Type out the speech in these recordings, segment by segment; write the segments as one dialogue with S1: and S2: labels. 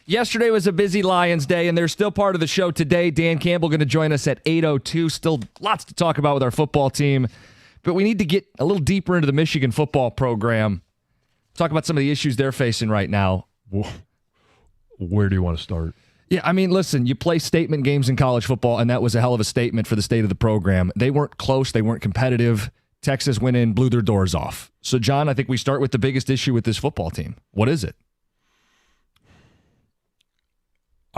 S1: Yesterday was a busy Lions day, and they're still part of the show today. Dan Campbell going to join us at 8:02. Still lots to talk about with our football team, but we need to get a little deeper into the Michigan football program. Talk about some of the issues they're facing right now.
S2: Where do you want to start?
S1: Yeah, I mean, listen, you play statement games in college football, and that was a hell of a statement for the state of the program. They weren't close. They weren't competitive. Texas went in, blew their doors off. So, John, I think we start with the biggest issue with this football team. What is it?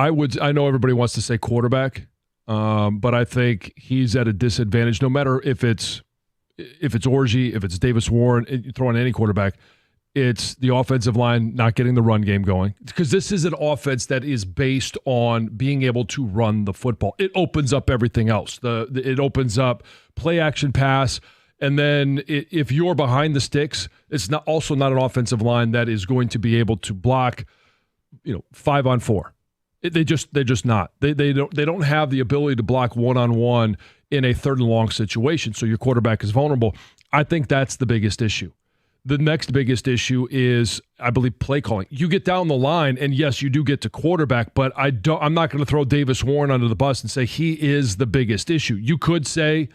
S2: I know everybody wants to say quarterback, but I think he's at a disadvantage. No matter if it's Orji, if it's Davis Warren, you throw in any quarterback, it's the offensive line not getting the run game going. Because this is an offense that is based on being able to run the football. It opens up everything else. It opens up play action pass, and then if you're behind the sticks, it's also not an offensive line that is going to be able to block, 5-on-4. They're just not. They don't have the ability to block one-on-one in a third and long situation, so your quarterback is vulnerable. I think that's the biggest issue. The next biggest issue is, I believe, play calling. You get down the line, and yes, you do get to quarterback, but I'm not going to throw Davis Warren under the bus and say he is the biggest issue. You could say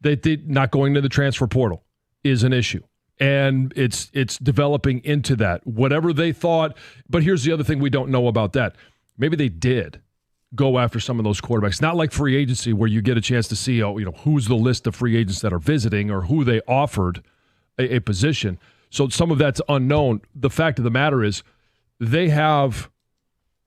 S2: that not going to the transfer portal is an issue. And it's developing into that. Whatever they thought, but here's the other thing we don't know about that. Maybe they did go after some of those quarterbacks. Not like free agency where you get a chance to see, who's the list of free agents that are visiting or who they offered a position. So some of that's unknown. The fact of the matter is they have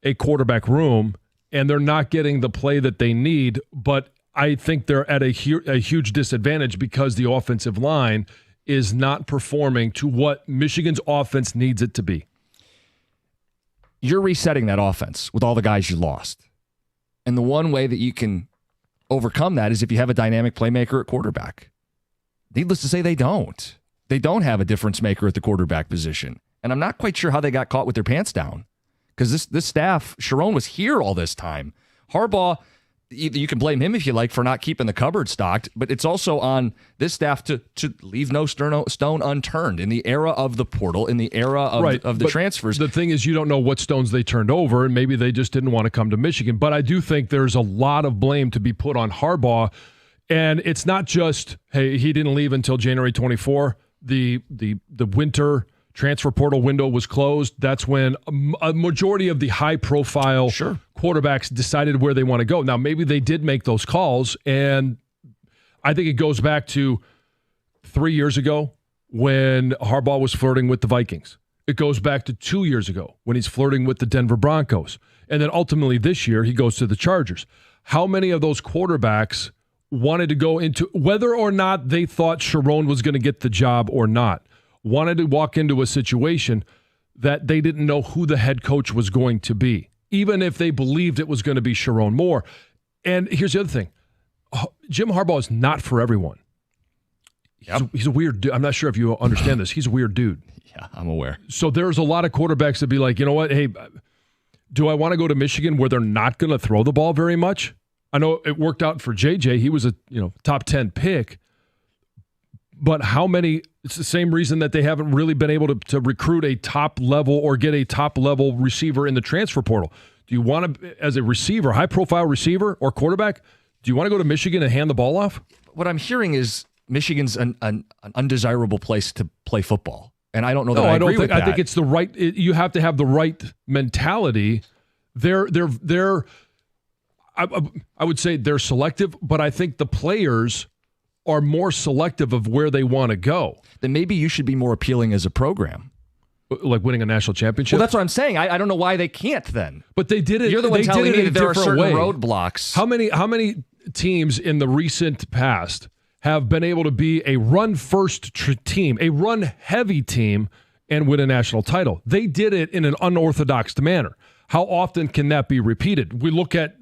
S2: a quarterback room and they're not getting the play that they need, but I think they're at a huge disadvantage because the offensive line is not performing to what Michigan's offense needs it to be.
S1: You're resetting that offense with all the guys you lost. And the one way that you can overcome that is if you have a dynamic playmaker at quarterback. Needless to say, they don't. They don't have a difference maker at the quarterback position. And I'm not quite sure how they got caught with their pants down. Because this staff, Sharon was here all this time. Harbaugh, you can blame him if you like for not keeping the cupboard stocked, but it's also on this staff to leave no stone unturned in the era of the portal, in the era of the transfers.
S2: The thing is, you don't know what stones they turned over, and maybe they just didn't want to come to Michigan. But I do think there's a lot of blame to be put on Harbaugh, and it's not just, hey, he didn't leave until January 24. The winter transfer portal window was closed. That's when a majority of the high-profile quarterbacks decided where they want to go. Now, maybe they did make those calls, and I think it goes back to 3 years ago when Harbaugh was flirting with the Vikings. It goes back to 2 years ago when he's flirting with the Denver Broncos. And then ultimately this year, he goes to the Chargers. How many of those quarterbacks wanted to go into, whether or not they thought Sharon was going to get the job or not, wanted to walk into a situation that they didn't know who the head coach was going to be, even if they believed it was going to be Sharon Moore. And here's the other thing. Jim Harbaugh is not for everyone.
S1: Yep.
S2: He's a weird dude. I'm not sure if you understand this. He's a weird dude.
S1: Yeah, I'm aware.
S2: So there's a lot of quarterbacks that be like, you know what? Hey, do I want to go to Michigan where they're not going to throw the ball very much? I know it worked out for JJ. He was a top 10 pick. But how many, it's the same reason that they haven't really been able to recruit a top level or get a top level receiver in the transfer portal. Do you want to, as a receiver, high profile receiver or quarterback, do you want to go to Michigan and hand the ball off?
S1: What I'm hearing is Michigan's an undesirable place to play football. And I don't know that I agree with that.
S2: I think it's the right, you have to have the right mentality. I would say they're selective, but I think the players are more selective of where they want to go.
S1: Then maybe you should be more appealing as a program.
S2: Like winning a national championship?
S1: Well, that's what I'm saying. I don't know why they can't then.
S2: But they did it.
S1: You're the one telling me that there are certain roadblocks.
S2: How many teams in the recent past have been able to be a run-first team, a run-heavy team, and win a national title? They did it in an unorthodox manner. How often can that be repeated? We look at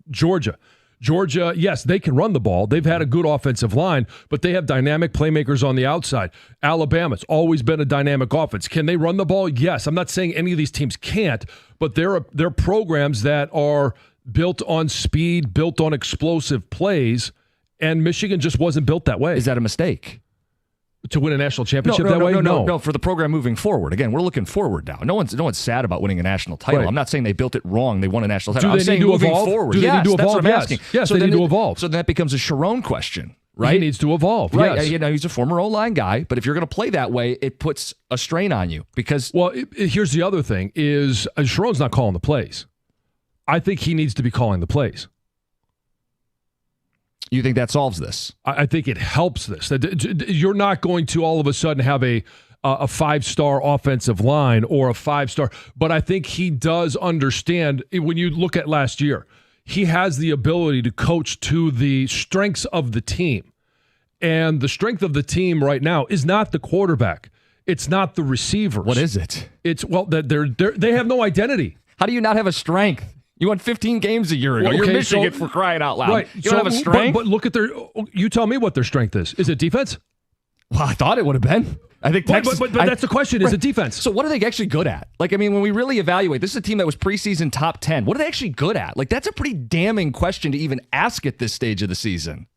S2: Georgia. Georgia, yes, they can run the ball. They've had a good offensive line, but they have dynamic playmakers on the outside. Alabama's always been a dynamic offense. Can they run the ball? Yes. I'm not saying any of these teams can't, but they're programs that are built on speed, built on explosive plays, and Michigan just wasn't built that way.
S1: Is that a mistake?
S2: To win a national championship that way?
S1: No, for the program moving forward. Again, we're looking forward now. No one's sad about winning a national title.
S2: Right.
S1: I'm not saying they built it wrong. They won a national title.
S2: Do they need to
S1: moving
S2: evolve?
S1: forward.
S2: Do they need to evolve?
S1: That's what I'm asking.
S2: Yes, they need to evolve.
S1: So that becomes a Sharon question, right?
S2: He needs to evolve,
S1: right?
S2: yes.
S1: You know, he's a former O-line guy, but if you're going to play that way, it puts a strain on you because...
S2: Well, here's the other thing is Sharon's not calling the plays. I think he needs to be calling the plays.
S1: You think that solves this?
S2: I think it helps this. You're not going to all of a sudden have a 5-star offensive line or a 5-star, but I think he does understand when you look at last year, he has the ability to coach to the strengths of the team. And the strength of the team right now is not the quarterback. It's not the receivers.
S1: What is it?
S2: It's, well, they have no identity.
S1: How do you not have a strength? You won 15 games a year ago.
S2: Okay,
S1: You're Michigan for crying out loud.
S2: Right.
S1: You don't have a strength?
S2: But look at you tell me what their strength is. Is it defense?
S1: Well, I thought it would have been. I think Texas...
S2: But that's the question. Is it defense?
S1: So what are they actually good at? Like, I mean, when we really evaluate, this is a team that was preseason top 10. What are they actually good at? Like, that's a pretty damning question to even ask at this stage of the season.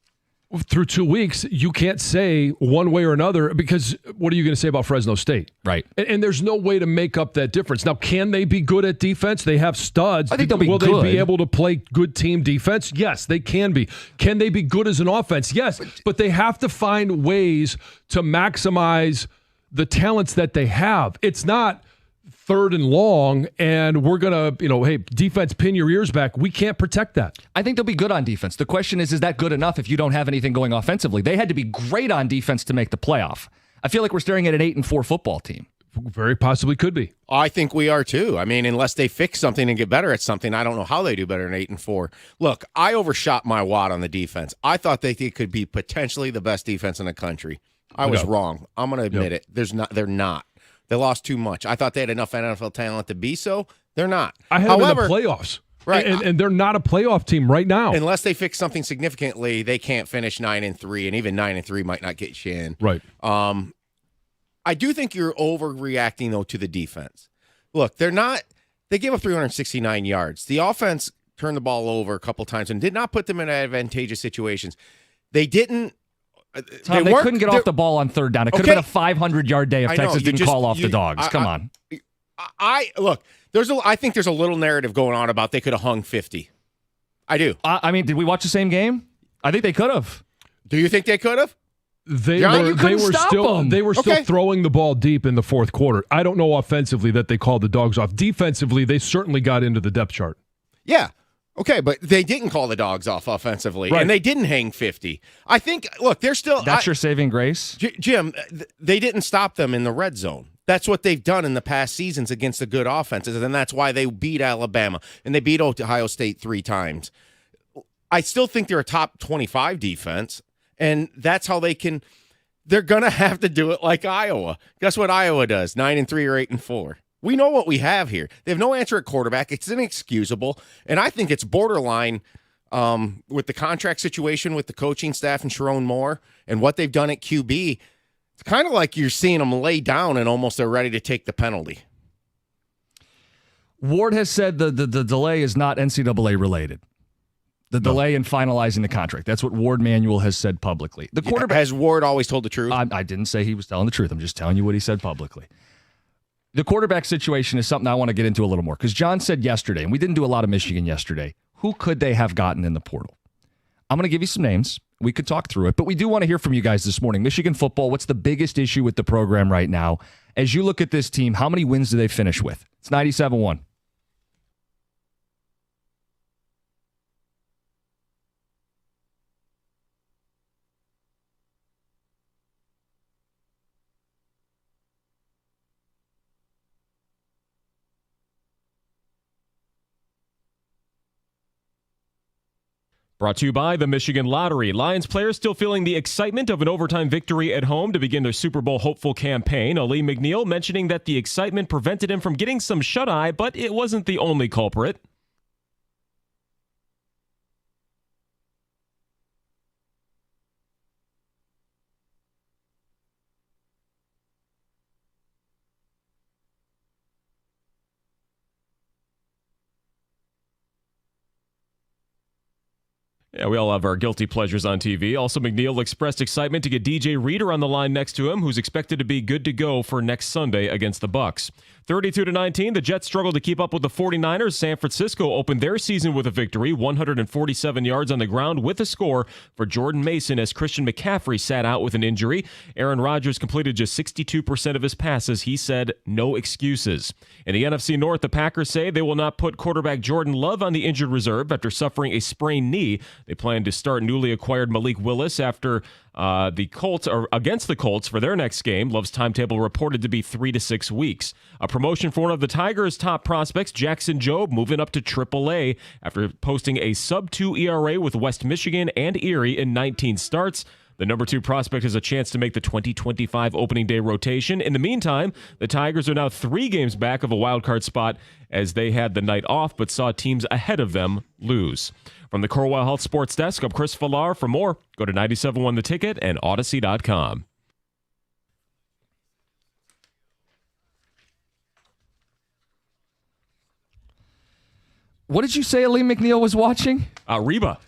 S2: Through 2 weeks, you can't say one way or another because what are you going to say about Fresno State?
S1: Right.
S2: And there's no way to make up that difference. Now, can they be good at defense? They have studs.
S1: I think they'll be good.
S2: Will they be able to play good team defense? Yes, they can be. Can they be good as an offense? Yes, but they have to find ways to maximize the talents that they have. It's not third and long, and we're going to, hey, defense, pin your ears back. We can't protect that.
S1: I think they'll be good on defense. The question is that good enough if you don't have anything going offensively? They had to be great on defense to make the playoff. I feel like we're staring at an 8-4 football team.
S2: Very possibly could be.
S3: I think we are too. I mean, unless they fix something and get better at something, I don't know how they do better than 8-4. Look, I overshot my wad on the defense. I thought they could be potentially the best defense in the country. I was wrong. I'm going to admit it. They're not. They lost too much. I thought they had enough NFL talent to be so. They're not.
S2: I had them in the playoffs.
S3: Right.
S2: And they're not a playoff team right now.
S3: Unless they fix something significantly, they can't finish 9-3, and even 9-3 might not get you in.
S2: Right.
S3: I do think you're overreacting, though, to the defense. Look, they gave up 369 yards. The offense turned the ball over a couple times and did not put them in advantageous situations. They didn't.
S1: Tom, they couldn't get off the ball on third down. It could have been a 500-yard day if Texas didn't call off the dogs. Come on.
S3: I think there's a little narrative going on about they could have hung 50. I do.
S1: I mean, did we watch the same game? I think they could have.
S3: Do you think they could have?
S2: They were still throwing the ball deep in the fourth quarter. I don't know offensively that they called the dogs off. Defensively, they certainly got into the depth chart.
S3: Yeah. Okay, but they didn't call the dogs off offensively, and they didn't hang 50. I think, look, they're still...
S1: That's your saving grace?
S3: Jim, they didn't stop them in the red zone. That's what they've done in the past seasons against the good offenses, and that's why they beat Alabama, and they beat Ohio State 3 times. I still think they're a top 25 defense, and that's how they can... They're going to have to do it like Iowa. Guess what Iowa does? 9-3 or 8-4. We know what we have here. They have no answer at quarterback. It's inexcusable. And I think it's borderline with the contract situation with the coaching staff and Sharon Moore and what they've done at QB. It's kind of like you're seeing them lay down and almost they're ready to take the penalty.
S1: Ward has said the delay is not NCAA related. The delay in finalizing the contract. That's what Ward Manuel has said publicly. The quarterback
S3: Has Ward always told the truth?
S1: I didn't say he was telling the truth. I'm just telling you what he said publicly. The quarterback situation is something I want to get into a little more because John said yesterday, and we didn't do a lot of Michigan yesterday, who could they have gotten in the portal? I'm going to give you some names. We could talk through it, but we do want to hear from you guys this morning. Michigan football, what's the biggest issue with the program right now? As you look at this team, how many wins do they finish with? It's 97-1.
S4: Brought to you by the Michigan Lottery. Lions players still feeling the excitement of an overtime victory at home to begin their Super Bowl hopeful campaign. Ali McNeil mentioning that the excitement prevented him from getting some shut-eye, but it wasn't the only culprit. Yeah, we all have our guilty pleasures on TV. Also, McNeil expressed excitement to get DJ Reader on the line next to him, who's expected to be good to go for next Sunday against the Bucs. 32-19, the Jets struggled to keep up with the 49ers. San Francisco opened their season with a victory, 147 yards on the ground with a score for Jordan Mason as Christian McCaffrey sat out with an injury. Aaron Rodgers completed just 62% of his passes. He said no excuses. In the NFC North, the Packers say they will not put quarterback Jordan Love on the injured reserve after suffering a sprained knee. They plan to start newly acquired Malik Willis after the Colts are against the Colts for their next game. Love's timetable reported to be 3 to 6 weeks. A promotion for one of the Tigers' top prospects, Jackson Jobe, moving up to AAA after posting a sub-2 ERA with West Michigan and Erie in 19 starts. The number 2 prospect has a chance to make the 2025 opening day rotation. In the meantime, the Tigers are now 3 games back of a wild card spot as they had the night off but saw teams ahead of them lose. From the Corwell Health Sports Desk, I'm Chris Villar. For more, go to 97.1 The Ticket and Odyssey.com.
S1: What did you say Aleem McNeil was watching?
S4: Reba.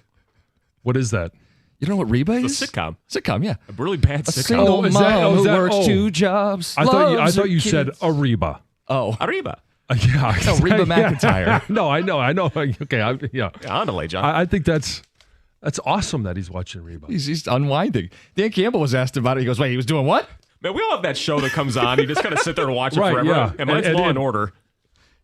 S2: What is that?
S1: You don't know what Reba is?
S4: The sitcom.
S1: Sitcom, yeah.
S4: A really bad
S1: A
S4: sitcom.
S1: single mom who works 2 jobs.
S2: I thought you said Ariba.
S1: Oh.
S4: Reba.
S2: Yeah.
S1: No, Reba McEntire.
S2: No, I know. Okay,
S4: Yeah, on delay, John.
S2: I think that's awesome that he's watching Reba.
S1: He's unwinding. Dan Campbell was asked about it. He goes, wait, he was doing what?
S4: Man, we all have that show that comes on. You just kind of sit there and watch it
S2: Right,
S4: forever.
S2: yeah.
S4: And mine's Law and Order.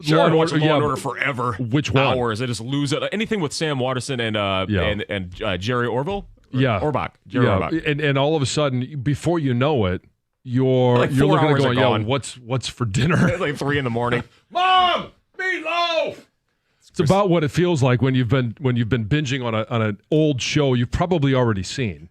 S2: Law and
S4: watch
S2: Order,
S4: Law and
S2: yeah.
S4: Order forever.
S2: Which one?
S4: Hours. I just lose it. Anything with Sam Waterston and Jerry Orville.
S2: Yeah.
S4: Orbach. Jerry Orbach.
S2: And all of a sudden, before you know it, you're
S4: Like 4
S2: looking at
S4: hours
S2: going,
S4: are gone.
S2: what's for dinner?
S4: It's like 3 a.m.
S2: Mom, meatloaf. It's about what it feels like when you've been binging on an old show you've probably already seen.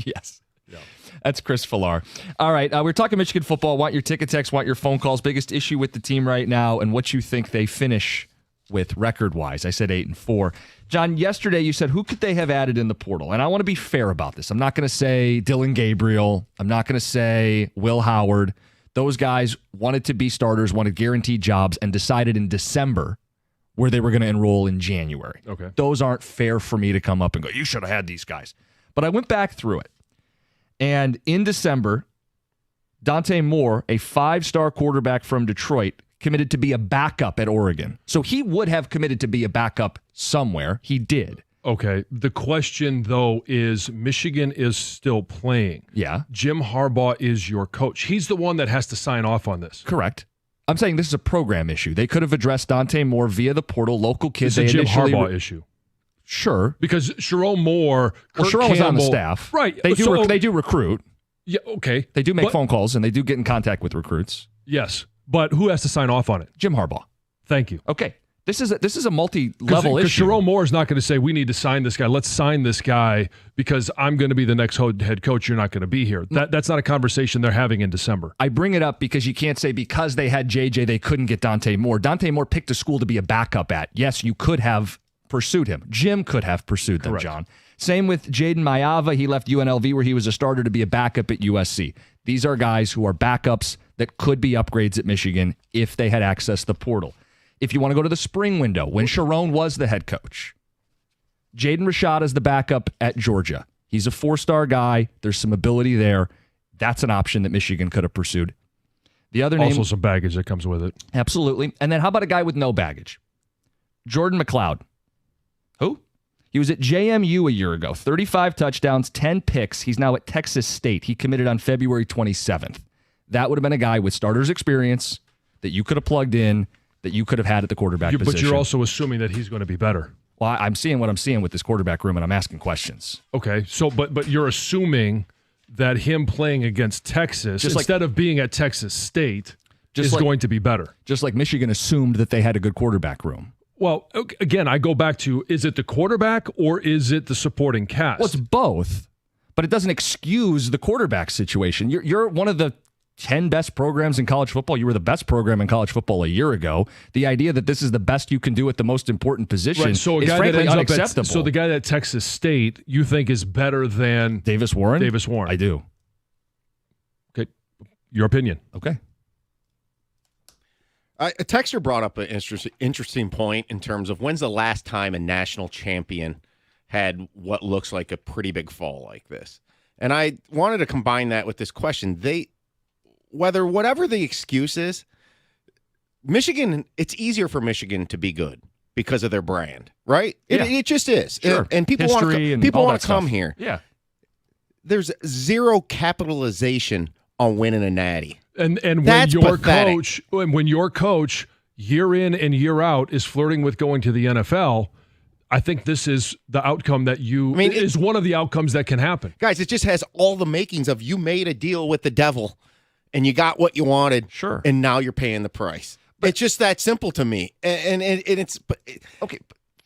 S1: Yes. Yeah. That's Chris Villar. All right, we're talking Michigan football. Want your ticket text, want your phone calls. Biggest issue with the team right now and what you think they finish with record-wise. I said 8-4. John, yesterday you said, who could they have added in the portal? And I want to be fair about this. I'm not going to say Dylan Gabriel. I'm not going to say Will Howard. Those guys wanted to be starters, wanted guaranteed jobs, and decided in December where they were going to enroll in January.
S2: Okay.
S1: Those aren't fair for me to come up and go, you should have had these guys. But I went back through it. And in December, Dante Moore, a 5-star quarterback from Detroit, committed to be a backup at Oregon. So he would have committed to be a backup somewhere. He did.
S2: Okay. The question, though, is Michigan is still playing.
S1: Yeah.
S2: Jim Harbaugh is your coach. He's the one that has to sign off on this.
S1: Correct. I'm saying this is a program issue. They could have addressed Dante Moore via the portal, local kids.
S2: It's a Jim Harbaugh issue.
S1: Sure.
S2: Because Sharon Moore,
S1: Sharon was on the staff.
S2: Right.
S1: They do recruit.
S2: Yeah, okay.
S1: They do make phone calls, and they do get in contact with recruits.
S2: Yes. But who has to sign off on it?
S1: Jim Harbaugh.
S2: Thank you.
S1: Okay. This is a multi-level issue.
S2: Because Sharon Moore is not going to say, we need to sign this guy. Let's sign this guy because I'm going to be the next head coach. You're not going to be here. That's not a conversation they're having in December.
S1: I bring it up because you can't say because they had JJ, they couldn't get Dante Moore. Dante Moore picked a school to be a backup at. Yes, you could have pursued him. Jim could have pursued them,
S2: Correct.
S1: John. Same with Jaden Mayava. He left UNLV where he was a starter to be a backup at USC. These are guys who are backups that could be upgrades at Michigan if they had access to the portal. If you want to go to the spring window, when Sharon was the head coach, Jaden Rashad is the backup at Georgia. He's a 4-star guy. There's some ability there. That's an option that Michigan could have pursued. The other name,
S2: Also some baggage that comes with it.
S1: absolutely. And then how about a guy with no baggage? Jordan McLeod. Who? He was at JMU a year ago. 35 touchdowns, 10 picks. He's now at Texas State. He committed on February 27th. That would have been a guy with starters experience that you could have plugged in, that you could have had at the quarterback position.
S2: But you're also assuming that he's going to be better.
S1: Well, I'm seeing what I'm seeing with this quarterback room, and I'm asking questions.
S2: Okay, so but you're assuming that him playing against Texas instead of being at Texas State is going to be better.
S1: Just like Michigan assumed that they had a good quarterback room.
S2: Well, again, I go back to, is it the quarterback or is it the supporting cast?
S1: Well, it's both, but it doesn't excuse the quarterback situation. You're one of the 10 best programs in college football. You were the best program in college football a year ago. The idea that this is the best you can do at the most important position is frankly unacceptable.
S2: So the guy at Texas State you think is better than
S1: Davis Warren?
S2: Davis Warren.
S1: I do.
S2: Okay. Your opinion.
S1: Okay.
S3: A texter brought up an interesting point in terms of when's the last time a national champion had what looks like a pretty big fall like this. And I wanted to combine that with this question. Whatever the excuse is, Michigan, it's easier for Michigan to be good because of their brand, right?
S1: Yeah.
S3: It just is.
S1: Sure.
S3: And people want to come here.
S1: Yeah.
S3: There's zero capitalization on winning a natty.
S2: And when
S3: That's
S2: your
S3: pathetic.
S2: coach year in and year out is flirting with going to the NFL, I think this is the outcome that is one of the outcomes that can happen.
S3: Guys, it just has all the makings of you made a deal with the devil and you got what you wanted.
S1: Sure.
S3: And now you're paying the price. It's just that simple to me. And it's
S1: Okay.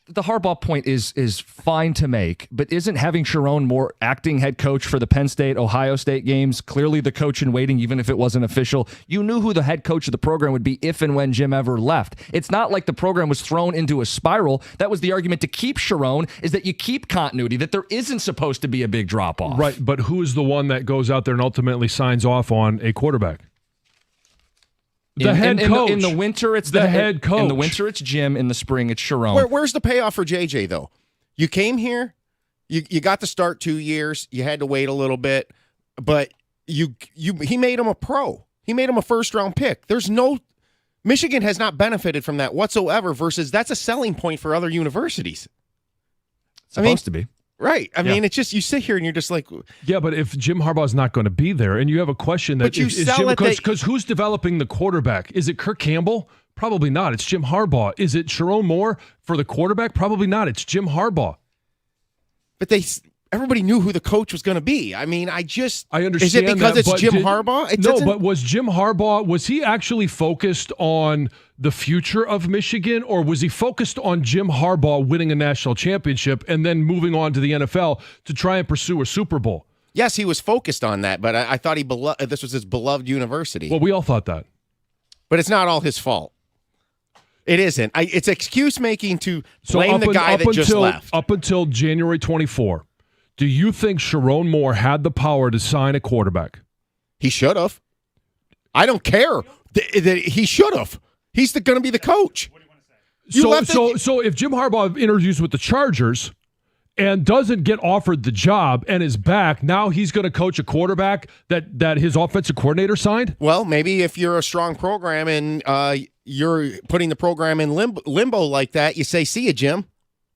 S1: The Harbaugh point is fine to make, but isn't having Sharon Moore acting head coach for the Penn State, Ohio State games clearly the coach in waiting, even if it wasn't official? You knew who the head coach of the program would be if and when Jim ever left. It's not like the program was thrown into a spiral. That was the argument to keep Sharon, is that you keep continuity, that there isn't supposed to be a big drop-off.
S2: Right, but who's the one that goes out there and ultimately signs off on a quarterback? The head coach.
S1: In the winter, it's
S2: the head coach.
S1: In the winter, it's Jim. In the spring, it's Sharon.
S3: where's the payoff for JJ, though? You came here, you got to start 2 years, you had to wait a little bit, but he made him a pro. He made him a first-round pick. Michigan has not benefited from that whatsoever, versus that's a selling point for other universities.
S1: It's supposed to be.
S3: Right. I mean, it's just, you sit here and you're just like...
S2: Yeah, but if Jim Harbaugh's not going to be there, and you have a question that...
S3: But you sell it
S2: because who's developing the quarterback? Is it Kirk Campbell? Probably not. It's Jim Harbaugh. Is it Sharon Moore for the quarterback? Probably not. It's Jim Harbaugh.
S3: But everybody knew who the coach was going to be. I mean, I understand. Is it because
S2: that,
S3: it's Jim Harbaugh?
S2: But was Jim Harbaugh, was he actually focused on the future of Michigan, or was he focused on Jim Harbaugh winning a national championship and then moving on to the NFL to try and pursue a Super Bowl?
S3: Yes, he was focused on that, but I thought this was his beloved university.
S2: Well, we all thought that.
S3: But it's not all his fault. It isn't. It's excuse making to blame the guy that just left.
S2: Up until January 24, do you think Sharon Moore had the power to sign a quarterback?
S3: He should have. I don't care. He should have. He's going to be the coach.
S2: What do you want to say? So if Jim Harbaugh interviews with the Chargers and doesn't get offered the job and is back, now he's going to coach a quarterback that his offensive coordinator signed?
S3: Well, maybe if you're a strong program and you're putting the program in limbo like that, you say, see you, Jim.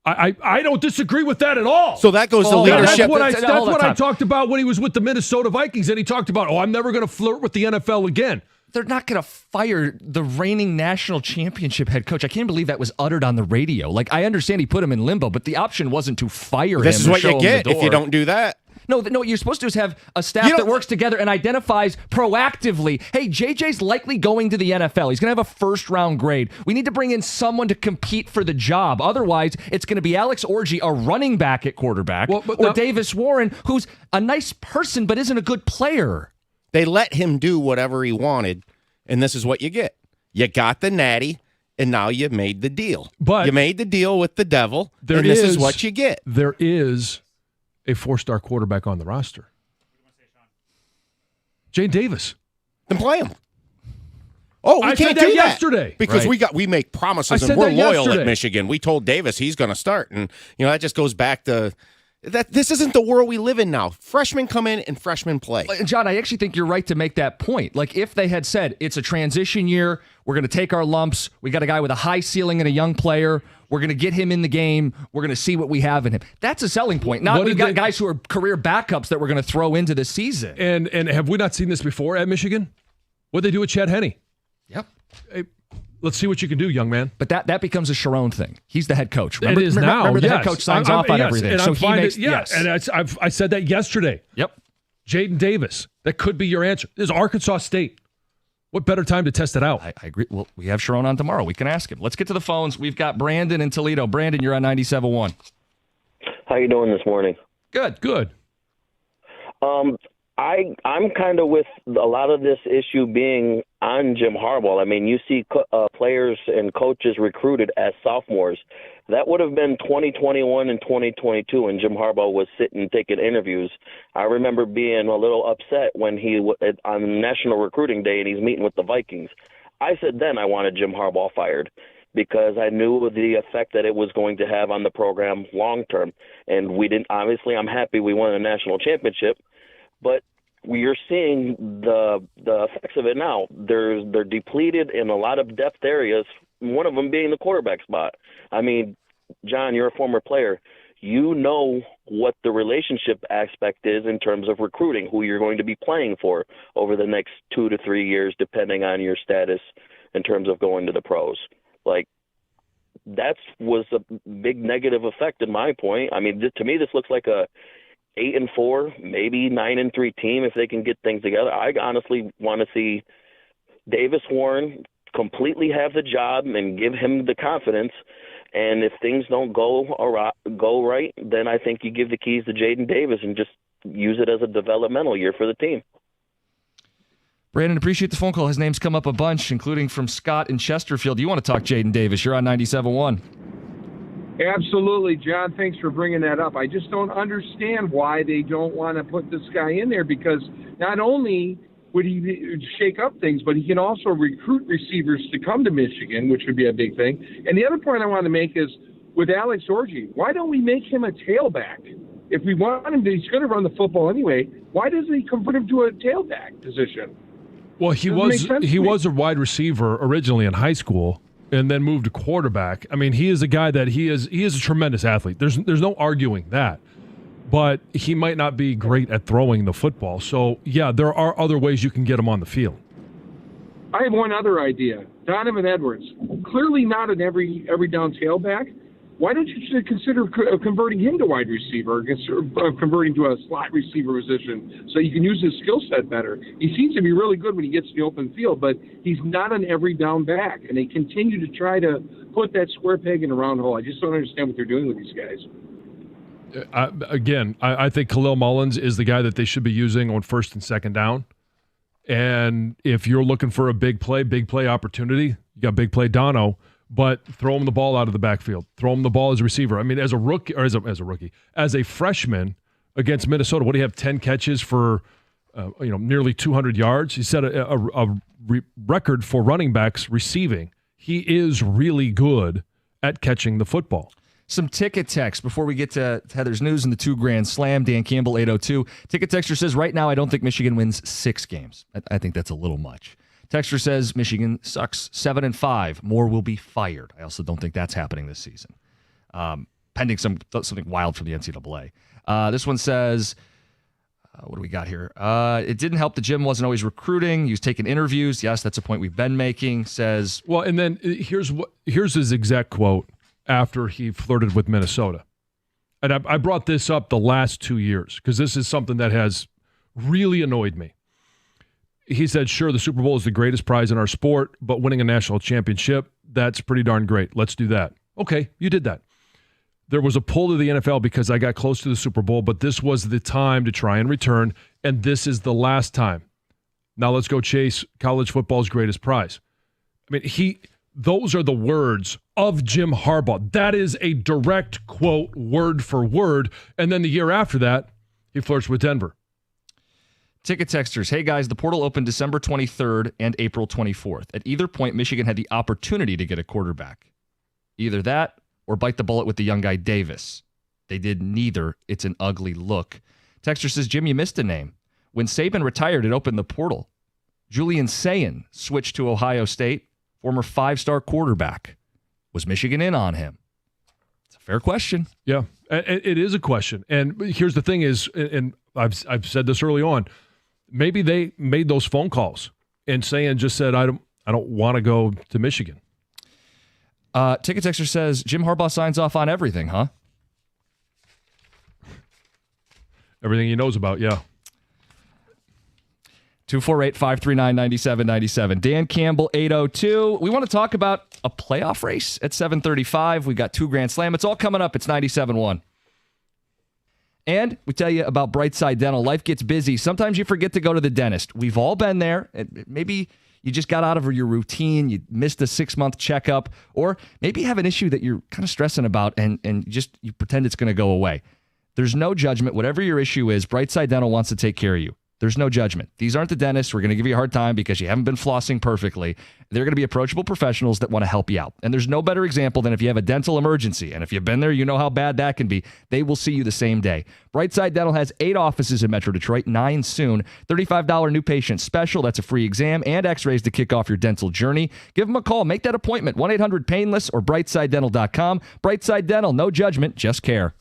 S2: I don't disagree with that at all.
S3: So that goes to leadership.
S2: That's what I talked about when he was with the Minnesota Vikings, and he talked about, I'm never going to flirt with the NFL again.
S1: They're not going to fire the reigning national championship head coach. I can't believe that was uttered on the radio. Like, I understand he put him in limbo, but the option wasn't to fire him.
S3: This is what you get if you don't do that.
S1: No, what you're supposed to do is have a staff that works together and identifies proactively, hey, JJ's likely going to the NFL. He's going to have a first-round grade. We need to bring in someone to compete for the job. Otherwise, it's going to be Alex Orji, a running back at quarterback, or Davis Warren, who's a nice person but isn't a good player.
S3: They let him do whatever he wanted, and this is what you get. You got the natty, and now you made the deal.
S2: But
S3: you made the deal with the devil, and this is what you get.
S2: There is a 4-star quarterback on the roster. Jane Davis.
S3: Then play him. Oh, we can't do that
S2: yesterday
S3: because we make promises and we're loyal at Michigan. We told Davis he's going to start, and that just goes back to that. This isn't the world we live in now. Freshmen come in and freshmen play.
S1: John, I actually think you're right to make that point. Like, if they had said it's a transition year, we're going to take our lumps. We got a guy with a high ceiling and a young player. We're going to get him in the game. We're going to see what we have in him. That's a selling point. Not we've got guys who are career backups that we're going to throw into the season.
S2: And have we not seen this before at Michigan? What'd they do with Chad Henne?
S1: Yep.
S2: Hey, let's see what you can do, young man.
S1: But that becomes a Sharon thing. He's the head coach.
S2: It is now.
S1: Remember the head coach signs off on everything.
S2: And
S1: so he makes
S2: yes. And I said that yesterday.
S1: Yep.
S2: Jaden Davis. That could be your answer. This is Arkansas State. What better time to test it out?
S1: I agree. Well, we have Sharon on tomorrow. We can ask him. Let's get to the phones. We've got Brandon in Toledo. Brandon, you're on 97.1.
S5: How you doing this morning?
S1: Good.
S5: I'm kind of with a lot of this issue being on Jim Harbaugh. I mean, you see players and coaches recruited as sophomores. That would have been 2021 and 2022 when Jim Harbaugh was sitting taking interviews. I remember being a little upset when he on National Recruiting Day and he's meeting with the Vikings. I said then I wanted Jim Harbaugh fired. because I knew the effect that it was going to have on the program long term. And we didn't. Obviously, I'm happy we won a national championship, but you're seeing the effects of it now. They're depleted in a lot of depth areas, one of them being the quarterback spot. I mean, John, you're a former player. You know what the relationship aspect is in terms of recruiting, who you're going to be playing for over the next 2 to 3 years, depending on your status in terms of going to the pros. Like, that was a big negative effect in my point. I mean, to me, this looks like a 8-4, maybe 9-3 team if they can get things together. I honestly want to see Davis Warren completely have the job and give him the confidence. And if things don't go right, then I think you give the keys to Jaden Davis and just use it as a developmental year for the team.
S1: Brandon, appreciate the phone call. His name's come up a bunch, including from Scott in Chesterfield. You want to talk Jaden Davis? You're on 97.1.
S6: Absolutely, John. Thanks for bringing that up. I just don't understand why they don't want to put this guy in there, because not only would he shake up things, but he can also recruit receivers to come to Michigan, which would be a big thing. And the other point I want to make is with Alex Orji, why don't we make him a tailback? If we want him to, he's going to run the football anyway. Why doesn't he convert him to a tailback position?
S2: Well, he was a wide receiver originally in high school, and then moved to quarterback. I mean, he is a guy that he is a tremendous athlete. There's no arguing that. But he might not be great at throwing the football. So, yeah, there are other ways you can get him on the field.
S6: I have one other idea. Donovan Edwards, clearly not an every down tailback. Why don't you consider converting him to wide receiver, converting to a slot receiver position so you can use his skill set better? He seems to be really good when he gets to the open field, but he's not an every down back, and they continue to try to put that square peg in a round hole. I just don't understand what they're doing with these guys.
S2: I think Khalil Mullins is the guy that they should be using on first and second down. And if you're looking for a big play opportunity, you got big play Dono, but throw him the ball out of the backfield. Throw him the ball as a receiver. I mean, as a rookie, or as a freshman against Minnesota, what do you have? 10 catches for nearly 200 yards. He set a record for running backs receiving. He is really good at catching the football.
S1: Some ticket text before we get to Heather's news and the 2 Grand Slam. Dan Campbell, 802. Ticket texter says, right now I don't think Michigan wins 6 games. I think that's a little much. Texter says Michigan sucks 7-5. More will be fired. I also don't think that's happening this season. Pending something wild from the NCAA. This one says, what do we got here? It didn't help the Jim wasn't always recruiting. He was taking interviews. Yes, that's a point we've been making. Says,
S2: well, and then here's his exact quote after he flirted with Minnesota. And I brought this up the last 2 years because this is something that has really annoyed me. He said, sure, the Super Bowl is the greatest prize in our sport, but winning a national championship, that's pretty darn great. Let's do that. Okay, you did that. There was a pull to the NFL because I got close to the Super Bowl, but this was the time to try and return, and this is the last time. Now let's go chase college football's greatest prize. I mean, those are the words of Jim Harbaugh. That is a direct quote, word for word. And then the year after that, he flirts with Denver.
S1: Ticket texters, hey guys, the portal opened December 23rd and April 24th. At either point, Michigan had the opportunity to get a quarterback. Either that or bite the bullet with the young guy Davis. They did neither. It's an ugly look. Texter says, Jim, you missed a name. When Saban retired, it opened the portal. Julian Sayin switched to Ohio State, former 5-star quarterback. Was Michigan in on him? It's a fair question.
S2: Yeah, it is a question. And here's the thing is, and I've said this early on, maybe they made those phone calls and Sayin just said, I don't want to go to Michigan.
S1: Ticket Texter says, Jim Harbaugh signs off on everything, huh?
S2: Everything he knows about, yeah.
S1: 248-539-9797. Dan Campbell, 802. We want to talk about a playoff race at 7:35. We got 2 Grand Slam. It's all coming up. It's 97.1. And we tell you about Brightside Dental. Life gets busy. Sometimes you forget to go to the dentist. We've all been there. Maybe you just got out of your routine. You missed a 6-month checkup. Or maybe you have an issue that you're kind of stressing about and you pretend it's going to go away. There's no judgment. Whatever your issue is, Brightside Dental wants to take care of you. There's no judgment. These aren't the dentists. We're going to give you a hard time because you haven't been flossing perfectly. They're going to be approachable professionals that want to help you out. And there's no better example than if you have a dental emergency. And if you've been there, you know how bad that can be. They will see you the same day. Brightside Dental has 8 offices in Metro Detroit, 9 soon. $35 new patient special. That's a free exam and x-rays to kick off your dental journey. Give them a call. Make that appointment. 1-800-PAINLESS or brightsidedental.com. Brightside Dental, no judgment, just care.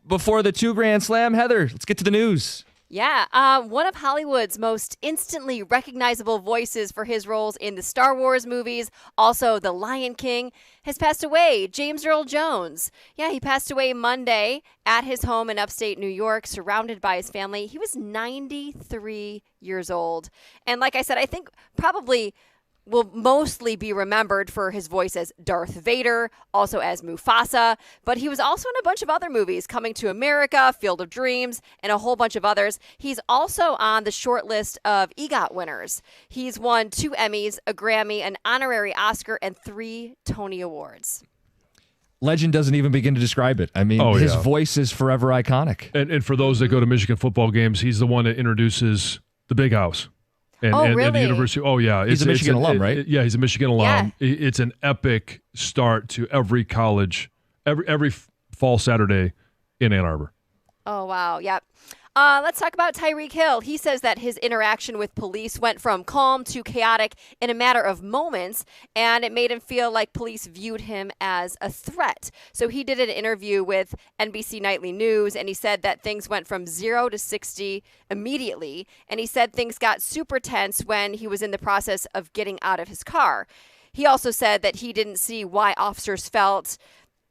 S1: before the 2 Grand Slam. Heather, let's get to the news.
S7: Yeah, one of Hollywood's most instantly recognizable voices for his roles in the Star Wars movies, also The Lion King, has passed away, James Earl Jones. Yeah, he passed away Monday at his home in upstate New York, surrounded by his family. He was 93 years old. And like I said, I think probably will mostly be remembered for his voice as Darth Vader, also as Mufasa, but he was also in a bunch of other movies, Coming to America, Field of Dreams, and a whole bunch of others. He's also on the short list of EGOT winners. He's won 2 Emmys, a Grammy, an honorary Oscar, and 3 Tony Awards.
S1: Legend doesn't even begin to describe it. I mean, his voice is forever iconic.
S2: And for those that go to Michigan football games, he's the one that introduces the Big House. And
S7: really?
S2: the university. Oh, yeah.
S1: He's a Michigan alum, right?
S2: Yeah, he's a Michigan alum.
S7: Yeah.
S2: It's an epic start to every college, every fall Saturday in Ann Arbor.
S7: Oh, wow. Yep. Let's talk about Tyreek Hill. He says that his interaction with police went from calm to chaotic in a matter of moments, and it made him feel like police viewed him as a threat. So he did an interview with NBC Nightly News, and he said that things went from 0 to 60 immediately, and he said things got super tense when he was in the process of getting out of his car. He also said that he didn't see why officers felt,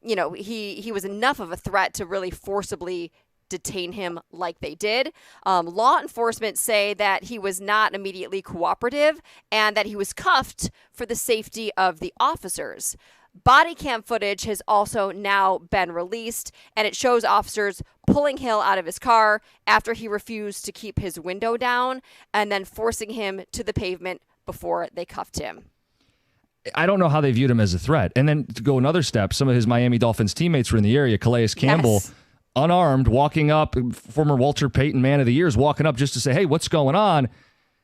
S7: he was enough of a threat to really forcibly detain him like they did. Law enforcement say that he was not immediately cooperative and that he was cuffed for the safety of the officers. Body cam footage has also now been released, and it shows officers pulling Hill out of his car after he refused to keep his window down and then forcing him to the pavement before they cuffed him.
S1: I don't know how they viewed him as a threat. And then to go another step, some of his Miami Dolphins teammates were in the area. Calais Campbell,
S7: Yes.
S1: unarmed, walking up, former Walter Payton Man of the Year, is walking up just to say, hey, what's going on?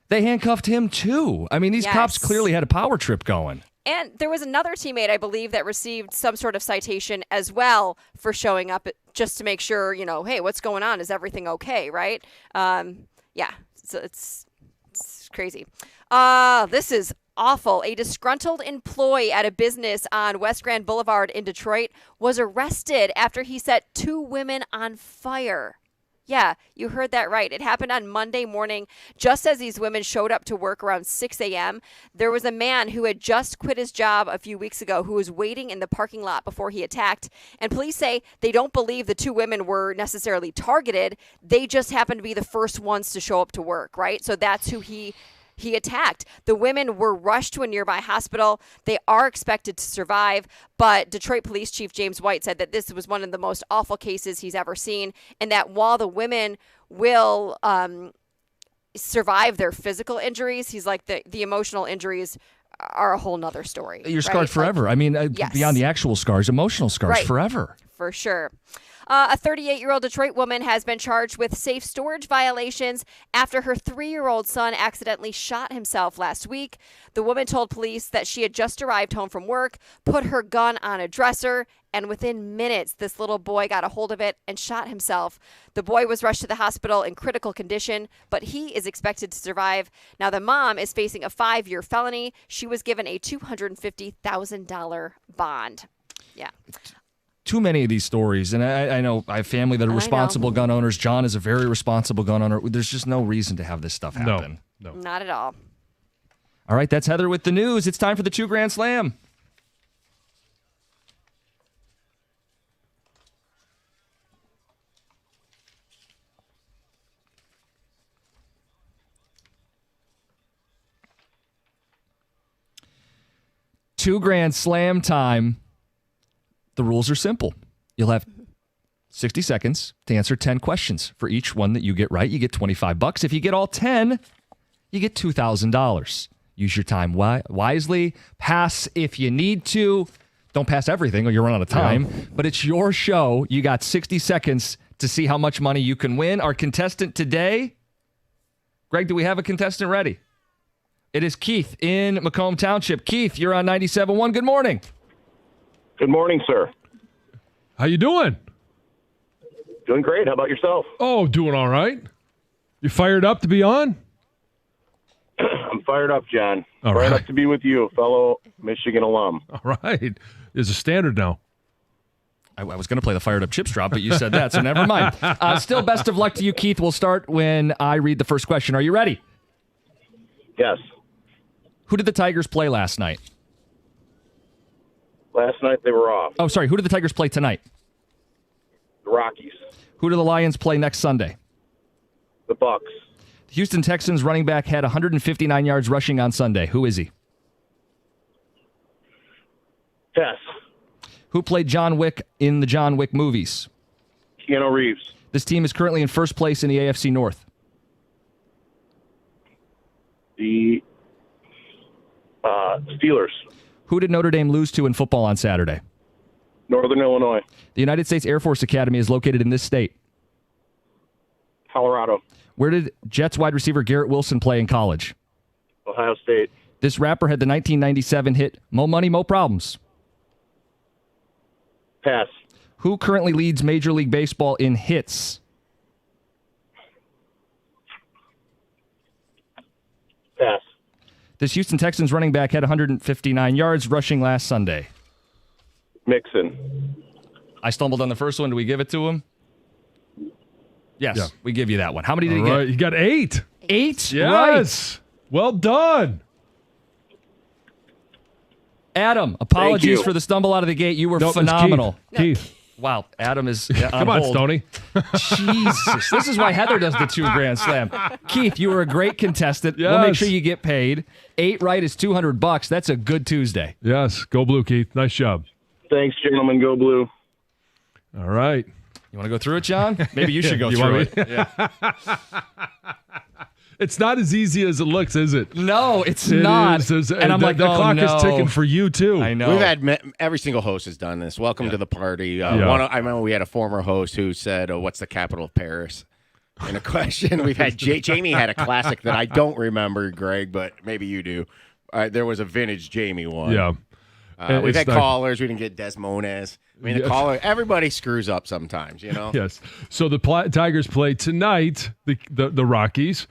S1: They handcuffed him too. I mean, these cops clearly had a power trip going.
S7: And there was another teammate, I believe, that received some sort of citation as well for showing up just to make sure, hey, what's going on? Is everything okay, right? So it's crazy. This is awful. A disgruntled employee at a business on West Grand Boulevard in Detroit was arrested after he set 2 women on fire. Yeah, you heard that right. It happened on Monday morning, just as these women showed up to work around 6 a.m. There was a man who had just quit his job a few weeks ago who was waiting in the parking lot before he attacked. And police say they don't believe the 2 women were necessarily targeted. They just happened to be the first ones to show up to work, right? So that's who he attacked. The women were rushed to a nearby hospital. They are expected to survive, but Detroit Police Chief James White said that this was one of the most awful cases he's ever seen, and that while the women will survive their physical injuries, he's like the emotional injuries are a whole nother story.
S1: You're scarred forever.
S7: Yes.
S1: Beyond the actual scars, emotional scars forever.
S7: For sure. A 38-year-old Detroit woman has been charged with safe storage violations after her 3-year-old son accidentally shot himself last week. The woman told police that she had just arrived home from work, put her gun on a dresser, and within minutes, this little boy got a hold of it and shot himself. The boy was rushed to the hospital in critical condition, but he is expected to survive. Now, the mom is facing a 5-year felony. She was given a $250,000 bond. Yeah.
S1: Too many of these stories, and I know I have family that are responsible gun owners. John is a very responsible gun owner. There's just no reason to have this stuff happen.
S2: No.
S7: Not at all.
S1: All right, that's Heather with the news. It's time for the 2 Grand Slam. $2 Grand Slam time. The rules are simple. You'll have 60 seconds to answer 10 questions. For each one that you get right, you get $25. If you get all 10, you get $2,000. Use your time wisely. Pass if you need to. Don't pass everything or you'll run out of time. Yeah. But it's your show. You got 60 seconds to see how much money you can win. Our contestant today, Greg, do we have a contestant ready? It is Keith in Macomb Township. Keith, you're on 97.1. Good morning.
S8: Good morning, sir.
S2: How you doing?
S8: Doing great. How about yourself?
S2: Oh, doing all right. You fired up to be on?
S8: I'm fired up, John.
S2: All
S8: fired
S2: right.
S8: up to be with you, fellow Michigan alum.
S2: All right. There's a standard now.
S1: I was going to play the fired up chips drop, but you said that, so never mind. Still, best of luck to you, Keith. We'll start when I read the first question. Are you ready?
S8: Yes.
S1: Who did the Tigers play last night?
S8: Last night they were off.
S1: Oh, sorry. Who did the Tigers play tonight?
S8: The Rockies.
S1: Who do the Lions play next Sunday?
S8: The Bucks.
S1: The Houston Texans running back had 159 yards rushing on Sunday. Who is he?
S8: Pass.
S1: Who played John Wick in the John Wick movies?
S8: Keanu Reeves.
S1: This team is currently in first place in the AFC North.
S8: The Steelers.
S1: Who did Notre Dame lose to in football on Saturday?
S8: Northern Illinois.
S1: The United States Air Force Academy is located in this state.
S8: Colorado.
S1: Where did Jets wide receiver Garrett Wilson play in college?
S8: Ohio State.
S1: This rapper had the 1997 hit Mo Money, Mo Problems.
S8: Pass.
S1: Who currently leads Major League Baseball in hits?
S8: Pass.
S1: This Houston Texans running back had 159 yards rushing last Sunday.
S8: Mixon.
S1: I stumbled on the first one. Do we give it to him? Yes,
S2: Yeah.
S1: we give you that one. How many did he
S2: All right,
S1: get?
S2: you got 8.
S1: 8?
S2: Yes.
S1: Right.
S2: Well done.
S1: Adam, apologies
S8: you.
S1: for the stumble out of the gate. You were
S2: Nope, it's
S1: phenomenal.
S2: Keith.
S1: Wow, Adam is
S2: Come on,
S1: hold.
S2: Stoney.
S1: Jesus. This is why Heather does the 2 Grand Slam. Keith, you were a great contestant. We'll make
S2: Yes.
S1: sure you get paid. 8 right is $200. That's a good Tuesday.
S2: Yes. Go blue, Keith. Nice job.
S8: Thanks, gentlemen. Go blue.
S2: All right.
S1: You want to go through it, John? Maybe you should go
S2: You
S1: through
S2: want
S1: it.
S2: me? It's not as easy as it looks, is it?
S1: No, it's
S2: It
S1: not.
S2: is.
S1: And I'm like,
S2: the
S1: oh,
S2: clock
S1: no.
S2: is ticking for you, too.
S1: I know.
S3: We've had every single host has done this. Welcome to the party. I remember we had a former host who said, "What's the capital of Paris?" In a question, we've had Jamie had a classic that I don't remember, Greg, but maybe you do. There was a vintage Jamie one.
S2: Yeah.
S3: We've
S2: It's
S3: had
S2: not-
S3: callers. We didn't get Desmones. I mean, the caller. Everybody screws up sometimes, you know.
S2: Yes. So the Tigers play tonight, the Rockies.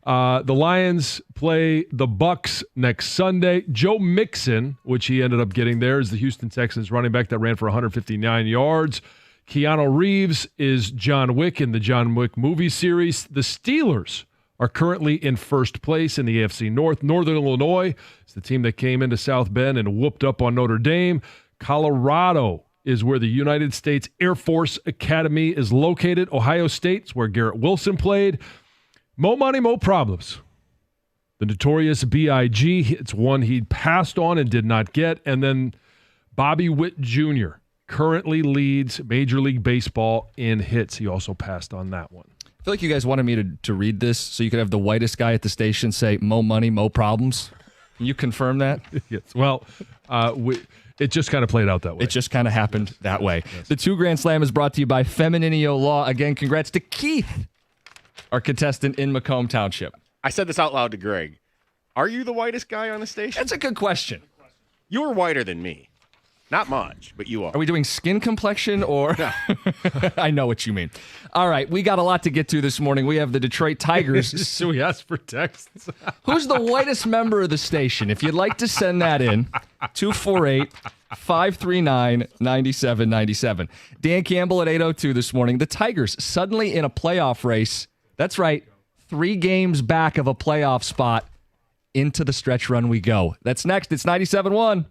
S2: The Lions play the Bucks next Sunday. Joe Mixon, which he ended up getting there, is the Houston Texans running back that ran for 159 yards. Keanu Reeves is John Wick in the John Wick movie series. The Steelers are currently in first place in the AFC North. Northern Illinois is the team that came into South Bend and whooped up on Notre Dame. Colorado is where the United States Air Force Academy is located. Ohio State is where Garrett Wilson played. Mo Money, Mo Problems. The notorious B.I.G., it's one he passed on and did not get. And then Bobby Witt Jr. currently leads Major League Baseball in hits. He also passed on that one.
S1: I feel like you guys wanted me to read this so you could have the whitest guy at the station say, Mo Money, Mo Problems. Can you confirm that?
S2: Yes. Well, it just kind of played out that way.
S1: It just kind of happened that way. Yes. The 2 Grand Slam is brought to you by Feminino Law. Again, congrats to Keith, our contestant in Macomb Township.
S3: I said this out loud to Greg. Are you the whitest guy on the station?
S1: That's a good question.
S3: You're whiter than me. Not much, but you are.
S1: Are we doing skin complexion or? I know what you mean. All right, we got a lot to get to this morning. We have the Detroit Tigers.
S2: So we asked for texts.
S1: Who's the whitest member of the station? If you'd like to send that in, 248-539-9797. Dan Campbell at 8:02 this morning. The Tigers suddenly in a playoff race. That's right, 3 games back of a playoff spot. Into the stretch run we go. That's next. It's 97.1.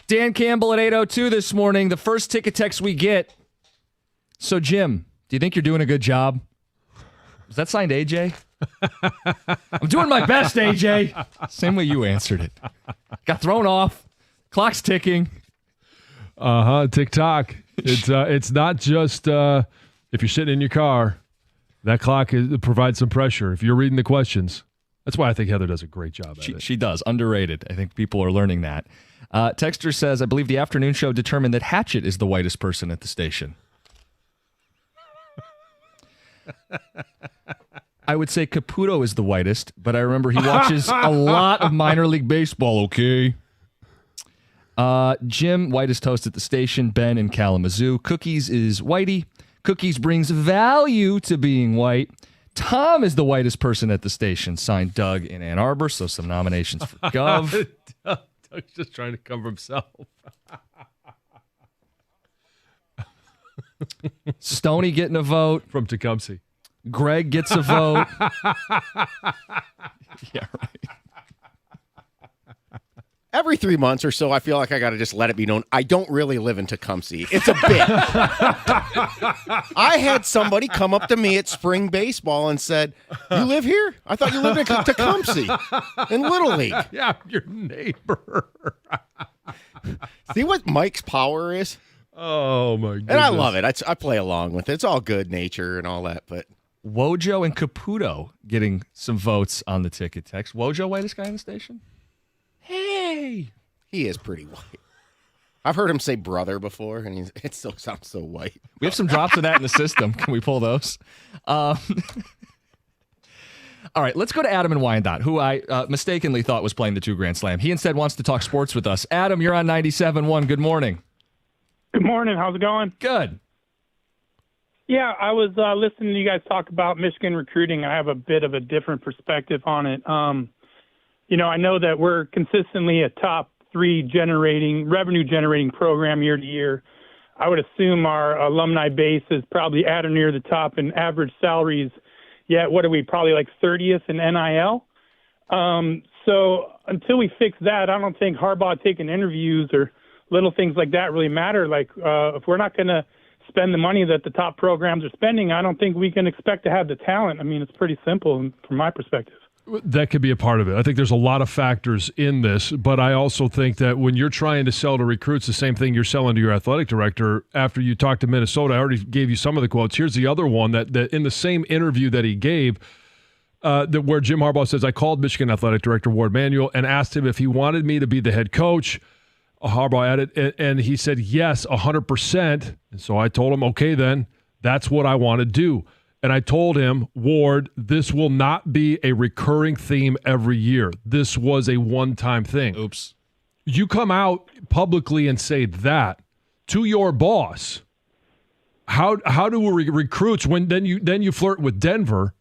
S1: Dan Campbell at 8:02 this morning. The first ticket text we get. So, Jim, do you think you're doing a good job? Was that signed AJ? I'm doing my best, AJ. Same way you answered it. Got thrown off. Clock's ticking.
S2: Tick-tock. It's not just if you're sitting in your car, that clock provides some pressure. If you're reading the questions. That's why I think Heather does a great job at it.
S1: She does. Underrated. I think people are learning that. Texter says, I believe the afternoon show determined that Hatchet is the whitest person at the station. I would say Caputo is the whitest, but I remember he watches a lot of minor league baseball, okay? Jim, whitest toast at the station. Ben in Kalamazoo. Cookies is whitey. Cookies brings value to being white. Tom is the whitest person at the station. Signed Doug in Ann Arbor, so some nominations for Gov.
S2: Doug's just trying to cover himself.
S1: Stoney getting a vote.
S2: From Tecumseh.
S1: Greg gets a vote. Yeah, right.
S3: Every 3 months or so, I feel like I got to just let it be known I don't really live in Tecumseh. It's a bit. I had somebody come up to me at spring baseball and said, "You live here? I thought you lived in Tecumseh in Little League."
S2: Yeah, your neighbor.
S3: See what Mike's power is?
S2: Oh, my goodness.
S3: And I love it. I play along with it. It's all good nature and all that, but
S1: Wojo and Caputo getting some votes on the ticket text. Wojo, whitest guy in the station? Hey.
S3: He is pretty white. I've heard him say brother before, and it still sounds so white.
S1: We have some drops of that in the system. Can we pull those? All right, let's go to Adam in Wyandotte, who I mistakenly thought was playing the 2 Grand Slam. He instead wants to talk sports with us. Adam, you're on 97.1. Good morning.
S9: Good morning. How's it going?
S1: Good.
S9: Yeah, I was listening to you guys talk about Michigan recruiting. I have a bit of a different perspective on it. I know that we're consistently a top 3 revenue-generating program year to year. I would assume our alumni base is probably at or near the top in average salaries. Yet, what are we, probably like 30th in NIL? So until we fix that, I don't think Harbaugh taking interviews or little things like that really matter. Like if we're not going to spend the money that the top programs are spending, I don't think we can expect to have the talent. I mean, it's pretty simple from my perspective.
S2: That could be a part of it. I think there's a lot of factors in this, but I also think that when you're trying to sell to recruits the same thing you're selling to your athletic director, after you talk to Minnesota, I already gave you some of the quotes. Here's the other one that in the same interview that he gave, where Jim Harbaugh says, I called Michigan athletic director Ward Manuel and asked him if he wanted me to be the head coach. Harbaugh added, and he said, yes, 100%. And so I told him, okay, then that's what I want to do. And I told him, Ward, this will not be a recurring theme every year. This was a one-time thing.
S1: Oops.
S2: You come out publicly and say that to your boss. How do recruits, when then you flirt with Denver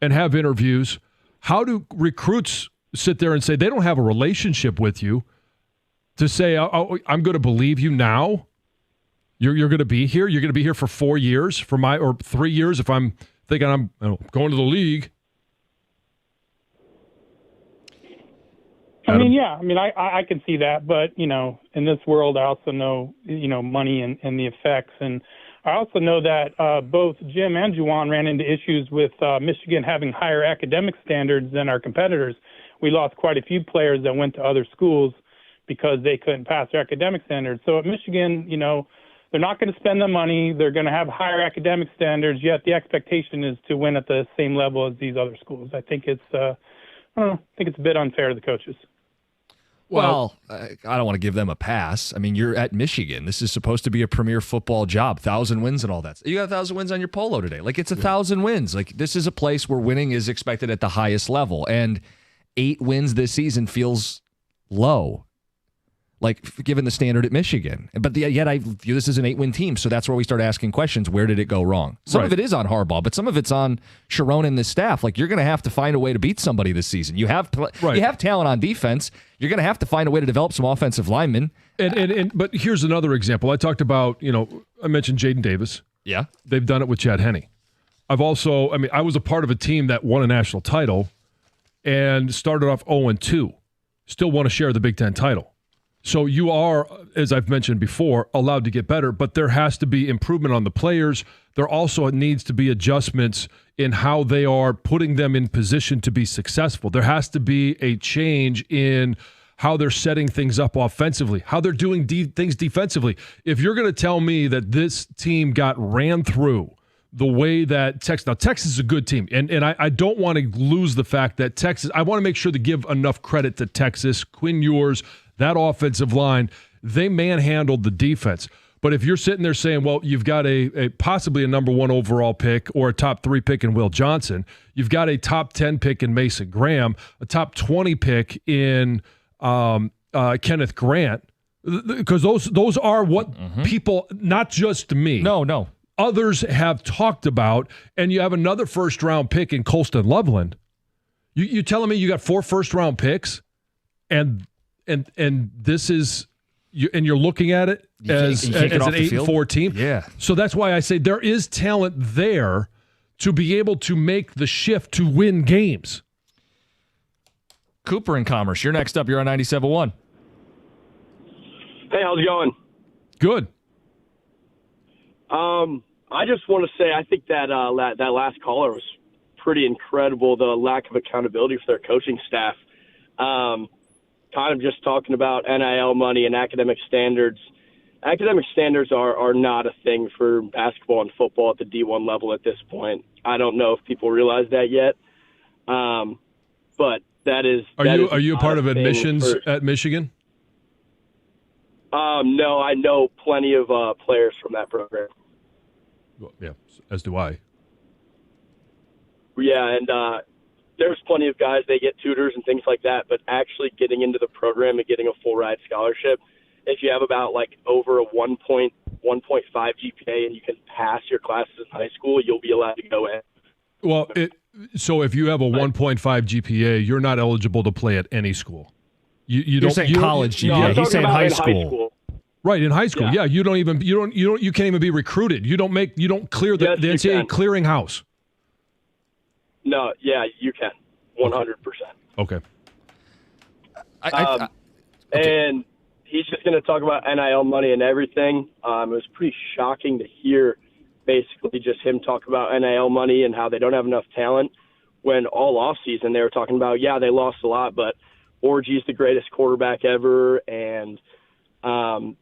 S2: and have interviews, how do recruits sit there and say they don't have a relationship with you to say, oh, I'm going to believe you now? You're going to be here. You're going to be here for 4 years, or 3 years if I'm thinking I'm going to the league.
S9: I mean, I can see that, but in this world, I also know money and the effects, and I also know that both Jim and Juwan ran into issues with Michigan having higher academic standards than our competitors. We lost quite a few players that went to other schools because they couldn't pass their academic standards. So at Michigan, they're not going to spend the money. They're going to have higher academic standards, yet the expectation is to win at the same level as these other schools. I think it's a bit unfair to the coaches.
S1: Well, I don't want to give them a pass. I mean, you're at Michigan. This is supposed to be a premier football job, 1,000 wins and all that. You got 1,000 wins on your polo today. Like, it's 1,000 wins. Like, this is a place where winning is expected at the highest level. And 8 wins this season feels low, like given the standard at Michigan. But yet I view this as an 8-win team, so that's where we start asking questions. Where did it go wrong? Some of it is on Harbaugh, but some of it's on Sharon and this staff. Like, you're going to have to find a way to beat somebody this season. You have talent on defense. You're going to have to find a way to develop some offensive linemen.
S2: But here's another example. I talked about, I mentioned Jaden Davis.
S1: Yeah.
S2: They've done it with Chad Henne. I was a part of a team that won a national title and started off 0-2. Still want to share the Big Ten title. So you are, as I've mentioned before, allowed to get better, but there has to be improvement on the players. There also needs to be adjustments in how they are putting them in position to be successful. There has to be a change in how they're setting things up offensively, how they're doing things defensively. If you're going to tell me that this team got ran through the way that Texas is a good team, and I don't want to lose the fact that Texas, I want to make sure to give enough credit to Texas, Quinn Ewers, that offensive line, they manhandled the defense. But if you're sitting there saying, well, you've got a possibly a number 1 overall pick or a top 3 pick in Will Johnson, you've got a top 10 pick in Mason Graham, a top 20 pick in Kenneth Grant, because those are what people, not just me.
S1: No.
S2: Others have talked about, and you have another first-round pick in Colston Loveland. You telling me you got 4 first-round picks, and this is, and you're looking at it as an 8-4 team?
S1: Yeah.
S2: So that's why I say there is talent there to be able to make the shift to win games.
S1: Cooper in Commerce, you're next up. You're on 97.1.
S8: Hey, how's it going?
S2: Good.
S8: I just want to say I think that that last caller was pretty incredible, the lack of accountability for their coaching staff. Kind of just talking about NIL money and academic standards. Academic standards are not a thing for basketball and football at the D1 level at this point. I don't know if people realize that yet. But that is.
S2: Are you a part of admissions at Michigan?
S8: No, I know plenty of players from that program.
S2: Well, yeah, as do I.
S8: Yeah, and there's plenty of guys, they get tutors and things like that, but actually getting into the program and getting a full ride scholarship, if you have about over a 1.5 GPA and you can pass your classes in high school, you'll be allowed to go in.
S2: Well, so if you have a 1.5 GPA, you're not eligible to play at any school. You don't
S1: saying college GPA.
S8: No,
S1: He's saying high school.
S2: Right, in high school. Yeah, you can't even be recruited. You don't clear the NCAA clearinghouse.
S8: No, yeah, you can. 100%.
S2: Okay.
S1: Okay.
S8: And he's just going to talk about NIL money and everything. It was pretty shocking to hear basically just him talk about NIL money and how they don't have enough talent when all offseason they were talking about, yeah, they lost a lot, but Orgy's the greatest quarterback ever, and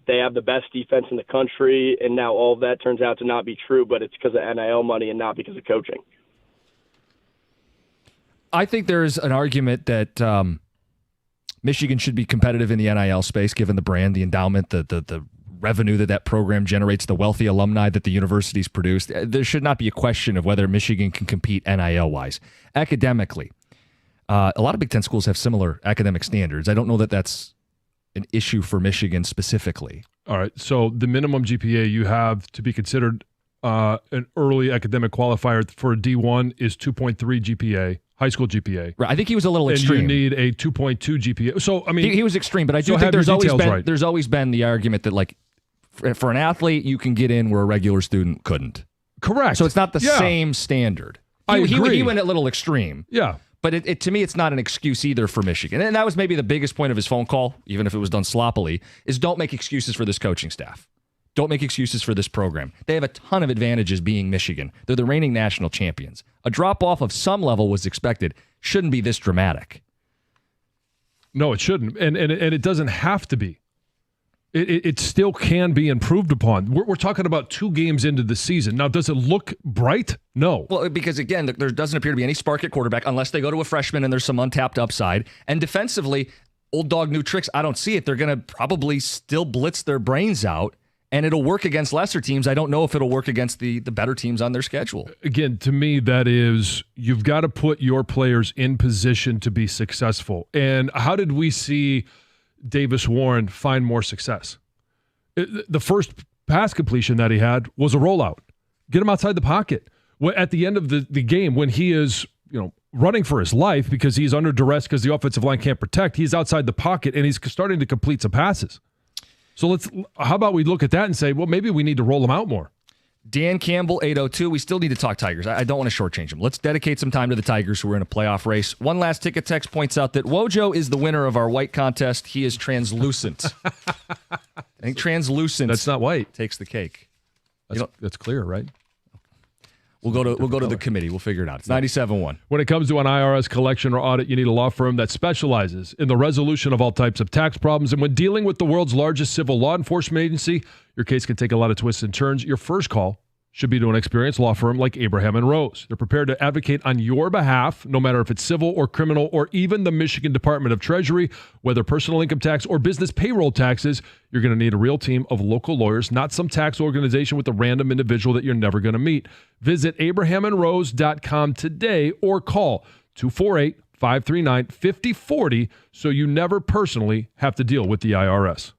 S8: they have the best defense in the country, and now all of that turns out to not be true, but it's because of NIL money and not because of coaching.
S1: I think there's an argument that Michigan should be competitive in the NIL space, given the brand, the endowment, the revenue that program generates, the wealthy alumni that the universities produce. There should not be a question of whether Michigan can compete NIL-wise. Academically, a lot of Big Ten schools have similar academic standards. I don't know that that's an issue for Michigan specifically.
S2: All right, so the minimum GPA you have to be considered an early academic qualifier for a D1 is 2.3 GPA. High school GPA.
S1: Right. I think he was a little extreme.
S2: And you need a 2.2 GPA. So, I mean,
S1: he was extreme, but I do think there's always been the argument that, for an athlete, you can get in where a regular student couldn't.
S2: Correct.
S1: So it's not the same standard.
S2: I agree.
S1: He went a little extreme.
S2: Yeah.
S1: But to me, it's not an excuse either for Michigan. And that was maybe the biggest point of his phone call, even if it was done sloppily, is don't make excuses for this coaching staff. Don't make excuses for this program. They have a ton of advantages being Michigan. They're the reigning national champions. A drop-off of some level was expected. Shouldn't be this dramatic.
S2: No, it shouldn't. And it doesn't have to be. It still can be improved upon. We're talking about 2 games into the season. Now, does it look bright? No.
S1: Well, because, again, there doesn't appear to be any spark at quarterback unless they go to a freshman and there's some untapped upside. And defensively, old dog, new tricks. I don't see it. They're going to probably still blitz their brains out. And it'll work against lesser teams. I don't know if it'll work against the better teams on their schedule.
S2: Again, to me, that is, you've got to put your players in position to be successful. And how did we see Davis Warren find more success? The first pass completion that he had was a rollout. Get him outside the pocket. At the end of the game, when he is running for his life because he's under duress because the offensive line can't protect, he's outside the pocket and he's starting to complete some passes. So how about we look at that and say, well, maybe we need to roll them out more.
S1: Dan Campbell, 802. We still need to talk Tigers. I don't want to shortchange them. Let's dedicate some time to the Tigers who are in a playoff race. One last ticket text points out that Wojo is the winner of our white contest. He is translucent. I think translucent.
S2: That's not white.
S1: Takes the cake.
S2: That's clear, right?
S1: We'll go to the committee. We'll figure it out. It's 97.1.
S2: When it comes to an IRS collection or audit, you need a law firm that specializes in the resolution of all types of tax problems. And when dealing with the world's largest civil law enforcement agency, your case can take a lot of twists and turns. Your first call should be to an experienced law firm like Abraham and Rose. They're prepared to advocate on your behalf, no matter if it's civil or criminal or even the Michigan Department of Treasury, whether personal income tax or business payroll taxes. You're going to need a real team of local lawyers, not some tax organization with a random individual that you're never going to meet. Visit abrahamandrose.com today or call 248-539-5040 so you never personally have to deal with the IRS.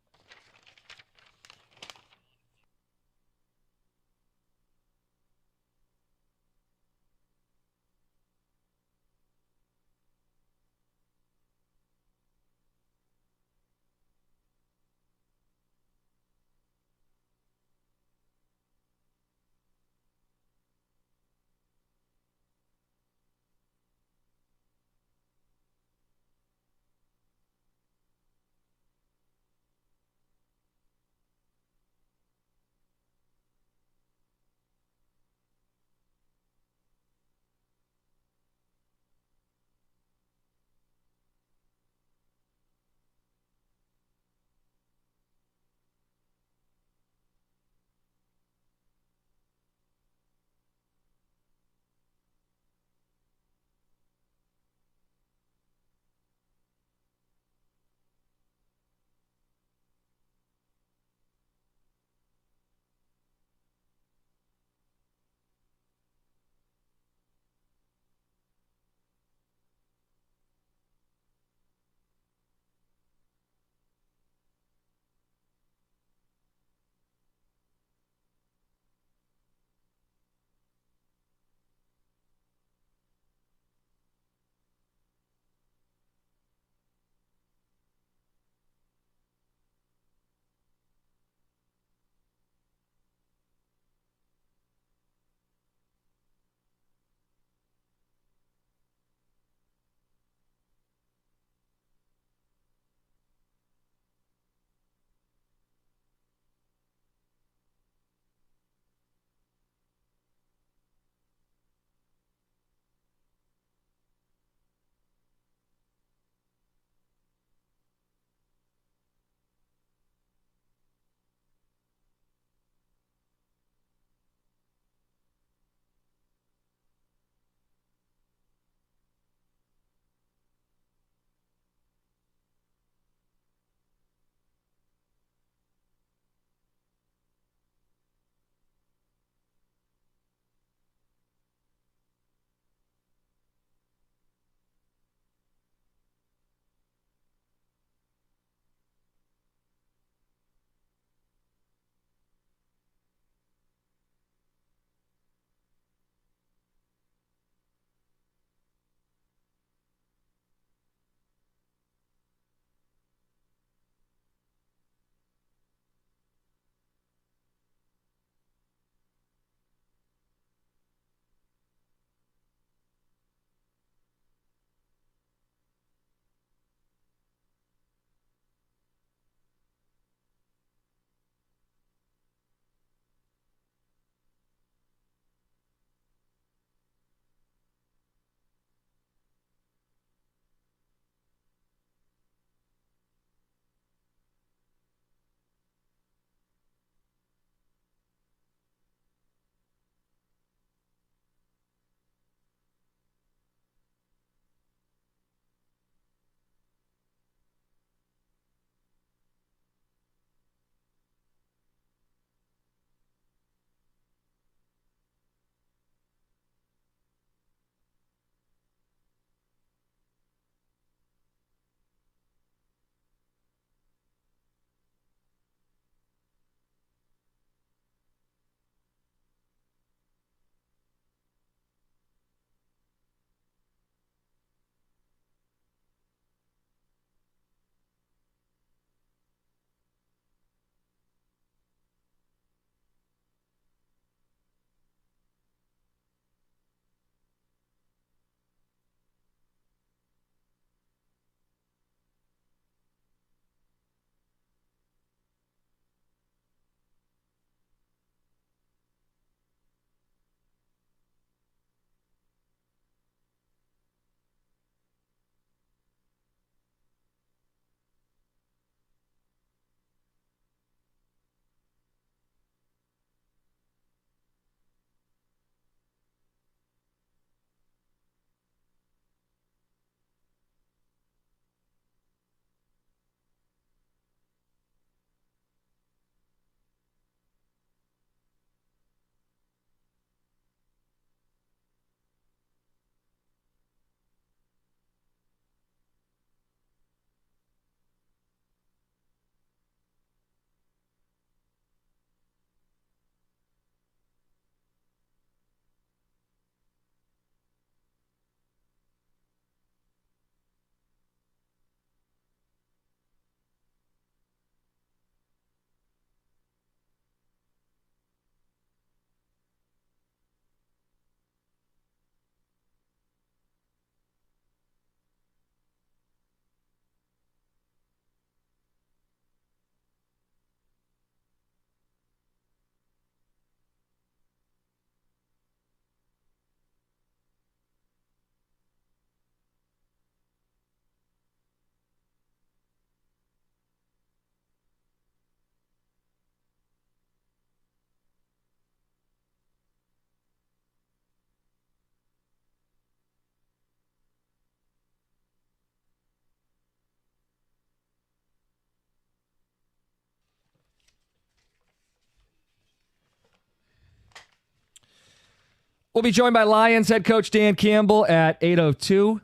S1: We'll be joined by Lions head coach Dan Campbell at 8:02.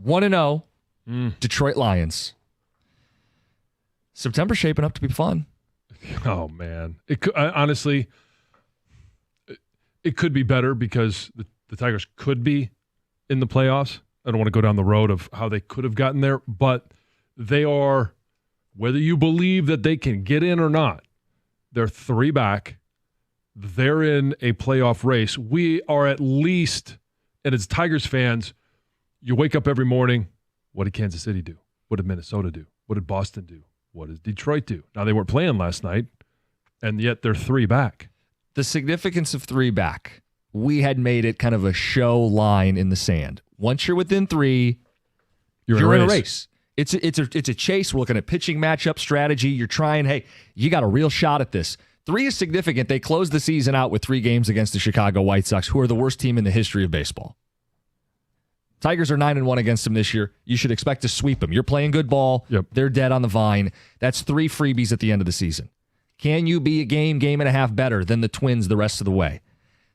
S1: 1-0, Detroit Lions. September shaping up to be fun.
S2: Oh, man. Honestly, it could be better because the Tigers could be in the playoffs. I don't want to go down the road of how they could have gotten there, but they are, whether you believe that they can get in or not, they're 3 back. They're in a playoff race. We are at least, and as Tigers fans, you wake up every morning, what did Kansas City do? What did Minnesota do? What did Boston do? What did Detroit do? Now, they weren't playing last night, and yet they're 3 back.
S1: The significance of 3 back, we had made it kind of a show line in the sand. Once you're within 3, you're in a race. It's a chase. We're looking at pitching matchup strategy. You're trying, hey, you got a real shot at this. 3 is significant. They closed the season out with 3 games against the Chicago White Sox, who are the worst team in the history of baseball. Tigers are 9-1 against them this year. You should expect to sweep them. You're playing good ball.
S2: Yep.
S1: They're dead on the vine. That's 3 freebies at the end of the season. Can you be a game and a half better than the Twins the rest of the way?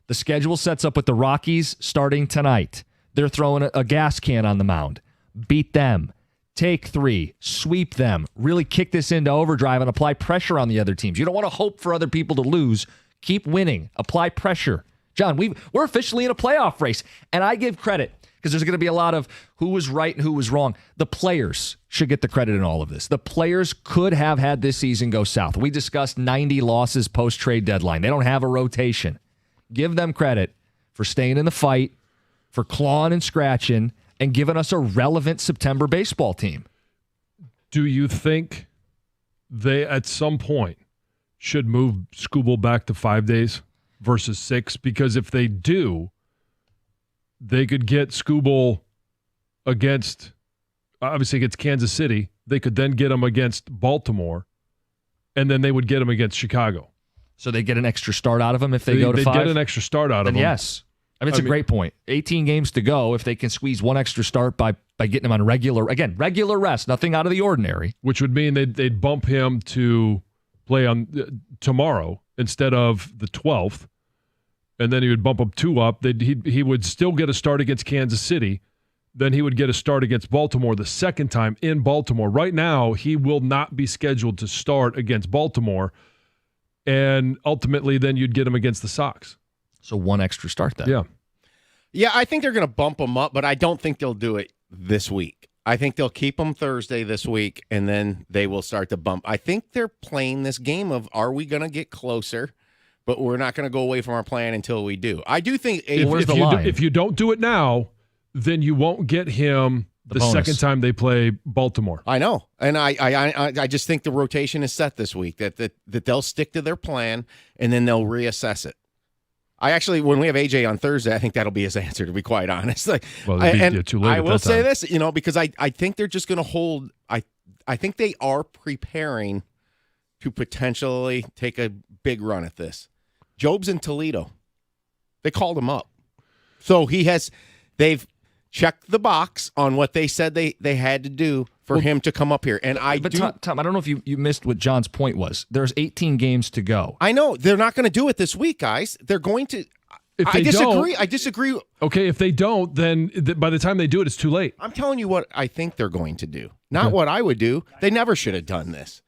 S1: The schedule sets up with the Rockies starting tonight. They're throwing a gas can on the mound. Beat them. Take 3. Sweep them. Really kick this into overdrive and apply pressure on the other teams. You don't want to hope for other people to lose. Keep winning. Apply pressure. John, we're officially in a playoff race, and I give credit because there's going to be a lot of who was right and who was wrong. The players should get the credit in all of this. The players could have had this season go south. We discussed 90 losses post-trade deadline. They don't have a rotation. Give them credit for staying in the fight, for clawing and scratching, and giving us a relevant September baseball team.
S2: Do you think they, at some point, should move Skubal back to 5 days versus 6? Because if they do, they could get Skubal against Kansas City. They could then get him against Baltimore, and then they would get him against Chicago.
S1: So they get an extra start out of him if they go to 5?
S2: They get an extra start out of him.
S1: Yes. I mean, it's a great point. 18 games to go. If they can squeeze one extra start by getting him on regular rest, nothing out of the ordinary.
S2: Which would mean they'd bump him to play on tomorrow instead of the 12th. And then he would bump him 2 up. He would still get a start against Kansas City. Then he would get a start against Baltimore the second time in Baltimore. Right now, he will not be scheduled to start against Baltimore. And ultimately, then you'd get him against the Sox.
S1: So 1 extra start then.
S2: Yeah.
S3: Yeah, I think they're going to bump him up, but I don't think they'll do it this week. I think they'll keep him Thursday this week, and then they will start to bump. I think they're playing this game of, are we going to get closer? But we're not going to go away from our plan until we do. I do think
S2: if you don't do it now, then you won't get him the second time they play Baltimore.
S3: I know, and I just think the rotation is set this week. That they'll stick to their plan, and then they'll reassess it. When we have AJ on Thursday, I think that'll be his answer. To be quite honest,
S2: too late.
S3: I will say this, because I think they're just going to hold. I think they are preparing to potentially take a big run at this. Job's in Toledo. They called him up. So they've checked the box on what they said they had to do for him to come up here. And
S1: Tom, I don't know if you missed what John's point was. There's 18 games to go.
S3: I know. They're not going to do it this week, guys. They're going to. I disagree.
S2: Okay, if they don't, then by the time they do it, it's too late.
S3: I'm telling you what I think they're going to do. Not what I would do. They never should have done this.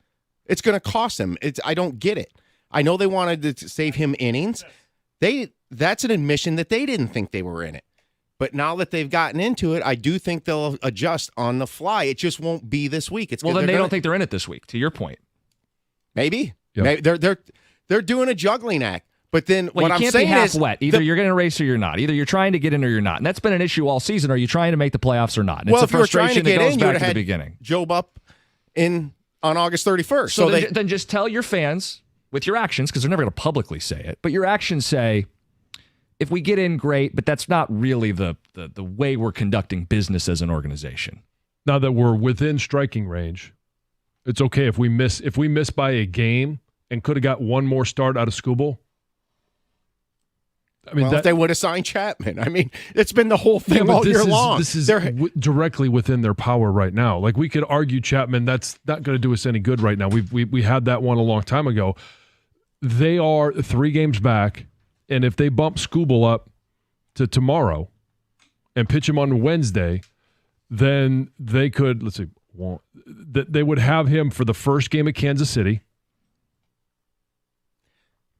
S3: It's going to cost them. I don't get it. I know they wanted to save him innings. That's an admission that they didn't think they were in it. But now that they've gotten into it, I do think they'll adjust on the fly. It just won't be this week.
S1: Then they don't think they're in it this week, to your point.
S3: Maybe.
S2: Yep.
S3: Maybe. They're doing a juggling act. But then what I'm saying is...
S1: you can't be half wet. Either you're going to race or you're not. Either you're trying to get in or you're not. And that's been an issue all season. Are you trying to make the playoffs or not? And
S3: well,
S1: it's
S3: if
S1: a frustration
S3: you were trying to get
S1: that goes
S3: in,
S1: back
S3: you would
S1: to
S3: have
S1: the beginning.
S3: Job up on August 31st.
S1: So then just tell your fans with your actions, because they're never going to publicly say it, but your actions say, if we get in, great, but that's not really the way we're conducting business as an organization.
S2: Now that we're within striking range, it's okay if we miss by a game and could have got one more start out of Skubal. I mean,
S3: if they would have signed Chapman. I mean, it's been the whole thing all year long.
S2: This is directly within their power right now. Like, we could argue Chapman, that's not going to do us any good right now. We had that one a long time ago. They are 3 games back, and if they bump Skubal up, to tomorrow and pitch him on Wednesday, then they could, they would have him for the first game at Kansas City.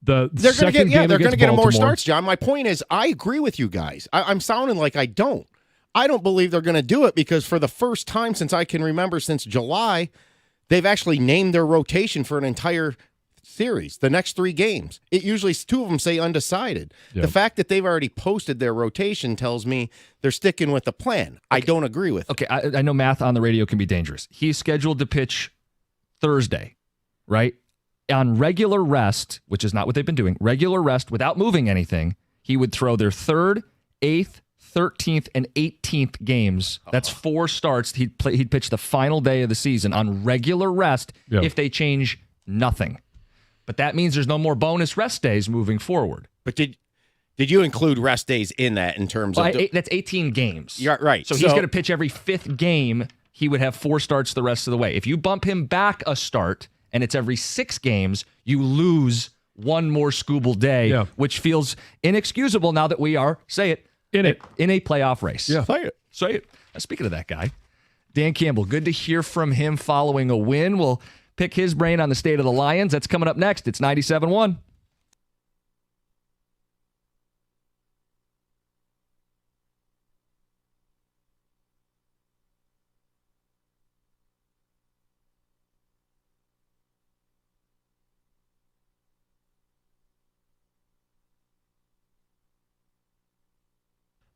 S2: They're going
S3: to get more starts, John. My point is, I agree with you guys. I'm sounding like I don't. I don't believe they're going to do it because for the first time since I can remember, since July, they've actually named their rotation for an entire series, the next 3 games. It usually, 2 of them say undecided. Yep. The fact that they've already posted their rotation tells me they're sticking with the plan. Okay. I don't agree with it.
S1: Okay, I know math on the radio can be dangerous. He's scheduled to pitch Thursday, right? On regular rest, which is not what they've been doing, regular rest without moving anything, he would throw their 3rd, 8th, 13th, and 18th games. That's 4 starts. He'd pitch the final day of the season on regular rest if they change nothing. But that means there's no more bonus rest days moving forward.
S3: But did you include rest days in that in terms of...
S1: That's 18 games.
S3: Yeah, right.
S1: So he's going to pitch every 5th game. He would have 4 starts the rest of the way. If you bump him back a start and it's every 6 games, you lose 1 more Scooble day, which feels inexcusable now that we are, say it, in a playoff race.
S2: Yeah.
S1: Say it. Speaking of that guy, Dan Campbell, good to hear from him following a win. We'll pick his brain on the state of the Lions. That's coming up next. It's 97.1.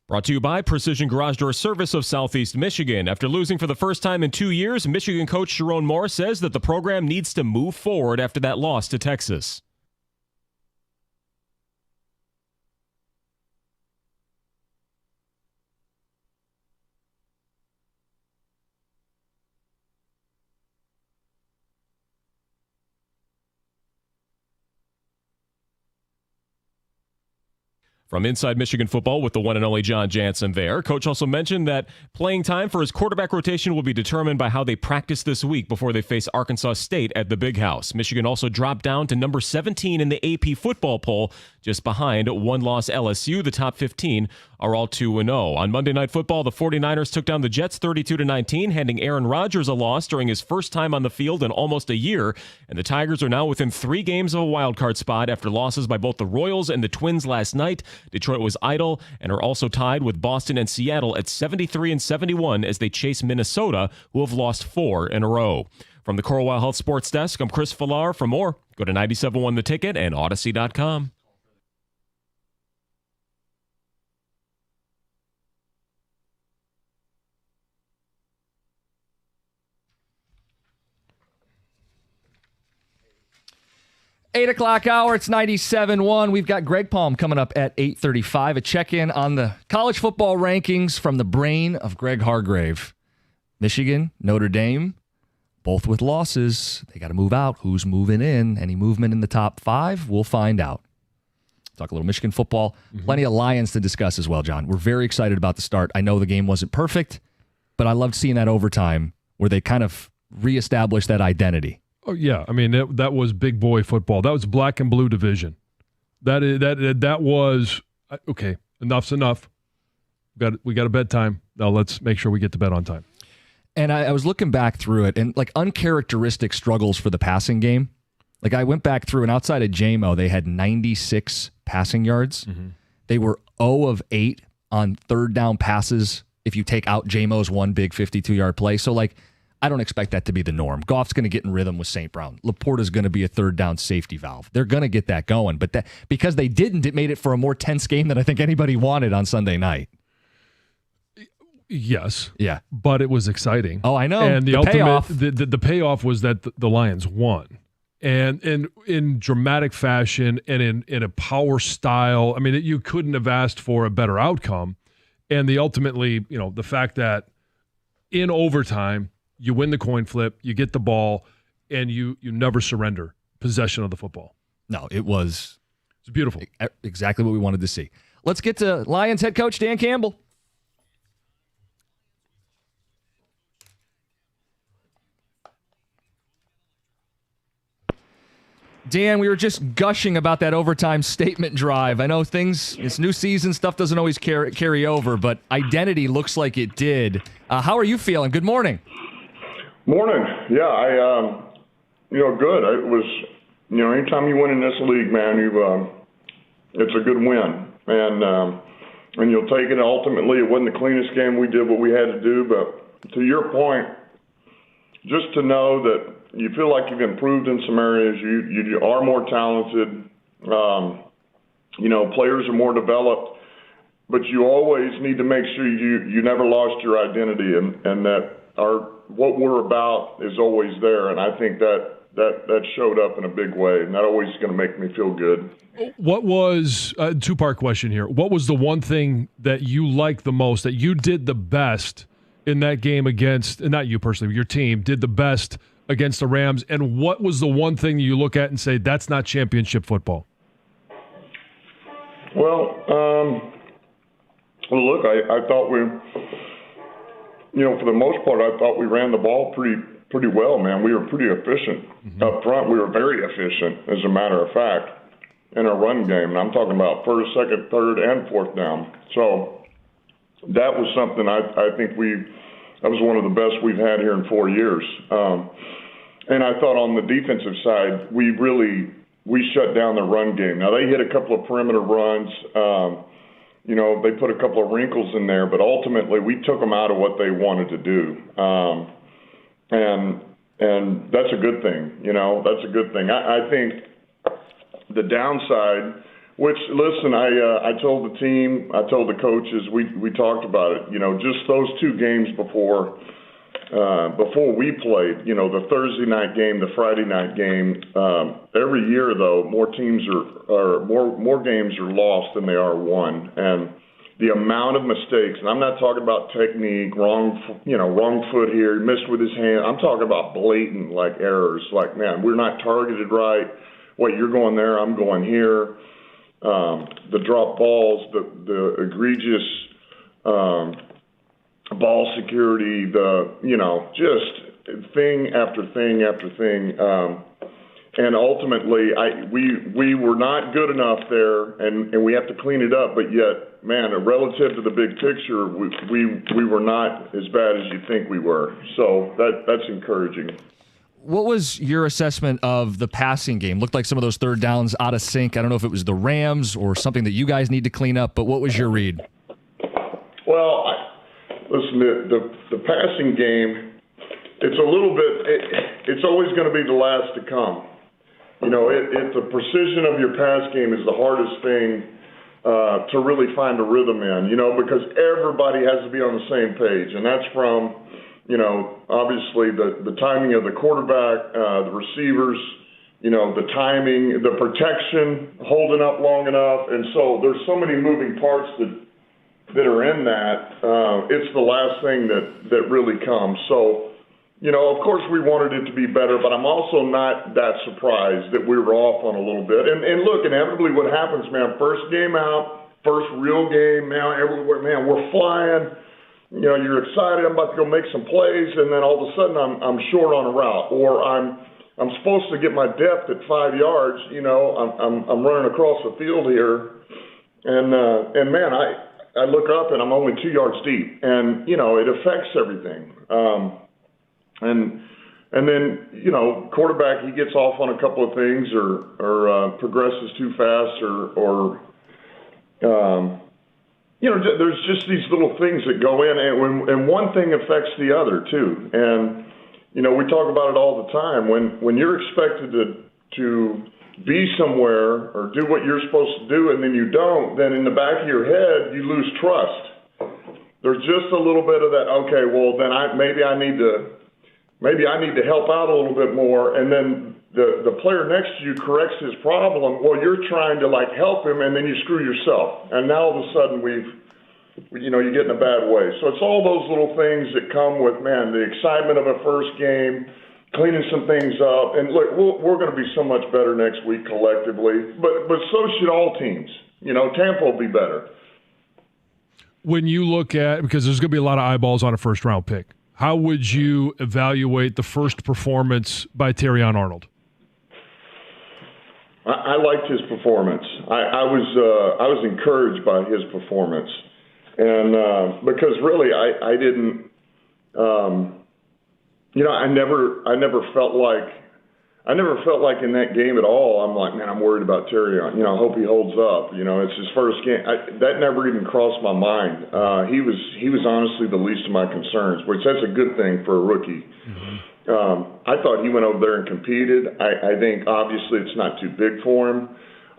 S4: Brought to you by Precision Garage Door Service of Southeast Michigan. After losing for the first time in 2 years, Michigan coach Sharon Moore says that the program needs to move forward after that loss to Texas. From Inside Michigan Football with the one and only John Jansen there. Coach also mentioned that playing time for his quarterback rotation will be determined by how they practice this week before they face Arkansas State at the Big House. Michigan also dropped down to number 17 in the AP football poll, just behind one-loss LSU. The top 15 are all 2-0. On Monday Night Football, the 49ers took down the Jets 32-19, handing Aaron Rodgers a loss during his first time on the field in almost a year. And the Tigers are now within 3 games of a wildcard spot after losses by both the Royals and the Twins last night. Detroit was idle and are also tied with Boston and Seattle at 73 and 71 as they chase Minnesota, who have lost 4 in a row. From the Coralwell Health Sports Desk, I'm Chris Villar. For more, go to 97.1 The Ticket and Odyssey.com.
S1: 8 o'clock hour, it's 97.1. We've got Greg Palm coming up at 8:35. A check-in on the college football rankings from the brain of Greg Hargrave. Michigan, Notre Dame, both with losses. They got to move out. Who's moving in? Any movement in the top 5? We'll find out. Talk a little Michigan football. Plenty of Lions to discuss as well, John. We're very excited about the start. I know the game wasn't perfect, but I loved seeing that overtime where they kind of reestablished that identity.
S2: Oh yeah, I mean that was big boy football. That was black and blue division. That was okay. Enough's enough. We got a bedtime. Now let's make sure we get to bed on time.
S1: And I was looking back through it, and like uncharacteristic struggles for the passing game. Like I went back through, and outside of JMO, they had 96 passing yards. They were 0 of 8 on third down passes if you take out JMO's one big 52-yard play. So like, I don't expect that to be the norm. Goff's going to get in rhythm with St. Brown. Laporta's going to be a third down safety valve. They're going to get that going. But that because they didn't, it made it for a more tense game than I think anybody wanted on Sunday night.
S2: Yes.
S1: Yeah.
S2: But it was exciting.
S1: Oh, I know.
S2: And the ultimate
S1: payoff.
S2: The payoff was that the Lions won. And in dramatic fashion and in a power style. I mean, you couldn't have asked for a better outcome. And ultimately, the fact that in overtime, you win the coin flip, you get the ball, and you never surrender possession of the football.
S1: No, it's
S2: beautiful.
S1: Exactly what we wanted to see. Let's get to Lions head coach Dan Campbell. Dan, we were just gushing about that overtime statement drive. I know it's new season, stuff doesn't always carry over, but identity looks like it did. How are you feeling? Good morning.
S10: Morning. Yeah, good. It was, anytime you win in this league, man, it's a good win. And you'll take it. Ultimately, it wasn't the cleanest game. We did what we had to do, but to your point, just to know that you feel like you've improved in some areas. You are more talented. Players are more developed. But you always need to make sure you never lost your identity and that what we're about is always there. And I think that showed up in a big way. And that always is going to make me feel good.
S2: What was a two-part question here? What was the one thing that you liked the most, that you did the best in that game against, not you personally, but your team did the best against the Rams, and what was the one thing you look at and say, that's not championship football?
S10: Well, look, I thought for the most part, I thought we ran the ball pretty well, man. We were pretty efficient. Mm-hmm. Up front, we were very efficient, as a matter of fact, in our run game. And I'm talking about first, second, third, and fourth down. So that was something I think that was one of the best we've had here in 4 years. And I thought on the defensive side, we shut down the run game. Now, they hit a couple of perimeter runs. They put a couple of wrinkles in there, but ultimately we took them out of what they wanted to do. And that's a good thing. That's a good thing. I think the downside, which, listen, I told the team, I told the coaches, we talked about it, just those two games before we played, the Thursday night game, the Friday night game. Every year, though, more teams more games are lost than they are won, and the amount of mistakes. And I'm not talking about technique, wrong foot here, missed with his hand. I'm talking about blatant errors. Man, we're not targeted right. Wait, you're going there, I'm going here. The drop balls, the egregious. Ball security, just thing after thing after thing. And ultimately, we were not good enough there, and we have to clean it up. But yet, man, relative to the big picture, we were not as bad as you think we were. So that's encouraging.
S1: What was your assessment of the passing game? Looked like some of those third downs out of sync. I don't know if it was the Rams or something that you guys need to clean up, but what was your read?
S10: Well, listen, the passing game, it's a little bit, it's always going to be the last to come. The precision of your pass game is the hardest thing to really find a rhythm in, because everybody has to be on the same page. And that's from, obviously the timing of the quarterback, the receivers, the timing, the protection, holding up long enough. And so there's so many moving parts that are in that. It's the last thing that really comes. So, of course we wanted it to be better, but I'm also not that surprised that we were off on a little bit. And look, inevitably what happens, man, first game out, first real game, man, everywhere, man, we're flying. You're excited, I'm about to go make some plays, and then all of a sudden I'm short on a route, or I'm supposed to get my depth at 5 yards, I'm running across the field here, and man, I look up and I'm only 2 yards deep, and it affects everything. And then quarterback, he gets off on a couple of things or progresses too fast or there's just these little things that go in, and one thing affects the other too. And we talk about it all the time. When you're expected to be somewhere or do what you're supposed to do and then you don't, then in the back of your head you lose trust. There's just a little bit of that, okay, well then maybe I need to help out a little bit more, and then the player next to you corrects his problem. Well, you're trying to help him, and then you screw yourself. And now all of a sudden you get in a bad way. So it's all those little things that come with, man, the excitement of a first game, cleaning some things up. And look, we're going to be so much better next week collectively, but so should all teams. Tampa will be better.
S2: When you look at, because there's going to be a lot of eyeballs on a first round pick, how would you evaluate the first performance by Terrion Arnold?
S10: I liked his performance. I was encouraged by his performance, and because really I didn't, I never felt like in that game at all. I'm like, man, I'm worried about Terry. I hope he holds up. It's his first game. That never even crossed my mind. He was honestly the least of my concerns, which that's a good thing for a rookie. Mm-hmm. I thought he went over there and competed. I think obviously it's not too big for him.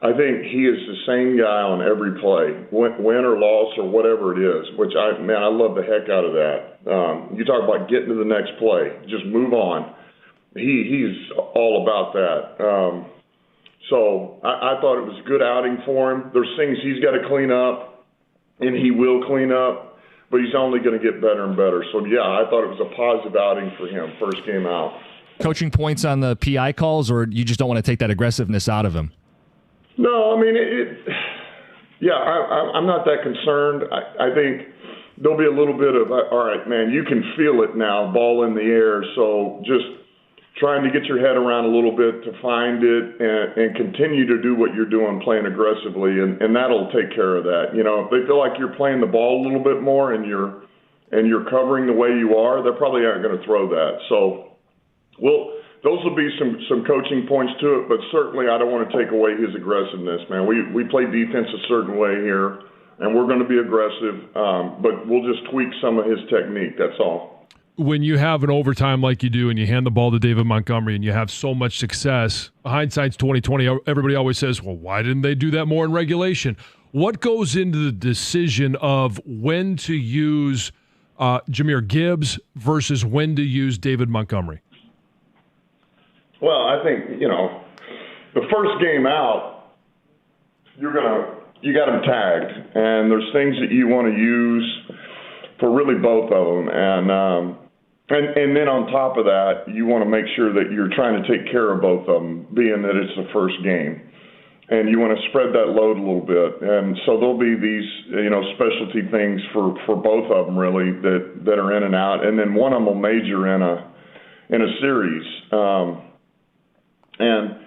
S10: I think he is the same guy on every play, win or loss or whatever it is, which I love the heck out of that. You talk about getting to the next play, just move on. He's all about that. So I thought it was a good outing for him. There's things he's got to clean up, and he will clean up. But he's only going to get better and better. So, yeah, I thought it was a positive outing for him, first game out.
S1: Coaching points on the PI calls, or you just don't want to take that aggressiveness out of him?
S10: No, I mean, I'm not that concerned. I think there'll be a little bit of, all right, man, you can feel it now, ball in the air. So just trying to get your head around a little bit to find it and continue to do what you're doing, playing aggressively, and that'll take care of that. If they feel like you're playing the ball a little bit more and you're covering the way you are, they probably aren't going to throw that. So, those will be some coaching points to it, but certainly I don't want to take away his aggressiveness, man. We play defense a certain way here, and we're going to be aggressive, but we'll just tweak some of his technique, that's all.
S2: When you have an overtime like you do and you hand the ball to David Montgomery and you have so much success, hindsight's 2020, everybody always says, well, why didn't they do that more in regulation? What goes into the decision of when to use Jahmyr Gibbs versus when to use David Montgomery?
S10: Well, I think, the first game out, you got them tagged, and there's things that you want to use for really both of them. And then on top of that, you want to make sure that you're trying to take care of both of them, being that it's the first game. And you want to spread that load a little bit. And so there'll be these, specialty things for both of them, really, that are in and out. And then one of them will major in a series. And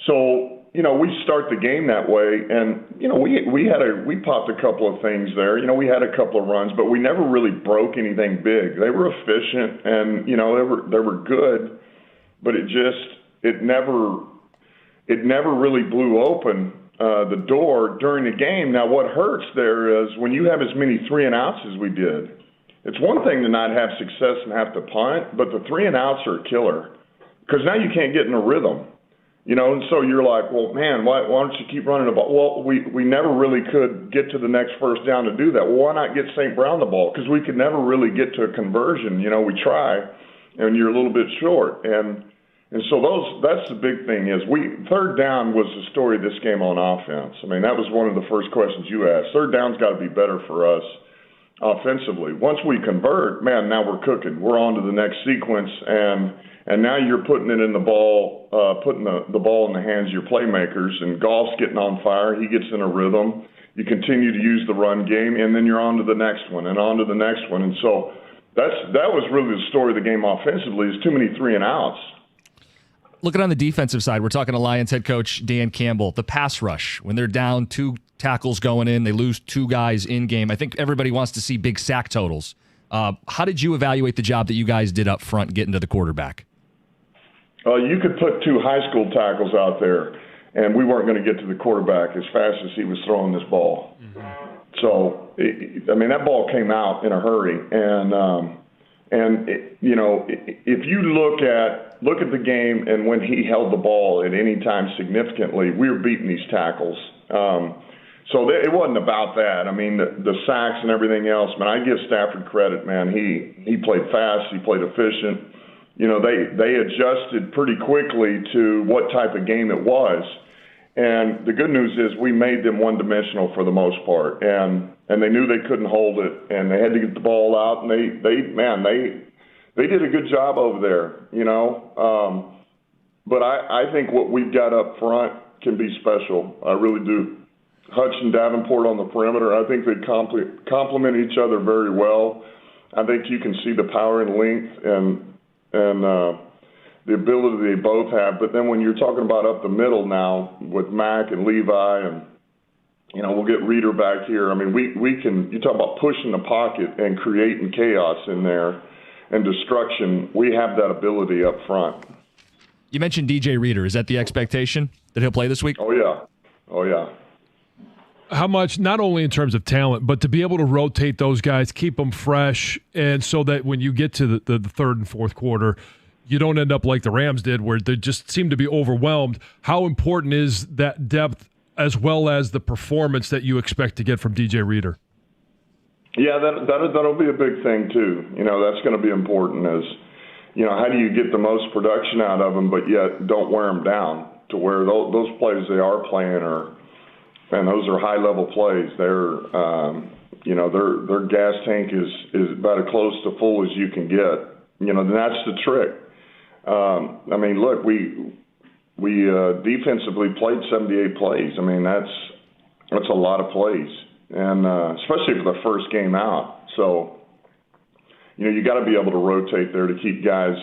S10: so, we start the game that way. And, we popped a couple of things there. We had a couple of runs, but we never really broke anything big. They were efficient and, they were good, but it never really blew open the door during the game. Now, what hurts there is when you have as many 3 and outs as we did, it's one thing to not have success and have to punt, but the 3 and outs are a killer because now you can't get in a rhythm. And so you're like, well, man, why don't you keep running the ball? Well, we never really could get to the next first down to do that. Well, why not get St. Brown the ball? Because we could never really get to a conversion. We try, and you're a little bit short. And so that's the big thing is third down was the story of this game on offense. I mean, that was one of the first questions you asked. Third down's got to be better for us offensively. Once we convert, man, now we're cooking. We're on to the next sequence, and now you're putting it in the ball, putting the ball in the hands of your playmakers, and Goff's getting on fire. He gets in a rhythm. You continue to use the run game, and then you're on to the next one and on to the next one. And so that was really the story of the game offensively is too many 3 and outs.
S1: Looking on the defensive side, we're talking to Lions head coach Dan Campbell. The pass rush, when they're down 2 tackles going in, they lose 2 guys in game. I think everybody wants to see big sack totals. How did you evaluate the job that you guys did up front getting to the quarterback?
S10: You could put 2 high school tackles out there, and we weren't going to get to the quarterback as fast as he was throwing this ball. Mm-hmm. So, that ball came out in a hurry. If you look at the game and when he held the ball at any time significantly, we were beating these tackles. So it wasn't about that. I mean, the sacks and everything else, man, I give Stafford credit, man. He played fast. He played efficient. They adjusted pretty quickly to what type of game it was. And the good news is we made them one-dimensional for the most part. And they knew they couldn't hold it, and they had to get the ball out. And they did a good job over there, But I think what we've got up front can be special. I really do. Hutch and Davenport on the perimeter, I think they complement each other very well. I think you can see the power and length and the ability they both have. But then when you're talking about up the middle now with Mack and Levi and, we'll get Reeder back here. I mean, we can – you talk about pushing the pocket and creating chaos in there and destruction. We have that ability up front.
S1: You mentioned DJ Reeder. Is that the expectation that he'll play this week?
S10: Oh, yeah.
S2: How much, not only in terms of talent, but to be able to rotate those guys, keep them fresh, and so that when you get to the third and fourth quarter, you don't end up like the Rams did where they just seem to be overwhelmed. How important is that depth as well as the performance that you expect to get from DJ Reeder?
S10: Yeah, that'll be a big thing too. That's going to be important as, how do you get the most production out of them, but yet don't wear them down to where those plays they are playing and those are high-level plays. They're, their gas tank is about as close to full as you can get. And that's the trick. Look, we defensively played 78 plays. I mean, that's a lot of plays, and especially for the first game out. So, you got to be able to rotate there to keep guys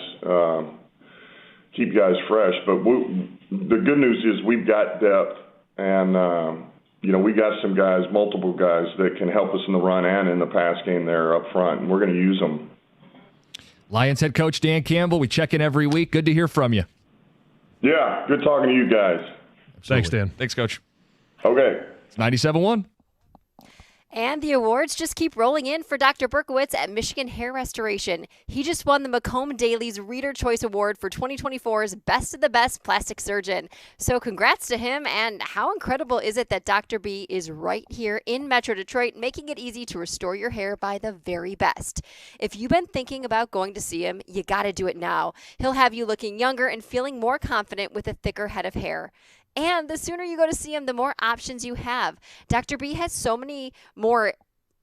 S10: fresh. But the good news is we've got depth, and we got some guys, multiple guys that can help us in the run and in the pass game there up front, and we're going to use them.
S1: Lions head coach Dan Campbell, we check in every week. Good to hear from you.
S10: Yeah, good talking to you guys.
S1: Absolutely.
S2: Thanks, Dan.
S1: Thanks, Coach.
S10: Okay.
S1: It's 97.1.
S7: And the awards just keep rolling in for Dr. Berkowitz at Michigan Hair Restoration. He just won the Macomb Daily's Reader Choice Award for 2024's Best of the Best Plastic Surgeon. So congrats to him, and how incredible is it that Dr. B is right here in Metro Detroit, making it easy to restore your hair by the very best. If you've been thinking about going to see him, you gotta do it now. He'll have you looking younger and feeling more confident with a thicker head of hair. And the sooner you go to see him, the more options you have. Dr. B has so many more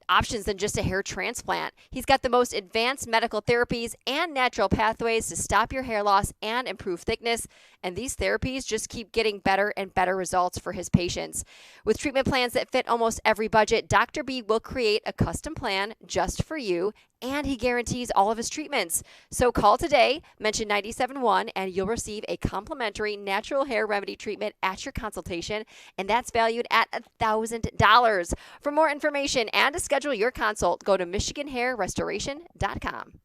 S7: options than just a hair transplant. He's got the most advanced medical therapies and natural pathways to stop your hair loss and improve thickness. And these therapies just keep getting better and better results for his patients. With treatment plans that fit almost every budget, Dr. B will create a custom plan just for you, and he guarantees all of his treatments. So call today, mention 97.1, and you'll receive a complimentary natural hair remedy treatment at your consultation, and that's valued at $1,000. For more information and to schedule your consult, go to MichiganHairRestoration.com.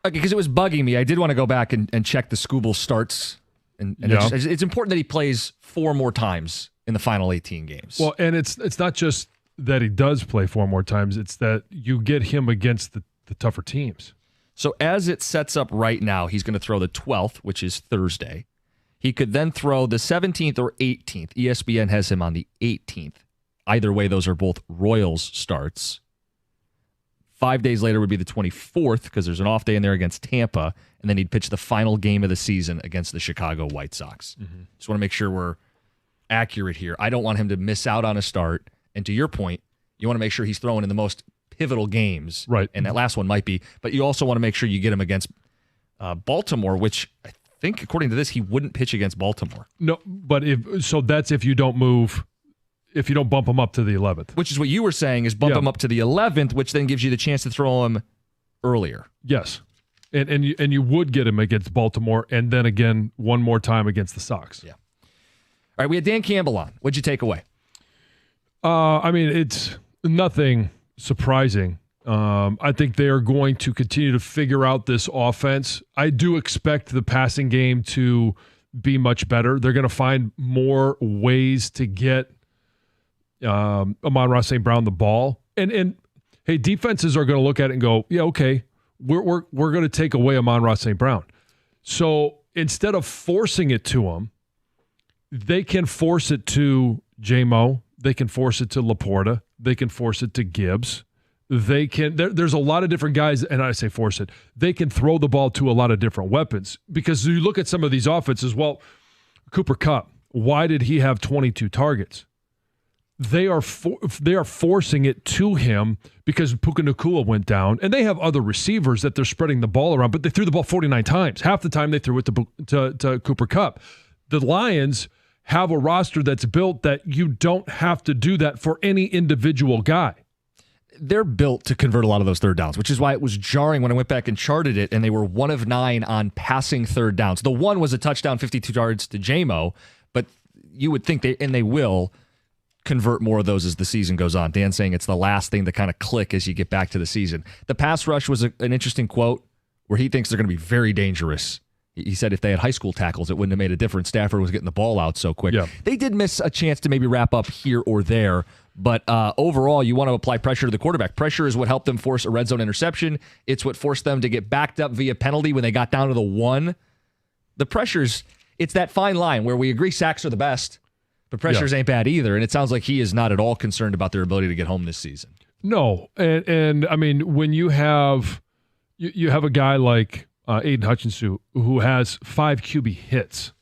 S1: Okay, because it was bugging me. I did want to go back and check the Skubal starts. And it's important that he plays 4 more times in the final 18 games.
S2: Well, and it's not just that he does play 4 more times. It's that you get him against the tougher teams.
S1: So as it sets up right now, he's going to throw the 12th, which is Thursday. He could then throw the 17th or 18th. ESPN has him on the 18th. Either way, those are both Royals starts. 5 days later would be the 24th because there's an off day in there against Tampa, and then he'd pitch the final game of the season against the Chicago White Sox. Mm-hmm. Just want to make sure we're accurate here. I don't want him to miss out on a start. And to your point, you want to make sure he's throwing in the most pivotal games.
S2: Right.
S1: And that last one might be. But you also want to make sure you get him against Baltimore, which I think, according to this, he wouldn't pitch against Baltimore.
S2: No, but that's if you don't move, if you don't bump him up to the 11th.
S1: Which is what you were saying, is bump him up to the 11th, which then gives you the chance to throw him earlier.
S2: Yes. And you would get him against Baltimore, and then again one more time against the Sox.
S1: Yeah. All right, we had Dan Campbell on. What'd you take away?
S2: I mean, it's nothing surprising. I think they are going to continue to figure out this offense. I do expect the passing game to be much better. They're going to find more ways to get Amon-Ra St. Brown the ball. And hey, defenses are going to look at it and go, yeah, okay, we're going to take away Amon-Ra St. Brown. So instead of forcing it to him, they can force it to J-Mo. They can force it to Laporta. They can force it to Gibbs. They can. There's a lot of different guys, and I say force it. They can throw the ball to a lot of different weapons because you look at some of these offenses. Well, Cooper Kupp, why did he have 22 targets? They are forcing it to him because Puka Nacua went down, and they have other receivers that they're spreading the ball around, but they threw the ball 49 times. Half the time they threw it to Cooper Kupp. The Lions have a roster that's built that you don't have to do that for any individual guy.
S1: They're built to convert a lot of those third downs, which is why it was jarring when I went back and charted it, and they were 1 of 9 on passing third downs. The one was a touchdown, 52 yards to J-Mo, but you would think they will convert more of those as the season goes on. Dan's saying it's the last thing to kind of click as you get back to the season. The pass rush was an interesting quote where he thinks they're going to be very dangerous. He said if they had high school tackles, it wouldn't have made a difference. Stafford was getting the ball out so quick.
S2: Yeah.
S1: They did miss a chance to maybe wrap up here or there, but overall, you want to apply pressure to the quarterback. Pressure is what helped them force a red zone interception. It's what forced them to get backed up via penalty when they got down to the 1. The pressures, it's that fine line where we agree sacks are the best, but pressures ain't bad either, and it sounds like he is not at all concerned about their ability to get home this season.
S2: No, and I mean, when you have a guy like Aiden Hutchinson, who has 5 QB hits,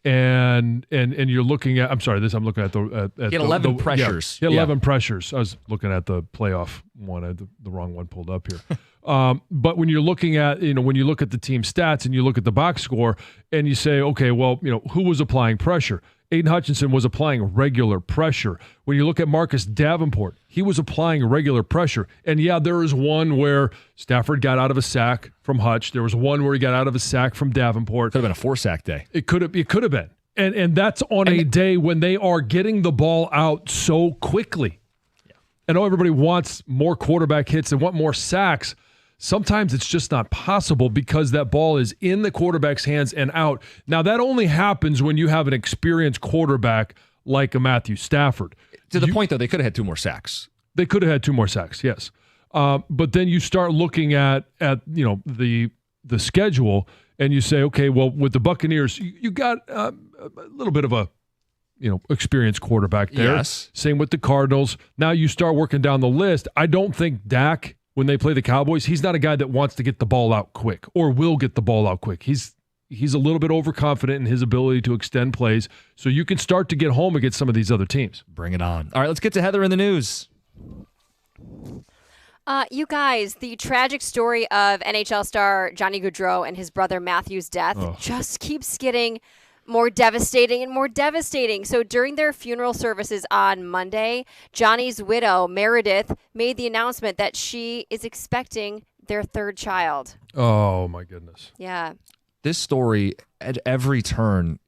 S2: and you're looking at. I'm looking at the.
S1: He had 11 pressures.
S2: He had 11 pressures. I was looking at the playoff one. I had the wrong one pulled up here. But when you're looking at, when you look at the team stats and you look at the box score and you say, okay, well, who was applying pressure? Aiden Hutchinson was applying regular pressure. When you look at Marcus Davenport, he was applying regular pressure. And yeah, there was one where Stafford got out of a sack from Hutch. There was one where he got out of a sack from Davenport.
S1: Could have been a 4-sack day.
S2: It could have been. And that's on a day when they are getting the ball out so quickly. Yeah. I know everybody wants more quarterback hits and want more sacks. Sometimes it's just not possible because that ball is in the quarterback's hands and out. Now, that only happens when you have an experienced quarterback like a Matthew Stafford.
S1: To the point, though, they could have had 2 more sacks.
S2: They could have had 2 more sacks, yes. But then you start looking at the schedule and you say, okay, well, with the Buccaneers, you got a little bit of a experienced quarterback there.
S1: Yes.
S2: Same with the Cardinals. Now you start working down the list. I don't think Dak, when they play the Cowboys, he's not a guy that wants to get the ball out quick or will get the ball out quick. He's a little bit overconfident in his ability to extend plays, so you can start to get home against some of these other teams.
S1: Bring it on. All right, let's get to Heather in the news.
S7: You guys, the tragic story of NHL star Johnny Gaudreau and his brother Matthew's death just keeps getting more devastating and more devastating. So during their funeral services on Monday, Johnny's widow, Meredith, made the announcement that she is expecting their 3rd child.
S2: Oh, my goodness.
S7: Yeah.
S1: This story, at every turn,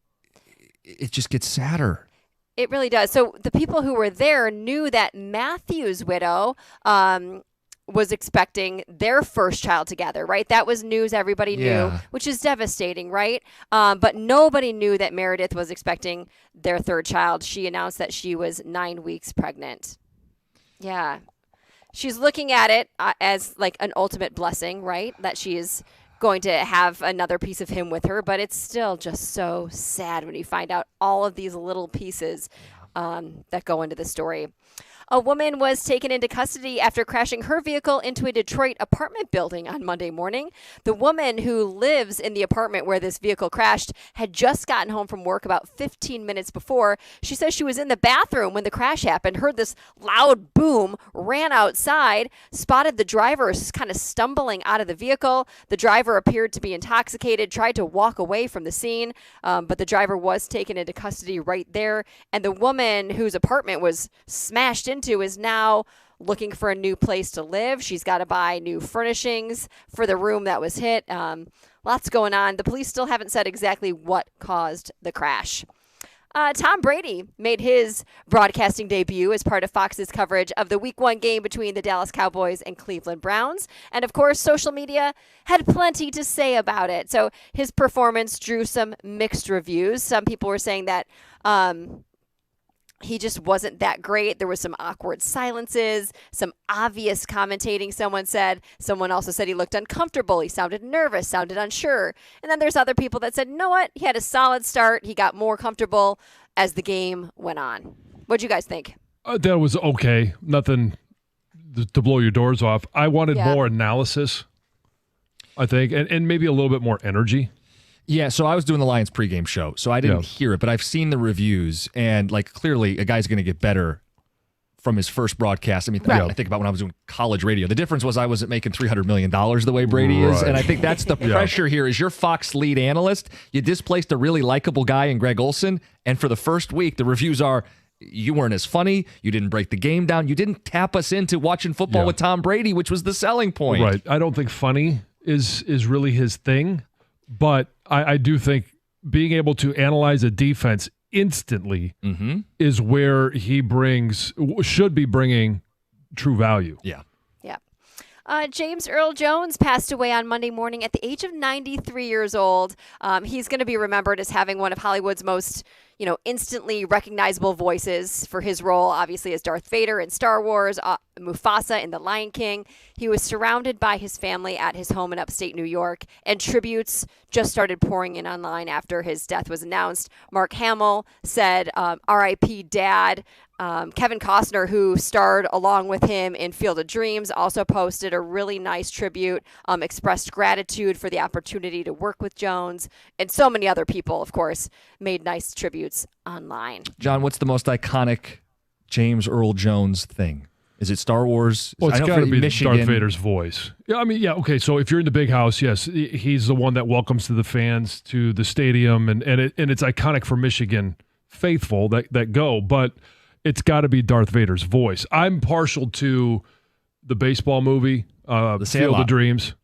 S1: it just gets sadder.
S7: It really does. So the people who were there knew that Matthew's widow was expecting their first child together, right? That was news everybody knew, which is devastating, right? But nobody knew that Meredith was expecting their third child. She announced that she was 9 weeks pregnant. Yeah. She's looking at it as like an ultimate blessing, right? That she is going to have another piece of him with her, but it's still just so sad when you find out all of these little pieces that go into the story. A woman was taken into custody after crashing her vehicle into a Detroit apartment building on Monday morning. The woman who lives in the apartment where this vehicle crashed had just gotten home from work about 15 minutes before. She says she was in the bathroom when the crash happened, heard this loud boom, ran outside, spotted the driver kind of stumbling out of the vehicle. The driver appeared to be intoxicated, tried to walk away from the scene, but the driver was taken into custody right there. And the woman whose apartment was smashed into is now looking for a new place to live. She's got to buy new furnishings for the room that was hit. Lots going on. The police still haven't said exactly what caused the crash. Tom Brady made his broadcasting debut as part of Fox's coverage of the Week 1 game between the Dallas Cowboys and Cleveland Browns. And of course, social media had plenty to say about it. So his performance drew some mixed reviews. Some people were saying that he just wasn't that great. There was some awkward silences, some obvious commentating, someone said. Someone also said he looked uncomfortable. He sounded nervous, sounded unsure. And then there's other people that said, you know what? He had a solid start. He got more comfortable as the game went on. What'd you guys think?
S2: That was okay. Nothing to blow your doors off. I wanted more analysis, I think, and maybe a little bit more energy.
S1: Yeah, so I was doing the Lions pregame show, so I didn't hear it, but I've seen the reviews, and like clearly a guy's going to get better from his first broadcast. I mean, I think about when I was doing college radio. The difference was I wasn't making $300 million the way Brady is, and I think that's the pressure here is you're Fox lead analyst. You displaced a really likable guy in Greg Olson, and for the first week, the reviews are, you weren't as funny, you didn't break the game down, you didn't tap us into watching football with Tom Brady, which was the selling point.
S2: Right. I don't think funny is really his thing. But I do think being able to analyze a defense instantly is where he should be bringing true value.
S1: Yeah.
S7: James Earl Jones passed away on Monday morning at the age of 93 years old. He's going to be remembered as having one of Hollywood's most, instantly recognizable voices for his role, obviously, as Darth Vader in Star Wars, Mufasa in The Lion King. He was surrounded by his family at his home in upstate New York, and tributes just started pouring in online after his death was announced. Mark Hamill said, R.I.P. Dad. Kevin Costner, who starred along with him in Field of Dreams, also posted a really nice tribute, expressed gratitude for the opportunity to work with Jones, and so many other people, of course, made nice tributes online.
S1: John, what's the most iconic James Earl Jones thing? Is it Star Wars?
S2: Well, it's got to be
S1: Michigan.
S2: Darth Vader's voice. Yeah, I mean, okay, so if you're in the big house, yes, he's the one that welcomes the fans to the stadium, and it's iconic for Michigan faithful that go, but it's got to be Darth Vader's voice. I'm partial to the baseball movie,
S1: The
S2: Field of Dreams.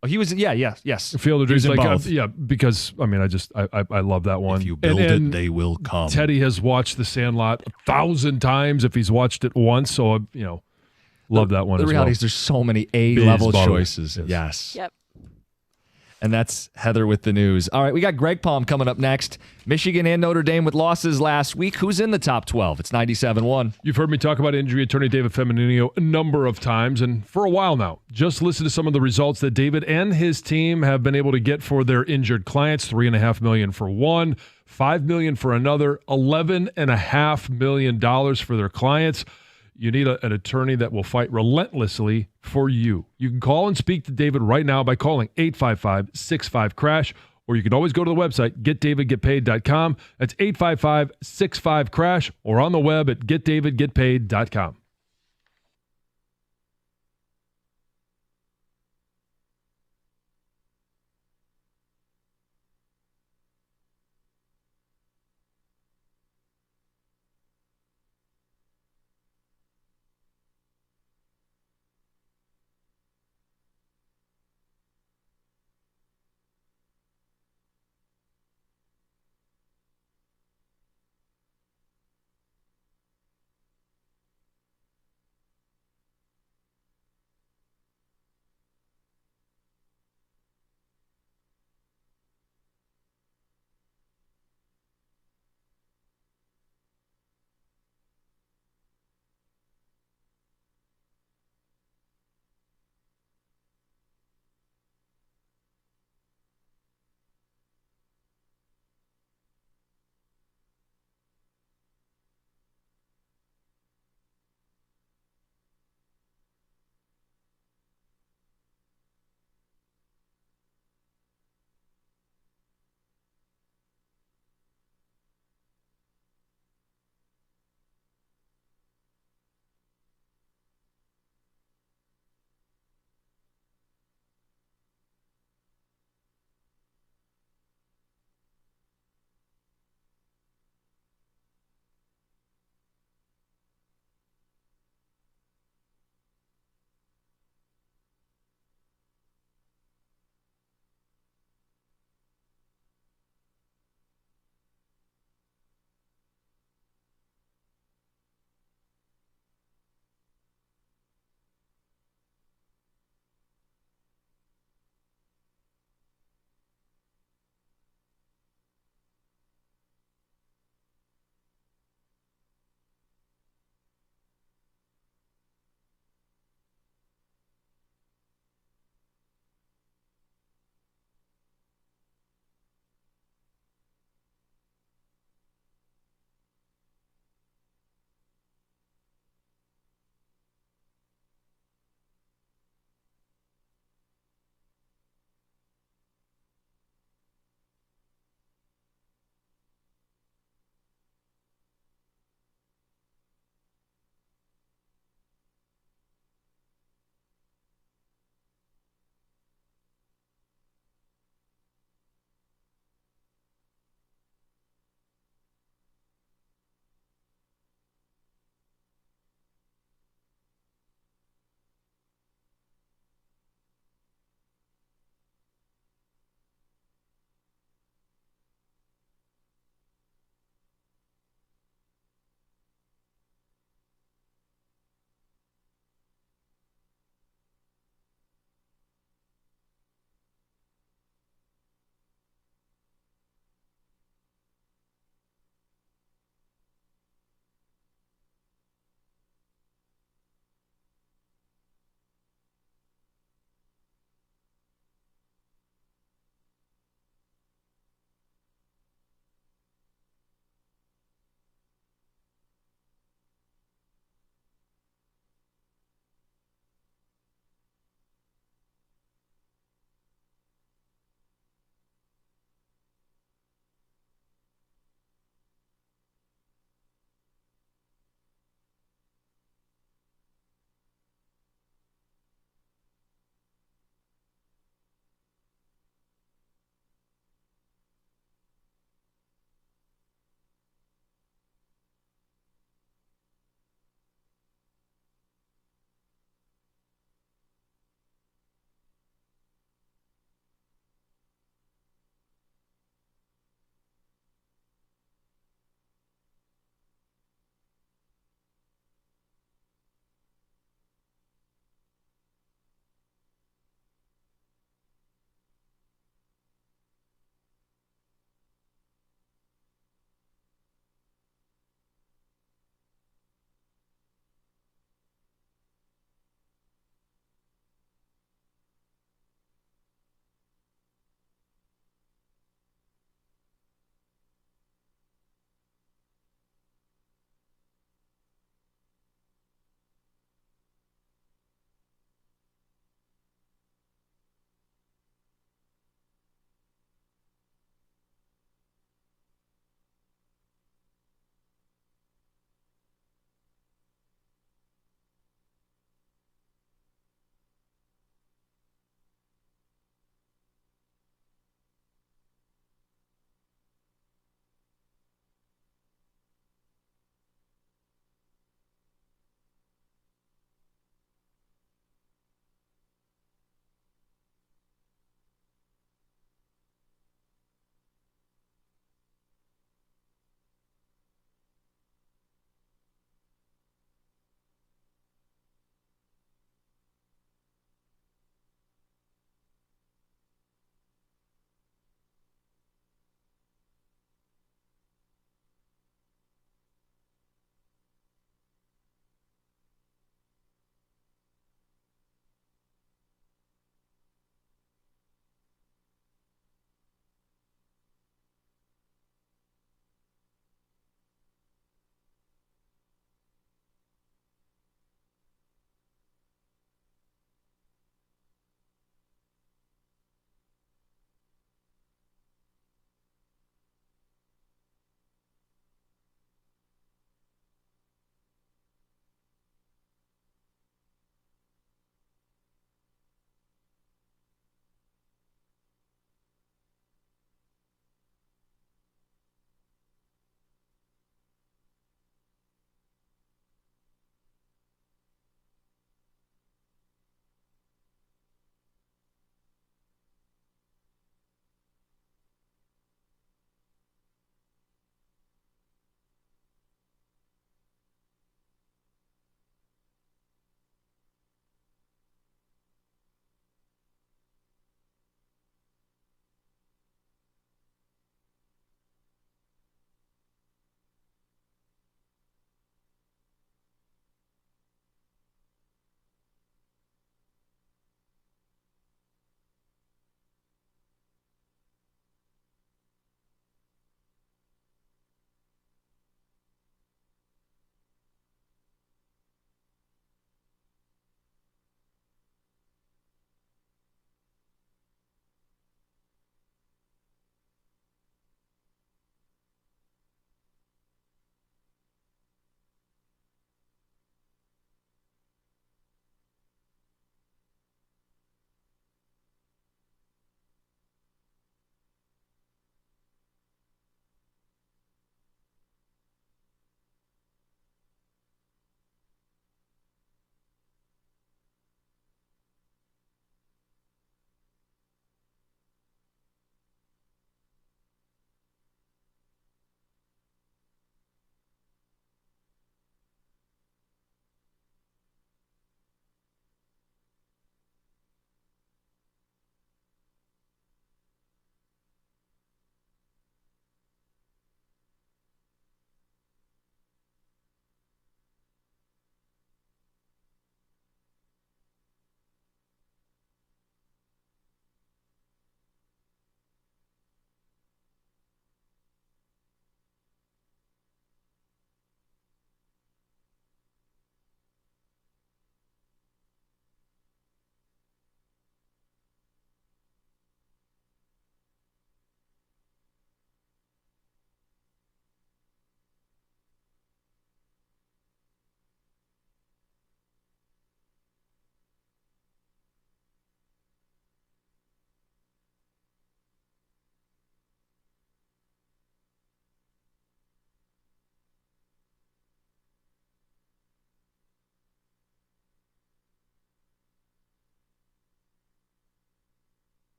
S1: Oh, he was, yes.
S2: Field of Dreams,
S1: both.
S2: Because I mean, I love that one.
S1: If you build it, they will come.
S2: Teddy has watched The Sandlot 1,000 times if he's watched it once, so love that one.
S1: The
S2: as
S1: reality is,
S2: well.
S1: there's so many A-level
S2: Baseball.
S1: choices. Yes.
S7: Yep.
S1: And that's Heather with the news. All right, we got Greg Palm coming up next. Michigan and Notre Dame with losses last week. Who's in the top 12? It's 97-1.
S2: You've heard me talk about injury attorney David Feminino a number of times, and for a while now. Just listen to some of the results that David and his team have been able to get for their injured clients. $3.5 million for one, $5 million for another, $11.5 million for their clients. You need an attorney that will fight relentlessly for you. You can call and speak to David right now by calling 855-65-CRASH, or you can always go to the website, getdavidgetpaid.com. That's 855-65-CRASH, or on the web at getdavidgetpaid.com.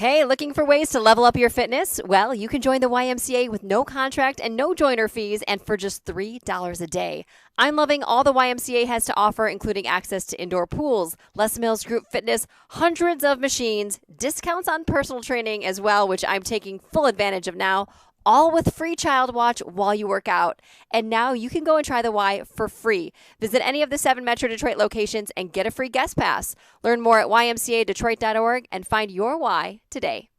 S7: Hey, looking for ways to level up your fitness? Well, you can join the YMCA with no contract and no joiner fees and for just $3 a day. I'm loving all the YMCA has to offer, including access to indoor pools, Les Mills group fitness, hundreds of machines, discounts on personal training as well, which I'm taking full advantage of now, all with free child watch while you work out. And now you can go and try the Y for free. Visit any of the 7 Metro Detroit locations and get a free guest pass. Learn more at ymcadetroit.org and find your Y today.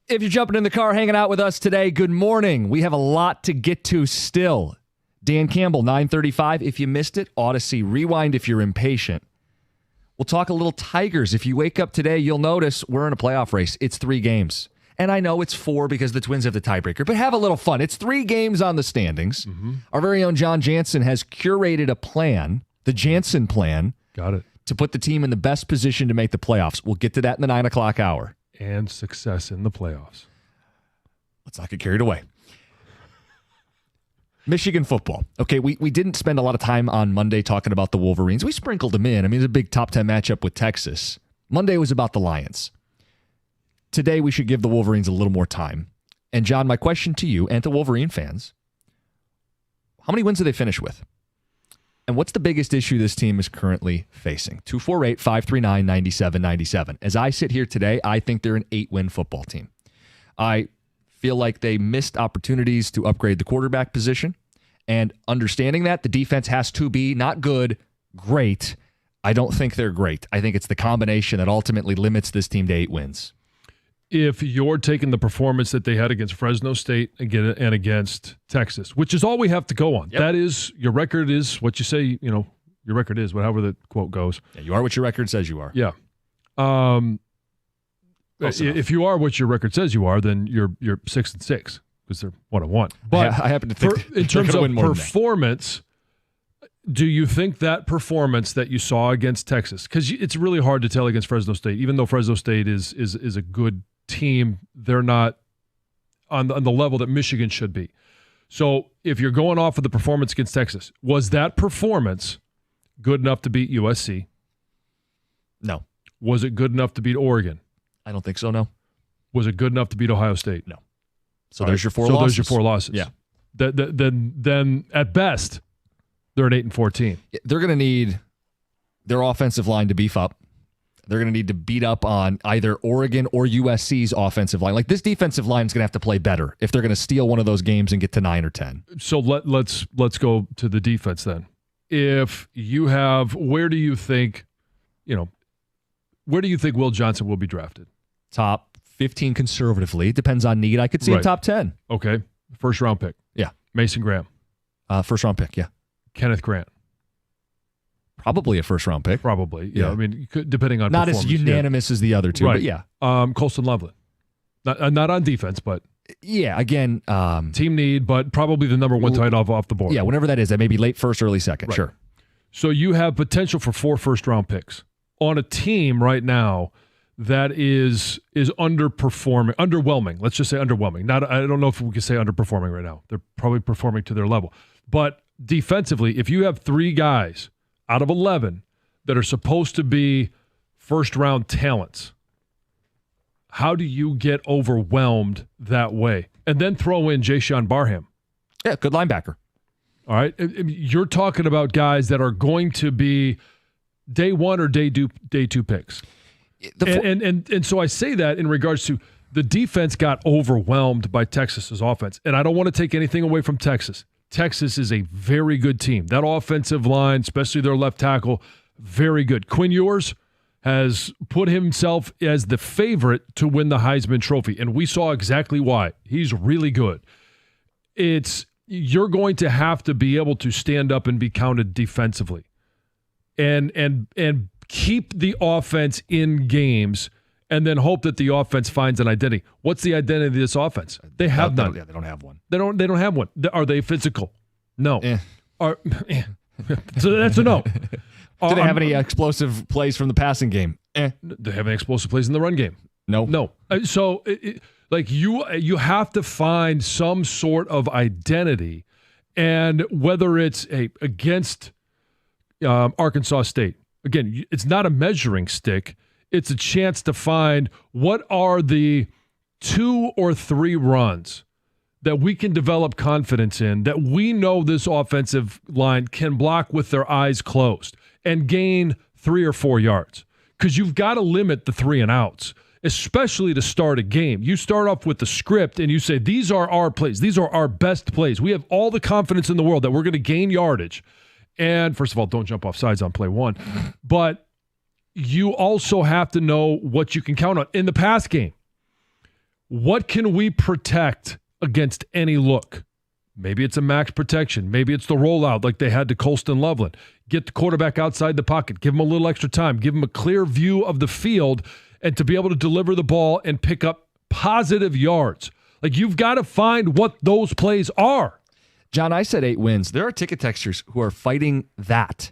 S1: If you're jumping in the car hanging out with us today, good morning. We have a lot to get to still. Dan Campbell, 9:35. If you missed it, Odyssey. Rewind if you're impatient. We'll talk a little Tigers. If you wake up today, you'll notice we're in a playoff race. It's 3 games. And I know it's 4 because the Twins have the tiebreaker, but have a little fun. It's 3 games on the standings. Our very own John Jansen has curated a plan, the Jansen plan.
S2: Got it.
S1: To put the team in the best position to make the playoffs. We'll get to that in the 9 o'clock hour.
S2: And success in the playoffs.
S1: Let's not get carried away. Michigan football. Okay, we didn't spend a lot of time on Monday talking about the Wolverines. We sprinkled them in. I mean, it's a big top 10 matchup with Texas. Monday was about the Lions. Today, we should give the Wolverines a little more time. And John, my question to you and to Wolverine fans, how many wins do they finish with? And what's the biggest issue this team is currently facing? 248-539-9797. As I sit here today, I think they're an 8-win football team. I feel like they missed opportunities to upgrade the quarterback position. And understanding that, the defense has to be not good, great. I don't think they're great. I think it's the combination that ultimately limits this team to 8 wins.
S2: If you're taking the performance that they had against Fresno State and against Texas, which is all we have to go on. Yep. That is, your record is what you say, your record is, however the quote goes.
S1: Yeah, you are what your record says you are.
S2: Yeah. If you are what your record says you are, then you're 6-6 because they're 1-1. But
S1: I happen to think
S2: in terms of performance, do you think that performance that you saw against Texas, because it's really hard to tell against Fresno State, even though Fresno State is a good team, they're not on the level that Michigan should be. So if you're going off of the performance against Texas, was that performance good enough to beat USC?
S1: No.
S2: Was it good enough to beat Oregon?
S1: I don't think so, no.
S2: Was it good enough to beat Ohio State?
S1: No. So there's your 4 losses.
S2: So there's your 4 losses.
S1: Yeah.
S2: Then at best, they're an 8-4 team.
S1: They're going to need their offensive line to beef up. They're going to need to beat up on either Oregon or USC's offensive line. Like, this defensive line is going to have to play better if they're going to steal one of those games and get to 9 or 10.
S2: So let's go to the defense then. If you have, where do you think Will Johnson will be drafted?
S1: Top 15 conservatively. Depends on need. I could see a top 10.
S2: Okay. First round pick.
S1: Yeah.
S2: Mason Graham.
S1: First round pick, yeah.
S2: Kenneth Grant.
S1: Probably a first-round pick.
S2: Probably, yeah. I mean, you could, depending on
S1: not
S2: performance.
S1: As unanimous as the other two, but yeah.
S2: Colston Loveland. Not on defense, but
S1: yeah, again,
S2: team need, but probably the number 1 tight off the board.
S1: Yeah, whenever that is, that may be late first, early second, sure.
S2: So you have potential for 4 first-round picks on a team right now that is underwhelming. Let's just say underwhelming. I don't know if we can say underperforming right now. They're probably performing to their level. But defensively, if you have 3 guys out of 11 that are supposed to be first-round talents, how do you get overwhelmed that way? And then throw in Jayshon Barham.
S1: Yeah, good linebacker.
S2: All right. You're talking about guys that are going to be day 1 or day 2 picks. And so I say that in regards to the defense got overwhelmed by Texas's offense. And I don't want to take anything away from Texas. Texas is a very good team. That offensive line, especially their left tackle, very good. Quinn Ewers has put himself as the favorite to win the Heisman Trophy, and we saw exactly why. He's really good. You're going to have to be able to stand up and be counted defensively and keep the offense in games and then hope that the offense finds an identity. What's the identity of this offense? They have none.
S1: Yeah, they don't have one.
S2: They don't have one. Are they physical? No. So that's a no.
S1: Do they have any explosive plays from the passing game?
S2: Do they have any explosive plays in the run game?
S1: No.
S2: So you have to find some sort of identity, and whether it's against Arkansas State, again, it's not a measuring stick. It's a chance to find what are the 2 or 3 runs that we can develop confidence in, that we know this offensive line can block with their eyes closed and gain 3 or 4 yards. Because you've got to limit the 3 and outs, especially to start a game. You start off with the script and you say, these are our plays. These are our best plays. We have all the confidence in the world that we're going to gain yardage. And first of all, don't jump off sides on play 1. But you also have to know what you can count on in the pass game. What can we protect against any look? Maybe it's a max protection. Maybe it's the rollout like they had to Colston Loveland. Get the quarterback outside the pocket. Give him a little extra time. Give him a clear view of the field and to be able to deliver the ball and pick up positive yards. Like, you've got to find what those plays are.
S1: John, I said 8 wins. There are ticket texters who are fighting that.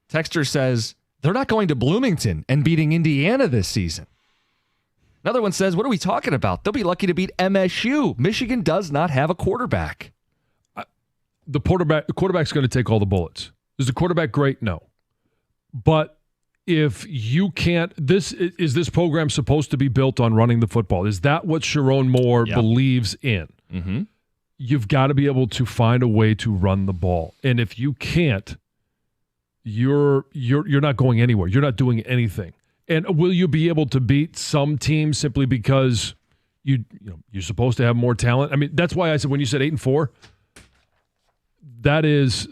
S1: Texter says they're not going to Bloomington and beating Indiana this season. Another one says, what are we talking about? They'll be lucky to beat MSU. Michigan does not have a quarterback.
S2: The quarterback's going to take all the bullets. Is the quarterback great? No. But if you can't, is this program supposed to be built on running the football? Is that what Sharon Moore believes in?
S1: Mm-hmm.
S2: You've got to be able to find a way to run the ball. And if you can't, you're not going anywhere. You're not doing anything. And will you be able to beat some teams simply because you're supposed to have more talent? I mean, that's why I said when you said 8-4, that is,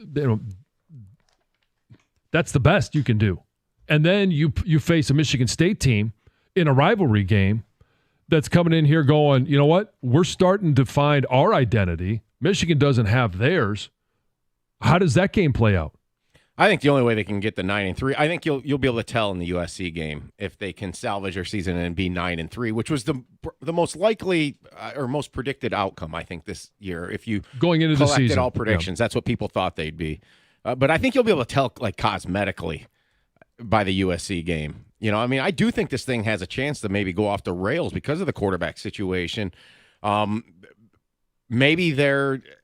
S2: that's the best you can do. And then you face a Michigan State team in a rivalry game that's coming in here going, you know what? We're starting to find our identity. Michigan doesn't have theirs. How does that game play out?
S3: I think the only way they can get the 9-3, I think you'll be able to tell in the USC game if they can salvage their season and be 9-3, which was the most likely or most predicted outcome, I think, this year. If you
S2: going into the season,
S3: all predictions, that's what people thought they'd be. But I think you'll be able to tell, like, cosmetically by the USC game. I mean, I do think this thing has a chance to maybe go off the rails because of the quarterback situation. Maybe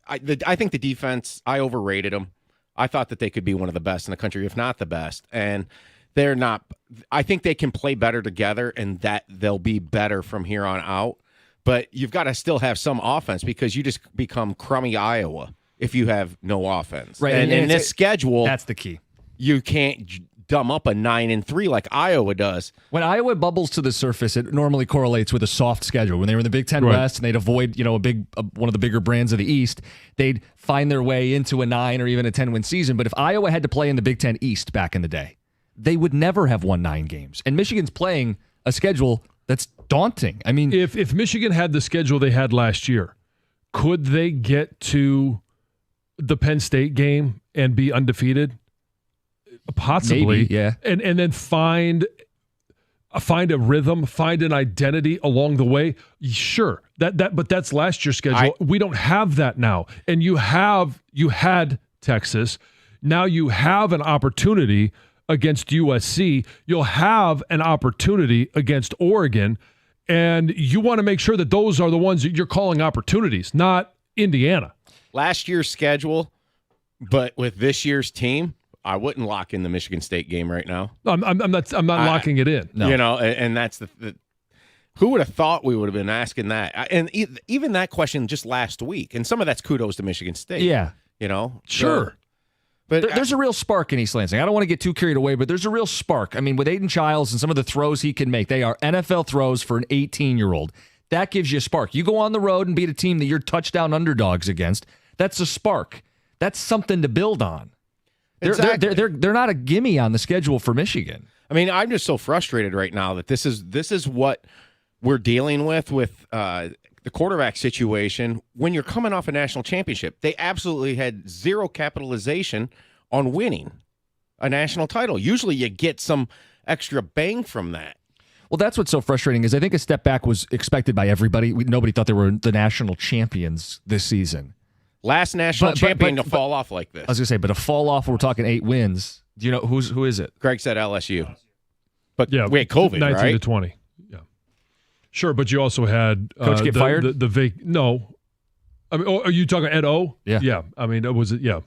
S3: I think the defense, I overrated them. I thought that they could be one of the best in the country, if not the best. And they're not. I think they can play better together and that they'll be better from here on out. But you've got to still have some offense because you just become crummy Iowa if you have no offense.
S1: Right.
S3: And in this schedule,
S1: that's the key.
S3: You can't dumb up a 9-3 like Iowa does.
S1: When Iowa bubbles to the surface, it normally correlates with a soft schedule. When they were in the Big Ten West and they'd avoid, one of the bigger brands of the East, they'd find their way into a 9 or even a 10-win season. But if Iowa had to play in the Big Ten East back in the day, they would never have won 9 games. And Michigan's playing a schedule that's daunting. I mean,
S2: if Michigan had the schedule they had last year, could they get to the Penn State game and be undefeated? Possibly,
S1: maybe, yeah.
S2: And then find a rhythm, find an identity along the way. Sure, but that's last year's schedule. We don't have that now. And you had Texas. Now you have an opportunity against USC. You'll have an opportunity against Oregon, and you want to make sure that those are the ones that you're calling opportunities, not Indiana.
S3: Last year's schedule, but with this year's team, I wouldn't lock in the Michigan State game right now.
S2: I'm not locking it in.
S3: No. And that's the who would have thought we would have been asking that? And even that question just last week. And some of that's kudos to Michigan State.
S1: Yeah.
S3: Sure. But
S1: there's a real spark in East Lansing. I don't want to get too carried away, but there's a real spark. I mean, with Aiden Childs and some of the throws he can make, they are NFL throws for an 18-year-old. That gives you a spark. You go on the road and beat a team that you're touchdown underdogs against. That's a spark. That's something to build on. They're not a gimme on the schedule for Michigan.
S3: I mean, I'm just so frustrated right now that this is what we're dealing with the quarterback situation. When you're coming off a national championship, they absolutely had zero capitalization on winning a national title. Usually you get some extra bang from that.
S1: Well, that's what's so frustrating is I think a step back was expected by everybody. Nobody thought they were the national champions this season.
S3: Last national champion to fall off like this.
S1: I was going to say, but a fall off, we're talking 8 wins. Do you know who is it?
S3: Greg said LSU. But
S2: yeah,
S3: we had COVID,
S2: 19
S3: right?
S2: to 20. Yeah. Sure, but you also had
S1: Coach get fired?
S2: No. I mean, are you talking Ed O?
S1: Yeah.
S2: Yeah. I mean, yeah.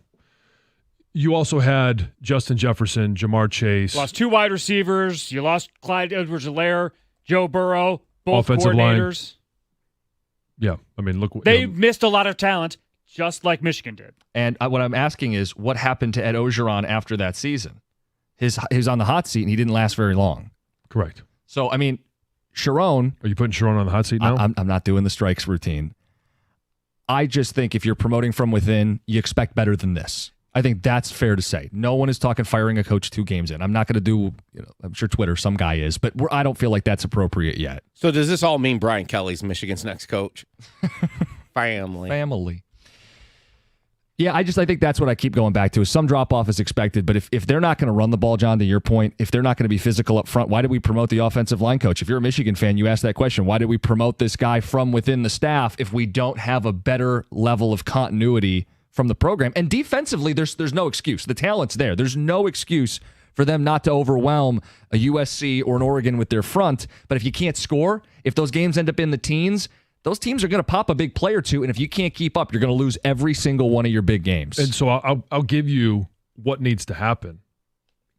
S2: You also had Justin Jefferson, Jamar Chase.
S11: Lost 2 wide receivers. You lost Clyde Edwards-Helaire, Joe Burrow, both
S2: offensive
S11: coordinators.
S2: Line. Yeah. I mean, look.
S11: They missed a lot of talent. Just like Michigan did.
S1: And what I'm asking is, what happened to Ed Orgeron after that season? He was on the hot seat, and he didn't last very long.
S2: Correct.
S1: So, I mean, Sharon...
S2: Are you putting Sharon on the hot seat now?
S1: I'm not doing the strikes routine. I just think if you're promoting from within, you expect better than this. I think that's fair to say. No one is talking firing a coach 2 games in. I'm not going to do, I'm sure Twitter, some guy is, but I don't feel like that's appropriate yet.
S3: So does this all mean Brian Kelly's Michigan's next coach? Family.
S1: Yeah, I think that's what I keep going back to is some drop-off is expected, but if they're not going to run the ball, John, to your point, if they're not going to be physical up front, why did we promote the offensive line coach? If you're a Michigan fan, you ask that question. Why did we promote this guy from within the staff if we don't have a better level of continuity from the program? And defensively, there's no excuse. The talent's there. There's no excuse for them not to overwhelm a USC or an Oregon with their front. But if you can't score, if those games end up in the teens, those teams are going to pop a big play or two, and if you can't keep up, you're going to lose every single one of your big games.
S2: And so I'll give you what needs to happen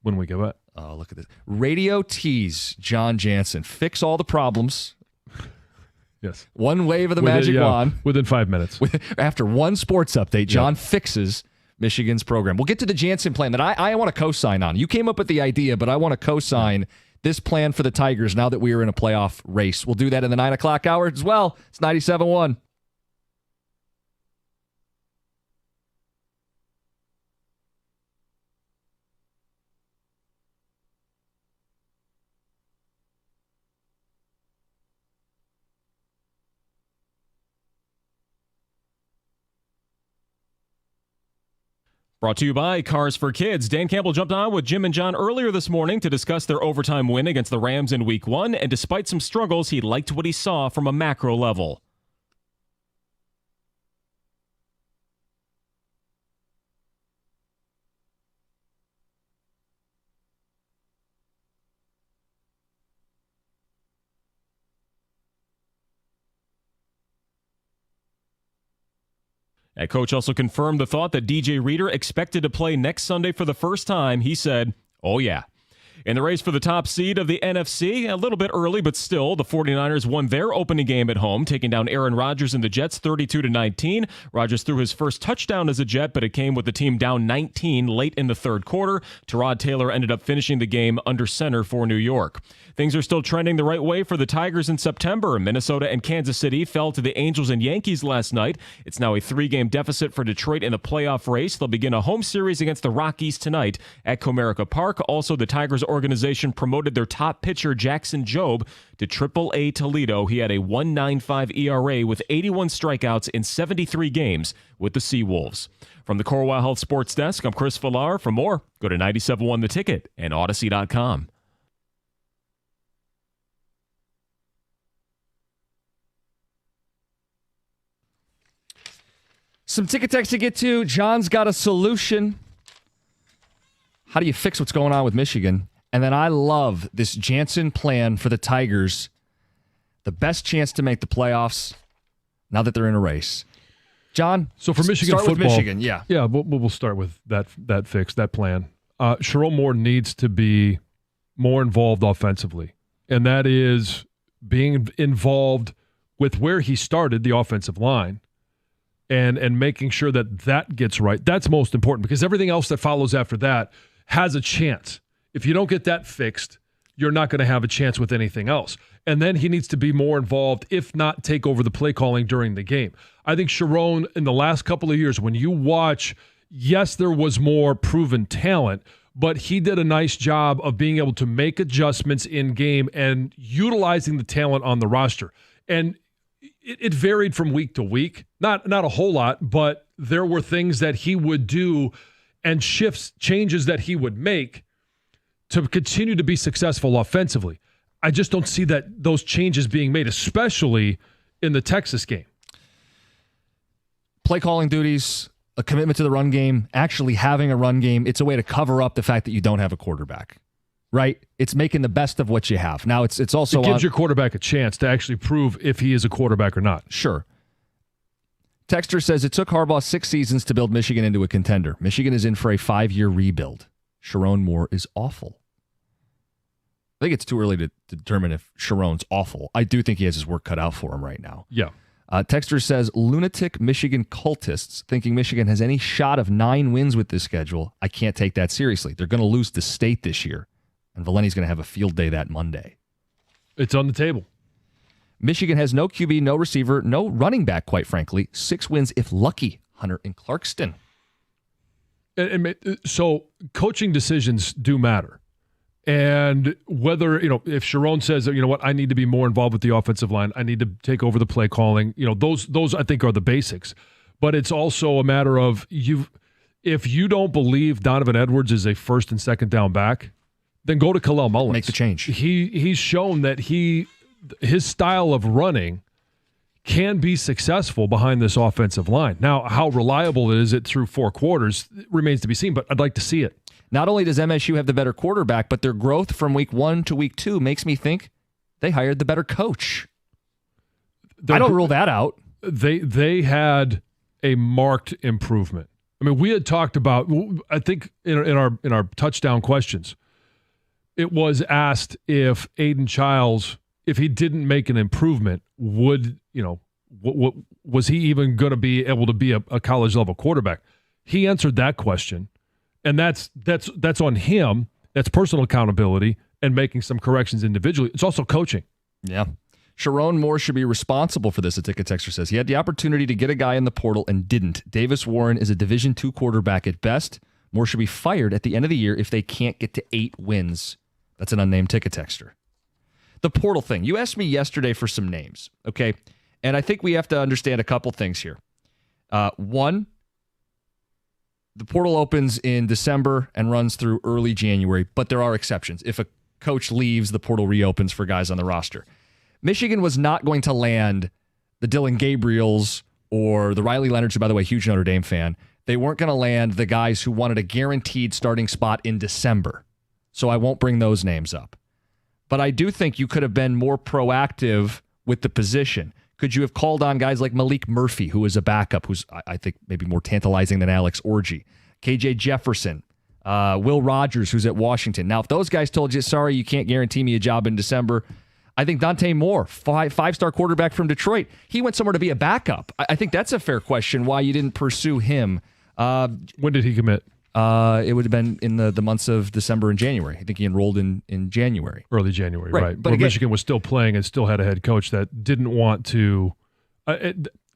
S2: when we get back.
S1: Oh, look at this. Radio tease John Jansen. Fix all the problems.
S2: Yes.
S1: One wave of the magic wand.
S2: Within 5 minutes.
S1: After one sports update, John fixes Michigan's program. We'll get to the Jansen plan that I want to co-sign on. You came up with the idea, but I want to co-sign this plan for the Tigers now that we are in a playoff race. We'll do that in the 9 o'clock hour as well. It's 97.1.
S4: Brought to you by Cars for Kids. Dan Campbell jumped on with Jim and John earlier this morning to discuss their overtime win against the Rams in Week 1, and despite some struggles, he liked what he saw from a macro level. That coach also confirmed the thought that DJ Reader expected to play next Sunday for the first time. He said, "Oh yeah." In the race for the top seed of the NFC, a little bit early, but still, the 49ers won their opening game at home, taking down Aaron Rodgers and the Jets 32-19. Rodgers threw his first touchdown as a Jet, but it came with the team down 19 late in the third quarter. Tyrod Taylor ended up finishing the game under center for New York. Things are still trending the right way for the Tigers in September. Minnesota and Kansas City fell to the Angels and Yankees last night. It's now a 3-game deficit for Detroit in the playoff race. They'll begin a home series against the Rockies tonight at Comerica Park. Also, the Tigers organization promoted their top pitcher, Jackson Jobe, to AAA Toledo. He had a 1.95 ERA with 81 strikeouts in 73 games with the Seawolves. From the Corewell Health Sports Desk, I'm Chris Villar. For more, go to 97.1 The Ticket and Odyssey.com.
S1: Some ticket text to get to. John's got a solution. How do you fix what's going on with Michigan? And then I love this Jansen plan for the Tigers. The best chance to make the playoffs now that they're in a race. John,
S2: so for Michigan
S1: start
S2: football,
S1: with Michigan, yeah.
S2: Yeah, we'll start with that fix, that plan. Sharon Moore needs to be more involved offensively, and that is being involved with where he started, the offensive line, and making sure that gets right. That's most important because everything else that follows after that has a chance. If you don't get that fixed, you're not going to have a chance with anything else. And then he needs to be more involved, if not take over the play calling during the game. I think Sharon, in the last couple of years, when you watch, yes, there was more proven talent, but he did a nice job of being able to make adjustments in game and utilizing the talent on the roster. And it varied from week to week. Not a whole lot, but there were things that he would do and changes that he would make to continue to be successful offensively. I just don't see those changes being made, especially in the Texas game.
S1: Play calling duties, a commitment to the run game, actually having a run game. It's a way to cover up the fact that you don't have a quarterback, right? It's making the best of what you have. Now, it's also
S2: it gives your quarterback a chance to actually prove if he is a quarterback or not.
S1: Sure. Texter says it took Harbaugh 6 seasons to build Michigan into a contender. Michigan is in for a 5-year rebuild. Sharon Moore is awful. I think it's too early to determine if Sharon's awful. I do think he has his work cut out for him right now.
S2: Yeah.
S1: Texter says, lunatic Michigan cultists thinking Michigan has any shot of 9 wins with this schedule. I can't take that seriously. They're going to lose to State this year, and Valenti's going to have a field day that Monday.
S2: It's on the table.
S1: Michigan has no QB, no receiver, no running back, quite frankly. 6 wins if lucky. Hunter and Clarkston.
S2: So coaching decisions do matter. And whether, if Sharon says that, what, I need to be more involved with the offensive line, I need to take over the play calling, those I think are the basics. But it's also a matter of if you don't believe Donovan Edwards is a first and second down back, then go to Khalil Mullins.
S1: Make the change.
S2: He's shown that his style of running can be successful behind this offensive line. Now, how reliable is it through 4 quarters remains to be seen, but I'd like to see it.
S1: Not only does MSU have the better quarterback, but their growth from week 1 to week 2 makes me think they hired the better coach. I don't rule that out.
S2: They had a marked improvement. I mean, we had talked about, I think in our touchdown questions, it was asked if Aiden Childs, if he didn't make an improvement, would, what was he even going to be able to be a college level quarterback? He answered that question. And that's on him. That's personal accountability and making some corrections individually. It's also coaching.
S1: Yeah. Sharon Moore should be responsible for this, a ticket texter says. He had the opportunity to get a guy in the portal and didn't. Davis Warren is a Division II quarterback at best. Moore should be fired at the end of the year if they can't get to 8 wins. That's an unnamed ticket texter. The portal thing. You asked me yesterday for some names, okay? And I think we have to understand a couple things here. One, the portal opens in December and runs through early January, but there are exceptions. If a coach leaves, the portal reopens for guys on the roster. Michigan was not going to land the Dylan Gabriels or the Riley Leonards, who, by the way, huge Notre Dame fan. They weren't going to land the guys who wanted a guaranteed starting spot in December. So I won't bring those names up. But I do think you could have been more proactive with the position. Could you have called on guys like Malik Murphy, who is a backup, who's, I think, maybe more tantalizing than Alex Orji? KJ Jefferson, Will Rogers, who's at Washington. Now, if those guys told you, sorry, you can't guarantee me a job in December, I think Dante Moore, five-star quarterback from Detroit, he went somewhere to be a backup. I think that's a fair question, why you didn't pursue him.
S2: When did he commit?
S1: It would have been in the months of December and January. I think he enrolled in January.
S2: Early January, right.
S1: But
S2: Where
S1: again,
S2: Michigan was still playing and still had a head coach that didn't want to.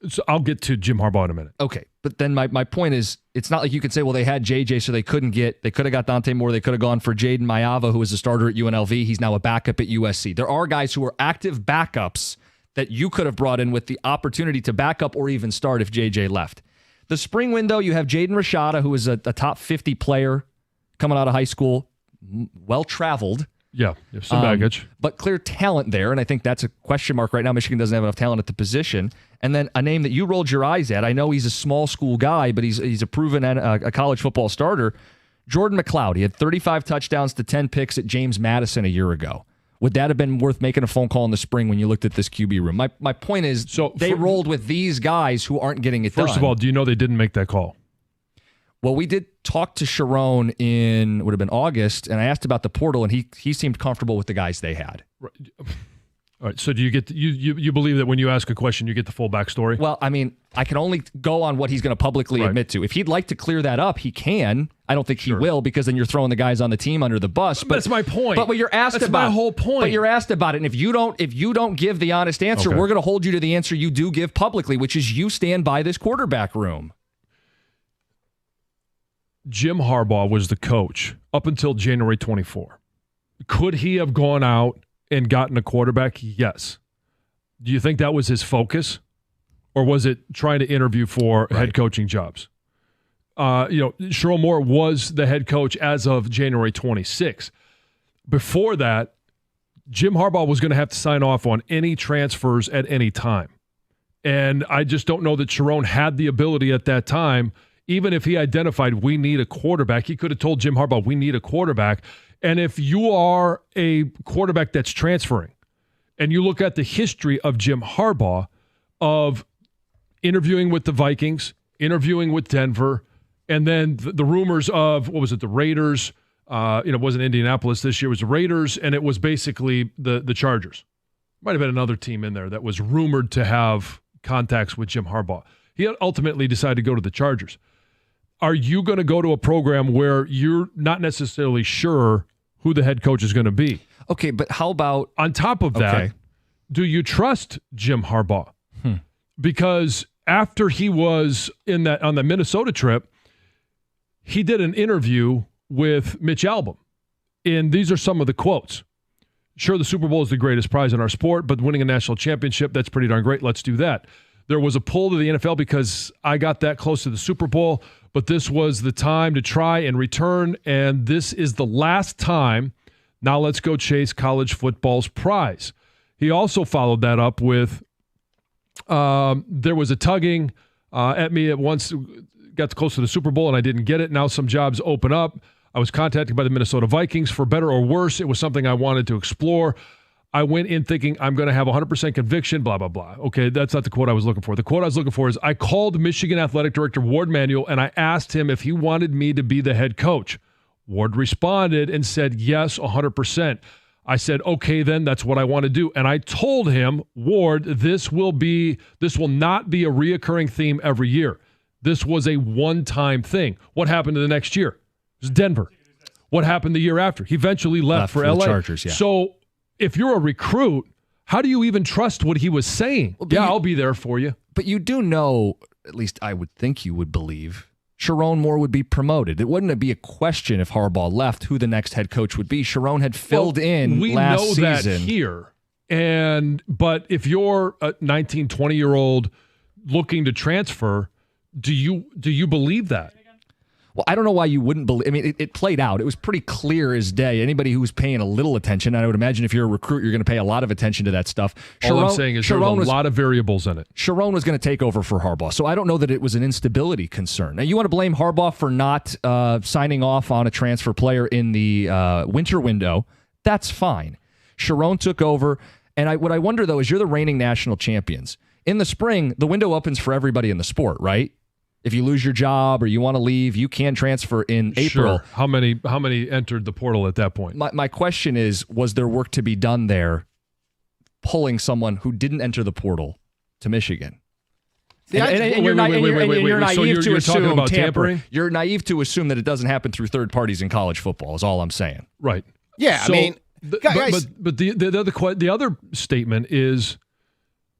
S2: So I'll get to Jim Harbaugh in a minute.
S1: Okay, but then my point is, it's not like you could say, well, they had JJ, so they could have got Dante Moore. They could have gone for Jaden Mayava, who was a starter at UNLV. He's now a backup at USC. There are guys who are active backups that you could have brought in with the opportunity to back up or even start if JJ left. The spring window, you have Jaden Rashada, who is a top 50 player coming out of high school, well-traveled.
S2: Yeah, you have some baggage.
S1: But clear talent there, and I think that's a question mark right now. Michigan doesn't have enough talent at the position. And then a name that you rolled your eyes at, I know he's a small school guy, but he's a proven a college football starter, Jordan McLeod. He had 35 touchdowns to 10 picks at James Madison a year ago. Would that have been worth making a phone call in the spring when you looked at this QB room? My point is, they rolled with these guys who aren't getting it done.
S2: First of all, do you know they didn't make that call?
S1: Well, we did talk to Sharon in, would have been August, and I asked about the portal, and he seemed comfortable with the guys they had.
S2: Right. All right, so do you get you believe that when you ask a question, you get the full backstory?
S1: Well, I mean, I can only go on what he's going to publicly admit to. If he'd like to clear that up, he can. I don't think he will, because then you're throwing the guys on the team under the bus. But
S2: that's my point.
S1: But what you're asked
S2: that's
S1: about,
S2: my whole point.
S1: But you're asked about it, and if you don't give the honest answer, we're going to hold you to the answer you do give publicly, which is you stand by this quarterback room.
S2: Jim Harbaugh was the coach up until January 24. Could he have gone out and gotten a quarterback? Yes. Do you think that was his focus? Or was it trying to interview for head coaching jobs? Sherrell Moore was the head coach as of January 26. Before that, Jim Harbaugh was going to have to sign off on any transfers at any time. And I just don't know that Sharon had the ability at that time. Even if he identified we need a quarterback, he could have told Jim Harbaugh we need a quarterback. And if you are a quarterback that's transferring, and you look at the history of Jim Harbaugh of interviewing with the Vikings, interviewing with Denver, and then the rumors of, the Raiders, it wasn't Indianapolis this year, it was the Raiders, and it was basically the Chargers. Might have been another team in there that was rumored to have contacts with Jim Harbaugh. He ultimately decided to go to the Chargers. Are you going to go to a program where you're not necessarily sure who the head coach is going to be?
S1: Okay, but how about...
S2: On top of that, do you trust Jim Harbaugh? Because after he was on the Minnesota trip, he did an interview with Mitch Albom, and these are some of the quotes. Sure, the Super Bowl is the greatest prize in our sport, but winning a national championship, that's pretty darn great. Let's do that. There was a pull to the NFL because I got that close to the Super Bowl, but this was the time to try and return, and this is the last time. Now let's go chase college football's prize. He also followed that up with there was a tugging at me at once, got close to the Super Bowl, and I didn't get it. Now some jobs open up. I was contacted by the Minnesota Vikings. For better or worse, it was something I wanted to explore. I went in thinking I'm going to have 100% conviction, blah, blah, blah. Okay, that's not the quote I was looking for. The quote I was looking for is, I called Michigan Athletic Director Ward Manuel, and I asked him if he wanted me to be the head coach. Ward responded and said, yes, 100%. I said, okay, then that's what I want to do. And I told him, Ward, this will not be a reoccurring theme every year. This was a one-time thing. What happened to the next year? It was Denver. What happened the year after? He eventually left for LA.
S1: The Chargers, yeah.
S2: So if you're a recruit, how do you even trust what he was saying? Well, I'll be there for you.
S1: But you do know, at least I would think you would believe, Sharon Moore would be promoted. It wouldn't be a question if Harbaugh left who the next head coach would be. Sharon had filled in last season.
S2: We know that here. But if you're a 19, 20-year-old looking to transfer, do you believe that?
S1: Well, I don't know why you wouldn't believe. I mean, it played out. It was pretty clear as day. Anybody who was paying a little attention, and I would imagine if you're a recruit, you're going to pay a lot of attention to that stuff.
S2: All I'm saying is there's a lot of variables in it.
S1: Sharon was going to take over for Harbaugh, so I don't know that it was an instability concern. Now, you want to blame Harbaugh for not signing off on a transfer player in the winter window. That's fine. Sharon took over, and what I wonder, though, is you're the reigning national champions. In the spring, the window opens for everybody in the sport, right? If you lose your job or you want to leave, you can transfer in April.
S2: Sure. How many entered the portal at that point?
S1: My question is, was there work to be done there pulling someone who didn't enter the portal to Michigan? You're naive to assume tampering. You're naive to assume that it doesn't happen through third parties in college football is all I'm saying.
S2: Right.
S3: Yeah,
S2: so,
S3: I mean,
S2: but the other statement is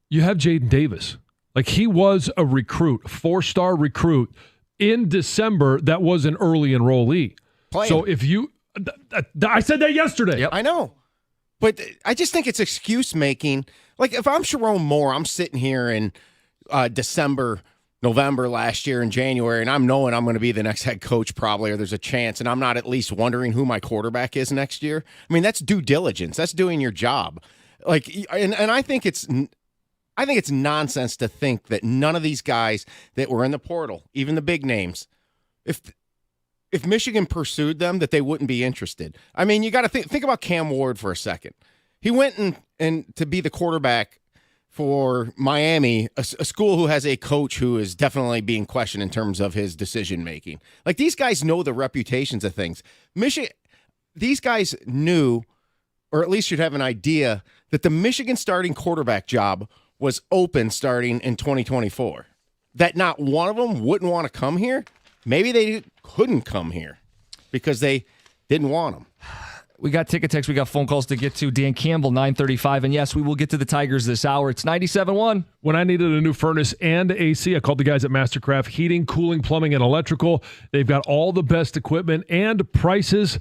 S2: you have Jaden Davis. Like, he was a recruit, 4-star recruit in December that was an early enrollee. So if you I said that yesterday.
S3: Yep. I know. But I just think it's excuse making. Like, if I'm Sharon Moore, I'm sitting here in December, November last year in January, and I'm knowing I'm going to be the next head coach probably, or there's a chance, and I'm not at least wondering who my quarterback is next year. I mean, that's due diligence. That's doing your job. Like, and I think it's nonsense to think that none of these guys that were in the portal, even the big names, if Michigan pursued them, that they wouldn't be interested. I mean, you got to think about Cam Ward for a second. He went and to be the quarterback for Miami, a school who has a coach who is definitely being questioned in terms of his decision making. Like, these guys know the reputations of things. These guys knew, or at least should have an idea, that the Michigan starting quarterback job was open starting in 2024. That not one of them wouldn't want to come here. Maybe they couldn't come here because they didn't want them.
S1: We got ticket texts. We got phone calls to get to. Dan Campbell, 935. And yes, we will get to the Tigers this hour. It's 97.1.
S2: When I needed a new furnace and AC, I called the guys at Mastercraft Heating, Cooling, Plumbing, and Electrical. They've got all the best equipment and prices.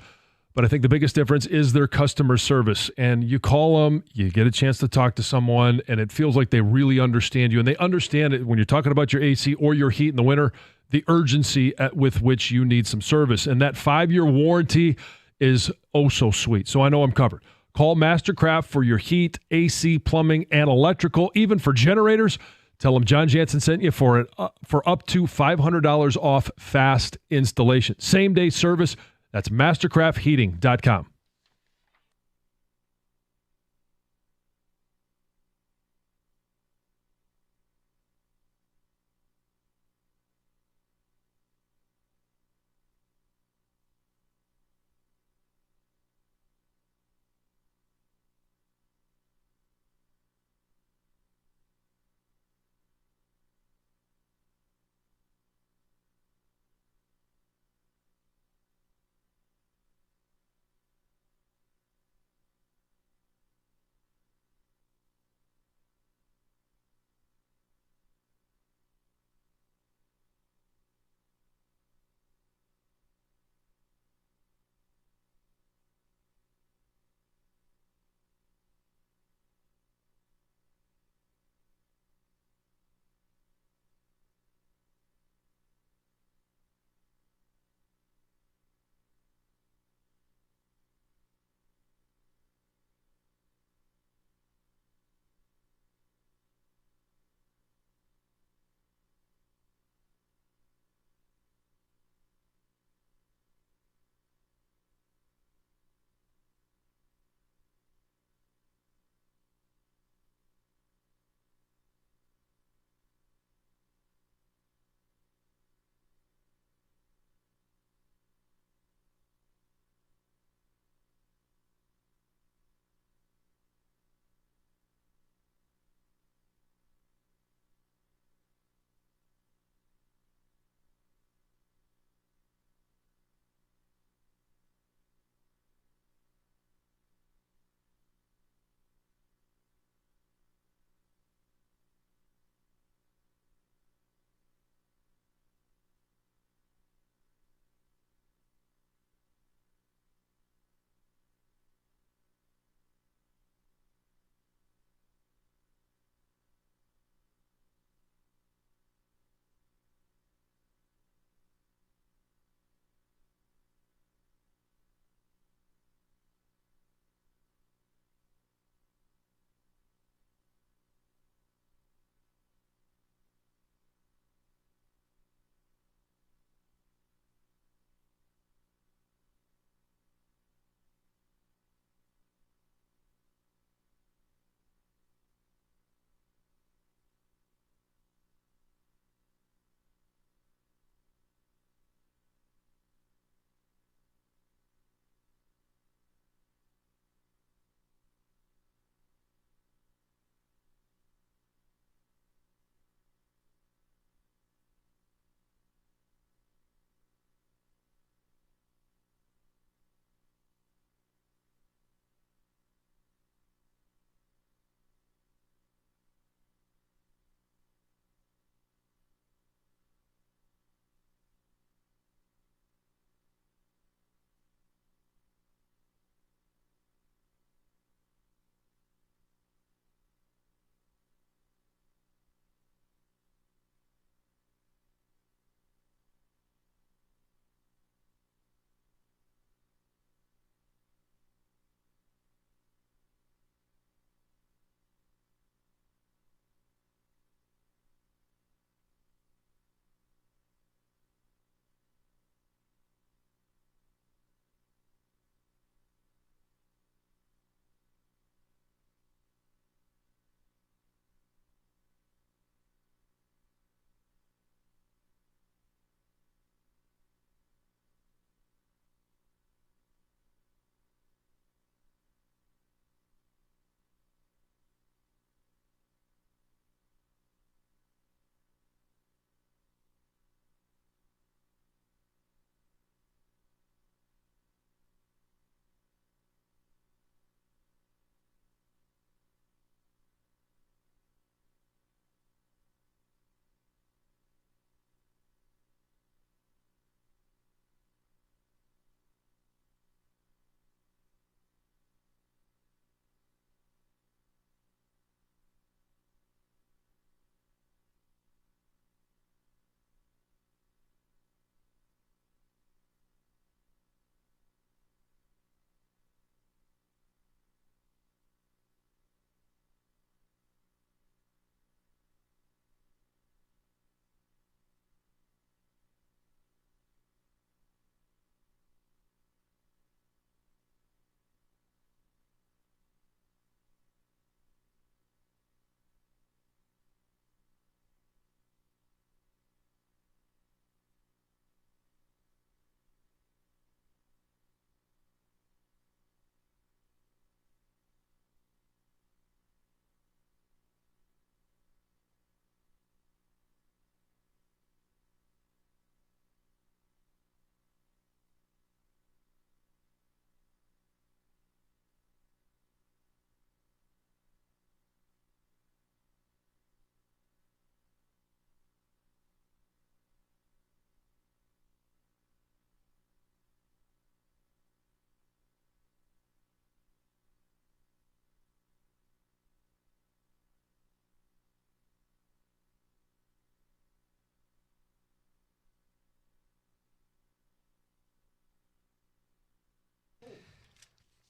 S2: But I think the biggest difference is their customer service. And you call them, you get a chance to talk to someone, and it feels like they really understand you. And they understand it when you're talking about your AC or your heat in the winter, the urgency with which you need some service. And that 5-year warranty is oh so sweet. So I know I'm covered. Call Mastercraft for your heat, AC, plumbing, and electrical, even for generators. Tell them John Jansen sent you for up to $500 off fast installation. Same-day service. That's mastercraftheating.com.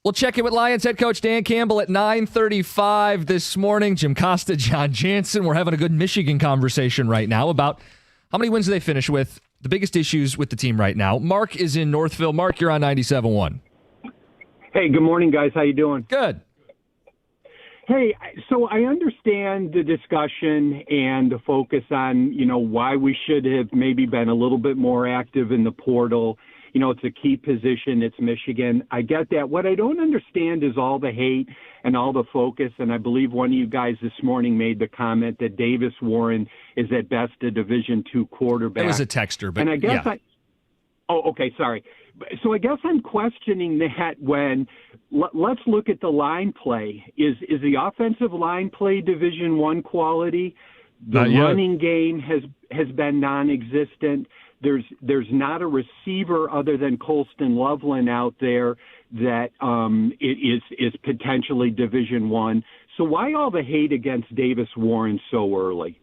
S1: We'll check in with Lions head coach Dan Campbell at 9:35 this morning. Jim Costa, John Jansen. We're having a good Michigan conversation right now about how many wins do they finish with, the biggest issues with the team right now. Mark is in Northville. Mark, you're on 97.1.
S12: Hey, good morning, guys. How you doing?
S1: Good.
S12: Hey, so I understand the discussion and the focus on, why we should have maybe been a little bit more active in the portal. It's a key position. It's Michigan. I get that. What I don't understand is all the hate and all the focus. And I believe one of you guys this morning made the comment that Davis Warren is at best a Division II quarterback.
S1: It was a texter, but
S12: and I guess
S1: yeah.
S12: okay, sorry. So I guess I'm questioning that when let's look at the line play. Is the offensive line play Division I quality? The running game has been non-existent. There's not a receiver other than Colston Loveland out there that is potentially Division I. So why all the hate against Davis Warren so early?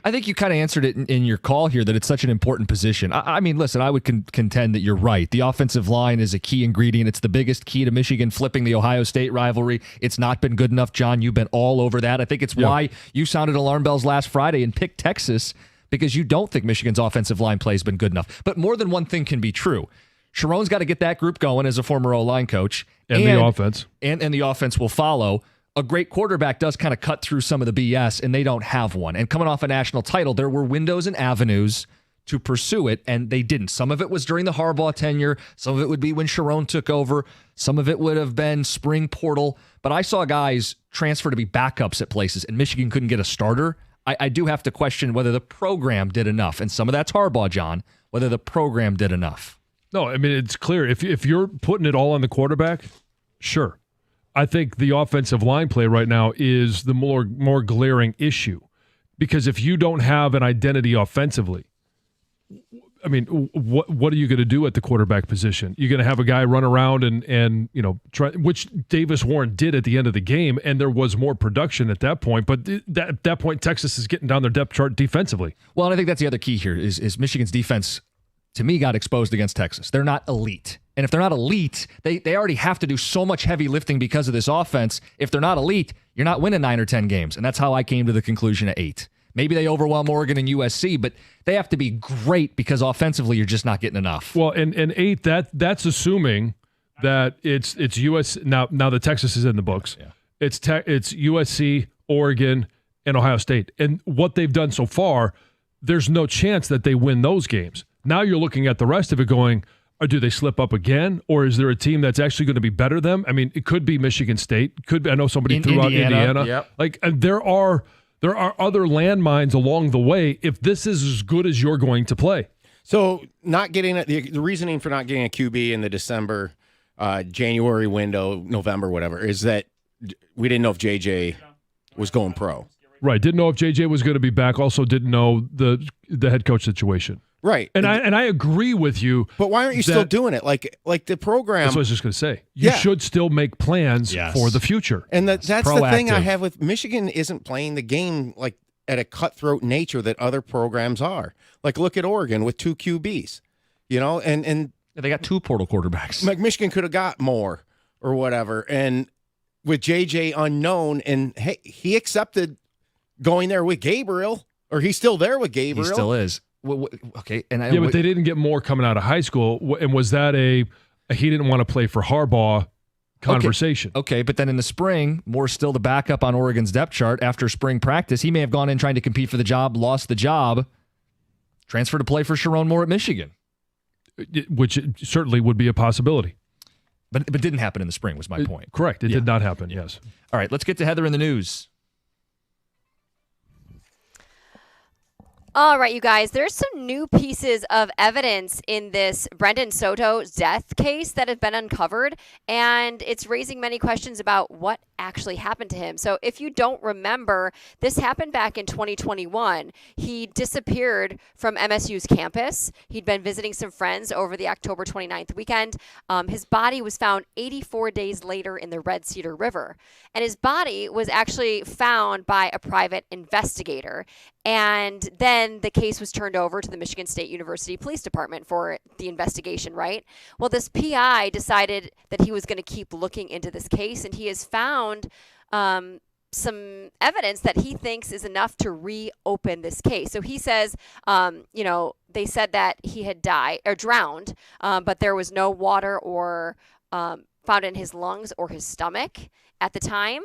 S1: I think you kind of answered it in your call here that it's such an important position. I mean, listen, I would contend that you're right. The offensive line is a key ingredient. It's the biggest key to Michigan flipping the Ohio State rivalry. It's not been good enough, John. You've been all over that. I think it's why you sounded alarm bells last Friday and picked Texas, because you don't think Michigan's offensive line play has been good enough. But more than one thing can be true. Sharon's got to get that group going as a former O-line coach.
S2: And the offense.
S1: And the offense will follow. A great quarterback does kind of cut through some of the BS, and they don't have one. And coming off a national title, there were windows and avenues to pursue it, and they didn't. Some of it was during the Harbaugh tenure. Some of it would be when Sharon took over. Some of it would have been spring portal. But I saw guys transfer to be backups at places, and Michigan couldn't get a starter. I do have to question whether the program did enough. And some of that's Harbaugh, John, whether the program did enough.
S2: No, I mean, it's clear. If you're putting it all on the quarterback, sure. I think the offensive line play right now is the more glaring issue. Because if you don't have an identity offensively, I mean, what are you going to do at the quarterback position? You're going to have a guy run around and try, which Davis Warren did at the end of the game, and there was more production at that point. But at that point, Texas is getting down their depth chart defensively.
S1: Well, and I think that's the other key here is Michigan's defense, to me, got exposed against Texas. They're not elite. And if they're not elite, they already have to do so much heavy lifting because of this offense. If they're not elite, you're not winning 9 or 10 games. And that's how I came to the conclusion at 8. Maybe they overwhelm Oregon and USC, but they have to be great because offensively you're just not getting enough.
S2: Well, and 8, that's assuming that it's US now the Texas is in the books. Yeah. It's USC, Oregon, and Ohio State. And what they've done so far, there's no chance that they win those games. Now you're looking at the rest of it going, or do they slip up again? Or is there a team that's actually going to be better than them? I mean, it could be Michigan State. Could be, I know somebody threw out Indiana.
S1: Yep.
S2: Like, and there are other landmines along the way if this is as good as you're going to play.
S3: So not getting the reasoning for not getting a QB in the December, January window, November, whatever, is that we didn't know if JJ was going pro.
S2: Right. Didn't know if JJ was going to be back. Also didn't know the head coach situation.
S3: Right.
S2: And I agree with you.
S3: But why aren't you still doing it? Like the program.
S2: That's what I was just going to say. You should still make plans for the future.
S3: And that's the thing I have with Michigan isn't playing the game like at a cutthroat nature that other programs are. Like look at Oregon with 2 QBs, and
S1: they got 2 portal quarterbacks.
S3: Like Michigan could have got more or whatever. And with JJ unknown, and hey, he accepted going there with Gabriel, or he's still there with Gabriel.
S1: He still is. Okay, and
S2: but they didn't get more coming out of high school. And was that a he didn't want to play for Harbaugh conversation?
S1: Okay, but then in the spring, Moore's still the backup on Oregon's depth chart after spring practice. He may have gone in trying to compete for the job, lost the job, transferred to play for Sharon Moore at Michigan,
S2: which certainly would be a possibility.
S1: But didn't happen in the spring was my point.
S2: Correct. It did not happen. Yes.
S1: All right, let's get to Heather in the news.
S7: All right, you guys, there's some new pieces of evidence in this Brendan Soto death case that have been uncovered, and it's raising many questions about what actually happened to him. So if you don't remember, this happened back in 2021. He disappeared from MSU's campus. He'd been visiting some friends over the October 29th weekend. His body was found 84 days later in the Red Cedar River. And his body was actually found by a private investigator. And then the case was turned over to the Michigan State University Police Department for the investigation, right? Well, this PI decided that he was going to keep looking into this case, and he has found some evidence that he thinks is enough to reopen this case. So he says, they said that he had died or drowned, but there was no water or found in his lungs or his stomach at the time.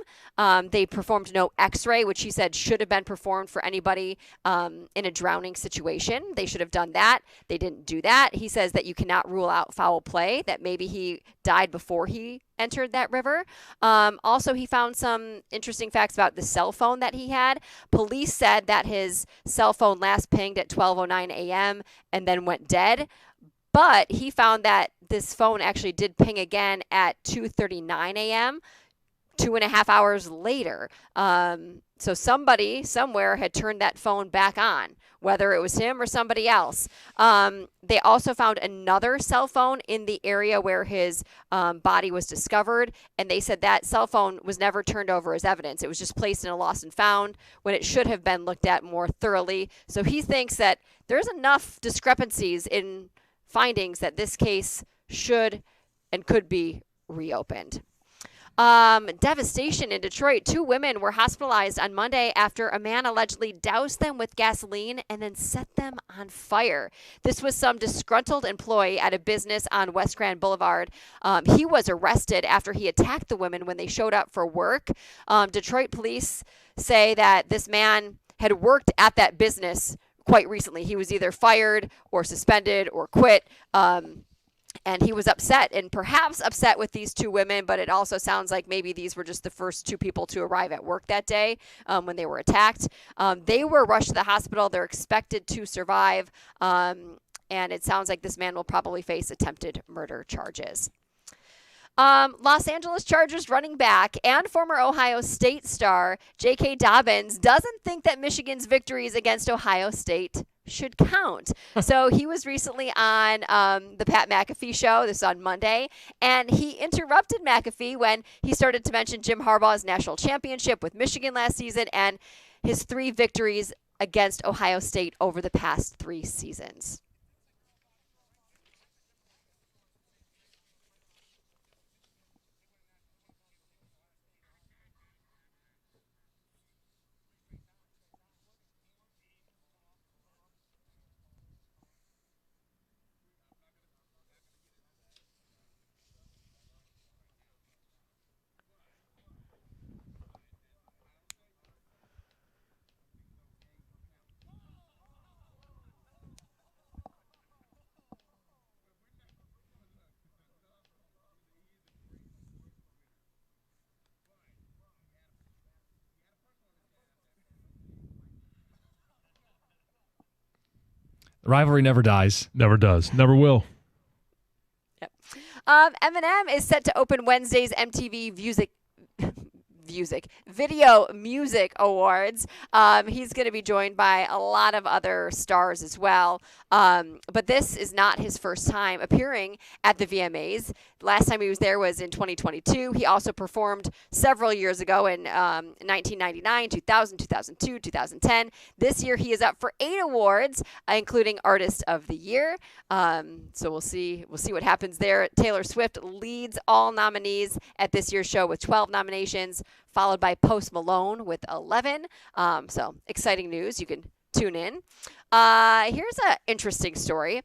S7: They performed no x-ray, which he said should have been performed for anybody in a drowning situation. They should have done that. They didn't do that. He says that you cannot rule out foul play, that maybe he died before he entered that river. Also, he found some interesting facts about the cell phone that he had. Police said that his cell phone last pinged at 12:09 a.m. and then went dead. But he found that this phone actually did ping again at 2:39 a.m., 2.5 hours later. So somebody somewhere had turned that phone back on, whether it was him or somebody else. They also found another cell phone in the area where his body was discovered, and they said that cell phone was never turned over as evidence. It was just placed in a lost and found when it should have been looked at more thoroughly. So he thinks that there's enough discrepancies in findings that this case should and could be reopened. Devastation in Detroit. 2 women were hospitalized on Monday after a man allegedly doused them with gasoline and then set them on fire. This was some disgruntled employee at a business on West Grand Boulevard. He was arrested after he attacked the women when they showed up for work. Detroit police say that this man had worked at that business quite recently. He was either fired or suspended or quit. And he was upset, and perhaps upset with these 2 women, but it also sounds like maybe these were just the first 2 people to arrive at work that day when they were attacked. They were rushed to the hospital. They're expected to survive, and it sounds like this man will probably face attempted murder charges. Los Angeles Chargers running back and former Ohio State star J.K. Dobbins doesn't think that Michigan's victories against Ohio State should count. So he was recently on the Pat McAfee show. This is on Monday. And he interrupted McAfee when he started to mention Jim Harbaugh's national championship with Michigan last season and his 3 victories against Ohio State over the past 3 seasons.
S1: The rivalry never dies.
S2: Never does. Never will.
S7: Yep. Eminem is set to open Wednesday's MTV Video Music Awards. He's going to be joined by a lot of other stars as well. But this is not his first time appearing at the VMAs. Last time he was there was in 2022. He also performed several years ago in 1999, 2000, 2002, 2010. This year he is up for 8 awards, including Artist of the Year. So we'll see what happens there. Taylor Swift leads all nominees at this year's show with 12 nominations, followed by Post Malone with 11. So exciting news. You can tune in. Here's an interesting story.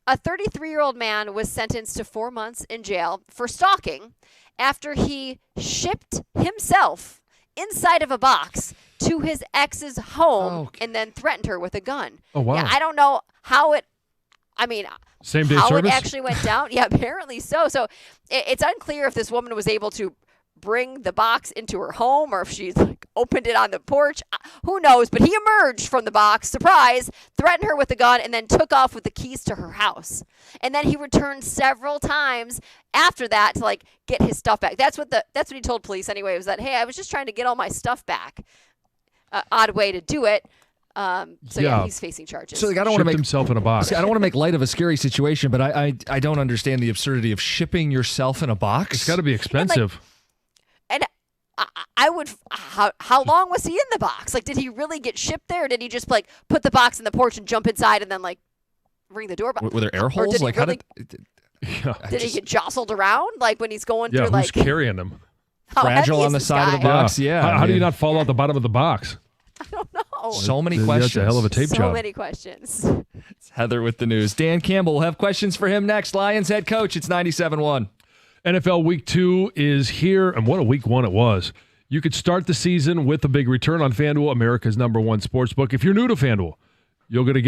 S7: A 33-year-old man was sentenced to 4 months in jail for stalking after he shipped himself inside of a box to his ex's home and then threatened her with a gun.
S2: Oh, wow.
S7: Yeah, I don't know how it,
S2: Same-day
S7: how
S2: service?
S7: it actually went down. Yeah, apparently so. So it's unclear if this woman was able to bring the box into her home or if she's like opened it on the porch. Who knows? But he emerged from the box, surprise, threatened her with a gun, and then took off with the keys to her house. And then he returned several times after that to like get his stuff back. That's what he told police anyway. Was that, hey, I was just trying to get all my stuff back. Odd way to do it. He's facing charges.
S1: So like, I don't want to make
S2: himself in a box.
S1: I don't want to make light of a scary situation, but I don't understand the absurdity of shipping yourself in a box.
S2: It's got to be expensive.
S7: And I would. How long was he in the box? Like, did he really get shipped there? Or did he just like put the box in the porch and jump inside and then like ring the doorbell?
S1: Were there air holes?
S7: Did he get jostled around like when he's going through
S2: who's
S7: like
S2: carrying him?
S1: Fragile on the side of the box. Yeah.
S2: How do you not fall out the bottom of the box?
S7: I don't know.
S1: So many questions.
S2: That's a hell of a tape job.
S7: So many questions.
S1: It's Heather with the news. Dan Campbell will have questions for him next. Lions head coach. It's 97.1.
S2: NFL Week 2 is here, and what a Week 1 it was. You could start the season with a big return on FanDuel, America's #1 sportsbook. If you're new to FanDuel, you're going to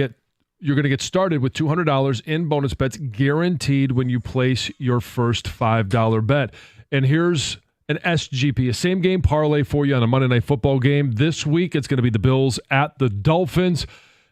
S2: get started with $200 in bonus bets guaranteed when you place your first $5 bet. And here's an SGP, a same-game parlay for you on a Monday Night Football game. This week, it's going to be the Bills at the Dolphins.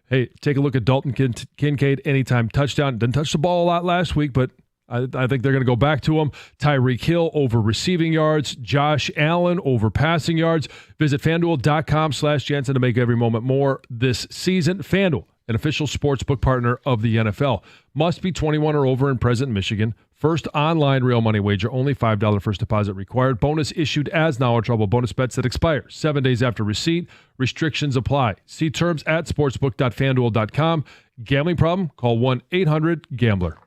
S2: Hey, take a look at Dalton Kincaid, anytime touchdown. Didn't touch the ball a lot last week, but I think they're going to go back to him. Tyreek Hill over receiving yards. Josh Allen over passing yards. Visit FanDuel.com/Jansen to make every moment more this season. FanDuel, an official sportsbook partner of the NFL. Must be 21 or over and present in Michigan. First online real money wager. Only $5 first deposit required. Bonus issued as Knowledge Trouble bonus bets that expire 7 days after receipt. Restrictions apply. See terms at sportsbook.fanduel.com. Gambling problem? Call 1-800-GAMBLER.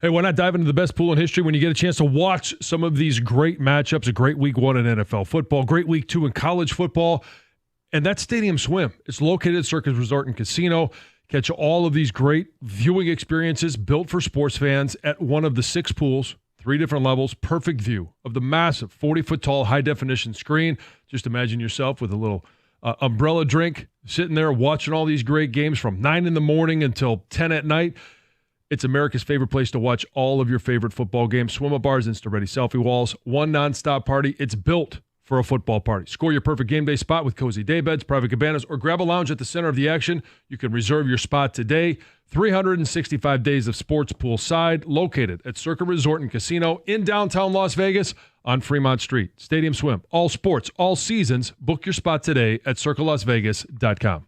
S2: Hey, why not dive into the best pool in history when you get a chance to watch some of these great matchups? A great week 1 in NFL football, great week 2 in college football, and that's Stadium Swim. It's located at Circus Resort and Casino. Catch all of these great viewing experiences built for sports fans at one of the 6 pools, 3 different levels, perfect view of the massive 40-foot tall high-definition screen. Just imagine yourself with a little umbrella drink, sitting there watching all these great games from 9 in the morning until 10 at night. It's America's favorite place to watch all of your favorite football games. Swim-up bars, Insta-ready selfie walls, one nonstop party. It's built for a football party. Score your perfect game day spot with cozy day beds, private cabanas, or grab a lounge at the center of the action. You can reserve your spot today. 365 days of sports poolside, located at Circa Resort and Casino in downtown Las Vegas on Fremont Street. Stadium Swim, all sports, all seasons. Book your spot today at circalasvegas.com.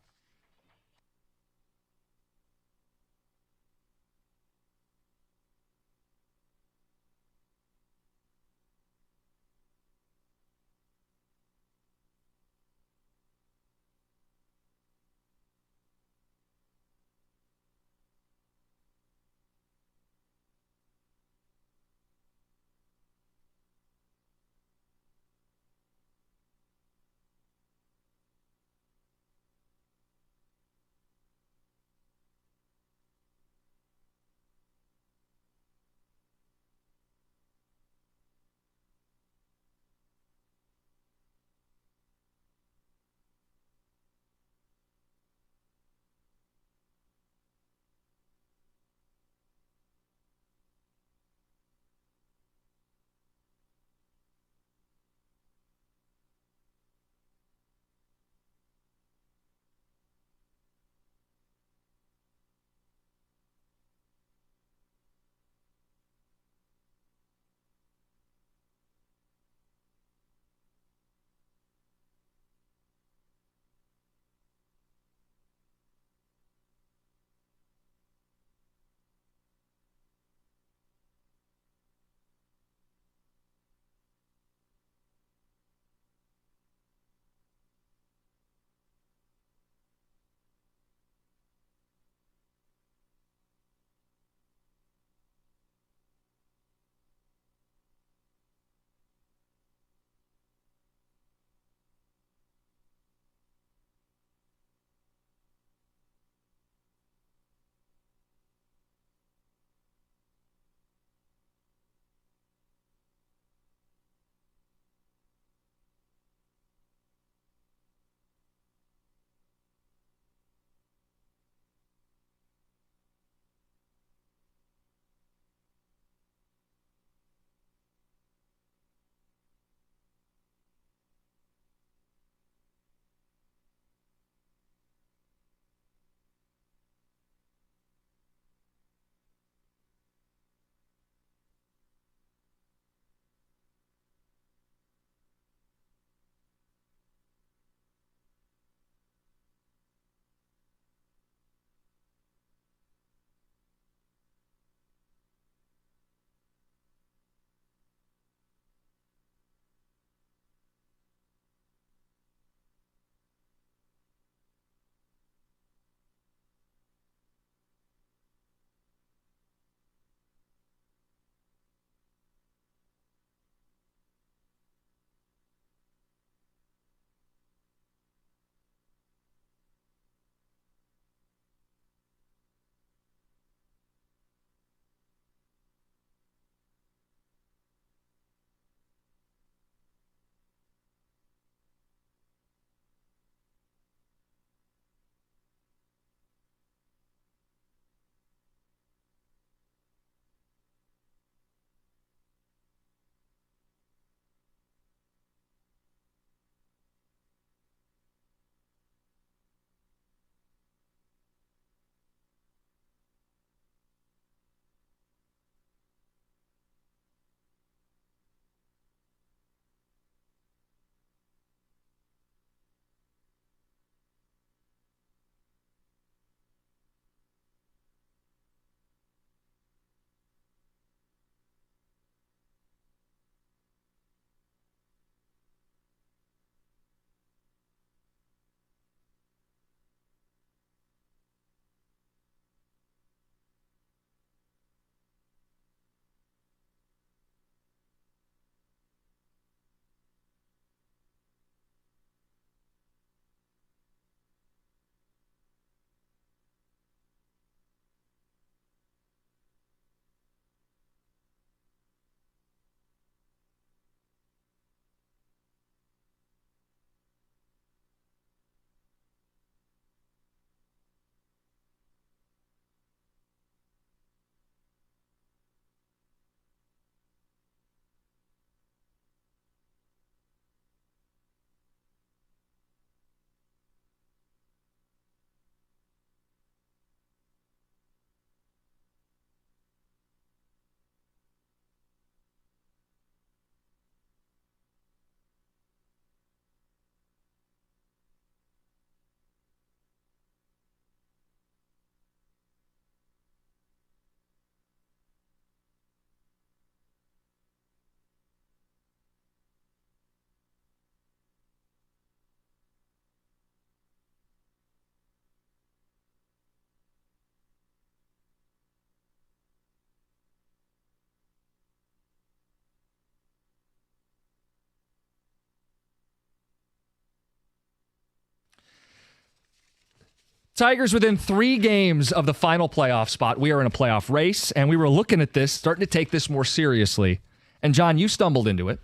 S1: Tigers within 3 games of the final playoff spot. We are in a playoff race, and we were looking at this, starting to take this more seriously. And, John, you stumbled into it.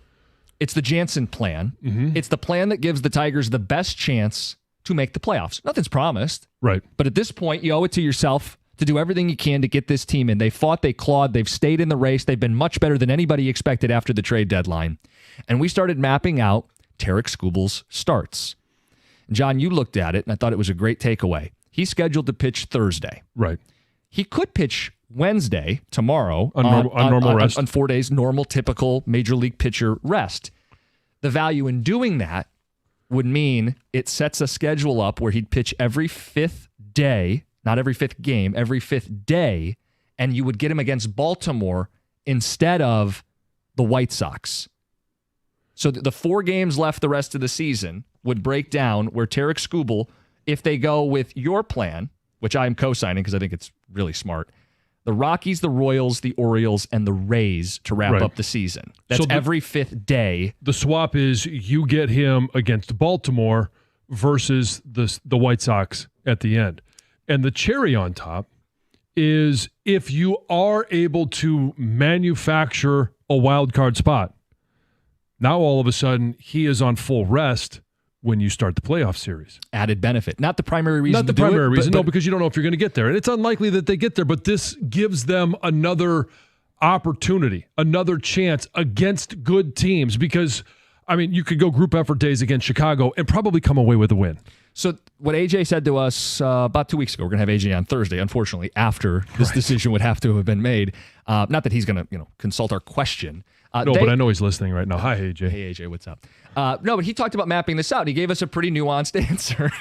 S1: It's the Jansen plan. It's the plan that gives the Tigers the best chance to make the playoffs. Nothing's promised.
S2: Right.
S1: But at this point, you owe it to yourself to do everything you can to get this team in. They fought, they clawed, they've stayed in the race. They've been much better than anybody expected after the trade deadline. And we started mapping out Tarek Skubal's starts. John, you looked at it, and I thought it was a great takeaway. He's scheduled to pitch Thursday.
S2: Right.
S1: He could pitch Wednesday, tomorrow,
S2: on normal rest.
S1: On 4 days, normal, typical major league pitcher rest. The value in doing that would mean it sets a schedule up where he'd pitch every 5th day, not every 5th game, every 5th day, and you would get him against Baltimore instead of the White Sox. So the 4 games left the rest of the season would break down where Tarek Skubal, if they go with your plan, which I'm co-signing because I think it's really smart, the Rockies, the Royals, the Orioles, and the Rays to wrap up the season. That's every 5th day.
S2: The swap is you get him against Baltimore versus the White Sox at the end. And the cherry on top is if you are able to manufacture a wild card spot, now all of a sudden he is on full rest when you start the playoff series.
S1: Added benefit. Not the primary reason.
S2: Not the primary reason, no, because you don't know if you're going to get there. And it's unlikely that they get there, but this gives them another opportunity, another chance against good teams because, I mean, you could go group effort days against Chicago and probably come away with a win.
S1: So what AJ said to us about 2 weeks ago, we're going to have AJ on Thursday, unfortunately, after this decision would have to have been made. Not that he's going to consult our question.
S2: But I know he's listening right now. Hi, AJ.
S1: Hey, AJ, what's up? No, but he talked about mapping this out. He gave us a pretty nuanced answer.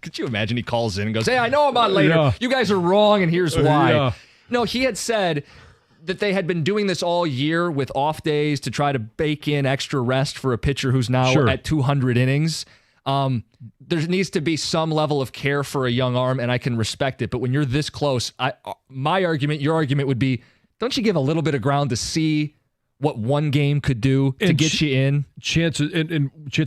S1: Could you imagine he calls in and goes, hey, I know about later. Yeah. You guys are wrong, and here's why. Yeah. No, he had said that they had been doing this all year with off days to try to bake in extra rest for a pitcher who's now at 200 innings. There needs to be some level of care for a young arm, and I can respect it. But when you're this close, my argument, your argument would be, don't you give a little bit of ground to see what one game could do to get you in?
S2: Chances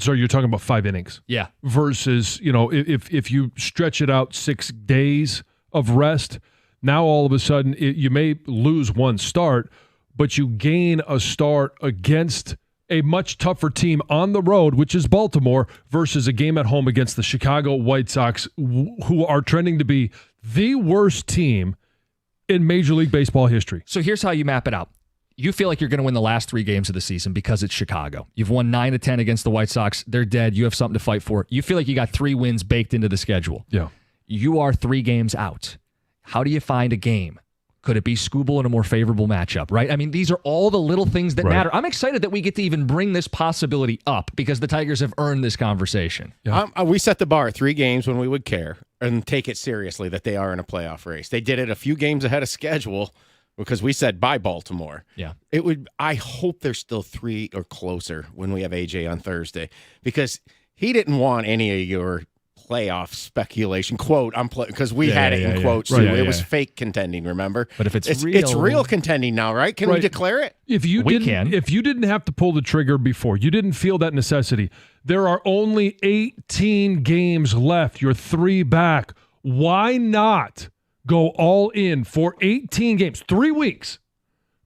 S2: are you're talking about 5 innings.
S1: Yeah.
S2: Versus, if you stretch it out 6 days of rest, now all of a sudden you may lose one start, but you gain a start against a much tougher team on the road, which is Baltimore, versus a game at home against the Chicago White Sox, who are trending to be the worst team in Major League Baseball history.
S1: So here's how you map it out. You feel like you're going to win the last 3 games of the season because it's Chicago. You've won 9 of 10 against the White Sox. They're dead. You have something to fight for. You feel like you got 3 wins baked into the schedule.
S2: Yeah.
S1: You are 3 games out. How do you find a game? Could it be Skubal in a more favorable matchup, right? I mean, these are all the little things that matter. I'm excited that we get to even bring this possibility up because the Tigers have earned this conversation.
S3: Yeah. We set the bar at 3 games when we would care and take it seriously that they are in a playoff race. They did it a few games ahead of schedule because we said bye Baltimore.
S1: Yeah.
S3: I hope they're still 3 or closer when we have AJ on Thursday because he didn't want any of your playoff speculation quote because we had it in quotes too. It was fake contending, remember?
S1: But if it's
S3: real contending now, right? Can we declare it?
S2: If you didn't have to pull the trigger before, you didn't feel that necessity. There are only 18 games left. You're 3 back. Why not go all in for 18 games, 3 weeks?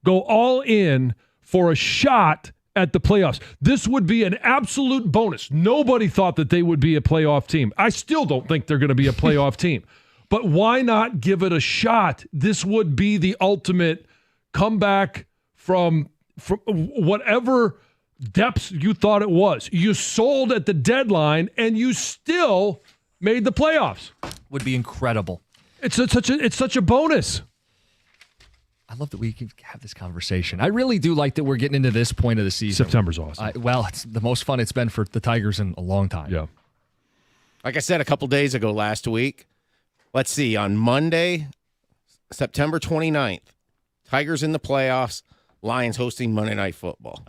S2: Go all in for a shot at the playoffs. This would be an absolute bonus. Nobody thought that they would be a playoff team. I still don't think they're going to be a playoff team. But why not give it a shot? This would be the ultimate comeback from whatever depths you thought it was. You sold at the deadline and you still made the playoffs.
S1: Would be incredible.
S2: It's such a bonus.
S1: I love that we can have this conversation. I really do like that we're getting into this point of the season.
S2: September's awesome.
S1: It's the most fun it's been for the Tigers in a long time.
S2: Yeah.
S3: Like I said a couple days ago last week, let's see, on Monday, September 29th, Tigers in the playoffs, Lions hosting Monday Night Football.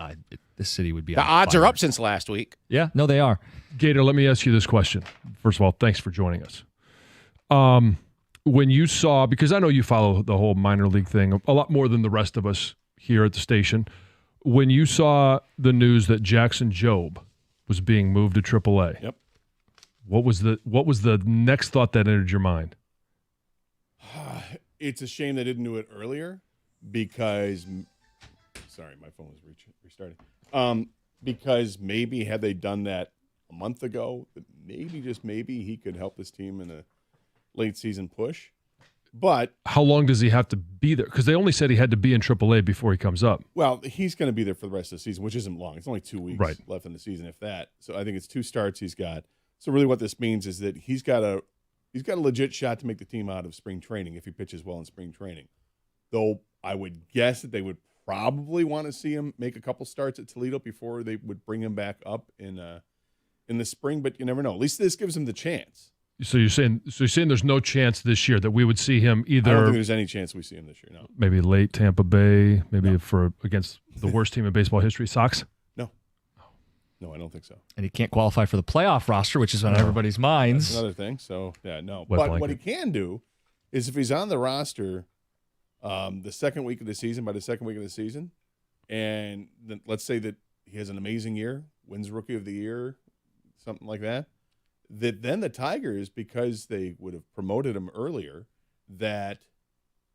S1: This city would be
S3: The odds are up since last week.
S1: Yeah, no, they are.
S2: Gator, let me ask you this question. First of all, thanks for joining us. When you saw, because I know you follow the whole minor league thing a lot more than the rest of us here at the station, when you saw the news that Jackson Jobe was being moved to AAA,
S3: yep.
S2: What was the next thought that entered your mind?
S13: It's a shame they didn't do it earlier because sorry, my phone was restarting. Because maybe had they done that a month ago, maybe, just maybe, he could help this team in a late season push. But
S2: how long does he have to be there? Because they only said he had to be in AAA before he comes up.
S13: Well, he's going to be there for the rest of the season, which isn't long. It's only 2 weeks left in the season, if that. So I think it's 2 starts he's got. So really what this means is that he's got a legit shot to make the team out of spring training if he pitches well in spring training. Though I would guess that they would probably want to see him make a couple starts at Toledo before they would bring him back up in the spring, but you never know. At least this gives him the chance.
S2: So you're saying there's no chance this year that we would see him either.
S13: I don't think there's any chance we see him this year. No.
S2: Maybe late Tampa Bay, maybe against the worst team in baseball history, Sox.
S13: No, I don't think so.
S1: And he can't qualify for the playoff roster, which is on everybody's minds.
S13: That's another thing. So yeah, no.
S2: Wet
S13: but
S2: blanket.
S13: what he can do is if he's on the roster the second week of the season, by the second week of the season, and then let's say that he has an amazing year, wins Rookie of the Year, something like that, then the Tigers, because they would have promoted him earlier, that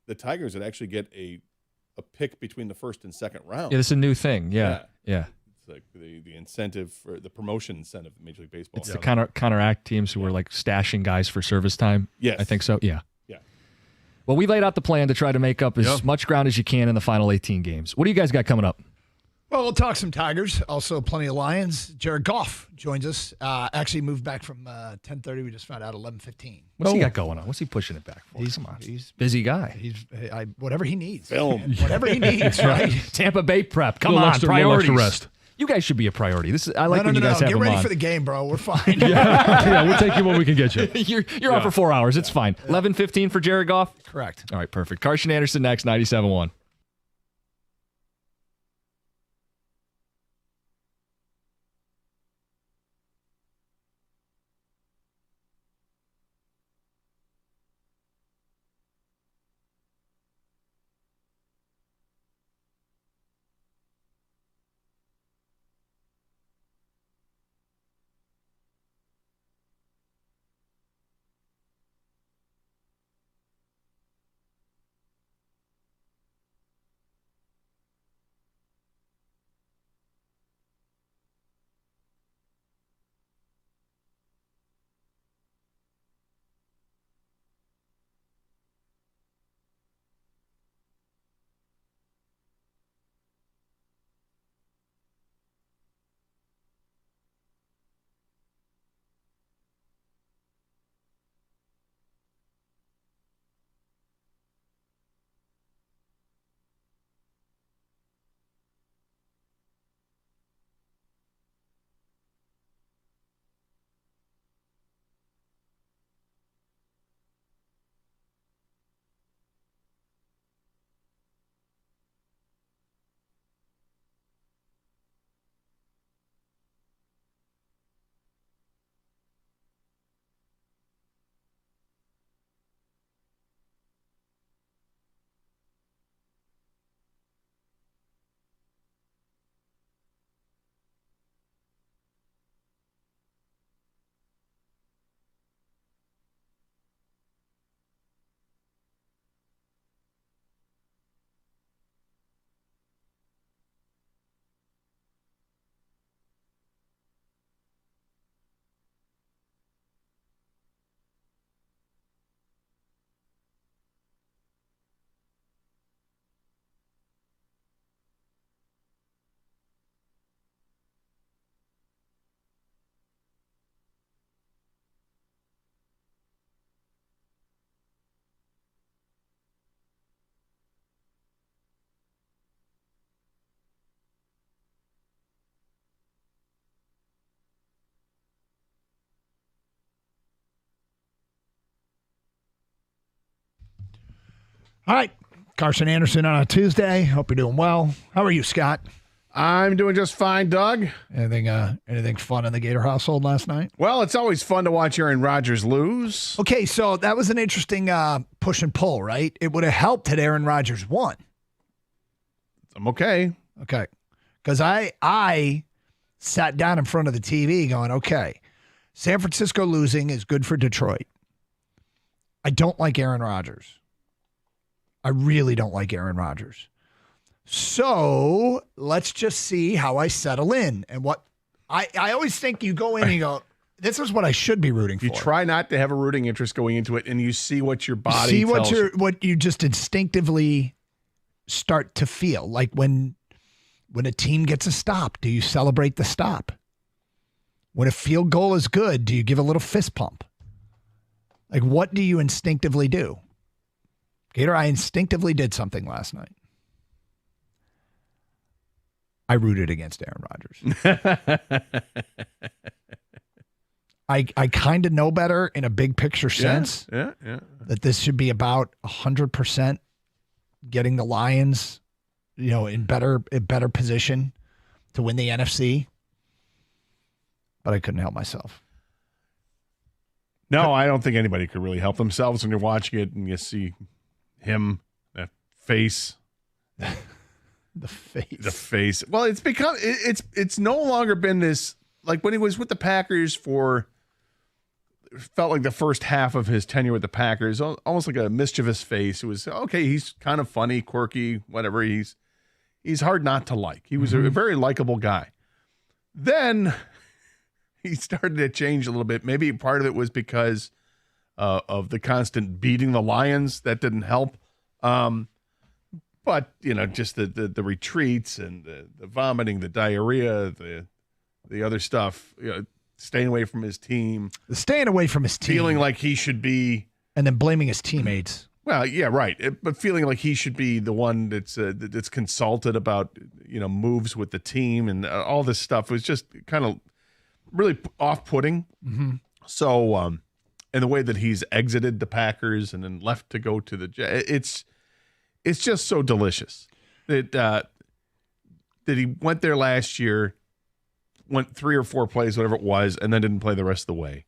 S13: the Tigers would actually get a pick between the first and second round.
S1: Yeah, this is a new thing. Yeah.
S13: It's like the incentive for the promotion incentive of Major League Baseball.
S1: It's to counteract teams who were like stashing guys for service time.
S13: Yes.
S1: I think so. Yeah.
S13: Yeah.
S1: Well, we laid out the plan to try to make up as much ground as you can in the final 18 games. What do you guys got coming up?
S14: Well, we'll talk some Tigers, also plenty of Lions. Jared Goff joins us. Actually moved back from 10:30. We just found out 11:15.
S1: What's he got going on? What's he pushing it back for? He's busy guy.
S14: He's whatever he needs.
S13: Film.
S14: Whatever he needs, right?
S1: Tampa Bay prep. Come on, priorities. Rest. You guys should be a priority. I like when you guys have
S14: Get ready
S1: on.
S14: for the game, bro. We're fine.
S2: Yeah, we'll take you when we can get you.
S1: You're on for 4 hours. It's fine. 11:15 for Jared Goff?
S14: Correct.
S1: All right, perfect. Carson Anderson next, 97.1.
S14: All right. Carson Anderson on a Tuesday. Hope you're doing well. How are you, Scott?
S3: I'm doing just fine, Doug.
S14: Anything fun in the Gator household last night?
S3: Well, it's always fun to watch Aaron Rodgers lose.
S14: Okay, so that was an interesting push and pull, right? It would have helped had Aaron Rodgers won.
S3: I'm okay.
S14: Okay. Because I sat down in front of the TV going, okay, San Francisco losing is good for Detroit. I don't like Aaron Rodgers. I really don't like Aaron Rodgers. So let's just see how I settle in. And what I always think you go in and you go, this is what I should be rooting for.
S13: You try not to have a rooting interest going into it, and you see what your body tells you.
S14: What you just instinctively start to feel. Like when a team gets a stop, do you celebrate the stop? When a field goal is good, do you give a little fist pump? Like, what do you instinctively do? Gator, I instinctively did something last night. I rooted against Aaron Rodgers. I kind of know better in a big picture sense that this should be about 100% getting the Lions, in better position to win the NFC. But I couldn't help myself.
S13: No, I don't think anybody could really help themselves when you're watching it and you see him, that face.
S14: The face.
S13: The face. Well, it's become, it's no longer been this, like when he was with the Packers felt like the first half of his tenure with the Packers, almost like a mischievous face. It was, okay, he's kind of funny, quirky, whatever. He's hard not to like. He was a very likable guy. Then he started to change a little bit. Maybe part of it was because of the constant beating the Lions. That didn't help. But, just the retreats and the vomiting, the diarrhea, the other stuff, staying away from his team.
S14: Staying away from his team.
S13: Feeling like he should be.
S14: And then blaming his teammates.
S13: Well, yeah, right. But feeling like he should be the one that's consulted about, moves with the team and all this stuff was just kind of really off-putting.
S14: Mm-hmm.
S13: So, and the way that he's exited the Packers and then left to go to the Jets, it's just so delicious that he went there last year, went 3 or 4 plays, whatever it was, and then didn't play the rest of the way.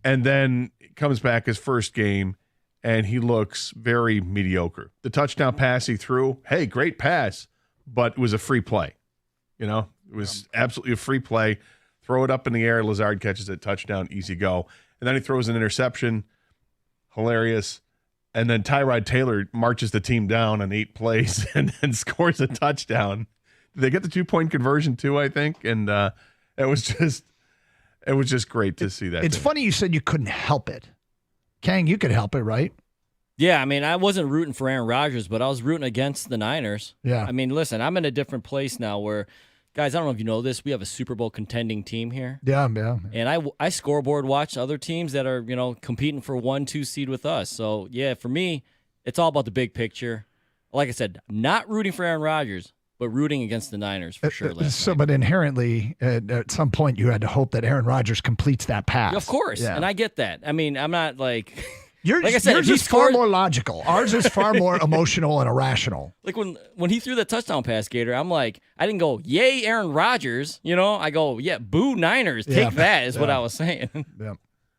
S13: And then comes back his first game, and he looks very mediocre. The touchdown pass he threw, hey, great pass, but it was a free play. It was absolutely a free play. Throw it up in the air, Lazard catches it, touchdown, easy go. And then he throws an interception, hilarious. And then Tyrod Taylor marches the team down on 8 plays and then scores a touchdown. They get the 2-point conversion too, I think. And it was just great to see that.
S14: It's funny you said you couldn't help it. Kang, you could help it, right?
S15: Yeah, I mean, I wasn't rooting for Aaron Rodgers, but I was rooting against the Niners.
S14: Yeah.
S15: I mean, listen, I'm in a different place now where, guys, I don't know if you know this, we have a Super Bowl contending team here.
S14: Yeah.
S15: And I scoreboard watch other teams that are, competing for 1-2 seed with us. So, yeah, for me, it's all about the big picture. Like I said, I'm not rooting for Aaron Rodgers, but rooting against the Niners for sure.
S14: But inherently, at some point, you had to hope that Aaron Rodgers completes that pass.
S15: Of course,
S14: yeah.
S15: And I get that. I mean, I'm not like...
S14: Like I said, yours is far more logical. Ours is far more emotional and irrational.
S15: Like when he threw that touchdown pass, Gator, I'm like, I didn't go, yay, Aaron Rodgers. I go, yeah, boo Niners. Take that is what I was saying.
S14: Yeah.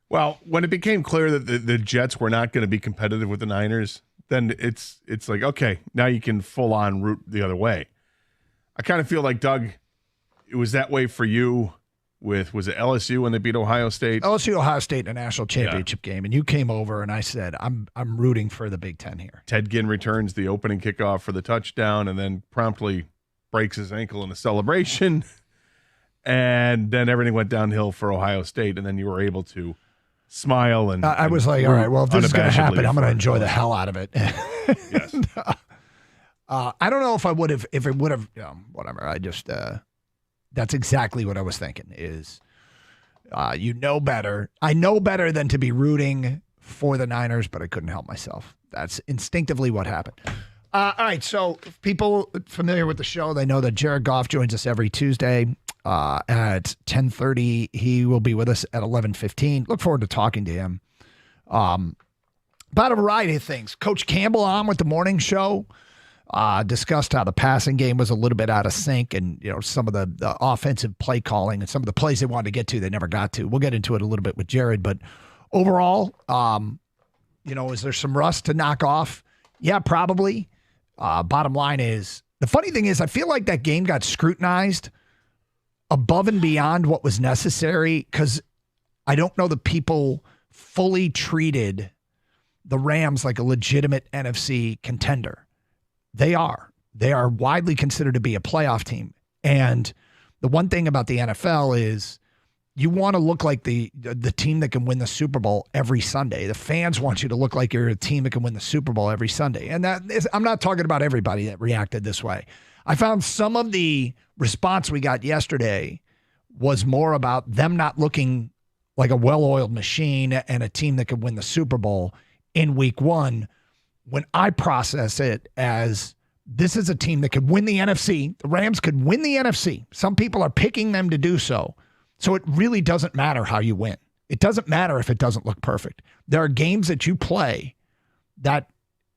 S13: Well, when it became clear that the Jets were not going to be competitive with the Niners, then it's like, okay, now you can full on root the other way. I kind of feel like, Doug, it was that way for you was it LSU when they beat Ohio State?
S14: LSU, Ohio State in a national championship game, and you came over and I said, I'm rooting for the Big Ten here.
S13: Ted Ginn returns the opening kickoff for the touchdown and then promptly breaks his ankle in a celebration. And then everything went downhill for Ohio State, and then you were able to smile and
S14: I was like, all right, well, if this is going to happen, I'm going to enjoy the hell out of it.
S13: Yes.
S14: I don't know if it would have, whatever. I just, that's exactly what I was thinking is, better. I know better than to be rooting for the Niners, but I couldn't help myself. That's instinctively what happened. All right. So people familiar with the show, they know that Jared Goff joins us every Tuesday at 10:30. He will be with us at 11:15. Look forward to talking to him about a variety of things. Coach Campbell on with the morning show. Discussed how the passing game was a little bit out of sync and, some of the offensive play calling and some of the plays they wanted to get to, they never got to. We'll get into it a little bit with Jared, but overall, is there some rust to knock off? Yeah, probably. Bottom line is, the funny thing is I feel like that game got scrutinized above and beyond what was necessary because I don't know that people fully treated the Rams like a legitimate NFC contender. They are. They are widely considered to be a playoff team. And the one thing about the NFL is you want to look like the team that can win the Super Bowl every Sunday. The fans want you to look like you're a team that can win the Super Bowl every Sunday. And I'm not talking about everybody that reacted this way. I found some of the response we got yesterday was more about them not looking like a well-oiled machine and a team that could win the Super Bowl in week one, when I process it as this is a team that could win the NFC. The Rams could win the NFC. Some people are picking them to do so. So it really doesn't matter how you win. It doesn't matter if it doesn't look perfect. There are games that you play that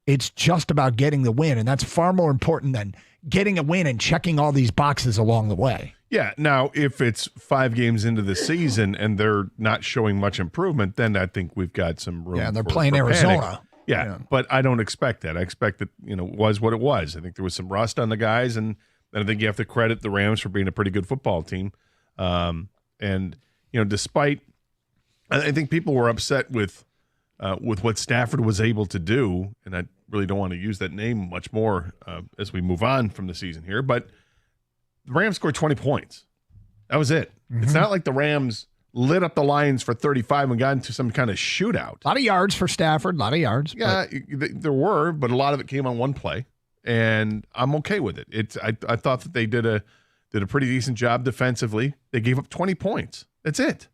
S14: it's just about getting the win, and that's far more important than getting a win and checking all these boxes along the way.
S13: Yeah. Now, if it's 5 games into the season and they're not showing much improvement, then I think we've got some room.
S14: Yeah, they're
S13: for
S14: playing Arizona.
S13: Panic. Yeah, but I don't expect that. I expect that, it was what it was. I think there was some rust on the guys, and I think you have to credit the Rams for being a pretty good football team. Despite, I think people were upset with what Stafford was able to do, and I really don't want to use that name much more as we move on from the season here, but the Rams scored 20 points. That was it. Mm-hmm. It's not like the Rams lit up the Lions for 35 and got into some kind of shootout.
S14: A lot of yards for Stafford, a lot of yards.
S13: Yeah, there were, but a lot of it came on one play, and I'm okay with it. I thought that they did a pretty decent job defensively. They gave up 20 points. That's it.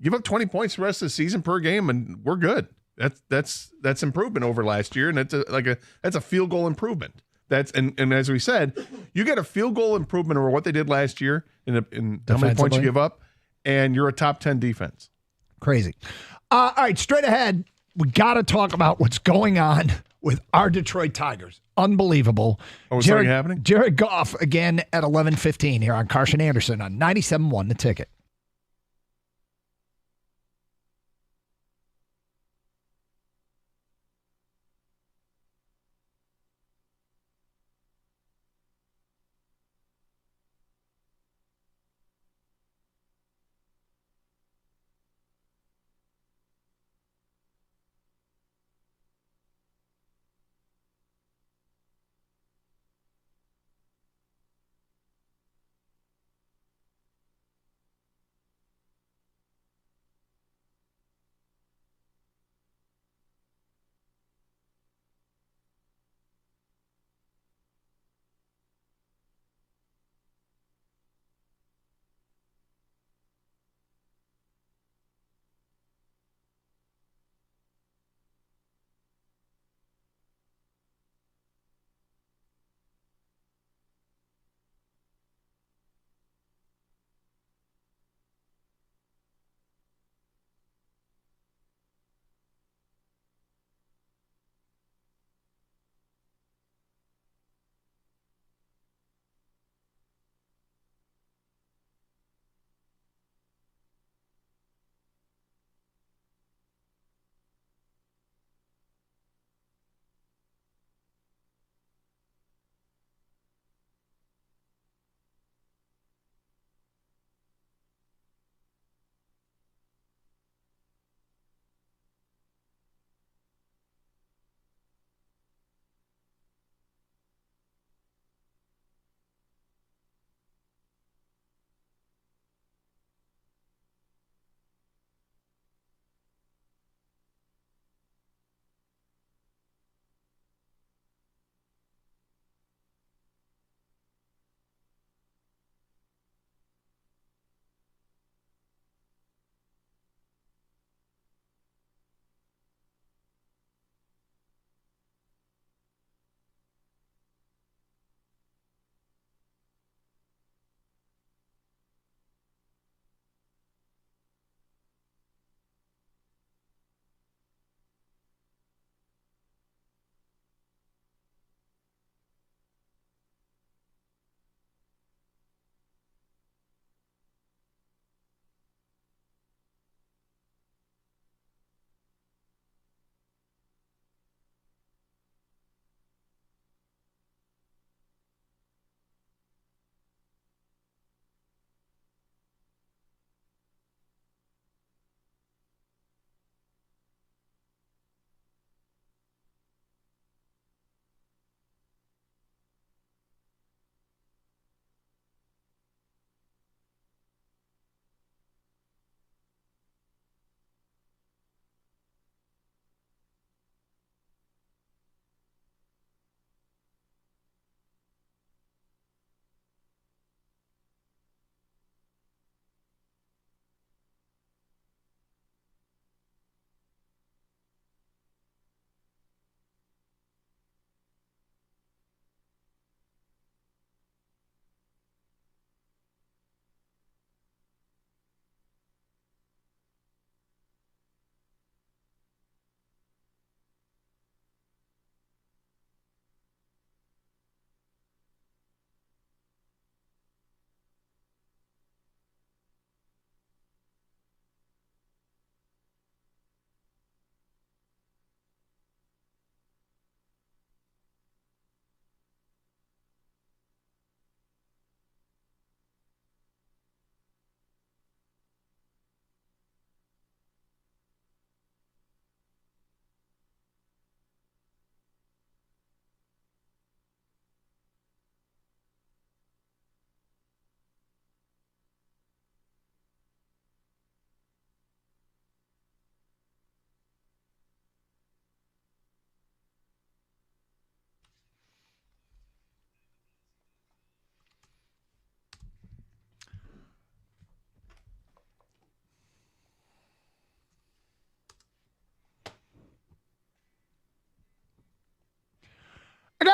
S13: Give up 20 points the rest of the season per game, and we're good. That's improvement over last year, and that's a field goal improvement. And as we said, you get a field goal improvement over what they did last year in how many points you give up, and you're a top 10 defense.
S14: Crazy. All right, straight ahead, we got to talk about what's going on with our Detroit Tigers. Unbelievable.
S13: Oh, is something happening?
S14: Jared Goff again at 11:15 here on Carson Anderson on 97.1 The Ticket.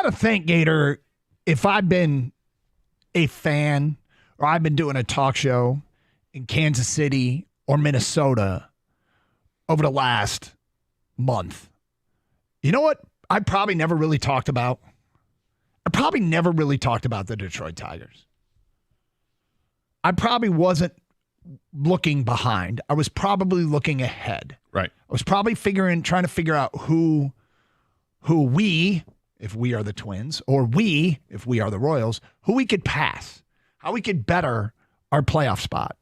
S14: got to think, Gator, if I've been a fan or I've been doing a talk show in Kansas City or Minnesota over the last month, you know what I probably never really talked about? I probably never really talked about the Detroit Tigers. I probably wasn't looking behind. I was probably looking ahead.
S13: Right.
S14: I was probably trying to figure out who we, if we are the Twins, or we, if we are the Royals, who we could pass, how we could better our playoff spot.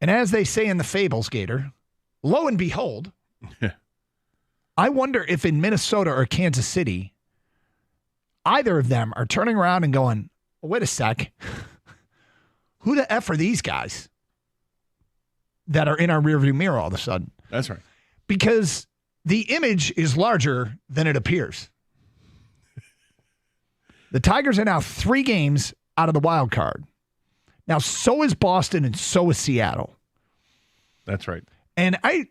S14: And as they say in the fables, Gator, lo and behold, I wonder if in Minnesota or Kansas City, either of them are turning around and going, well, wait a sec. Who the F are these guys that are in our rearview mirror all of a sudden?
S13: That's right.
S14: Because the image is larger than it appears. The Tigers are now 3 games out of the wild card. Now, so is Boston and so is Seattle.
S13: That's right.
S14: And I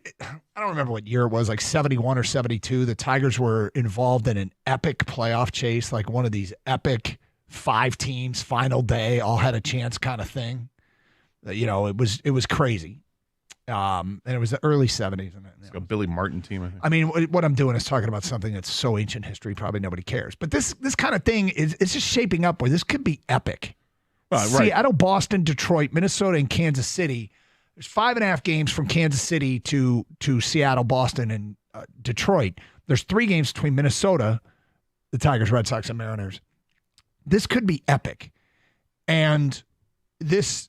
S14: don't remember what year it was, like 71 or 72. The Tigers were involved in an epic playoff chase, like one of these epic 5 teams, final day, all had a chance kind of thing. You know, it was crazy. And it was the early 70s.
S13: It's like a Billy Martin team,
S14: I mean, what I'm doing is talking about something that's so ancient history, probably nobody cares. But this kind of thing it's just shaping up where this could be epic.
S13: Right.
S14: Seattle, Boston, Detroit, Minnesota, and Kansas City. There's 5.5 games from Kansas City to Seattle, Boston, and Detroit. There's 3 games between Minnesota, the Tigers, Red Sox, and Mariners. This could be epic. And this,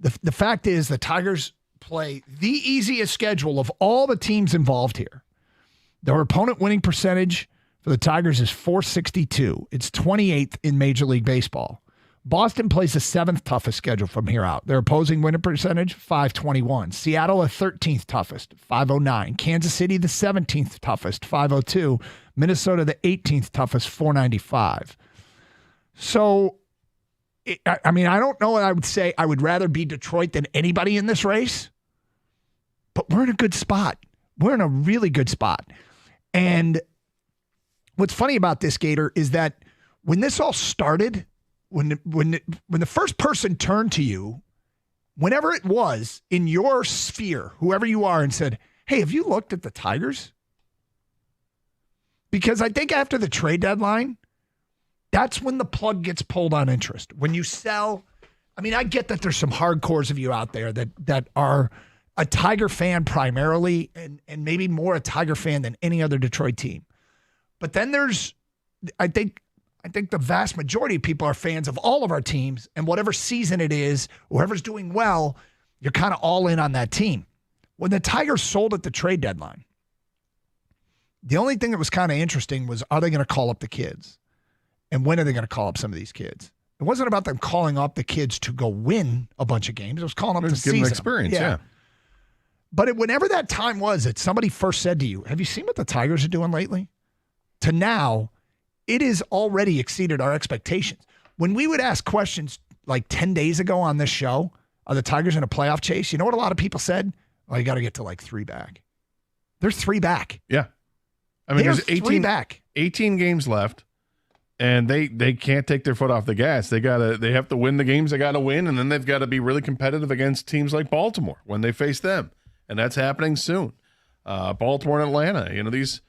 S14: the fact is the Tigers play the easiest schedule of all the teams involved here. Their opponent winning percentage for the Tigers is .462. It's 28th in Major League Baseball. Boston plays the 7th toughest schedule from here out. Their opposing winning percentage, .521. Seattle, the 13th toughest, .509. Kansas City, the 17th toughest, .502. Minnesota, the 18th toughest, .495. So, I mean, I don't know what I would say. I would rather be Detroit than anybody in this race. But we're in a good spot. We're in a really good spot. And what's funny about this, Gator, is that when this all started, when the first person turned to you, whenever it was in your sphere, whoever you are, and said, hey, have you looked at the Tigers? Because I think after the trade deadline, that's when the plug gets pulled on interest. When you sell, I mean, I get that there's some hardcores of you out there that are a Tiger fan primarily and maybe more a Tiger fan than any other Detroit team. But then there's, I think the vast majority of people are fans of all of our teams, and whatever season it is, whoever's doing well, you're kind of all in on that team. When the Tigers sold at the trade deadline, the only thing that was kind of interesting was, are they going to call up the kids? And when are they going to call up some of these kids? It wasn't about them calling up the kids to go win a bunch of games. It was calling up to
S13: give them experience, yeah.
S14: But whenever that time was that somebody first said to you, have you seen what the Tigers are doing lately? To now, it has already exceeded our expectations. When we would ask questions like 10 days ago on this show, are the Tigers in a playoff chase? You know what a lot of people said? Oh, you got to get to like 3 back. They're 3 back.
S13: Yeah. I mean,
S14: They're
S13: there's
S14: 3 back.
S13: 18 games left, and they can't take their foot off the gas. They have to win the games they got to win, and then they've got to be really competitive against teams like Baltimore when they face them. And that's happening soon. Baltimore and Atlanta,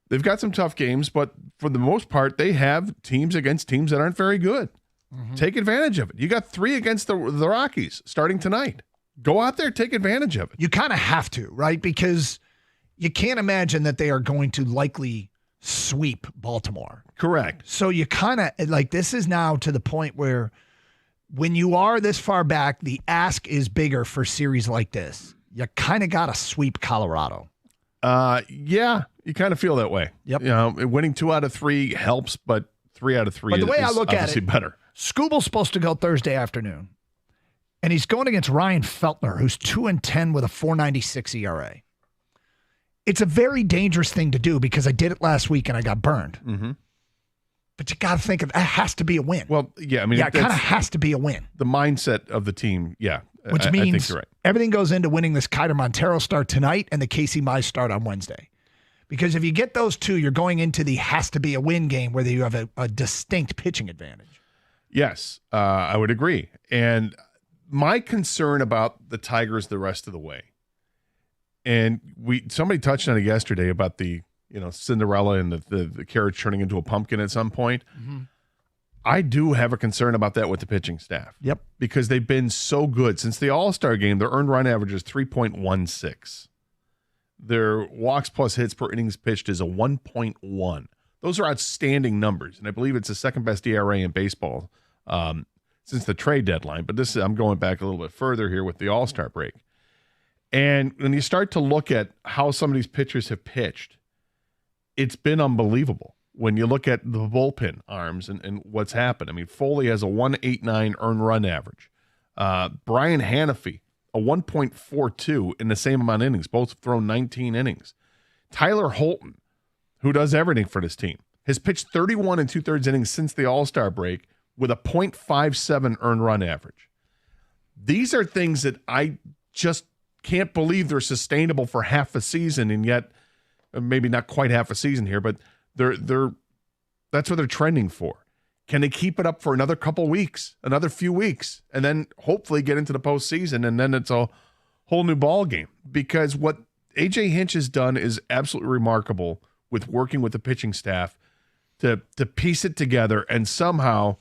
S13: they've got some tough games, but for the most part, they have teams against teams that aren't very good. Mm-hmm. Take advantage of it. You got 3 against the Rockies starting tonight. Go out there, take advantage of it.
S14: You kind of have to, right? Because you can't imagine that they are going to likely sweep Baltimore.
S13: Correct.
S14: So you kind of, like, this is now to the point where when you are this far back, the ask is bigger for series like this. You kind of got to sweep Colorado.
S13: Yeah, you kind of feel that way.
S14: Yep.
S13: Winning 2 out of 3 helps, but 3 out of 3
S14: but the way I look
S13: obviously
S14: at it,
S13: better.
S14: Skubel's supposed to go Thursday afternoon, and he's going against Ryan Feltner, who's 2-10 with a 4.96 ERA. It's a very dangerous thing to do because I did it last week and I got burned.
S13: Mm-hmm.
S14: But you got to think of that has to be a win.
S13: Well, yeah, I mean,
S14: it kind of has to be a win.
S13: The mindset of the team, yeah.
S14: Which means
S13: I think you're right.
S14: Everything goes into winning this Kiter Montero start tonight and the Casey Mize start on Wednesday. Because if you get those two, you're going into the has to be a win game where you have a distinct pitching advantage.
S2: Yes, I would agree. And my concern about the Tigers the rest of the way, and somebody touched on it yesterday about the Cinderella and the carriage turning into a pumpkin at some point.
S14: Mm-hmm.
S2: I do have a concern about that with the pitching staff.
S14: Yep.
S2: Because they've been so good. Since the All-Star game, their earned run average is 3.16. Their walks plus hits per innings pitched is a 1.1. Those are outstanding numbers, and I believe it's the second best ERA in baseball since the trade deadline. But I'm going back a little bit further here with the All-Star break. And when you start to look at how some of these pitchers have pitched, it's been unbelievable. When you look at the bullpen arms and what's happened. I mean, Foley has a 1.89 earned run average. Brian Hanafy, a 1.42 in the same amount of innings. Both have thrown 19 innings. Tyler Holton, who does everything for this team, has pitched 31 2/3 innings since the All-Star break with a 0.57 earned run average. These are things that I just can't believe they're sustainable for half a season, and yet maybe not quite half a season here, but that's what they're trending for. Can they keep it up for another couple weeks, another few weeks, and then hopefully get into the postseason, and then it's a whole new ball game? Because what A.J. Hinch has done is absolutely remarkable with working with the pitching staff to piece it together and somehow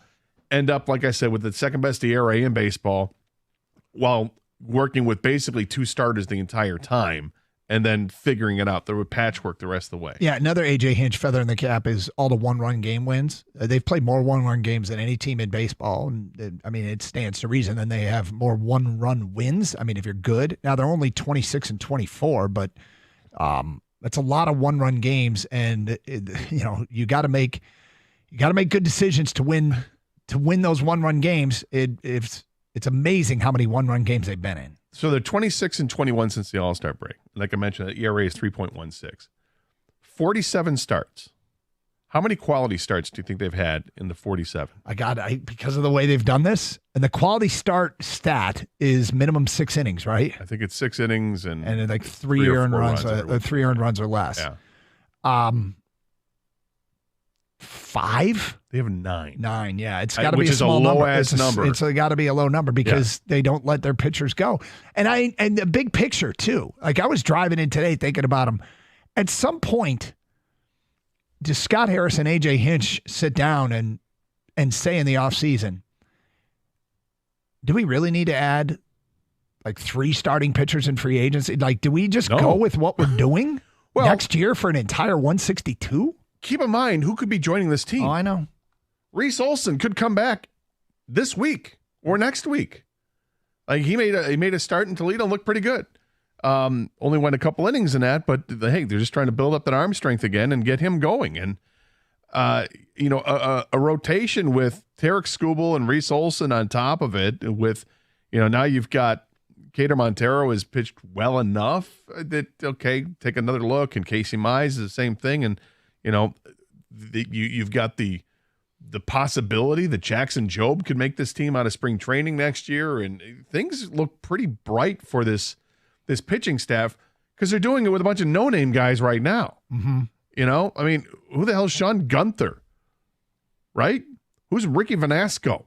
S2: end up, like I said, with the second best ERA in baseball while working with basically two starters the entire time. And then figuring it out, the patchwork the rest of the way.
S14: Yeah, another A.J. Hinch feather in the cap is all the one-run game wins. They've played more one-run games than any team in baseball. And it stands to reason. Then they have more one-run wins. I mean, if you're good. Now, they're only 26 and 24, but that's a lot of one-run games. And, you got to make good decisions to win those one-run games. It's amazing how many one-run games they've been in.
S2: So they're 26 and 21 since the All-Star break. Like I mentioned, the ERA is 3.16. 47 starts. How many quality starts do you think they've had in the 47?
S14: Because of the way they've done this, and the quality start stat is minimum 6 innings, right?
S2: I think it's 6 innings and
S14: like three earned runs, 3 earned runs or less.
S2: Yeah.
S14: 5?
S2: They have 9.
S14: 9, yeah. It's got to be
S2: a
S14: small number.
S2: It's number.
S14: It's got to be a low number because they don't let their pitchers go. And the big picture, too. Like, I was driving in today thinking about them. At some point, does Scott Harris and A.J. Hinch sit down and say in the offseason, do we really need to add, like, 3 starting pitchers in free agency? Like, do we just go with what we're doing next year for an entire 162?
S2: Keep in mind, who could be joining this team?
S14: Oh, I know.
S2: Reese Olson could come back this week or next week. Like he made a start in Toledo and looked pretty good. Only went a couple innings in that, but hey, they're just trying to build up that arm strength again and get him going. And a rotation with Tarek Skubal and Reese Olson on top of it. With now you've got Cater Montero has pitched well enough that take another look. And Casey Mize is the same thing. And you've got the possibility that Jackson Jobe could make this team out of spring training next year, and things look pretty bright for this pitching staff because they're doing it with a bunch of no-name guys right now.
S14: Mm-hmm.
S2: I mean, who the hell is Sean Gunther? Right? Who's Ricky Vanasco?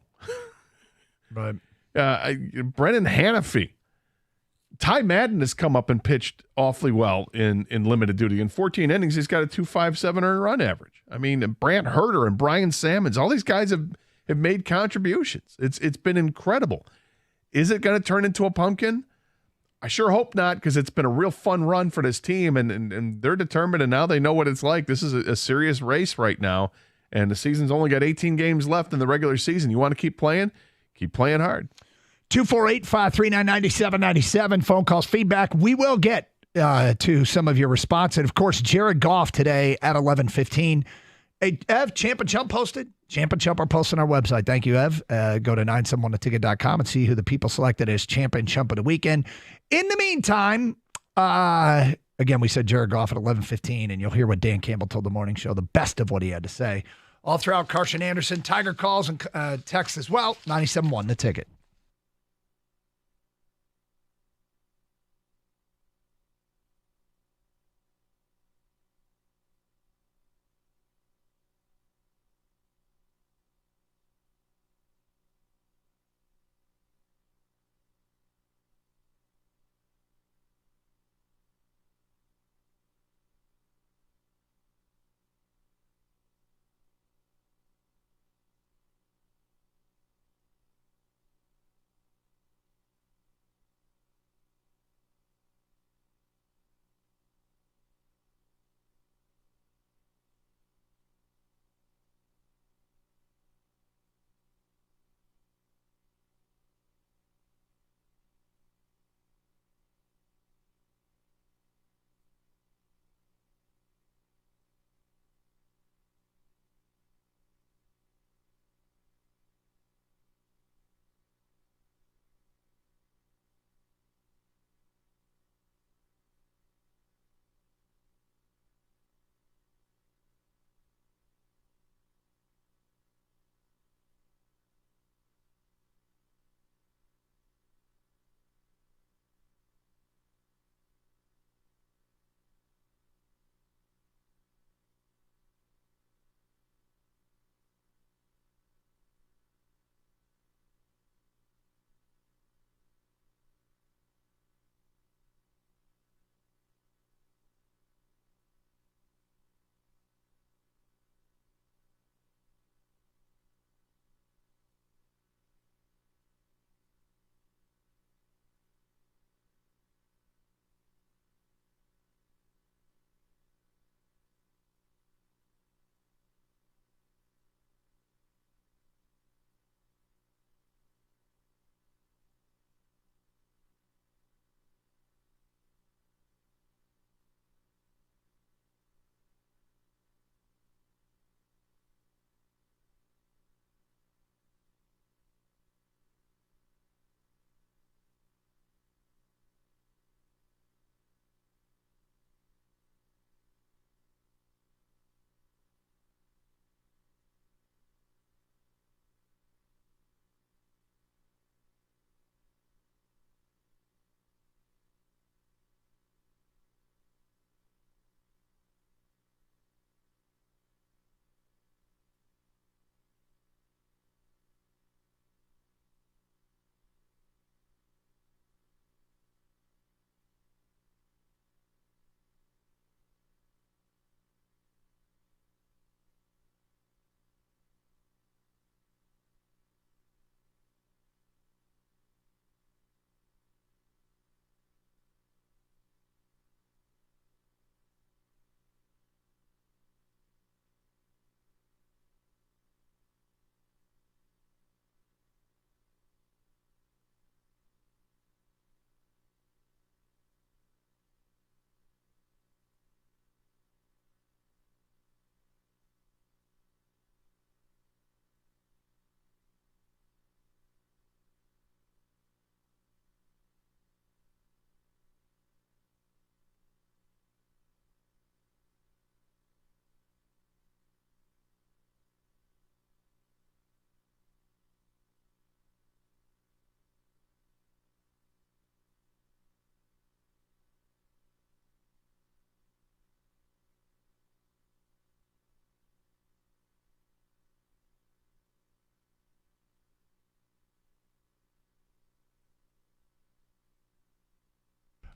S14: Right.
S2: Brennan Hanafy. Ty Madden has come up and pitched awfully well in limited duty. In 14 innings, he's got a 2.57 earned run average. I mean, Brant Herter and Brian Sammons, all these guys have made contributions. It's been incredible. Is it going to turn into a pumpkin? I sure hope not, because it's been a real fun run for this team, and they're determined, and now they know what it's like. This is a serious race right now, and the season's only got 18 games left in the regular season. You want to keep playing? Keep playing hard.
S14: 248-539-9797. Phone calls, feedback. We will get to some of your response. And, of course, Jared Goff today at 11:15. Hey, Ev, Champ and Chump posted. Champ and Chump are posting on our website. Thank you, Ev. Go to 971theticket.com and see who the people selected as Champ and Chump of the weekend. In the meantime, again, we said Jared Goff at 11:15, and you'll hear what Dan Campbell told the morning show, the best of what he had to say. All throughout Carson Anderson, Tiger calls and texts as well. 97.1 The Ticket.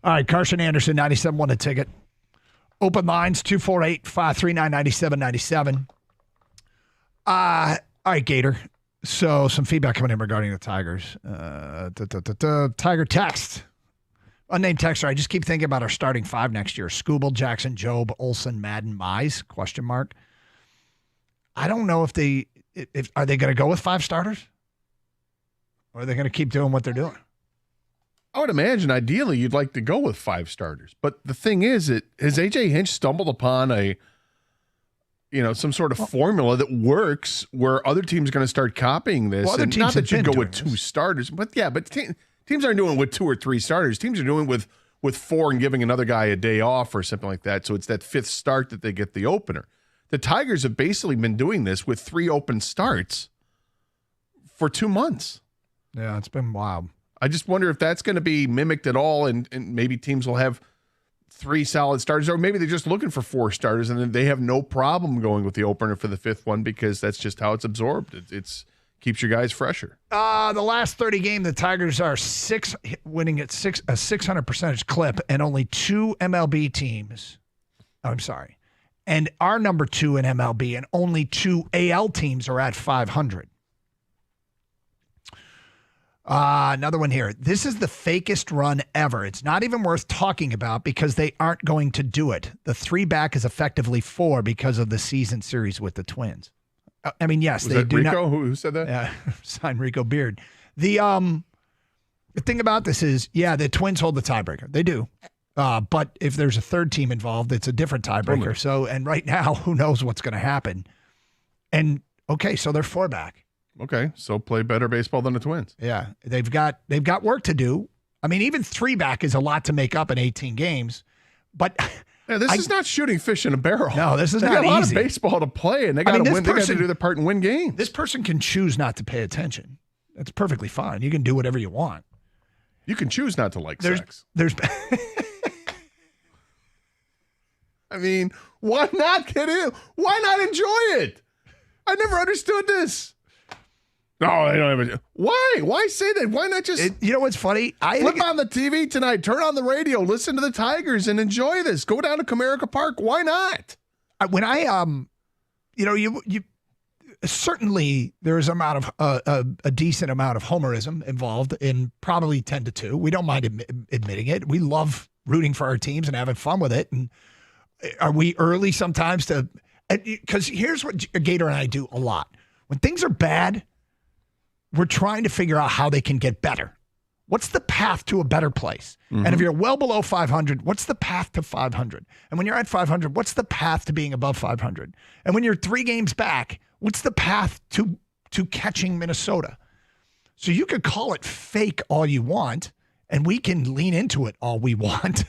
S14: All right, Carson Anderson, 97 won a ticket. Open lines, 248-539-9797. All right, Gator. So some feedback coming in regarding the Tigers. Tiger text. Unnamed texter. I just keep thinking about our starting five next year. Skubal, Jackson, Job, Olsen, Madden, Mize, ? I don't know if are they going to go with 5 starters? Or are they going to keep doing what they're doing?
S2: I would imagine ideally you'd like to go with 5 starters. But the thing is, has A.J. Hinch stumbled upon some sort of formula that works where other teams are going to start copying this?
S14: Well, other
S2: and
S14: teams
S2: not that you
S14: have
S2: go
S14: been
S2: with
S14: doing
S2: 2 starters. But teams aren't doing it with 2 or 3 starters. Teams are doing it with 4 and giving another guy a day off or something like that. So it's that 5th start that they get the opener. The Tigers have basically been doing this with 3 open starts for 2 months.
S14: Yeah, it's been wild.
S2: I just wonder if that's going to be mimicked at all, and maybe teams will have 3 solid starters, or maybe they're just looking for 4 starters, and then they have no problem going with the opener for the 5th one because that's just how it's absorbed. It's keeps your guys fresher.
S14: The last 30 game, the Tigers are winning at a 600 percentage clip, and only 2 MLB teams. I'm sorry. And our number 2 in MLB, and only 2 AL teams are at 500. Another one here. This is the fakest run ever. It's not even worth talking about because they aren't going to do it. The 3 back is effectively 4 because of the season series with the Twins. I mean, yes,
S2: Was
S14: they
S2: that
S14: do
S2: Rico?
S14: not.
S2: Who said that?
S14: Yeah, signed Rico Beard. The thing about this is, the Twins hold the tiebreaker. They do. But if there's a 3rd team involved, it's a different tiebreaker. So, and right now, who knows what's going to happen? And okay, so they're 4 back.
S2: Okay, so play better baseball than the Twins.
S14: Yeah, they've got work to do. I mean, even 3 back is a lot to make up in 18 games. But
S2: this is not shooting fish in a barrel.
S14: No, this is
S2: they
S14: not
S2: got a lot
S14: easy.
S2: of baseball to play, and they got to win. They got to do their part and win games.
S14: This person can choose not to pay attention. That's perfectly fine. You can do whatever you want.
S2: You can choose not to like sex. I mean, why not get in? Why not enjoy it? I never understood this. No, they don't have it. Why? Why say that? Why not just...
S14: you know what's funny?
S2: Flip on the TV tonight, turn on the radio, listen to the Tigers, and enjoy this. Go down to Comerica Park. Why not?
S14: When you certainly there is a decent amount of homerism involved in probably 10-2. We don't mind admitting it. We love rooting for our teams and having fun with it. And are we early sometimes to... Because here's what Gator and I do a lot. When things are bad... we're trying to figure out how they can get better. What's the path to a better place? Mm-hmm. And if you're well below 500, what's the path to 500? And when you're at 500, what's the path to being above 500? And when you're 3 games back, what's the path to catching Minnesota? So you could call it fake all you want, and we can lean into it all we want.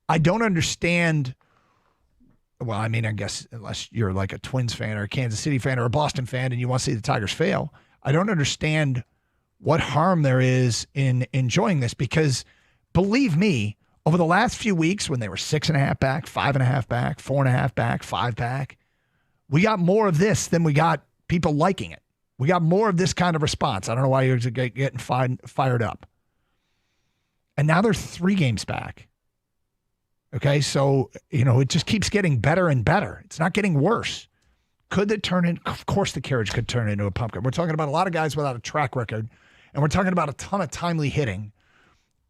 S14: I don't understand. Well, I mean, I guess unless you're like a Twins fan or a Kansas City fan or a Boston fan and you want to see the Tigers fail, I don't understand what harm there is in enjoying this because, believe me, over the last few weeks when they were 6.5 back, 5.5 back, 4.5 back, 5 back, we got more of this than we got people liking it. We got more of this kind of response. I don't know why you're getting fired up. And now they're 3 games back. Okay, so, it just keeps getting better and better. It's not getting worse. Could it turn in? Of course the carriage could turn into a pumpkin. We're talking about a lot of guys without a track record, and we're talking about a ton of timely hitting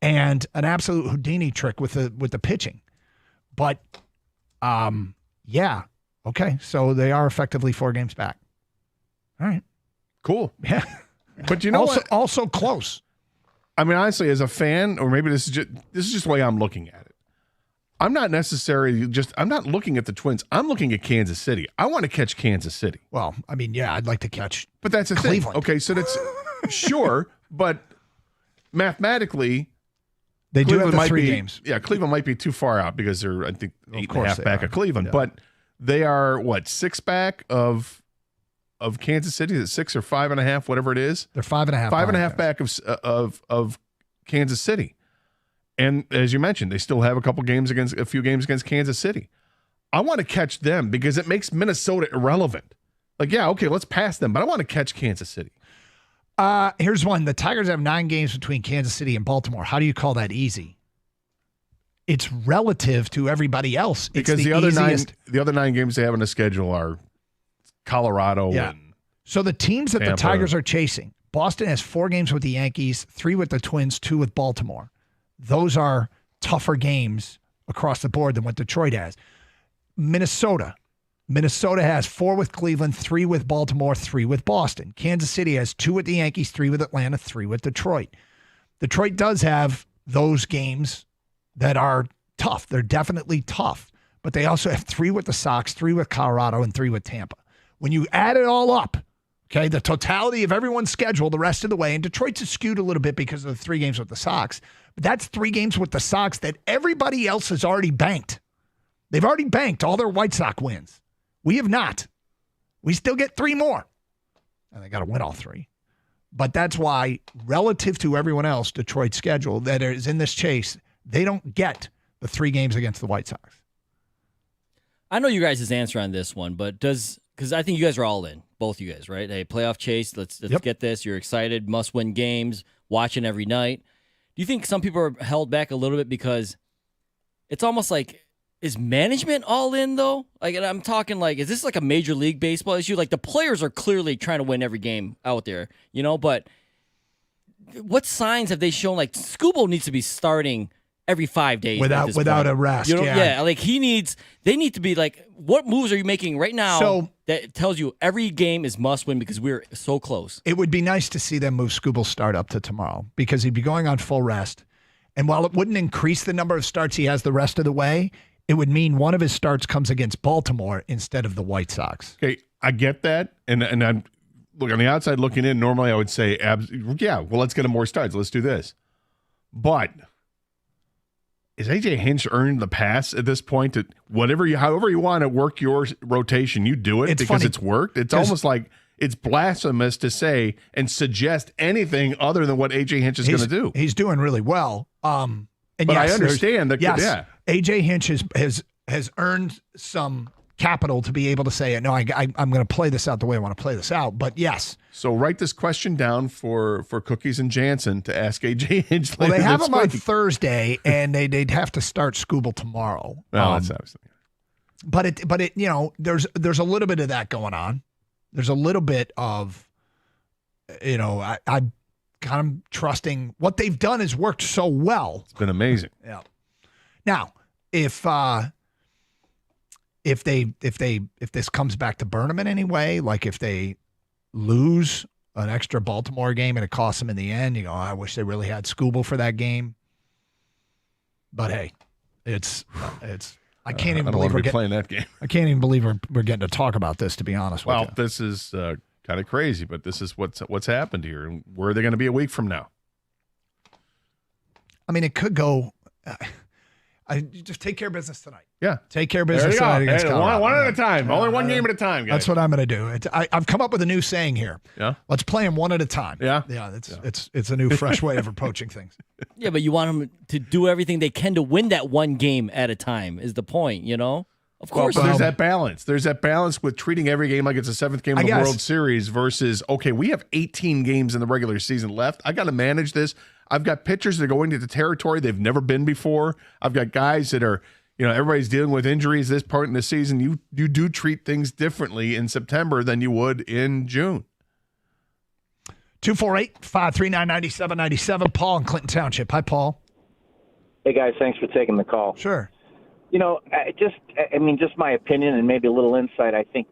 S14: and an absolute Houdini trick with the pitching. But, okay, so they are effectively 4 games back. All right.
S2: Cool.
S14: Yeah.
S2: But you know what?
S14: Also close.
S2: I mean, honestly, as a fan, or maybe this is just the way I'm looking at it. I'm not necessarily I'm not looking at the Twins. I'm looking at Kansas City. I want to catch Kansas City.
S14: Well, I mean, yeah, I'd like to catch
S2: But that's a
S14: Cleveland.
S2: thing. Okay, so that's sure, but mathematically,
S14: they do have
S2: Cleveland
S14: the 3
S2: might be,
S14: games.
S2: Yeah, Cleveland might be too far out because they're, I think, 8.5 back of Cleveland.
S14: Yeah.
S2: But they are, 6 back of Kansas City? Is it 6 or 5.5, whatever it is?
S14: They're 5.5.
S2: 5.5 back of Kansas City. And as you mentioned, they still have a few games against Kansas City. I want to catch them because it makes Minnesota irrelevant. Like, yeah, okay, let's pass them, but I want to catch Kansas City.
S14: Here's one. The Tigers have 9 games between Kansas City and Baltimore. How do you call that easy? it's relative to everybody else. It's
S13: Because the other
S14: easiest.
S13: 9 games they have on the schedule are Colorado and
S14: So the teams that
S13: Tampa.
S14: the Tigers are chasing, Boston has 4 games with the Yankees, 3 with the Twins, 2 with Baltimore. Those are tougher games across the board than what Detroit has. Minnesota has 4 with Cleveland, 3 with Baltimore, 3 with Boston. Kansas City has 2 with the Yankees, 3 with Atlanta, 3 with Detroit. Detroit does have those games that are tough. They're definitely tough. But they also have 3 with the Sox, 3 with Colorado, and 3 with Tampa. When you add it all up, okay, the totality of everyone's schedule the rest of the way, and Detroit's is skewed a little bit because of the 3 games with the Sox, but that's 3 games with the Sox that everybody else has already banked. They've already banked all their White Sox wins. We have not. We still get 3 more. And they got to win all 3. But that's why, relative to everyone else, Detroit's schedule that is in this chase, they don't get the 3 games against the White Sox.
S15: I know you guys' answer on this one, but because I think you guys are all in, both you guys, right? Hey, playoff chase, let's get this. You're excited, must-win games, watching every night. Do you think some people are held back a little bit because it's almost like, is management all in, though? Like, and I'm talking like, is this like a Major League Baseball issue? Like, the players are clearly trying to win every game out there, but what signs have they shown? Like, Scooble needs to be starting every 5 days
S14: without a rest.
S15: Like they need to be like, what moves are you making right now that tells you every game is must win because we're so close?
S14: It would be nice to see them move Scooble's start up to tomorrow because he'd be going on full rest. And while it wouldn't increase the number of starts he has the rest of the way, it would mean one of his starts comes against Baltimore instead of the White Sox.
S13: Okay, I get that. And I'm look on the outside looking in, normally I would say, let's get him more starts. Let's do this. But is AJ Hinch earned the pass at this point to however you want to work your rotation, you do it because it's worked? It's almost like it's blasphemous to say and suggest anything other than what AJ Hinch is going to do.
S14: He's doing really well. But
S13: I understand that.
S14: Yes, AJ Hinch has earned some capital to be able to say, no, I'm going to play this out the way I want to play this out. But yes.
S13: So write this question down for Cookies and Jansen to ask AJ Hinch.
S14: Well, they have him on Thursday, and they'd have to start Scooble tomorrow.
S13: Well, that's obviously.
S14: But it there's a little bit of that going on. There's a little bit of, I'm kind of trusting what they've done has worked so well.
S13: It's been amazing.
S14: Yeah. Now, if this comes back to burn them in any way, like if they lose an extra Baltimore game and it costs them in the end, I wish they really had Scooble for that game. But hey, I can't even believe we're
S13: playing that game.
S14: I can't even believe we're getting to talk about this, to be honest with you.
S13: Well, this is kind of crazy, but this is what's happened here. And where are they going to be a week from now?
S14: I mean, it could go. You just take care of business tonight.
S13: Yeah.
S14: Take care of business tonight against Colorado.
S13: One at a time. Only one game at a time, guys.
S14: That's what I'm going to do. I've come up with a new saying here.
S13: Yeah.
S14: Let's play them one at a time.
S13: Yeah.
S14: Yeah. It's a new, fresh way of approaching things.
S15: Yeah, but you want them to do everything they can to win that one game at a time is the point, Of course.
S13: Well, there's that balance. There's that balance with treating every game like it's a 7th game of the World Series versus, okay, we have 18 games in the regular season left. I got to manage this. I've got pitchers that are going into territory they've never been before. I've got guys that are, everybody's dealing with injuries this part in the season. You do treat things differently in September than you would in June.
S14: 248-539-9797. Paul in Clinton Township. Hi, Paul.
S16: Hey, guys. Thanks for taking the call.
S14: Sure.
S16: Just my opinion and maybe a little insight. I think,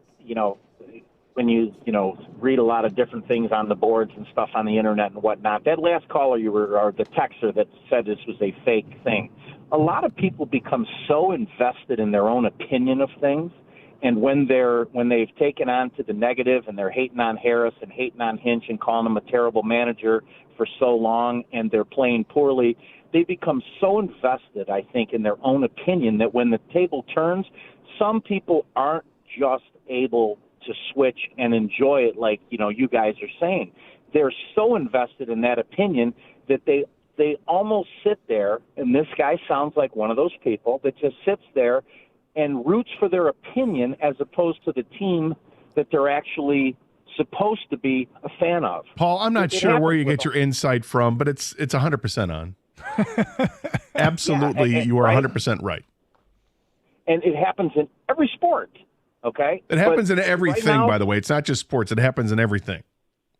S16: when you read a lot of different things on the boards and stuff on the internet and whatnot, that last caller or the texter that said this was a fake thing, a lot of people become so invested in their own opinion of things, and when they've taken on to the negative and they're hating on Harris and hating on Hinch and calling him a terrible manager for so long and they're playing poorly, they become so invested, I think, in their own opinion that when the table turns, some people aren't just able to switch and enjoy it like, you guys are saying. They're so invested in that opinion that they almost sit there, and this guy sounds like one of those people that just sits there and roots for their opinion as opposed to the team that they're actually supposed to be a fan of.
S13: Paul, I'm not sure where you get your insight from, but it's 100% on. Absolutely,
S16: Yeah,
S13: you are
S16: right?
S13: 100% right.
S16: And it happens in every sport. Okay,
S13: It happens
S16: But
S13: in everything,
S16: right now,
S13: by the way. It's not just sports. It happens in everything.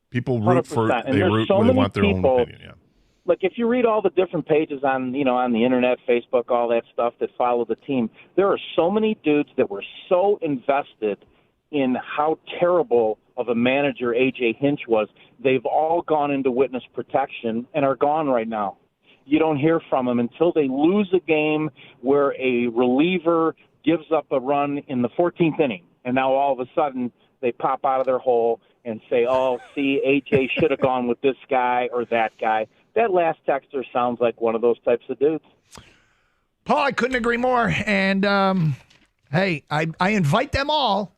S13: People root for
S16: 100%. And
S13: they
S16: there's
S13: root
S16: so
S13: they
S16: many
S13: want their
S16: people,
S13: own opinion. Yeah.
S16: Like if you read all the different pages on the internet, Facebook, all that stuff that follow the team, there are so many dudes that were so invested in how terrible of a manager A.J. Hinch was. They've all gone into witness protection and are gone right now. You don't hear from them until they lose a game where a reliever gives up a run in the 14th inning, and now all of a sudden they pop out of their hole and say, "Oh, see, A.J. should have gone with this guy or that guy." That last texter sounds like one of those types of dudes.
S14: Paul, I couldn't agree more. And hey, I invite them all.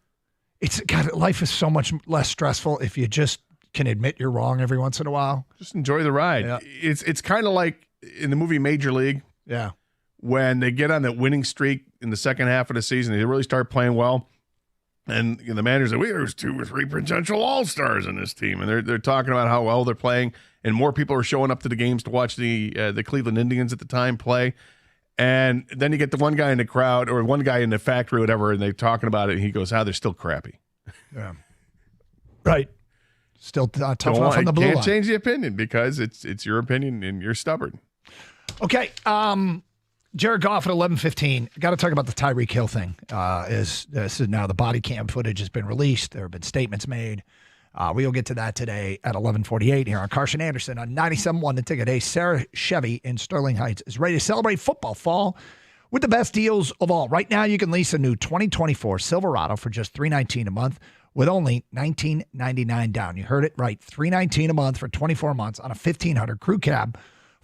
S14: God, life is so much less stressful if you just can admit you're wrong every once in a while.
S13: Just enjoy the ride.
S14: Yeah.
S13: It's kind of like in the movie Major League.
S14: Yeah.
S13: When they get on that winning streak in the second half of the season, they really start playing well. And the manager's like, there's 2 or 3 potential all-stars in this team. And they're talking about how well they're playing. And more people are showing up to the games to watch the Cleveland Indians at the time play. And then you get the one guy in the crowd or one guy in the factory or whatever, and they're talking about it. And he goes, they're still crappy.
S14: Yeah. Right. Still tough enough on the blue line.
S13: Can't change the opinion because it's your opinion and you're stubborn.
S14: Okay. Jared Goff at 11:15. Got to talk about the Tyreek Hill thing. This is now the body cam footage has been released. There have been statements made. We will get to that today at 11:48 here on Carson Anderson on 97.1 The Ticket. Hey, Sarah Chevy in Sterling Heights is ready to celebrate football fall with the best deals of all. Right now, you can lease a new 2024 Silverado for just $319 a month with only $19.99 down. You heard it right, $319 a month for 24 months on a 1500 crew cab.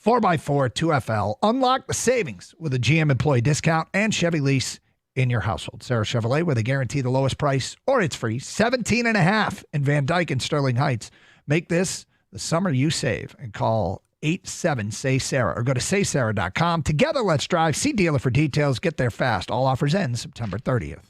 S14: 4x4 2FL. Unlock the savings with a GM employee discount and Chevy lease in your household. Sarah Chevrolet, where they guarantee the lowest price or it's free. 17.5 in Van Dyke and Sterling Heights. Make this the summer you save and call 87-SAY-SARAH or go to saysarah.com. Together, let's drive. See dealer for details. Get there fast. All offers end September 30th.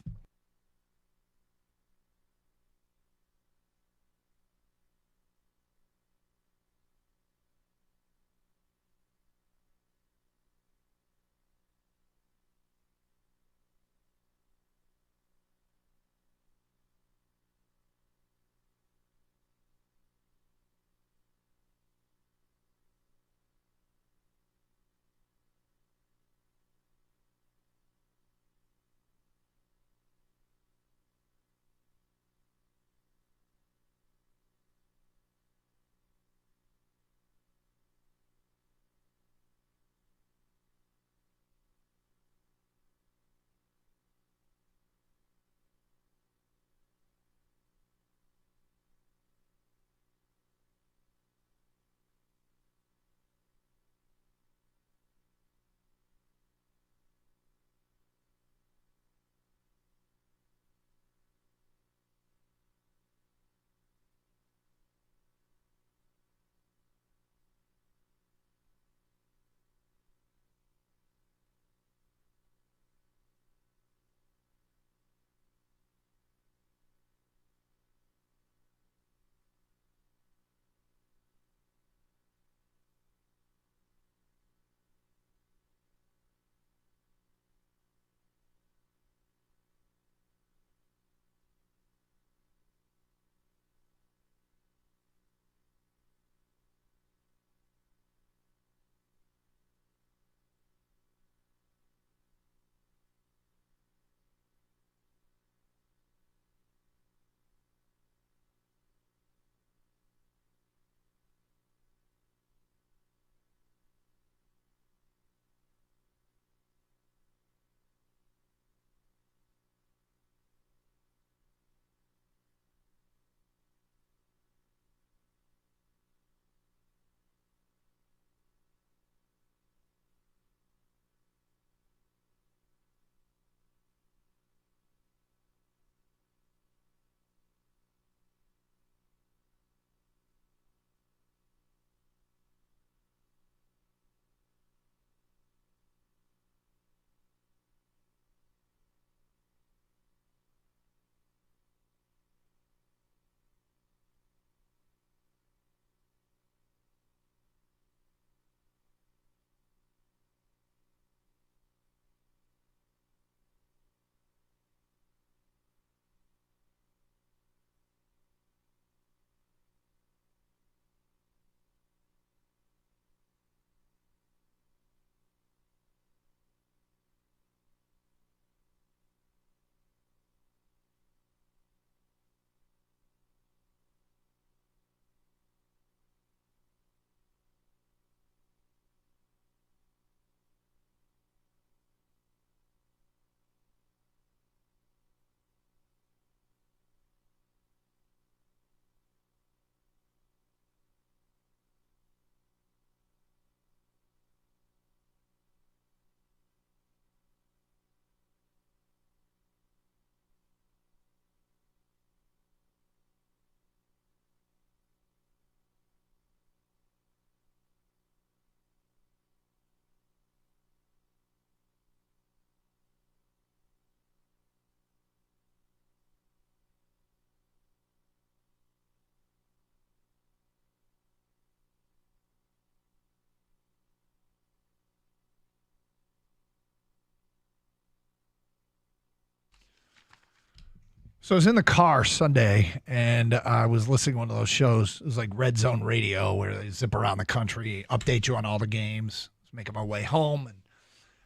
S14: So I was in the car Sunday, and I was listening to one of those shows. It was like Red Zone Radio, where they zip around the country, update you on all the games. I was making my way home, and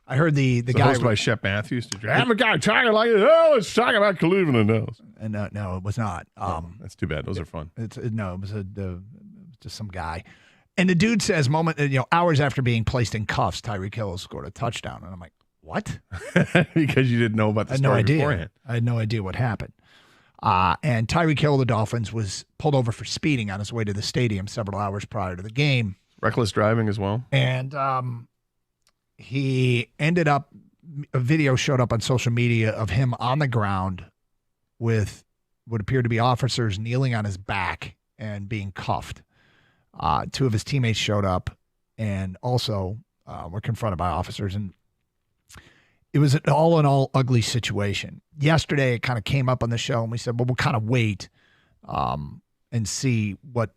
S14: I heard the guy
S17: hosted by Shep Matthews. Did you have a guy talking like, oh, let's talk about Cleveland and those?
S14: And no, it was not.
S17: That's too bad. Those are fun.
S14: It was just some guy, and the dude says, hours after being placed in cuffs, Tyreek Hill scored a touchdown, and I'm like, what?
S17: Because you didn't know about the story beforehand.
S14: I had no idea what happened. And Tyreek Hill of the Dolphins was pulled over for speeding on his way to the stadium several hours prior to the game.
S17: Reckless driving as well.
S14: And he ended up, a video showed up on social media of him on the ground with what appeared to be officers kneeling on his back and being cuffed. Two of his teammates showed up and also were confronted by officers. And it was an all-in-all ugly situation. Yesterday, it kind of came up on the show, and we said, well, we'll kind of wait and see what,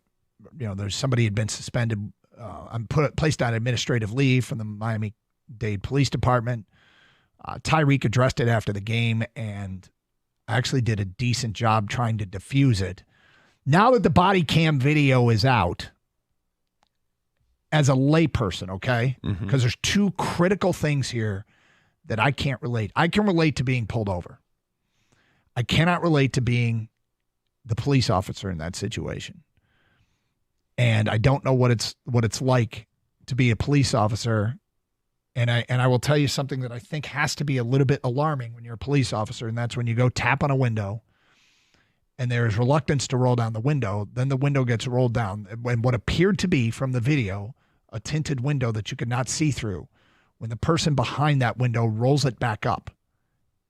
S14: there's somebody had been suspended. I'm placed on administrative leave from the Miami-Dade Police Department. Tyreek addressed it after the game and actually did a decent job trying to diffuse it. Now that the body cam video is out, as a layperson, okay, because there's two critical things here that I can't relate. I can relate to being pulled over. I cannot relate to being the police officer in that situation. And I don't know what it's like to be a police officer. And I will tell you something that I think has to be a little bit alarming when you're a police officer, and that's when you go tap on a window and there's reluctance to roll down the window. Then the window gets rolled down. And what appeared to be from the video, a tinted window that you could not see through, when the person behind that window rolls it back up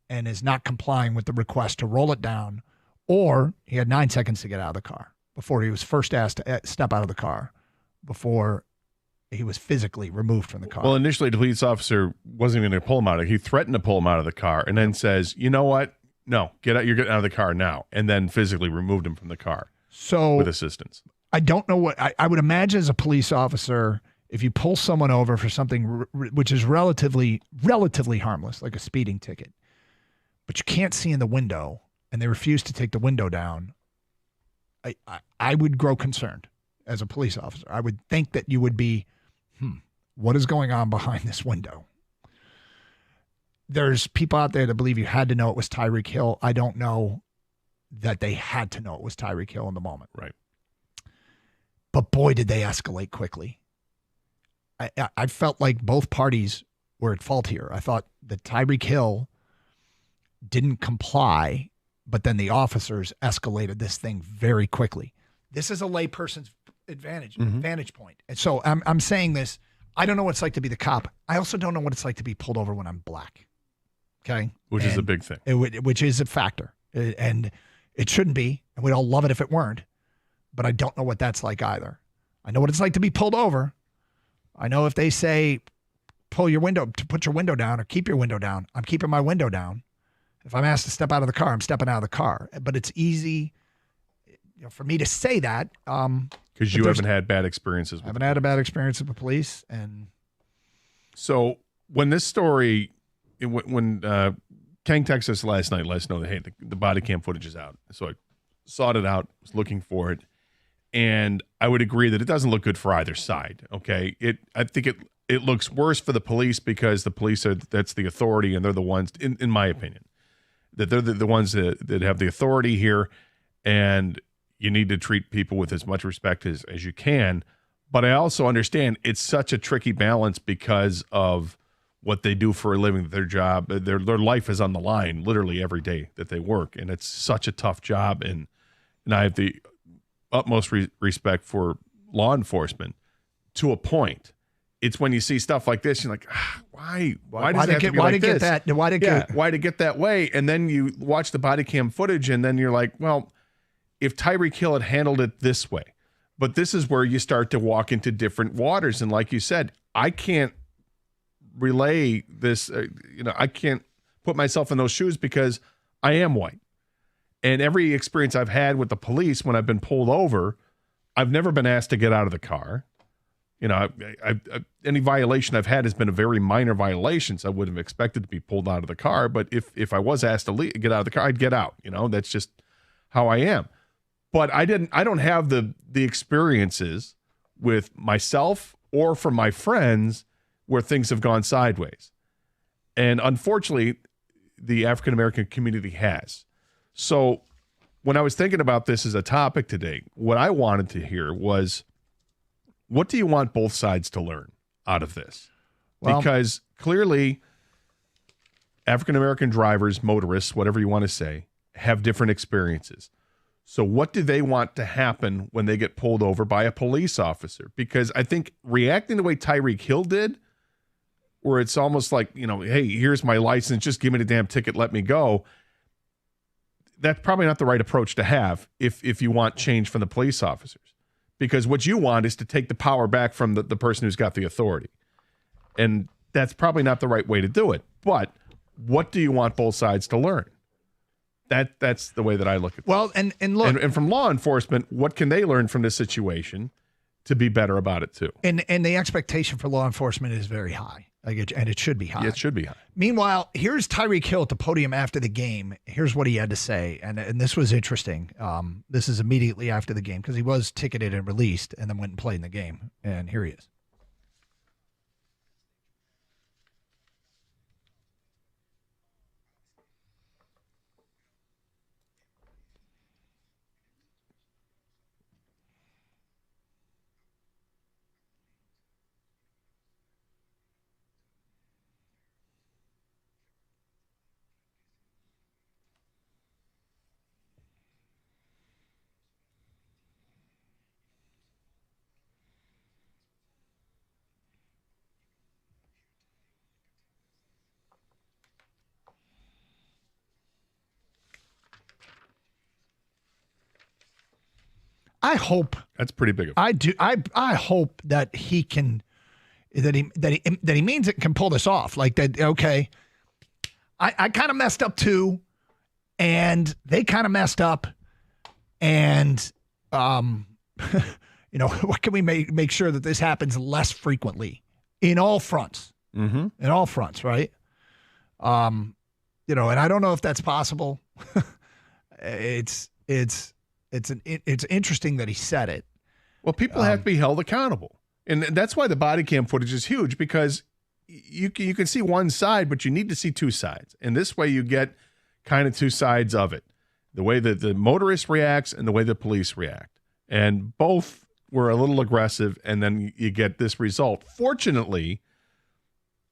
S14: and is not complying with the request to roll it down, or he had 9 seconds to get out of the car before he was first asked to step out of the car, before he was physically removed from the car.
S17: Well, initially, the police officer wasn't even going to pull him out of it. He threatened to pull him out of the car and then says, you know what? No, get out. You're getting out of the car now. And then physically removed him from the car with assistance.
S14: I don't know what I would imagine as a police officer. If you pull someone over for something which is relatively harmless, like a speeding ticket, but you can't see in the window and they refuse to take the window down, I would grow concerned as a police officer. I would think that you would be, what is going on behind this window? There's people out there that believe you had to know it was Tyreek Hill. I don't know that they had to know it was Tyreek Hill in the moment.
S17: Right.
S14: But boy, did they escalate quickly. I felt like both parties were at fault here. I thought that Tyreek Hill didn't comply, but then the officers escalated this thing very quickly. This is a layperson's vantage point. And so I'm saying this. I don't know what it's like to be the cop. I also don't know what it's like to be pulled over when I'm black. Okay?
S17: Which is a big thing.
S14: Which is a factor. And it shouldn't be. And we'd all love it if it weren't. But I don't know what that's like either. I know what it's like to be pulled over. I know if they say, put your window down or keep your window down, I'm keeping my window down. If I'm asked to step out of the car, I'm stepping out of the car. But it's easy for me to say that.
S17: Because you haven't had bad experiences with
S14: I haven't had a bad experience with the police. And
S17: so when this story, when Kang texted us last night, let us know that, hey, the body cam footage is out. So I sought it out, was looking for it. And I would agree that it doesn't look good for either side. Okay. I think it looks worse for the police because the police that's the authority, and they're the ones, in my opinion, that they're the ones that have the authority here, and you need to treat people with as much respect as you can. But I also understand it's such a tricky balance because of what they do for a living, their job, their life is on the line literally every day that they work. And it's such a tough job. And I have the utmost respect for law enforcement to a point. It's when you see stuff like this, you're like, why does it have to be like this? Why to get that way? And then you watch the body cam footage, and then you're like, well, if Tyreek Hill had handled it this way, but this is where you start to walk into different waters. And like you said, I can't relay this. I can't put myself in those shoes because I am white. And every experience I've had with the police when I've been pulled over, I've never been asked to get out of the car. You know, any violation I've had has been a very minor violation, so I wouldn't have expected to be pulled out of the car. But if I was asked to get out of the car, I'd get out. You know, that's just how I am. But I don't have the experiences with myself or from my friends where things have gone sideways. And unfortunately, the African-American community has. So when I was thinking about this as a topic today, what I wanted to hear was, what do you want both sides to learn out of this? Well, because clearly African-American drivers, motorists, whatever you want to say, have different experiences. So what do they want to happen when they get pulled over by a police officer? Because I think reacting the way Tyreek Hill did, where it's almost like, you know, hey, here's my license, just give me the damn ticket, let me go. That's probably not the right approach to have if you want change from the police officers. Because what you want is to take the power back from the person who's got the authority. And that's probably not the right way to do it. But what do you want both sides to learn? That's the way that I look at it.
S14: Well, and look.
S17: And from law enforcement, what can they learn from this situation to be better about it too?
S14: And the expectation for law enforcement is very high. And it should be high.
S17: Yeah, it should be high.
S14: Meanwhile, here's Tyreek Hill at the podium after the game. Here's what he had to say. And this was interesting. This is immediately after the game because he was ticketed and released and then went and played in the game. And here he is. I hope
S17: that's pretty big.
S14: I do. I hope that he can, that he means it, can pull this off. Like that. Okay, I kind of messed up too, and they kind of messed up, and you know, what can we make sure that this happens less frequently in all fronts?
S17: Mm-hmm.
S14: In all fronts, right? You know, and I don't know if that's possible. It's interesting that he said it.
S17: Well, people have to be held accountable. And that's why the body cam footage is huge, because you can see one side, but you need to see two sides. And this way you get kind of two sides of it. The way that the motorist reacts and the way the police react. And both were a little aggressive, and then you get this result. Fortunately,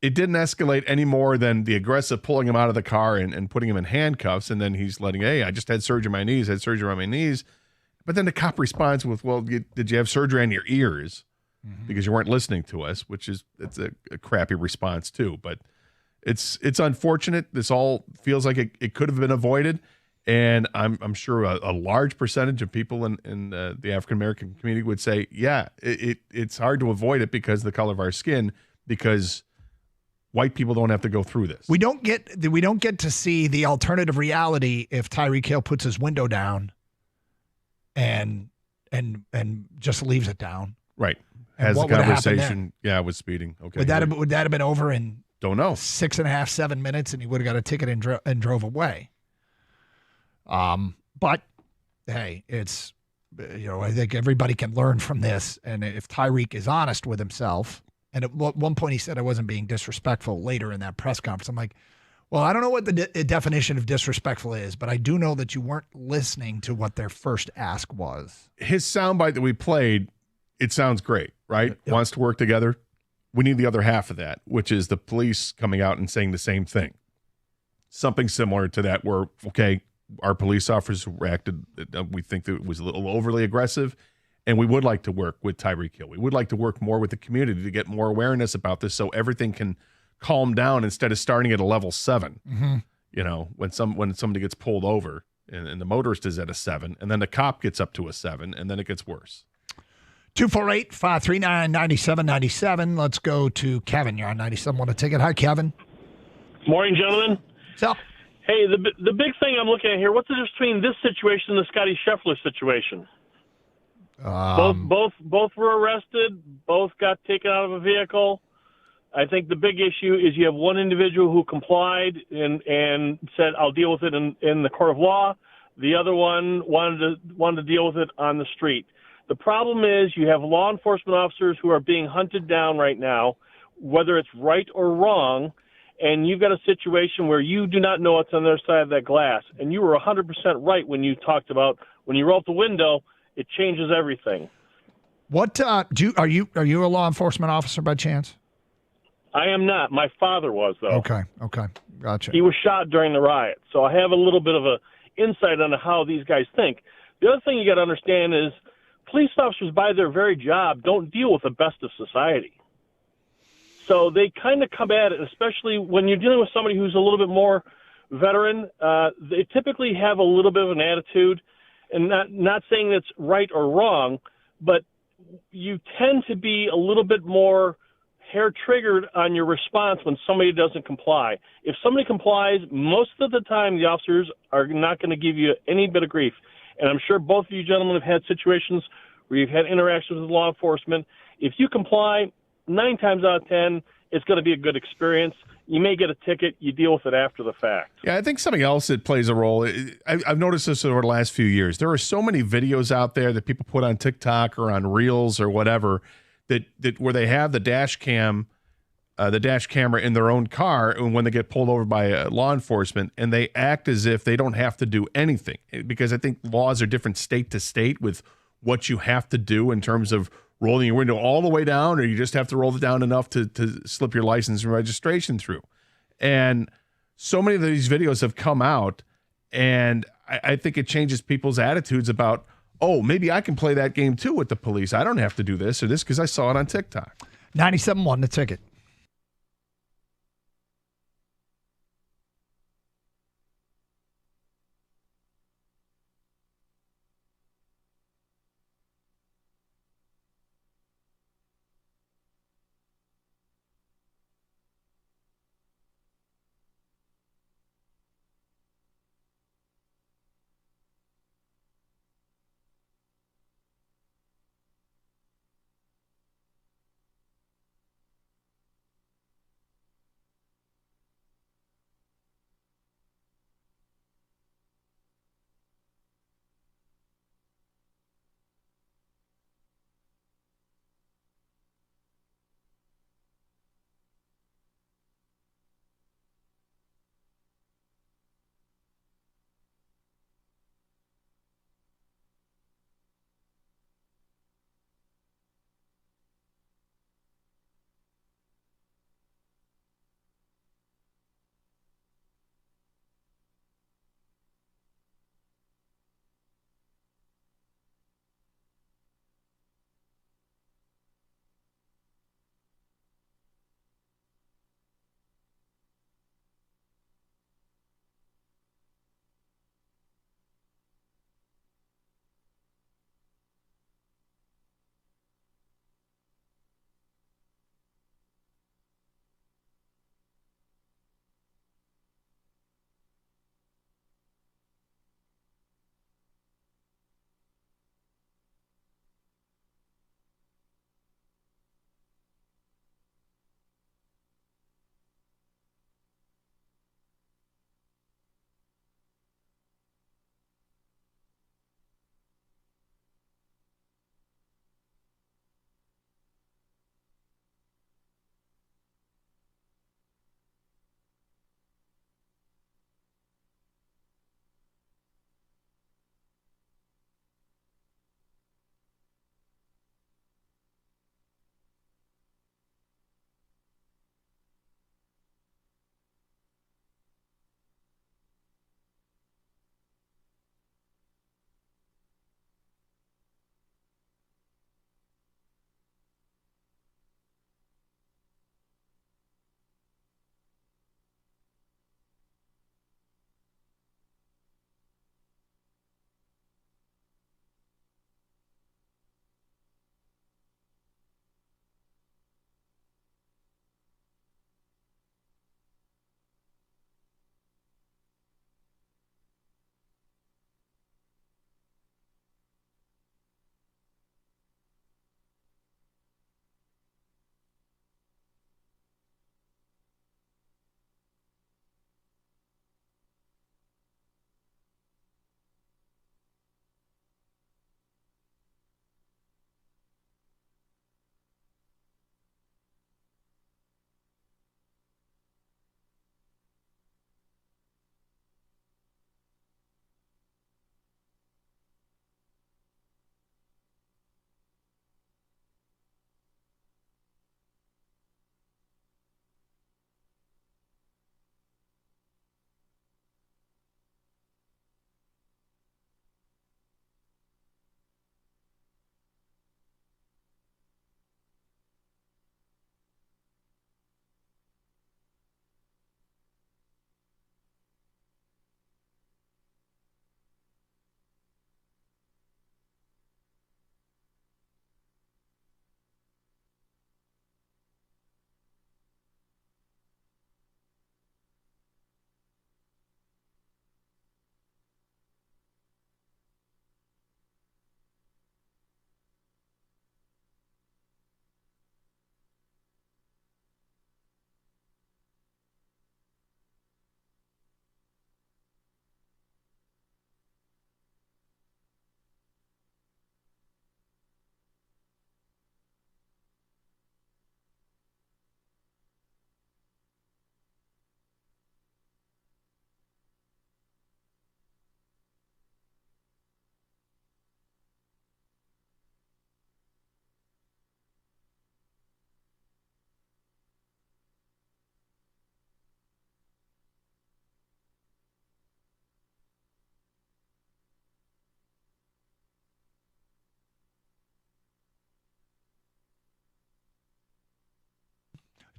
S17: it didn't escalate any more than the aggressive pulling him out of the car and putting him in handcuffs, and then he's letting, hey, I just had surgery on my knees, But then the cop responds with, well, did you have surgery on your ears? Mm-hmm. Because you weren't listening to us, it's a crappy response too. But it's unfortunate. This all feels like it could have been avoided. And I'm sure a large percentage of people in the African-American community would say, yeah, it's hard to avoid it because of the color of our skin, because white people don't have to go through this.
S14: We don't get to see the alternative reality if Tyreek Hill puts his window down and just leaves it down.
S17: Right. Has a conversation. Yeah, with speeding. Okay.
S14: Would that have been over in
S17: don't know
S14: 6.5, 7 minutes, and he would have got a ticket and drove away. But hey, it's, you know, I think everybody can learn from this. And if Tyreek is honest with himself, and at one point he said I wasn't being disrespectful later in that press conference. I'm like, well, I don't know what the definition of disrespectful is, but I do know that you weren't listening to what their first ask was.
S17: His soundbite that we played, it sounds great, right? Yep. Wants to work together. We need the other half of that, which is the police coming out and saying the same thing. Something similar to that where, okay, our police officers reacted, we think that it was a little overly aggressive, and we would like to work with Tyreek Hill. We would like to work more with the community to get more awareness about this so everything can calm down instead of starting at a level 7.
S14: Mm-hmm.
S17: You know, when somebody gets pulled over and the motorist is at a 7, and then the cop gets up to a 7, and then it gets worse.
S14: 248-539-9797. Let's go to Kevin. You're on 97. Want to take it? Hi, Kevin.
S18: Morning, gentlemen.
S14: What's up?
S18: Hey, the big thing I'm looking at here, what's the difference between this situation and the Scotty Scheffler situation? Both were arrested. Both got taken out of a vehicle. I think the big issue is you have one individual who complied and said, "I'll deal with it in the court of law." The other one wanted to deal with it on the street. The problem is you have law enforcement officers who are being hunted down right now, whether it's right or wrong, and you've got a situation where you do not know what's on the other side of that glass. And you were 100% right when you talked about when you roll out the window, it changes everything.
S14: What are you a law enforcement officer by chance?
S18: I am not. My father was, though.
S14: Okay, gotcha.
S18: He was shot during the riot, so I have a little bit of a insight on how these guys think. The other thing you got to understand is police officers, by their very job, don't deal with the best of society. So they kind of come at it, especially when you're dealing with somebody who's a little bit more veteran. They typically have a little bit of an attitude, and not saying that's right or wrong, but you tend to be a little bit more hair-triggered on your response when somebody doesn't comply. If somebody complies, most of the time the officers are not going to give you any bit of grief. And I'm sure both of you gentlemen have had situations where you've had interactions with law enforcement. If you comply, 9 times out of 10, it's going to be a good experience. You may get a ticket. You deal with it after the fact.
S17: Yeah, I think something else that plays a role, I've noticed this over the last few years. There are so many videos out there that people put on TikTok or on Reels or whatever that where they have the dash camera in their own car, and when they get pulled over by law enforcement, and they act as if they don't have to do anything, because I think laws are different state to state with what you have to do in terms of rolling your window all the way down, or you just have to roll it down enough to slip your license and registration through. And so many of these videos have come out, and I think it changes people's attitudes about, oh, maybe I can play that game too with the police. I don't have to do this or this because I saw it on TikTok.
S14: 97.1 The Ticket.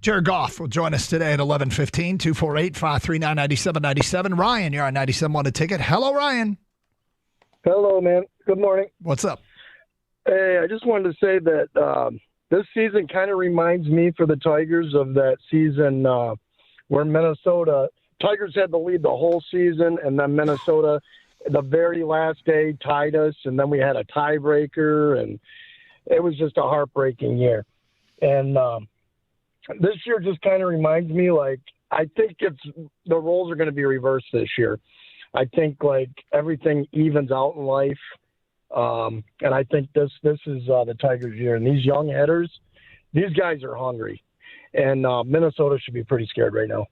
S14: Jared Goff will join us today at 11:15, 248-539-9797. Ryan, you're on 97 on the ticket. Hello, Ryan.
S19: Hello, man. Good morning.
S14: What's up?
S19: Hey, I just wanted to say that this season kind of reminds me for the Tigers of that season where Minnesota Tigers had the lead the whole season, and then Minnesota, the very last day, tied us, and then we had a tiebreaker, and it was just a heartbreaking year. And this year just kind of reminds me, like, I think the roles are going to be reversed this year. I think, like, everything evens out in life. And I think this is the Tigers' year. And these young hitters, these guys are hungry. And Minnesota should be pretty scared right now.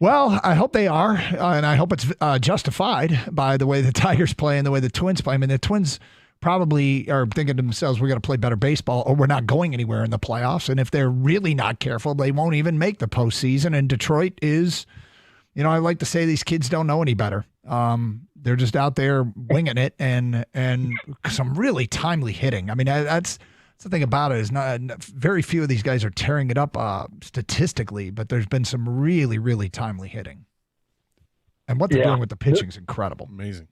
S14: Well, I hope they are, and I hope it's justified by the way the Tigers play and the way the Twins play. I mean, the Twins probably are thinking to themselves, we're going to play better baseball or we're not going anywhere in the playoffs. And if they're really not careful, they won't even make the postseason. And Detroit is, I like to say these kids don't know any better. They're just out there winging it and some really timely hitting. I mean, that's the thing about it is not very few of these guys are tearing it up statistically, but there's been some really, really timely hitting. And what they're doing with the pitching is incredible.
S17: Amazing.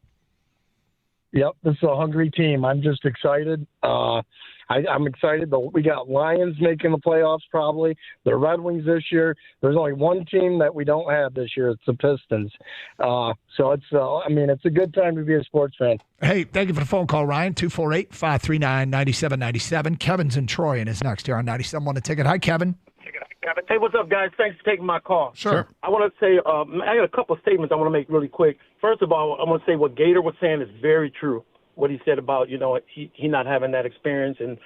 S19: Yep, this is a hungry team. I'm just excited. I'm excited. We got Lions making the playoffs probably. The Red Wings this year. There's only one team that we don't have this year. It's the Pistons. So it's a good time to be a sports fan.
S14: Hey, thank you for the phone call, Ryan. 248-539-9797. Kevin's in Troy and is next here on 97 on the ticket. Hi, Kevin.
S20: Hey, what's up, guys? Thanks for taking my call.
S14: Sure.
S20: I want to say, I got a couple of statements I want to make really quick. First of all, I want to say what Gator was saying is very true. What he said about, he not having that experience and,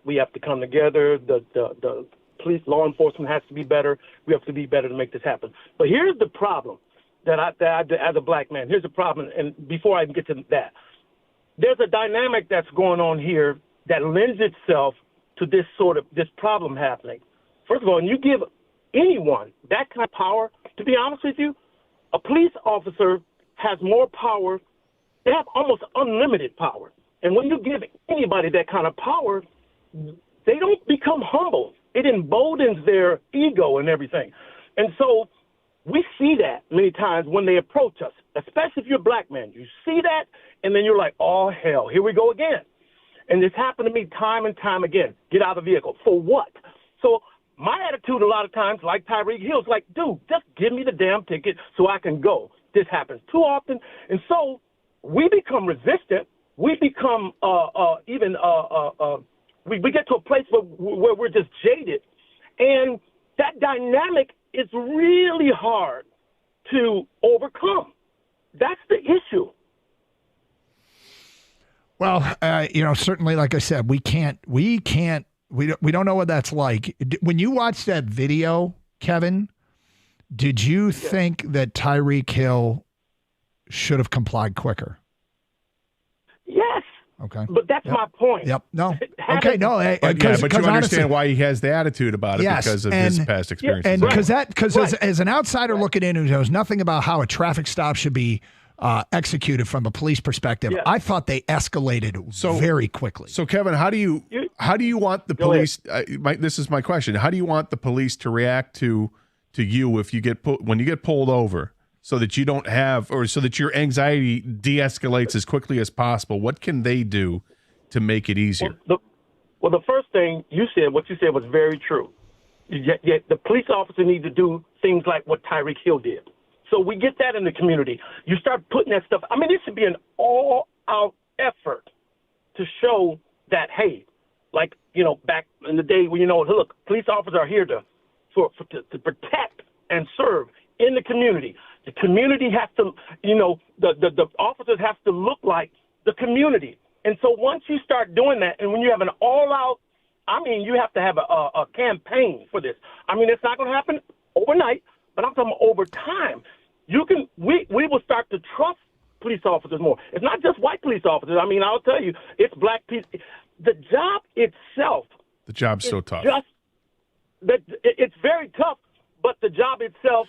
S20: we have to come together. The police, law enforcement has to be better. We have to be better to make this happen. But here's the problem that I as a black man, here's the problem. And before I even get to that, there's a dynamic that's going on here that lends itself to this problem happening. First of all, when you give anyone that kind of power, to be honest with you, a police officer has more power. They have almost unlimited power. And when you give anybody that kind of power, they don't become humble. It emboldens their ego and everything. And so we see that many times when they approach us, especially if you're a black man. You see that, and then you're like, oh, hell, here we go again. And this happened to me time and time again. Get out of the vehicle. For what? So my attitude a lot of times, like Tyreek Hill, is like, dude, just give me the damn ticket so I can go. This happens too often. And so we become resistant. We become we get to a place where we're just jaded. And that dynamic is really hard to overcome. That's the issue.
S14: Well, certainly, like I said, we don't know what that's like. When you watched that video, Kevin, did you think that Tyreek Hill should have complied quicker?
S20: Yes.
S14: Okay.
S20: But that's my point.
S14: Yep. No. Okay. No.
S17: But you understand why he has the attitude about it because of his past experiences.
S14: And because as an outsider looking in who knows nothing about how a traffic stop should be executed from a police perspective, I thought they escalated very quickly.
S17: So, Kevin, how do you want the police? This is my question. How do you want the police to react to you if you when you get pulled over, so that you don't have, or so that your anxiety de-escalates as quickly as possible? What can they do to make it easier?
S20: Well, the first thing what you said was very true. Yet the police officer needs to do things like what Tyreek Hill did. So we get that in the community. You start putting that stuff. I mean, it should be an all-out effort to show that, hey, like, back in the day when, look, police officers are here to protect and serve in the community. The community has to, the officers have to look like the community. And so once you start doing that, and when you have an all-out, you have to have a campaign for this. It's not going to happen overnight, but I'm talking over time. We will start to trust police officers more. It's not just white police officers. I'll tell you, it's black people. The job itself.
S17: The job's so tough.
S20: It's very tough, but the job itself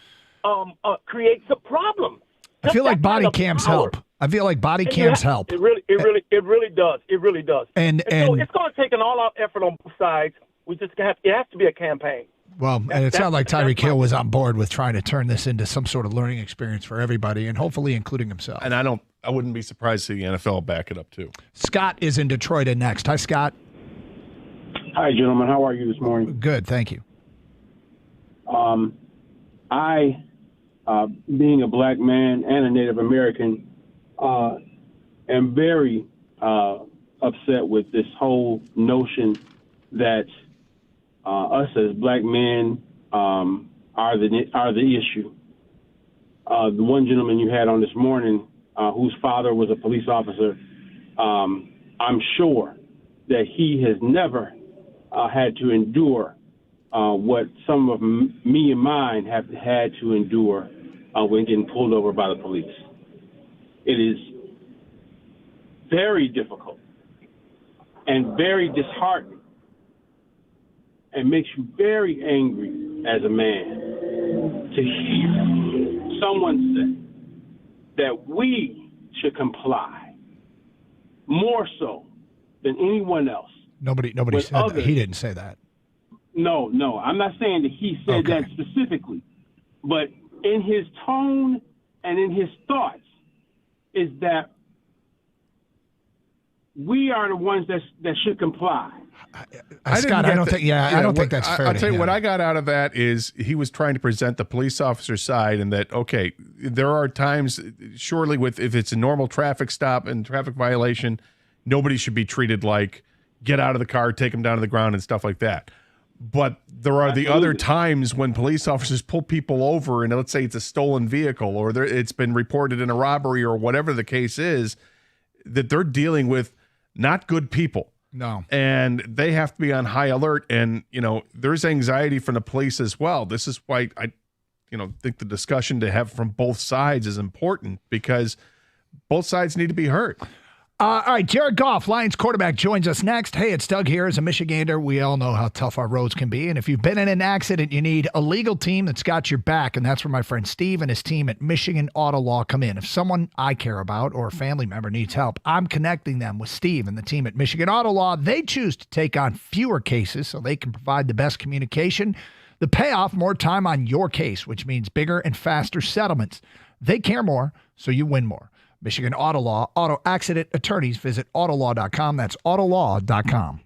S20: creates a problem.
S14: I feel like body cams help. It really
S20: does. It really does.
S14: And
S20: so it's going to take an all-out effort on both sides. It has to be a campaign.
S14: Well, and it's not like Tyreek Hill was on board with trying to turn this into some sort of learning experience for everybody, and hopefully including himself.
S17: And I wouldn't be surprised to see the NFL back it up too.
S14: Scott is in Detroit and next. Hi, Scott.
S21: Hi, gentlemen. How are you this morning?
S14: Good, thank you.
S21: I, being a black man and a Native American, am very upset with this whole notion that us as black men are the issue. The one gentleman you had on this morning, whose father was a police officer, I'm sure that he has never had to endure what some of me and mine have had to endure when getting pulled over by the police. It is very difficult and very disheartening and makes you very angry as a man to hear someone say that we should comply more so than anyone else.
S14: Nobody said that. He didn't say that.
S21: No, I'm not saying that he said that specifically, but in his tone and in his thoughts is that we are the ones that should comply.
S14: Scott, I don't think that's fair.
S17: I'll tell you what I got out of that is he was trying to present the police officer's side, and that there are times, surely if it's a normal traffic stop and traffic violation, nobody should be treated like get out of the car, take them down to the ground, and stuff like that. But there are the other times when police officers pull people over, and let's say it's a stolen vehicle or it's been reported in a robbery or whatever the case is, that they're dealing with not good people.
S14: No.
S17: And they have to be on high alert. And, there's anxiety from the police as well. This is why I think the discussion to have from both sides is important, because both sides need to be heard.
S14: All right, Jared Goff, Lions quarterback, joins us next. Hey, it's Doug here. As a Michigander, we all know how tough our roads can be. And if you've been in an accident, you need a legal team that's got your back. And that's where my friend Steve and his team at Michigan Auto Law come in. If someone I care about or a family member needs help, I'm connecting them with Steve and the team at Michigan Auto Law. They choose to take on fewer cases so they can provide the best communication, the payoff, more time on your case, which means bigger and faster settlements. They care more, so you win more. Michigan Auto Law, auto accident attorneys. Visit autolaw.com. That's autolaw.com.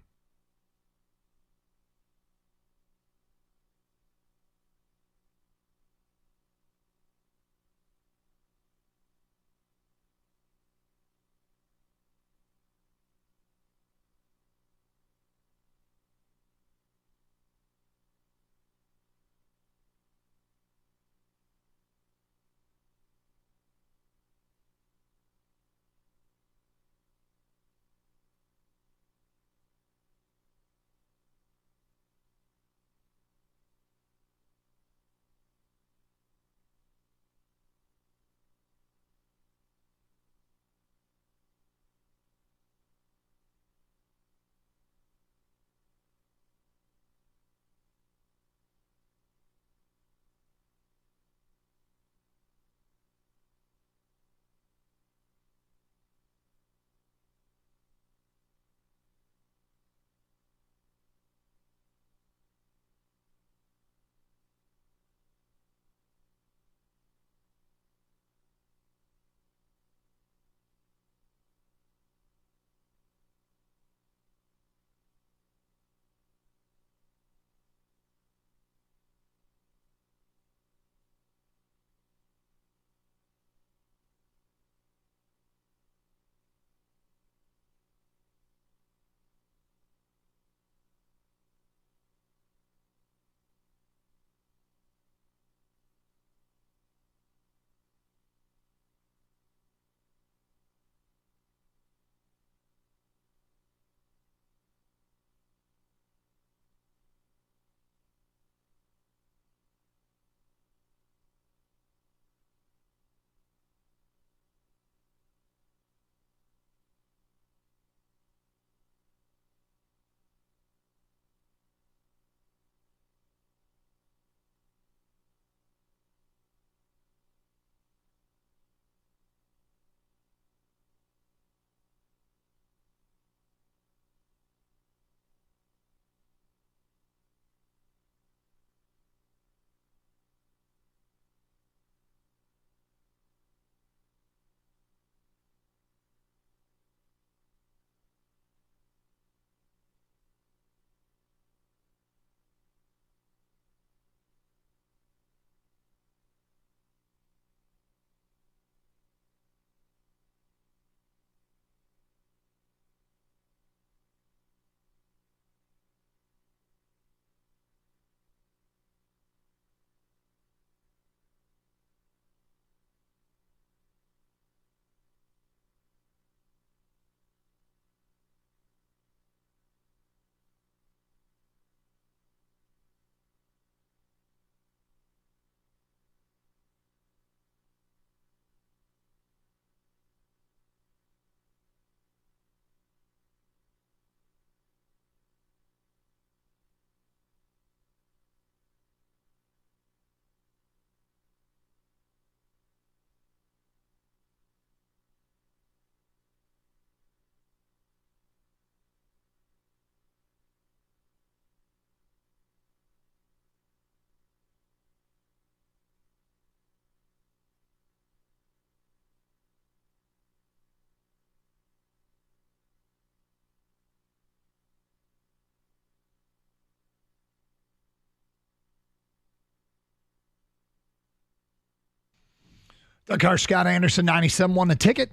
S14: The car, Scott Anderson, 97.1 The Ticket.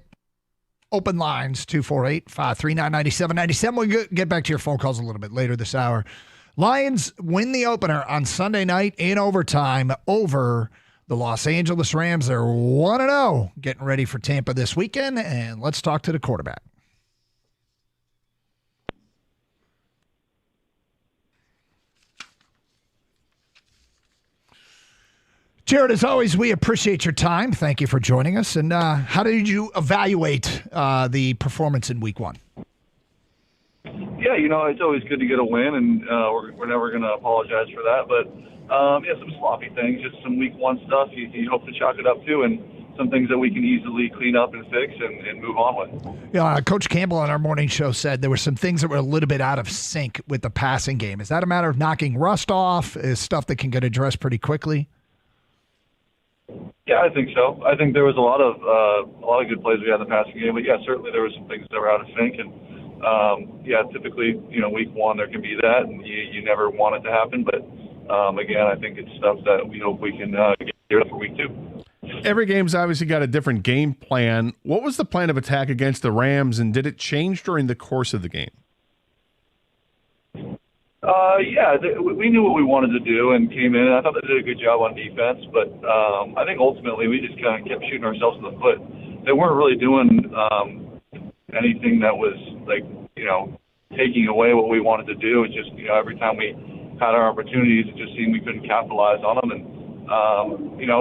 S14: Open lines, 248-539-9797. We'll get back to your phone calls a little bit later this hour. Lions win the opener on Sunday night in overtime over the Los Angeles Rams. They're 1-0, getting ready for Tampa this weekend. And let's talk to the quarterback. Jared, as always, we appreciate your time. Thank you for joining us. And how did you evaluate the performance in Week 1?
S5: Yeah, it's always good to get a win, and we're never going to apologize for that. But, some sloppy things, just some Week 1 stuff you hope to chalk it up to, and some things that we can easily clean up and fix and move on with.
S14: Yeah, Coach Campbell on our morning show said there were some things that were a little bit out of sync with the passing game. Is that a matter of knocking rust off? Is stuff that can get addressed pretty quickly?
S5: Yeah, I think so. I think there was a lot of good plays we had in the passing game, but yeah, certainly there were some things that were out of sync. And typically, Week 1 there can be that, and you never want it to happen. But again, I think it's stuff that we hope we can get here for Week 2.
S17: Every game's obviously got a different game plan. What was the plan of attack against the Rams, and did it change during the course of the game?
S5: We knew what we wanted to do and came in. I thought they did a good job on defense, but I think ultimately we just kind of kept shooting ourselves in the foot. They weren't really doing anything that was taking away what we wanted to do. It's just every time we had our opportunities, it just seemed we couldn't capitalize on them. And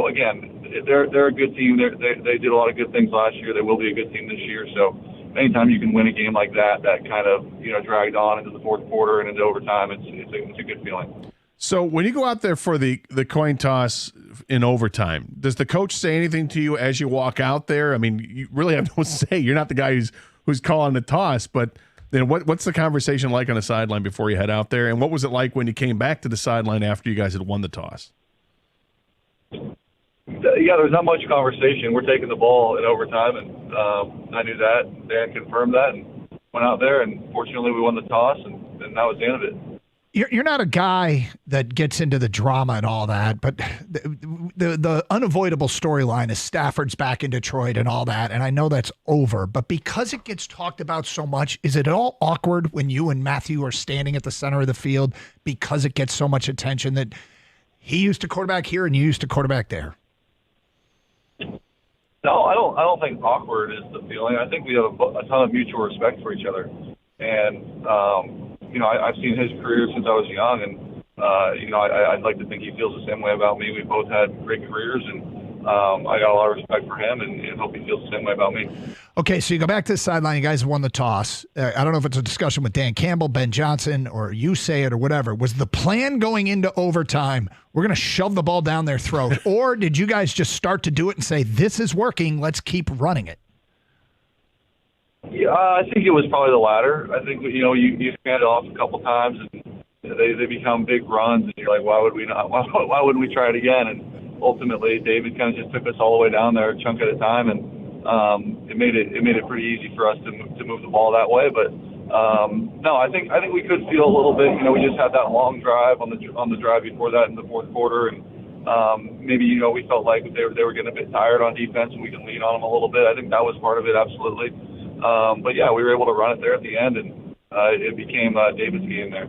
S5: again, they're a good team. They did a lot of good things last year. They will be a good team this year. So anytime you can win a game like that kind of dragged on into the fourth quarter and into overtime, it's a good feeling.
S17: So when you go out there for the coin toss in overtime, does the coach say anything to you as you walk out there? I mean, you really have no say. You're not the guy who's calling the toss, but then what's the conversation like on the sideline before you head out there? And what was it like when you came back to the sideline after you guys had won the toss?
S5: Yeah, there's not much conversation. We're taking the ball in overtime, and I knew that. Dan confirmed that and went out there, and fortunately we won the toss, and that was the end of it.
S14: You're not a guy that gets into the drama and all that, but the unavoidable storyline is Stafford's back in Detroit and all that, and I know that's over, but because it gets talked about so much, is it all awkward when you and Matthew are standing at the center of the field because it gets so much attention that he used to quarterback here and you used to quarterback there?
S5: No, I don't think awkward is the feeling. I think we have a ton of mutual respect for each other. And, I've seen his career since I was young, and, I'd like to think he feels the same way about me. We both had great careers, and I got a lot of respect for him and hope he feels the same way about me.
S14: Okay, so you go back to the sideline. You guys won the toss. I don't know if it's a discussion with Dan Campbell, Ben Johnson, or you say it or whatever. Was the plan going into overtime, we're going to shove the ball down their throat? Or did you guys just start to do it and say, this is working, let's keep running it?
S5: Yeah, I think it was probably the latter. I think, you hand it off a couple times, and they become big runs, and you're like, why would we not? Why wouldn't we try it again? And ultimately, David kind of just took us all the way down there, a chunk at a time, and it made it pretty easy for us to move the ball that way. But no, I think we could feel a little bit. We just had that long drive on the drive before that in the fourth quarter, and maybe we felt like they were getting a bit tired on defense, and we can lean on them a little bit. I think that was part of it, absolutely. But yeah, we were able to run it there at the end, and it became David's game there.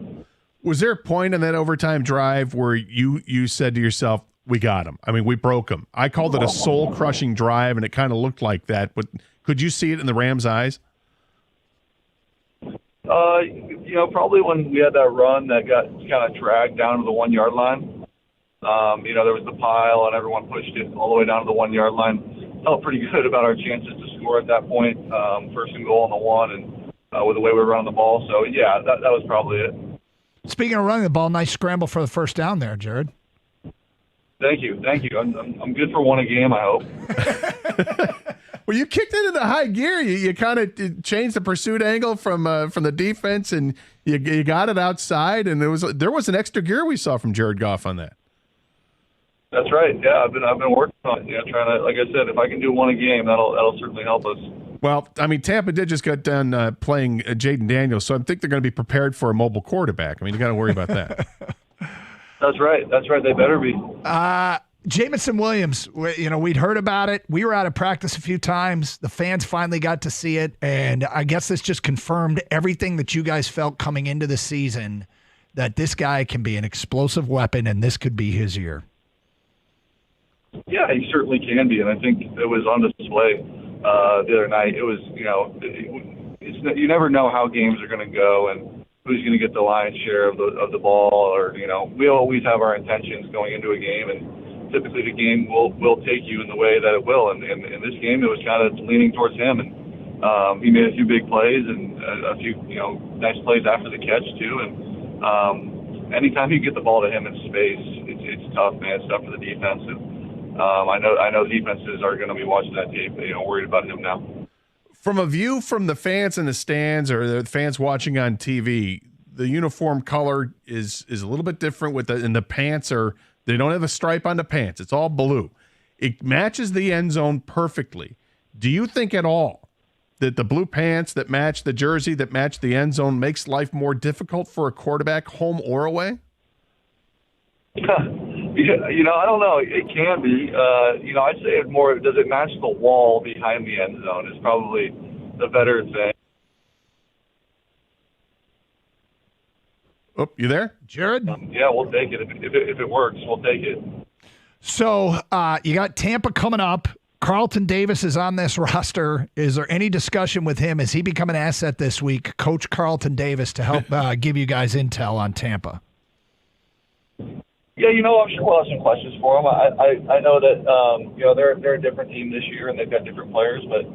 S17: Was there a point in that overtime drive where you said to yourself, we got him? I mean, we broke him. I called it a soul-crushing drive, and it kind of looked like that. But could you see it in the Rams' eyes?
S5: Probably when we had that run that got kind of dragged down to the 1 yard line. There was the pile, and everyone pushed it all the way down to the 1 yard line. Felt pretty good about our chances to score at that point. First and goal on the one, and with the way we were running the ball. So yeah, that was probably it.
S14: Speaking of running the ball, nice scramble for the first down there, Jared.
S5: Thank you. I'm good for one a game, I hope.
S17: Well, you kicked it into high gear. You kind of changed the pursuit angle from the defense, and you got it outside. And there was an extra gear we saw from Jared Goff on that.
S5: That's right. Yeah, I've been working on it. Trying to, like I said, if I can do one a game, that'll certainly help us.
S17: Well, I mean, Tampa did just got done playing Jaden Daniels, so I think they're going to be prepared for a mobile quarterback. I mean, you got to worry about that.
S5: That's right. They better be.
S14: Jamison Williams, we'd heard about it. We were out of practice a few times. The fans finally got to see it, and I guess this just confirmed everything that you guys felt coming into the season, that this guy can be an explosive weapon, and this could be his year.
S5: Yeah, he certainly can be, and I think it was on display the other night. It was, you never know how games are going to go and who's going to get the lion's share of the ball, or we always have our intentions going into a game, and typically the game will take you in the way that it will. And in this game, it was kind of leaning towards him, and he made a few big plays and a few nice plays after the catch too. And anytime you get the ball to him in space, it's tough, man. It's tough for the defense. And I know defenses are going to be watching that tape, worried about him now.
S17: From a view from the fans in the stands or the fans watching on TV, the uniform color is a little bit different and the pants they don't have a stripe on the pants. It's all blue. It matches the end zone perfectly. Do you think at all that the blue pants that match the jersey, that match the end zone, makes life more difficult for a quarterback, home or away?
S5: I don't know. It can be. I'd say it more, does it match the wall behind the end zone is probably the better thing.
S17: Oh, you there?
S14: Jared?
S5: Yeah, we'll take it. If it works, we'll take it.
S14: So you got Tampa coming up. Carlton Davis is on this roster. Is there any discussion with him? Has he become an asset this week, Coach Carlton Davis, to help give you guys intel on Tampa?
S5: Yeah, I'm sure we'll have some questions for him. I know that they're a different team this year and they've got different players, but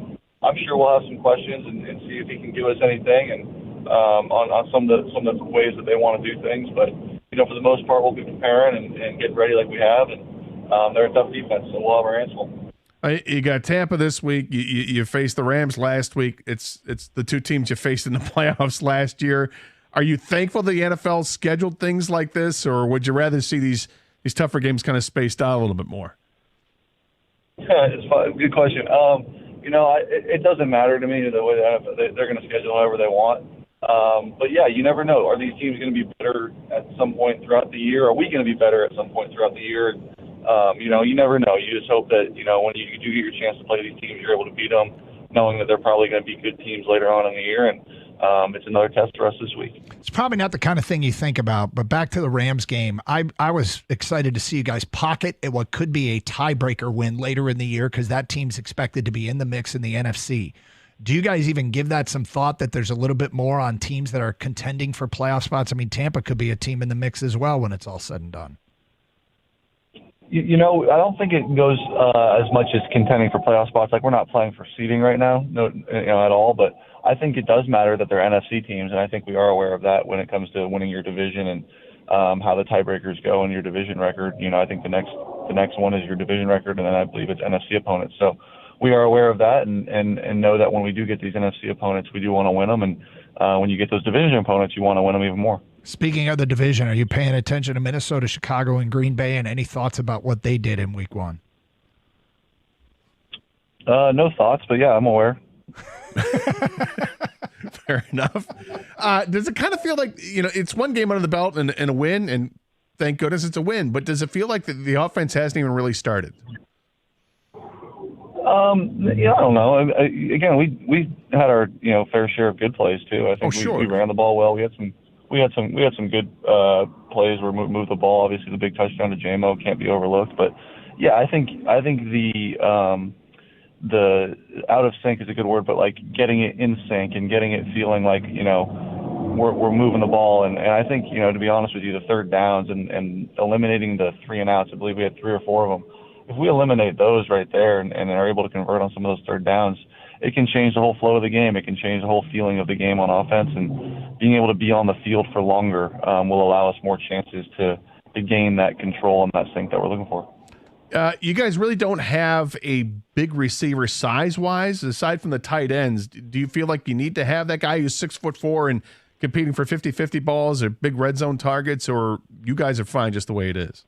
S5: I'm sure we'll have some questions and see if he can give us anything and on some of the ways that they want to do things. But for the most part, we'll be preparing and getting ready like we have, and they're a tough defense, so we'll have our hands full.
S17: You got Tampa this week. You faced the Rams last week. It's the two teams you faced in the playoffs last year. Are you thankful the NFL scheduled things like this, or would you rather see these tougher games kind of spaced out a little bit more?
S5: Yeah, it's fine. Good question. It doesn't matter to me the way they're going to schedule however they want. But yeah, you never know. Are these teams going to be better at some point throughout the year? Are we going to be better at some point throughout the year? You never know. You just hope that, when you do get your chance to play these teams, you're able to beat them, knowing that they're probably going to be good teams later on in the year. And it's another test for us this week.
S14: It's probably not the kind of thing you think about, but back to the Rams game, I was excited to see you guys pocket at what could be a tiebreaker win later in the year because that team's expected to be in the mix in the NFC. Do you guys even give that some thought that there's a little bit more on teams that are contending for playoff spots? I mean, Tampa could be a team in the mix as well when it's all said and done.
S5: I don't think it goes as much as contending for playoff spots. Like, we're not playing for seeding right now, at all. But I think it does matter that they're NFC teams, and I think we are aware of that when it comes to winning your division and how the tiebreakers go in your division record. I think the next one is your division record, and then I believe it's NFC opponents. So we are aware of that and know that when we do get these NFC opponents, we do want to win them. And when you get those division opponents, you want to win them even more.
S14: Speaking of the division, are you paying attention to Minnesota, Chicago, and Green Bay, and any thoughts about what they did in week one?
S5: No thoughts, but yeah, I'm aware.
S17: Fair enough. Does it kind of feel like, it's one game under the belt and a win, and thank goodness it's a win, but does it feel like the offense hasn't even really started?
S5: I don't know. Again, we had our fair share of good plays too. I think we ran the ball well. We had some good plays where we moved the ball. Obviously, the big touchdown to J-Mo can't be overlooked. But yeah, I think the out of sync is a good word, but like getting it in sync and getting it feeling like we're moving the ball. And I think to be honest with you, the third downs and eliminating the 3 and outs. I believe we had 3 or 4 of them. If we eliminate those right there and are able to convert on some of those third downs, it can change the whole flow of the game. It can change the whole feeling of the game on offense, and being able to be on the field for longer will allow us more chances to gain that control and that sync that we're looking for.
S17: You guys really don't have a big receiver size-wise, aside from the tight ends. Do you feel like you need to have that guy who's 6'4" and competing for 50-50 balls or big red zone targets, or you guys are fine just the way it is?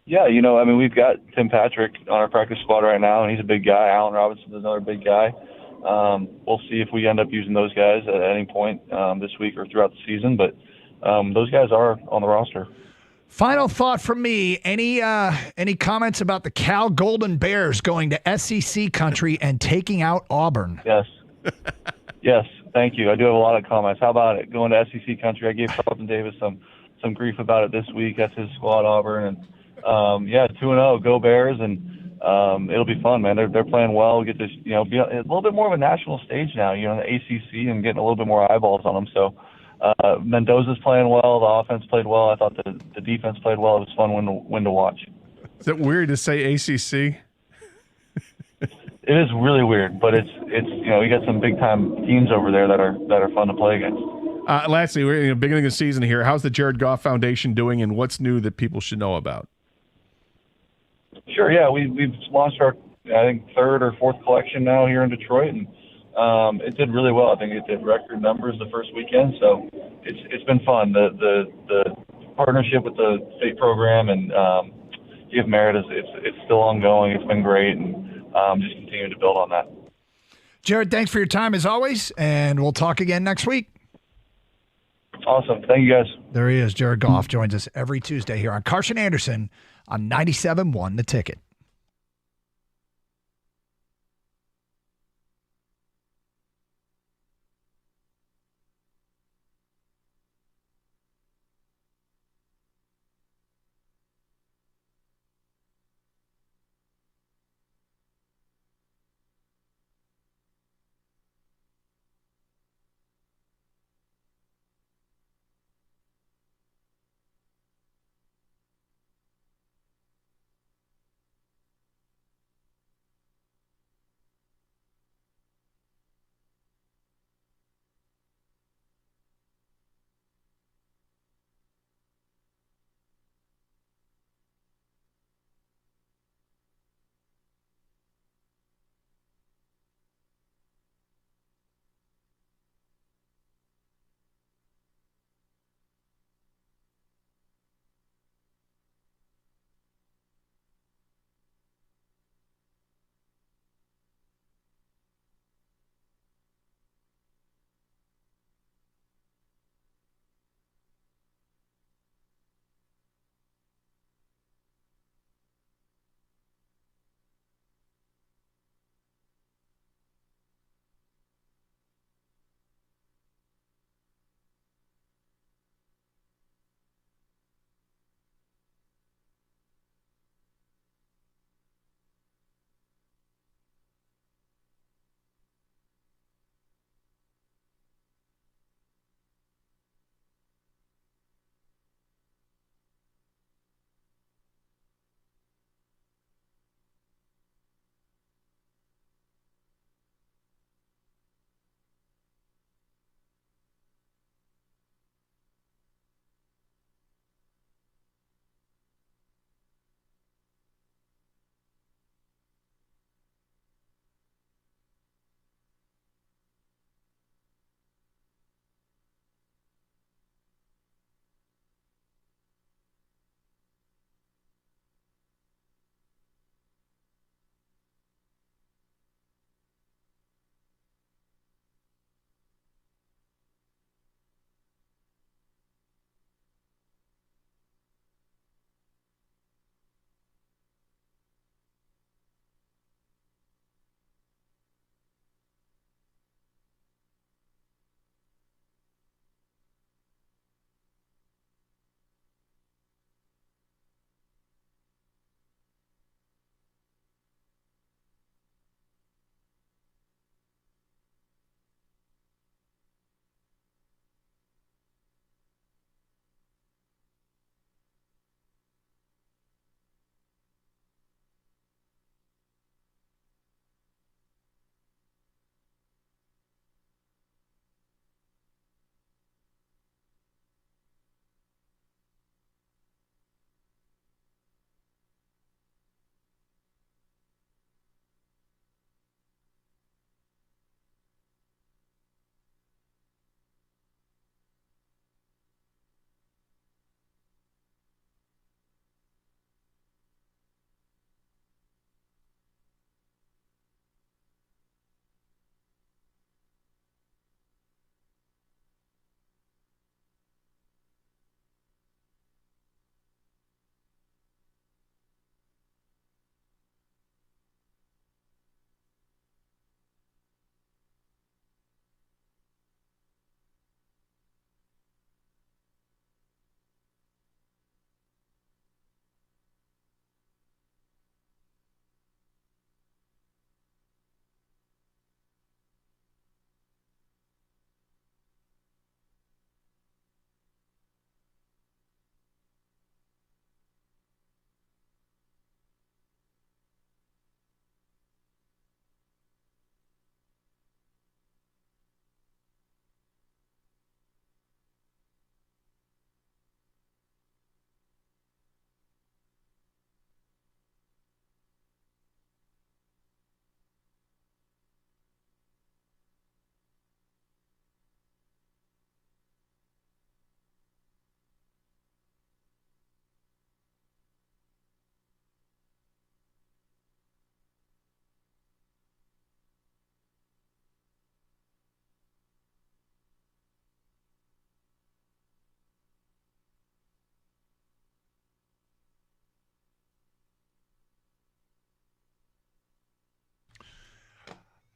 S5: Yeah, we've got Tim Patrick on our practice squad right now, and he's a big guy. Allen Robinson is another big guy. We'll see if we end up using those guys at any point this week or throughout the season, but those guys are on the roster.
S14: Final thought from me. Any comments about the Cal Golden Bears going to SEC country and taking out Auburn?
S5: Yes. Yes, thank you. I do have a lot of comments. How about it? Going to SEC country. I gave Carlton Davis some grief about it this week. That's his squad, Auburn. And 2-0, go Bears, and it'll be fun, man. They're playing well. Get this, be a little bit more of a national stage now, in the ACC, and getting a little bit more eyeballs on them. So Mendoza's playing well. The offense played well. I thought the defense played well. It was fun when to watch.
S17: Is it weird to say ACC?
S5: It is really weird, but it's we got some big time teams over there that are fun to play against.
S17: Lastly, we're in the beginning of the season here. How's the Jared Goff Foundation doing, and what's new that people should know about?
S5: Sure, yeah, we've launched our third or fourth collection now here in Detroit, and it did really well. I think it did record numbers the first weekend, so it's been fun. The partnership with the state program and Give Merit it's still ongoing. It's been great, and just continue to build on that.
S14: Jared, thanks for your time as always, and we'll talk again next week.
S5: Awesome. Thank you, guys.
S14: There he is. Jared Goff joins us every Tuesday here on Carson Anderson on 97.1 The Ticket.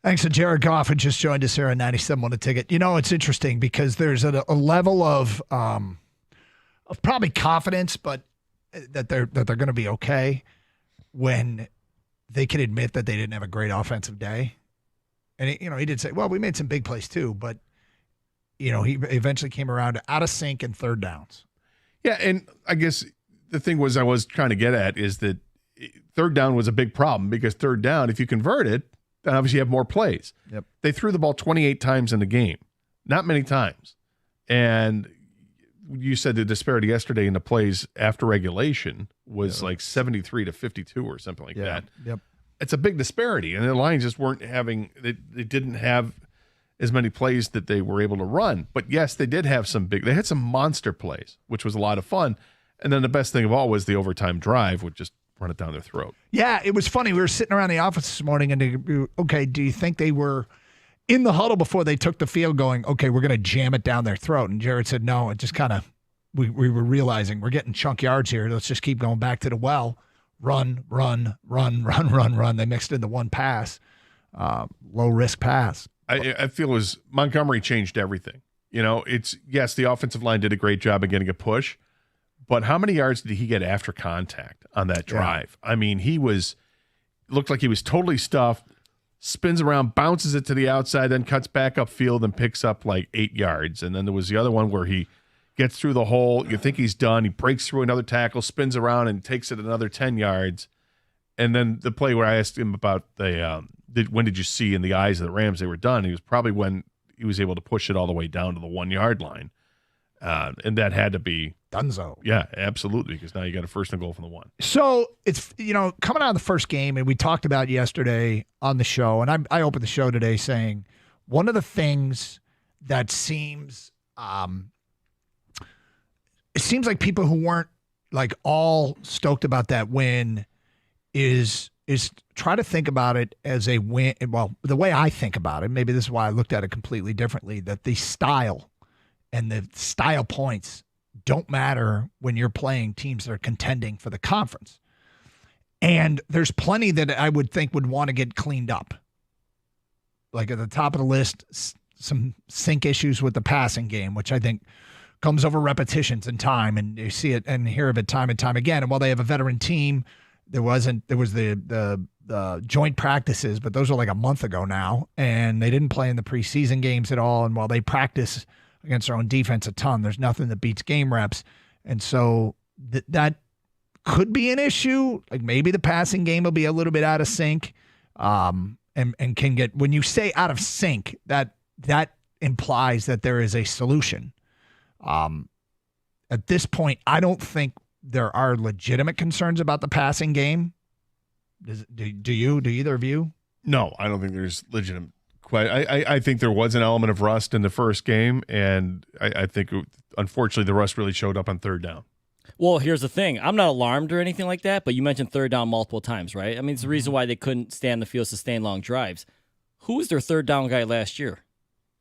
S14: Thanks to Jared Goff, who just joined us here on 97 on a ticket. You know, it's interesting because there's a level of probably confidence, but that they're going to be okay when they can admit that they didn't have a great offensive day. And he did say, well, we made some big plays too, but he eventually came around to out of sync and third downs.
S17: Yeah, and I guess the thing I was trying to get at is that third down was a big problem because third down, if you convert it, then obviously you have more plays.
S14: Yep.
S17: They threw the ball 28 times in the game, not many times. And you said the disparity yesterday in the plays after regulation was like 73 to 52 or something like that.
S14: Yep.
S17: It's a big disparity, and the Lions just weren't having they didn't have as many plays that they were able to run. But yes, they did have they had some monster plays, which was a lot of fun. And then the best thing of all was the overtime drive, which just run it down their throat.
S14: Yeah, it was funny. We were sitting around the office this morning and okay, do you think they were in the huddle before they took the field going, okay, we're going to jam it down their throat? And Jared said, no, it just kind of, we were realizing we're getting chunk yards here. Let's just keep going back to the well. Run. They mixed in the one pass, low risk pass.
S17: I feel it was Montgomery changed everything. Yes, the offensive line did a great job of getting a push, but how many yards did he get after contact on that drive? Yeah. I mean, looked like he was totally stuffed, spins around, bounces it to the outside, then cuts back upfield and picks up like 8 yards. And then there was the other one where he gets through the hole. You think he's done. He breaks through another tackle, spins around, and takes it another 10 yards. And then the play where I asked him about when did you see in the eyes of the Rams they were done? He was probably when he was able to push it all the way down to the 1 yard line. And that had to be
S14: Dunzo.
S17: Yeah, absolutely, because now you got a 1st and goal from the 1.
S14: So it's, coming out of the first game, and we talked about yesterday on the show, and I opened the show today saying one of the things that seems it seems like people who weren't like all stoked about that win is try to think about it as a win. Well, the way I think about it, maybe this is why I looked at it completely differently, that the style and the style points don't matter when you're playing teams that are contending for the conference. And there's plenty that I would think would want to get cleaned up. Like at the top of the list, some sync issues with the passing game, which I think comes over repetitions and time, and you see it and hear of it time and time again. And while they have a veteran team, there was the joint practices, but those were like a month ago now, and they didn't play in the preseason games at all. And while they practice against their own defense a ton, there's nothing that beats game reps. And so that could be an issue. Like maybe the passing game will be a little bit out of sync, and can get, when you say out of sync, that implies that there is a solution. At this point, I don't think there are legitimate concerns about the passing game. Do either of you?
S17: No, I don't think there's legitimate. I think there was an element of rust in the first game, and I think, unfortunately, the rust really showed up on third down.
S15: Well, here's the thing. I'm not alarmed or anything like that, but you mentioned third down multiple times, right? I mean, it's the reason why they couldn't stay on the field, sustain long drives. Who was their third down guy last year?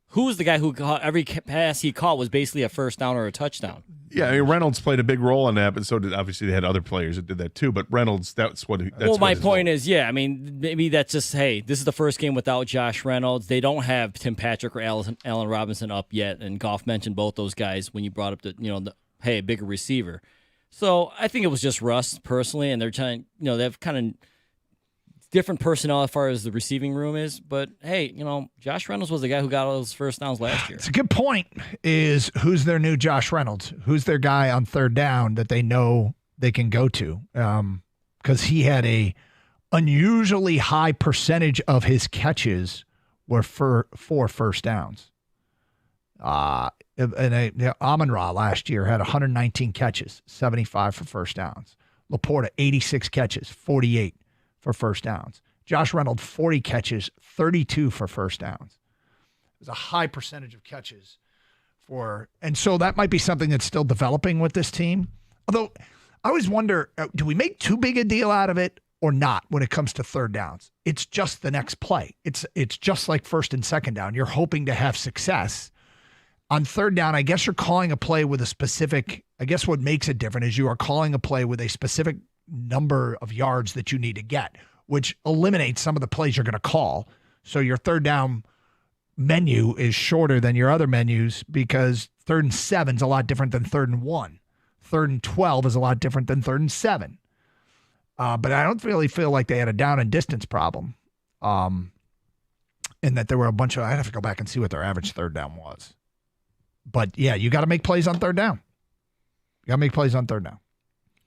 S15: Who was the guy who caught every pass he caught was basically a first down or a touchdown?
S17: Yeah, I mean, Reynolds played a big role in that, but so did, obviously, they had other players that did that too. But Reynolds,
S15: my point is, yeah, I mean, maybe that's just, hey, this is the first game without Josh Reynolds. They don't have Tim Patrick or Allen Robinson up yet, and Goff mentioned both those guys when you brought up a bigger receiver. So I think it was just rust personally, and they're trying, they have kind of different personnel as far as the receiving room is. But, hey, Josh Reynolds was the guy who got all those first downs last year.
S14: It's a good point, is who's their new Josh Reynolds? Who's their guy on third down that they know they can go to? Because he had a unusually high percentage of his catches were for first downs. Amon-Ra last year had 119 catches, 75 for first downs. Laporta, 86 catches, 48 for first downs. Josh Reynolds, 40 catches, 32 for first downs. It was a high percentage of catches and so that might be something that's still developing with this team. Although I always wonder, do we make too big a deal out of it or not when it comes to third downs? It's just the next play. It's just like first and second down. You're hoping to have success. On third down, I guess you're calling a play with a specific, I guess what makes it different is you are calling a play with a specific number of yards that you need to get, which eliminates some of the plays you're going to call. So your third down menu is shorter than your other menus because 3rd and 7 is a lot different than 3rd and 1. 3rd and 12 is a lot different than 3rd and 7. But I don't really feel like they had a down and distance problem. In that there were a bunch of, I'd have to go back and see what their average third down was. But yeah, you got to make plays on third down. You got to make plays on third down.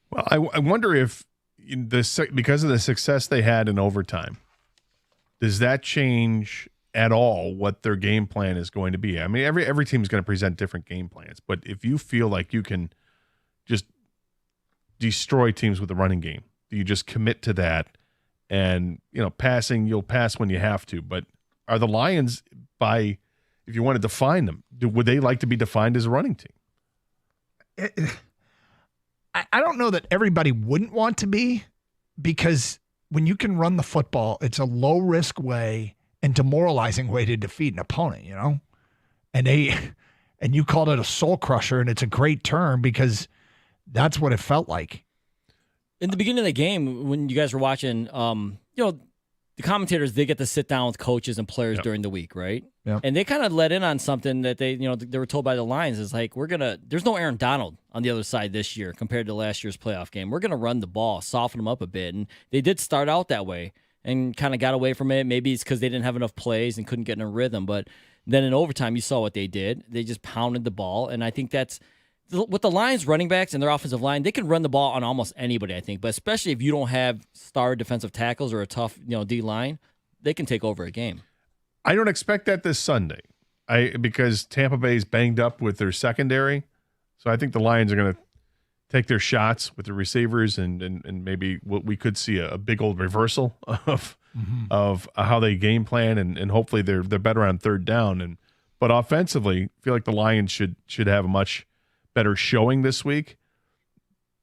S17: Well, I wonder if because of the success they had in overtime, does that change at all what their game plan is going to be? I mean, every team is going to present different game plans, but if you feel like you can just destroy teams with the running game, you just commit to that, and passing, you'll pass when you have to. But are the Lions, if you want to define them, would they like to be defined as a running team?
S14: I don't know that everybody wouldn't want to be, because when you can run the football, it's a low risk way and demoralizing way to defeat an opponent, and you called it a soul crusher, and it's a great term because that's what it felt like.
S15: In the beginning of the game, when you guys were watching, the commentators, they get to sit down with coaches and players during the week, right?
S14: Yep.
S15: And they kind of let in on something that they were told by the Lions is like, there's no Aaron Donald on the other side this year compared to last year's playoff game. We're going to run the ball, soften them up a bit. And they did start out that way and kind of got away from it. Maybe it's because they didn't have enough plays and couldn't get in a rhythm. But then in overtime, you saw what they did. They just pounded the ball. And I think that's, with the Lions running backs and their offensive line, they can run the ball on almost anybody, I think. But especially if you don't have star defensive tackles or a tough, D-line, they can take over a game.
S17: I don't expect that this Sunday, because Tampa Bay's banged up with their secondary. So I think the Lions are going to take their shots with the receivers, and maybe we could see a big old reversal of how they game plan, and hopefully they're better on third down. But offensively, I feel like the Lions should have a much better showing this week.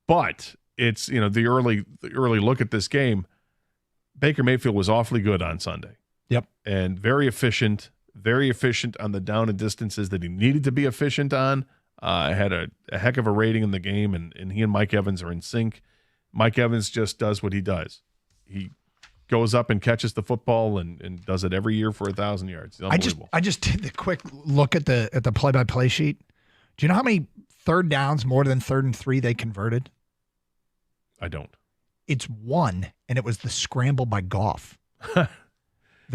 S17: But it's the early look at this game. Baker Mayfield was awfully good on Sunday.
S14: Yep.
S17: And very efficient on the down and distances that he needed to be efficient on. Had a heck of a rating in the game, and he and Mike Evans are in sync. Mike Evans just does what he does. He goes up and catches the football and does it every year for 1,000 yards. It's unbelievable.
S14: I just did the quick look at the play-by-play sheet. Do you know how many third downs more than 3rd and 3 they converted?
S17: I don't.
S14: It's 1, and it was the scramble by Goff. The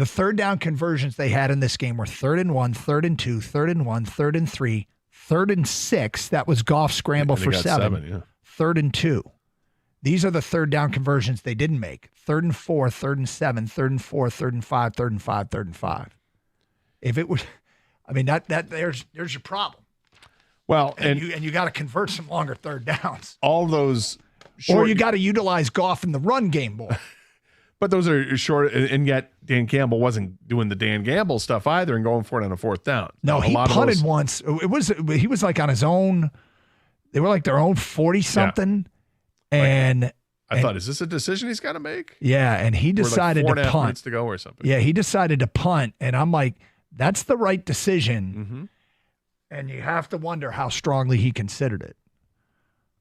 S14: third down conversions they had in this game were 3rd and 1, 3rd and 2, 3rd and 1, 3rd and 3, 3rd and 6. That was Goff's scramble for 7. 3rd and 2. These are the third down conversions they didn't make. 3rd and 4, 3rd and 7, 3rd and 4, 3rd and 5, 3rd and 5, 3rd and 5. If it was, there's your problem.
S17: Well,
S14: and you got to convert some longer third downs.
S17: All those
S14: or you got to utilize Goff in the run game, boy.
S17: But those are short, and yet Dan Campbell wasn't doing the Dan Campbell stuff either and going for it on a 4th down.
S14: No, he punted once. He was like on his own. They were like their own 40-something. Yeah. And
S17: I thought, is this a decision he's got to make?
S14: Yeah, and he decided to punt.
S17: 4.5 minutes to go or something.
S14: Yeah, he decided to punt, and I'm like, that's the right decision. Mm-hmm. And you have to wonder how strongly he considered it.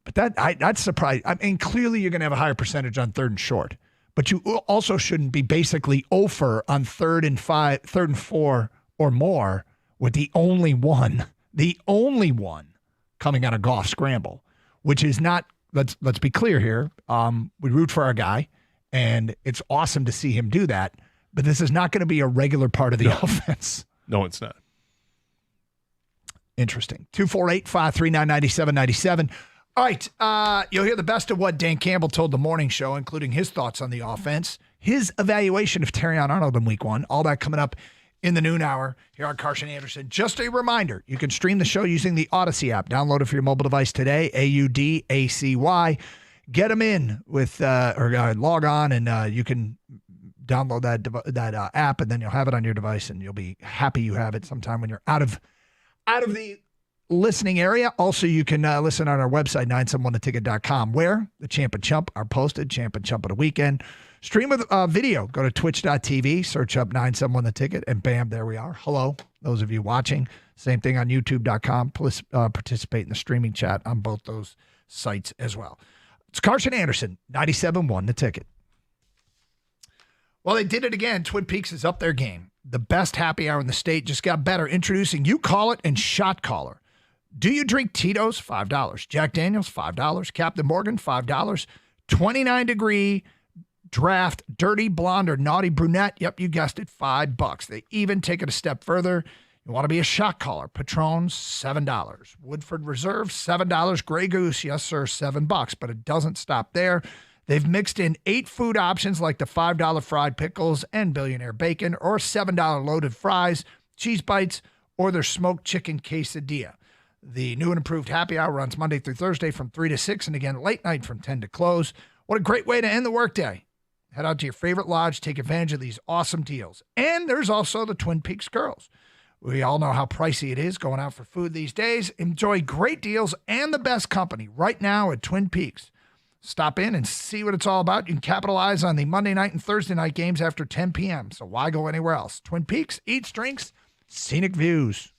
S14: But that's surprising. I mean, clearly you're going to have a higher percentage on 3rd and short. But you also shouldn't be basically 0 on 3rd and 5, 3rd and 4 or more with the only one coming out of Goff scramble, which is not, let's be clear here. We root for our guy, and it's awesome to see him do that. But this is not going to be a regular part of the offense.
S17: No, it's not.
S14: Interesting. 248-539-9797. All right, you'll hear the best of what Dan Campbell told the morning show, including his thoughts on the offense, his evaluation of Terrion Arnold in week 1, all that coming up in the noon hour here on Carson Anderson. Just a reminder, you can stream the show using the Odyssey app. Download it for your mobile device today, AUDACY. Get them in with, or log on, and you can download that app, and then you'll have it on your device, and you'll be happy you have it sometime when you're out of the listening area. Also, you can listen on our website, 971theticket.com, where the Champ and Chump are posted. Champ and Chump of the weekend. Stream with video. Go to twitch.tv, search up 971 The Ticket, and bam, there we are. Hello, those of you watching. Same thing on youtube.com. Participate in the streaming chat on both those sites as well. It's Carson Anderson, 97.1 The Ticket. Well, they did it again. Twin Peaks is up their game. The best happy hour in the state just got better. Introducing You Call It and Shot Caller. Do you drink Tito's? $5. Jack Daniels? $5. Captain Morgan? $5. 29-degree draft, dirty blonde or naughty brunette? Yep, you guessed it, $5. They even take it a step further. You want to be a shot caller? Patron's, $7. Woodford Reserve, $7. Grey Goose, yes, sir, $7. But it doesn't stop there. They've mixed in 8 food options like the $5 fried pickles and Billionaire Bacon, or $7 loaded fries, cheese bites, or their smoked chicken quesadilla. The new and improved happy hour runs Monday through Thursday from 3 to 6, and again late night from 10 to close. What a great way to end the workday. Head out to your favorite lodge, take advantage of these awesome deals. And there's also the Twin Peaks Girls. We all know how pricey it is going out for food these days. Enjoy great deals and the best company right now at Twin Peaks. Stop in and see what it's all about. You can capitalize on the Monday night and Thursday night games after 10 p.m., so why go anywhere else? Twin Peaks, eats, drinks, scenic views.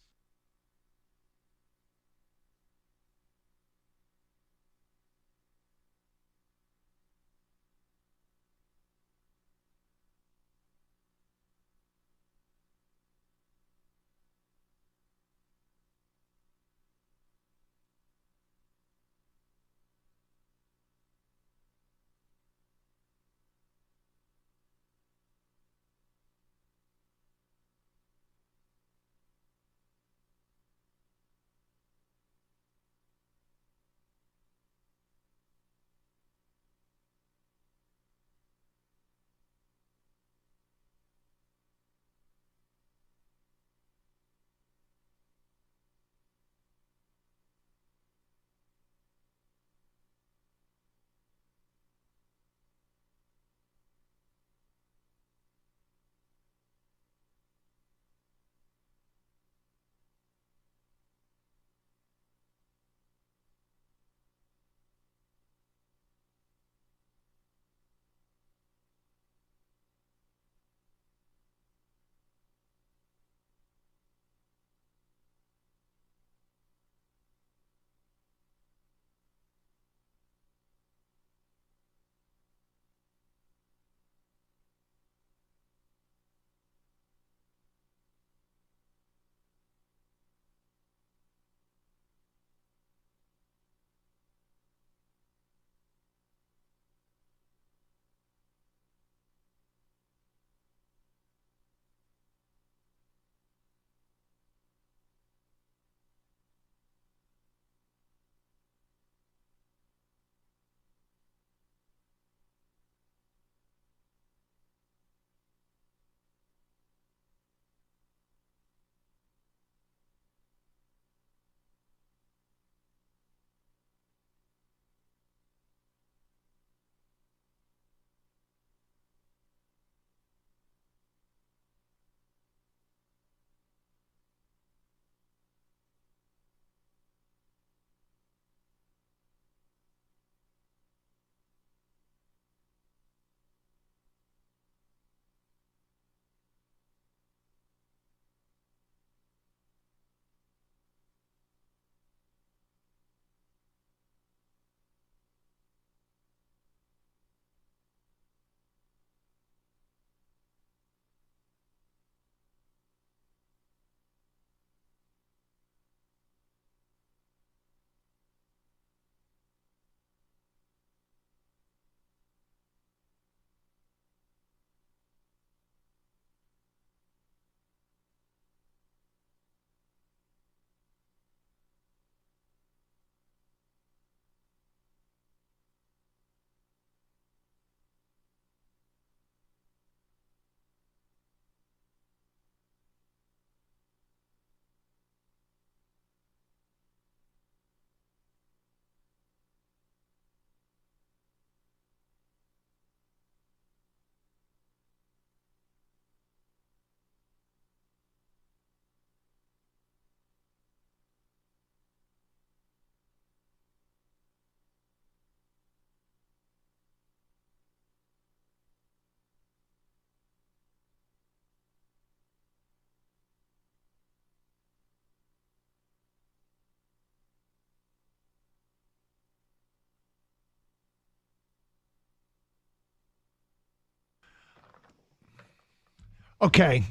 S14: Okay.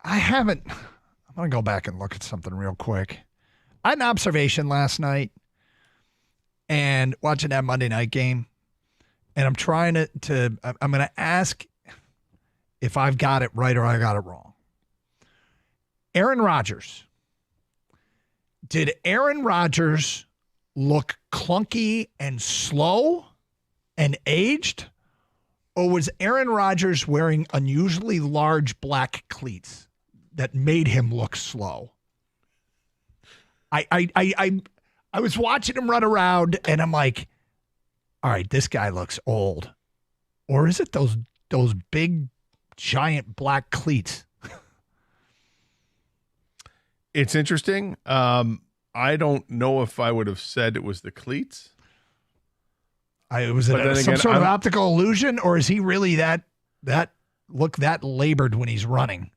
S14: I'm going to go back and look at something real quick. I had an observation last night and watching that Monday night game, and I'm trying I'm going to ask if I've got it right or I got it wrong. Aaron Rodgers. Did Aaron Rodgers look clunky and slow and aged? Or was Aaron Rodgers wearing unusually large black cleats that made him look slow? I was watching him run around and I'm like, all right, this guy looks old. Or is it those big, giant black cleats?
S17: It's interesting. I don't know if I would have said it was the cleats.
S14: Was it some sort of optical illusion, or is he really that labored when he's running?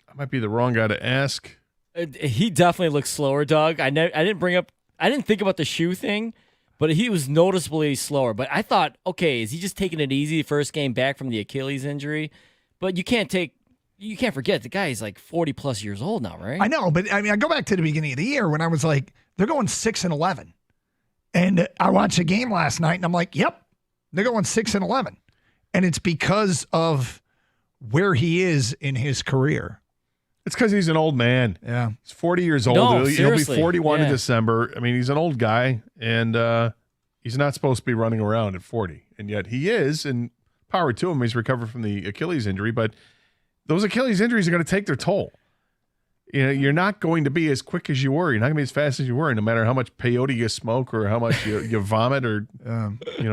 S17: I might be the wrong guy to ask.
S15: He definitely looks slower, Doug. I didn't think about the shoe thing, but he was noticeably slower. But I thought, okay, is he just taking it easy first game back from the Achilles injury? But you can't forget the guy is like 40 plus years old now, right?
S14: I know, but I mean, I go back to the beginning of the year when I was like, they're going 6-11. And I watched a game last night and I'm like, yep, they're going 6-11. And it's because of where he is in his career.
S17: It's because he's an old man.
S14: Yeah.
S17: He's 40 years old.
S15: No,
S17: He'll be 41 in December. I mean, he's an old guy, and he's not supposed to be running around at 40. And yet he is, and power to him. He's recovered from the Achilles injury, but those Achilles injuries are going to take their toll. You know, you're not going to be as quick as you were. You're not going to be as fast as you were, no matter how much peyote you smoke or how much you vomit or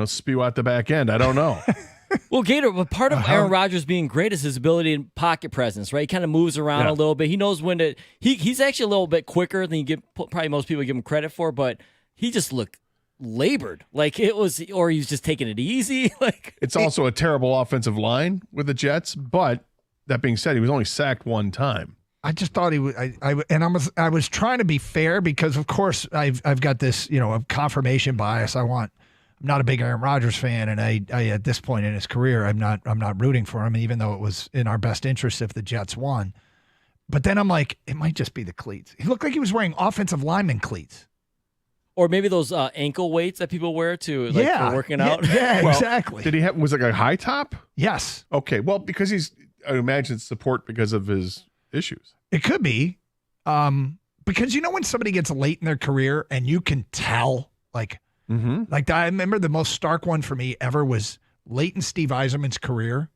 S17: spew out the back end. I don't know.
S15: Well, Gator, but part of Aaron Rodgers being great is his ability in pocket presence, right? He kind of moves around a little bit. He knows when to. He's actually a little bit quicker than probably most people give him credit for, but he just looked labored, like it was, or he was just taking it easy. Like
S17: it's also a terrible offensive line with the Jets, but that being said, he was only sacked one time.
S14: I just thought he was, I was trying to be fair because, of course, I've got this, a confirmation bias. I'm not a big Aaron Rodgers fan, and I at this point in his career, I'm not rooting for him, even though it was in our best interest if the Jets won. But then I'm like, it might just be the cleats. He looked like he was wearing offensive lineman cleats.
S15: Or maybe those ankle weights that people wear for working out.
S14: Yeah,
S17: well,
S14: exactly.
S17: Did he have, was it a high top?
S14: Yes.
S17: Okay, well, because I imagine support because of his issues.
S14: It could be. Because when somebody gets late in their career and you can tell, like I remember the most stark one for me ever was late in Steve Eiserman's career.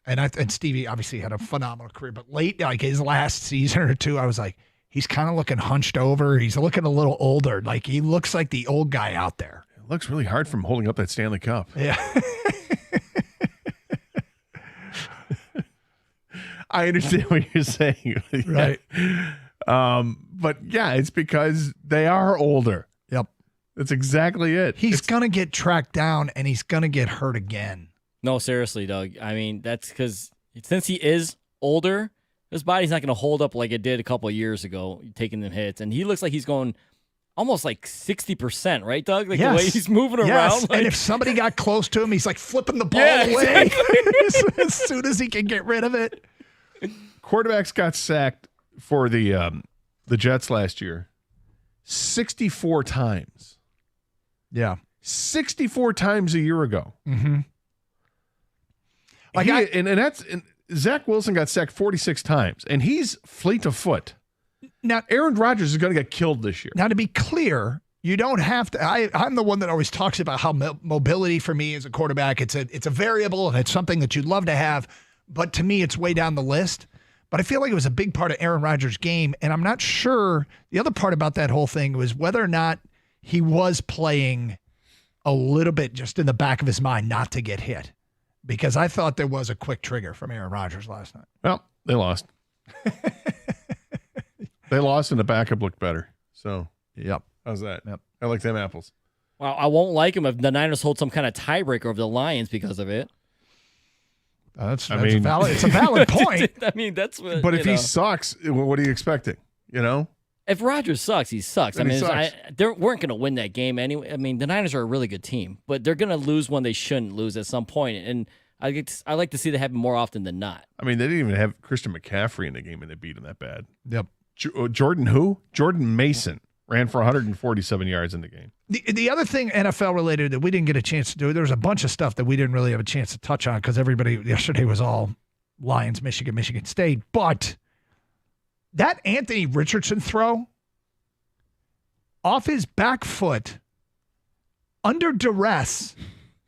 S14: And Stevie obviously had a phenomenal career, but late, like his last season or two, I was like, he's kind of looking hunched over. He's looking a little older. Like he looks like the old guy out there.
S17: It looks really hard from holding up that Stanley Cup.
S14: Yeah.
S17: I understand what you're saying.
S14: Right.
S17: But yeah, it's because they are older.
S14: Yep.
S17: That's exactly it.
S14: He's going to get tracked down and he's going to get hurt again.
S15: No, seriously, Doug. I mean, that's because since he is older, his body's not going to hold up like it did a couple of years ago, taking them hits. And he looks like he's going almost like 60%, right, Doug? Like the way he's moving around. Like...
S14: And if somebody got close to him, he's like flipping the ball away
S15: exactly.
S14: as soon as he can get rid of it.
S17: Quarterbacks got sacked for the Jets last year 64 times.
S14: Yeah.
S17: 64 times a year ago.
S14: Mm-hmm.
S17: And Zach Wilson got sacked 46 times, and he's fleet of foot.
S14: Now,
S17: Aaron Rodgers is going to get killed this year.
S14: Now, to be clear, you don't have to. I'm the one that always talks about how mobility for me as a quarterback, it's a variable, and it's something that you'd love to have. But to me, it's way down the list. But I feel like it was a big part of Aaron Rodgers' game, and I'm not sure. The other part about that whole thing was whether or not he was playing a little bit just in the back of his mind not to get hit. Because I thought there was a quick trigger from Aaron Rodgers last night.
S17: Well, they lost. They lost and the backup looked better. So,
S14: yep.
S17: How's that?
S14: Yep.
S17: I like them apples.
S15: Well, I won't like him if the Niners hold some kind of tiebreaker over the Lions because of it.
S14: It's a valid point.
S15: I mean, that's what.
S17: But if he sucks, what are you expecting?
S15: If Rodgers sucks, he sucks.
S17: Then he sucks.
S15: They weren't going to win that game anyway. I mean, the Niners are a really good team, but they're going to lose when they shouldn't lose at some point. And I like to see that happen more often than not.
S17: I mean, they didn't even have Christian McCaffrey in the game, and they beat him that bad.
S14: Yep.
S17: Jordan who? Jordan Mason ran for 147 yards in the game.
S14: The other thing NFL related that we didn't get a chance to do, there was a bunch of stuff that we didn't really have a chance to touch on because everybody yesterday was all Lions, Michigan State. But that Anthony Richardson throw off his back foot under duress,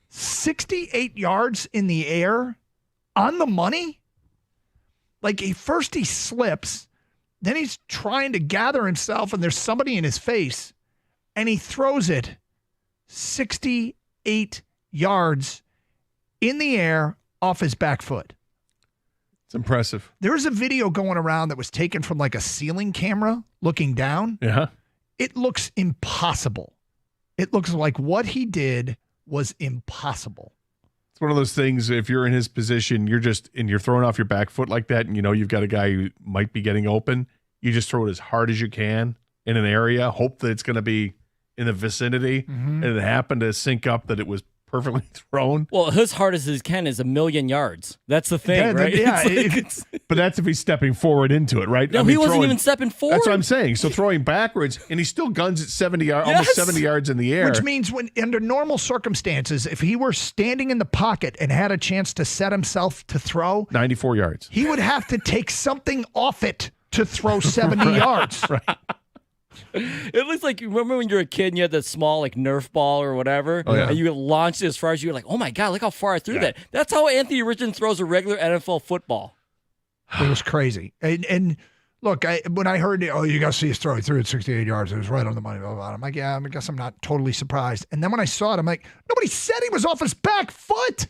S14: 68 yards in the air on the money. Like he slips, then he's trying to gather himself and there's somebody in his face and he throws it 68 yards in the air off his back foot.
S17: It's impressive.
S14: There's a video going around that was taken from like a ceiling camera looking down.
S17: Yeah.
S14: It looks impossible. It looks like what he did was impossible.
S17: It's one of those things, if you're in his position, you're throwing off your back foot like that, and you know you've got a guy who might be getting open, you just throw it as hard as you can in an area, hope that it's going to be in the vicinity, and it happened to sync up that it was perfectly thrown.
S15: Well, as hard as he can is 1,000,000 yards. That's the thing,
S14: Yeah,
S15: right?
S14: yeah,
S17: But that's if he's stepping forward into it, right?
S15: No, he wasn't even stepping forward.
S17: That's what I'm saying. So throwing backwards, and he still guns at 70 yards, almost 70 yards in the air.
S14: Which means when under normal circumstances, if he were standing in the pocket and had a chance to set himself to throw,
S17: 94 yards.
S14: He would have to take something off it to throw 70 yards.
S17: Right.
S15: It looks like, you remember when you were a kid and you had that small like Nerf ball or whatever,
S17: Oh, yeah.
S15: and you launched it as far as you were like, oh my God, look how far I threw that. That's how Anthony Richardson throws a regular NFL football.
S14: It was crazy. And look, when I heard, you got to see his throw, he threw it 68 yards. It was right on the money. I'm like, yeah, I guess I'm not totally surprised. And then when I saw it, I'm like, nobody said he was off his back foot.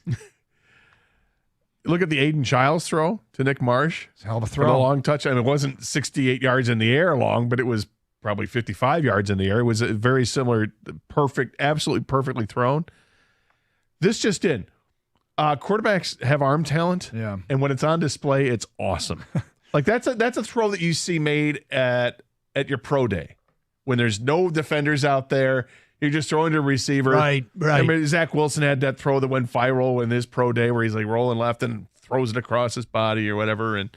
S17: Look at the Aiden Childs throw to Nick Marsh.
S14: It's a hell of a
S17: For
S14: throw.
S17: the long touch. I mean, it wasn't 68 yards in the air long, but it was probably 55 yards in the air. It was a very similar, perfect, absolutely perfectly thrown. This just in. Quarterbacks have arm talent, and when it's on display, it's awesome. Like that's a throw that you see made at your pro day when there's no defenders out there. You're just throwing to a receiver.
S14: Right.
S17: Remember Zach Wilson had that throw that went viral in his pro day where he's like rolling left and throws it across his body or whatever, and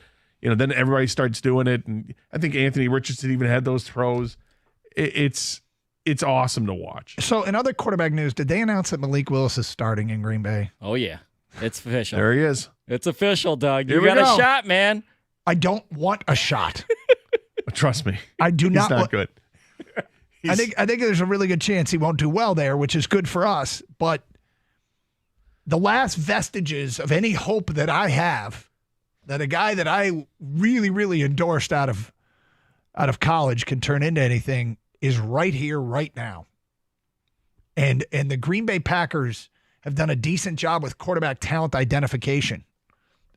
S17: then everybody starts doing it. And I think Anthony Richardson even had those throws. It's awesome to watch.
S14: So in other quarterback news, did they announce that Malik Willis is starting in Green Bay?
S15: Oh, yeah. It's official.
S17: There he is.
S15: It's official, Doug.
S17: Here
S15: You
S17: we
S15: got
S17: go.
S15: a shot, man.
S14: I don't want a shot.
S17: Trust me.
S14: I do
S17: He's
S14: not.
S17: not good.
S14: I think there's a really good chance he won't do well there, which is good for us. But the last vestiges of any hope that I have that a guy that I really, really endorsed out of college can turn into anything is right here, right now. And the Green Bay Packers have done a decent job with quarterback talent identification.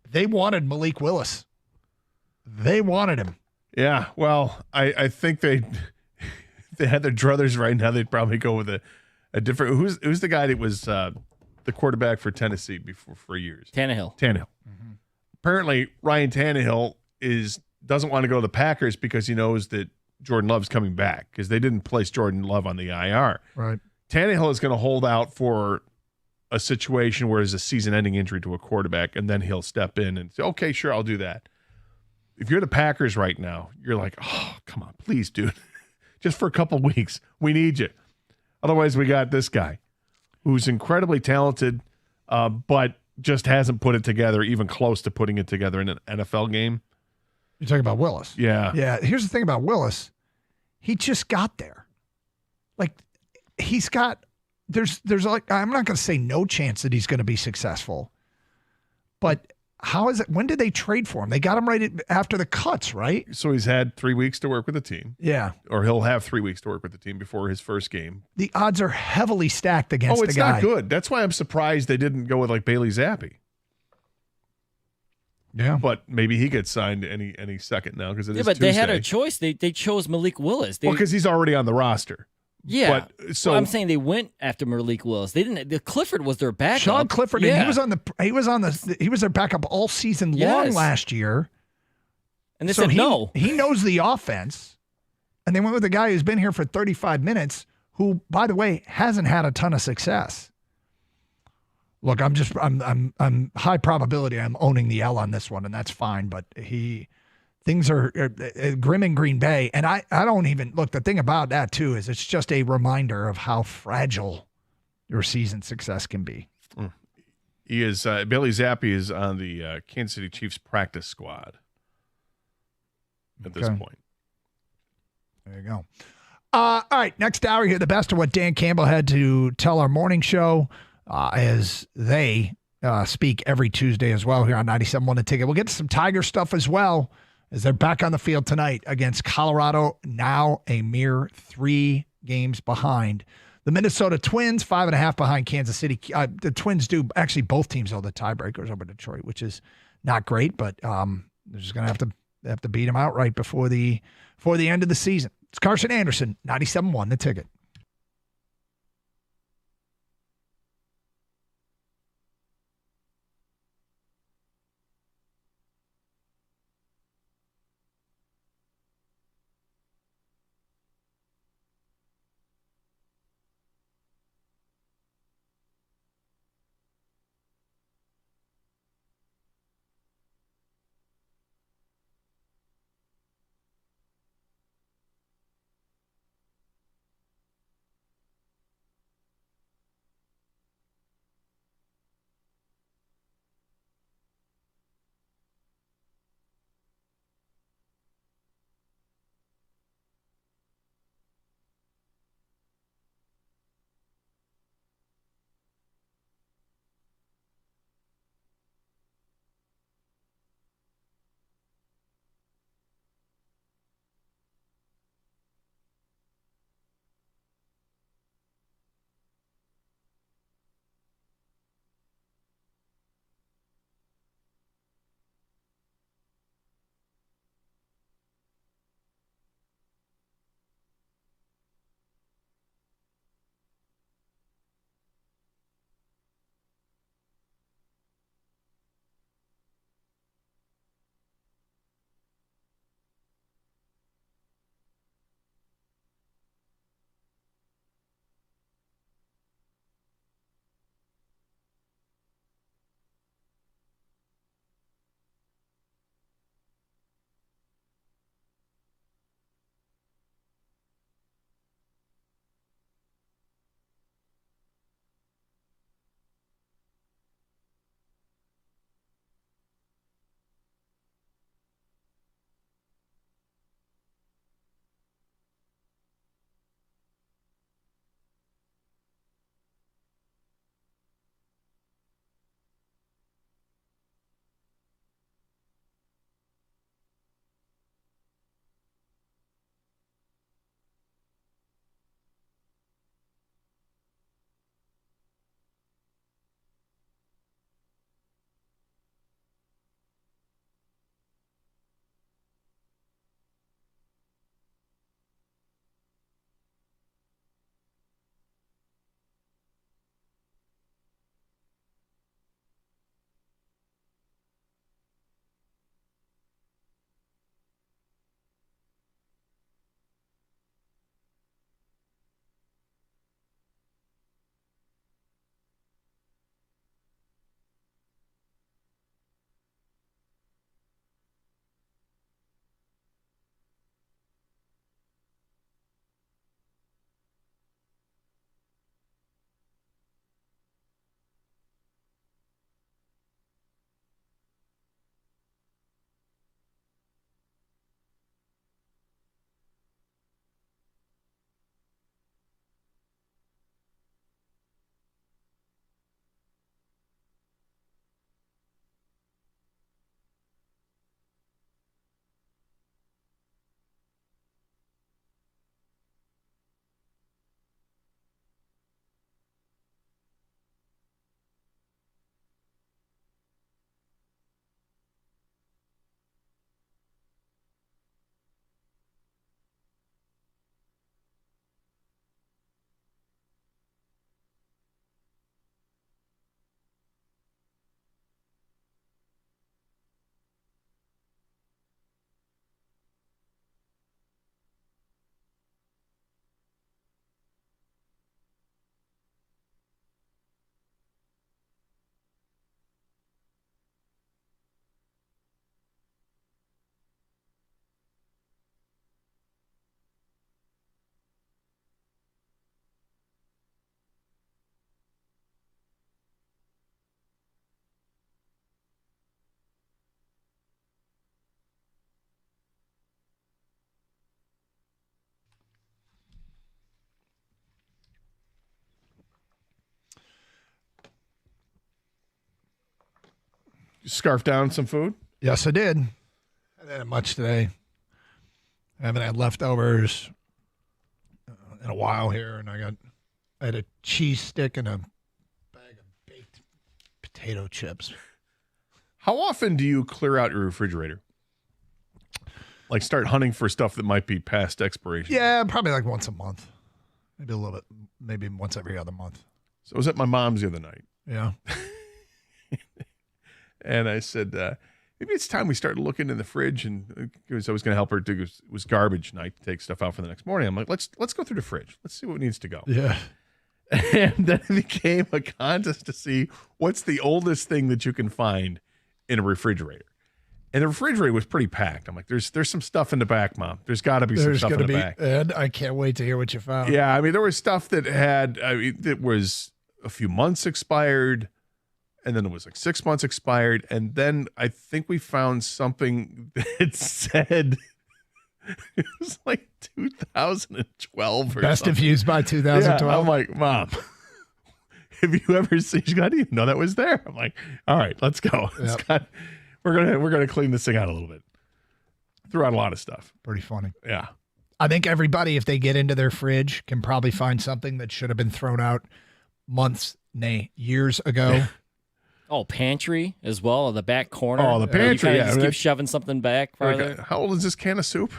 S14: They wanted Malik Willis. They wanted him.
S17: Yeah, well, I think they had their druthers right now. They'd probably go with a different. Who's the guy that was the quarterback for Tennessee before for years?
S15: Tannehill.
S17: Mm-hmm. Apparently, Ryan Tannehill doesn't want to go to the Packers because he knows that Jordan Love's coming back because they didn't place Jordan Love on the IR.
S14: Right.
S17: Tannehill is going to hold out for a situation where there's a season-ending injury to a quarterback, and then he'll step in and say, okay, sure, I'll do that. If you're the Packers right now, you're like, oh, come on, please, dude. Just for a couple weeks. We need you. Otherwise, we got this guy who's incredibly talented, but just hasn't put it together, even close to putting it together in an NFL game.
S14: You're talking about Willis.
S17: Yeah.
S14: Yeah. Here's the thing about Willis. He just got there. Like, he's got, there's like, I'm not going to say no chance that he's going to be successful, but how is it? When did they trade for him? They got him right after the cuts, right?
S17: So he's had 3 weeks to work with the team.
S14: Yeah.
S17: Or he'll have 3 weeks to work with the team before his first game.
S14: The odds are heavily stacked against the guy.
S17: Oh, it's not good. That's why I'm surprised they didn't go with like Bailey Zappi.
S14: Yeah.
S17: But maybe he gets signed any second now because it is
S15: but
S17: Tuesday.
S15: they had a choice. They chose Malik Willis.
S17: Well, because he's already on the roster.
S15: Yeah.
S17: But, so
S15: I'm saying they went after Malik Willis. They didn't. The Clifford was their backup.
S14: Sean Clifford,
S15: Yeah.
S14: and he was their backup all season long last year.
S15: And they said no.
S14: He knows the offense. And they went with a guy who's been here for 35 minutes, who, by the way, hasn't had a ton of success. Look, I'm high probability I'm owning the L on this one, and that's fine. But things are grim in Green Bay, and I don't even look. The thing about that too is it's just a reminder of how fragile your season success can be.
S17: He is Billy Zappi is on the Kansas City Chiefs practice squad at this point.
S14: There you go. All right, next hour here, the best of what Dan Campbell had to tell our morning show as they speak every Tuesday as well here on 97.1 The Ticket. We'll get to some Tiger stuff as well as they're back on the field tonight against Colorado, now a mere 3 games behind. The Minnesota Twins, 5.5 behind Kansas City. The Twins do, actually both teams hold the tiebreakers over Detroit, which is not great, but they're just going to have to beat them outright before the end of the season. It's Carson Anderson, 97.1 The Ticket.
S17: scarf down some food?
S14: Yes, I did. I didn't have much today. I haven't had leftovers in a while here, and I had a cheese stick and a bag of baked potato chips.
S17: How often do you clear out your refrigerator? Like start hunting for stuff that might be past expiration?
S14: Yeah, probably like once a month. Maybe a little bit, maybe once every other month.
S17: So I was at my mom's the other night.
S14: Yeah.
S17: And I said, maybe it's time we start looking in the fridge. And because I was going to help her do, it was garbage night to take stuff out for the next morning. I'm like, let's go through the fridge. Let's see what needs to go.
S14: Yeah.
S17: And then it became a contest to see what's the oldest thing that you can find in a refrigerator. And the refrigerator was pretty packed. I'm like, there's some stuff in the back, Mom. There's got to be some stuff in the back.
S14: And I can't wait to hear what you found.
S17: Yeah, I mean, there was stuff that that was a few months expired, and then it was like 6 months expired, and then I think we found something that said it was like 2012 or
S14: Best
S17: something.
S14: if used by 2012.
S17: Yeah, I'm like, Mom, have you ever seen? She's got to even know that was there. I'm like, all right, let's go.
S14: Yep.
S17: We're gonna clean this thing out a little bit. Threw out a lot of stuff.
S14: Pretty funny.
S17: Yeah.
S14: I think everybody, if they get into their fridge, can probably find something that should have been thrown out months, nay, years ago.
S15: Oh, pantry as well, the back corner.
S17: Oh, the pantry,
S15: You
S17: yeah.
S15: just keep shoving something back farther.
S17: How old is this can of soup?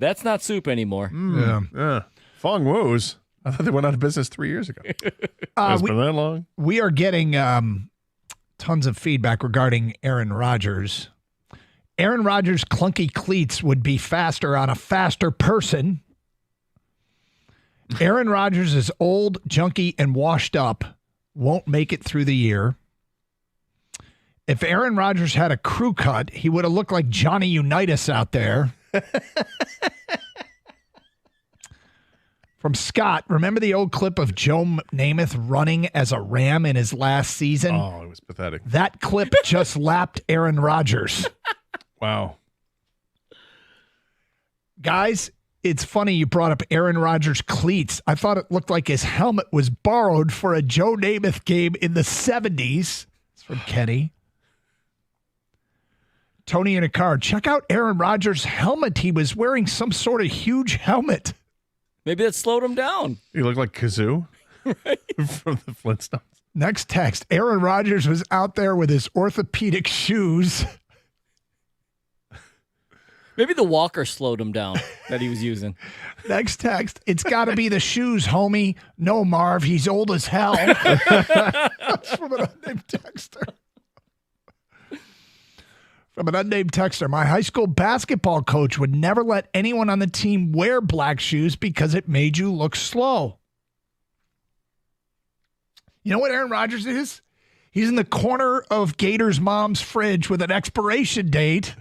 S15: That's not soup anymore.
S17: Yeah. Fong Wu's. I thought they went out of business 3 years ago. It's been that long.
S14: We are getting tons of feedback regarding Aaron Rodgers. Aaron Rodgers' clunky cleats would be faster on a faster person. Aaron Rodgers is old, junky, and washed up. Won't make it through the year. If Aaron Rodgers had a crew cut, he would have looked like Johnny Unitas out there. From Scott, remember the old clip of Joe Namath running as a Ram in his last season?
S17: Oh, it was pathetic.
S14: That clip just lapped Aaron Rodgers.
S17: Wow.
S14: Guys, it's funny you brought up Aaron Rodgers' cleats. I thought it looked like his helmet was borrowed for a Joe Namath game in the 70s. It's from Kenny. Tony in a car. Check out Aaron Rodgers' helmet. He was wearing some sort of huge helmet.
S15: Maybe that slowed him down.
S17: You look like Kazoo from the Flintstones.
S14: Next text. Aaron Rodgers was out there with his orthopedic shoes.
S15: Maybe the walker slowed him down that he was using.
S14: Next text. It's got to be the shoes, homie. No, Marv. He's old as hell. That's from an unnamed texter. From an unnamed texter, my high school basketball coach would never let anyone on the team wear black shoes because it made you look slow. You know what Aaron Rodgers is? He's in the corner of Gator's mom's fridge with an expiration date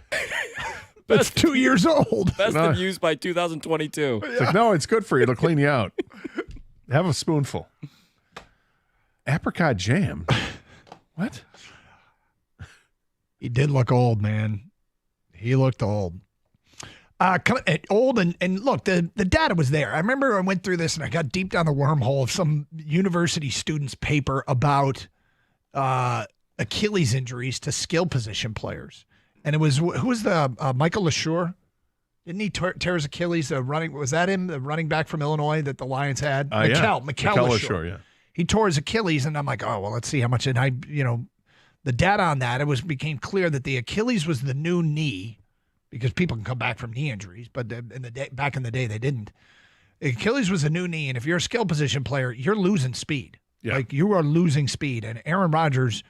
S14: that's 2 years old.
S15: Best of used by 2022.
S17: It's like, no, it's good for you. It'll clean you out. Have a spoonful. Apricot jam. What?
S14: He did look old, man. He looked old. Old and look, the data was there. I remember I went through this and I got deep down the wormhole of some university student's paper about Achilles injuries to skill position players. And it was, who was the Michael LaSure? Didn't he tear his Achilles? Was that him, the running back from Illinois that the Lions had?
S17: Mikel
S14: LaSure.
S17: Yeah.
S14: He tore his Achilles, and I'm like, oh, well, let's see how much. And the data on that, became clear that the Achilles was the new knee, because people can come back from knee injuries, but back in the day they didn't. Achilles was a new knee, and if you're a skill position player, you're losing speed.
S17: Yeah.
S14: Like, you are losing speed. And Aaron Rodgers,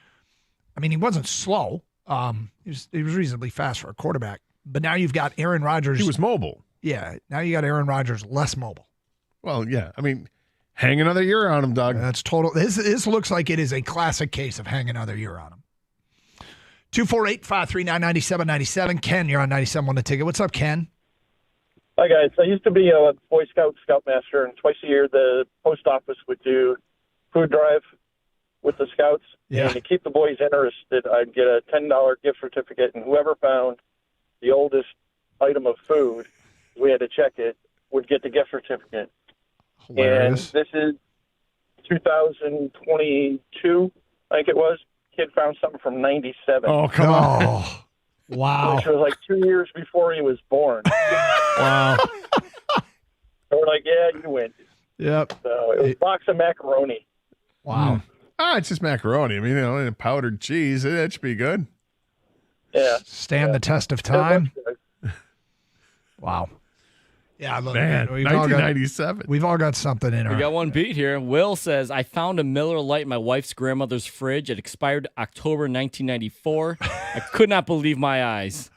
S14: I mean, he wasn't slow. He was reasonably fast for a quarterback. But now you've got Aaron Rodgers.
S17: He was mobile.
S14: Yeah. Now you got Aaron Rodgers less mobile.
S17: Well, yeah. I mean, hang another year on him, Doug.
S14: That's total. This looks like it is a classic case of hang another year on him. 248-539-9797. Ken, you're on 97 on the ticket. What's up, Ken?
S20: Hi, guys. I used to be a Boy Scoutmaster, and twice a year the post office would do food drive with the Scouts.
S14: Yeah.
S20: And to keep the boys interested, I'd get a $10 gift certificate, and whoever found the oldest item of food, we had to check it, would get the gift certificate.
S14: Hilarious.
S20: And this is 2022, I think it was. kid found something from '97.
S2: Oh, come on.
S14: Wow.
S20: Which was like 2 years before he was born.
S2: Wow.
S20: So we're like, yeah, you win.
S14: Yep.
S20: So it was a box of macaroni.
S14: Wow.
S17: It's just macaroni. I mean, and powdered cheese. That should be good.
S20: Yeah.
S14: Stand the test of time. Wow. Yeah, look,
S17: Man,
S14: we've all
S17: 1997.
S14: We've all got something in
S15: We
S14: our.
S15: got one beat here. Will says, I found a Miller Lite in my wife's grandmother's fridge. It expired October 1994. I could not believe my eyes.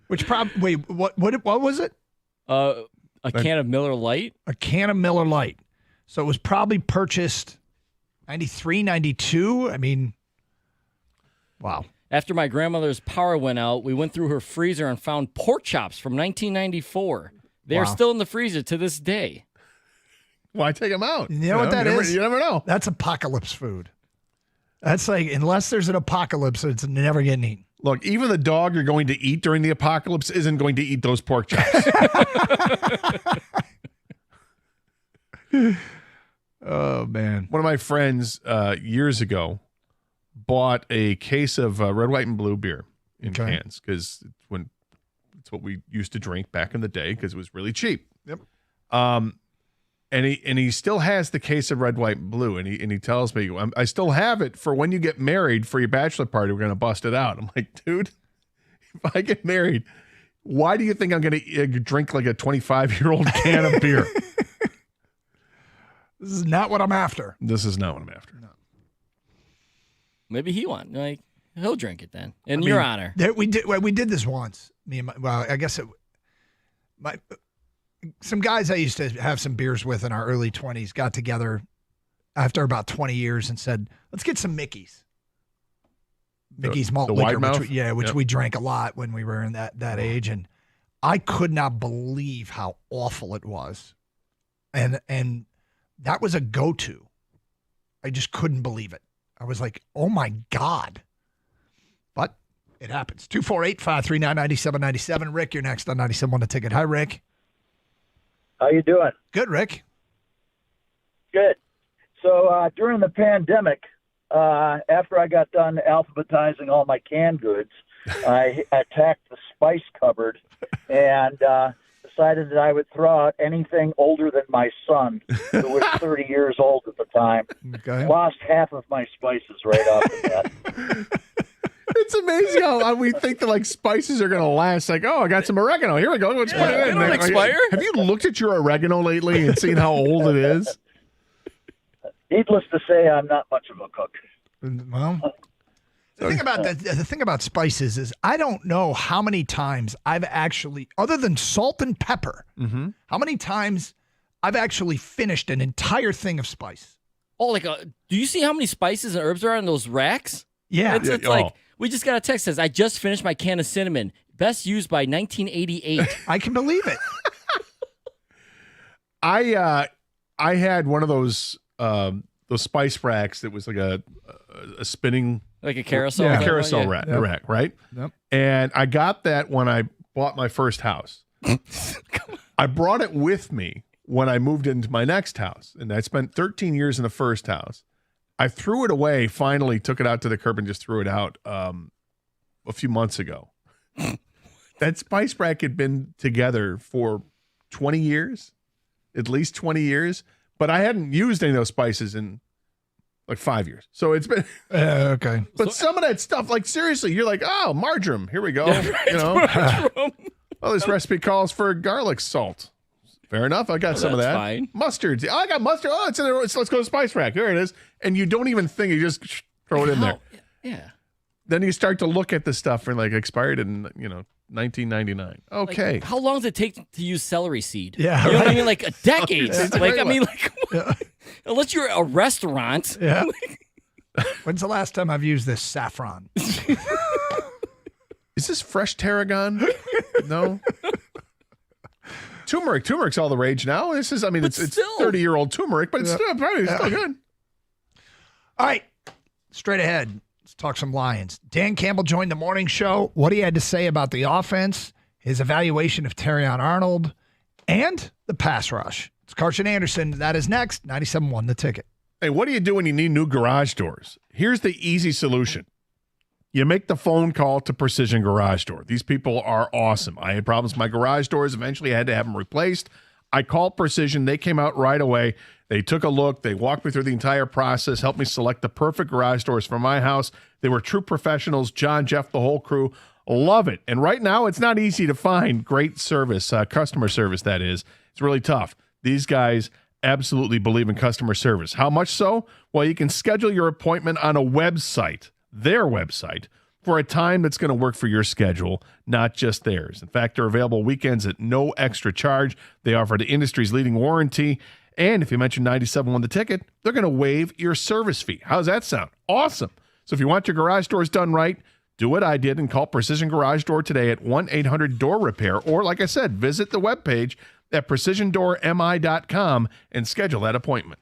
S14: Wait, what was it?
S15: A can of Miller Lite?
S14: A can of Miller Lite. So it was probably purchased 93, 92. I mean, wow.
S15: After my grandmother's power went out, we went through her freezer and found pork chops from 1994. They are
S14: Wow.
S15: still in the freezer to this day.
S17: Why take them out?
S14: You know what that is?
S17: You never know.
S14: That's apocalypse food. That's like, unless there's an apocalypse, it's never getting eaten.
S17: Look, even the dog you're going to eat during the apocalypse isn't going to eat those pork chops.
S14: Oh, man.
S17: One of my friends years ago bought a case of red, white, and blue beer in cans because it's what we used to drink back in the day because it was really cheap.
S14: Yep.
S17: And he still has the case of red, white, and blue, and he tells me, I still have it for when you get married for your bachelor party. We're gonna bust it out. I'm like, dude, if I get married, why do you think I'm gonna drink like a 25-year-old can of beer?
S14: This is not what I'm after.
S17: This is not what I'm after.
S14: No.
S15: Maybe he'll drink it then. In your honor.
S14: We did this once. Some guys I used to have some beers with in our early 20s got together after about 20 years and said, let's get some Mickey's. Mickey's malt liquor, which we drank a lot when we were in that age. And I could not believe how awful it was. And that was a go-to. I just couldn't believe it. I was like, oh my God. But it happens. 248-539-9797. Rick, you're next on 97.1 The Ticket. Hi, Rick.
S6: How you doing?
S14: Good, Rick.
S6: Good. So during the pandemic, after I got done alphabetizing all my canned goods, I attacked the spice cupboard and decided that I would throw out anything older than my son, who was 30 years old at the time.
S14: Okay.
S6: Lost half of my spices right off the bat.
S17: It's amazing how we think that like spices are going to last. Like, oh, I got some oregano. Here we go. Let's put it in.
S15: They don't expire.
S17: Have you looked at your oregano lately and seen how old it is?
S6: Needless to say, I'm not much of a cook.
S14: Well, the thing about spices is I don't know how many times I've actually, other than salt and pepper, how many times I've actually finished an entire thing of spice.
S15: Oh, do you see how many spices and herbs are on those racks?
S14: Yeah.
S15: It's like, we just got a text that says, I just finished my can of cinnamon. Best used by 1988.
S14: I can believe it.
S17: I had one of those spice racks that was like a spinning,
S15: like a carousel,
S17: rack, right?
S14: Yep.
S17: And I got that when I bought my first house. I brought it with me when I moved into my next house, and I spent 13 years in the first house. I threw it away, finally took it out to the curb and just threw it out a few months ago. That spice rack had been together for 20 years, at least 20 years, but I hadn't used any of those spices in like 5 years. So it's been
S14: okay.
S17: But some of that stuff, like seriously, you're like, oh, marjoram, here we go. Oh, this recipe calls for garlic salt. Fair enough. I got some of that.
S15: Fine.
S17: Mustard. Oh, I got mustard. Oh, it's in there. Let's go to the spice rack. There it is. And you don't even think, you just throw it in there.
S15: Yeah.
S17: Then you start to look at the stuff and like expired in 1999. Okay.
S15: Like, how long does it take to use celery seed?
S14: Yeah,
S15: you know what I
S14: right.
S15: mean? Like a decade.
S14: Yeah.
S15: Unless you're a restaurant.
S14: Yeah. When's the last time I've used this saffron?
S17: Is this fresh tarragon? No. Turmeric's all the rage now. This is, it's 30-year-old turmeric, but it's still good.
S14: All right, straight ahead. Let's talk some Lions. Dan Campbell joined the morning show. What he had to say about the offense, his evaluation of Terrion Arnold, and the pass rush. It's Karch and Anderson. That is next. 97.1 The Ticket.
S17: Hey, what do you do when you need new garage doors? Here's the easy solution. You make the phone call to Precision Garage Door. These people are awesome. I had problems with my garage doors. Eventually, I had to have them replaced. I called Precision. They came out right away. They took a look. They walked me through the entire process, helped me select the perfect garage doors for my house. They were true professionals. John, Jeff, the whole crew. Love it. And right now, it's not easy to find great service, customer service, that is. It's really tough. These guys absolutely believe in customer service. How much so? Well, you can schedule your appointment on a website, their website, for a time that's going to work for your schedule, not just theirs. In fact, they're available weekends at no extra charge. They offer the industry's leading warranty. And if you mention 97 won the ticket, they're going to waive your service fee. How's that sound? Awesome. So if you want your garage doors done right, do what I did and call Precision Garage Door today at 1-800-DOOR-REPAIR. Or, like I said, visit the webpage at precisiondoormi.com and schedule that appointment.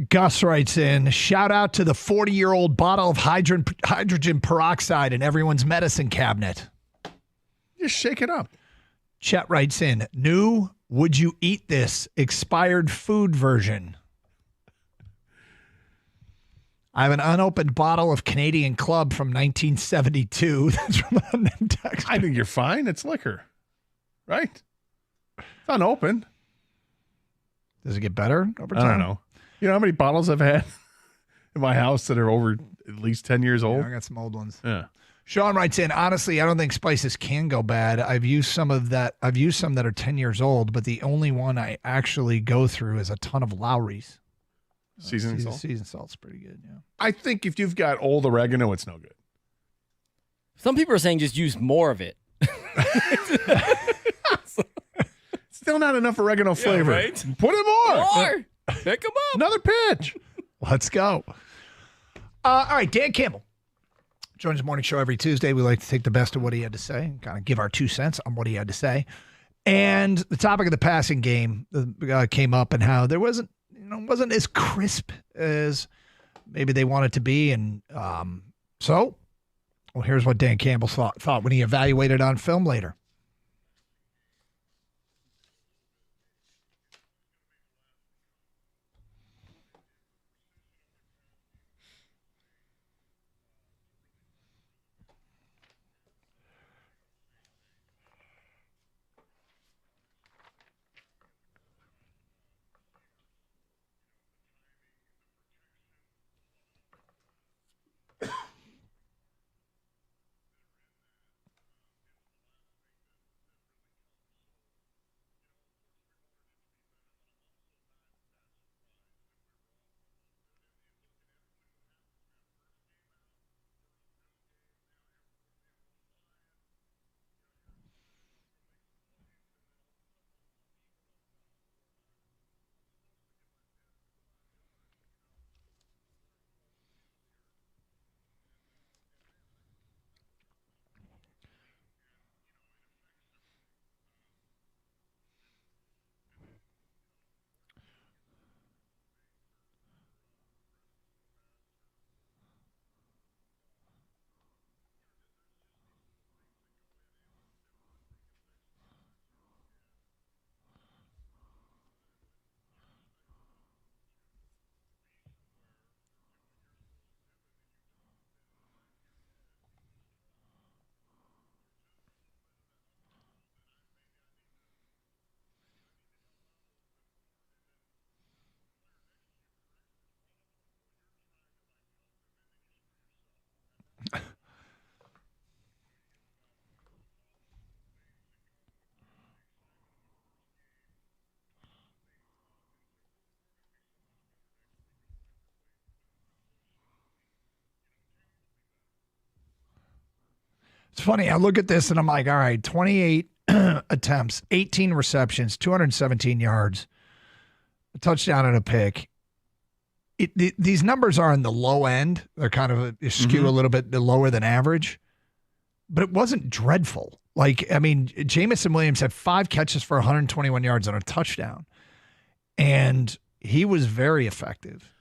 S14: Gus writes in, shout out to the 40-year-old bottle of hydrogen peroxide in everyone's medicine cabinet.
S17: Just shake it up.
S14: Chet writes in, new would you eat this expired food version. I have an unopened bottle of Canadian Club from 1972. That's from unnamed text.
S17: I think you're fine. It's liquor, right? It's unopened.
S14: Does it get better over time?
S17: I don't know. You know how many bottles I've had in my house that are over at least 10 years old?
S14: Yeah, I got some old ones.
S17: Yeah.
S14: Sean writes in, honestly, I don't think spices can go bad. I've used some that are 10 years old, but the only one I actually go through is a ton of Lowry's.
S17: Seasoned salt?
S14: Seasoned salt's pretty good, yeah.
S17: I think if you've got old oregano, it's no good.
S15: Some people are saying just use more of it.
S17: Still not enough oregano flavor.
S15: Right?
S17: Put in more.
S15: More. Pick them up.
S17: Another pitch.
S14: Let's go. All right, Dan Campbell joins the morning show every Tuesday. We like to take the best of what he had to say and kind of give our 2 cents on what he had to say. And the topic of the passing game came up and how there wasn't as crisp as maybe they wanted to be. And here's what Dan Campbell thought when he evaluated on film later. It's funny. I look at this and I'm like, all right, 28 attempts, 18 receptions, 217 yards, a touchdown and a pick. These numbers are in the low end. They're kind of skew a little bit lower than average, but it wasn't dreadful. Like, I mean, Jamison Williams had 5 catches for 121 yards and a touchdown, and he was very effective.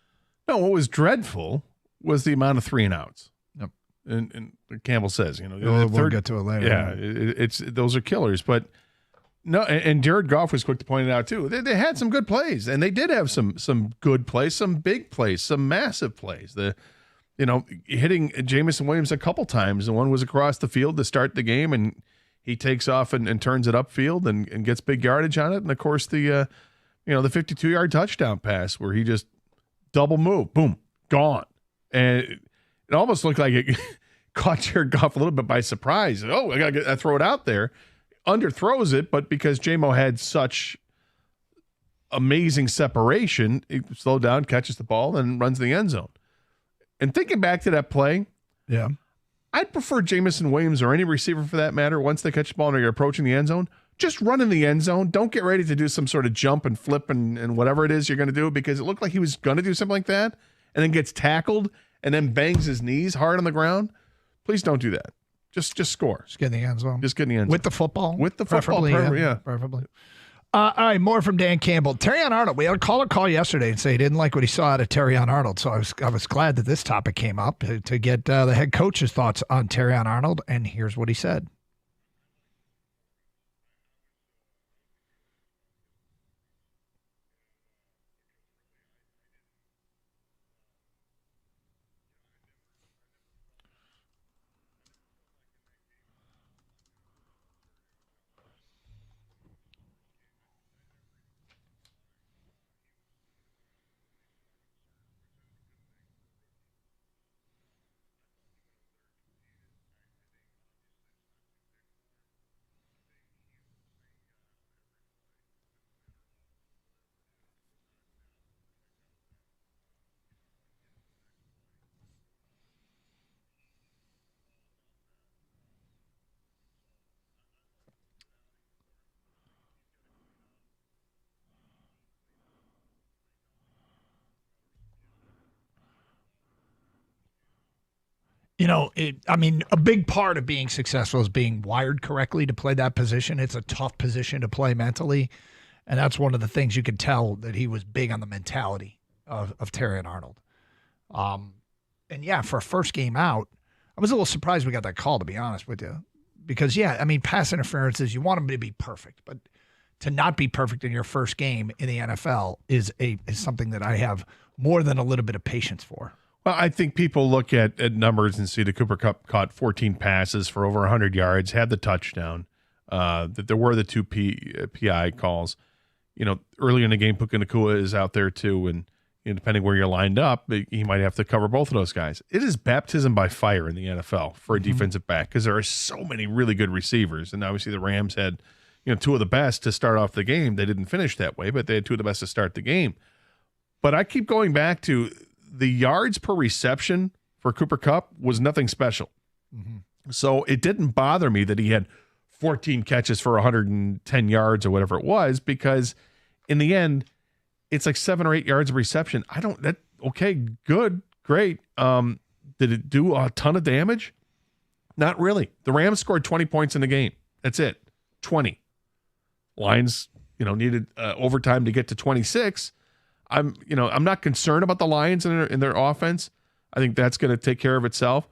S17: No, what was dreadful was the amount of 3 and outs.
S14: Yep.
S17: And Campbell says,
S14: we'll get to it later.
S17: Yeah, it's those are killers. But no, and Jared Goff was quick to point it out too. They had some good plays, and they did have some good plays, some big plays, some massive plays. Hitting Jamison Williams a couple times, and one was across the field to start the game, and he takes off and turns it upfield and gets big yardage on it. And of course the 52-yard touchdown pass where he just double move, boom, gone. And it almost looked like it caught Jared Goff a little bit by surprise. Oh, I throw it out there. Underthrows it, but because J-Mo had such amazing separation, he slowed down, catches the ball, and runs the end zone. And thinking back to that play,
S14: yeah,
S17: I'd prefer Jamison Williams or any receiver for that matter, once they catch the ball and you're approaching the end zone, just run in the end zone. Don't get ready to do some sort of jump and flip and whatever it is you're going to do, because it looked like he was going to do something like that and then gets tackled and then bangs his knees hard on the ground. Please don't do that. Just score.
S14: Just get in the end zone.
S17: Just get in the end zone.
S14: With the football?
S17: With the football,
S14: preferably.
S17: yeah.
S14: Preferably. All right, more from Dan Campbell. Terrion Arnold. We had a caller call yesterday and say he didn't like what he saw out of Terrion Arnold. So I was glad that this topic came up to get the head coach's thoughts on Terrion Arnold. And here's what he said. You know, a big part of being successful is being wired correctly to play that position. It's a tough position to play mentally. And that's one of the things you could tell that he was big on the mentality of Terrion Arnold. And yeah, for a first game out, I was a little surprised we got that call, to be honest with you. Because, yeah, I mean, pass interferences, you want them to be perfect. But to not be perfect in your first game in the NFL is something that I have more than a little bit of patience for.
S17: Well, I think people look at numbers and see the Cooper Kupp caught 14 passes for over 100 yards, had the touchdown, that there were the two PI calls. You know, early in the game, Puka Nacua is out there too, and depending where you're lined up, he might have to cover both of those guys. It is baptism by fire in the NFL for a defensive back because there are so many really good receivers, and obviously the Rams had two of the best to start off the game. They didn't finish that way, but they had two of the best to start the game. But I keep going back to the yards per reception for Cooper Kupp was nothing special. Mm-hmm. So it didn't bother me that he had 14 catches for 110 yards or whatever it was, because in the end, it's like 7 or 8 yards of reception. Okay, good, great. Did it do a ton of damage? Not really. The Rams scored 20 points in the game. That's it. 20. Lions, needed overtime to get to 26. I'm not concerned about the Lions in their offense. I think that's going to take care of itself.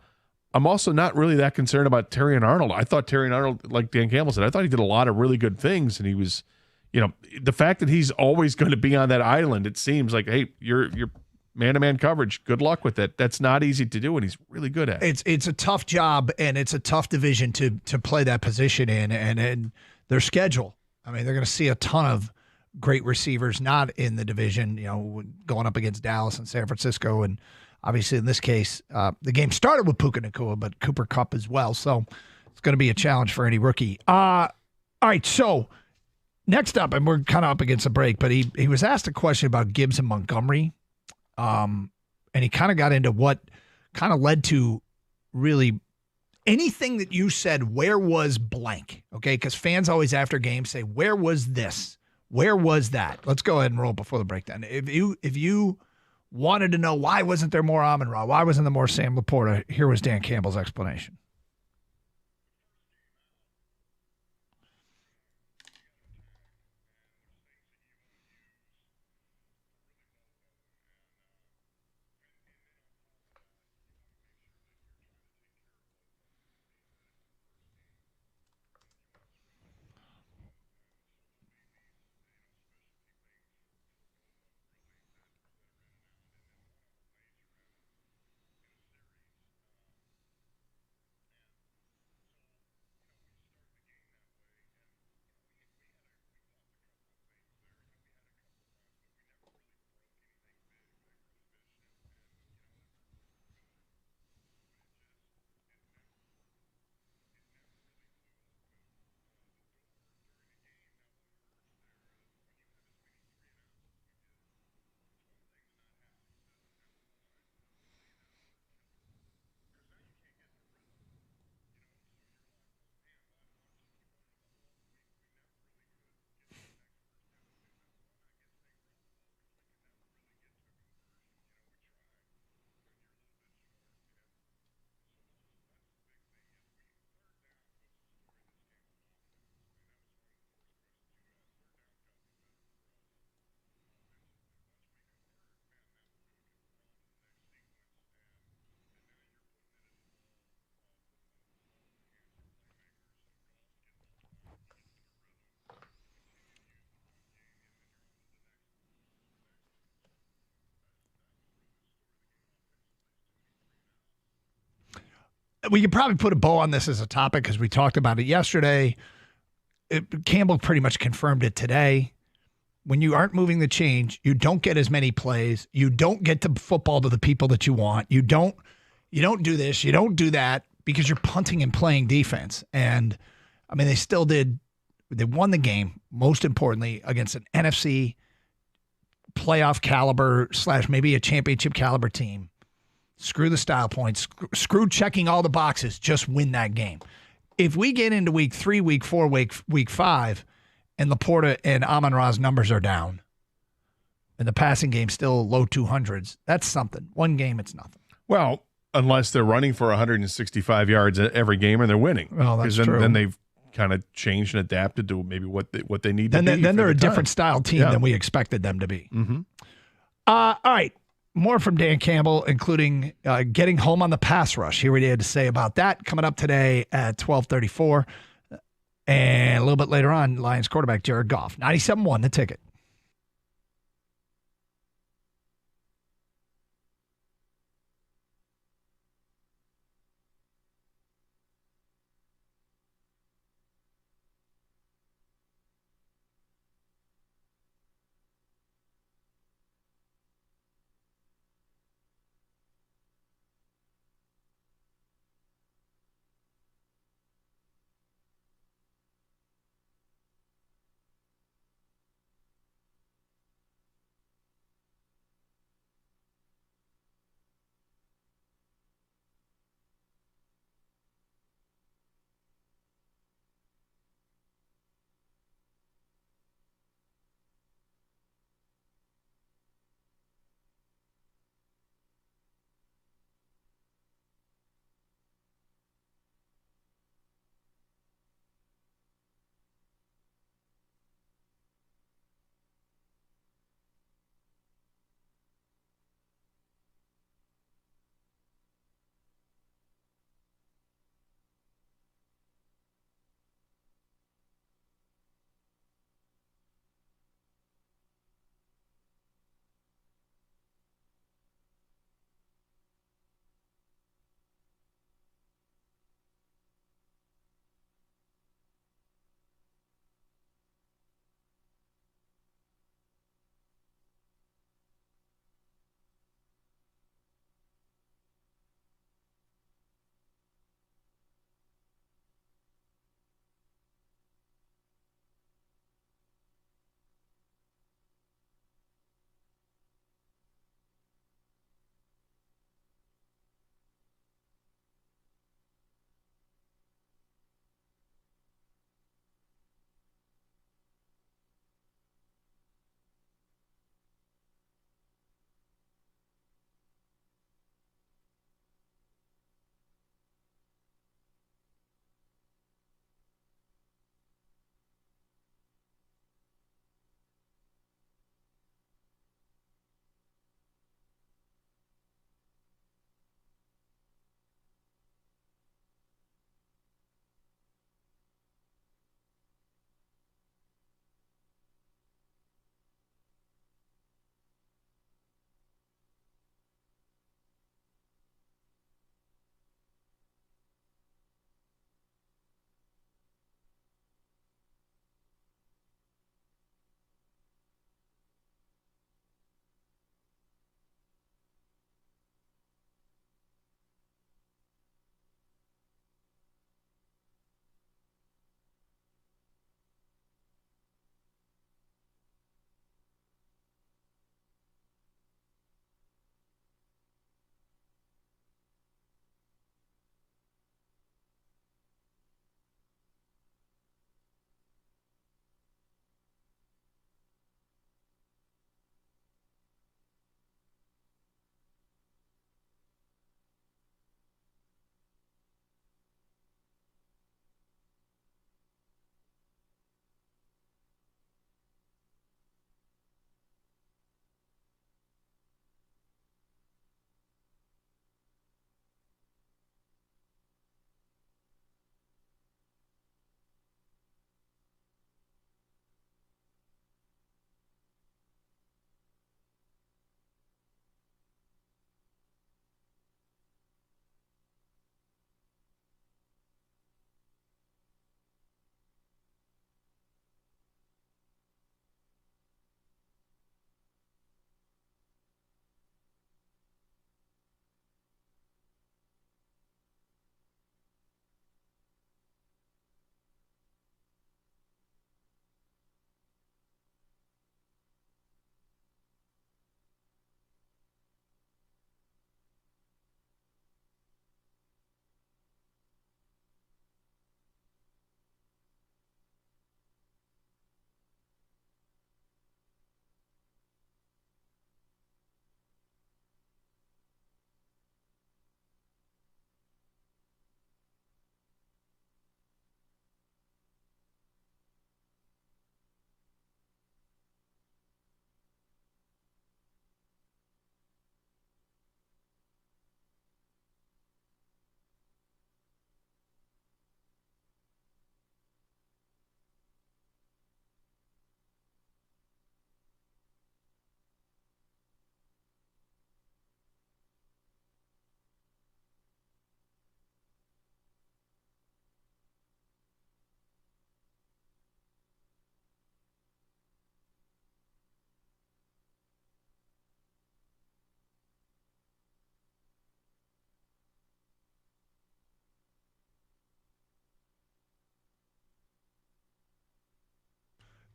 S17: I'm also not really that concerned about Terrion Arnold. I thought Terrion Arnold, like Dan Campbell said, I thought he did a lot of really good things, and he was, the fact that he's always going to be on that island, it seems like, hey, you're man-to-man coverage. Good luck with it. That's not easy to do, and he's really good at it.
S14: It's a tough job, and it's a tough division to play that position in, and their schedule. I mean, they're going to see a ton of great receivers not in the division, going up against Dallas and San Francisco. And obviously in this case, the game started with Puka Nacua, but Cooper Kupp as well. So it's going to be a challenge for any rookie. All right, so next up, and we're kind of up against a break, but he was asked a question about Gibbs and Montgomery. And he kind of got into what kind of led to really anything that you said, where was blank? Okay, because fans always after games say, where was this? Where was that? Let's go ahead and roll before the breakdown. If you wanted to know why wasn't there more Amon-Ra, why wasn't there more Sam Laporta, here was Dan Campbell's explanation. we could probably put a bow on this as a topic because we talked about it yesterday. Campbell pretty much confirmed it today. When you aren't moving the change, you don't get as many plays. You don't get the football to the people that you want. You don't do this. You don't do that because you're punting and playing defense. And I mean, they still did. They won the game, most importantly, against an NFC playoff caliber / maybe a championship caliber team. Screw the style points. Screw checking all the boxes. Just win that game. If we get into week 3, week 4, week 5, and Laporta and Amon-Ra's numbers are down, and the passing game still low 200s, that's something. One game, it's nothing.
S17: Well, unless they're running for 165 yards every game and they're winning.
S14: Well, that's true.
S17: Then they've kind of changed and adapted to maybe what they need to be.
S14: Then they're a different style team than we expected them to be.
S17: Mm-hmm.
S14: All right. More from Dan Campbell, including getting home on the pass rush. Here what he had to say about that coming up today at 12:34. And a little bit later on, Lions quarterback Jared Goff. 97-1, the ticket.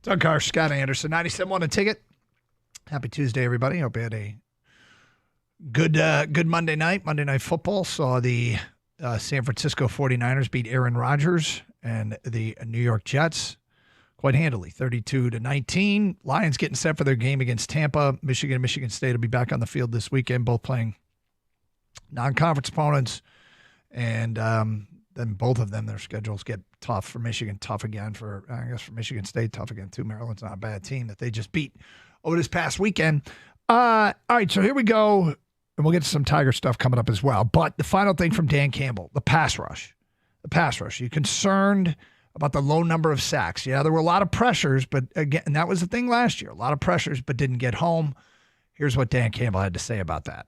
S14: Doug Carr, Scott Anderson, 97.1 A Ticket. Happy Tuesday, everybody. Hope you had a good Monday night. Monday Night Football saw the San Francisco 49ers beat Aaron Rodgers and the New York Jets quite handily, 32-19. Lions getting set for their game against Tampa. Michigan and Michigan State will be back on the field this weekend, both playing non-conference opponents. And then both of them, their schedules get tough. For Michigan, tough again. For Michigan State, tough again too. Maryland's not a bad team that they just beat over this past weekend. All right, so here we go. And we'll get to some Tiger stuff coming up as well. But the final thing from Dan Campbell, the pass rush. The pass rush. You concerned about the low number of sacks? Yeah, there were a lot of pressures, but again, and that was the thing last year. A lot of pressures, but didn't get home. Here's what Dan Campbell had to say about that.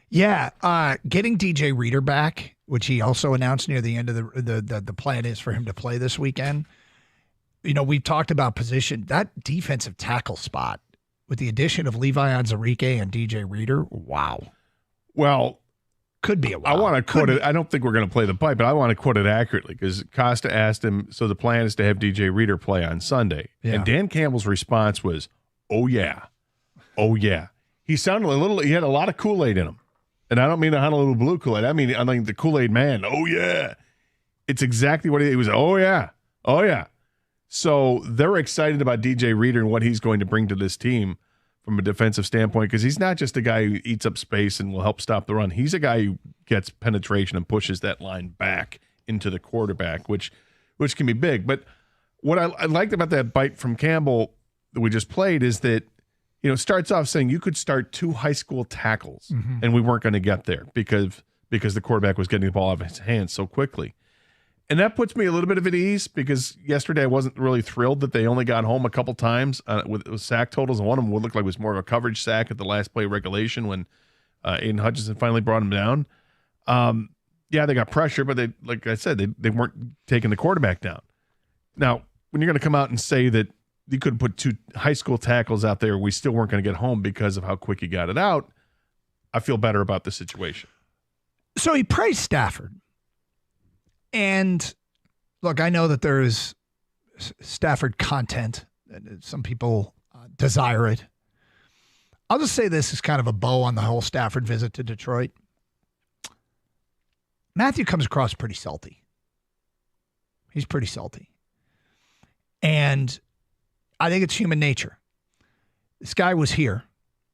S14: Yeah, getting DJ Reader back, which he also announced near the end of the plan is for him to play this weekend. You know, we've talked about position. That defensive tackle spot with the addition of Levi Onwuzurike and DJ Reader, wow.
S17: Well,
S14: could be a wow.
S17: I want to quote it. I don't think we're going to play the pipe, but I want to quote it accurately because Costa asked him, so the plan is to have DJ Reader play on Sunday.
S14: Yeah.
S17: And Dan Campbell's response was, oh, yeah. Oh, yeah. He sounded he had a lot of Kool-Aid in him. And I don't mean the Honolulu Blue Kool-Aid. I mean the Kool-Aid man. Oh, yeah. It's exactly what he was. Oh, yeah. Oh, yeah. So they're excited about DJ Reader and what he's going to bring to this team from a defensive standpoint because he's not just a guy who eats up space and will help stop the run. He's a guy who gets penetration and pushes that line back into the quarterback, which can be big. But what I liked about that bite from Campbell that we just played is that, you know, it starts off saying you could start 2 high school tackles and we weren't going to get there because the quarterback was getting the ball out of his hands so quickly. And that puts me a little bit of at ease because yesterday I wasn't really thrilled that they only got home a couple times with sack totals. And one of them would look like it was more of a coverage sack at the last play of regulation when Aiden Hutchinson finally brought him down. Yeah, they got pressure, but they, like I said, they weren't taking the quarterback down. Now, when you're going to come out and say that you could have put 2 high school tackles out there, we still weren't going to get home because of how quick he got it out, I feel better about the situation.
S14: So he praised Stafford. And look, I know that there is Stafford content. Some people desire it. I'll just say this is kind of a bow on the whole Stafford visit to Detroit. Matthew comes across pretty salty. He's pretty salty. And I think it's human nature. This guy was here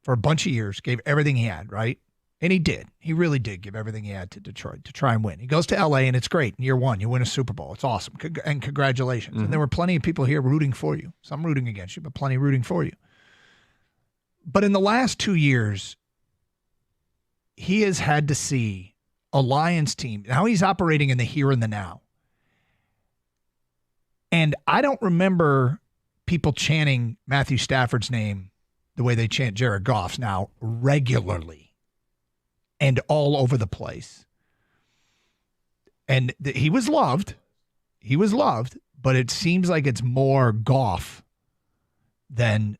S14: for a bunch of years, gave everything he had, right? And he did. He really did give everything he had to Detroit to try and win. He goes to L.A., and it's great. In year 1, you win a Super Bowl. It's awesome. And congratulations. And there were plenty of people here rooting for you. Some rooting against you, but plenty rooting for you. But in the last 2 years, he has had to see a Lions team. Now he's operating in the here and the now. And I don't remember people chanting Matthew Stafford's name the way they chant Jared Goff's now regularly and all over the place. And he was loved. He was loved, but it seems like it's more Goff than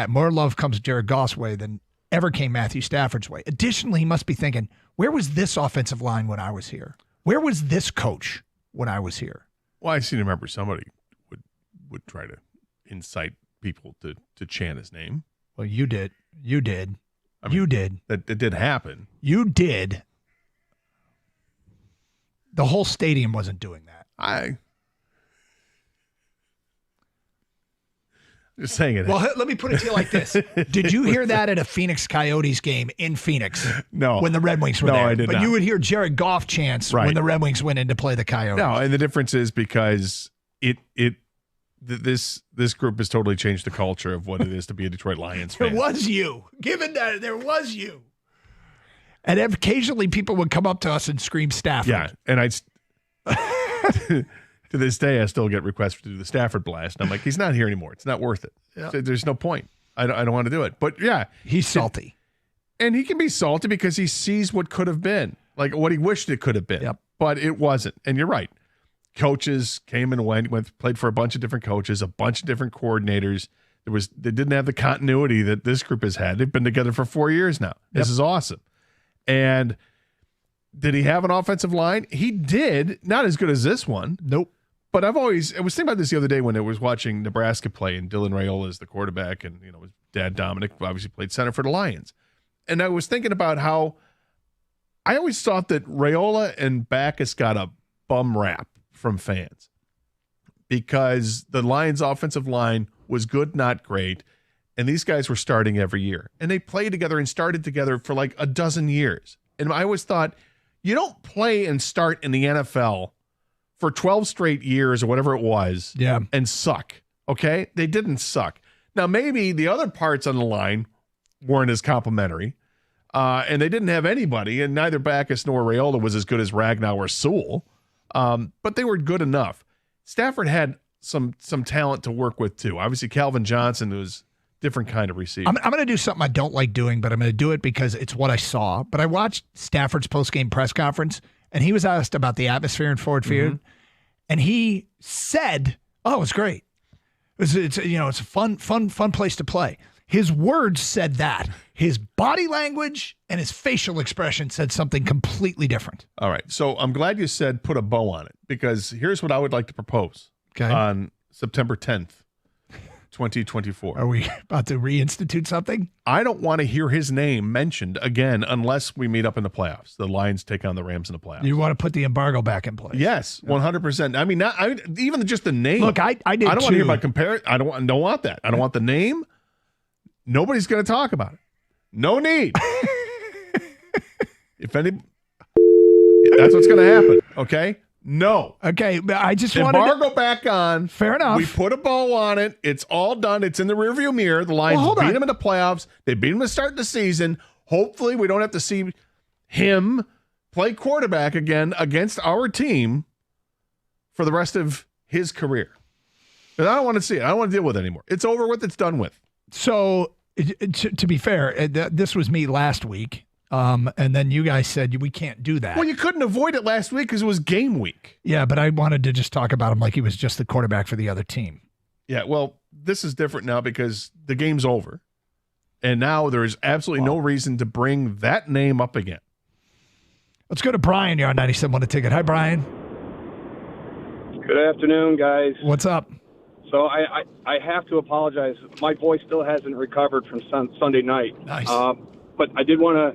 S14: more love comes Jared Goff's way than ever came Matthew Stafford's way. Additionally, he must be thinking, where was this offensive line when I was here? Where was this coach when I was here?
S17: Well, I seem to remember somebody would try to incite people to chant his name.
S14: Well, you did. You did.
S17: I mean,
S14: you did.
S17: That it did happen.
S14: You did. The whole stadium wasn't doing that.
S17: Just saying it.
S14: Well, let me put it to you like this. Did you hear that at a Phoenix Coyotes game in Phoenix?
S17: No.
S14: When the Red Wings were there.
S17: No, I did
S14: but
S17: not.
S14: you would hear Jared Goff chants when the Red Wings went in to play the Coyotes.
S17: No, and the difference is because this group has totally changed the culture of what it is to be a Detroit Lions fan.
S14: There was you. Given that, there was you. And occasionally people would come up to us and scream Stafford.
S17: Yeah, and to this day, I still get requests to do the Stafford blast. And I'm like, he's not here anymore. It's not worth it.
S14: Yeah.
S17: So there's no point. I don't want to do it. But yeah.
S14: He's salty.
S17: And he can be salty because he sees what could have been, like what he wished it could have been.
S14: Yep.
S17: But it wasn't. And you're right. Coaches came and went, played for a bunch of different coaches, a bunch of different coordinators. They didn't have the continuity that this group has had. They've been together for 4 years now. This is awesome. And did he have an offensive line? He did. Not as good as this one.
S14: Nope.
S17: But I was thinking about this the other day when I was watching Nebraska play, and Dylan Raiola is the quarterback, and his dad Dominic obviously played center for the Lions. And I was thinking about how I always thought that Raiola and Backus got a bum rap from fans because the Lions' offensive line was good, not great, and these guys were starting every year. And they played together and started together for like a dozen years. And I always thought, you don't play and start in the NFL for 12 straight years or whatever it was and suck, okay? They didn't suck. Now, maybe the other parts on the line weren't as complimentary, and they didn't have anybody, and neither Backus nor Raiola was as good as Ragnow or Sewell, but they were good enough. Stafford had some talent to work with, too. Obviously, Calvin Johnson was different kind of receiver.
S14: I'm going to do something I don't like doing, but I'm going to do it because it's what I saw. But I watched Stafford's postgame press conference, and he was asked about the atmosphere in Ford Field, and he said, "Oh, it was great. It's a fun place to play." His words said that. His body language and his facial expression said something completely different.
S17: All right, so I'm glad you said put a bow on it, because here's what I would like to propose on September 10th. 2024.
S14: Are we about to reinstitute something?
S17: I don't want to hear his name mentioned again unless we meet up in the playoffs. The Lions take on the Rams in the playoffs.
S14: You want to put the embargo back in place?
S17: Yes, 100%. I mean, even just the name.
S14: Look, I did
S17: I don't want to
S14: too.
S17: hear about compare. I don't want that. I don't want the name. Nobody's going to talk about it. No need. If any, that's what's going to happen. Okay. No.
S14: Okay, but I just wanted
S17: embargo back on.
S14: Fair enough.
S17: We put a bow on it. It's all done. It's in the rearview mirror. The Lions beat him in the playoffs. They beat him to start the season. Hopefully, we don't have to see him play quarterback again against our team for the rest of his career. And I don't want to see it. I don't want to deal with it anymore. It's over with. It's done with.
S14: So, to be fair, this was me last week. And then you guys said we can't do that.
S17: Well, you couldn't avoid it last week because it was game week.
S14: Yeah, but I wanted to just talk about him like he was just the quarterback for the other team.
S17: Yeah, well, this is different now because the game's over. And now there is absolutely no reason to bring that name up again.
S14: Let's go to Brian. You're on 97 on a ticket. Hi, Brian.
S9: Good afternoon, guys.
S14: What's up?
S9: So I have to apologize. My voice still hasn't recovered from Sunday night.
S14: Nice.
S9: But I did want to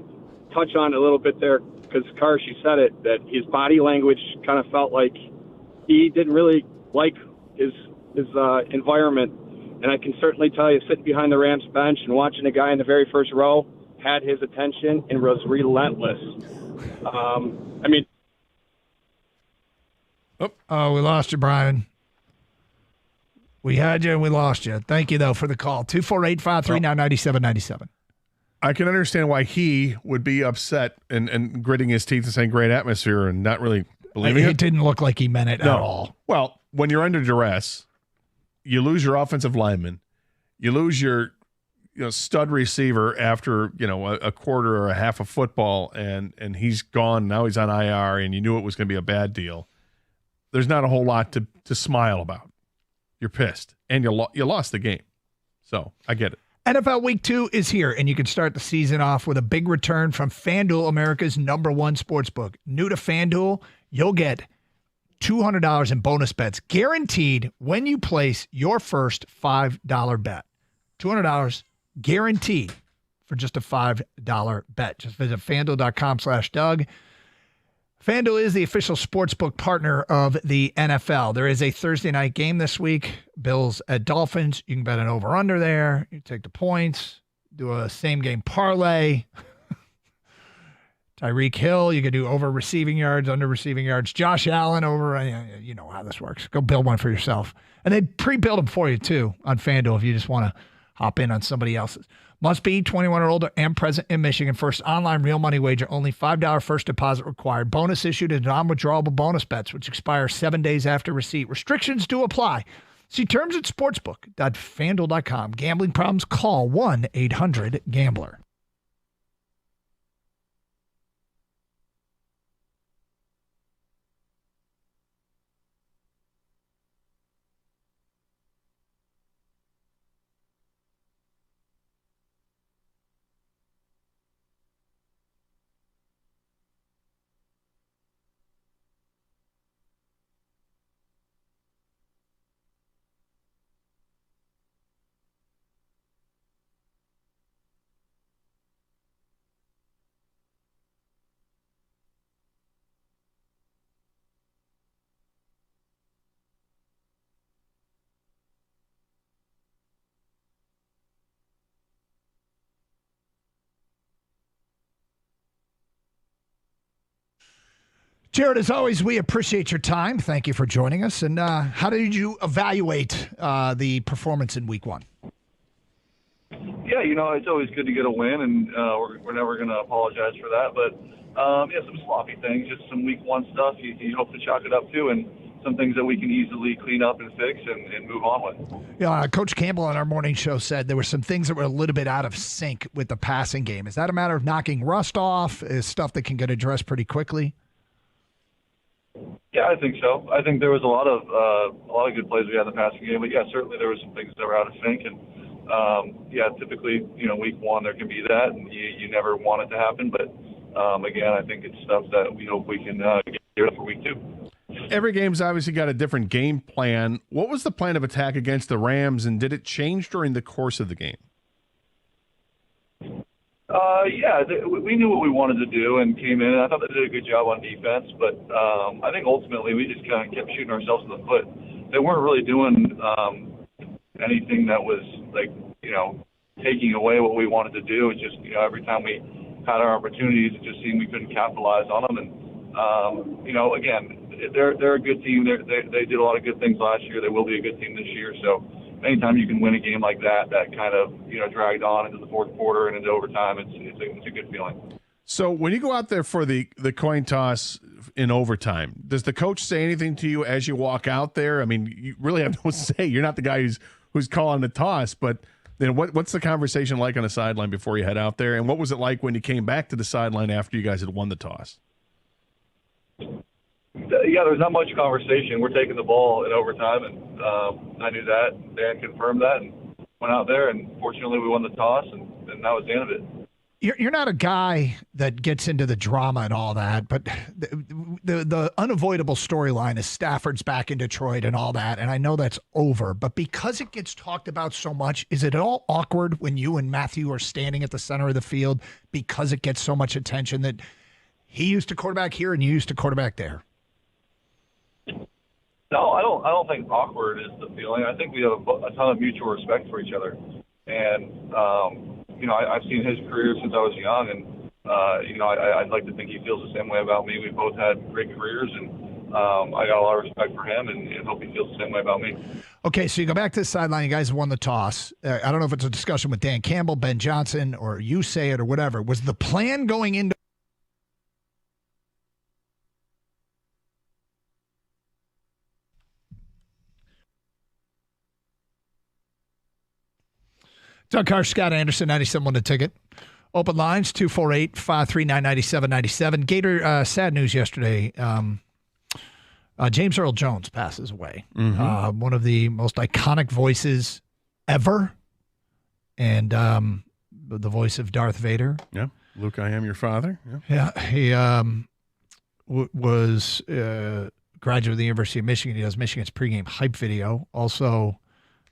S9: touch on it a little bit there because Karsh, you said it, that his body language kind of felt like he didn't really like his environment. And I can certainly tell you, sitting behind the Rams bench and watching a guy in the very first row had his attention and was relentless. I mean...
S14: Oh, we lost you, Brian. We had you and we lost you. Thank you, though, for the call. 248-539-9797.
S17: I can understand why he would be upset and gritting his teeth and saying great atmosphere and not really believing it.
S14: It didn't look like he meant it at all.
S17: Well, when you're under duress, you lose your offensive lineman, you lose your stud receiver after a quarter or a half of football, and he's gone. Now he's on IR, and you knew it was going to be a bad deal. There's not a whole lot to smile about. You're pissed, and you lost the game. So I get it.
S14: NFL Week 2 is here, and you can start the season off with a big return from FanDuel, America's #1 sportsbook. New to FanDuel, you'll get $200 in bonus bets guaranteed when you place your first $5 bet. $200 guaranteed for just a $5 bet. Just visit FanDuel.com/Doug. FanDuel is the official sportsbook partner of the NFL. There is a Thursday night game this week, Bills at Dolphins. You can bet an over-under there. You take the points, do a same-game parlay. Tyreek Hill, you can do over receiving yards, under receiving yards. Josh Allen over, you know how this works. Go build one for yourself. And they pre-build them for you, too, on FanDuel if you just want to hop in on somebody else's. Must be 21 or older and present in Michigan. First online real money wager, only $5 first deposit required. Bonus issued in non-withdrawable bonus bets, which expire 7 days after receipt. Restrictions do apply. See terms at sportsbook.fanduel.com. Gambling problems? Call 1-800-GAMBLER. Jared, as always, we appreciate your time. Thank you for joining us. And how did you evaluate the performance in Week 1?
S5: Yeah, it's always good to get a win, and we're never going to apologize for that. But, some sloppy things, just some Week 1 stuff you hope to chalk it up to, and some things that we can easily clean up and fix and move on with.
S14: Yeah, Coach Campbell on our morning show said there were some things that were a little bit out of sync with the passing game. Is that a matter of knocking rust off? Is stuff that can get addressed pretty quickly?
S5: Yeah, I think so. I think there was a lot of good plays we had in the passing game, but yeah, certainly there were some things that were out of sync. And typically, Week 1 there can be that, and you never want it to happen. But again, I think it's stuff that we hope we can get rid of for Week 2.
S17: Every game's obviously got a different game plan. What was the plan of attack against the Rams, and did it change during the course of the game?
S5: We knew what we wanted to do and came in, and I thought they did a good job on defense. But I think ultimately we just kind of kept shooting ourselves in the foot. They weren't really doing anything that was taking away what we wanted to do. It's just every time we had our opportunities, it just seemed we couldn't capitalize on them. And again, they're a good team. They did a lot of good things last year. They will be a good team this year. So anytime you can win a game like that kind of dragged on into the fourth quarter and into overtime, it's a good feeling.
S17: So when you go out there for the coin toss in overtime, does the coach say anything to you as you walk out there? I mean, you really have no say. You're not the guy who's calling the toss, but then what's the conversation like on the sideline before you head out there? And what was it like when you came back to the sideline after you guys had won the toss?
S5: Yeah, there's not much conversation. We're taking the ball in overtime, and I knew that. Dan confirmed that and went out there, and fortunately we won the toss, and that was the end of it.
S14: You're not a guy that gets into the drama and all that, but the unavoidable storyline is Stafford's back in Detroit and all that, and I know that's over, but because it gets talked about so much, is it all awkward when you and Matthew are standing at the center of the field because it gets so much attention that he used to quarterback here and you used to quarterback there?
S5: No, I don't think awkward is the feeling. I think we have a ton of mutual respect for each other. And, I've seen his career since I was young, and, I'd like to think he feels the same way about me. We both had great careers, and I got a lot of respect for him, and hope he feels the same way about me.
S14: Okay, so you go back to the sideline. You guys won the toss. I don't know if it's a discussion with Dan Campbell, Ben Johnson, or you say it or whatever. Was the plan going into Doug Carr, Scott Anderson, 97.1 The Ticket. Open lines, 248-539-9797. Gator, sad news yesterday. James Earl Jones passes away.
S17: Mm-hmm.
S14: One of the most iconic voices ever. And the voice of Darth Vader.
S17: Yeah. Luke, I am your father.
S14: Yeah. He was graduate of the University of Michigan. He does Michigan's pregame hype video. Also,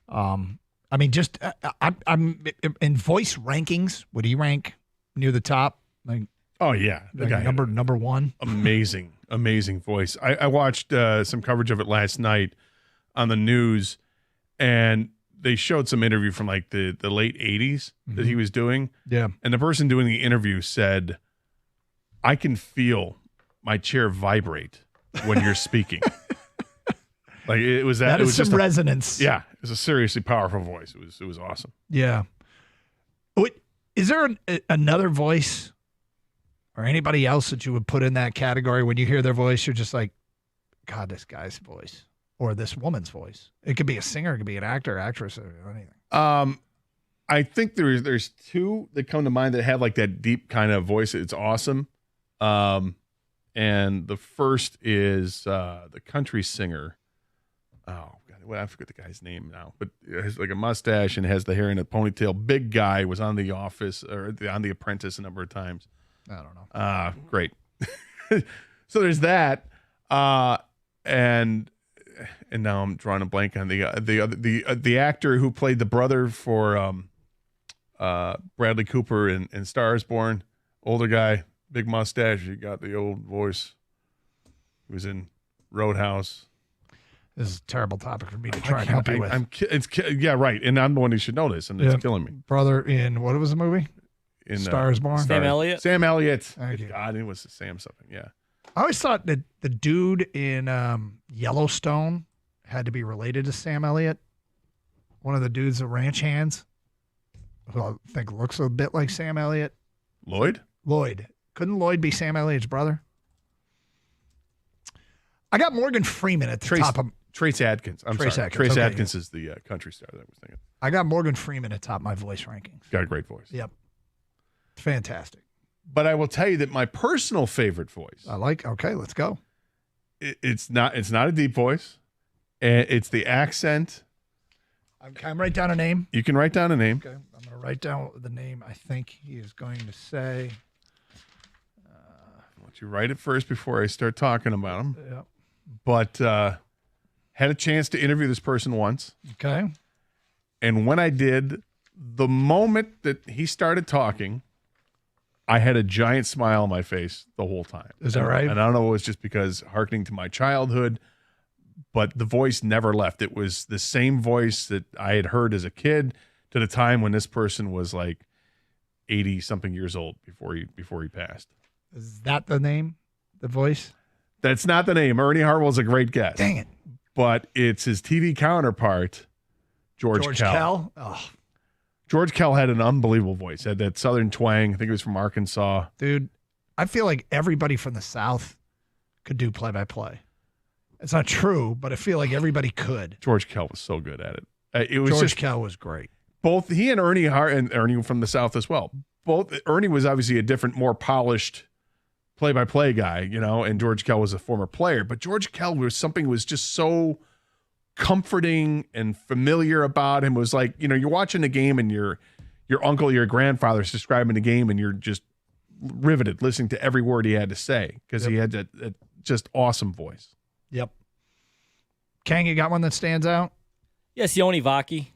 S14: I'm in voice rankings. Would he rank near the top? Like,
S17: oh yeah, the guy
S14: number one.
S17: Amazing voice. I watched some coverage of it last night on the news, and they showed some interview from like the late 80s that he was doing.
S14: Yeah.
S17: And the person doing the interview said, I can feel my chair vibrate when you're speaking. Like it was that.
S14: That
S17: it
S14: is
S17: was
S14: some
S17: just
S14: resonance.
S17: Yeah. It was a seriously powerful voice. It was awesome.
S14: Yeah. Wait, is there another voice or anybody else that you would put in that category when you hear their voice? You're just like, God, this guy's voice or this woman's voice. It could be a singer, it could be an actor, actress, or anything.
S17: I think there's two that come to mind that have like that deep kind of voice. It's awesome. And the first is the country singer. Oh God, well, I forget the guy's name now, but he has like a mustache and has the hair in a ponytail. Big guy, was on The Office or on The Apprentice a number of times.
S14: I don't know.
S17: Great. So there's that. And now I'm drawing a blank on the actor who played the brother for Bradley Cooper in Star is Born. Older guy, big mustache. He got the old voice. He was in Roadhouse.
S14: This is a terrible topic for me to try and help you with.
S17: Yeah, right. And I'm the one who should know this, and it's killing me.
S14: Brother in, what was the movie?
S17: In
S14: Star is Born?
S15: Sam Elliott?
S17: Sam Elliott.
S14: Thank you.
S17: God, it was Sam something, yeah.
S14: I always thought that the dude in Yellowstone had to be related to Sam Elliott. One of the dudes, the ranch hands, who I think looks a bit like Sam Elliott.
S17: Lloyd?
S14: Couldn't Lloyd be Sam Elliott's brother? I got Morgan Freeman at the top of...
S17: Trace Adkins.
S14: Trace
S17: Trace Adkins is the country star that I was thinking.
S14: I got Morgan Freeman at top of my voice rankings.
S17: Got a great voice.
S14: Yep. Fantastic.
S17: But I will tell you that my personal favorite voice.
S14: Okay, let's go.
S17: It's not a deep voice. It's the accent.
S14: Can I write down a name?
S17: You can write down a name.
S14: Okay, I'm going to write down the name I think he is going to say.
S17: Why don't you write it first before I start talking about him?
S14: Yeah.
S17: But had a chance to interview this person once.
S14: Okay.
S17: And when I did, the moment that he started talking, I had a giant smile on my face the whole time.
S14: Is that right?
S17: And I don't know if it was just because hearkening to my childhood, but the voice never left. It was the same voice that I had heard as a kid to the time when this person was like 80-something years old before he passed.
S14: Is that the name? The voice?
S17: That's not the name. Ernie Harwell's a great guess.
S14: Dang it.
S17: But it's his TV counterpart, George Kell.
S14: Oh.
S17: George Kell had an unbelievable voice. Had that southern twang. I think he was from Arkansas.
S14: Dude, I feel like everybody from the South could do play-by-play. It's not true, but I feel like everybody could.
S17: George Kell was so good at it.
S14: George Kell was great.
S17: Both he and Ernie and Ernie from the South as well. Ernie was obviously a different, more polished play-by-play guy, and George Kell was a former player. But George Kell was just so comforting and familiar about him. It was like, you're watching the game and your uncle, your grandfather's describing the game and you're just riveted listening to every word he had to say because he had that just awesome voice.
S14: Yep. Kang, you got one that stands out?
S15: Yes, Yoni Vaki.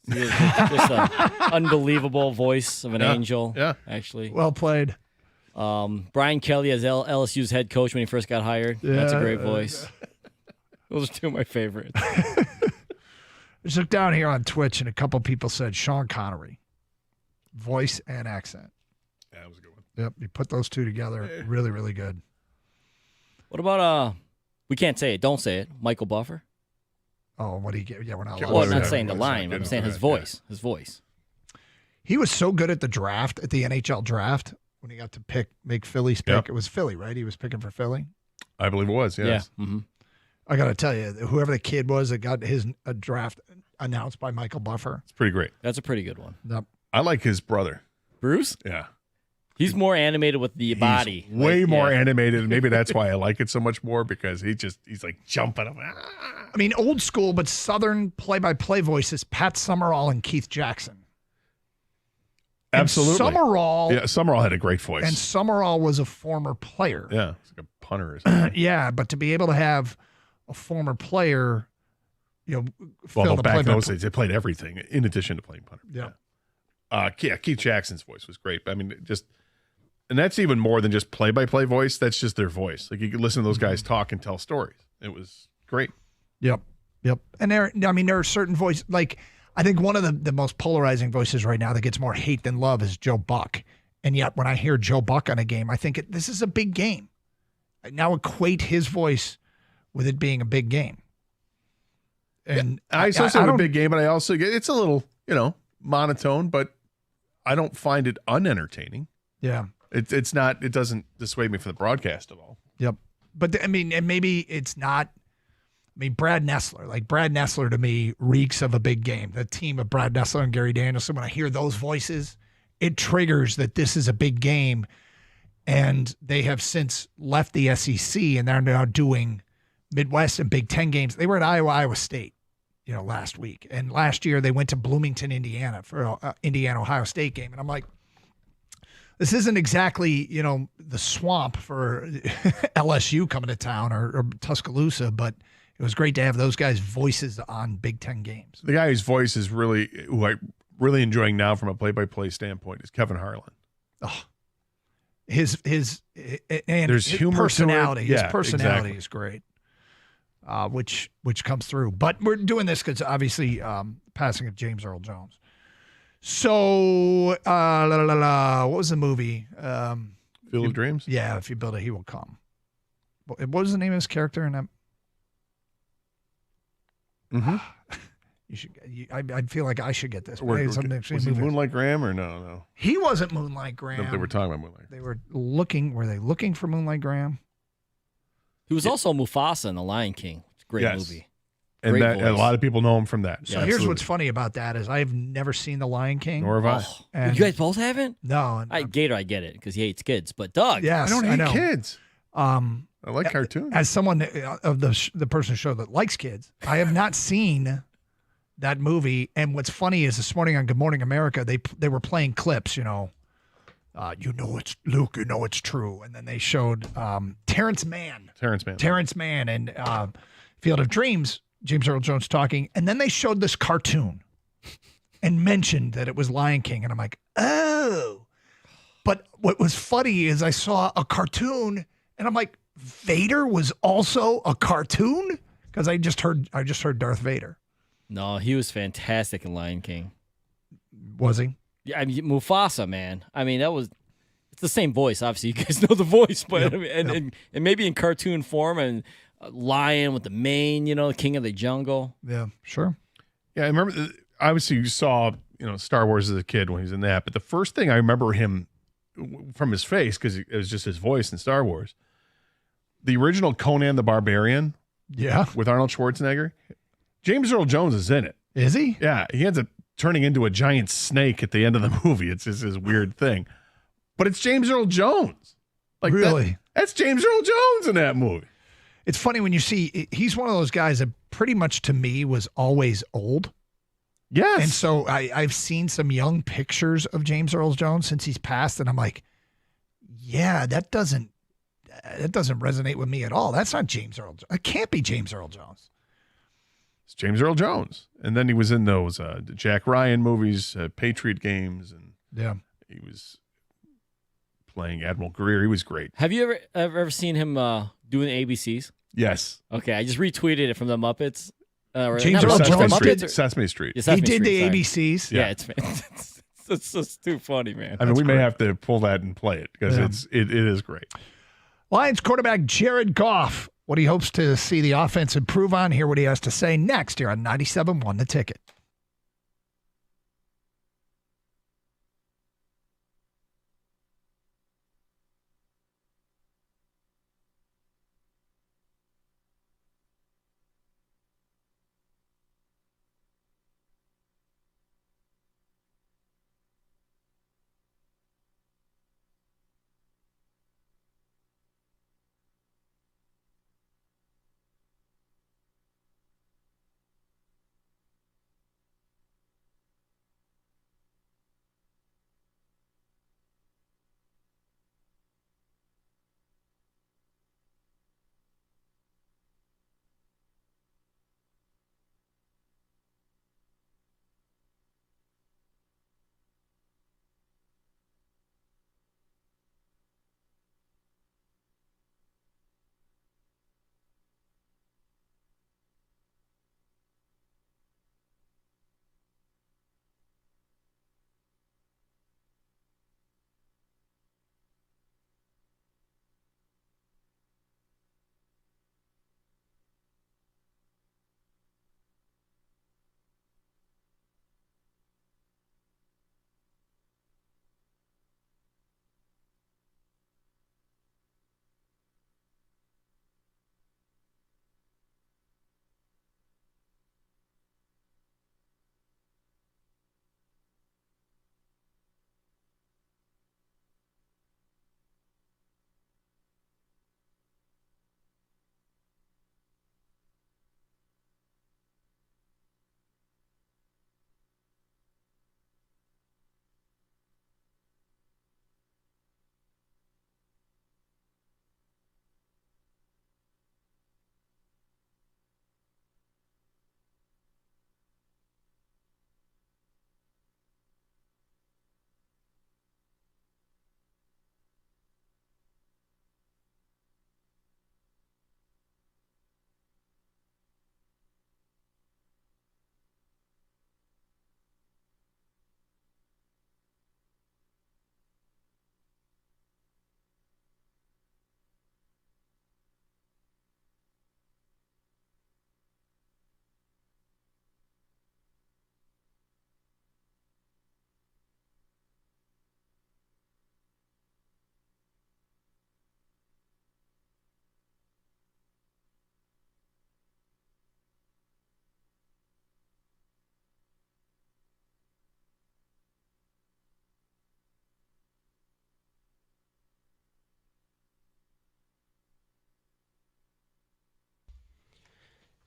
S15: Just an unbelievable voice of an angel.
S17: Yeah.
S15: Actually.
S14: Well played.
S15: Brian Kelly as LSU's head coach when he first got hired.
S14: Yeah,
S15: that's a great voice. Those are two of my favorites.
S14: Just look down here on Twitch, and a couple people said Sean Connery. Voice and accent.
S17: Yeah, that was a good one.
S14: Yep, you put those two together. Really, really good.
S15: What about, we can't say it, don't say it, Michael Buffer?
S14: Oh, what do you get? Yeah, we're not allowed.
S15: Well, I'm not saying the line, but I'm saying his voice. His voice.
S14: He was so good at the draft, at the NHL draft, when he got to make Philly's pick.
S17: Yep.
S14: It was Philly, right? He was picking for Philly?
S17: I believe it was, yes.
S15: Yeah. Mm-hmm.
S14: I got to tell you, whoever the kid was that got his draft announced by Michael Buffer.
S17: It's pretty great.
S15: That's a pretty good one.
S14: Yep.
S17: I like his brother.
S15: Bruce?
S17: Yeah.
S15: He's more animated with the body.
S17: Way more animated. Maybe that's why I like it so much more because he's like jumping.
S14: I mean, old school, but Southern play-by-play voices, Pat Summerall and Keith Jackson.
S17: Absolutely.
S14: And Summerall.
S17: Yeah, Summerall had a great voice.
S14: And Summerall was a former player.
S17: Yeah, it's like a punter or something.
S14: Yeah, but to be able to have a former player,
S17: Well,
S14: fill the
S17: back in
S14: play-by-play.
S17: those days, they played everything in addition to playing punter.
S14: Yeah.
S17: Keith Jackson's voice was great. I mean, and that's even more than just play-by-play voice. That's just their voice. Like, you could listen to those guys talk and tell stories. It was great.
S14: Yep. And there are certain voices. Like, I think one of the most polarizing voices right now that gets more hate than love is Joe Buck. And yet, when I hear Joe Buck on a game, I think this is a big game. I now equate his voice with it being a big game. And
S17: I associate it with a big game, but I also get it's a little, monotone, but I don't find it unentertaining.
S14: Yeah.
S17: It's not. It doesn't dissuade me from the broadcast at all.
S14: Yep. But and maybe it's not. Brad Nessler to me reeks of a big game. The team of Brad Nessler and Gary Danielson, when I hear those voices, it triggers that this is a big game. And they have since left the SEC and they're now doing Midwest and Big Ten games. They were at Iowa State, last week. And last year they went to Bloomington, Indiana for an Indiana-Ohio State game. And I'm like, this isn't exactly, the swamp for LSU coming to town or Tuscaloosa, but it was great to have those guys' voices on Big Ten games.
S17: The guy whose voice is who I'm really enjoying now from a play-by-play standpoint is Kevin Harlan.
S14: Oh, his
S17: humor
S14: personality.
S17: To it.
S14: His personality
S17: Exactly.
S14: is great, which comes through. But we're doing this because obviously passing of James Earl Jones. So, what was the movie?
S17: Field of Dreams?
S14: Yeah, if you build it, he will come. What was the name of his character in that?
S17: Mm-hmm.
S14: You should. I feel like I should get this.
S17: Was he Moonlight Graham or no?
S14: He wasn't Moonlight Graham.
S17: No, they were talking about Moonlight.
S14: They were looking. Were they looking for Moonlight Graham?
S15: He was also Mufasa in The Lion King. It's a great movie.
S17: And
S15: Great
S17: and a
S15: voice.
S17: lot of people know him from that.
S14: So here's what's funny about that is I have never seen The Lion King.
S17: Nor have I.
S14: And
S15: You guys both haven't?
S14: No.
S15: Gator, I get it because he hates kids. But Doug,
S14: Yes,
S17: I don't
S14: I
S17: hate
S14: know.
S17: kids. I like cartoons.
S14: As someone of the person show that likes kids, I have not seen that movie. And what's funny is this morning on Good Morning America, they were playing clips. It's Luke. It's true. And then they showed Terrence Mann and Field of Dreams. James Earl Jones talking, and then they showed this cartoon and mentioned that it was Lion King, and I'm like, oh. But what was funny is I saw a cartoon, and I'm like, Vader was also a cartoon? Because I just heard Darth Vader.
S15: No, he was fantastic in Lion King.
S14: Was he?
S15: Yeah, I mean Mufasa, man. I mean it's the same voice. Obviously, you guys know the voice, but and maybe in cartoon form and. Lion with the mane, King of the Jungle.
S14: Yeah, sure.
S17: Yeah, I remember. Obviously, you saw Star Wars as a kid when he was in that, but the first thing I remember him from his face, because it was just his voice in Star Wars, the original Conan the Barbarian.
S14: Yeah,
S17: with Arnold Schwarzenegger. James Earl Jones is in it.
S14: Is he?
S17: Yeah, he ends up turning into a giant snake at the end of the movie. It's just this weird thing, but it's James Earl Jones. Like
S14: really,
S17: that's James Earl Jones in that movie.
S14: It's funny when you see he's one of those guys that pretty much to me was always old.
S17: Yes.
S14: And so I've seen some young pictures of James Earl Jones since he's passed, and I'm like, yeah, that doesn't resonate with me at all. That's not James Earl Jones. It can't be James Earl Jones.
S17: It's James Earl Jones. And then he was in those Jack Ryan movies, Patriot Games, and he was playing Admiral Greer. He was great.
S15: Have you ever seen him doing ABCs?
S17: Yes.
S15: Okay, I just retweeted it from the Muppets.
S14: James Earl Jones
S17: Sesame Street.
S15: Yeah, Sesame
S14: he did
S15: Street,
S14: the
S15: sorry.
S14: ABCs.
S15: Yeah, it's just too funny, man.
S17: I mean, we may have to pull that and play it because it is great.
S14: Lions quarterback Jared Goff, what he hopes to see the offense improve on. Hear what he has to say next here on 97.1 The Ticket.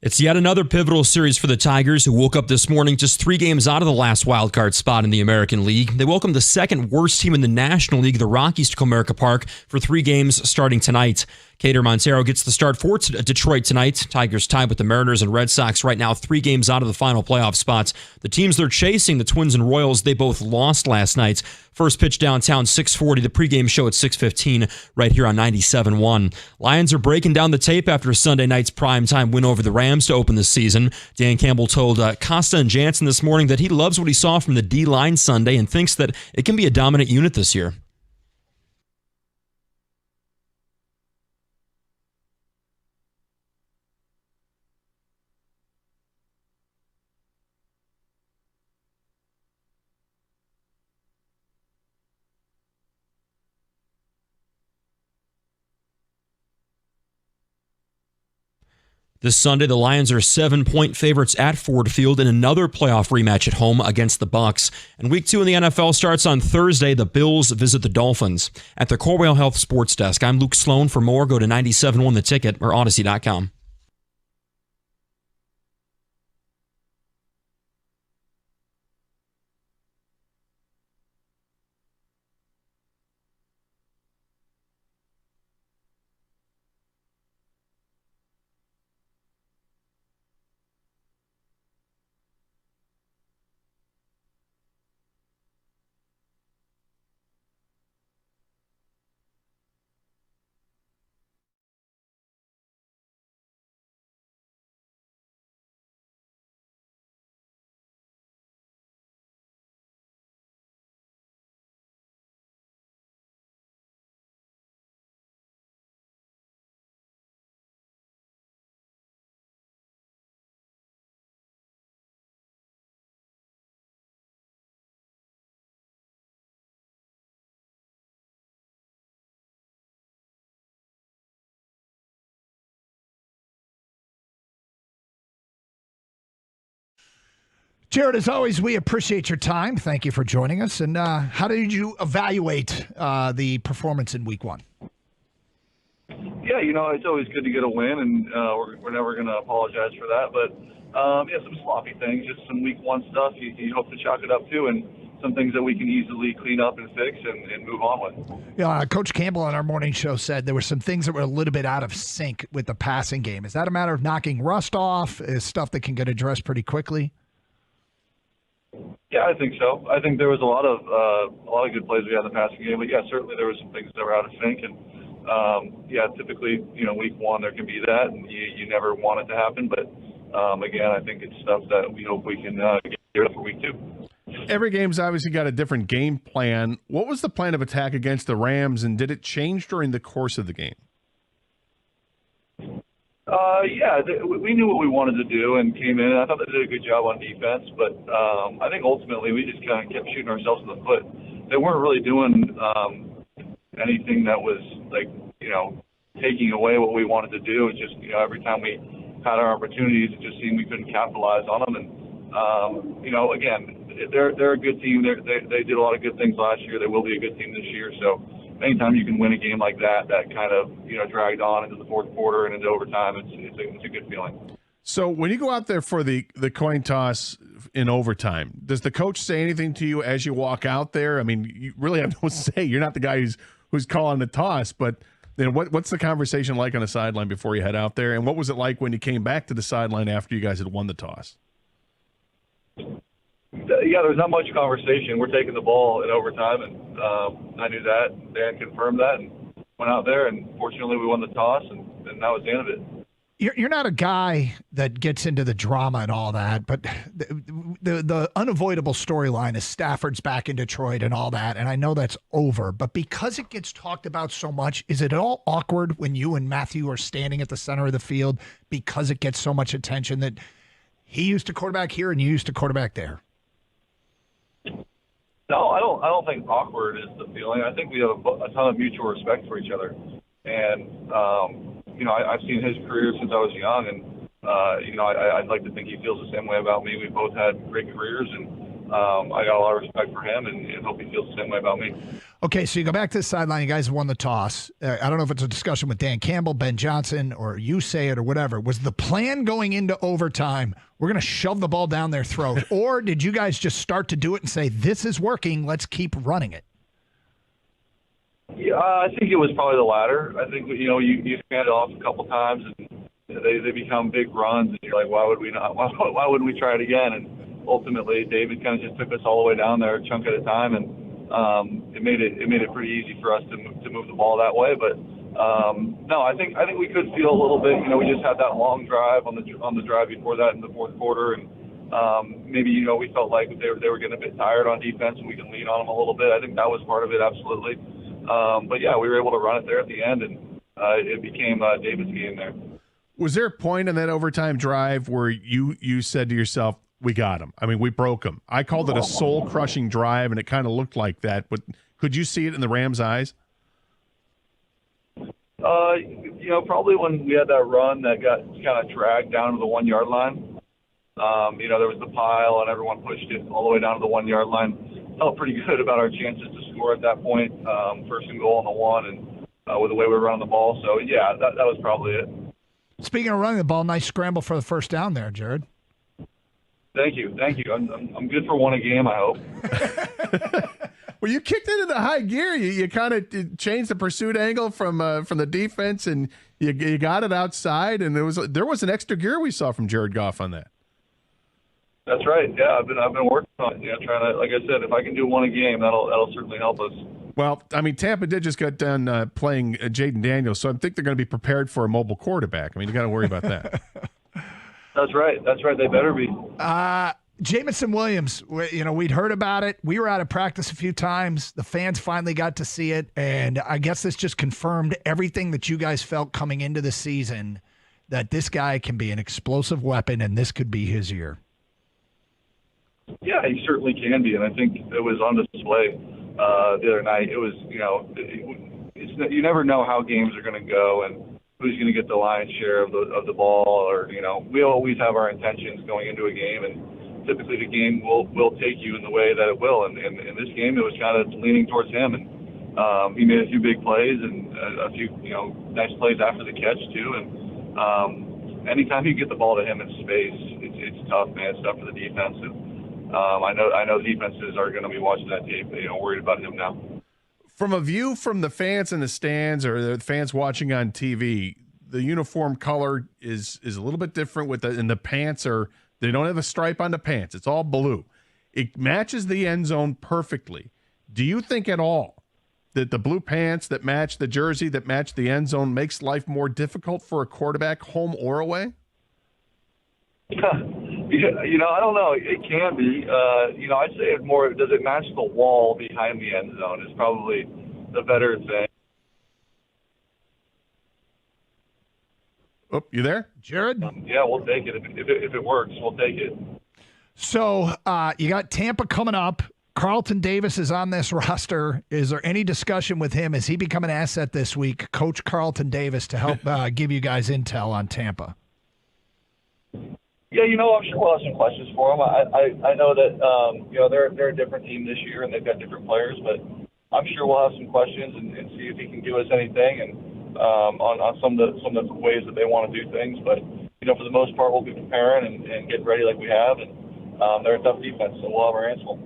S8: It's yet another pivotal series for the Tigers, who woke up this morning just 3 games out of the last wildcard spot in the American League. They welcome the second worst team in the National League, the Rockies, to Comerica Park for 3 games starting tonight. Cater Montero gets the start for Detroit tonight. Tigers tied with the Mariners and Red Sox right now, 3 games out of the final playoff spots. The teams they're chasing, the Twins and Royals, they both lost last night. First pitch downtown, 6:40. The pregame show at 6:15 right here on 97.1. Lions are breaking down the tape after Sunday night's primetime win over the Rams to open the season. Dan Campbell told Costa and Jansen this morning that he loves what he saw from the D-line Sunday and thinks that it can be a dominant unit this year. This Sunday, the Lions are 7-point favorites at Ford Field in another playoff rematch at home against the Bucs. And Week 2 in the NFL starts on Thursday. The Bills visit the Dolphins. At the Corwell Health Sports Desk, I'm Luke Sloan. For more, go to 97.1 The Ticket or Odyssey.com.
S14: Jared, as always, we appreciate your time. Thank you for joining us. And how did you evaluate the performance in Week 1?
S5: Yeah, it's always good to get a win, and we're never going to apologize for that. But, some sloppy things, just some Week 1 stuff you hope to chalk it up to, and some things that we can easily clean up and fix and move on with.
S14: Yeah, Coach Campbell on our morning show said there were some things that were a little bit out of sync with the passing game. Is that a matter of knocking rust off? Is stuff that can get addressed pretty quickly?
S5: Yeah, I think so. I think there was a lot of good plays we had in the passing game, but yeah, certainly there were some things that were out of sync, and typically, Week 1 there can be that, and you never want it to happen, but again, I think it's stuff that we hope we can get rid of for Week 2.
S17: Every game's obviously got a different game plan. What was the plan of attack against the Rams, and did it change during the course of the game?
S5: We knew what we wanted to do and came in, and I thought they did a good job on defense, but I think ultimately we just kind of kept shooting ourselves in the foot. They weren't really doing anything that was taking away what we wanted to do. It's just, every time we had our opportunities, it just seemed we couldn't capitalize on them. And, again, they're a good team. They did a lot of good things last year. They will be a good team this year. So anytime you can win a game like that kind of, dragged on into the fourth quarter and into overtime, it's a good feeling.
S17: So when you go out there for the coin toss in overtime, does the coach say anything to you as you walk out there? I mean, you really have no say. You're not the guy who's calling the toss, but then what's the conversation like on the sideline before you head out there? And what was it like when you came back to the sideline after you guys had won the toss?
S5: Yeah, there's not much conversation. We're taking the ball in overtime, and I knew that. Dan confirmed that and went out there, and fortunately we won the toss, and that was the end of it.
S14: You're not a guy that gets into the drama and all that, but the unavoidable storyline is Stafford's back in Detroit and all that, and I know that's over, but because it gets talked about so much, is it all awkward when you and Matthew are standing at the center of the field because it gets so much attention that he used to quarterback here and you used to quarterback there?
S5: No, I don't think awkward is the feeling. I think we have a ton of mutual respect for each other, and I've seen his career since I was young, and I'd like to think he feels the same way about me. We both had great careers, and I got a lot of respect for him, and hope he feels the same way about me.
S14: Okay, so you go back to the sideline. You guys won the toss. I don't know if it's a discussion with Dan Campbell, Ben Johnson, or you say it or whatever. Was the plan going into overtime, we're going to shove the ball down their throat? Or did you guys just start to do it and say, this is working, let's keep running it?
S5: Yeah, I think it was probably the latter. I think, you hand it off a couple times, and they become big runs, and you're like, why would we not? Why wouldn't we try it again? And ultimately, David kind of just took us all the way down there, a chunk at a time, and it made it pretty easy for us to move the ball that way. But no, I think we could feel a little bit. We just had that long drive on the drive before that in the fourth quarter, and maybe we felt like they were getting a bit tired on defense, and we can lean on them a little bit. I think that was part of it, absolutely. But yeah, we were able to run it there at the end, and it became David's game there.
S17: Was there a point in that overtime drive where you said to yourself, we got him? I mean, we broke him. I called it a soul-crushing drive, and it kind of looked like that. But could you see it in the Rams' eyes?
S5: Probably when we had that run that got kind of dragged down to the 1 yard line. There was the pile, and everyone pushed it all the way down to the 1 yard line. Felt pretty good about our chances to score at that point. First and goal on the one, and with the way we were running the ball. So yeah, that was probably it.
S14: Speaking of running the ball, nice scramble for the first down there, Jared.
S5: Thank you. I'm good for one a game, I hope.
S17: Well, you kicked it into high gear. You kind of changed the pursuit angle from the defense, and you got it outside. And there was an extra gear we saw from Jared Goff on that.
S5: That's right. Yeah, I've been working on it. Trying to, like I said, if I can do one a game, that'll certainly help us. Well,
S17: I mean, Tampa did just got done playing Jaden Daniels, so I think they're going to be prepared for a mobile quarterback. I mean, you got to worry about that.
S5: That's right. They better be.
S14: Jamison Williams, we'd heard about it. We were out of practice a few times. The fans finally got to see it, and I guess this just confirmed everything that you guys felt coming into the season, that this guy can be an explosive weapon, and this could be his year.
S5: Yeah, he certainly can be, and I think it was on display the other night. It was, you never know how games are going to go and who's going to get the lion's share of the ball, or we always have our intentions going into a game, and typically the game will take you in the way that it will. And in this game, it was kind of leaning towards him, and he made a few big plays and a few nice plays after the catch too. And anytime you get the ball to him in space, it's tough, man. It's tough for the defense. And I know defenses are going to be watching that tape, worried about him now.
S17: From a view from the fans in the stands or the fans watching on TV, the uniform color is a little bit different and the pants they don't have a stripe on the pants. It's all blue. It matches the end zone perfectly. Do you think at all that the blue pants that match the jersey, that match the end zone, makes life more difficult for a quarterback, home or away?
S5: I don't know. It can be. I'd say it's more, does it match the wall behind the end zone is probably the better thing.
S17: Oh, you there, Jared?
S5: Yeah, we'll take it. If it works, we'll take it.
S14: So you got Tampa coming up. Carlton Davis is on this roster. Is there any discussion with him? Has he become an asset this week, Coach Carlton Davis, to help give you guys intel on Tampa?
S5: Yeah, I'm sure we'll have some questions for him. I know that they're a different team this year and they've got different players, but I'm sure we'll have some questions and see if he can give us anything and on some of the ways that they want to do things. But for the most part, we'll be preparing and getting ready like we have, and they're a tough defense, so we'll have our hands full.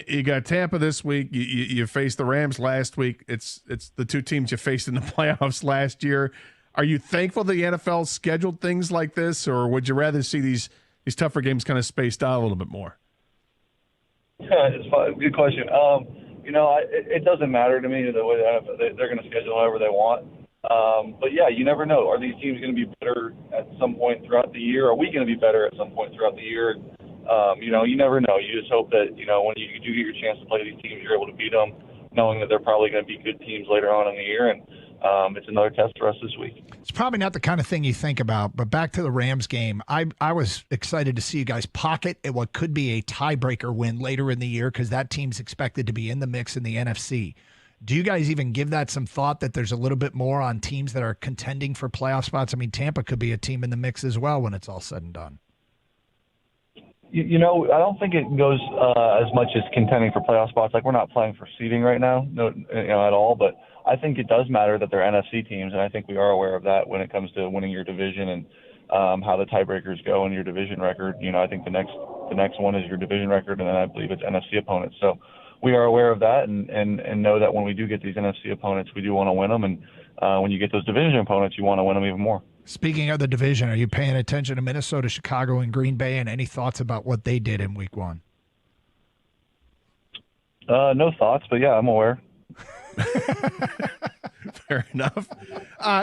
S17: You got Tampa this week. You faced the Rams last week. It's the two teams you faced in the playoffs last year. Are you thankful the NFL scheduled things like this, or would you rather see these tougher games kind of spaced out a little bit more?
S5: Yeah, it's fine. Good question. It doesn't matter to me the way they're going to schedule however they want. But yeah, you never know. Are these teams going to be better at some point throughout the year? Are we going to be better at some point throughout the year? You never know. You just hope that when you do get your chance to play these teams, you're able to beat them, knowing that they're probably going to be good teams later on in the year. And it's another test for us this week.
S14: It's probably not the kind of thing you think about, but back to the Rams game, I was excited to see you guys pocket at what could be a tiebreaker win later in the year because that team's expected to be in the mix in the NFC. Do you guys even give that some thought that there's a little bit more on teams that are contending for playoff spots? I mean, Tampa could be a team in the mix as well when it's all said and done.
S5: I don't think it goes as much as contending for playoff spots. Like, we're not playing for seeding right now, at all. But I think it does matter that they're NFC teams, and I think we are aware of that when it comes to winning your division and how the tiebreakers go in your division record. I think the next one is your division record, and then I believe it's NFC opponents. So we are aware of that and know that when we do get these NFC opponents, we do want to win them. And when you get those division opponents, you want to win them even more.
S14: Speaking of the division, are you paying attention to Minnesota, Chicago, and Green Bay, and any thoughts about what they did in week 1?
S5: No thoughts, but yeah, I'm aware.
S17: Fair enough.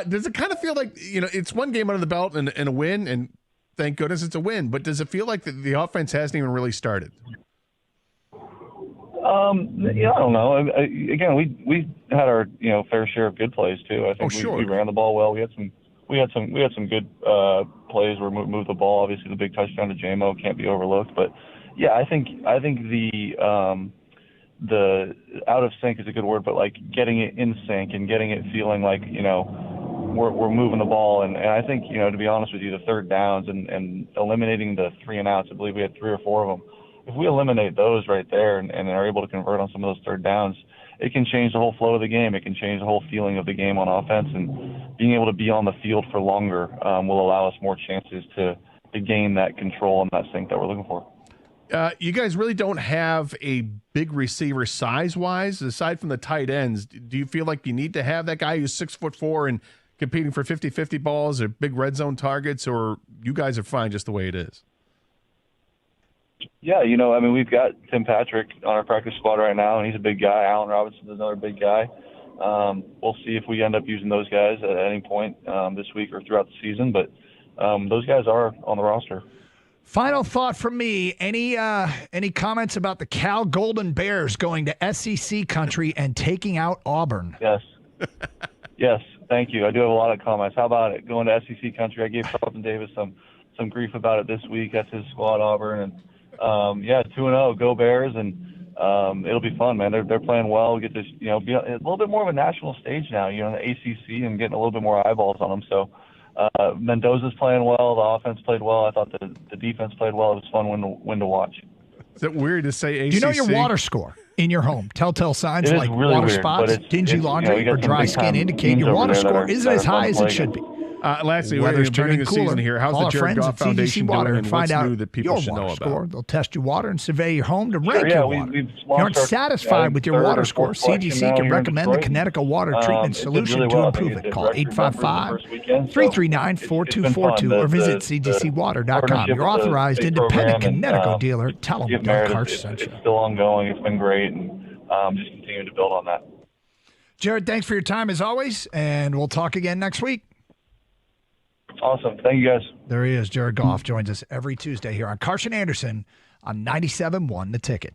S17: Does it kind of feel like, it's one game under the belt and a win, and thank goodness it's a win, but does it feel like the offense hasn't even really started?
S5: I don't know. Again, we had our fair share of good plays too. I think we ran the ball well. We had some good plays where we moved the ball. Obviously, the big touchdown to JMO can't be overlooked. But yeah, I think the out of sync is a good word, but like getting it in sync and getting it feeling like we're moving the ball. And I think to be honest with you, the third downs and eliminating the 3 and outs. I believe we had 3 or 4 of them. If we eliminate those right there and are able to convert on some of those third downs, it can change the whole flow of the game. It can change the whole feeling of the game on offense, and being able to be on the field for longer will allow us more chances to gain that control and that sync that we're looking for.
S17: You guys really don't have a big receiver size-wise, aside from the tight ends. Do you feel like you need to have that guy who's 6'4" and competing for 50-50 balls or big red zone targets, or you guys are fine just the way it is?
S5: Yeah, we've got Tim Patrick on our practice squad right now, and he's a big guy. Allen Robinson is another big guy. We'll see if we end up using those guys at any point this week or throughout the season, but those guys are on the roster.
S14: Final thought from me. Any comments about the Cal Golden Bears going to SEC country and taking out Auburn?
S5: Yes. Yes, thank you. I do have a lot of comments. How about it? Going to SEC country. I gave Carlton Davis some grief about it this week. That's his squad, Auburn, and 2-0, go Bears, and it'll be fun, man. They're playing well. We get this, be a little bit more of a national stage now, in the ACC, and getting a little bit more eyeballs on them. So Mendoza's playing well. The offense played well. I thought the defense played well. It was fun when to watch.
S17: Is it weird to say ACC?
S14: Do you know your water score in your home? Telltale signs
S5: like
S14: really water
S5: weird,
S14: spots, dingy laundry, or dry skin indicate your water score isn't as high as it should be.
S17: Lastly,
S14: weather's turning
S17: the
S14: cooler.
S17: season here. How's
S14: Call
S17: the
S14: our
S17: Jared
S14: friends
S17: Goff
S14: at
S17: Foundation
S14: CDC Water
S17: doing,
S14: and
S17: and
S14: find
S17: what's
S14: out
S17: new that people
S14: your
S17: should know
S14: water
S17: about?
S14: score. They'll test your water and survey your home to rank
S5: Sure,
S14: your water.
S5: we've
S14: If you aren't satisfied with your water score, CDC can recommend the Connecticut Water Treatment Solution to improve it. Call 855-339-4242 or visit cdcwater.com. Your authorized independent Connecticut dealer. Tell them Doug Karsch sent you.
S5: It's still ongoing. It's been great, and just continue to build on that.
S14: Jared, thanks for your time as always, and we'll talk again next week.
S5: Awesome. Thank you, guys.
S14: There he is. Jared Goff joins us every Tuesday here on Karsch and Anderson on 97.1 The Ticket.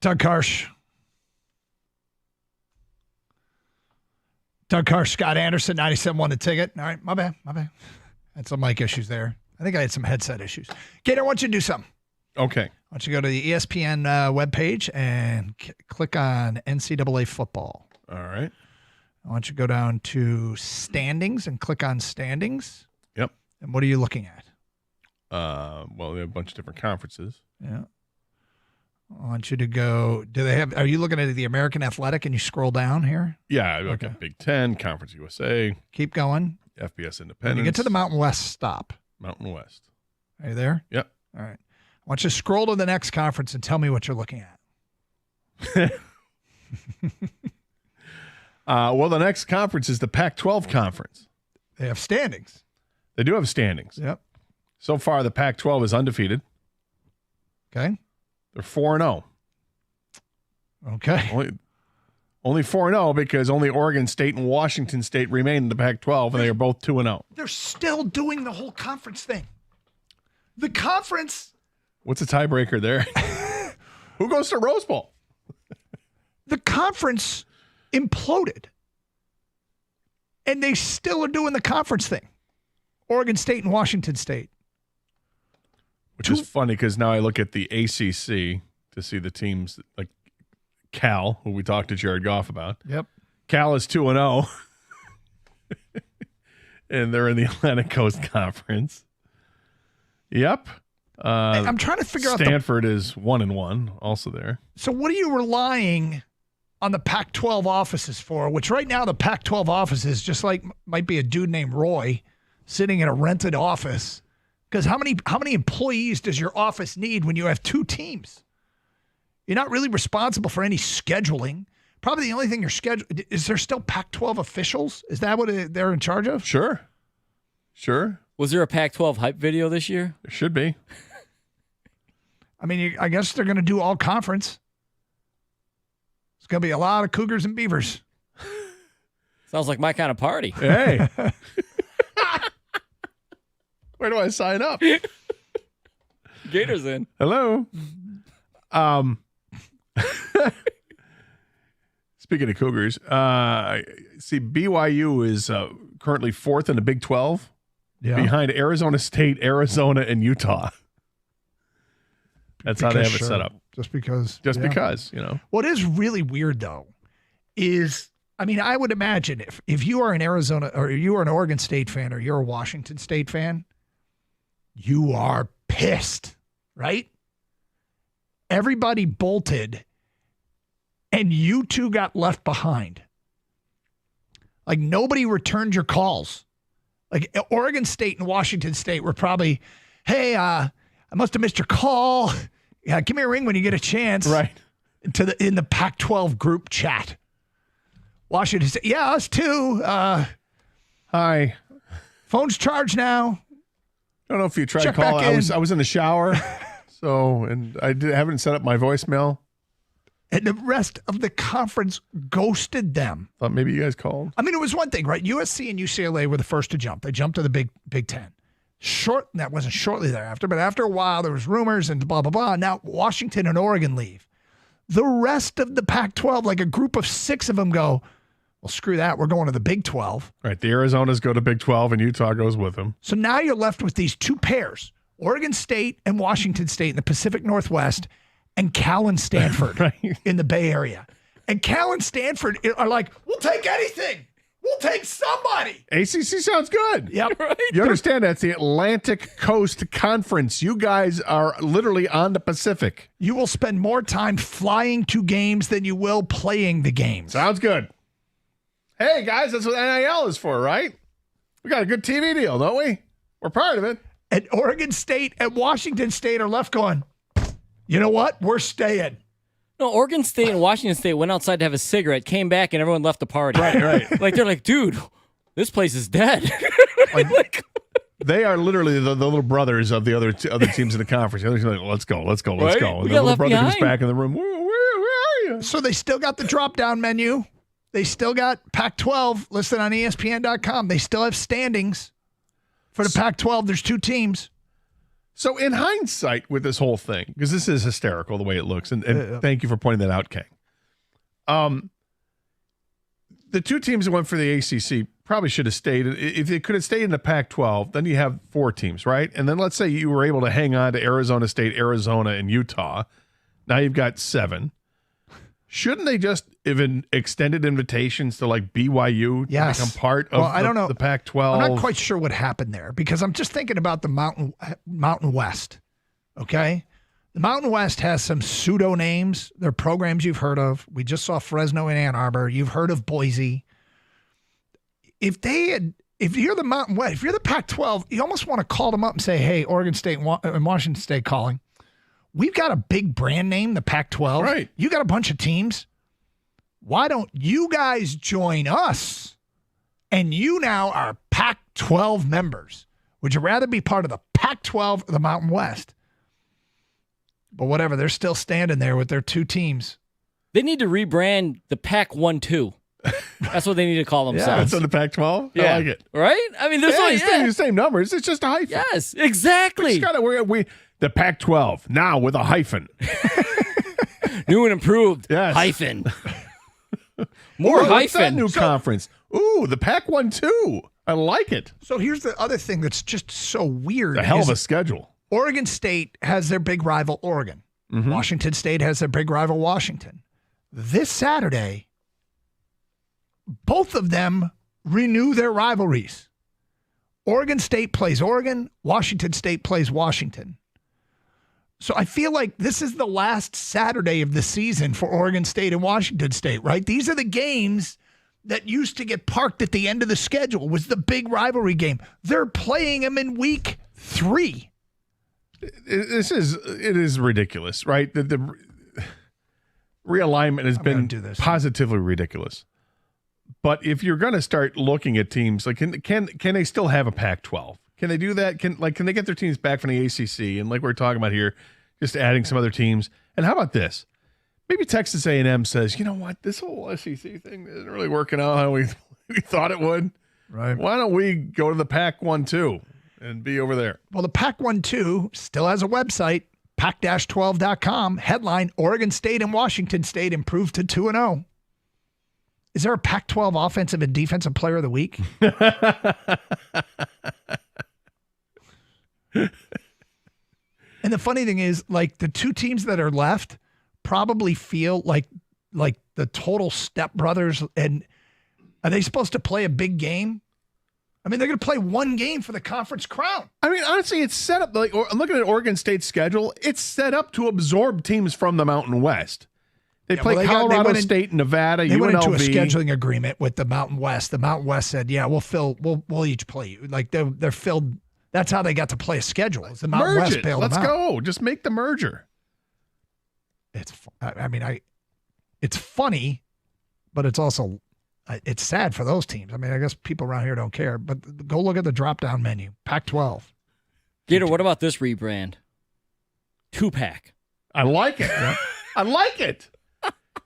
S14: Doug Karsh. Doug Karsh, Scott Anderson, 97 won the ticket. All right, my bad. Had some mic issues there. I think I had some headset issues. Gator, I want you to do something.
S17: Okay.
S14: I want you to go to the ESPN webpage and click on NCAA football.
S17: All right.
S14: I want you to go down to standings and click on standings.
S17: Yep.
S14: And what are you looking at?
S17: Well, they have a bunch of different conferences.
S14: Yeah. I want you to go. Are you looking at the American Athletic and you scroll down here?
S17: Yeah. Okay. Big Ten, Conference USA.
S14: Keep going.
S17: FBS Independence.
S14: When you get to the Mountain West, stop.
S17: Mountain West.
S14: Are you there?
S17: Yep.
S14: All right. I want you to scroll to the next conference and tell me what you're looking at.
S17: Well, the next conference is the Pac-12 conference.
S14: They have standings.
S17: They do have standings.
S14: Yep.
S17: So far, the Pac-12 is undefeated.
S14: Okay.
S17: They're 4-0.
S14: Okay.
S17: Only 4-0 because only Oregon State and Washington State remain in the Pac-12, and they are both 2-0.
S14: They're still doing the whole conference thing. The conference.
S17: What's the tiebreaker there? Who goes to Rose Bowl?
S14: The conference imploded. And they still are doing the conference thing. Oregon State and Washington State.
S17: Which is funny because now I look at the ACC to see the teams like Cal, who we talked to Jared Goff about.
S14: Yep.
S17: Cal is 2-0. And they're in the Atlantic Coast Conference. Yep.
S14: I'm trying to figure out.
S17: Stanford is 1-1, also there.
S14: So what are you relying on the Pac-12 offices for? Which right now the Pac-12 offices just like might be a dude named Roy sitting in a rented office. Because how many employees does your office need when you have two teams? You're not really responsible for any scheduling. Probably the only thing you're scheduling. Is there still Pac-12 officials? Is that what they're in charge of?
S17: Sure.
S15: Was there a Pac-12 hype video this year?
S17: There should be.
S14: I mean, I guess they're going to do all conference. It's going to be a lot of Cougars and Beavers.
S15: Sounds like my kind of party.
S17: Hey. Where do I sign up?
S15: Gators in.
S17: Hello. Speaking of Cougars, see BYU is currently fourth in the Big 12, behind Arizona State, Arizona, and Utah. That's how they have it set up.
S14: Just because.
S17: Because, you know.
S14: What is really weird, though, is, I mean, I would imagine if you are an Arizona or you are an Oregon State fan or you're a Washington State fan, you are pissed, right? Everybody bolted, and you two got left behind. Like, nobody returned your calls. Like, Oregon State and Washington State were probably, hey, I must have missed your call. Yeah, give me a ring when you get a chance.
S17: Right.
S14: In the Pac-12 group chat. Washington State, yeah, us too.
S17: Hi.
S14: Phone's charged now.
S17: I don't know if you tried
S14: Check
S17: calling.
S14: back in.
S17: I was in the shower, and I haven't set up my voicemail.
S14: And the rest of the conference ghosted them.
S17: Thought maybe you guys called.
S14: I mean, it was one thing, right? USC and UCLA were the first to jump. They jumped to the Big Ten. That wasn't shortly thereafter, but after a while, there was rumors and blah, blah, blah. Now Washington and Oregon leave. The rest of the Pac-12, like a group of 6 of them go, well, screw that. We're going to the Big 12.
S17: Right. The Arizonas go to Big 12, and Utah goes with them.
S14: So now you're left with these two pairs, Oregon State and Washington State in the Pacific Northwest, and Cal and Stanford
S17: right.
S14: in the Bay Area. And Cal and Stanford are like, we'll take anything. We'll take somebody.
S17: ACC sounds good.
S14: Yep. Right.
S17: You understand that's the Atlantic Coast Conference. You guys are literally on the Pacific.
S14: You will spend more time flying to games than you will playing the games.
S17: Sounds good. Hey, guys, that's what NIL is for, right? We got a good TV deal, don't we? We're part of it.
S14: And Oregon State and Washington State are left going, you know what? We're staying.
S15: No, Oregon State and Washington State went outside to have a cigarette, came back, and everyone left the party.
S17: Right.
S15: Like, they're like, dude, this place is dead.
S17: They are literally the little brothers of the other teams in the conference. The other teams are like, let's go.
S15: Right?
S17: And
S15: We
S17: the
S15: got
S17: little
S15: left
S17: brother comes
S15: behind.
S17: back in the room. Where are you?
S14: So they still got the drop-down menu. They still got Pac-12 listed on ESPN.com. They still have standings for the Pac-12. There's 2 teams.
S17: So in hindsight with this whole thing, because this is hysterical the way it looks, and thank you for pointing that out, Kang. The two teams that went for the ACC probably should have stayed. If they could have stayed in the Pac-12, then you have 4 teams, right? And then let's say you were able to hang on to Arizona State, Arizona, and Utah. Now you've got 7. Shouldn't they just even extended invitations to like BYU to become part of
S14: I don't know.
S17: the Pac-12?
S14: I'm not quite sure what happened there because I'm just thinking about the Mountain West. Okay, the Mountain West has some pseudo names. They're programs you've heard of. We just saw Fresno and Ann Arbor. You've heard of Boise. If you're the Mountain West, if you're the Pac-12, you almost want to call them up and say, "Hey, Oregon State and Washington State calling. We've got a big brand name, the Pac-12.
S17: Right.
S14: You got a bunch of teams. Why don't you guys join us? And you now are Pac-12 members. Would you rather be part of the Pac-12 or the Mountain West?" But whatever, they're still standing there with their 2 teams.
S15: They need to rebrand the Pac-1-2. That's what they need to call themselves.
S17: Yeah, it's on the Pac-12.
S15: Yeah.
S17: I like it.
S15: Right? I mean, there's only
S17: the same numbers. It's just a hyphen.
S15: Yes, exactly.
S17: The Pac-12 now with a hyphen.
S15: New and improved.
S17: Yes.
S15: Hyphen. More
S17: Ooh, what's that
S15: hyphen.
S17: new conference? Ooh, the Pac-1-2. I like it.
S14: So here's the other thing that's just so weird.
S17: The hell of a schedule.
S14: Oregon State has their big rival, Oregon.
S17: Mm-hmm.
S14: Washington State has their big rival, Washington. This Saturday, both of them renew their rivalries. Oregon State plays Oregon. Washington State plays Washington. So I feel like this is the last Saturday of the season for Oregon State and Washington State, right? These are the games that used to get parked at the end of the schedule, was the big rivalry game. They're playing them in week 3.
S17: It is ridiculous, right? The realignment has been positively ridiculous. But if you're going to start looking at teams, like can they still have a Pac-12? Can they do that? Can they get their teams back from the ACC? And like we're talking about here, just adding some other teams. And how about this? Maybe Texas A&M says, you know what, this whole SEC thing isn't really working out how we thought it would.
S14: Right.
S17: Why don't we go to the Pac-1-2 and be over there?
S14: Well, the Pac-1-2 still has a website, pac-12.com. Headline, Oregon State and Washington State improved to 2-0. Is there a Pac-12 offensive and defensive player of the week? And the funny thing is, like, the 2 teams that are left probably feel like the total stepbrothers. And are they supposed to play a big game? I mean, they're going to play one game for the conference crown.
S17: I mean, honestly, it's set up like I'm looking at Oregon State's schedule. It's set up to absorb teams from the Mountain West. They play Colorado State, Nevada,
S14: they
S17: UNLV.
S14: went into a scheduling agreement with the Mountain West. The Mountain West said, "Yeah, we'll each play you." Like they're filled. That's how they got to play a schedule. The Mountain
S17: Merge
S14: West
S17: it.
S14: bailed
S17: Let's
S14: them out.
S17: go. Just make the merger.
S14: It's funny, but it's also it's sad for those teams. I mean, I guess people around here don't care, but go look at the drop-down menu. Pac-12.
S15: Gator, what about this rebrand? 2-pack.
S17: I like it. I like it.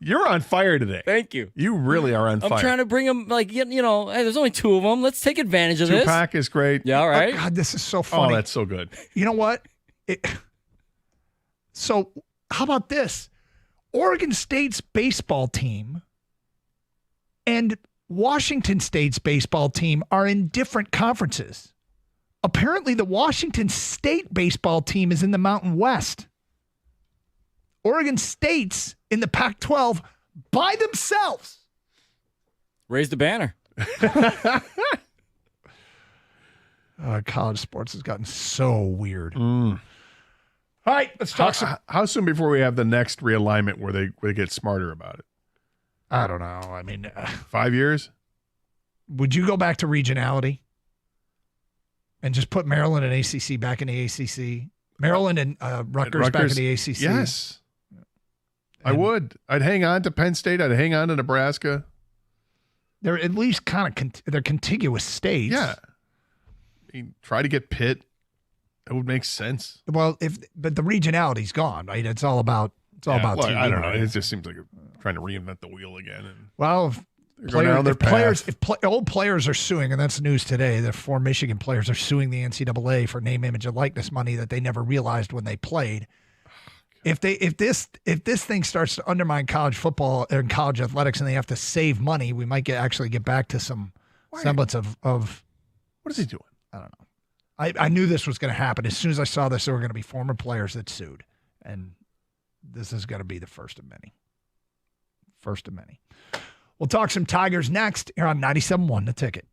S17: You're on fire today.
S15: Thank you.
S17: You really are on fire.
S15: I'm trying to bring them, like, hey, there's only 2 of them. Let's take advantage of this.
S17: 2-pack is great.
S15: Yeah, all right.
S14: Oh, God, this is so funny.
S17: Oh, that's so good.
S14: You know what? So how about this? Oregon State's baseball team and Washington State's baseball team are in different conferences. Apparently, the Washington State baseball team is in the Mountain West. Oregon State's in the Pac-12 by themselves.
S15: Raise the banner.
S14: College sports has gotten so weird. All right, let's talk.
S17: How soon before we have the next realignment where they get smarter about it?
S14: I don't know. I mean,
S17: 5 years?
S14: Would you go back to regionality and just put Maryland and ACC back in the ACC? Maryland and Rutgers back in the ACC?
S17: Yes. I would. I'd hang on to Penn State. I'd hang on to Nebraska.
S14: They're at least kind of they're contiguous states.
S17: Yeah. I mean, try to get Pitt. That would make sense.
S14: Well, but the regionality's gone, right? It's all about TV.
S17: I don't know. It just seems like trying to reinvent the wheel again.
S14: Well,
S17: They're going down their path.
S14: Old players are suing, and that's news today, the 4 Michigan players are suing the NCAA for name, image, and likeness money that they never realized when they played. If this thing starts to undermine college football and college athletics, and they have to save money, we might actually get back to some semblance of.
S17: What is he doing?
S14: I don't know. I knew this was going to happen. As soon as I saw this, there were going to be former players that sued, and this is going to be the first of many. First of many. We'll talk some Tigers next here on 97.1 The Ticket.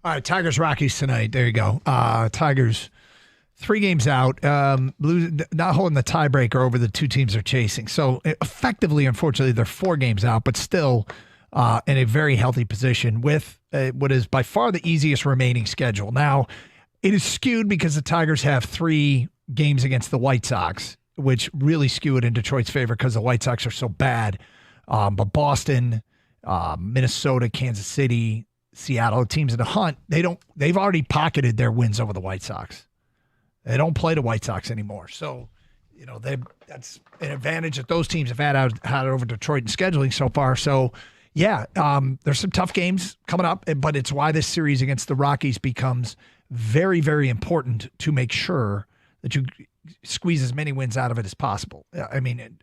S14: All right, Tigers Rockies tonight. There you go. Tigers 3 games out, not holding the tiebreaker over the 2 teams they're chasing. So effectively, unfortunately, they're 4 games out, but still in a very healthy position with what is by far the easiest remaining schedule. Now, It is skewed because the Tigers have 3 games against the White Sox, which really skew it in Detroit's favor because the White Sox are so bad. But Boston, Minnesota, Kansas City, Seattle, teams in the hunt, they've already pocketed their wins over the White Sox. They don't play the White Sox anymore. So, that's an advantage that those teams have had over Detroit in scheduling so far. So, yeah, there's some tough games coming up, but it's why this series against the Rockies becomes very, very important to make sure that you squeeze as many wins out of it as possible. I mean,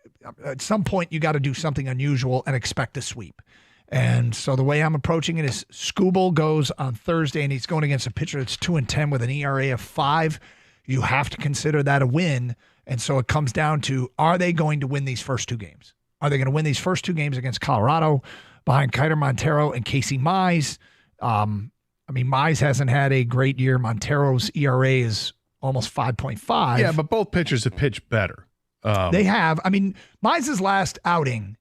S14: at some point, you got to do something unusual and expect a sweep. And so the way I'm approaching it is Skubal goes on Thursday, and he's going against a pitcher that's 2-10 with an ERA of 5. You have to consider that a win. And so it comes down to, are they going to win these first 2 games? Are they going to win these first 2 games against Colorado behind Kiter Montero and Casey Mize? Mize hasn't had a great year. Montero's ERA is almost 5.5.
S17: Yeah, but both pitchers have pitched better.
S14: They have. Mize's last outing,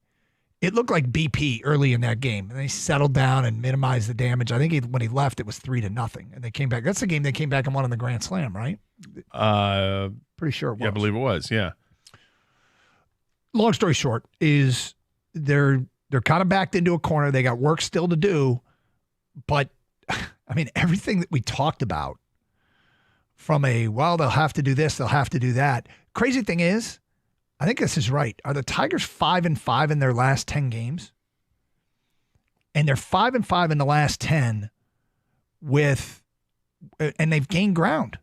S14: it looked like BP early in that game. And they settled down and minimized the damage. I think when he left, it was 3-0. And they came back. That's the game they came back and won in the Grand Slam, right? Pretty sure it was.
S17: Yeah, I believe it was, yeah.
S14: Long story short is they're kind of backed into a corner. They got work still to do. But, everything that we talked about from they'll have to do this, they'll have to do that. Crazy thing is, I think this is right. Are the Tigers 5-5 in their last 10 games? And they're 5-5 in the last 10 and they've gained ground.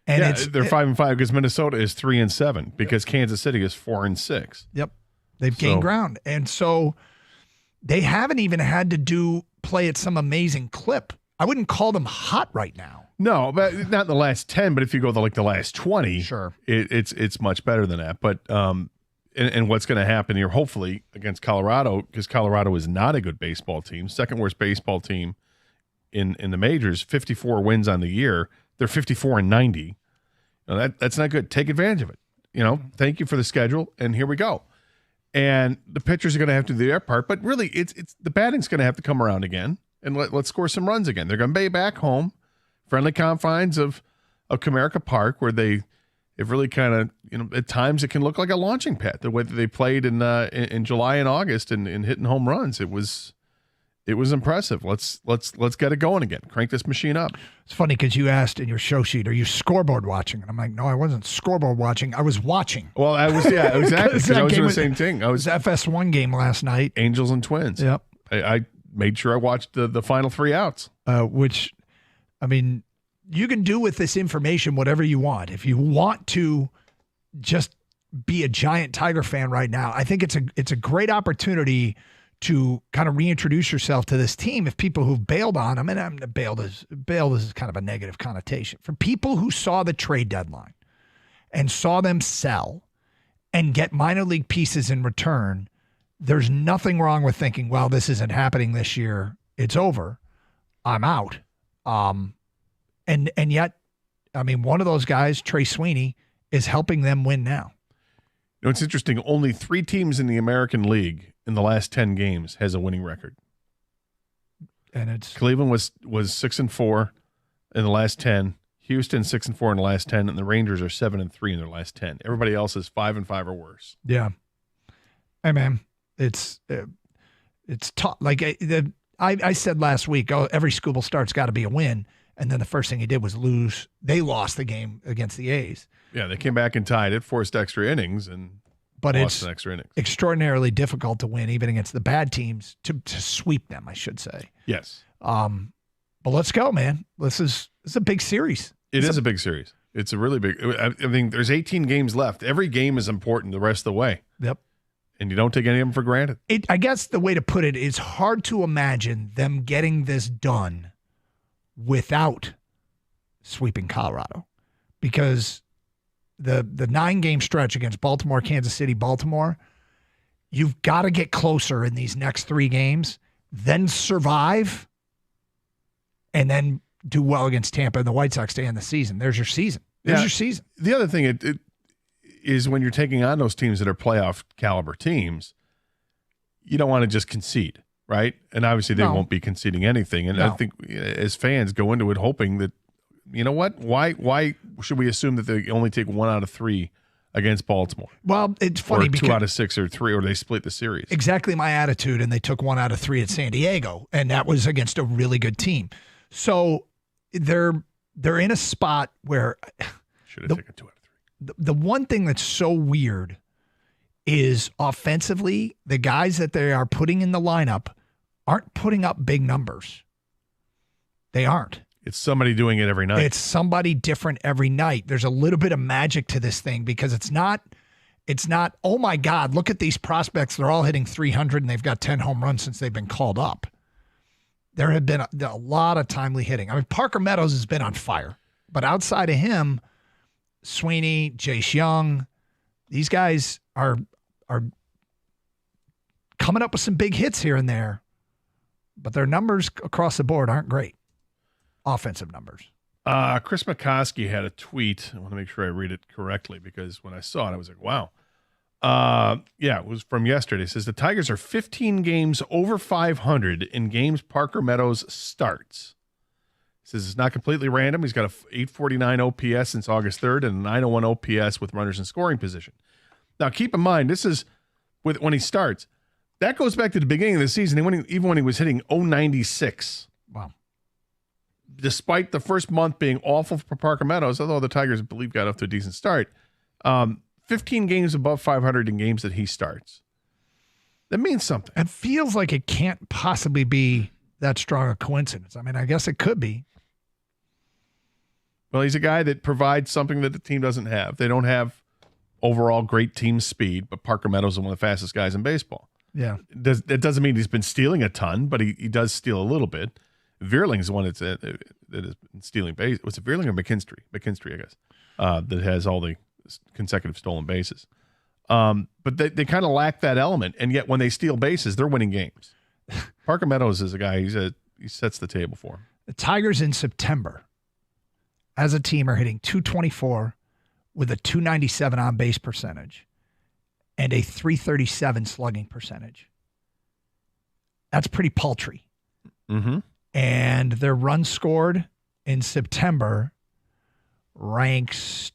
S14: And
S17: they're 5-5 because Minnesota is 3-7 because Kansas City is 4-6.
S14: Yep. They've gained ground. And so they haven't even had to play at some amazing clip. I wouldn't call them hot right now.
S17: No, but not in the last 10, but if you go to the last 20,
S14: sure,
S17: it's much better than that. But and what's going to happen here, hopefully, against Colorado, because Colorado is not a good baseball team, second worst baseball team in the majors, 54 wins on the year. They're 54-90. That's not good. Take advantage of it. Thank you for the schedule, and here we go. And the pitchers are going to have to do their part, but really, it's the batting's going to have to come around again, and let's score some runs again. They're going to be back home, friendly confines of Comerica Park, where they've really kind of, at times it can look like a launching pad. The way that they played in July and August and hitting home runs, it was impressive. Let's get it going again. Crank this machine up.
S14: It's funny because you asked in your show sheet, "Are you scoreboard watching?" And I'm like, "No, I wasn't scoreboard watching. I was watching."
S17: Well, I was, yeah, exactly. 'Cause I was doing the same thing. I was
S14: FS1 game last night.
S17: Angels and Twins.
S14: Yep.
S17: I made sure I watched the final 3 outs.
S14: Which, you can do with this information whatever you want. If you want to just be a giant Tiger fan right now, I think it's a great opportunity to kind of reintroduce yourself to this team. If people who've bailed on them, and bailed is kind of a negative connotation, for people who saw the trade deadline and saw them sell and get minor league pieces in return, there's nothing wrong with thinking, well, this isn't happening this year. It's over. I'm out. And yet, one of those guys, Trey Sweeney, is helping them win now.
S17: It's interesting. Only 3 teams in the American League in the last 10 games has a winning record.
S14: And it's
S17: Cleveland was 6-4 in the last 10. Houston 6-4 in the last 10, and the Rangers are 7-3 in their last 10. Everybody else is 5-5 or worse.
S14: Yeah. Hey man, it's tough. Like I said last week, every Skubal start's got to be a win. And then the first thing he did was lose. They lost the game against the A's.
S17: Yeah, they came back and tied it, forced extra innings, and lost an extra innings.
S14: Extraordinarily difficult to win, even against the bad teams, to sweep them, I should say.
S17: Yes.
S14: But let's go, man. This is a big series.
S17: It is a big series. It's a really big. There's 18 games left. Every game is important the rest of the way.
S14: Yep.
S17: And you don't take any of them for granted.
S14: I guess the way to put it is hard to imagine them getting this done without sweeping Colorado, because the 9-game stretch against Baltimore, Kansas City, Baltimore, you've got to get closer in these next 3 games, then survive, and then do well against Tampa and the White Sox to end the season. There's your season. Your season.
S17: The other thing it is, when you're taking on those teams that are playoff caliber teams, you don't want to just concede. Right. And obviously they won't be conceding anything. And I think as fans go into it hoping that you know what? Why should we assume that they only take 1 out of 3 against Baltimore?
S14: Well, it's funny
S17: or
S14: because
S17: 2 out of 6 or 3, or they split the series.
S14: Exactly my attitude, and they took 1 out of 3 at San Diego, and that was against a really good team. So they're in a spot where
S17: should have taken 2 out of 3.
S14: The one thing that's so weird is offensively, the guys that they are putting in the lineup aren't putting up big numbers. They aren't.
S17: It's somebody doing it every night.
S14: It's somebody different every night. There's a little bit of magic to this thing because it's not, oh my God, look at these prospects. They're all hitting 300 and they've got 10 home runs since they've been called up. There have been a lot of timely hitting. I mean, Parker Meadows has been on fire. But outside of him, Sweeney, Jace Young, these guys are coming up with some big hits here and there. But their numbers across the board aren't great. Offensive numbers.
S17: Chris McCoskey had a tweet. I want to make sure I read it correctly because when I saw it, I was like, wow. Yeah, it was from yesterday. It says the Tigers are 15 games over 500 in games Parker Meadows starts. It says it's not completely random. He's got a 849 OPS since August 3rd and a 901 OPS with runners in scoring position. Now, keep in mind, this is when he starts. That goes back to the beginning of the season, even when he was hitting 096.
S14: Wow.
S17: Despite the first month being awful for Parker Meadows, although the Tigers, I believe, got off to a decent start, 15 games above 500 in games that he starts. That means something.
S14: It feels like it can't possibly be that strong a coincidence. I mean, I guess it could be.
S17: Well, he's a guy that provides something that the team doesn't have. They don't have overall great team speed, but Parker Meadows is one of the fastest guys in baseball.
S14: Yeah.
S17: That doesn't mean he's been stealing a ton, but he does steal a little bit. Veerling's the one that has been stealing base. Was it Veerling or McKinstry? McKinstry, I guess, that has all the consecutive stolen bases. But they kind of lack that element, and yet when they steal bases, they're winning games. Parker Meadows is a guy, he sets the table for him.
S14: The Tigers in September, as a team, are hitting 224 with a 297 on-base percentage and a 337 slugging percentage. That's pretty paltry.
S17: Mm-hmm.
S14: And their runs scored in September ranks,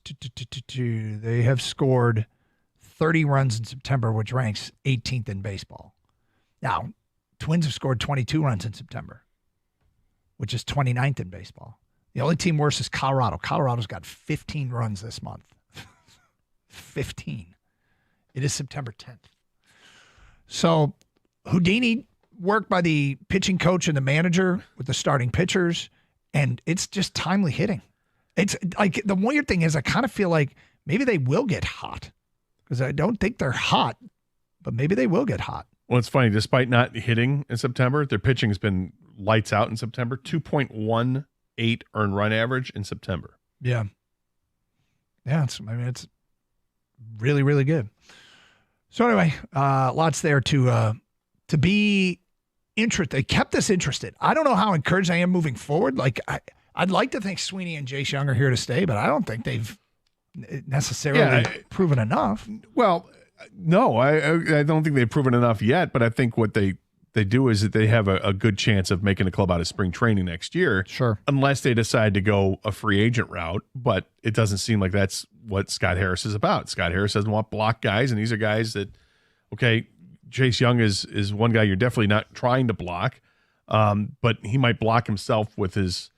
S14: they have scored 30 runs in September, which ranks 18th in baseball. Now, Twins have scored 22 runs in September, which is 29th in baseball. The only team worse is Colorado. Colorado's got 15 runs this month. 15. It is September 10th. So Houdini worked by the pitching coach and the manager with the starting pitchers, and it's just timely hitting. It's like the weird thing is I kind of feel like maybe they will get hot because I don't think they're hot, but maybe they will get hot.
S17: Well, it's funny. Despite not hitting in September, their pitching has been lights out in September. 2.18 earned run average in September.
S14: Yeah. Yeah, it's really, really good. So anyway, lots there to be interested. They kept us interested. I don't know how encouraged I am moving forward. Like I'd like to think Sweeney and Jace Young are here to stay, but I don't think they've necessarily proven enough.
S17: Well, no, I don't think they've proven enough yet, but I think what they do is that they have a good chance of making a club out of spring training next year.
S14: Sure. Unless
S17: they decide to go a free agent route, but it doesn't seem like that's what Scott Harris is about. Scott Harris doesn't want block guys, and these are guys that, okay, Jace Young is one guy you're definitely not trying to block, but he might block himself with his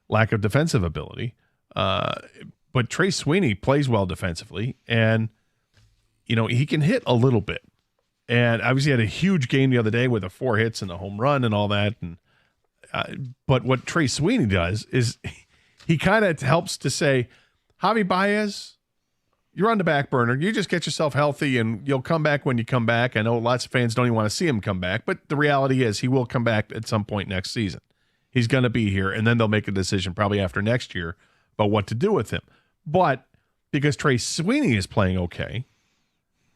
S17: lack of defensive ability. But Trey Sweeney plays well defensively, and he can hit a little bit. And obviously had a huge game the other day with 4 hits and a home run and all that. And but what Trey Sweeney does is he kind of helps to say, Javi Baez, you're on the back burner. You just get yourself healthy and you'll come back when you come back. I know lots of fans don't even want to see him come back, but the reality is he will come back at some point next season. He's going to be here, and then they'll make a decision probably after next year about what to do with him. But because Trey Sweeney is playing okay,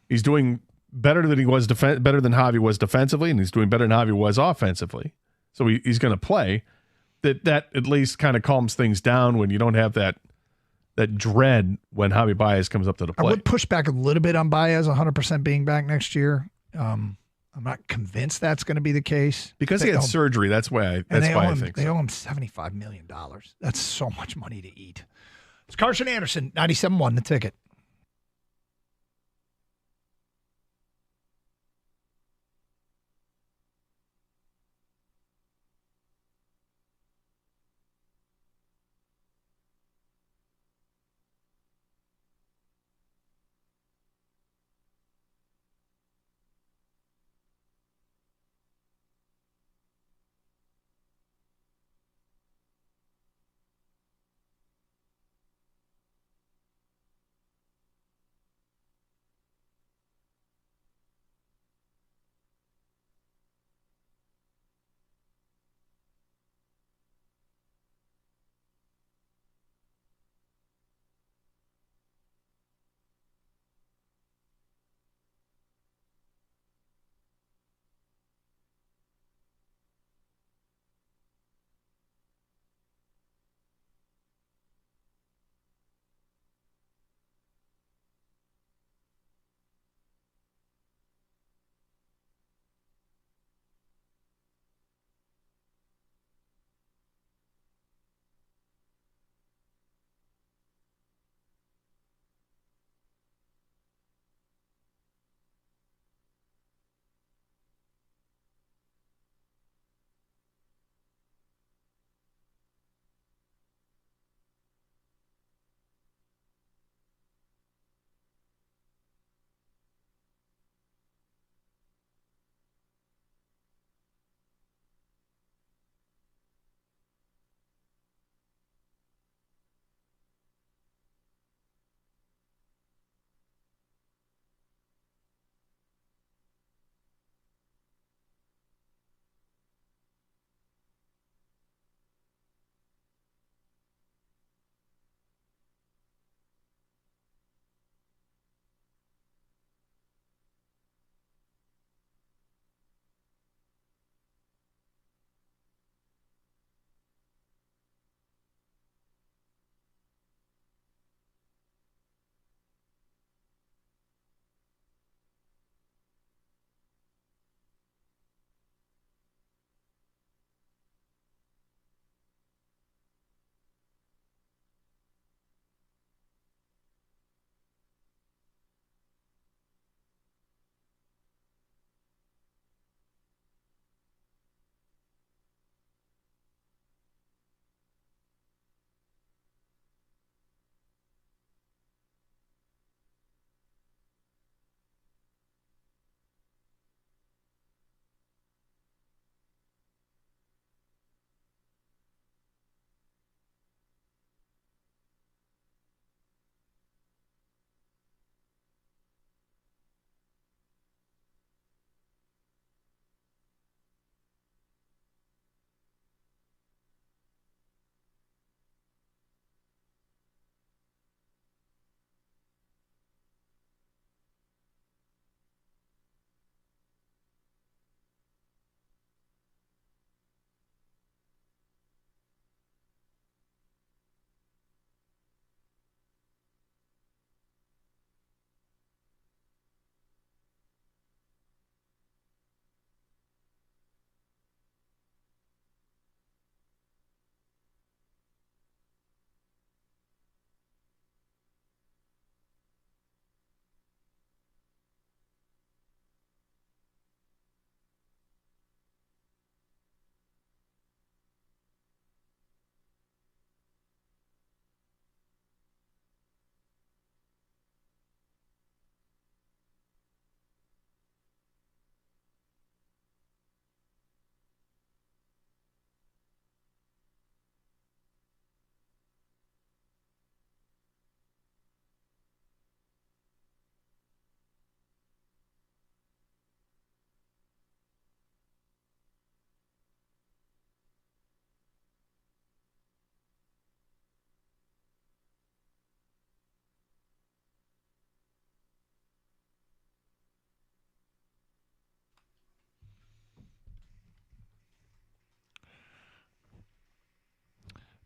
S17: he's doing better than Javi was defensively, and he's doing better than Javi was offensively. So he's going to play. That at least kind of calms things down when you don't have that dread when Javi Baez comes up to the plate.
S14: I would push back a little bit on Baez 100% being back next year. I'm not convinced that's going to be the case.
S17: Because he had surgery. That's why I think
S14: they owe him $75 million. That's so much money to eat. It's Carson Anderson, 97.1 The Ticket.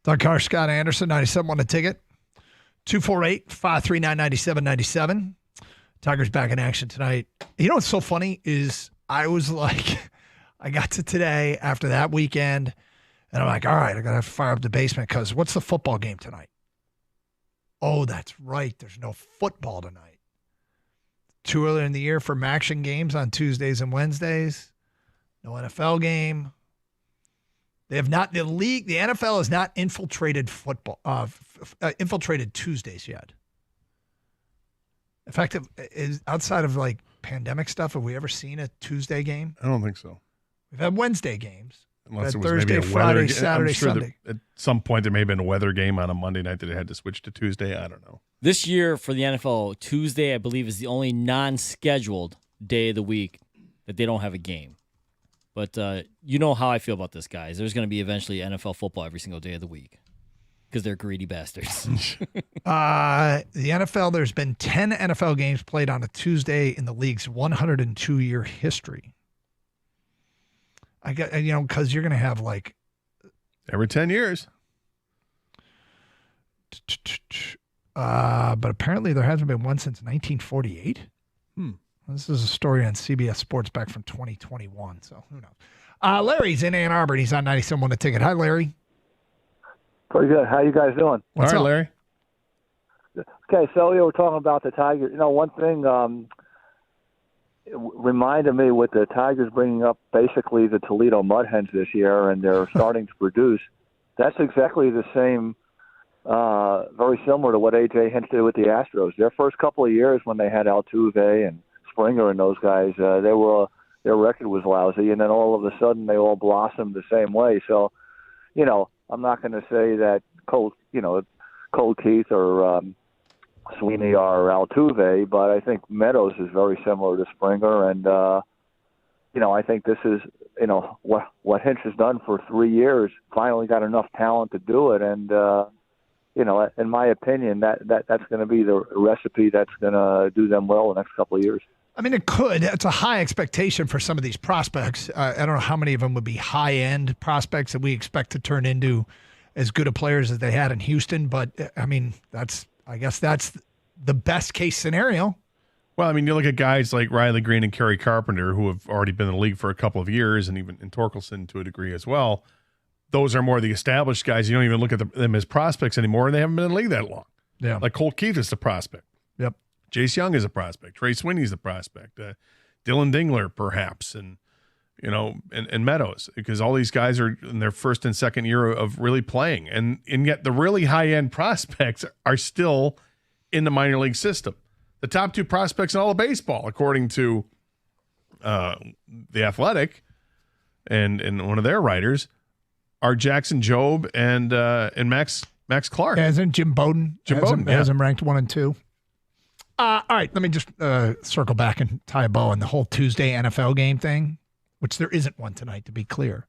S14: Doug Carr, Scott Anderson, 97 on The Ticket. 248-539-9797. Tigers back in action tonight. You know what's so funny is I was like, I got to today after that weekend, and I'm like, all right, I got to fire up the basement because what's the football game tonight? Oh, that's right. There's no football tonight. Too early in the year for action games on Tuesdays and Wednesdays. No NFL game. They have not, the NFL has not infiltrated football, infiltrated Tuesdays yet. In fact, is outside of like pandemic stuff, have we ever seen a Tuesday game?
S17: I don't think so.
S14: We've had Wednesday games.
S17: Unless it was
S14: Thursday,
S17: maybe a
S14: Friday,
S17: weather
S14: Saturday,
S17: I'm sure
S14: Sunday.
S17: At some point, there may have been a weather game on a Monday night that it had to switch to Tuesday. I don't know.
S15: This year for the NFL, Tuesday, I believe, is the only non-scheduled day of the week that they don't have a game. But you know how I feel about this, guys. There's going to be eventually NFL football every single day of the week because they're greedy bastards.
S14: The NFL, there's been 10 NFL games played on a Tuesday in the league's 102-year history. I get, because you're going to have like
S17: every 10 years.
S14: But apparently there hasn't been one since 1948. This is a story on CBS Sports back from 2021, so who knows. Larry's in Ann Arbor, and he's on 97.1 The Ticket. Hi, Larry.
S10: Pretty good. How you guys doing?
S14: What's up,
S17: Larry?
S10: Okay, so we were talking about the Tigers. One thing it reminded me with the Tigers bringing up basically the Toledo Mud Hens this year, and they're starting to produce. That's exactly the same, very similar to what A.J. Hinch did with the Astros. Their first couple of years when they had Altuve and Springer and those guys, their record was lousy, and then all of a sudden they all blossomed the same way. So, I'm not going to say that Cold Keith or Sweeney are Altuve, but I think Meadows is very similar to Springer, and I think this is what Hinch has done for 3 years. Finally got enough talent to do it, and in my opinion, that's going to be the recipe that's going to do them well the next couple of years.
S14: I mean, it could. It's a high expectation for some of these prospects. I don't know how many of them would be high-end prospects that we expect to turn into as good of players as they had in Houston. But, I mean, I guess that's the best-case scenario.
S17: Well, I mean, you look at guys like Riley Green and Kerry Carpenter, who have already been in the league for a couple of years, and even in Torkelson to a degree as well. Those are more the established guys. You don't even look at them as prospects anymore, and they haven't been in the league that long.
S14: Yeah.
S17: Like Colt Keith is the prospect.
S14: Yep.
S17: Jace Young is a prospect. Trey Sweeney's the prospect. Dylan Dingler, perhaps, and Meadows, because all these guys are in their first and second year of really playing, and yet the really high end prospects are still in the minor league system. The top two prospects in all of baseball, according to the Athletic, and one of their writers, are Jackson Jobe and Max Clark.
S14: Hasn't Jim Bowden? Has him ranked 1 and 2. All right, let me just circle back and tie a bow on the whole Tuesday NFL game thing, which there isn't one tonight, to be clear.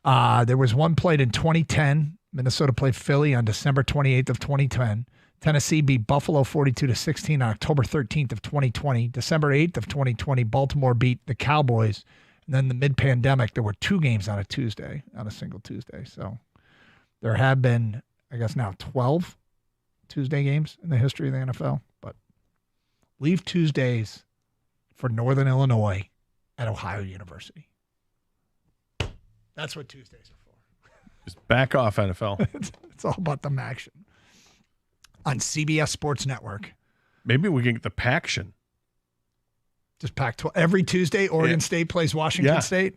S14: There was one played in 2010. Minnesota played Philly on December 28th of 2010. Tennessee beat Buffalo 42-16 on October 13th of 2020. December 8th of 2020, Baltimore beat the Cowboys. And then the mid-pandemic, there were 2 games on a single Tuesday. So there have been, I guess now 12 Tuesday games in the history of the NFL. But leave Tuesdays for Northern Illinois at Ohio University. That's what Tuesdays are for.
S17: Just back off, NFL.
S14: It's all about the action. On CBS Sports Network.
S17: Maybe we can get the Paction.
S14: Just Pac-12. Every Tuesday, Oregon State plays Washington State.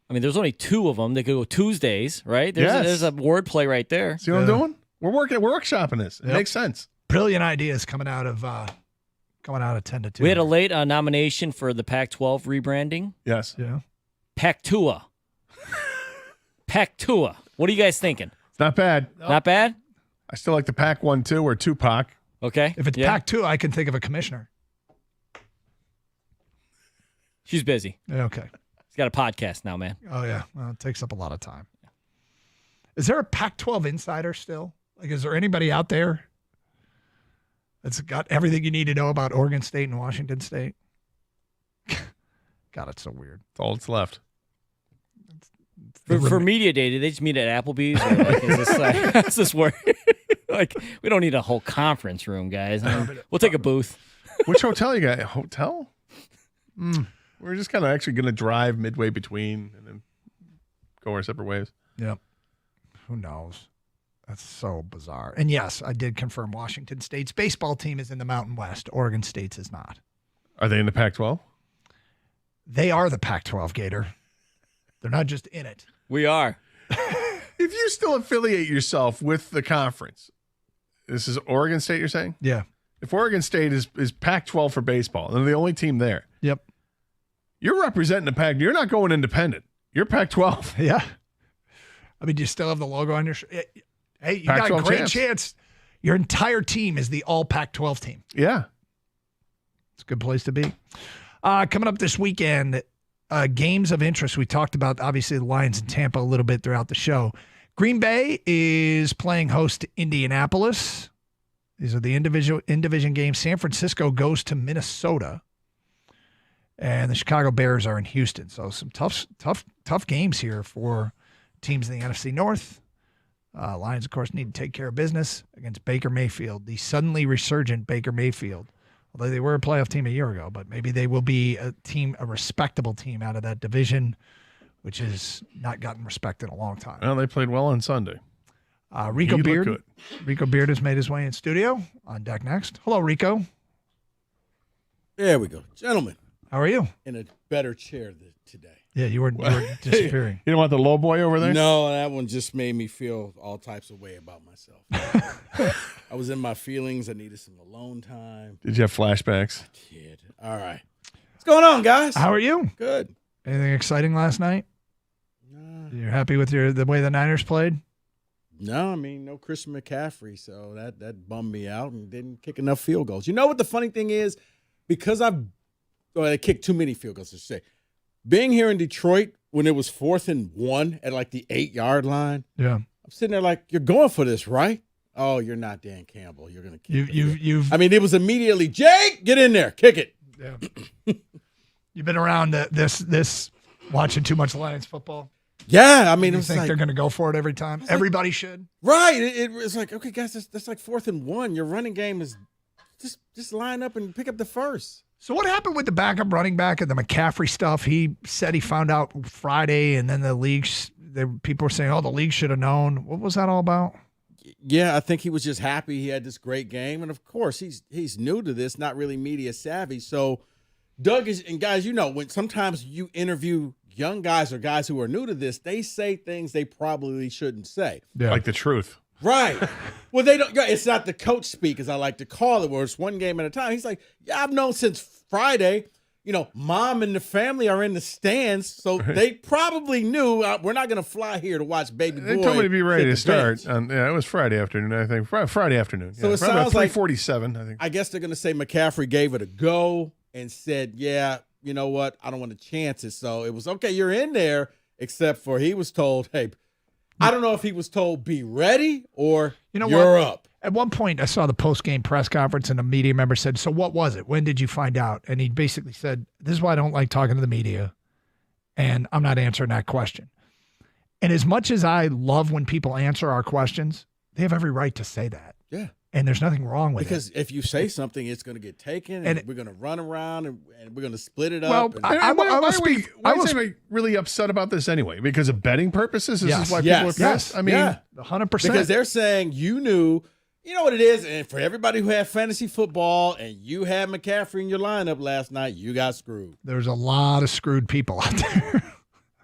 S15: I mean, there's only 2 of them. They could go Tuesdays, right? There's a word play right there.
S17: See what I'm doing? We're workshopping this. It makes sense.
S14: Brilliant ideas coming out of 10 to 2.
S15: We had a late nomination for the Pac-12 rebranding.
S17: Yes.
S14: Yeah.
S15: Pac-Tua. Pac-Tua. What are you guys thinking?
S17: It's not bad.
S15: Not bad?
S17: I still like the Pac-1-2 or Tupac.
S15: Okay.
S14: If it's Pac-2, I can think of a commissioner.
S15: She's busy.
S14: Okay.
S15: He's got a podcast now, man.
S14: Oh, yeah. Well, it takes up a lot of time. Is there a Pac-12 insider still? Like, is there anybody out there that's got everything you need to know about Oregon State and Washington State? God, it's so weird.
S17: That's all that's left.
S15: For media day, did they just meet at Applebee's? Or like, is this where? Like, we don't need a whole conference room, guys. We'll take a booth.
S17: Which hotel you got? A hotel? Where We're just kind of actually going to drive midway between and then go our separate ways.
S14: Yep. Who knows? That's so bizarre. And yes, I did confirm Washington State's baseball team is in the Mountain West. Oregon State's is not.
S17: Are they in the Pac-12?
S14: They are the Pac-12, Gator. They're not just in it.
S15: We are.
S17: If you still affiliate yourself with the conference, this is Oregon State, you're saying?
S14: Yeah.
S17: If Oregon State is Pac-12 for baseball, and they're the only team there.
S14: Yep.
S17: You're representing the Pac. You're not going independent. You're Pac-12.
S14: Yeah. I mean, do you still have the logo on your shirt? Hey, you got a great chance. Your entire team is the all Pac-12 team.
S17: Yeah.
S14: It's a good place to be. Coming up this weekend, games of interest. We talked about, obviously, the Lions in Tampa a little bit throughout the show. Green Bay is playing host to Indianapolis. These are the in-division games. San Francisco goes to Minnesota. And the Chicago Bears are in Houston. So some tough games here for teams in the NFC North. Lions, of course, need to take care of business against Baker Mayfield, the suddenly resurgent Baker Mayfield. Although they were a playoff team a year ago, but maybe they will be a respectable team out of that division, which has not gotten respect in a long time.
S17: Well, they played well on Sunday.
S14: Rico Beard has made his way in studio. On deck next. Hello, Rico.
S11: There we go. Gentlemen.
S14: How are you?
S11: In a better chair today.
S14: Yeah, you were disappearing.
S17: You don't want the low boy over there?
S11: No, that one just made me feel all types of way about myself. I was in my feelings. I needed some alone time.
S17: Did you have flashbacks?
S11: I did. All right. What's going on, guys?
S14: How are you?
S11: Good.
S14: Anything exciting last night? You're happy with the way the Niners played?
S11: No, I mean, no Christian McCaffrey, so that bummed me out and didn't kick enough field goals. You know what the funny thing is? Because they kicked too many field goals, to say. Being here in Detroit when it was 4th and 1 at like the 8-yard line.
S14: Yeah.
S11: I'm sitting there like, you're going for this, right? Oh, you're not Dan Campbell. You're going to kick
S14: it.
S11: I mean, it was immediately, Jake, get in there, kick it.
S14: Yeah. You've been around this watching too much Lions football.
S11: Yeah, I mean,
S14: you think they're going to go for it every time? Everybody should.
S11: Right. It's like, okay, guys, that's like 4th and 1. Your running game is just line up and pick up the first.
S14: So what happened with the backup running back and the McCaffrey stuff? He said he found out Friday, and then people were saying, "Oh, the league should have known." What was that all about?
S11: Yeah, I think he was just happy he had this great game, and of course he's new to this, not really media savvy. So Doug and guys, when sometimes you interview young guys or guys who are new to this, they say things they probably shouldn't say,
S17: like the truth.
S11: Right. Well, they don't. It's not the coach speak, as I like to call it, where it's one game at a time. He's like, yeah, I've known since Friday. Mom and the family are in the stands, so they probably knew we're not going to fly here to watch baby boy.
S17: They told me to be ready to start. It was Friday afternoon, I think. Friday afternoon.
S11: So it
S17: sounds
S11: like
S17: 3:47, I think.
S11: I guess they're going to say McCaffrey gave it a go and said, yeah, you know what? I don't want to chance it. So it was, okay, you're in there, except for he was told, hey, I don't know if he was told be ready or you're up.
S14: At one point, I saw the post-game press conference, and a media member said, "So what was it? When did you find out?" And he basically said, "This is why I don't like talking to the media, and I'm not answering that question." And as much as I love when people answer our questions, they have every right to say that.
S11: Yeah.
S14: And there's nothing wrong with it.
S11: Because if you say something, it's going to get taken, and we're going to run around, and we're going to split it
S17: Well,
S11: up.
S17: why is anybody really upset about this anyway? Because of betting purposes? This is why people are pissed? I mean,
S14: 100%.
S11: Because they're saying you knew. You know what it is? And for everybody who had fantasy football and you had McCaffrey in your lineup last night, you got screwed.
S14: There's a lot of screwed people out there.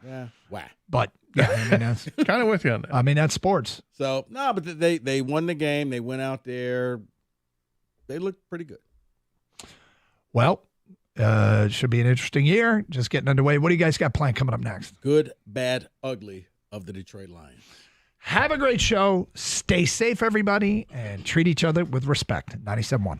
S11: Yeah. Wow.
S14: But, yeah, I mean, that's
S17: kind of with you on that.
S14: I mean, that's sports.
S11: So, no, but they won the game. They went out there. They looked pretty good.
S14: Well, it should be an interesting year. Just getting underway. What do you guys got planned coming up next?
S11: Good, bad, ugly of the Detroit Lions.
S14: Have a great show. Stay safe, everybody, and treat each other with respect. 97.1.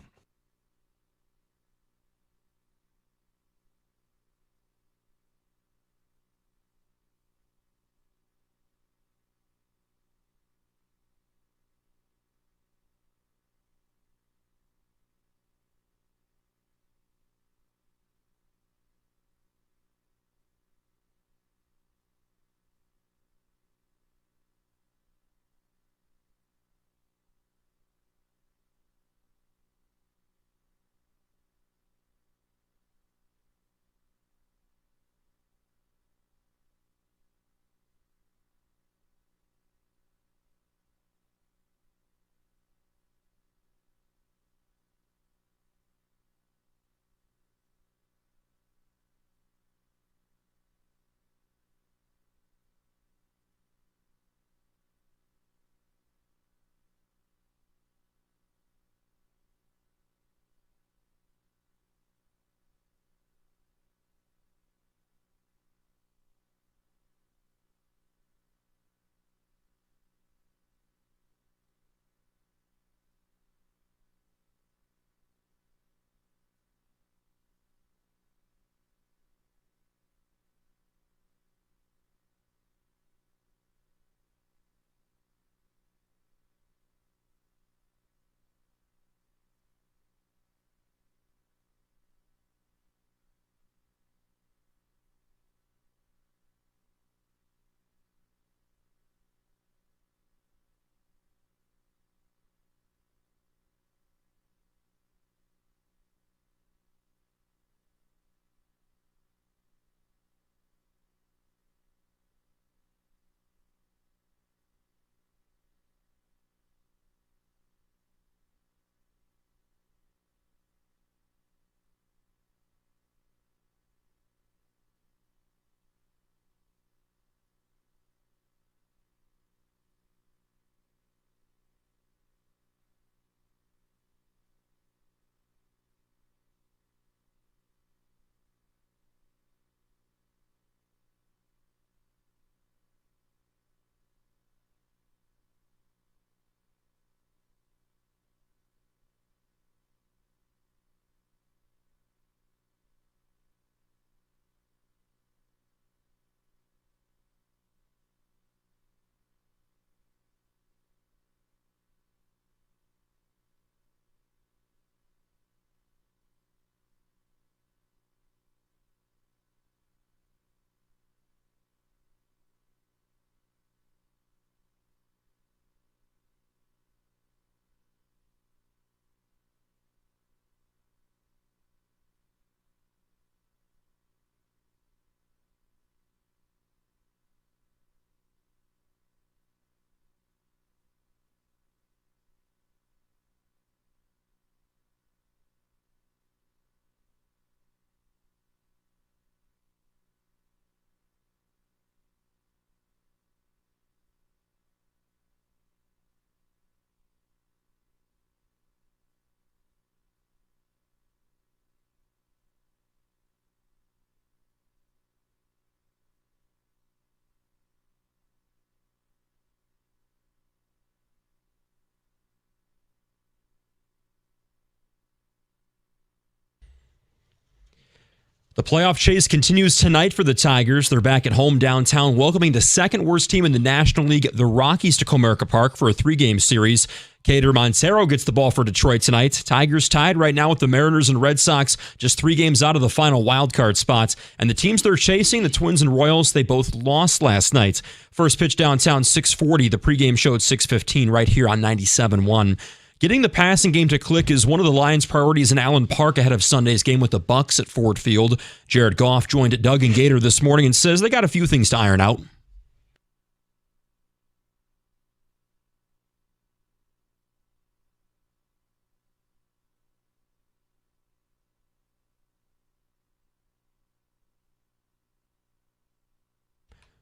S8: The playoff chase continues tonight for the Tigers. They're back at home downtown, welcoming the second worst team in the National League, the Rockies, to Comerica Park for a 3-game series. Cater Montero gets the ball for Detroit tonight. Tigers tied right now with the Mariners and Red Sox, just 3 games out of the final wildcard spots. And the teams they're chasing, the Twins and Royals, they both lost last night. First pitch downtown, 6:40. The pregame show at 6:15 right here on 97.1. Getting the passing game to click is one of the Lions' priorities in Allen Park ahead of Sunday's game with the Bucs at Ford Field. Jared Goff joined Doug and Gator this morning and says they got a few things to iron out.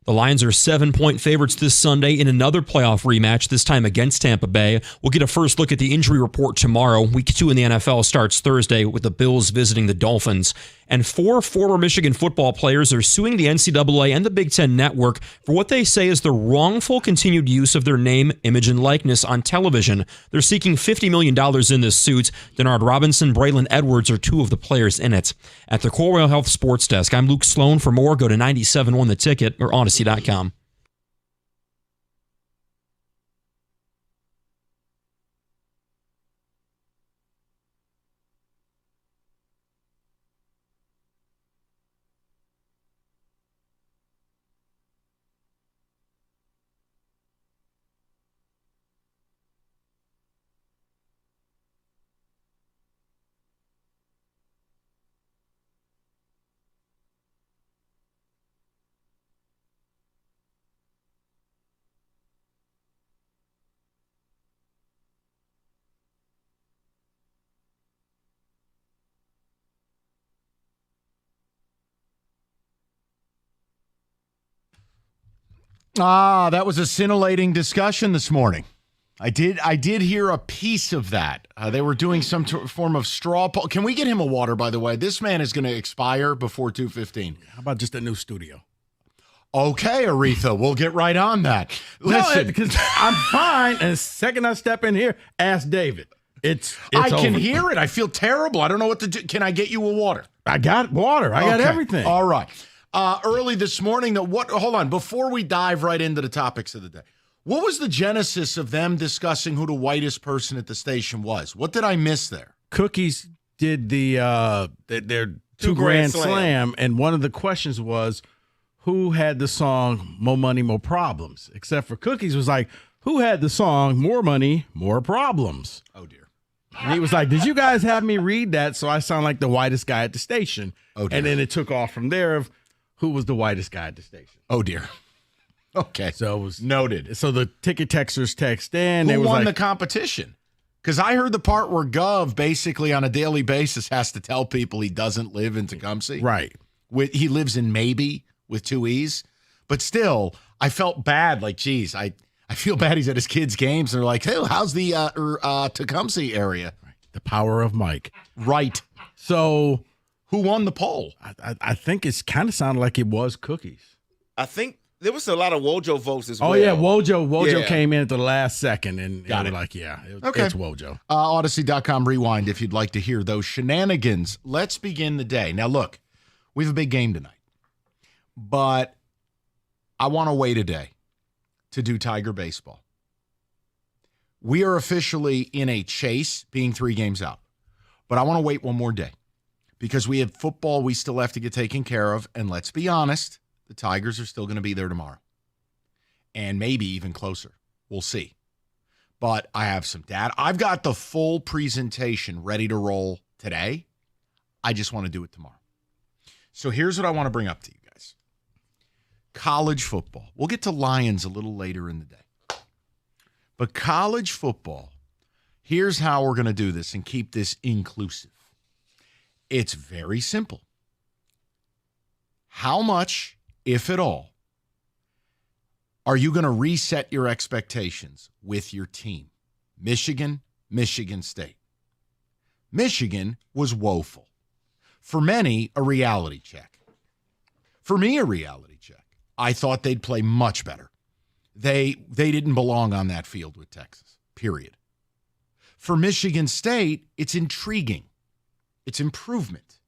S8: The Lions are 7-point favorites this Sunday in another playoff rematch, this time against Tampa Bay. We'll get a first look at the injury report tomorrow. Week 2 in the NFL starts Thursday with the Bills visiting the Dolphins. And 4 former Michigan football players are suing the NCAA and the Big Ten Network for what they say is the wrongful continued use of their name, image, and likeness on television. They're seeking $50 million in this suit. Denard Robinson, Braylon Edwards are 2 of the players in it. At the Core Health Sports Desk, I'm Luke Sloan. For more, go to 97.1 The Ticket or Odyssey.com.
S4: That was a scintillating discussion this morning. I did hear a piece of that. They were doing some form of straw poll. Can we get him a water, by the way? This man is going to expire before 2:15.
S11: How about just a new studio?
S4: Okay, Aretha, we'll get right on that. Listen,
S11: because I'm fine. And the second I step in here, ask David. It's
S4: I can
S11: over.
S4: hear it. I feel terrible. I don't know what to do. Can I get you a water?
S11: I got water. I got everything.
S4: All right. Early this morning, hold on. Before we dive right into the topics of the day, what was the genesis of them discussing who the whitest person at the station was? What did I miss there?
S11: Cookies did their 2 Grand Slam, and one of the questions was, who had the song More Money, More Problems? Except for Cookies was like, who had the song More Money, More Problems?
S4: Oh, dear.
S11: And he was like, did you guys have me read that so I sound like the whitest guy at the station?
S4: Oh, dear.
S11: And then it took off from there of who was the whitest guy at the station.
S4: Oh, dear. Okay.
S11: So it was
S4: noted.
S11: So the ticket texters text in.
S4: Who
S11: it was
S4: won
S11: like,
S4: the competition? Because I heard the part where Gov basically on a daily basis has to tell people he doesn't live in Tecumseh.
S11: Right.
S4: He lives in Maybe with 2 E's. But still, I felt bad. Like, geez, I feel bad he's at his kids' games. And they're like, hey, how's the Tecumseh area?
S11: Right. The power of Mike.
S4: Right.
S11: So
S4: who won the poll?
S11: I think it's kind of sounded like it was Cookies.
S3: I think there was a lot of Wojo votes as well.
S11: Oh, yeah, Wojo came in at the last second, and
S4: Got
S11: they
S4: it.
S11: were like, yeah,
S4: Okay.
S11: it's Wojo.
S4: Odyssey.com rewind if you'd like to hear those shenanigans. Let's begin the day. Now, look, we have a big game tonight, but I want to wait a day to do Tiger baseball. We are officially in a chase, being 3 games out, but I want to wait one more day because we have football we still have to get taken care of, and let's be honest, the Tigers are still going to be there tomorrow, and maybe even closer. We'll see. But I have some data. I've got the full presentation ready to roll today. I just want to do it tomorrow. So here's what I want to bring up to you guys. College football. We'll get to Lions a little later in the day. But college football, here's how we're going to do this and keep this inclusive. It's very simple. How much, if at all, are you going to reset your expectations with your team? Michigan, Michigan State. Michigan was woeful. For many, a reality check. For me, a reality check. I thought they'd play much better. They didn't belong on that field with Texas, period. For Michigan State, it's intriguing. It's improvement.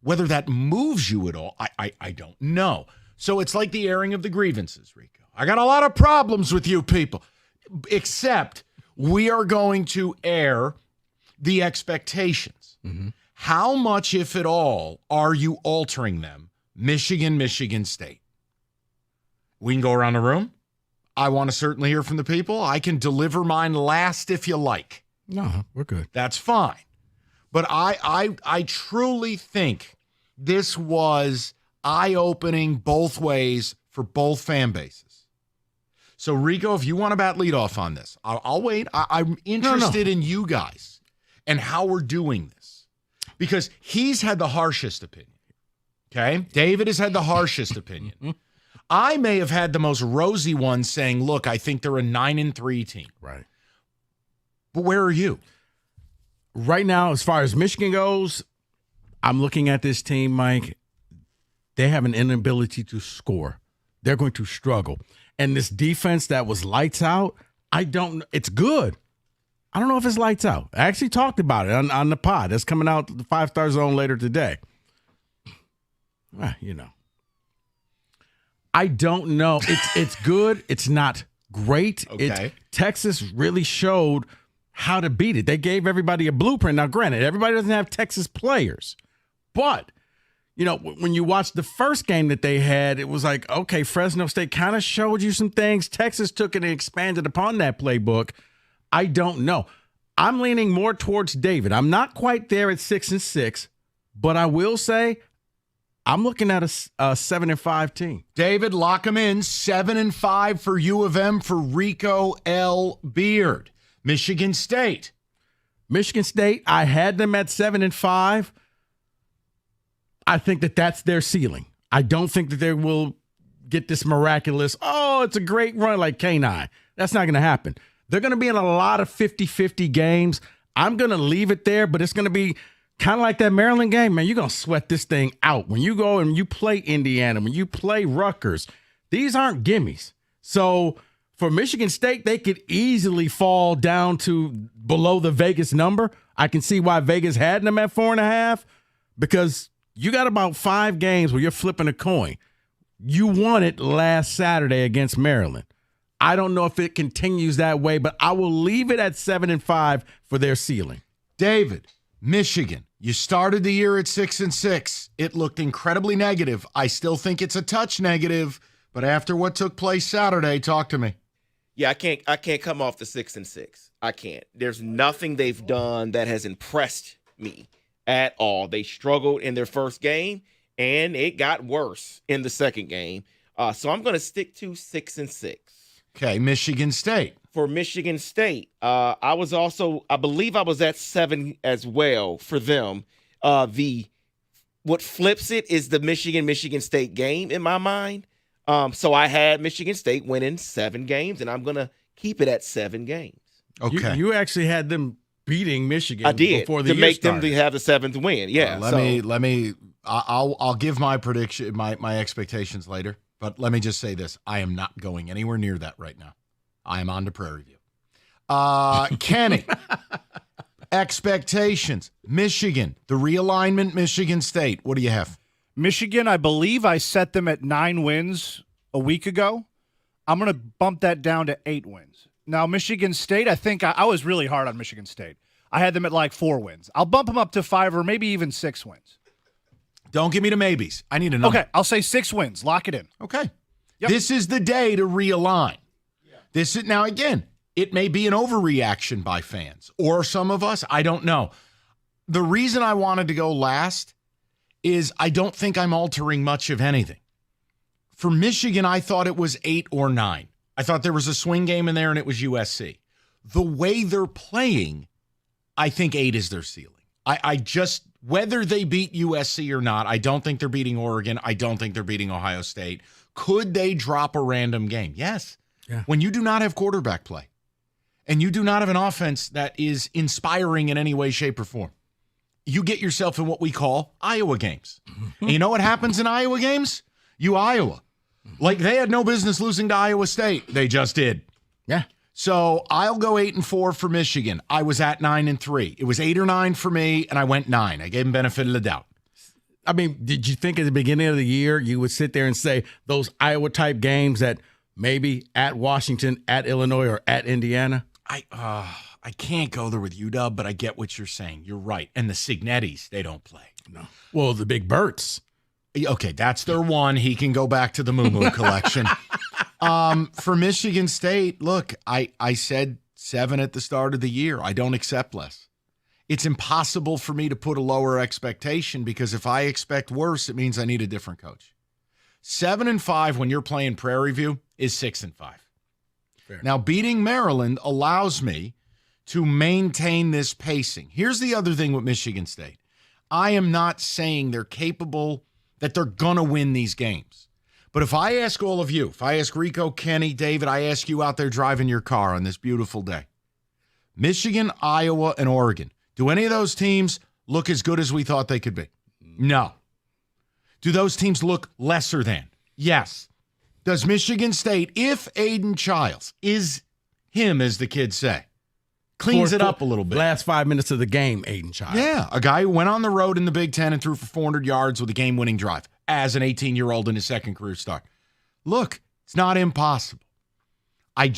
S4: Whether that moves you at all, I don't know. So it's like the airing of the grievances, Rico. I got a lot of problems with you people, except we are going to air the expectations.
S14: Mm-hmm.
S4: How much, if at all, are you altering them? Michigan State. We can go around the room. I want to certainly hear from the people. I can deliver mine last if you like.
S11: No, we're good.
S4: That's fine. But I truly think this was eye-opening both ways for both fan bases. So, Rico, if you want to bat leadoff on this, I'll wait. I'm interested in you guys and how we're doing this. Because he's had the harshest opinion. Okay? David has had the harshest opinion. I may have had the most rosy one saying, look, I think they're a 9-3 team.
S11: Right.
S4: But where are you?
S11: Right now, as far as Michigan goes, I'm looking at this team, Mike. They have an inability to score. They're going to struggle. And this defense that was lights out, it's good. I don't know if it's lights out. I actually talked about it on the pod. That's coming out the 5-Star Zone later today. I don't know. It's good. It's not great.
S4: Okay.
S11: Texas really showed how to beat it. They gave everybody a blueprint. Now, granted, everybody doesn't have Texas players. But, when you watch the first game that they had, it was like, okay, Fresno State kind of showed you some things. Texas took it and expanded upon that playbook. I don't know. I'm leaning more towards David. I'm not quite there at 6-6, but I will say I'm looking at a 7-5 team.
S4: David, lock him in. 7-5 for U of M for Rico L. Beard. Michigan State.
S11: I had them at 7-5. I think that's their ceiling. I don't think that they will get this miraculous, it's a great run like K9. That's not going to happen. They're going to be in a lot of 50-50 games. I'm going to leave it there, but it's going to be kind of like that Maryland game, man. You're going to sweat this thing out. When you go and you play Indiana, when you play Rutgers, these aren't gimmies. So for Michigan State, they could easily fall down to below the Vegas number. I can see why Vegas had them at 4.5 because you got about 5 games where you're flipping a coin. You won it last Saturday against Maryland. I don't know if it continues that way, but I will leave it at 7-5 for their ceiling.
S4: David, Michigan, you started the year at 6-6. It looked incredibly negative. I still think it's a touch negative, but after what took place Saturday, talk to me.
S3: Yeah, I can't come off the 6-6. I can't. There's nothing they've done that has impressed me at all. They struggled in their first game, and it got worse in the second game. So I'm going to stick to 6-6.
S4: Okay, Michigan State.
S3: For Michigan State, I believe I was at 7 as well for them. What flips it is the Michigan State game in my mind. So I had Michigan State winning 7 games, and I'm going to keep it at 7 games.
S4: Okay.
S11: You actually had them beating Michigan.
S3: I did
S11: before the
S3: to
S11: year
S3: make
S11: started.
S3: them to have the 7th win. Yeah.
S4: I'll give my prediction, my expectations later. But let me just say this: I am not going anywhere near that right now. I am on to Prairie View. Kenny, expectations: Michigan, the realignment, Michigan State. What do you have?
S12: Michigan, I believe I set them at 9 wins a week ago. I'm going to bump that down to 8 wins. Now, Michigan State, I think I was really hard on Michigan State. I had them at like 4 wins. I'll bump them up to 5 or maybe even 6 wins.
S4: Don't give me the maybes. I need a number.
S12: Okay, I'll say 6 wins. Lock it in.
S4: Okay.
S12: Yep.
S4: This is the day to realign. Yeah. Now, again, it may be an overreaction by fans or some of us. I don't know. The reason I wanted to go last is I don't think I'm altering much of anything. For Michigan, I thought it was 8 or 9. I thought there was a swing game in there and it was USC. The way they're playing, I think 8 is their ceiling. I just, whether they beat USC or not, I don't think they're beating Oregon. I don't think they're beating Ohio State. Could they drop a random game? Yes.
S11: Yeah.
S4: When you do not have quarterback play and you do not have an offense that is inspiring in any way, shape, or form, you get yourself in what we call Iowa games. And you know what happens in Iowa games? Iowa. Like they had no business losing to Iowa State. They just did.
S11: Yeah.
S4: So I'll go 8-4 for Michigan. I was at 9-3. It was 8 or 9 for me, and I went 9. I gave him benefit of the doubt.
S11: I mean, did you think at the beginning of the year you would sit there and say those Iowa-type games that maybe at Washington, at Illinois, or at Indiana?
S4: I can't go there with UW, but I get what you're saying. You're right. And the Signettis, they don't play.
S11: No. Well, the Big Berts.
S4: Okay, that's their one. He can go back to the Moo Moo collection. For Michigan State, look, I said 7 at the start of the year. I don't accept less. It's impossible for me to put a lower expectation because if I expect worse, it means I need a different coach. 7-5 when you're playing Prairie View is 6-5. Fair. Now, beating Maryland allows me to maintain this pacing. Here's the other thing with Michigan State. I am not saying they're capable, that they're going to win these games. But if I ask all of you, if I ask Rico, Kenny, David, I ask you out there driving your car on this beautiful day, Michigan, Iowa, and Oregon, do any of those teams look as good as we thought they could be? No. Do those teams look lesser than? Yes. Does Michigan State, if Aiden Childs is him, as the kids say, cleans it up a little bit.
S11: Last 5 minutes of the game, Aiden Childs.
S4: Yeah, a guy who went on the road in the Big Ten and threw for 400 yards with a game-winning drive as an 18-year-old in his second career start. Look, it's not impossible. I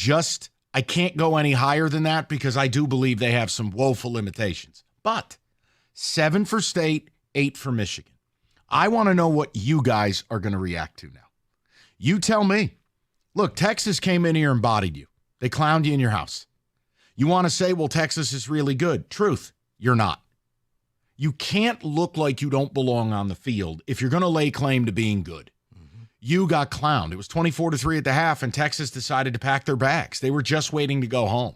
S4: can't go any higher than that because I do believe they have some woeful limitations. But 7 for State, 8 for Michigan. I want to know what you guys are going to react to now. You tell me. Look, Texas came in here and bodied you. They clowned you in your house. You want to say, well, Texas is really good. Truth, you're not. You can't look like you don't belong on the field if you're going to lay claim to being good. Mm-hmm. You got clowned. It was 24-3 at the half, and Texas decided to pack their bags. They were just waiting to go home.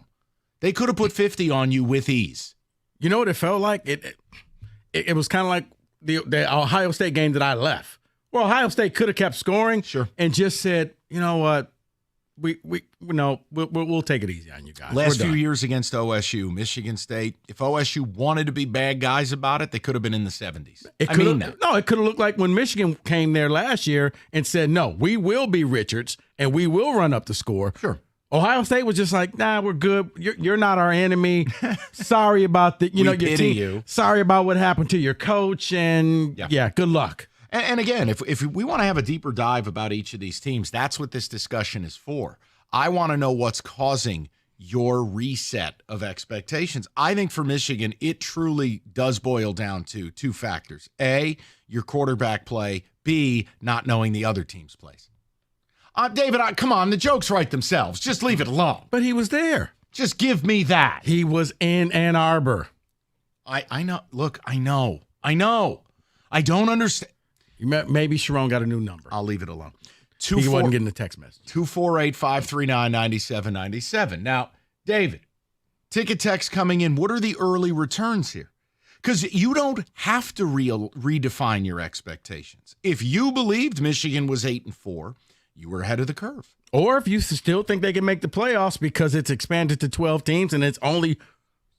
S4: They could have put 50 on you with ease.
S11: You know what it felt like? It was kind of like the Ohio State game that I left. Well, Ohio State could have kept scoring and just said, you know what? We'll take it easy on you guys.
S4: Last few years against OSU, Michigan State, if OSU wanted to be bad guys about it, they could have been in the 70s.
S11: It could have looked like when Michigan came there last year and said, no, we will be Richards and we will run up the score.
S4: Sure.
S11: Ohio State was just like, nah, we're good. You're not our enemy. Sorry about your team. Sorry about what happened to your coach, and yeah good luck.
S4: And again, if we want to have a deeper dive about each of these teams, that's what this discussion is for. I want to know what's causing your reset of expectations. I think for Michigan, it truly does boil down to 2 factors. A, your quarterback play. B, not knowing the other team's plays. David, come on, the jokes write themselves. Just leave it alone.
S11: But he was there.
S4: Just give me that.
S11: He was in Ann Arbor.
S4: I know. Look, I know. I don't understand.
S11: Maybe Sharon got a new number.
S4: I'll leave it alone.
S11: He wasn't getting a text message.
S4: 248-539-9797. Now, David, ticket text coming in. What are the early returns here? Because you don't have to redefine your expectations. If you believed Michigan was 8-4, you were ahead of the curve.
S11: Or if you still think they can make the playoffs because it's expanded to 12 teams and it's only.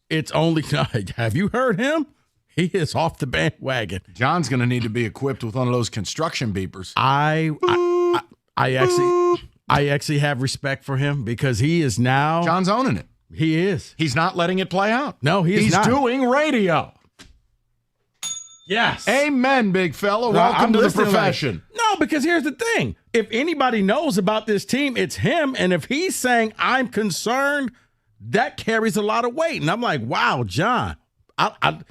S11: Have you heard him? He is off the bandwagon.
S4: John's going to need to be equipped with one of those construction beepers.
S11: I actually have respect for him because he is now.
S4: John's owning it.
S11: He is.
S4: He's not letting it play out.
S11: No, he's not.
S4: He's doing radio.
S11: Yes.
S4: Amen, big fella. Welcome to the profession.
S11: No, because here's the thing. If anybody knows about this team, it's him. And if he's saying, I'm concerned, that carries a lot of weight. And I'm like, wow, John, I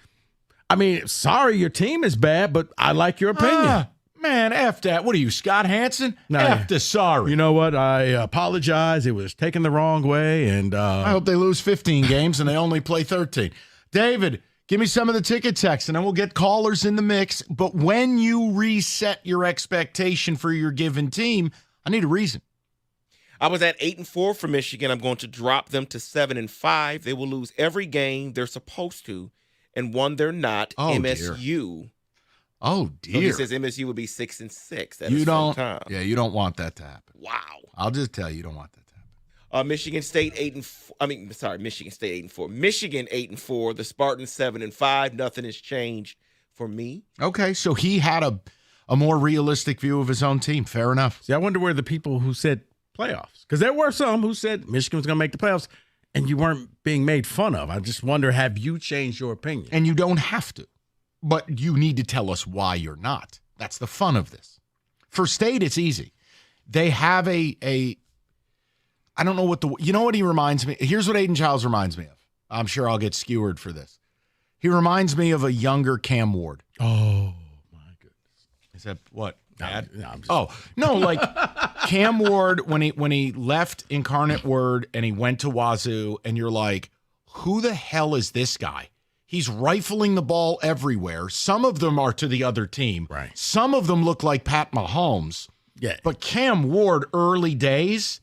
S11: mean, sorry your team is bad, but I like your opinion.
S4: Man, F that. What are you, Scott Hansen? No, F the sorry.
S11: You know what? I apologize. It was taken the wrong way. And
S4: I hope they lose 15 games and they only play 13. David, give me some of the ticket text, and then we'll get callers in the mix. But when you reset your expectation for your given team, I need a reason.
S3: I was at 8-4 for Michigan. I'm going to drop them to 7-5. They will lose every game they're supposed to, and one they're not. MSU.
S4: Dear. Oh dear.
S3: So he says MSU would be 6-6. At
S4: you don't.
S3: Time.
S4: Yeah, you don't want that to happen.
S3: Wow.
S4: I'll just tell you don't want that to happen.
S3: Michigan State 8-4. Michigan State 8-4. Michigan 8-4. The Spartans 7-5. Nothing has changed for me.
S4: Okay, so he had a more realistic view of his own team. Fair enough.
S11: See, I wonder where the people who said playoffs, because there were some who said Michigan was going to make the playoffs, and you weren't being made fun of. I just wonder, have you changed your opinion?
S4: And you don't have to. But you need to tell us why you're not. That's the fun of this. For State, it's easy. They have I don't know you know what he reminds me? Here's what Aiden Childs reminds me of. I'm sure I'll get skewered for this. He reminds me of a younger Cam Ward.
S11: Oh, my goodness.
S4: Is that what? Bad?
S11: No,
S4: like Cam Ward when he left Incarnate Word and he went to Wazoo, and you're like, who the hell is this guy? He's rifling the ball everywhere. Some of them are to the other team.
S11: Right.
S4: Some of them look like Pat Mahomes.
S11: Yeah.
S4: But Cam Ward, early days,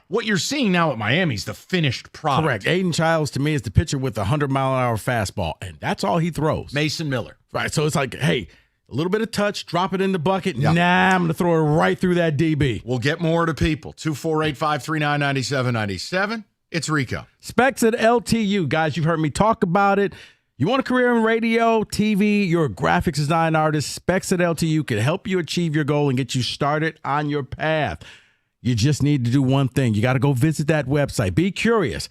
S4: what you're seeing now at Miami is the finished product.
S11: Correct. Aiden Childs, to me, is the pitcher with a 100-mile-an-hour fastball, and that's all he throws.
S4: Mason Miller.
S11: Right. So it's like, hey, a little bit of touch, drop it in the bucket. Yeah. Nah, I'm going to throw it right through that DB.
S4: We'll get more to people. 248-539-9797. It's Rico.
S11: Specs at LTU. Guys, you've heard me talk about it. You want a career in radio, TV, you're a graphics design artist, Specs at LTU can help you achieve your goal and get you started on your path. You just need to do one thing. You got to go visit that website. Be curious.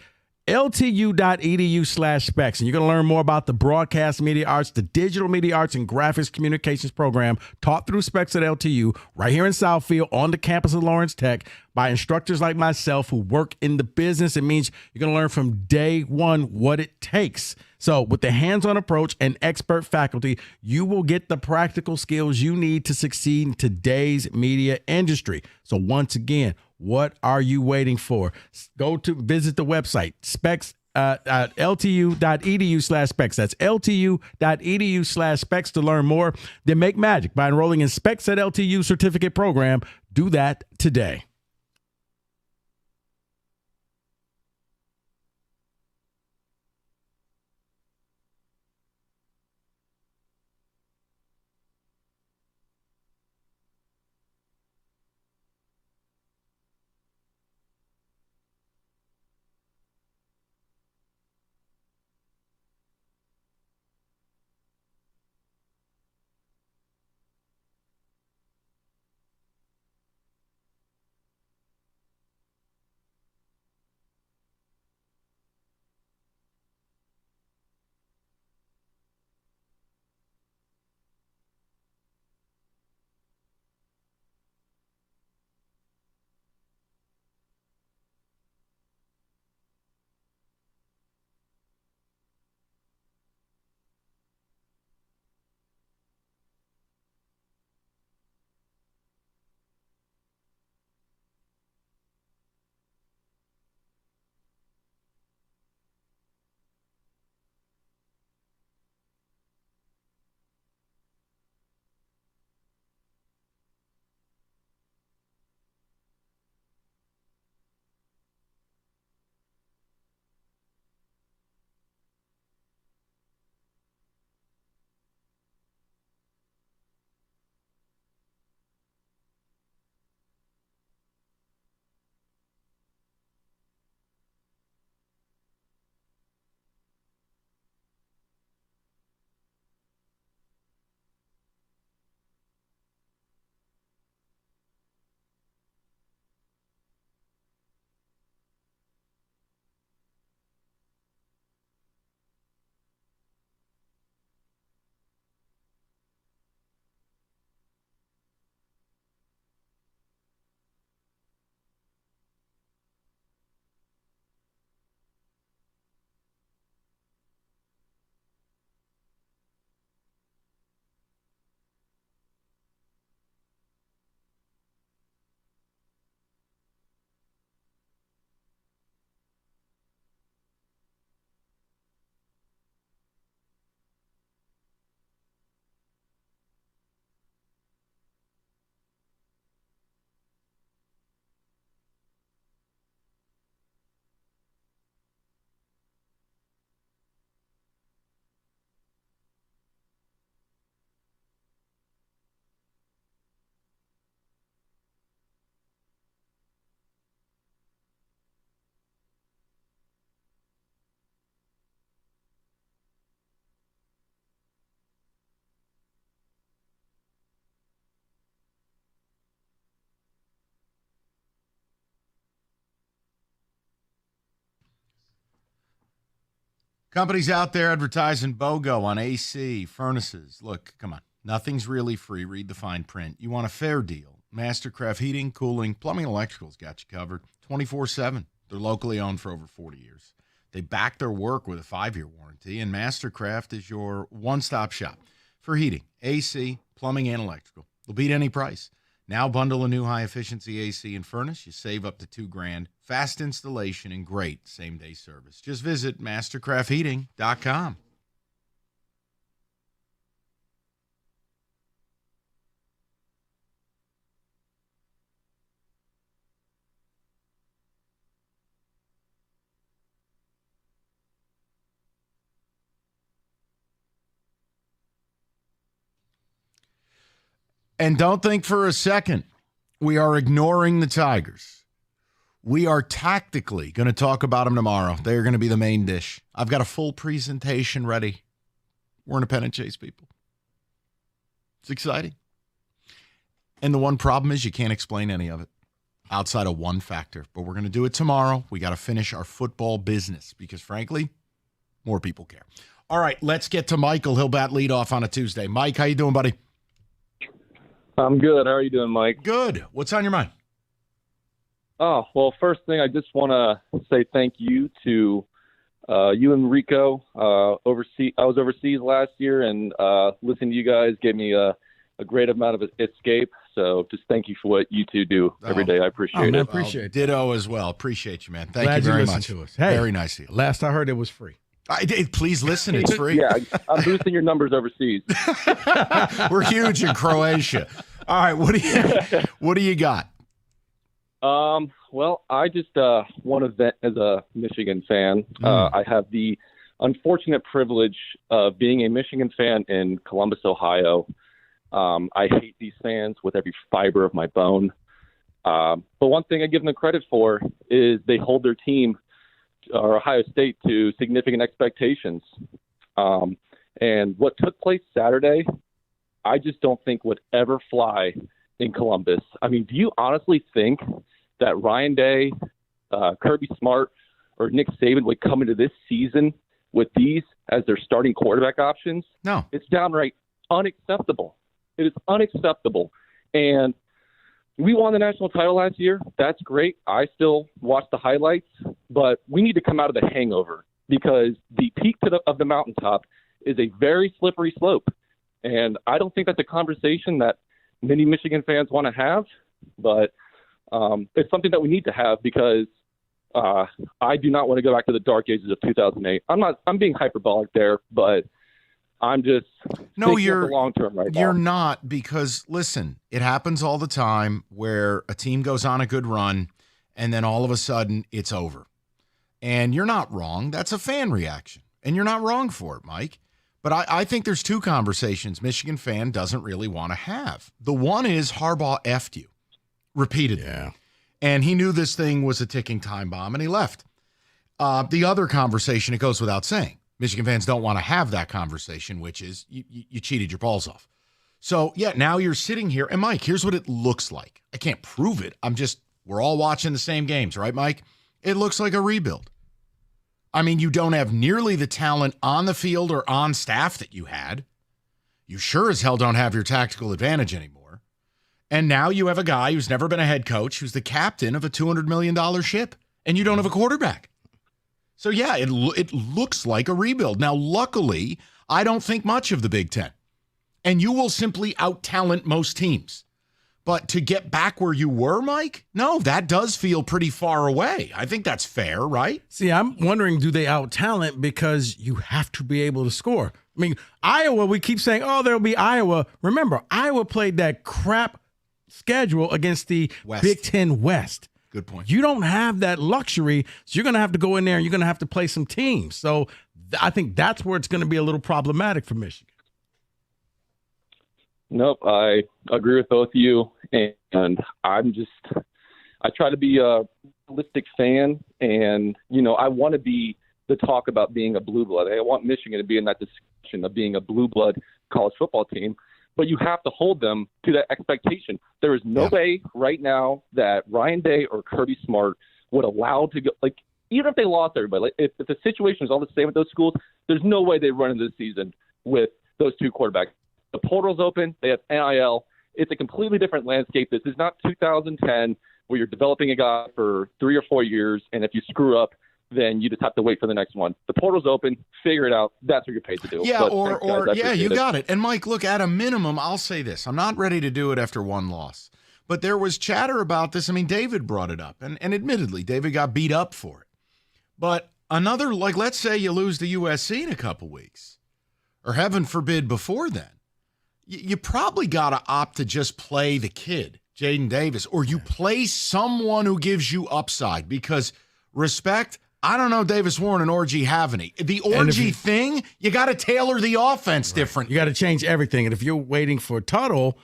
S11: LTU.edu/specs. And you're going to learn more about the broadcast media arts, the digital media arts and graphics communications program taught through Specs at LTU right here in Southfield on the campus of Lawrence Tech by instructors like myself who work in the business. It means you're going to learn from day one what it takes. So with the hands-on approach and expert faculty, you will get the practical skills you need to succeed in today's media industry. So once again, what are you waiting for? Go to visit the website, specs at ltu.edu/specs. That's ltu.edu/specs to learn more. Then make magic by enrolling in Specs at LTU certificate program. Do that today.
S4: Companies out there advertising BOGO on AC, furnaces. Look, come on. Nothing's really free. Read the fine print. You want a fair deal. Mastercraft Heating, Cooling, Plumbing, and Electrical's got you covered 24/7. They're locally owned for over 40 years. They back their work with a 5-year warranty, and Mastercraft is your one-stop shop for heating, AC, plumbing, and electrical. They'll beat any price. Now bundle a new high-efficiency AC and furnace. You save up to $2,000. Fast installation and great same-day service. Just visit mastercraftheating.com. And don't think for a second we are ignoring the Tigers. We are tactically going to talk about them tomorrow. They are going to be the main dish. I've got a full presentation ready. We're in a pennant chase, people. It's exciting. And the one problem is you can't explain any of it outside of one factor. But we're going to do it tomorrow. We got to finish our football business because, frankly, more people care. All right, let's get to Michael. He'll bat leadoff on a Tuesday. Mike, how you doing, buddy?
S7: I'm good. How are you doing, Mike?
S4: Good. What's on your mind?
S7: Oh, well, first thing, I just want to say thank you to you and Rico. I was overseas last year, and listening to you guys gave me a great amount of escape. So just thank you for what you two do every day. I appreciate it.
S4: Appreciate it. Ditto as well. Appreciate you, man. Thank
S11: Glad
S4: you very
S11: listened
S4: much.
S11: to us. Hey,
S4: very nice of you.
S11: Last I heard, it was free.
S4: Please listen. It's free.
S7: Yeah, I'm boosting your numbers overseas.
S4: We're huge in Croatia. All right, what do you got?
S7: Well, I just want to vent as a Michigan fan. I have the unfortunate privilege of being a Michigan fan in Columbus, Ohio. I hate these fans with every fiber of my bone. But one thing I give them credit for is they hold their team, or Ohio State, to significant expectations. And what took place Saturday, I just don't think would ever fly in Columbus. I mean, do you honestly think that Ryan Day, Kirby Smart, or Nick Saban would come into this season with these as their starting quarterback options?
S4: No.
S7: It's downright unacceptable. It is unacceptable. And we won the national title last year. That's great. I still watch the highlights, but we need to come out of the hangover because the peak of the mountaintop is a very slippery slope. And I don't think that's a conversation that many Michigan fans want to have, but it's something that we need to have because I do not want to go back to the dark ages of 2008. I'm being hyperbolic there, but I'm just thinking of the long term right now.
S4: You're not, because listen, it happens all the time where a team goes on a good run and then all of a sudden it's over. And you're not wrong. That's a fan reaction. And you're not wrong for it, Mike. But I think there's two conversations Michigan fan doesn't really want to have. The one is Harbaugh effed you repeatedly. Yeah. And he knew this thing was a ticking time bomb and he left. The other conversation, it goes without saying, Michigan fans don't want to have that conversation, which is you cheated your balls off. So, yeah, now you're sitting here. And, Mike, here's what it looks like. I can't prove it. We're all watching the same games, right, Mike? It looks like a rebuild. I mean, you don't have nearly the talent on the field or on staff that you had. You sure as hell don't have your tactical advantage anymore. And now you have a guy who's never been a head coach, who's the captain of a $200 million ship, and you don't have a quarterback. So, yeah, it looks like a rebuild. Now, luckily, I don't think much of the Big Ten. And you will simply out-talent most teams. But to get back where you were, Mike, no, that does feel pretty far away. I think that's fair, right?
S11: See, I'm wondering, do they out-talent because you have to be able to score? I mean, Iowa, we keep saying, oh, there'll be Iowa. Remember, Iowa played that crap schedule against the Big Ten West.
S4: Good point.
S11: You don't have that luxury, so you're going to have to go in there and you're going to have to play some teams. So I think that's where it's going to be a little problematic for Michigan.
S7: Nope, I agree with both of you, and I try to be a realistic fan, and, I want to be the talk about being a blue blood. I want Michigan to be in that discussion of being a blue blood college football team, but you have to hold them to that expectation. There is no way right now that Ryan Day or Kirby Smart would allow to go, even if they lost everybody, like if the situation is all the same at those schools, there's no way they run into the season with those two quarterbacks. The portal's open. They have NIL. It's a completely different landscape. This is not 2010 where you're developing a guy for 3 or 4 years, and if you screw up, then you just have to wait for the next one. The portal's open. Figure it out. That's what you're paid to do.
S4: Yeah,
S7: But
S4: or
S7: thanks, guys. I
S4: you
S7: appreciate it.
S4: got it. And Mike, look, at a minimum, I'll say this. I'm not ready to do it after one loss. But there was chatter about this. I mean, David brought it up. And admittedly, David got beat up for it. But another, like, let's say you lose to USC in a couple weeks, or heaven forbid before then. You probably got to opt to just play the kid, Jaden Davis, or you play someone who gives you upside because respect, I don't know Davis Warren and Orji have any. The Orji thing, you got to tailor the offense different.
S11: You got to change everything. And if you're waiting for Tuttle,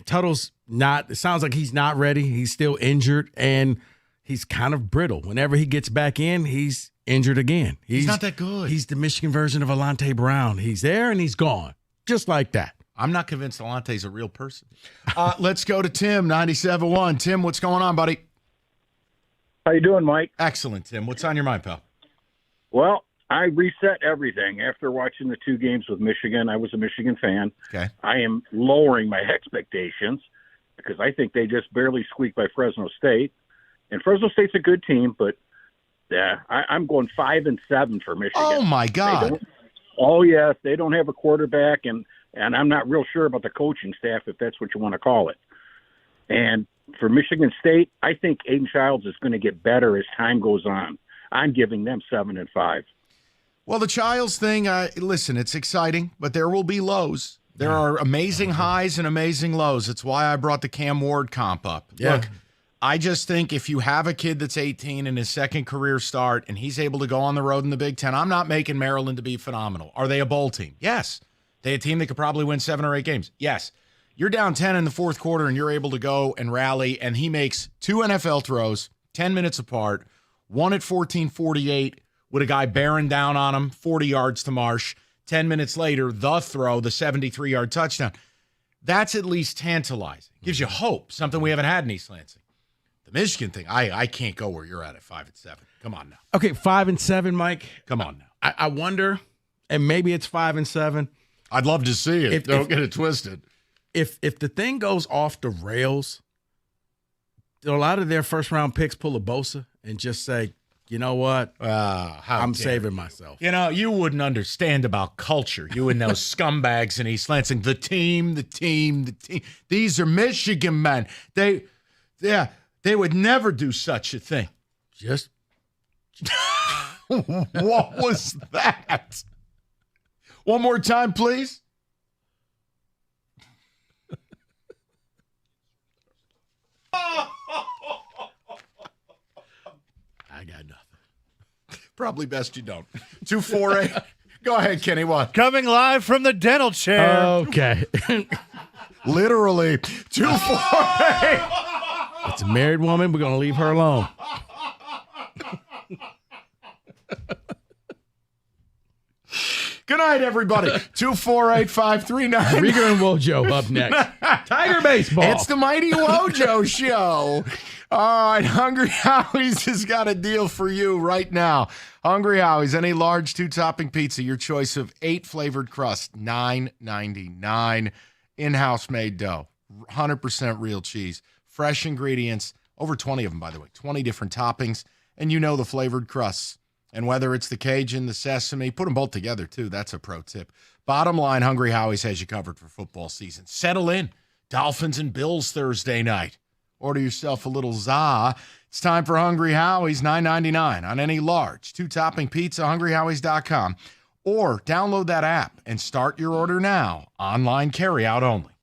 S11: Tuttle's not – it sounds like he's not ready. He's still injured, and he's kind of brittle. Whenever he gets back in, he's injured again.
S4: He's not that good.
S11: He's the Michigan version of Alante Brown. He's there, and he's gone. Just like that.
S4: I'm not convinced Alante's a real person. Let's go to Tim, 97.1. Tim, what's going on, buddy?
S1: How you doing, Mike?
S4: Excellent, Tim. What's on your mind, pal?
S1: Well, I reset everything after watching the 2 games with Michigan. I was a Michigan fan.
S4: Okay.
S1: I am lowering my expectations because I think they just barely squeaked by Fresno State. And Fresno State's a good team, but yeah, I'm going 5-7 for Michigan.
S4: Oh, my God.
S1: Oh, yes. They don't have a quarterback, and I'm not real sure about the coaching staff, if that's what you want to call it. And for Michigan State, I think Aiden Childs is going to get better as time goes on. I'm giving them 7-5.
S4: Well, the Childs thing, listen, it's exciting, but there will be lows. There are amazing highs and amazing lows. That's why I brought the Cam Ward comp up.
S11: Yeah.
S4: Look, I just think if you have a kid that's 18 in his second career start and he's able to go on the road in the Big Ten, I'm not making Maryland to be phenomenal. Are they a bowl team? Yes. They a team that could probably win 7 or 8 games? Yes. You're down 10 in the fourth quarter and you're able to go and rally, and he makes 2 NFL throws 10 minutes apart, one at 14:48 with a guy bearing down on him, 40 yards to Marsh. 10 minutes later, the throw, the 73-yard touchdown. That's at least tantalizing. Gives you hope, something we haven't had in East Lansing. The Michigan thing, I can't go where you're at 5-7. Come on now.
S11: Okay, 5-7, Mike.
S4: Come on now.
S11: I wonder, and maybe it's 5-7.
S4: I'd love to see it. Don't get it twisted.
S11: If the thing goes off the rails, do a lot of their first-round picks pull a Bosa and just say, you know what? I'm saving myself.
S4: You know, you wouldn't understand about culture. You and those scumbags in East Lansing. The team. These are Michigan men. They would never do such a thing.
S11: Just
S4: what was that? One more time, please.
S11: I got nothing.
S4: Probably best you don't. 248. Go ahead, Kenny. What?
S12: Coming live from the dental chair.
S11: Okay.
S4: Literally. 248.
S11: It's a married woman. We're going to leave her alone.
S4: Good night, everybody. 248-539.
S11: Rico and Wojo up next. Tiger baseball.
S4: It's the Mighty Wojo Show. All right, Hungry Howie's has got a deal for you right now. Hungry Howie's, any large 2-topping pizza, your choice of 8 flavored crusts, $9.99. In-house made dough, 100% real cheese, fresh ingredients, over 20 of them, by the way, 20 different toppings, and you know the flavored crusts. And whether it's the Cajun, the sesame, put them both together, too. That's a pro tip. Bottom line, Hungry Howie's has you covered for football season. Settle in. Dolphins and Bills Thursday night. Order yourself a little za. It's time for Hungry Howie's, $9.99 on any large 2-topping pizza, hungryhowies.com. Or download that app and start your order now. Online carryout only.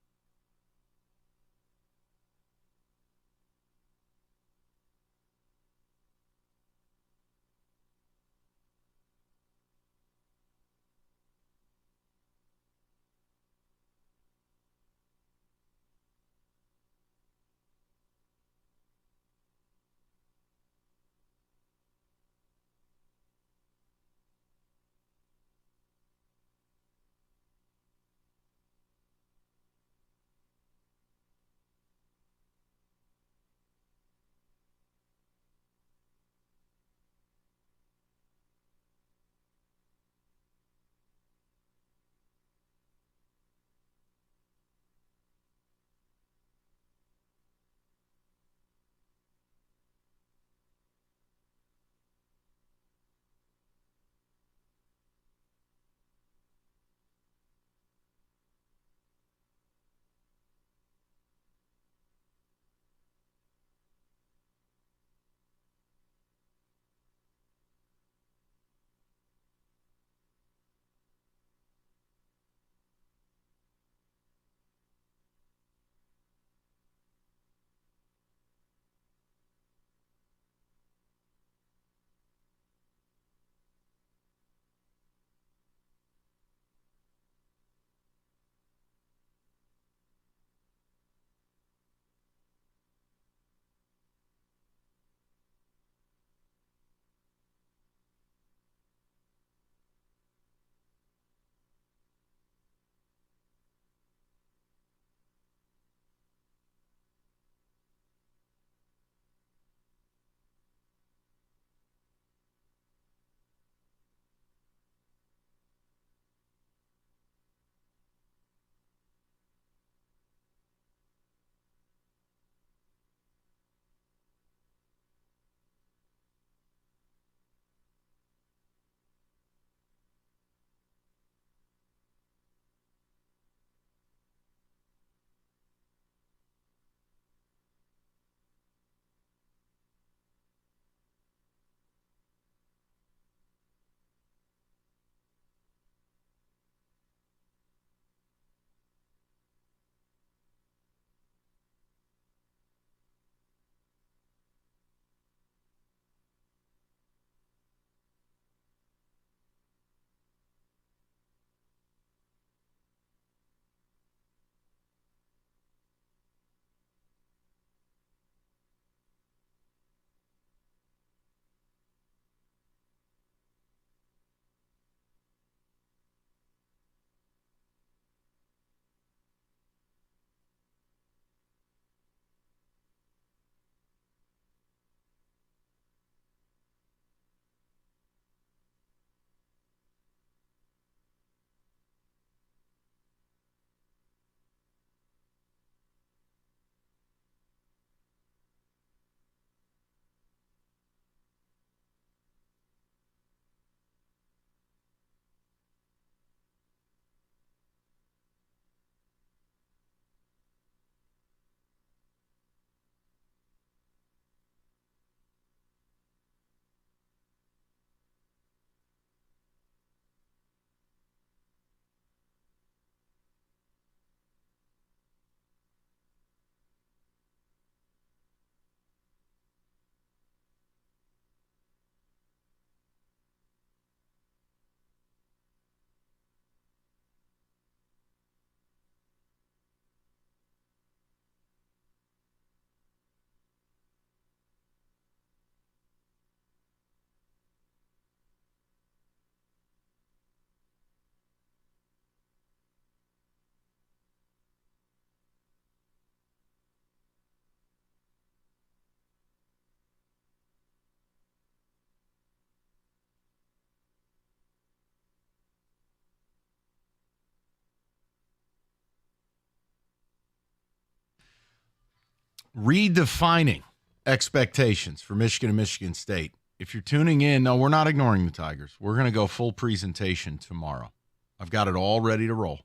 S4: redefining expectations for Michigan and Michigan State. If you're tuning in, no, we're not ignoring the Tigers. We're going to go full presentation tomorrow. I've got it all ready to roll.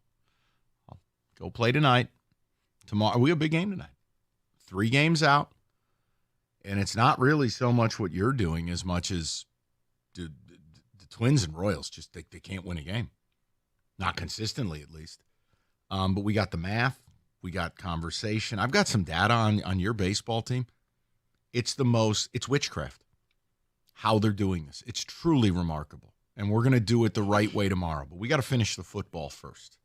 S4: I'll go play tonight. Tomorrow, we have a big game tonight. 3 games out. And it's not really so much what you're doing as much as the Twins and Royals just they can't win a game. Not consistently, at least. But we got the math. We got conversation. I've got some data on your baseball team. It's witchcraft, how they're doing this. It's truly remarkable. And we're going to do it the right way tomorrow. But we got to finish the football first.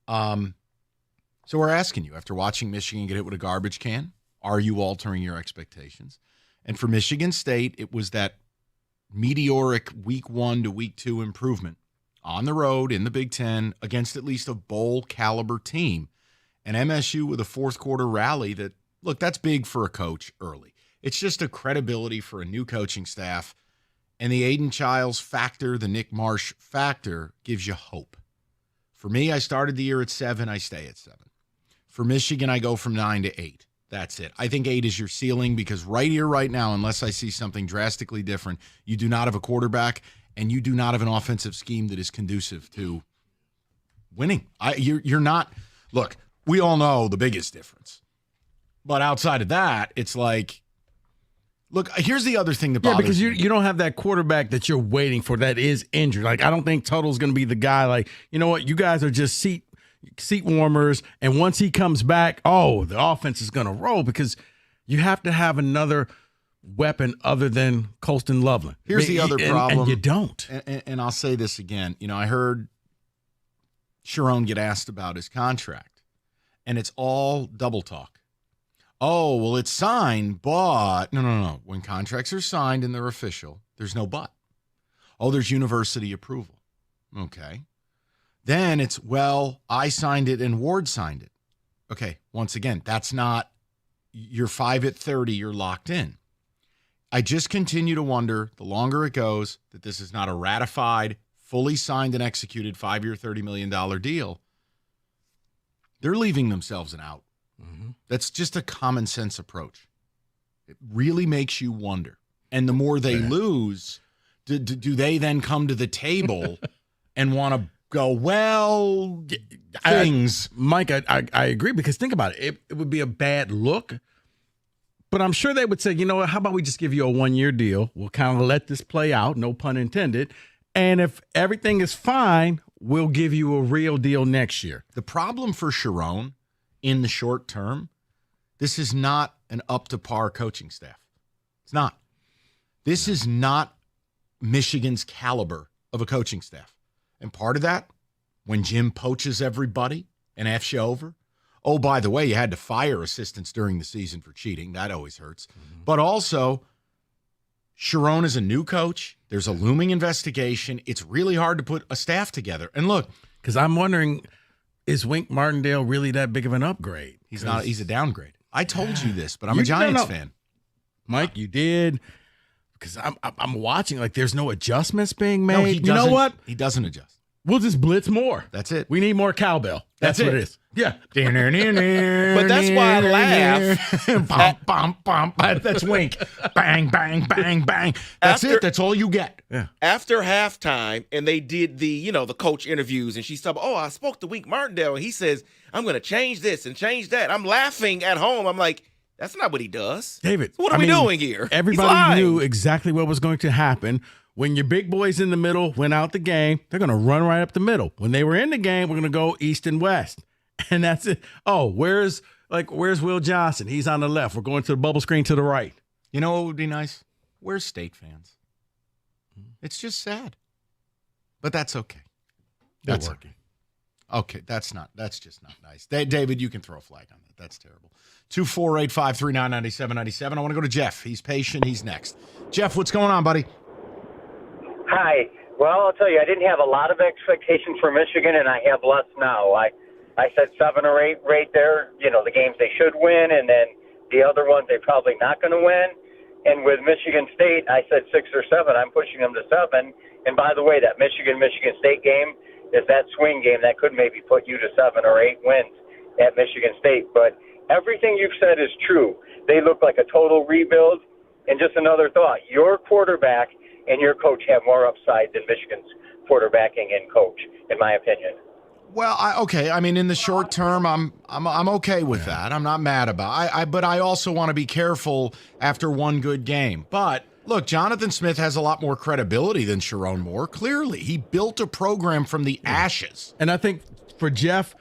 S4: So we're asking you, after watching Michigan get hit with a garbage can, are you altering your expectations? And for Michigan State, it was that meteoric week 1 to week 2 improvement on the road in the Big Ten against at least a bowl caliber team. And MSU with a fourth quarter rally that, look, that's big for a coach early. It's just a credibility for a new coaching staff. And the Aiden Childs factor, the Nick Marsh factor, gives you hope. For me, I started the year at 7. I stay at 7. For Michigan, I go from 9 to 8. That's it. I think 8 is your ceiling because right here, right now, unless I see something drastically different, you do not have a quarterback and you do not have an offensive scheme that is conducive to winning. You're not. Look, we all know the biggest difference. But outside of that, it's like, look, here's the other thing that bothers me.
S11: Because you don't have that quarterback that you're waiting for that is injured. Like, I don't think Tuttle's going to be the guy like, you know what, you guys are just seat warmers, and once he comes back, the offense is going to roll because you have to have another weapon other than Colston Loveland.
S4: Here's the other problem.
S11: And you don't.
S4: And I'll say this again. I heard Sharon get asked about his contract, and it's all double talk. Oh, well, it's signed, but no. When contracts are signed and they're official, there's no but. Oh, there's university approval. Okay. Then it's, well, I signed it and Ward signed it. Okay, once again, that's not, you're 5 at 30, you're locked in. I just continue to wonder, the longer it goes, that this is not a ratified, fully signed and executed 5-year, $30 million deal. They're leaving themselves an out. Mm-hmm. That's just a common sense approach. It really makes you wonder. And the more they lose, do they then come to the table and want to go, well, things.
S11: Mike, I agree because think about it. It would be a bad look, but I'm sure they would say, you know what, how about we just give you a 1-year deal? We'll kind of let this play out, no pun intended. And if everything is fine, we'll give you a real deal next year.
S4: The problem for Sharon in the short term, this is not an up-to-par coaching staff. It's not. This is not Michigan's caliber of a coaching staff. And part of that, when Jim poaches everybody and F's you over, oh, by the way, you had to fire assistants during the season for cheating. That always hurts. Mm-hmm. But also, Sharon is a new coach. There's a looming investigation. It's really hard to put a staff together. And look,
S11: because I'm wondering, is Wink Martindale really that big of an upgrade?
S4: He's not. He's a downgrade. I told you this, but I'm a Giants fan.
S11: Mike, you did. Because I'm watching, like, there's no adjustments being made.
S4: No,
S11: you know what?
S4: He doesn't adjust.
S11: We'll just blitz more.
S4: That's it.
S11: We need more cowbell. That's what it is. Yeah.
S3: But that's why I laugh.
S4: That's Wink. Bang, bang, bang, bang. That's it. That's all you get.
S11: Yeah.
S3: After halftime, and they did the coach interviews, and she's talking, I spoke to Wink Martindale, and he says, I'm going to change this and change that. I'm laughing at home. I'm like, that's not what he does.
S11: David.
S3: What are we doing here?
S11: Everybody knew exactly what was going to happen. When your big boys in the middle went out the game, they're going to run right up the middle. When they were in the game, we're going to go east and west. And that's it. Oh, where's Will Johnson? He's on the left. We're going to the bubble screen to the right.
S4: You know what would be nice? Where's State fans? It's just sad. But that's okay. That's working. Okay, that's just not nice. David, you can throw a flag on that. That's terrible. 248-539-9797. I want to go to Jeff. He's patient. He's next. Jeff, what's going on, buddy?
S16: Hi. Well, I'll tell you, I didn't have a lot of expectations for Michigan, and I have less now. I said 7 or 8 right there, the games they should win, and then the other ones they're probably not going to win. And with Michigan State, I said 6 or 7. I'm pushing them to 7. And by the way, that Michigan State game is that swing game that could maybe put you to 7 or 8 wins at Michigan State. But everything you've said is true. They look like a total rebuild. And just another thought, your quarterback and your coach have more upside than Michigan's quarterbacking and coach, in my opinion.
S4: Well, okay. I mean, in the short term, I'm okay with that. I'm not mad about. But I also want to be careful after one good game. But look, Jonathan Smith has a lot more credibility than Sharon Moore. Clearly, he built a program from the ashes.
S11: And I think for Jeff,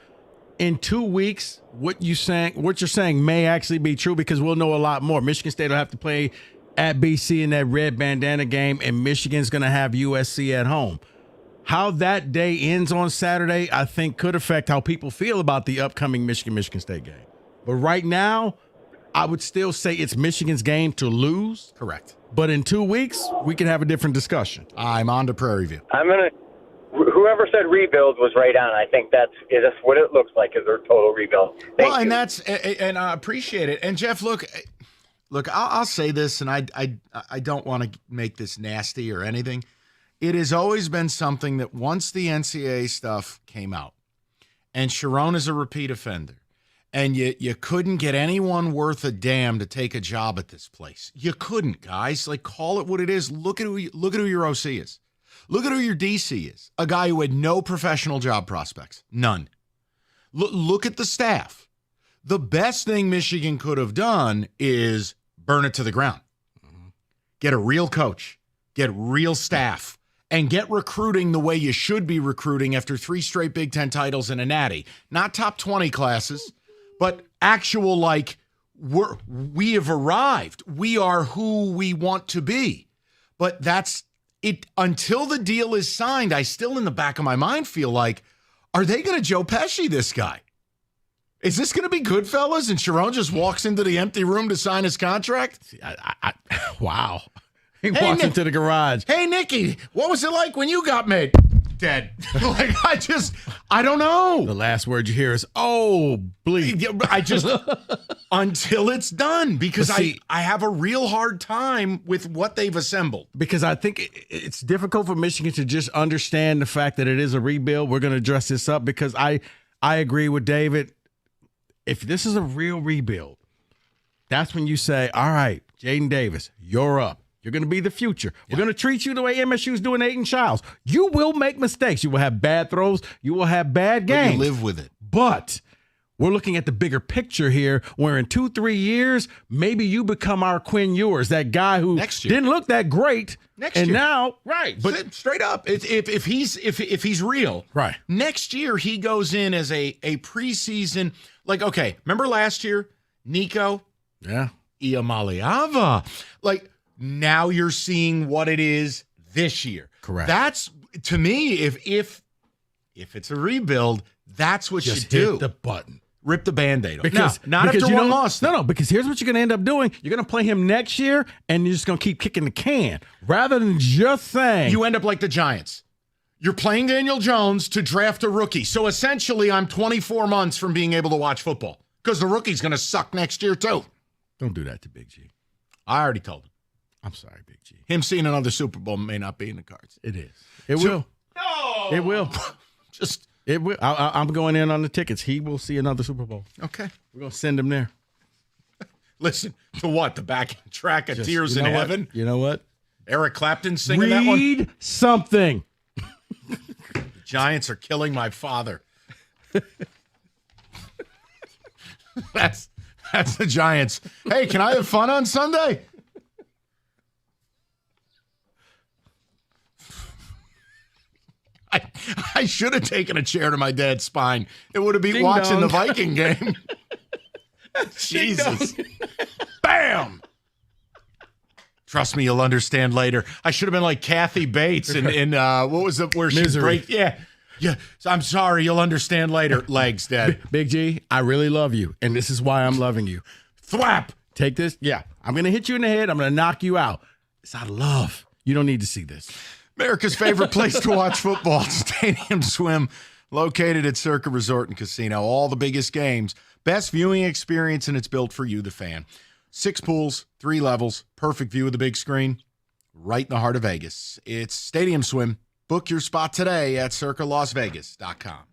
S11: in 2 weeks, what you're saying may actually be true because we'll know a lot more. Michigan State will have to play at BC in that red bandana game, and Michigan's going to have USC at home. How that day ends on Saturday, I think, could affect how people feel about the upcoming Michigan State game. But right now, I would still say it's Michigan's game to lose.
S4: Correct.
S11: But in 2 weeks, we can have a different discussion.
S4: I'm on to Prairie View.
S16: Whoever said rebuild was right on. I think that's what it looks like is their total rebuild. Thank you.
S4: And I appreciate it. And Jeff, look, I'll say this, and I don't want to make this nasty or anything. It has always been something that once the NCAA stuff came out, and Sharon is a repeat offender, and you couldn't get anyone worth a damn to take a job at this place. You couldn't, guys. Like, call it what it is. Look at who your OC is. Look at who your DC is. A guy who had no professional job prospects. None. Look at the staff. The best thing Michigan could have done is burn it to the ground. Get a real coach. Get real staff. And get recruiting the way you should be recruiting after 3 straight Big Ten titles and a natty. Not top 20 classes, but actual, like, we have arrived. We are who we want to be. But that's it. Until the deal is signed, I still in the back of my mind feel like, are they going to Joe Pesci this guy? Is this going to be Goodfellas and Sharon just walks into the empty room to sign his contract?
S11: Wow. He walks into the garage.
S4: Hey, Nikki, what was it like when you got made? Dead. Like, I don't know.
S11: The last word you hear is, oh, bleep.
S4: Until it's done, because I have a real hard time with what they've assembled.
S11: Because I think it's difficult for Michigan to just understand the fact that it is a rebuild. We're going to dress this up because I agree with David. If this is a real rebuild, that's when you say, all right, Jaden Davis, you're up. You're going to be the future. We're going to treat you the way MSU's doing Aiden Childs. You will make mistakes. You will have bad throws. You will have bad games.
S4: But you live with it.
S11: But we're looking at the bigger picture here, where in 2-3 years, maybe you become our Quinn Ewers, that guy who didn't look that great.
S4: Next year.
S11: Now,
S4: but straight up, if he's real,
S11: right?
S4: Next year he goes in as a preseason. Like, okay, remember last year, Nico, Iamaleava, like. Now you're seeing what it is this year.
S11: Correct.
S4: That's, to me, if it's a rebuild, that's what
S11: just
S4: you do.
S11: Hit the button.
S4: Rip the Band-Aid off.
S11: Because
S4: after one loss.
S11: No, because here's what you're going to end up doing. You're going to play him next year, and you're just going to keep kicking the can. Rather than just saying.
S4: You end up like the Giants. You're playing Daniel Jones to draft a rookie. So essentially, I'm 24 months from being able to watch football because the rookie's going to suck next year, too.
S11: Don't do that to Big G.
S4: I already told him.
S11: I'm sorry, Big G.
S4: Him seeing another Super Bowl may not be in the cards.
S11: It is. It will.
S4: No.
S11: It will. It will. I'm going in on the tickets. He will see another Super Bowl.
S4: Okay.
S11: We're going to send him there.
S4: Listen, to what? The back track of Tears in Heaven?
S11: You know what?
S4: Eric Clapton singing that one?
S11: Read something.
S4: The Giants are killing my father. That's the Giants. Hey, can I have fun on Sunday? I should have taken a chair to my dad's spine. It would have been
S11: Ding
S4: watching
S11: dong.
S4: the Viking game. Jesus. Bam! Trust me, you'll understand later. I should have been like Kathy Bates in what was it where she
S11: Misery.
S4: break? Yeah. So I'm sorry, you'll understand later. Legs dead.
S11: Big G, I really love you, and this is why I'm loving you.
S4: Thwap.
S11: Take this. Yeah. I'm going to hit you in the head. I'm going to knock you out. It's out of love. You don't need to see this.
S4: America's favorite place to watch football, Stadium Swim, located at Circa Resort and Casino. All the biggest games, best viewing experience, and it's built for you, the fan. 6 pools, 3 levels, perfect view of the big screen, right in the heart of Vegas. It's Stadium Swim. Book your spot today at circalasvegas.com.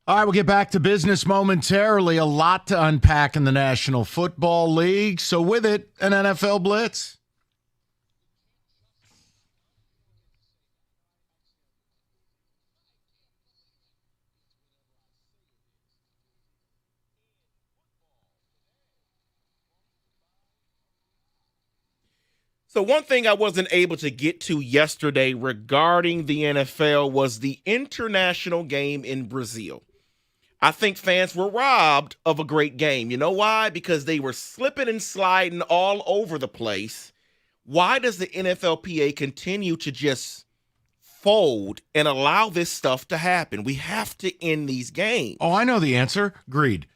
S4: All right, we'll get back to business momentarily. A lot to unpack in the National Football League. So with it, an NFL Blitz.
S3: So one thing I wasn't able to get to yesterday regarding the NFL was the international game in Brazil. I think fans were robbed of a great game. You know why? Because they were slipping and sliding all over the place. Why does the NFLPA continue to just fold and allow this stuff to happen? We have to end these games.
S4: Oh, I know the answer. Agreed.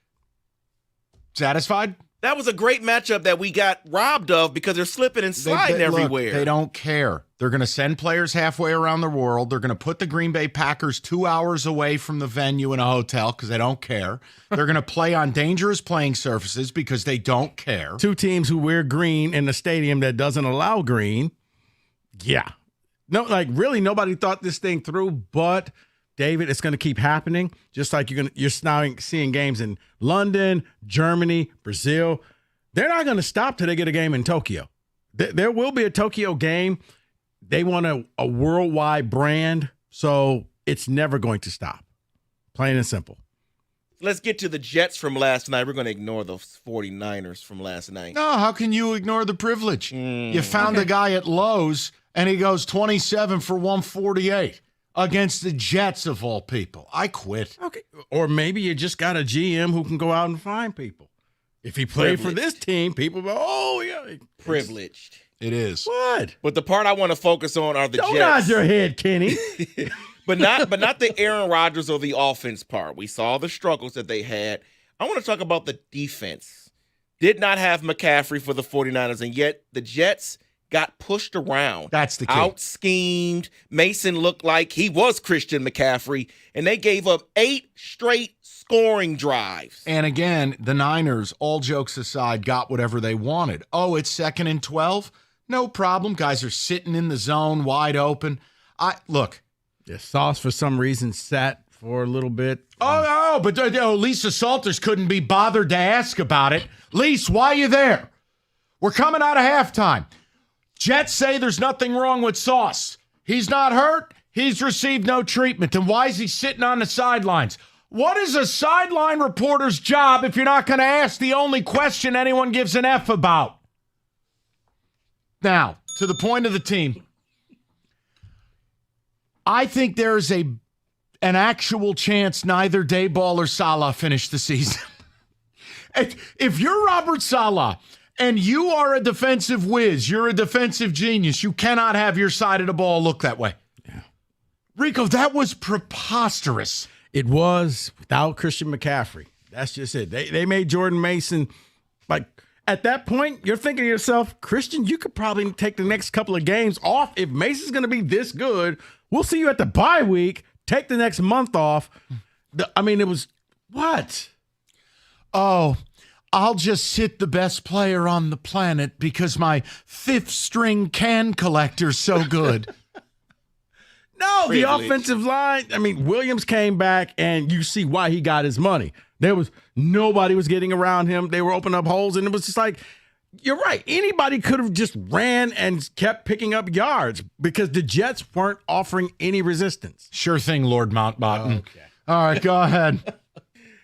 S4: Satisfied?
S3: That was a great matchup that we got robbed of because they're slipping and sliding everywhere.
S4: Look, they don't care. They're going to send players halfway around the world. They're going to put the Green Bay Packers 2 hours away from the venue in a hotel because they don't care. They're going to play on dangerous playing surfaces because they don't care.
S11: Two teams who wear green in a stadium that doesn't allow green. Yeah. No, like really nobody thought this thing through, but David, it's going to keep happening. Just like you're now seeing games in London, Germany, Brazil. They're not going to stop till they get a game in Tokyo. There will be a Tokyo game. They want a worldwide brand, so it's never going to stop. Plain and simple.
S3: Let's get to the Jets from last night. We're going to ignore those 49ers from last night.
S4: No, how can you ignore the privilege? You found a guy at Lowe's, and he goes 27 for 148. Against the Jets, of all people. I quit.
S11: Okay. Or maybe you just got a GM who can go out and find people. If he played for this team, people go, oh, yeah.
S3: Privileged.
S4: It is.
S11: What?
S3: But the part I want to focus on are the
S11: Don't
S3: Jets.
S11: nod your head, Kenny.
S3: but not the Aaron Rodgers or the offense part. We saw the struggles that they had. I want to talk about the defense. Did not have McCaffrey for the 49ers, and yet the Jets got pushed around.
S4: That's the key.
S3: Out-schemed. Mason looked like he was Christian McCaffrey, and they gave up 8 straight scoring drives.
S4: And again, the Niners, all jokes aside, got whatever they wanted. Oh, it's 2nd and 12? No problem. Guys are sitting in the zone, wide open. Look.
S11: Yeah, Sauce, for some reason, sat for a little bit.
S4: But Lisa Salters couldn't be bothered to ask about it. Lisa, why are you there? We're coming out of halftime. Jets say there's nothing wrong with Sauce. He's not hurt. He's received no treatment. Then why is he sitting on the sidelines? What is a sideline reporter's job if you're not going to ask the only question anyone gives an F about? Now, to the point of the team, I think there's an actual chance neither Dayball or Salah finish the season. If you're Robert Salah and you are a defensive whiz, you're a defensive genius, you cannot have your side of the ball look that way. Yeah. Rico, that was preposterous.
S11: It was without Christian McCaffrey. That's just it. They made Jordan Mason, like, at that point, you're thinking to yourself, Christian, you could probably take the next couple of games off. If Mason's going to be this good, we'll see you at the bye week. Take the next month off. It was what?
S4: Oh, I'll just sit the best player on the planet because my 5th string can collector's so good.
S11: No, the offensive line. Williams came back, and you see why he got his money. Nobody was getting around him. They were opening up holes, and it was just like, you're right. Anybody could have just ran and kept picking up yards because the Jets weren't offering any resistance.
S4: Sure thing, Lord Mountbatten. Okay. All right, go ahead.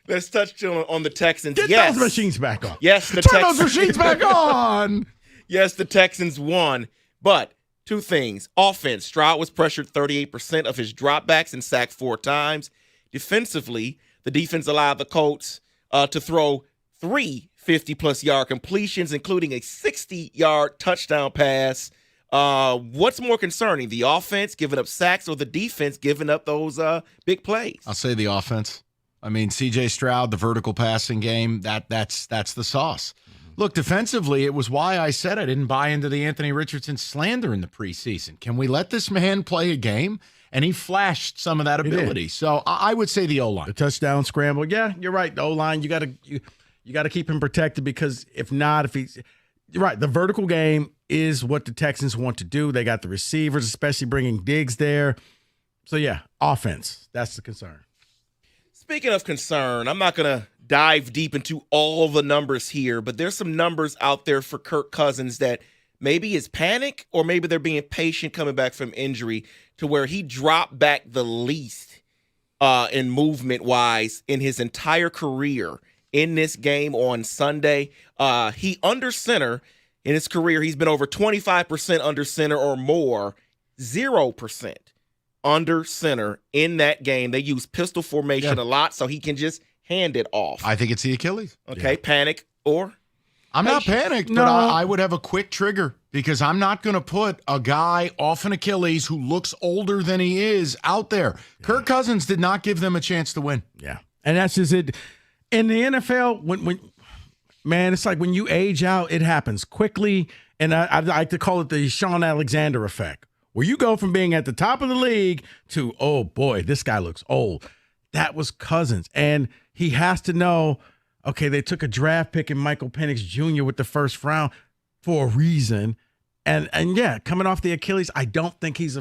S3: Let's touch on the Texans.
S11: Get those machines back on.
S3: Yes,
S4: Turn those machines back on.
S3: Yes, the Texans won, but 2 things. Offense, Stroud was pressured 38% of his dropbacks and sacked 4 times. Defensively, the defense allowed the Colts to throw 3 50-plus yard completions, including a 60-yard touchdown pass. What's more concerning, the offense giving up sacks or the defense giving up those big plays?
S4: I'll say the offense. C.J. Stroud, the vertical passing game, that's the sauce. Look, defensively, it was why I said I didn't buy into the Anthony Richardson slander in the preseason. Can we let this man play a game? And he flashed some of that ability. So I would say the O-line.
S11: The touchdown scramble. Yeah, you're right. The O-line, you got to keep him protected because you're right. The vertical game is what the Texans want to do. They got the receivers, especially bringing Diggs there. So, yeah, offense. That's the concern.
S3: Speaking of concern, I'm not going to dive deep into all the numbers here, but there's some numbers out there for Kirk Cousins that maybe is panic or maybe they're being patient coming back from injury to where he dropped back the least in movement-wise in his entire career in this game on Sunday. He under center in his career, he's been over 25% under center or more, 0% under center in that game. They use pistol formation a lot, so he can just hand it off.
S4: I think it's the Achilles.
S3: Okay, panic or?
S4: I'm not panicked, but I would have a quick trigger because I'm not going to put a guy off an Achilles who looks older than he is out there. Yeah. Kirk Cousins did not give them a chance to win.
S11: Yeah, and that's just it. In the NFL, when man, it's like when you age out, it happens quickly, and I like to call it the Sean Alexander effect, where you go from being at the top of the league to, oh boy, this guy looks old. That was Cousins, and he has to know, okay, they took a draft pick in Michael Penix Jr. with the first round for a reason, and yeah, coming off the Achilles, I don't think he's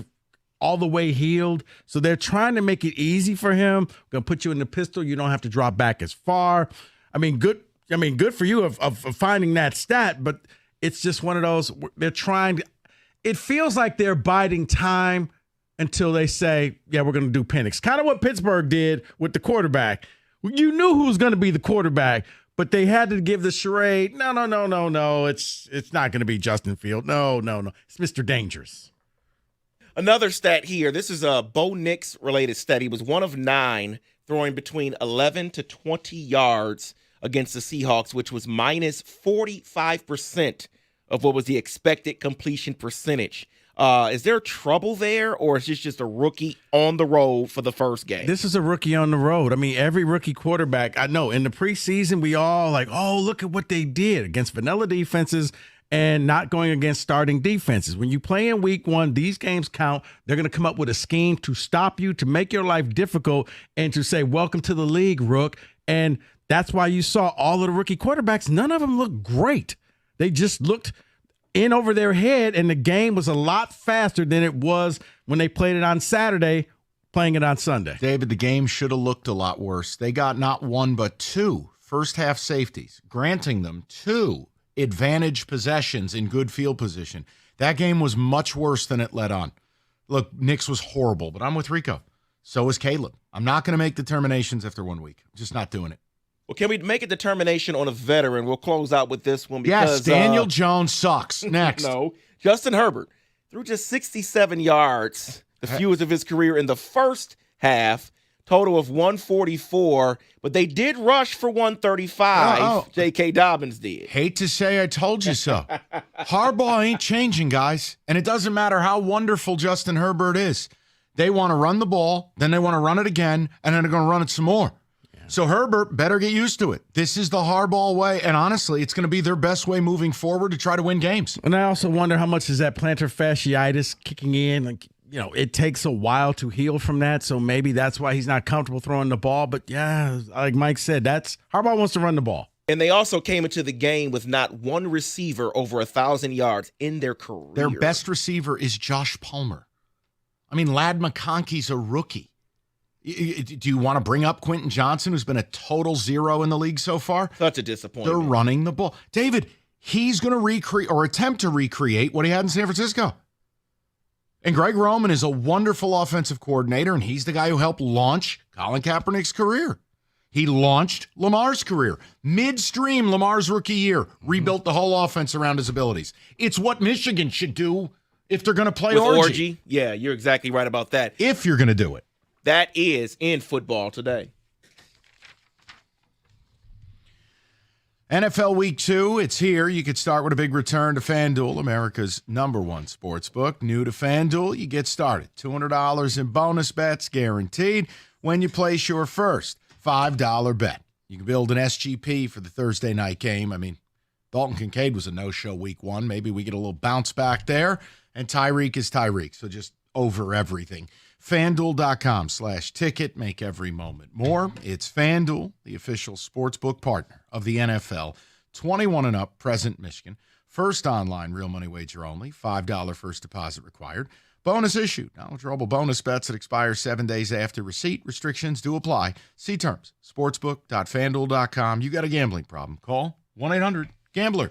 S11: all the way healed, so they're trying to make it easy for him. Going to put you in the pistol, you don't have to drop back as far. Good for you of finding that stat, but it's just one of those, they're trying to, it feels like they're biding time until they say, yeah, we're going to do Penix. Kind of what Pittsburgh did with the quarterback. You knew who was going to be the quarterback, but they had to give the charade. No. It's not going to be Justin Field. No. It's Mr. Dangerous.
S3: Another stat here. This is a Bo Nix related stat. He was 1 of 9 throwing between 11 to 20 yards against the Seahawks, which was minus 45% of what was the expected completion percentage. Is there trouble there, or is this just a rookie on the road for the first game?
S11: This is a rookie on the road. Every rookie quarterback, I know in the preseason, we all like, oh, look at what they did against vanilla defenses and not going against starting defenses. When you play in week 1, these games count. They're going to come up with a scheme to stop you, to make your life difficult, and to say, welcome to the league, Rook. And that's why you saw all of the rookie quarterbacks. None of them looked great. They just looked in over their head, and the game was a lot faster than it was when they played it on Saturday, playing it on Sunday.
S4: David, the game should have looked a lot worse. They got not 1 but 2 first-half safeties, granting them 2 advantage possessions in good field position. That game was much worse than it let on. Look, Nix was horrible, but I'm with Rico. So was Caleb. I'm not going to make determinations after 1 week. I'm just not doing it.
S3: Well, can we make a determination on a veteran? We'll close out with this one because
S4: yes, Daniel Jones sucks. Next.
S3: No, Justin Herbert threw just 67 yards, the fewest of his career in the first half, total of 144, but they did rush for 135. J.K. Dobbins did.
S4: Hate to say I told you so. Harbaugh ain't changing, guys, and it doesn't matter how wonderful Justin Herbert is. They want to run the ball, then they want to run it again, and then they're going to run it some more. So Herbert better get used to it. This is the Harbaugh way, and honestly, it's going to be their best way moving forward to try to win games.
S11: And I also wonder how much is that plantar fasciitis kicking in. It takes a while to heal from that, so maybe that's why he's not comfortable throwing the ball. But yeah, like Mike said, Harbaugh wants to run the ball.
S3: And they also came into the game with not one receiver over 1,000 yards in their career.
S4: Their best receiver is Josh Palmer. Ladd McConkey's a rookie. Do you want to bring up Quentin Johnson, who's been a total 0 in the league so far?
S3: Such a disappointment.
S4: They're running the ball. David, he's going to recreate or attempt to recreate what he had in San Francisco. And Greg Roman is a wonderful offensive coordinator, and he's the guy who helped launch Colin Kaepernick's career. He launched Lamar's career. Midstream, Lamar's rookie year, rebuilt the whole offense around his abilities. It's what Michigan should do if they're going to play Orgy.
S3: Yeah, you're exactly right about that.
S4: If you're going to do it.
S3: That is in football today.
S4: NFL Week 2, it's here. You could start with a big return to FanDuel, America's #1 sports book. New to FanDuel, you get started. $200 in bonus bets guaranteed when you place your first $5 bet. You can build an SGP for the Thursday night game. Dalton Kincaid was a no-show week 1. Maybe we get a little bounce back there. And Tyreek is Tyreek, so just over everything. FanDuel.com/ticket. Make every moment more. It's FanDuel, the official sportsbook partner of the NFL. 21 and up, present Michigan. First online, real money wager only. $5 first deposit required. Bonus issued. Non-withdrawable bonus bets that expire 7 days after receipt. Restrictions do apply. See terms. Sportsbook.fanduel.com. You got a gambling problem. Call 1-800-GAMBLER.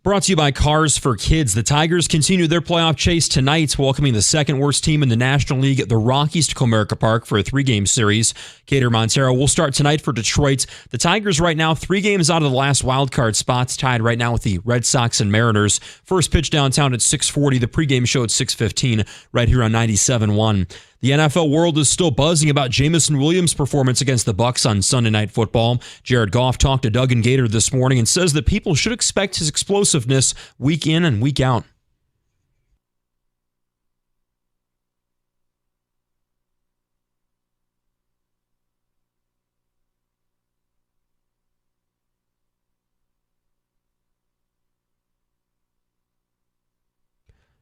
S8: Brought to you by Cars for Kids. The Tigers continue their playoff chase tonight, welcoming the second worst team in the National League, the Rockies, to Comerica Park for a 3-game series. Cater Montero will start tonight for Detroit. The Tigers right now 3 games out of the last wild card spots, tied right now with the Red Sox and Mariners. First pitch downtown at 6:40. The pregame show at 6:15 right here on 97.1. The NFL world is still buzzing about Jamison Williams' performance against the Bucs on Sunday Night Football. Jared Goff talked to Doug and Gator this morning and says that people should expect his explosiveness week in and week out.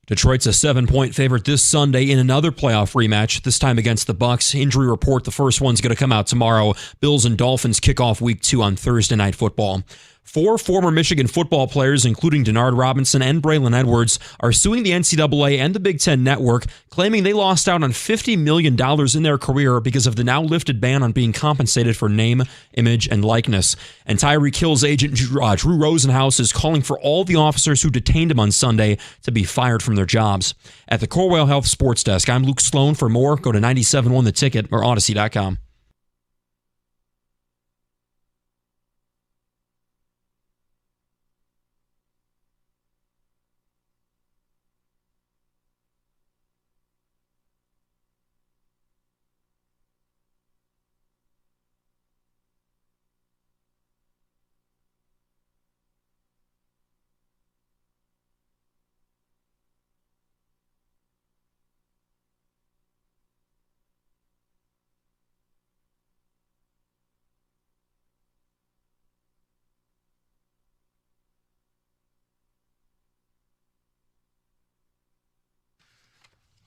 S8: Detroit's a 7-point favorite this Sunday in another playoff rematch, this time against the Bucs. Injury report, the first one's going to come out tomorrow. Bills and Dolphins kick off week 2 on Thursday Night Football. 4 former Michigan football players, including Denard Robinson and Braylon Edwards, are suing the NCAA and the Big Ten Network, claiming they lost out on $50 million in their career because of the now lifted ban on being compensated for name, image, and likeness. And Tyreek Hill's agent, Drew Rosenhaus, is calling for all the officers who detained him on Sunday to be fired from their jobs. At the Corewell Health Sports Desk, I'm Luke Sloan. For more, go to 97.1 The Ticket or Odyssey.com.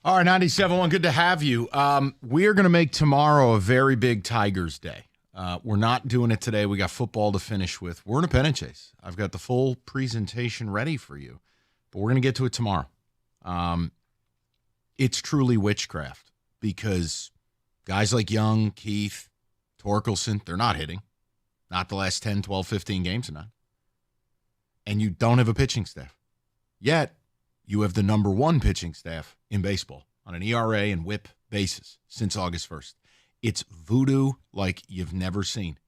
S4: All right, 97.1, good to have you. We are going to make tomorrow a very big Tigers Day. We're not doing it today. We got football to finish with. We're in a pennant chase. I've got the full presentation ready for you, but we're going to get to it tomorrow. It's truly witchcraft because guys like Young, Keith, Torkelson, they're not hitting. Not the last 10, 12, 15 games or not. And you don't have a pitching staff. Yet, you have the number one pitching staff in baseball on an ERA and WHIP basis since August 1st. It's voodoo like you've never seen.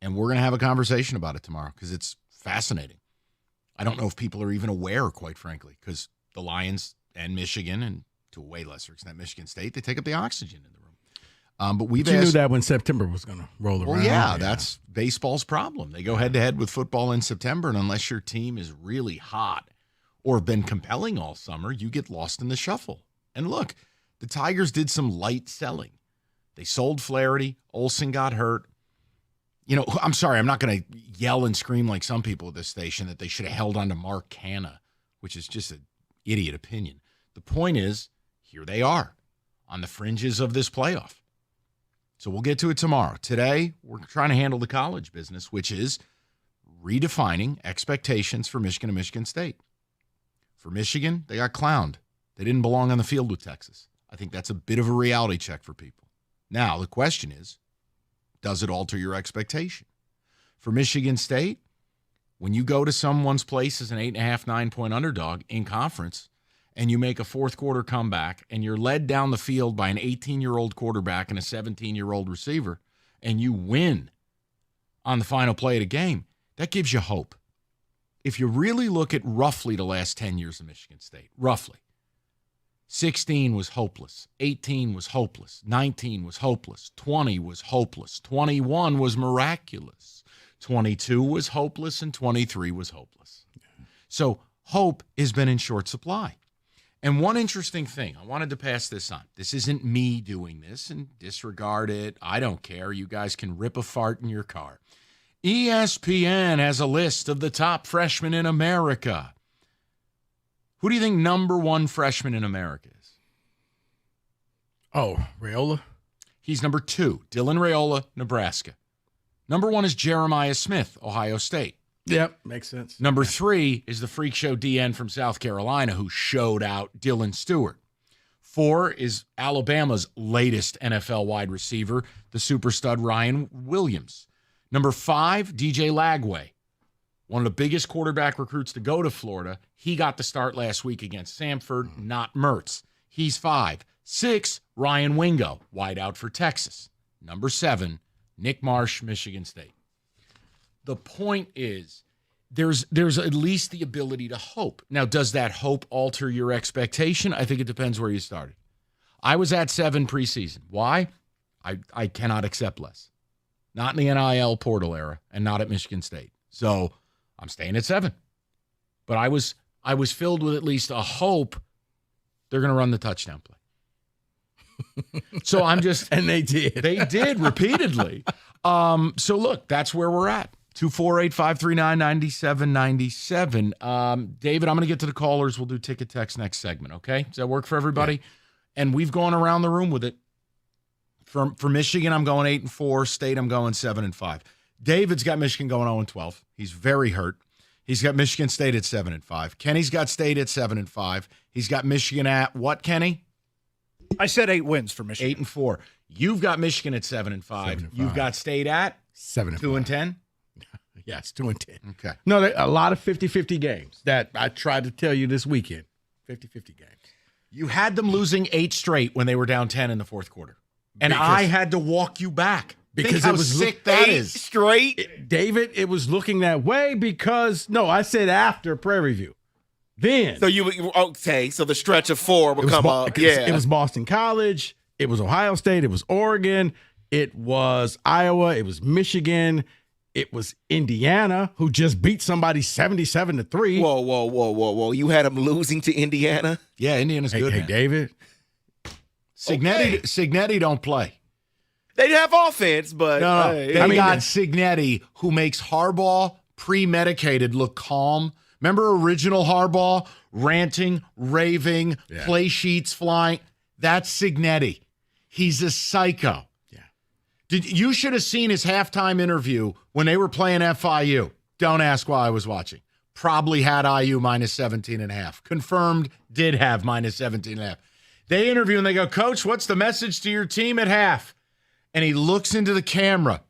S4: And we're going to have a conversation about it tomorrow because it's fascinating. I don't know if people are even aware, quite frankly, because the Lions and Michigan, and to a way lesser extent Michigan State, they take up the oxygen in the room. But
S11: you knew that when September was going to roll around.
S4: Well, yeah, that's baseball's problem. They go head-to-head with football in September, and unless your team is really hot or been compelling all summer, you get lost in the shuffle. And look, the Tigers did some light selling. They sold Flaherty. Olsen got hurt. You know, I'm sorry, I'm not going to yell and scream like some people at this station that they should have held on to Mark Canha, which is just an idiot opinion. The point is, here they are on the fringes of this playoff. So we'll get to it tomorrow. Today, we're trying to handle the college business, which is redefining expectations for Michigan and Michigan State. For Michigan, they got clowned. They didn't belong on the field with Texas. I think that's a bit of a reality check for people. Now, the question is, does it alter your expectation? For Michigan State, when you go to someone's place as an 8.5, 9-point underdog in conference, and you make a fourth quarter comeback, and you're led down the field by an 18-year-old quarterback and a 17-year-old receiver, and you win on the final play of the game, that gives you hope. If you really look at roughly the last 10 years of Michigan State, roughly, 16 was hopeless, 18 was hopeless, 19 was hopeless, 20 was hopeless, 21 was miraculous, 22 was hopeless, and 23 was hopeless. So hope has been in short supply. And one interesting thing, I wanted to pass this on. This isn't me doing this, and disregard it. I don't care. You guys can rip a fart in your car. ESPN has a list of the top freshmen in America. Who do you think number one freshman in America is?
S11: Oh, Raiola?
S4: He's number 2. Dylan Raiola, Nebraska. Number 1 is Jeremiah Smith, Ohio State.
S11: Yep, makes sense.
S4: Number 3 is the freak show DN from South Carolina who showed out Dylan Stewart. 4 is Alabama's latest NFL wide receiver, the super stud Ryan Williams. Number 5, DJ Lagway, one of the biggest quarterback recruits to go to Florida. He got the start last week against Samford, not Mertz. He's 5. 6, Ryan Wingo, wideout for Texas. Number 7, Nick Marsh, Michigan State. The point is, there's at least the ability to hope. Now, does that hope alter your expectation? I think it depends where you started. I was at 7 preseason. Why? I cannot accept less. Not in the NIL portal era and not at Michigan State. So I'm staying at 7. But I was filled with at least a hope they're going to run the touchdown play. So I'm just...
S11: And they did.
S4: They did repeatedly. So look, that's where we're at. 248-539-9797. David, I'm going to get to the callers. We'll do ticket text next segment, okay? Does that work for everybody? Yeah. And we've gone around the room with it. For Michigan, I'm going 8-4. State, I'm going 7-5. David's got Michigan going 0-12. He's very hurt. He's got Michigan State at 7-5. Kenny's got State at 7-5. He's got Michigan at what, Kenny?
S12: I said 8 wins for Michigan.
S4: 8-4. You've got Michigan at 7-5. You've got State at 2-10.
S11: Yes, 2-10.
S4: Okay.
S11: No, a lot of 50-50 games that I tried to tell you this weekend. 50-50 games.
S4: You had them losing 8 straight when they were down 10 in the fourth quarter. And I had to walk you back.
S11: Because
S4: how
S11: it was
S4: sick that is.
S3: Straight.
S11: David, it was looking that way because, no, I said after Prairie View. Then.
S3: So so the stretch of 4 will come up. Yeah.
S11: It was Boston College. It was Ohio State. It was Oregon. It was Iowa. It was Michigan. It was Indiana, who just beat somebody 77-3.
S3: Whoa. You had them losing to Indiana?
S4: Yeah, Indiana's good.
S11: Hey, David.
S4: Signetti don't play.
S3: They have offense, but
S4: they got Signetti, who makes Harbaugh premedicated look calm Remember original Harbaugh? Ranting, raving, play sheets flying. That's Cignetti. He's a psycho. Yeah. You should have seen his halftime interview when they were playing FIU. Don't ask why I was watching. Probably had IU minus 17.5. Confirmed did have minus 17.5. They interview and they go, Coach, what's the message to your team at half? And he looks into the camera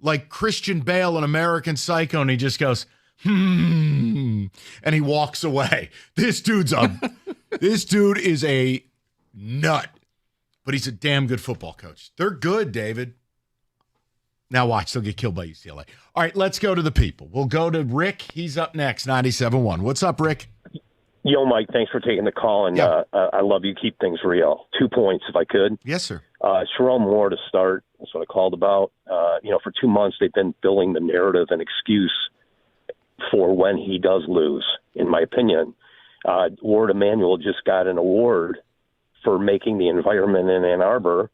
S4: like Christian Bale in American Psycho, and he just goes, and he walks away. This dude is a nut, but he's a damn good football coach. They're good, David. Now watch, they'll get killed by UCLA. All right, let's go to the people. We'll go to Rick. He's up next, 97.1. What's up, Rick?
S13: Yo, Mike, thanks for taking the call, and I love you. Keep things real. 2 points, if I could.
S4: Yes, sir.
S13: Sherrell Moore to start. That's what I called about. For 2 months, they've been building the narrative and excuse for when he does lose, in my opinion. Ward Emanuel just got an award for making the environment in Ann Arbor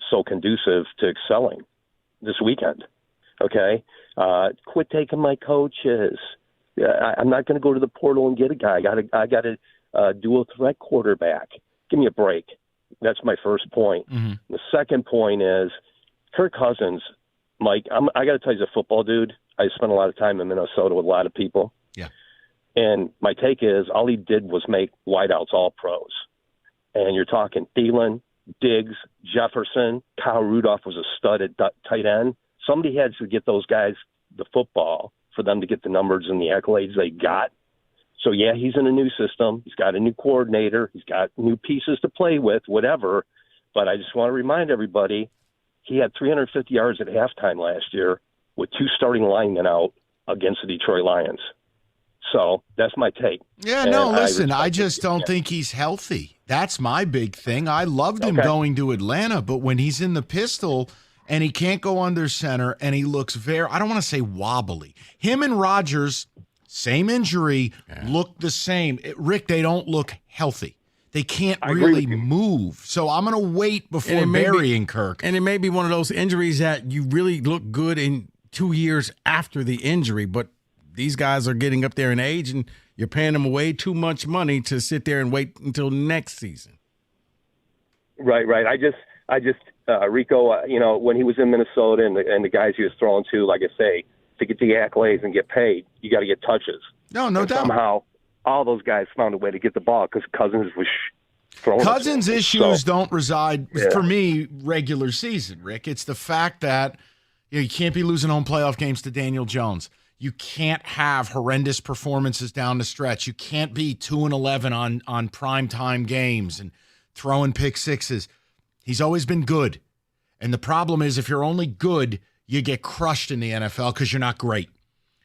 S13: so conducive to excelling this weekend. Okay? Quit taking my coaches. I'm not going to go to the portal and get a guy. I got a dual threat quarterback. Give me a break. That's my first point. Mm-hmm. The second point is Kirk Cousins. Mike, I got to tell you, as a football dude, I spent a lot of time in Minnesota with a lot of people.
S4: Yeah.
S13: And my take is all he did was make wideouts all pros. And you're talking Thielen, Diggs, Jefferson, Kyle Rudolph was a stud at tight end. Somebody had to get those guys the football for them to get the numbers and the accolades they got. So, yeah, he's in a new system. He's got a new coordinator. He's got new pieces to play with, whatever. But I just want to remind everybody, he had 350 yards at halftime last year with 2 starting linemen out against the Detroit Lions. So that's my take.
S4: Yeah, no, listen, I just don't think he's healthy. That's my big thing. I loved him going to Atlanta, but when he's in the pistol and he can't go under center and he looks I don't want to say wobbly. Him and Rodgers, same injury, look the same. Rick, they don't look healthy. They can't really move. So I'm going to wait before burying Kirk.
S11: And it may be one of those injuries that you really look good in 2 years after the injury, but these guys are getting up there in age, and you're paying them way too much money to sit there and wait until next season.
S13: Right. I just Rico, when he was in Minnesota and the guys he was throwing to, like I say, to get the accolades and get paid, you got to get touches.
S4: No doubt.
S13: Somehow, all those guys found a way to get the ball because Cousins was throwing.
S4: Cousins' issues don't reside, for me, regular season, Rick. It's the fact that you can't be losing home playoff games to Daniel Jones. You can't have horrendous performances down the stretch. You can't be 2-11 on primetime games and throwing pick sixes. He's always been good. And the problem is if you're only good, you get crushed in the NFL because you're not great.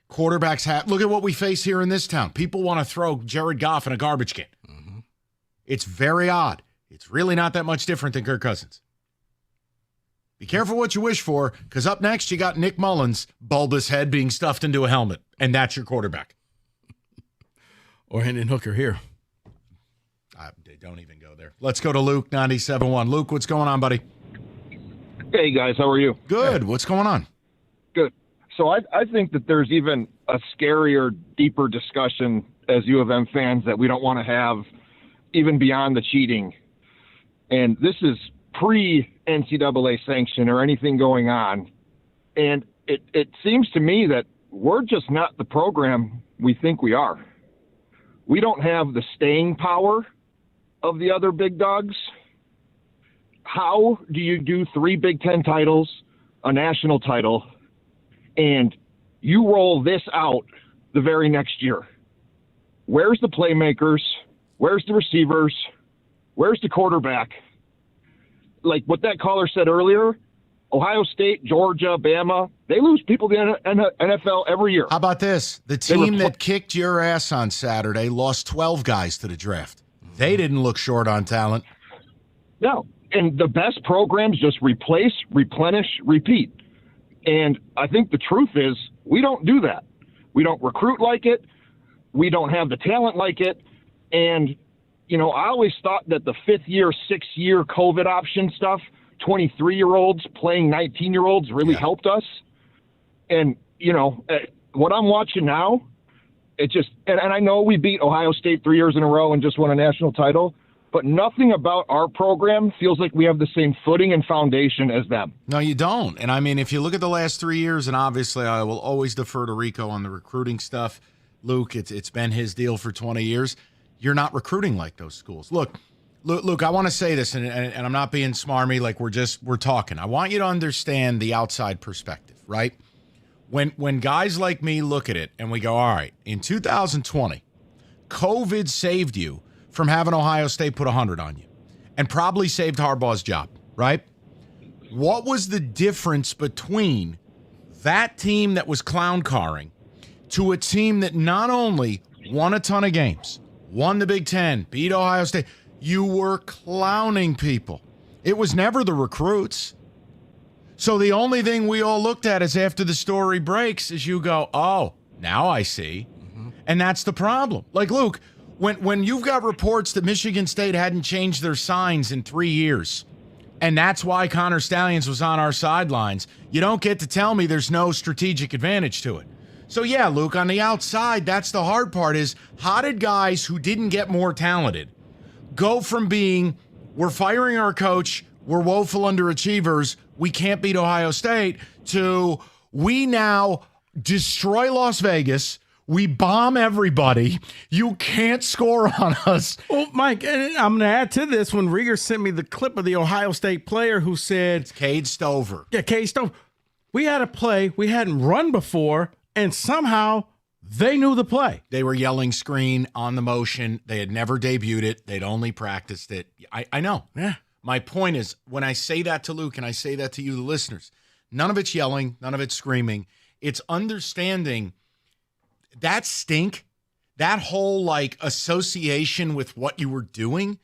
S4: Quarterbacks look at what we face here in this town. People want to throw Jared Goff in a garbage can. Mm-hmm. It's very odd. It's really not that much different than Kirk Cousins. Be careful what you wish for, because up next you got Nick Mullins' bulbous head being stuffed into a helmet, and that's your quarterback.
S11: Or Hendon Hooker here.
S4: Don't even go there. Let's go to Luke, 97.1. Luke, what's going on, buddy?
S22: Hey, guys. How are you?
S4: Good. Hey. What's going on?
S22: Good. So I think that there's even a scarier, deeper discussion as U of M fans that we don't want to have even beyond the cheating. And this is pre-NCAA sanction or anything going on. And it seems to me that we're just not the program we think we are. We don't have the staying power of the other big dogs. How do you do 3 Big Ten titles, a national title, and you roll this out the very next year? Where's the playmakers? Where's the receivers? Where's the quarterback? Like what that caller said earlier, Ohio State, Georgia, Bama, they lose people to the NFL every year.
S4: How about this? The team that kicked your ass on Saturday lost 12 guys to the draft. They didn't look short on talent.
S22: No, and the best programs just replace, replenish, repeat. And I think the truth is we don't do that. We don't recruit like it. We don't have the talent like it. And I always thought that the 5th year, 6th year COVID option stuff, 23-year-olds playing 19-year-olds really helped us. And, what I'm watching now, it just, and I know we beat Ohio State 3 years in a row and just won a national title, but nothing about our program feels like we have the same footing and foundation as them.
S4: No, you don't. And I mean, if you look at the last 3 years, and obviously I will always defer to Rico on the recruiting stuff. Luke, it's been his deal for 20 years. You're not recruiting like those schools. Look, I want to say this, and I'm not being smarmy, like we're talking. I want you to understand the outside perspective, right? When guys like me look at it and we go, all right, in 2020, COVID saved you from having Ohio State put 100 on you and probably saved Harbaugh's job, right? What was the difference between that team that was clown carring to a team that not only won a ton of games, won the Big Ten, beat Ohio State? You were clowning people. It was never the recruits. So the only thing we all looked at is after the story breaks is you go, oh, now I see. Mm-hmm. And that's the problem. Like, Luke, when you've got reports that Michigan State hadn't changed their signs in 3 years, and that's why Connor Stallions was on our sidelines, you don't get to tell me there's no strategic advantage to it. So, yeah, Luke, on the outside, that's the hard part is how did guys who didn't get more talented go from being, we're firing our coach, we're woeful underachievers, we can't beat Ohio State, to we now destroy Las Vegas, we bomb everybody, you can't score on us.
S11: Well, Mike, and I'm going to add to this when Rieger sent me the clip of the Ohio State player who said...
S4: It's Cade Stover.
S11: Yeah, Cade Stover. We had a play we hadn't run before, and somehow they knew the play.
S4: They were yelling screen on the motion. They had never debuted it. They'd only practiced it. I know.
S11: Yeah.
S4: My point is, when I say that to Luke and I say that to you, the listeners, none of it's yelling, none of it's screaming. It's understanding that stink, that whole like association with what you were doing.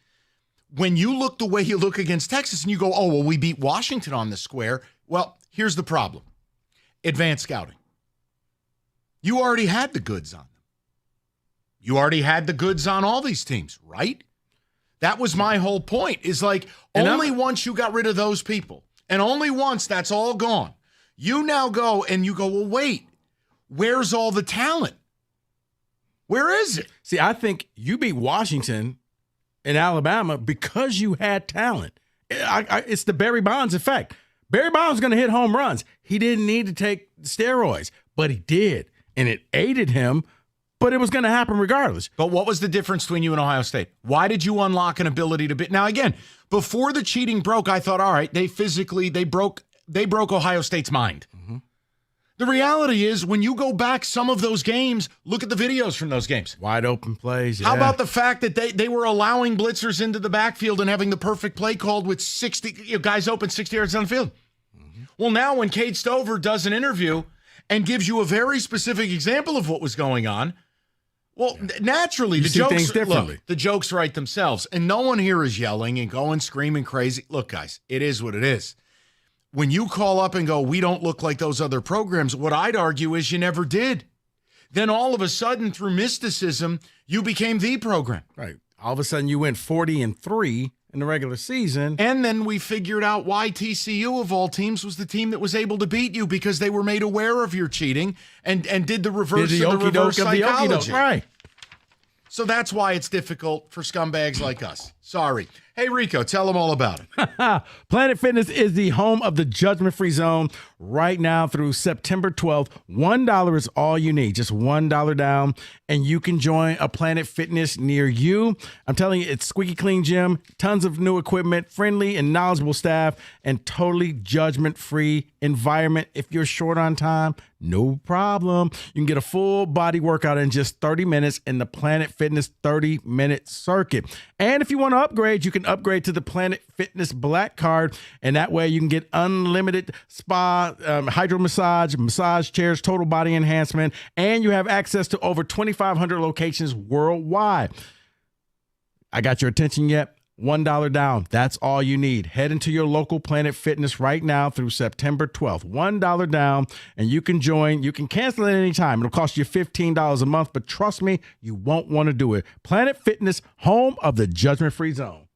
S4: When you look the way you look against Texas and you go, oh, well, we beat Washington on the square. Well, here's the problem. Advanced scouting. You already had the goods on them. You already had the goods on all these teams, right? That was my whole point, is like only once you got rid of those people and only once that's all gone, you now go and you go, well, wait, where's all the talent? Where is it?
S11: See, I think you beat Washington in Alabama because you had talent. It's the Barry Bonds effect. Barry Bonds was going to hit home runs. He didn't need to take steroids, but he did. And it aided him, but it was going to happen regardless.
S4: But what was the difference between you and Ohio State? Why did you unlock an ability to beat? Now, again, before the cheating broke, I thought, all right, they broke Ohio State's mind. Mm-hmm. The reality is, when you go back some of those games, look at the videos from those games.
S11: Wide open plays. Yeah.
S4: How about the fact that they were allowing blitzers into the backfield and having the perfect play called with 60 guys open 60 yards down the field? Mm-hmm. Well, now when Cade Stover does an interview and gives you a very specific example of what was going on, well, naturally, the jokes write themselves. And no one here is yelling and going screaming crazy. Look, guys, it is what it is. When you call up and go, we don't look like those other programs, what I'd argue is you never did. Then all of a sudden, through mysticism, you became the program.
S11: Right. All of a sudden, you went 40-3 in the regular season.
S4: And then we figured out why TCU, of all teams, was the team that was able to beat you, because they were made aware of your cheating and did the reverse of the reverse psychology.
S11: Right.
S4: So that's why it's difficult for scumbags like us. Sorry. Hey, Rico, tell them all about it.
S11: Planet Fitness is the home of the judgment-free zone right now through September 12th. $1 is all you need, just $1 down, and you can join a Planet Fitness near you. I'm telling you, it's squeaky clean gym, tons of new equipment, friendly and knowledgeable staff, and totally judgment-free environment. If you're short on time, no problem. You can get a full body workout in just 30 minutes in the Planet Fitness 30-minute circuit. And if you want to upgrade, you can upgrade to the Planet Fitness Black Card, and that way you can get unlimited spa, hydro massage chairs, total body enhancement, and you have access to over 2,500 locations worldwide. I got your attention yet? $1 down. That's all you need. Head into your local Planet Fitness right now through September 12th. $1 down, and you can join. You can cancel at any time. It'll cost you $15 a month, but trust me, you won't want to do it. Planet Fitness, home of the judgment-free zone.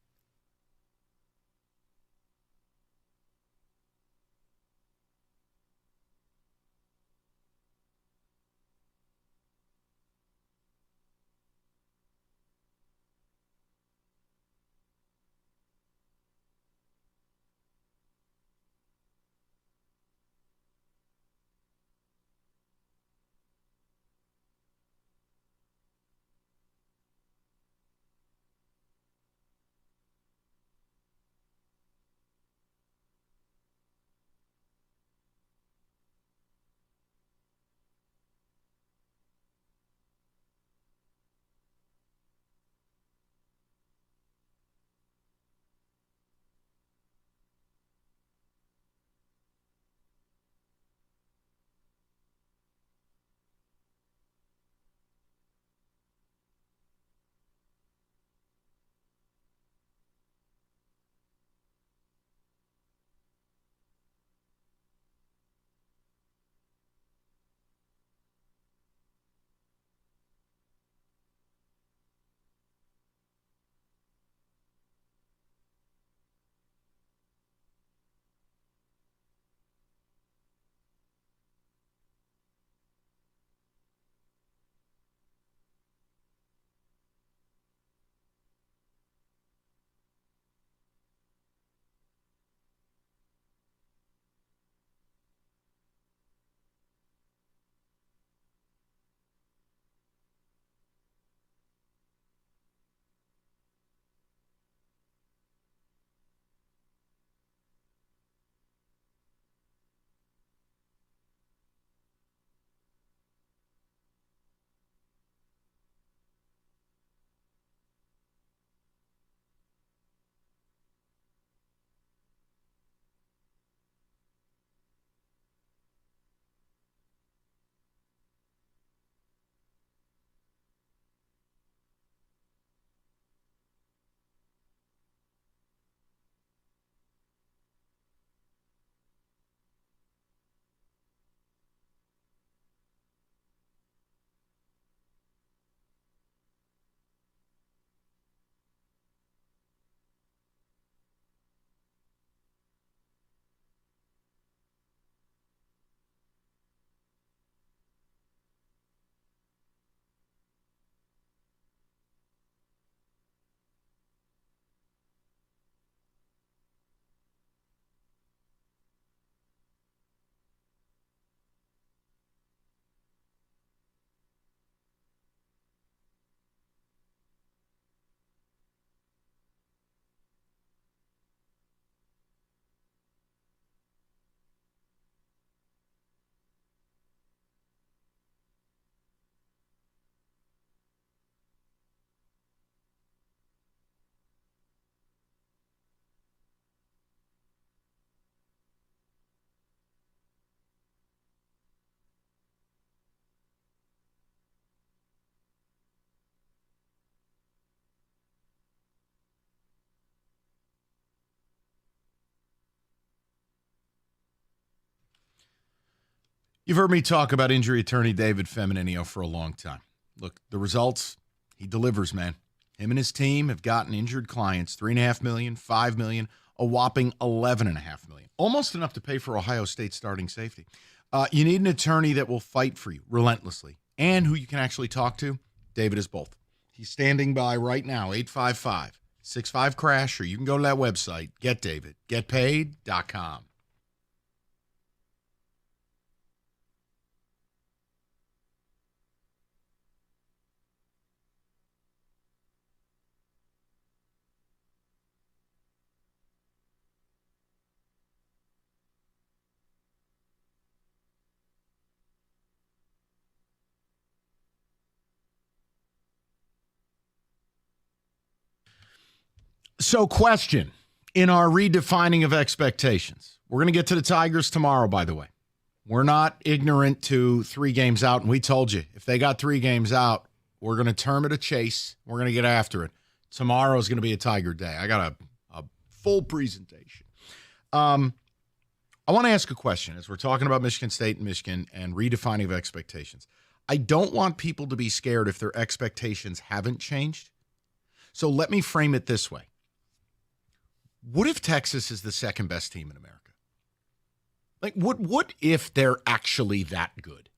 S4: You've heard me talk about injury attorney David Feminino for a long time. Look, the results, he delivers, man. Him and his team have gotten injured clients $3.5 million, $5 million, a whopping $11.5 million. Almost enough to pay for Ohio State starting safety. You need an attorney that will fight for you relentlessly and who you can actually talk to. David is both. He's standing by right now, 855-65-CRASH, or you can go to that website, getdavid.getpaid.com. So, question in our redefining of expectations. We're going to get to the Tigers tomorrow, by the way. We're not ignorant to 3 games out, and we told you, if they got 3 games out, we're going to term it a chase. We're going to get after it. Tomorrow is going to be a Tiger day. I got a full presentation. I want to ask a question as we're talking about Michigan State and Michigan and redefining of expectations. I don't want people to be scared if their expectations haven't changed. So let me frame it this way. What if Texas is the second best team in America? Like, what if they're actually that good?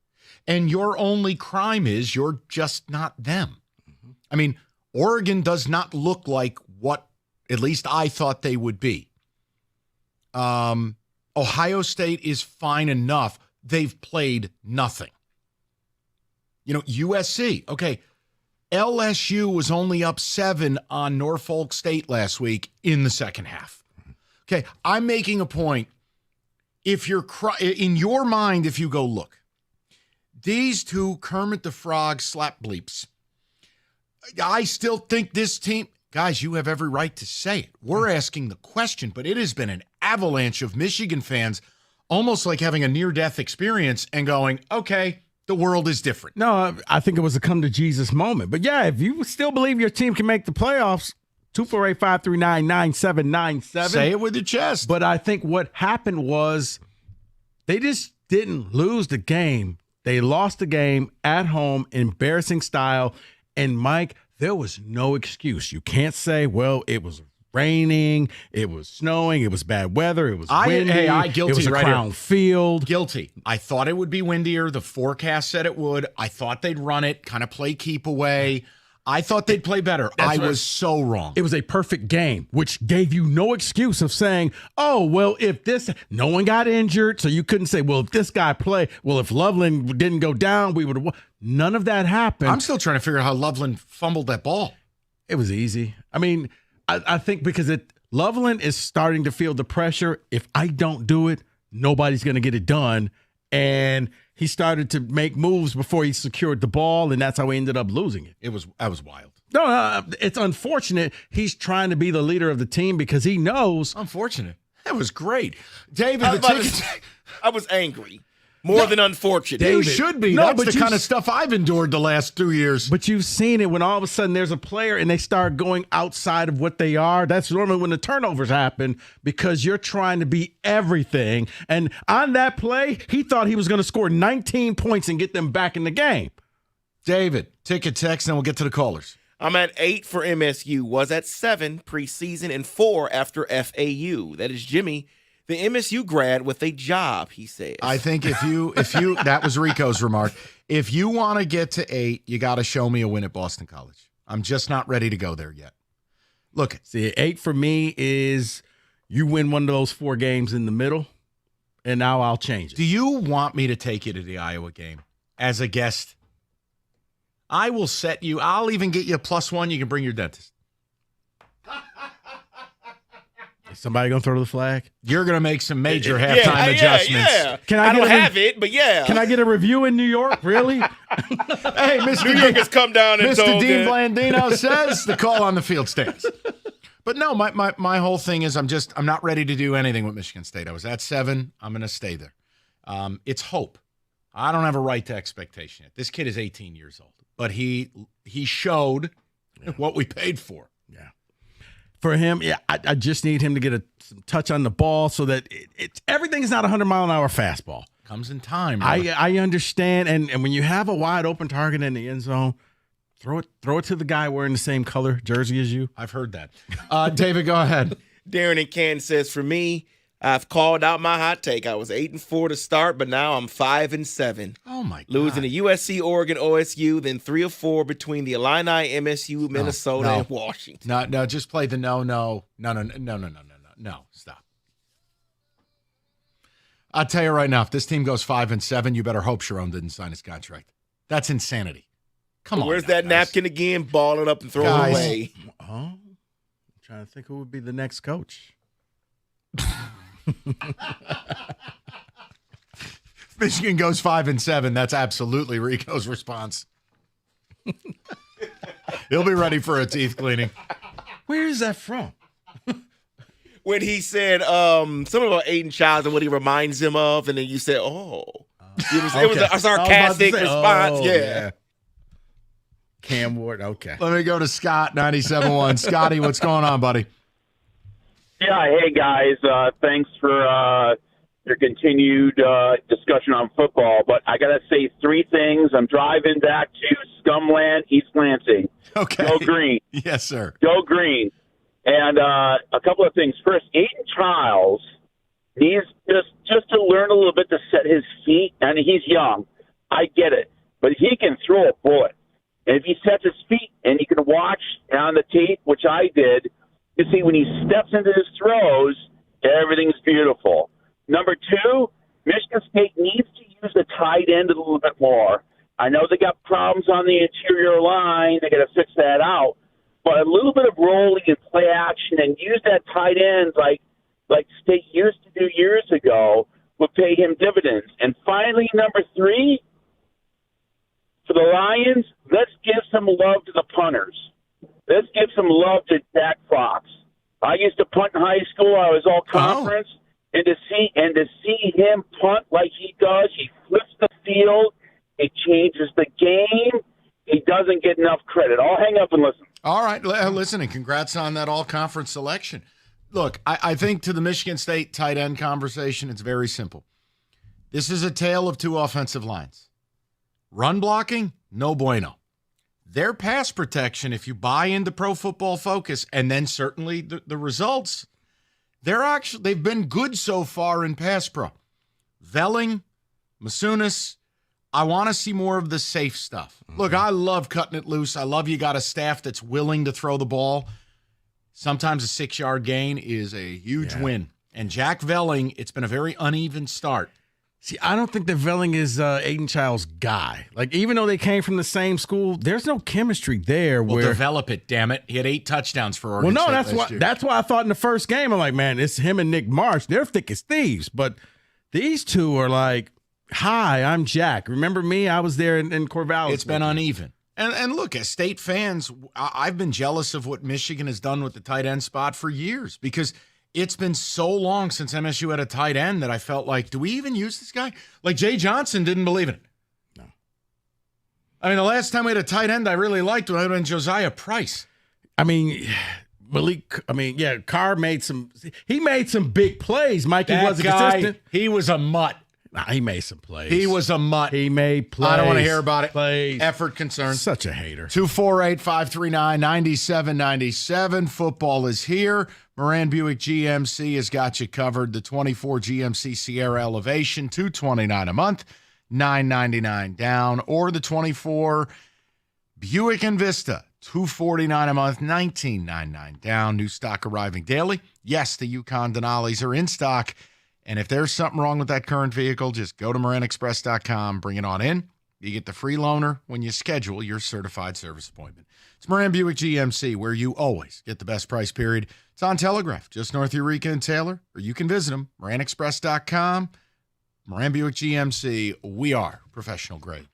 S4: And your only crime is you're just not them. Mm-hmm. I mean, Oregon does not look like what at least I thought they would be. Ohio State is fine enough. They've played nothing. USC, okay, LSU was only up 7 on Norfolk State last week in the second half. Okay, I'm making a point. If you're in your mind, if you go look, these 2 Kermit the Frog slap bleeps, I still think this team, guys, you have every right to say it. We're asking the question, but it has been an avalanche of Michigan fans, almost like having a near-death experience and going, okay, the world is different.
S11: No, I think it was a come-to-Jesus moment. But, yeah, if you still believe your team can make the playoffs, 248-539-9797.
S4: Say it with your chest.
S11: But I think what happened was they just didn't lose the game. They lost the game at home, embarrassing style. And, Mike, there was no excuse. You can't say, well, it was raining, it was snowing, it was bad weather, it was windy,
S4: guilty,
S11: it was a
S4: right
S11: Crown
S4: here.
S11: Field.
S4: Guilty. I thought it would be windier. The forecast said it would. I thought they'd run it, kind of play keep away. I thought they'd play better. I was so wrong.
S11: It was a perfect game, which gave you no excuse of saying, oh, well, no one got injured, so you couldn't say, well, if this guy played, well, if Loveland didn't go down, we would have won. None of that happened.
S4: I'm still trying to figure out how Loveland fumbled that ball.
S11: It was easy. I mean, I think because Loveland is starting to feel the pressure. If I don't do it, nobody's going to get it done. And he started to make moves before he secured the ball, and that's how he ended up losing it.
S4: That was wild.
S11: No, it's unfortunate. He's trying to be the leader of the team because he knows.
S4: Unfortunate. That was great. David,
S3: I was angry. More than unfortunate.
S4: You should be. That's the kind of stuff I've endured the last 2 years.
S11: But you've seen it when all of a sudden there's a player and they start going outside of what they are. That's normally when the turnovers happen because you're trying to be everything. And on that play, he thought he was going to score 19 points and get them back in the game.
S4: David, take a text and we'll get to the callers.
S3: I'm at 8 for MSU, was at 7 preseason and 4 after FAU. That is Jimmy, the MSU grad with a job, he says.
S4: I think if you that was Rico's remark. If you want to get to 8, you got to show me a win at Boston College. I'm just not ready to go there yet. Look,
S11: see, 8 for me is you win one of those 4 games in the middle, and now I'll change it.
S4: Do you want me to take you to the Iowa game as a guest? I will set you. I'll even get you a +1. You can bring your dentist.
S11: Is somebody going to throw the flag?
S4: You're going to make some major halftime adjustments.
S3: Yeah. I don't have it, but yeah.
S11: Can I get a review in New York? Really?
S4: Hey, Mr.
S3: New York has come down and
S4: Mr.
S3: told
S4: Dean
S3: it.
S4: Blandino says the call on the field stands. But no, my whole thing is I'm not ready to do anything with Michigan State. I was at 7. I'm going to stay there. It's hope. I don't have a right to expectation yet. This kid is 18 years old, but he showed what we paid for.
S11: Yeah. For him, yeah, I just need him to get some touch on the ball so that everything's not a 100-mile-an-hour fastball.
S4: Comes in time.
S11: I understand, and when you have a wide open target in the end zone, throw it to the guy wearing the same color jersey as you.
S4: I've heard that. David, go ahead.
S18: Darren in Kansas says, for me, I've called out my hot take. I was 8-4 to start, but now I'm 5-7.
S4: Oh my God.
S18: Losing to USC, Oregon, OSU, then 3 or 4 between the Illini, MSU, Minnesota, and Washington.
S4: No, just play the no. Stop. I'll tell you right now, if this team goes 5-7, you better hope Sharon didn't sign his contract. That's insanity. Come on.
S18: Where's that napkin again? Ball it up and throw it away.
S11: Oh, I'm trying to think who would be the next coach.
S4: Michigan goes 5-7. That's absolutely Rico's response. He'll be ready for a teeth cleaning.
S11: Where is that from?
S18: When he said something about Aiden Childs and what he reminds him of, and then you said, "Oh, it was a sarcastic response." Yeah.
S11: Cam Ward. Okay.
S4: Let me go to Scott 97.1. Scotty, what's going on, buddy?
S19: Yeah, hey guys, thanks for your continued discussion on football. But I got to say 3 things. I'm driving back to Scumland, East Lansing.
S4: Okay.
S19: Go Green.
S4: Yes, sir.
S19: Go Green. And a couple of things. First, Aiden Childs needs just to learn a little bit to set his feet. And he's young. I get it. But he can throw a bullet. And if he sets his feet and you can watch on the tape, which I did, you see when he steps into his throws, everything's beautiful. Number 2, Michigan State needs to use the tight end a little bit more. I know they got problems on the interior line. They got to fix that out. But a little bit of rolling and play action and use that tight end like State used to do years ago would pay him dividends. And finally, number 3, for the Lions, let's give some love to the punters. Let's give some love to Jack Fox. I used to punt in high school. I was all conference. And to see him punt like he does, he flips the field. It changes the game. He doesn't get enough credit. I'll hang up and listen.
S4: All right. Listen, and congrats on that all-conference selection. Look, I think to the Michigan State tight end conversation, it's very simple. This is a tale of 2 offensive lines. Run blocking, no bueno. Their pass protection, if you buy into Pro Football Focus, and then certainly the results, they've been good so far in pass pro. Velling, Masunas, I want to see more of the safe stuff. Mm-hmm. Look, I love cutting it loose. I love you got a staff that's willing to throw the ball. Sometimes a 6-yard gain is a huge win. And Jack Velling, it's been a very uneven start.
S11: See, I don't think that Velling is Aiden Childs' guy. Like, even though they came from the same school, there's no chemistry there.
S4: Well, develop it, damn it. He had 8 touchdowns for Oregon State
S11: that's why I thought in the first game, I'm like, man, it's him and Nick Marsh. They're thick as thieves. But these two are like, hi, I'm Jack. Remember me? I was there in Corvallis.
S4: It's been uneven. And look, as State fans, I've been jealous of what Michigan has done with the tight end spot for years because it's been so long since MSU had a tight end that I felt like, do we even use this guy? Like Jay Johnson didn't believe in it. No. I mean, the last time we had a tight end I really liked would have been Josiah Price.
S11: I mean, Carr made some big plays. Mikey wasn't consistent.
S4: He was a mutt.
S11: Nah, he made some plays.
S4: He was a mutt.
S11: He made plays.
S4: I don't want to hear about it.
S11: Plays.
S4: Effort concerns.
S11: Such a hater.
S4: 248-539-9797. Football is here. Moran Buick GMC has got you covered. The 24 GMC Sierra Elevation, $229 a month, $999 down. Or the 24 Buick Envista, $249 a month, $1999 down. New stock arriving daily. Yes, the Yukon Denali's are in stock. And if there's something wrong with that current vehicle, just go to MoranExpress.com, bring it on in. You get the free loaner when you schedule your certified service appointment. It's Moran Buick GMC, where you always get the best price period. It's on Telegraph, just north of Eureka and Taylor, or you can visit them, MoranExpress.com. Moran Buick GMC, we are professional grade.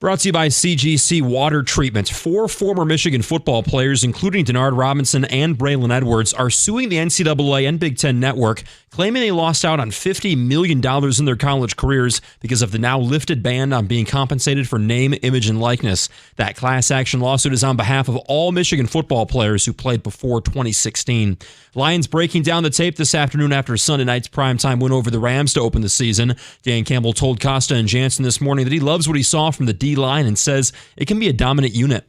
S8: Brought to you by CGC Water Treatment. 4 former Michigan football players, including Denard Robinson and Braylon Edwards, are suing the NCAA and Big Ten Network, claiming they lost out on $50 million in their college careers because of the now lifted ban on being compensated for name, image, and likeness. That class action lawsuit is on behalf of all Michigan football players who played before 2016. Lions breaking down the tape this afternoon after Sunday night's primetime win over the Rams to open the season. Dan Campbell told Costa and Jansen this morning that he loves what he saw from the D-line and says it can be a dominant unit.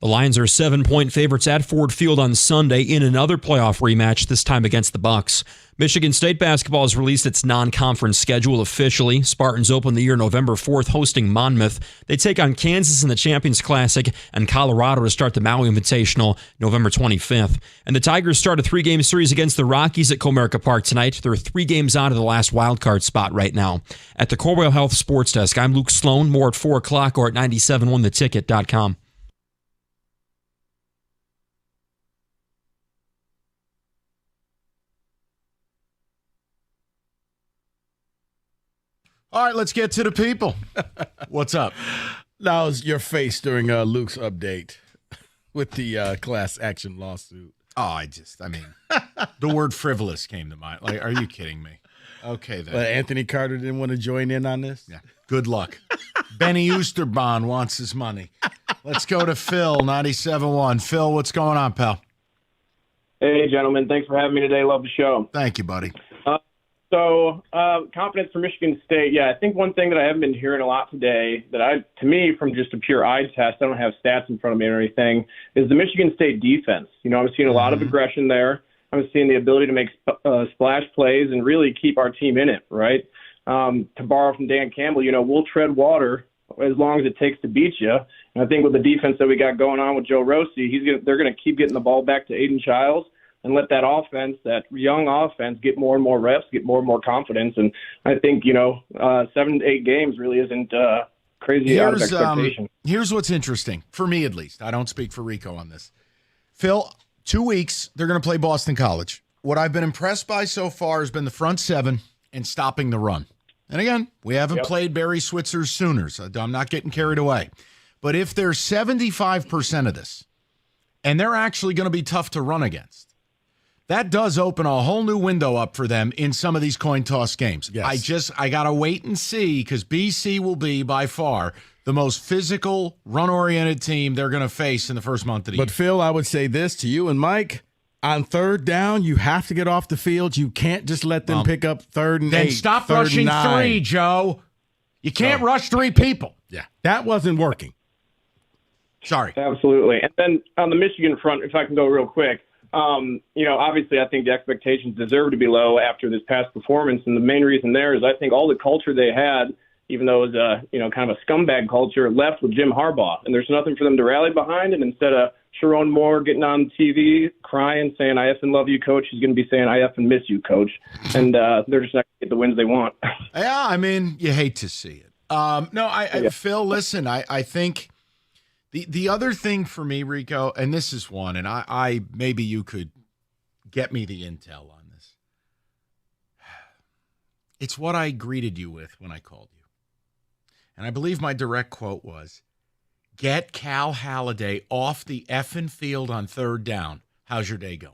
S8: The Lions are 7-point favorites at Ford Field on Sunday in another playoff rematch, this time against the Bucs. Michigan State basketball has released its non-conference schedule officially. Spartans open the year November 4th hosting Monmouth. They take on Kansas in the Champions Classic and Colorado to start the Maui Invitational November 25th. And the Tigers start a 3-game series against the Rockies at Comerica Park tonight. They're 3 games out of the last wildcard spot right now. At the Corwell Health Sports Desk, I'm Luke Sloan. More at 4 o'clock or at 971theticket.com.
S4: All right, let's get to the people. What's up?
S11: That was your face during Luke's update with the class action lawsuit.
S4: Oh, the word frivolous came to mind. Like, are you kidding me? Okay, then.
S11: But Anthony Carter didn't want to join in on this?
S4: Yeah. Good luck. Benny Oosterbahn wants his money. Let's go to Phil, 97.1. Phil, what's going on, pal?
S2: Hey, gentlemen. Thanks for having me today. Love the show.
S4: Thank you, buddy.
S2: So, confidence for Michigan State. Yeah, I think one thing that I haven't been hearing a lot today to me, from just a pure eye test, I don't have stats in front of me or anything, is the Michigan State defense. You know, I'm seeing a lot of aggression there. I'm seeing the ability to make splash plays and really keep our team in it, right? To borrow from Dan Campbell, you know, we'll tread water as long as it takes to beat you. And I think with the defense that we got going on with Joe Rossi, they're going to keep getting the ball back to Aiden Childs and let that offense, that young offense, get more and more reps, get more and more confidence. And I think, 7 to 8 games really isn't crazy out of expectation.
S4: Here's what's interesting, for me at least. I don't speak for Rico on this. Phil, 2 weeks, they're going to play Boston College. What I've been impressed by so far has been the front seven and stopping the run. And again, we haven't played Barry Switzer's Sooners. I'm not getting carried away. But if they're 75% of this, and they're actually going to be tough to run against, that does open a whole new window up for them in some of these coin toss games. Yes. I got to wait and see, because BC will be by far the most physical, run-oriented team they're going to face in the first month of the year.
S11: But, Phil, I would say this to you and Mike. On third down, you have to get off the field. You can't just let them pick up 3rd and 8.
S4: Then stop rushing 3, Joe. You can't rush 3 people.
S11: Yeah, that wasn't working.
S4: Sorry.
S2: Absolutely. And then on the Michigan front, if I can go real quick, obviously I think the expectations deserve to be low after this past performance. And the main reason there is I think all the culture they had, even though it was kind of a scumbag culture, left with Jim Harbaugh. And there's nothing for them to rally behind. And instead of Sharon Moore getting on TV crying, saying, "I effing love you, coach," he's going to be saying, "I effing miss you, coach." And they're just not going to get the wins they want.
S4: Yeah, I mean, you hate to see it. Phil, listen, I think the other thing for me, Rico, and this is one, and I maybe you could get me the intel on this. It's what I greeted you with when I called you. And I believe my direct quote was, "Get Cal Halladay off the effing field on 3rd down. How's your day going?"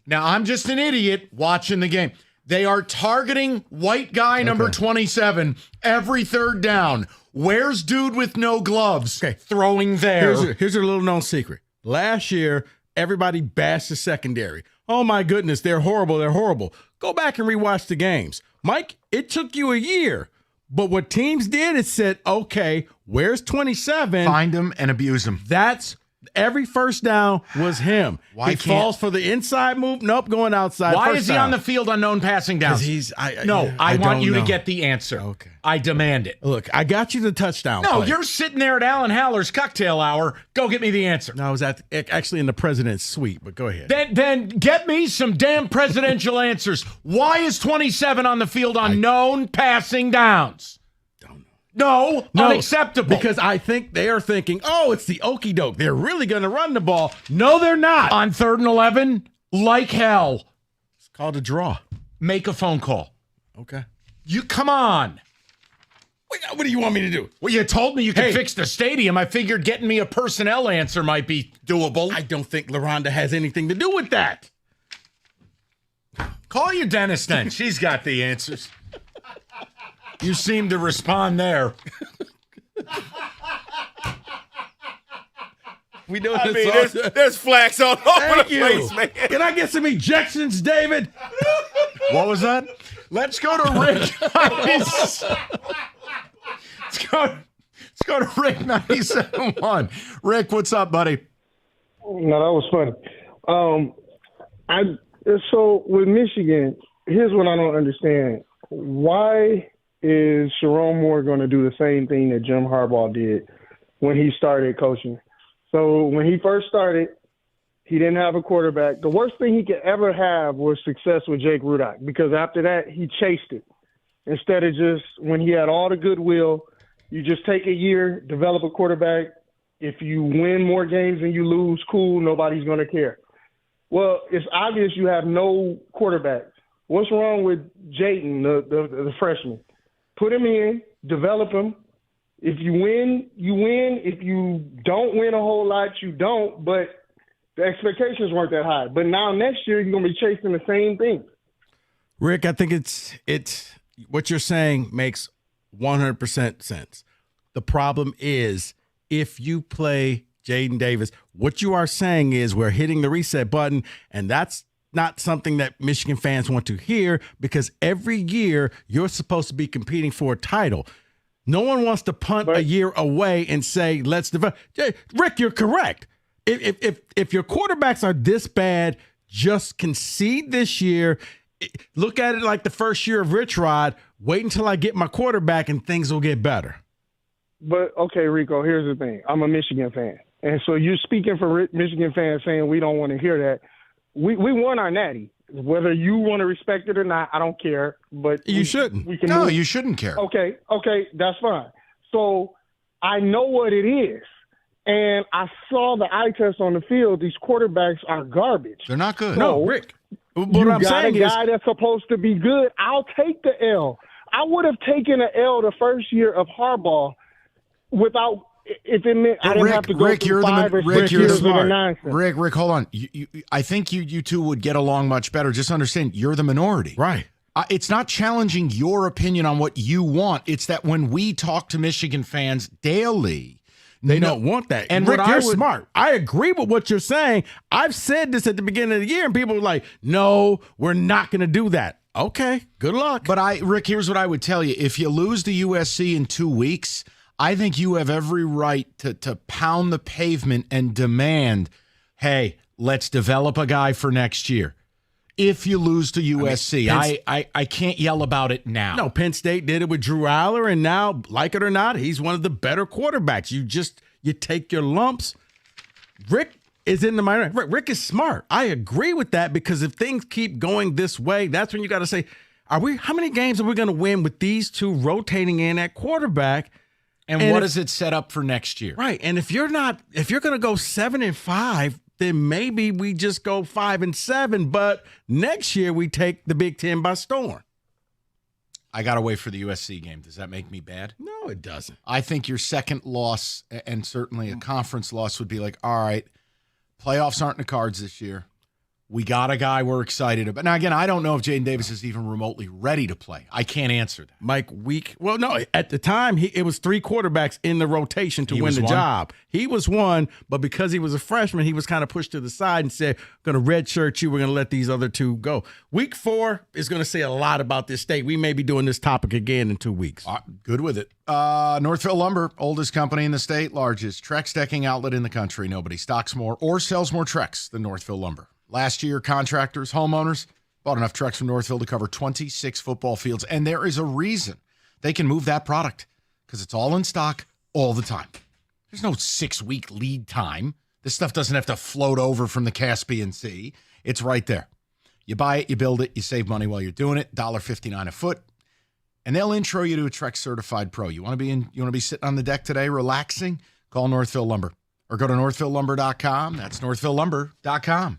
S4: Now I'm just an idiot watching the game. They are targeting white guy number 27 every 3rd down. Where's dude with no gloves throwing there?
S11: Here's a little known secret. Last year, everybody bashed the secondary. Oh, my goodness, they're horrible. They're horrible. Go back and rewatch the games. Mike, it took you a year. But what teams did is said, okay, where's 27?
S4: Find him and abuse him.
S11: That's
S20: Every first down was him. He falls for the inside move. Nope, going outside.
S4: Why
S20: First
S4: is he
S20: down.
S4: on the field on known passing downs? I want you to get the answer. Okay. I demand it.
S20: Look, I got you the touchdown.
S4: No,
S20: play.
S4: you're sitting there at Alan Haller's cocktail hour. Go get me the answer.
S20: No, I was actually in the president's suite, but go ahead.
S4: Then get me some damn presidential answers. Why is 27 on the field on known passing downs? No, unacceptable.
S20: Because I think they are thinking, oh, it's the okie doke. They're really going to run the ball. No, they're not.
S4: On 3rd and 11, like hell.
S20: It's called a draw.
S4: Make a phone call.
S20: Okay.
S4: You come on.
S20: What do you want me to do?
S4: Well, you told me you could fix the stadium. I figured getting me a personnel answer might be doable.
S20: I don't think LaRonda has anything to do with that.
S4: Call your dentist then. She's got the answers. You seem to respond there.
S20: We know
S18: there's flags all over the place, man.
S20: Can I get some ejections, David?
S4: What was that? Let's go to Rick. Let's go to Rick 97.1. Rick, what's up, buddy?
S21: No, that was funny. So with Michigan, here's what I don't understand. Why is Sharon Moore going to do the same thing that Jim Harbaugh did when he started coaching? So when he first started, he didn't have a quarterback. The worst thing he could ever have was success with Jake Rudock, because after that, he chased it. Instead of just, when he had all the goodwill, you just take a year, develop a quarterback. If you win more games than you lose, cool, nobody's going to care. Well, it's obvious you have no quarterback. What's wrong with Jayden, the freshman? Put him in, develop him. If you win, you win. If you don't win a whole lot, you don't. But the expectations weren't that high. But now next year, you're going to be chasing the same thing.
S20: Rick, I think it's what you're saying makes 100% sense. The problem is if you play Jaden Davis, what you are saying is we're hitting the reset button, and that's not something that Michigan fans want to hear, because every year you're supposed to be competing for a title. No one wants to punt a year away and say, let's develop. Rick, you're correct. If your quarterbacks are this bad, just concede this year. Look at it like the first year of Rich Rod. Wait until I get my quarterback and things will get better.
S21: But, okay, Rico, here's the thing. I'm a Michigan fan. And so you're speaking for Michigan fans saying we don't want to hear that. We won our natty. Whether you want to respect it or not, I don't care. But
S20: you shouldn't.
S4: You shouldn't care.
S21: Okay, that's fine. So I know what it is. And I saw the eye test on the field. These quarterbacks are garbage.
S4: They're not good.
S21: So,
S20: no, Rick. What
S21: you
S20: I'm
S21: got
S20: saying
S21: a guy that's supposed to be good. I'll take the L. I would have taken an L the first year of Harbaugh without – if it meant I didn't have to go through 5 or 6 years of the nonsense.
S4: Rick, hold on. I think you two would get along much better. Just understand, you're the minority.
S20: Right.
S4: It's not challenging your opinion on what you want. It's that when we talk to Michigan fans daily,
S20: they don't want that.
S4: And
S20: Rick, you're smart. I agree with what you're saying. I've said this at the beginning of the year, and people were like, no, we're not going to do that. Okay, good luck.
S4: But Rick, here's what I would tell you. If you lose to USC in 2 weeks, I think you have every right to pound the pavement and demand, hey, let's develop a guy for next year. If you lose to USC, I can't yell about it now.
S20: No, Penn State did it with Drew Aller, and now, like it or not, he's one of the better quarterbacks. You take your lumps. Rick is in the minority. Rick is smart. I agree with that, because if things keep going this way, that's when you got to say, how many games are we going to win with these two rotating in at quarterback?
S4: And what does it set up for next year?
S20: Right. And if you're going to go 7-5, then maybe we just go 5-7. But next year we take the Big Ten by storm.
S4: I got to wait for the USC game. Does that make me bad?
S20: No, it doesn't.
S4: I think your second loss, and certainly a conference loss, would be like, all right, playoffs aren't in the cards this year. We got a guy we're excited about. Now, again, I don't know if Jaden Davis is even remotely ready to play. I can't answer that.
S20: Mike, well, no, at the time, it was 3 quarterbacks in the rotation to win the job. He was one, but because he was a freshman, he was kind of pushed to the side and said, going to redshirt you. We're going to let these other 2 go. Week 4 is going to say a lot about this state. We may be doing this topic again in 2 weeks.
S4: Good with it. Northville Lumber, oldest company in the state, largest Trex decking outlet in the country. Nobody stocks more or sells more Trex than Northville Lumber. Last year, contractors, homeowners bought enough Trex from Northville to cover 26 football fields, and there is a reason they can move that product because it's all in stock all the time. There's no 6-week lead time. This stuff doesn't have to float over from the Caspian Sea. It's right there. You buy it, you build it, you save money while you're doing it. $1.59 a foot, and they'll intro you to a Trex certified pro. You want to be sitting on the deck today, relaxing? Call Northville Lumber or go to northvillelumber.com. That's northvillelumber.com.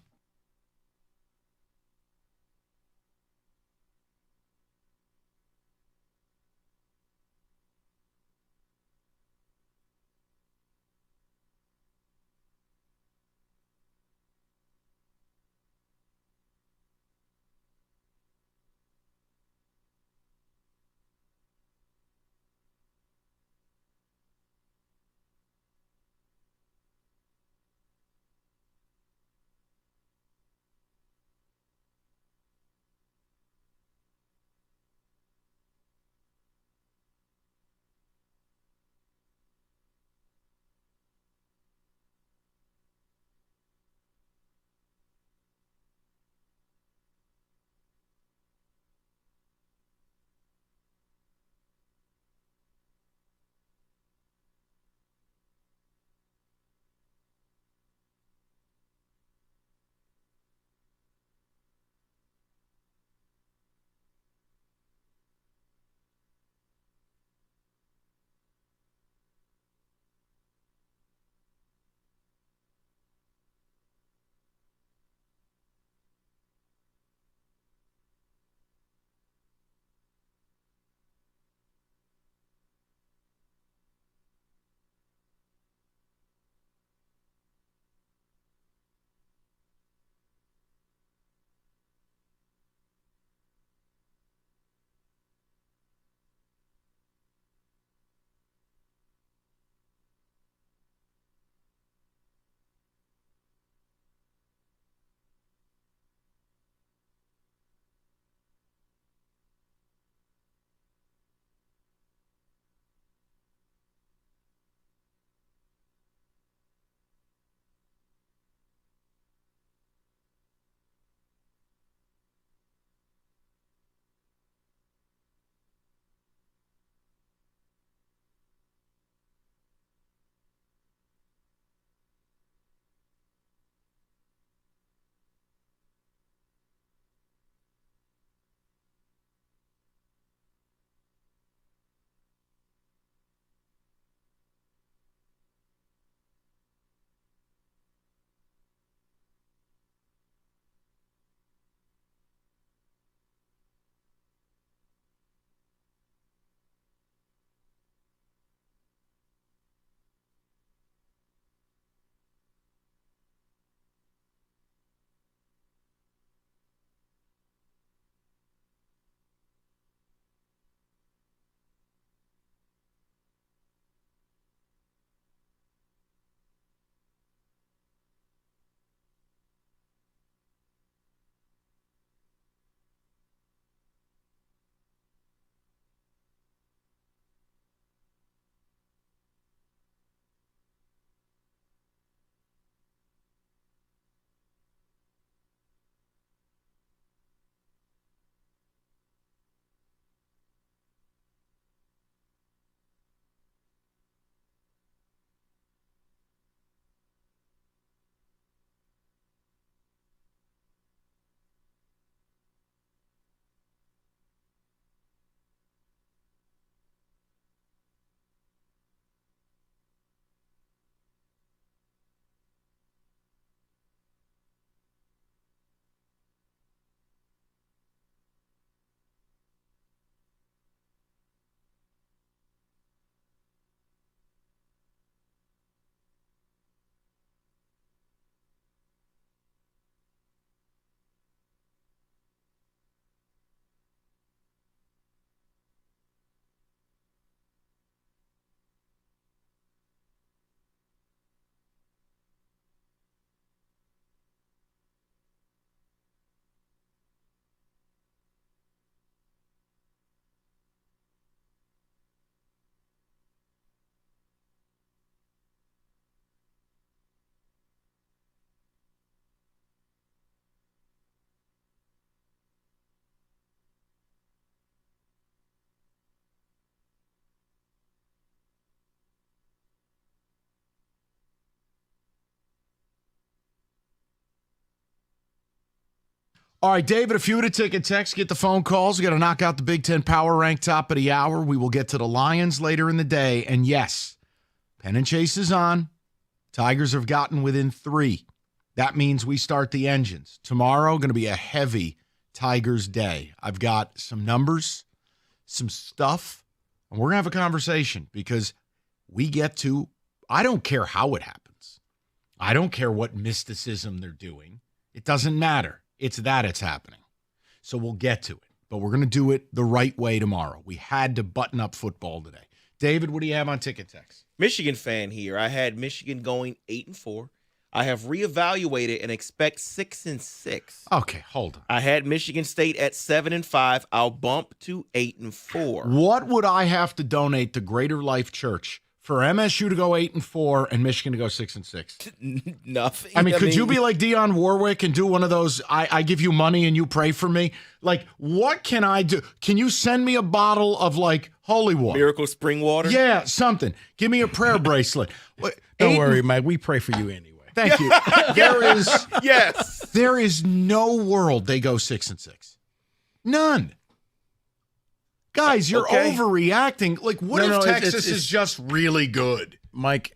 S4: All right, David, a few of the ticket texts, get the phone calls. We got to knock out the Big Ten Power Rank top of the hour. We will get to the Lions later in the day. And yes, pen and chase is on. Tigers have gotten within 3. That means we start the engines. Tomorrow, going to be a heavy Tigers day. I've got some numbers, some stuff, and we're going to have a conversation because we get to, I don't care how it happens. I don't care what mysticism they're doing. It doesn't matter. It's that it's happening. So we'll get to it, but we're going to do it the right way tomorrow. We had to button up football today. David, what do you have on ticket text?
S18: Michigan fan here. I had Michigan going 8-4. I have reevaluated and expect 6-6.
S4: Okay, hold on.
S18: I had Michigan State at 7-5. I'll bump to 8-4.
S4: What would I have to donate to Greater Life Church for MSU to go 8-4 and Michigan to go 6-6?
S18: Nothing.
S4: I mean, could you be like Dionne Warwick and do one of those, I give you money and you pray for me? Like, what can I do? Can you send me a bottle of, like, holy water?
S18: Miracle spring water?
S4: Yeah, something. Give me a prayer bracelet.
S20: Don't worry, Mike. We pray for you anyway.
S4: Thank you. There is no world they go 6-6. None. Guys, you're overreacting. Like, what if Texas is just really good?
S20: Mike,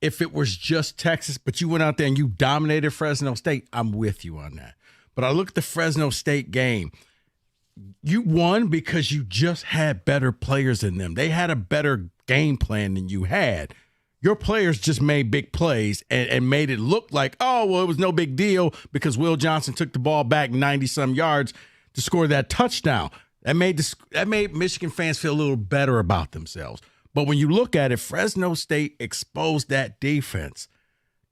S20: if it was just Texas, but you went out there and you dominated Fresno State, I'm with you on that. But I look at the Fresno State game. You won because you just had better players than them. They had a better game plan than you had. Your players just made big plays and made it look like, oh, well, it was no big deal because Will Johnson took the ball back 90-some yards to score that touchdown. That made Michigan fans feel a little better about themselves. But when you look at it, Fresno State exposed that defense.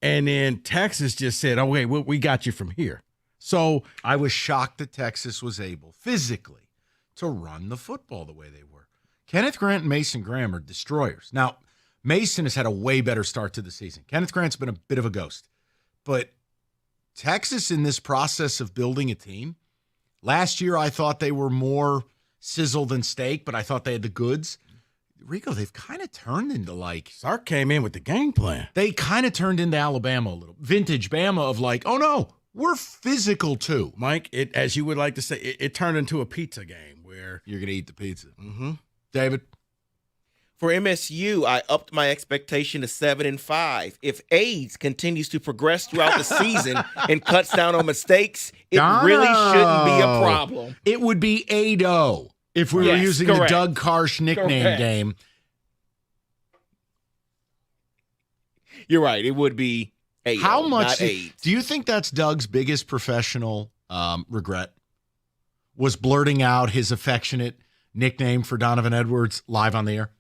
S20: And then Texas just said, okay, we got you from here. So
S4: I was shocked that Texas was able physically to run the football the way they were. Kenneth Grant and Mason Graham are destroyers. Now, Mason has had a way better start to the season. Kenneth Grant's been a bit of a ghost. But Texas, in this process of building a team, last year I thought they were more sizzle than steak, but I thought they had the goods. Rico, they've kind of turned into like...
S20: Sark came in with the game plan.
S4: They kind of turned into Alabama a little. Vintage Bama of like, oh no, we're physical too.
S20: Mike, it, as you would like to say, it turned into a pizza game where...
S4: You're going to eat the pizza.
S20: Mm-hmm.
S4: David?
S18: For MSU, I upped my expectation to 7-5. If AIDS continues to progress throughout the season and cuts down on mistakes, it really shouldn't be a problem.
S4: It would be 8-0 if we were using the Doug Karsh nickname game.
S18: You're right. It would be 8-0,
S4: How much
S18: not 8.
S4: Do you think that's Doug's biggest professional regret? Was blurting out his affectionate nickname for Donovan Edwards live on the air?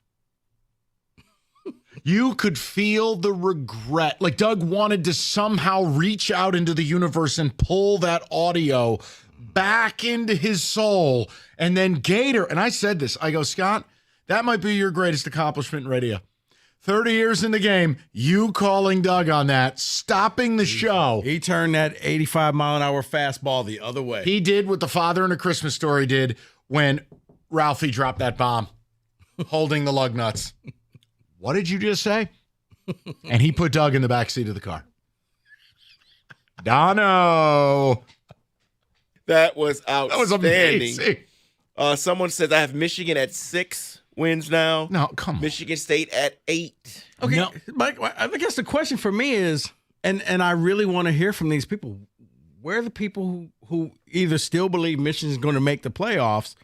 S4: You could feel the regret. Like Doug wanted to somehow reach out into the universe and pull that audio back into his soul. And then Gator, and I said this, I go, Scott, that might be your greatest accomplishment in radio. 30 years in the game, you calling Doug on that, stopping the show.
S20: He turned that 85-mile-an-hour fastball the other way.
S4: He did what the father in A Christmas Story did when Ralphie dropped that bomb, holding the lug nuts. What did you just say? And he put Doug in the backseat of the car. Dono.
S18: That was outstanding.
S4: That was amazing.
S18: Someone says I have Michigan at 6 wins now.
S4: No, come on.
S18: Michigan State at 8.
S20: Okay, no. Mike, I guess the question for me is, and I really want to hear from these people, where are the people who either still believe Michigan is going to make the playoffs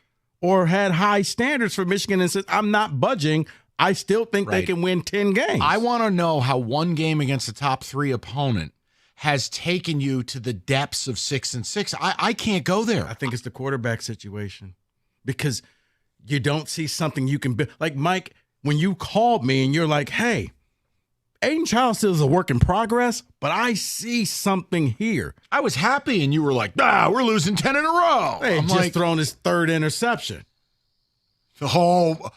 S20: or had high standards for Michigan and says, I'm not budging, I still think they can win 10 games.
S4: I want to know how one game against a top 3 opponent has taken you to the depths of 6-6. I can't go there.
S20: I think it's the quarterback situation because you don't see something you can build. Like, Mike, when you called me and you're like, hey, Aiden Child still is a work in progress, but I see something here.
S4: I was happy and you were like, we're losing 10 in a row.
S20: Hey, I'm just thrown his 3rd interception.
S4: Oh,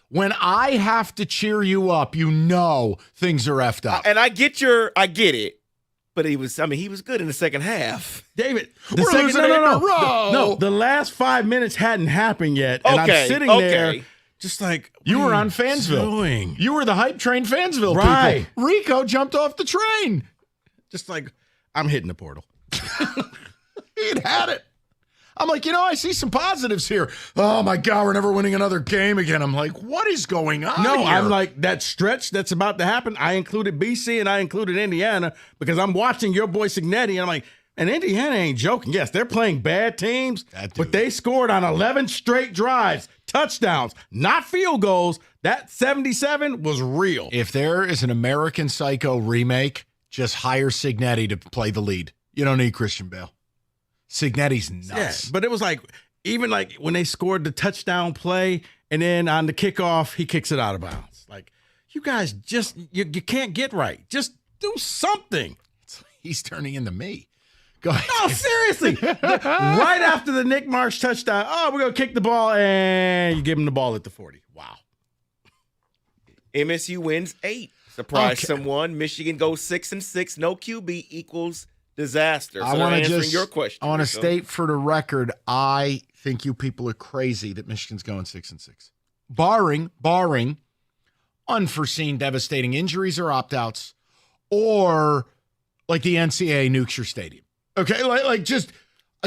S4: when I have to cheer you up, you know things are effed up.
S18: And I get it. But he was good in the second half.
S20: David,
S4: we're losing 8 in a row.
S20: No, the last 5 minutes hadn't happened yet. And I'm sitting there just like,
S4: you were on Fansville. You were the hype train Fansville people. Rico jumped off the train.
S20: Just like, I'm hitting the portal.
S4: he had it. I'm like, I see some positives here. Oh, my God, we're never winning another game again. I'm like, what is going on
S20: No,
S4: here?
S20: I'm like, that stretch that's about to happen, I included BC and I included Indiana because I'm watching your boy Signetti, and I'm like, and Indiana ain't joking. Yes, they're playing bad teams, but they scored on 11 straight drives, touchdowns, not field goals. That 77 was real.
S4: If there is an American Psycho remake, just hire Signetti to play the lead. You don't need Christian Bale. Signetti's nuts.
S20: Yeah, but it was like, even like when they scored the touchdown play and then on the kickoff, he kicks it out of bounds. Like, you guys just, you can't get right. Just do something.
S4: He's turning into me. Go ahead.
S20: No, seriously. Right after the Nick Marsh touchdown, we're going to kick the ball, and you give him the ball at the 40. Wow.
S18: MSU wins 8. Surprise someone. Michigan goes 6-6. No QB equals disaster. So
S4: I want to
S18: answering your question.
S4: I want to
S18: Rico.
S4: state for the record, I think you people are crazy that Michigan's going 6-6. Barring unforeseen devastating injuries or opt-outs, or like the NCAA nukes your stadium. Okay, like just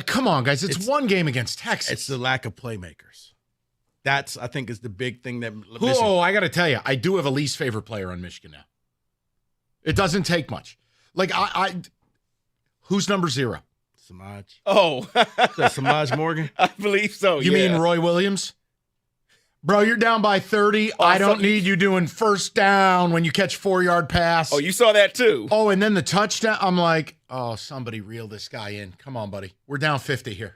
S4: come on, guys. It's one game against Texas.
S20: It's the lack of playmakers. That's, I think, is the big thing that.
S4: Oh, I got to tell you, I do have a least favorite player on Michigan now. It doesn't take much. Like who's number 0?
S20: Samaj.
S18: Oh,
S20: is that Samaj Morgan?
S18: I believe so.
S4: You mean Roy Williams? Bro, you're down by 30. I don't need you doing first down when you catch 4-yard pass.
S18: Oh, you saw that too.
S4: Oh, and then the touchdown. I'm like, oh, somebody reel this guy in. Come on, buddy. We're down 50 here.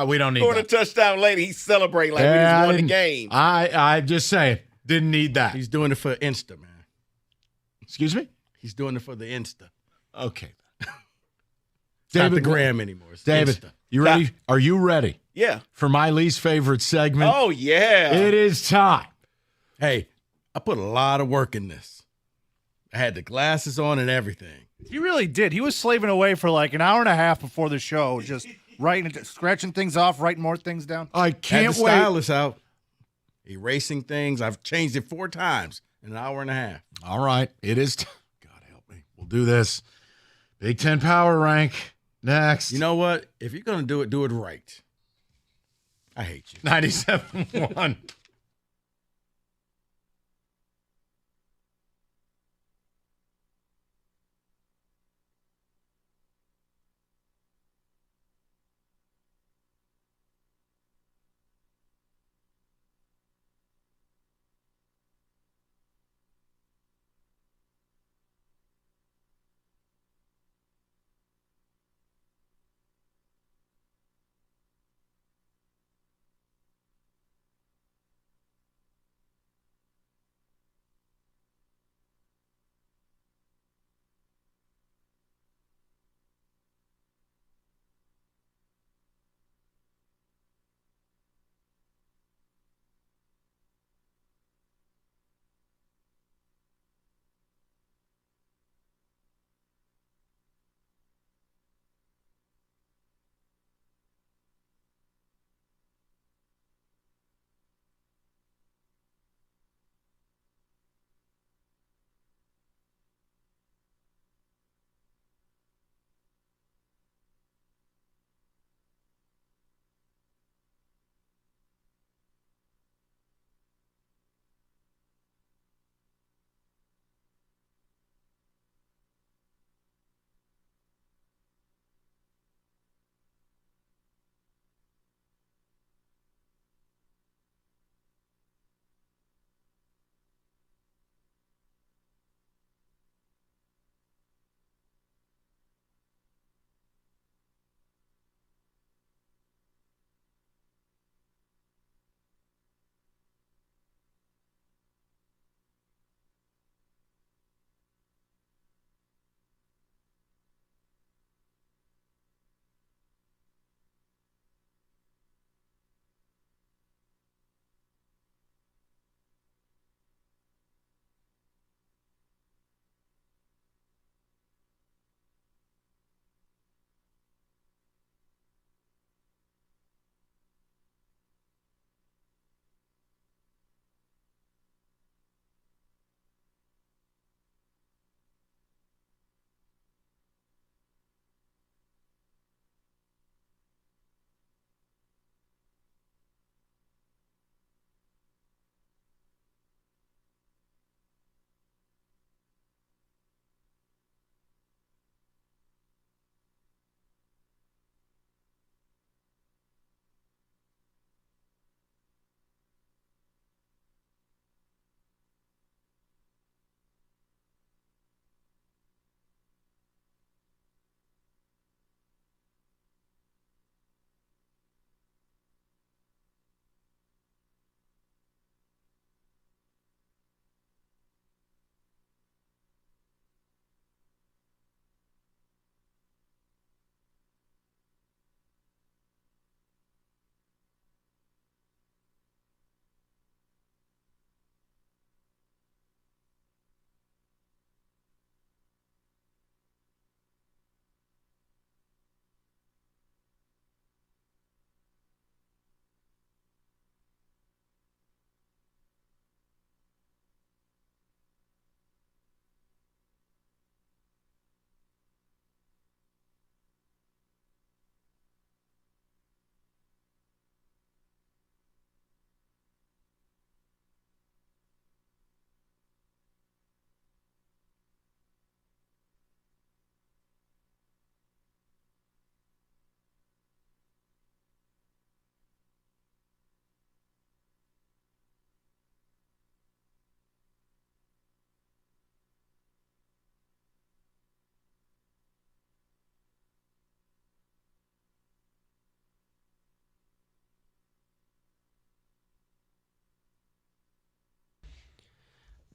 S4: We don't need
S18: For
S4: that.
S18: the touchdown later, he's celebrating like we just won the game.
S4: I'm just saying, didn't need that.
S20: He's doing it for Insta, man.
S4: Excuse me?
S20: He's doing it for the Insta.
S4: Okay.
S20: It's not the gram anymore. It's
S4: David,
S20: Insta.
S4: you ready? Are you ready?
S18: Yeah.
S4: For my least favorite segment?
S18: Oh, yeah.
S4: It is time.
S20: Hey, I put a lot of work in this. I had the glasses on and everything.
S12: He really did. He was slaving away for like an hour and a half before the show, just scratching things off, writing more things down.
S4: I can't
S20: Had the
S4: wait.
S20: stylus out, erasing things. I've changed it 4 times in an hour and a half.
S4: All right. It is God help me. We'll do this. Big Ten Power Rank. Next.
S20: You know what? If you're going to do it right. I hate you.
S4: 97.1.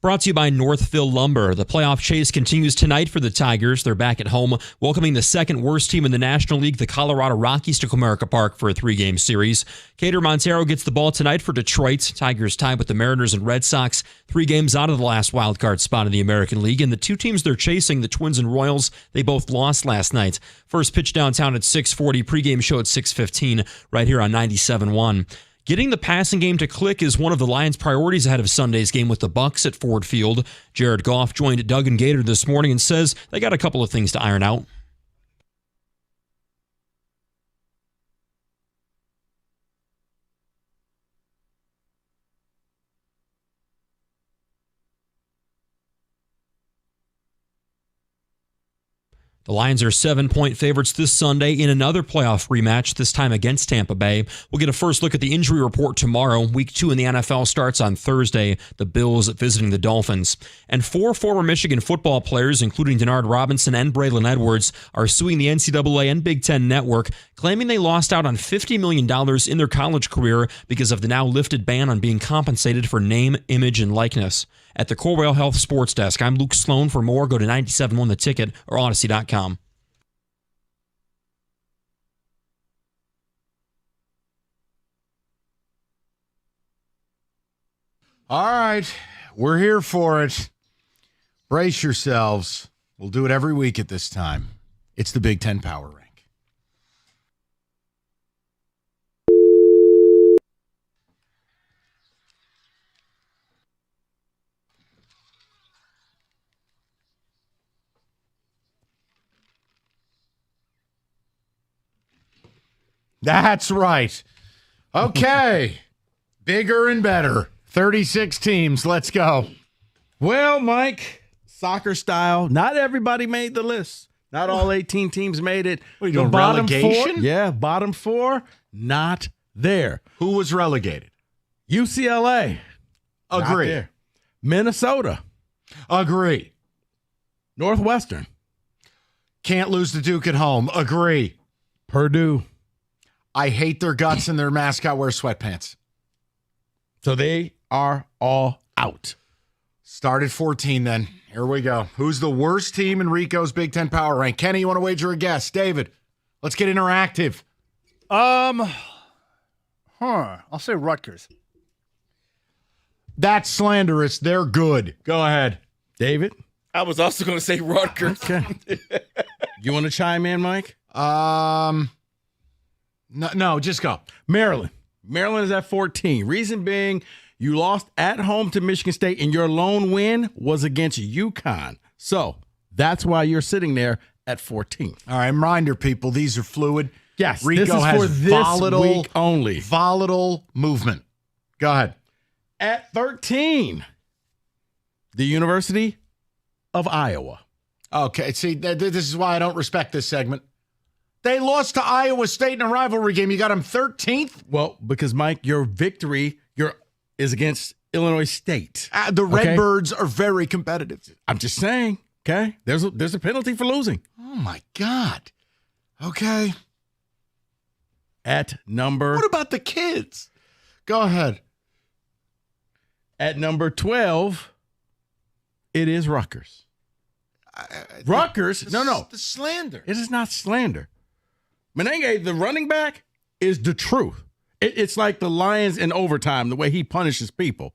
S8: Brought to you by Northville Lumber. The playoff chase continues tonight for the Tigers. They're back at home, welcoming the second worst team in the National League, the Colorado Rockies, to Comerica Park for a 3-game series. Cater Montero gets the ball tonight for Detroit. Tigers tied with the Mariners and Red Sox, 3 games out of the last wild card spot in the American League. And the two teams they're chasing, the Twins and Royals, they both lost last night. First pitch downtown at 6:40, pregame show at 6:15, right here on 97.1. Getting the passing game to click is one of the Lions' priorities ahead of Sunday's game with the Bucs at Ford Field. Jared Goff joined Doug and Gator this morning and says they got a couple of things to iron out. The Lions are 7-point favorites this Sunday in another playoff rematch, this time against Tampa Bay. We'll get a first look at the injury report tomorrow. Week 2 in the NFL starts on Thursday, the Bills visiting the Dolphins. And 4 former Michigan football players, including Denard Robinson and Braylon Edwards, are suing the NCAA and Big Ten Network, claiming they lost out on $50 million in their college career because of the now lifted ban on being compensated for name, image, and likeness. At the Corwell Health Sports Desk, I'm Luke Sloan. For more, go to 97.1 The Ticket or Odyssey.com.
S4: All right, we're here for it. Brace yourselves. We'll do it every week at this time. It's the Big Ten Power Rank. That's right. Okay. Bigger and better. 36 teams. Let's go.
S20: Well, Mike, soccer style, not everybody made the list. Not all 18 teams made it.
S4: What are you doing, relegation?
S20: 4, yeah, bottom 4, not there.
S4: Who was relegated?
S20: UCLA.
S4: Agree.
S20: Not there. Minnesota.
S4: Agree.
S20: Northwestern.
S4: Can't lose to Duke at home. Agree.
S20: Purdue.
S4: I hate their guts and their mascot wears sweatpants.
S20: So they are all out.
S4: Start at 14 then. Here we go. Who's the worst team in Rico's Big Ten Power Rank? Kenny, you want to wager a guess? David, let's get interactive.
S12: I'll say Rutgers.
S4: That's slanderous. They're good. Go ahead.
S20: David?
S18: I was also going to say Rutgers.
S20: Okay. You want to chime in, Mike?
S4: No, just go.
S20: Maryland. Maryland is at 14. Reason being, you lost at home to Michigan State, and your lone win was against UConn. So that's why you're sitting there at 14.
S4: All right, reminder, people, these are fluid.
S20: Yes,
S4: Rico
S20: this is
S4: has
S20: for this
S4: volatile,
S20: week only.
S4: Volatile movement. Go ahead.
S20: At 13, the University of Iowa.
S4: Okay, see, this is why I don't respect this segment. They lost to Iowa State in a rivalry game. You got them 13th?
S20: Well, because, Mike, your victory is against Illinois State.
S4: The Redbirds are very competitive.
S20: I'm just saying, okay? There's a penalty for losing.
S4: Oh, my God. Okay.
S20: At number...
S4: What about the kids? Go ahead.
S20: At number 12, it is Rutgers. Rutgers? No.
S4: The slander.
S20: It is not slander. Menenge, the running back, is the truth. It's like the Lions in overtime, the way he punishes people.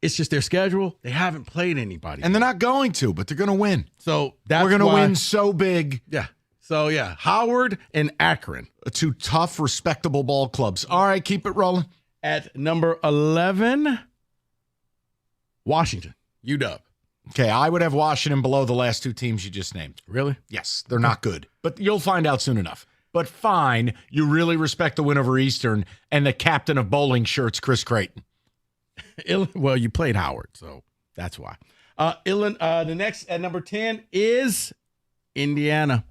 S20: It's just their schedule. They haven't played anybody.
S4: And they're not going to, but they're going to win.
S20: So that's
S4: we're going to win so big.
S20: Yeah. So, yeah, Howard and Akron.
S4: 2 tough, respectable ball clubs. All right, keep it rolling.
S20: At number 11, Washington, UW.
S4: Okay, I would have Washington below the last 2 teams you just named.
S20: Really?
S4: Yes, they're not good. But you'll find out soon enough. But fine, you really respect the win over Eastern and the captain of bowling shirts, Chris Creighton.
S20: Well, you played Howard, so that's why. The next at number 10 is Indiana.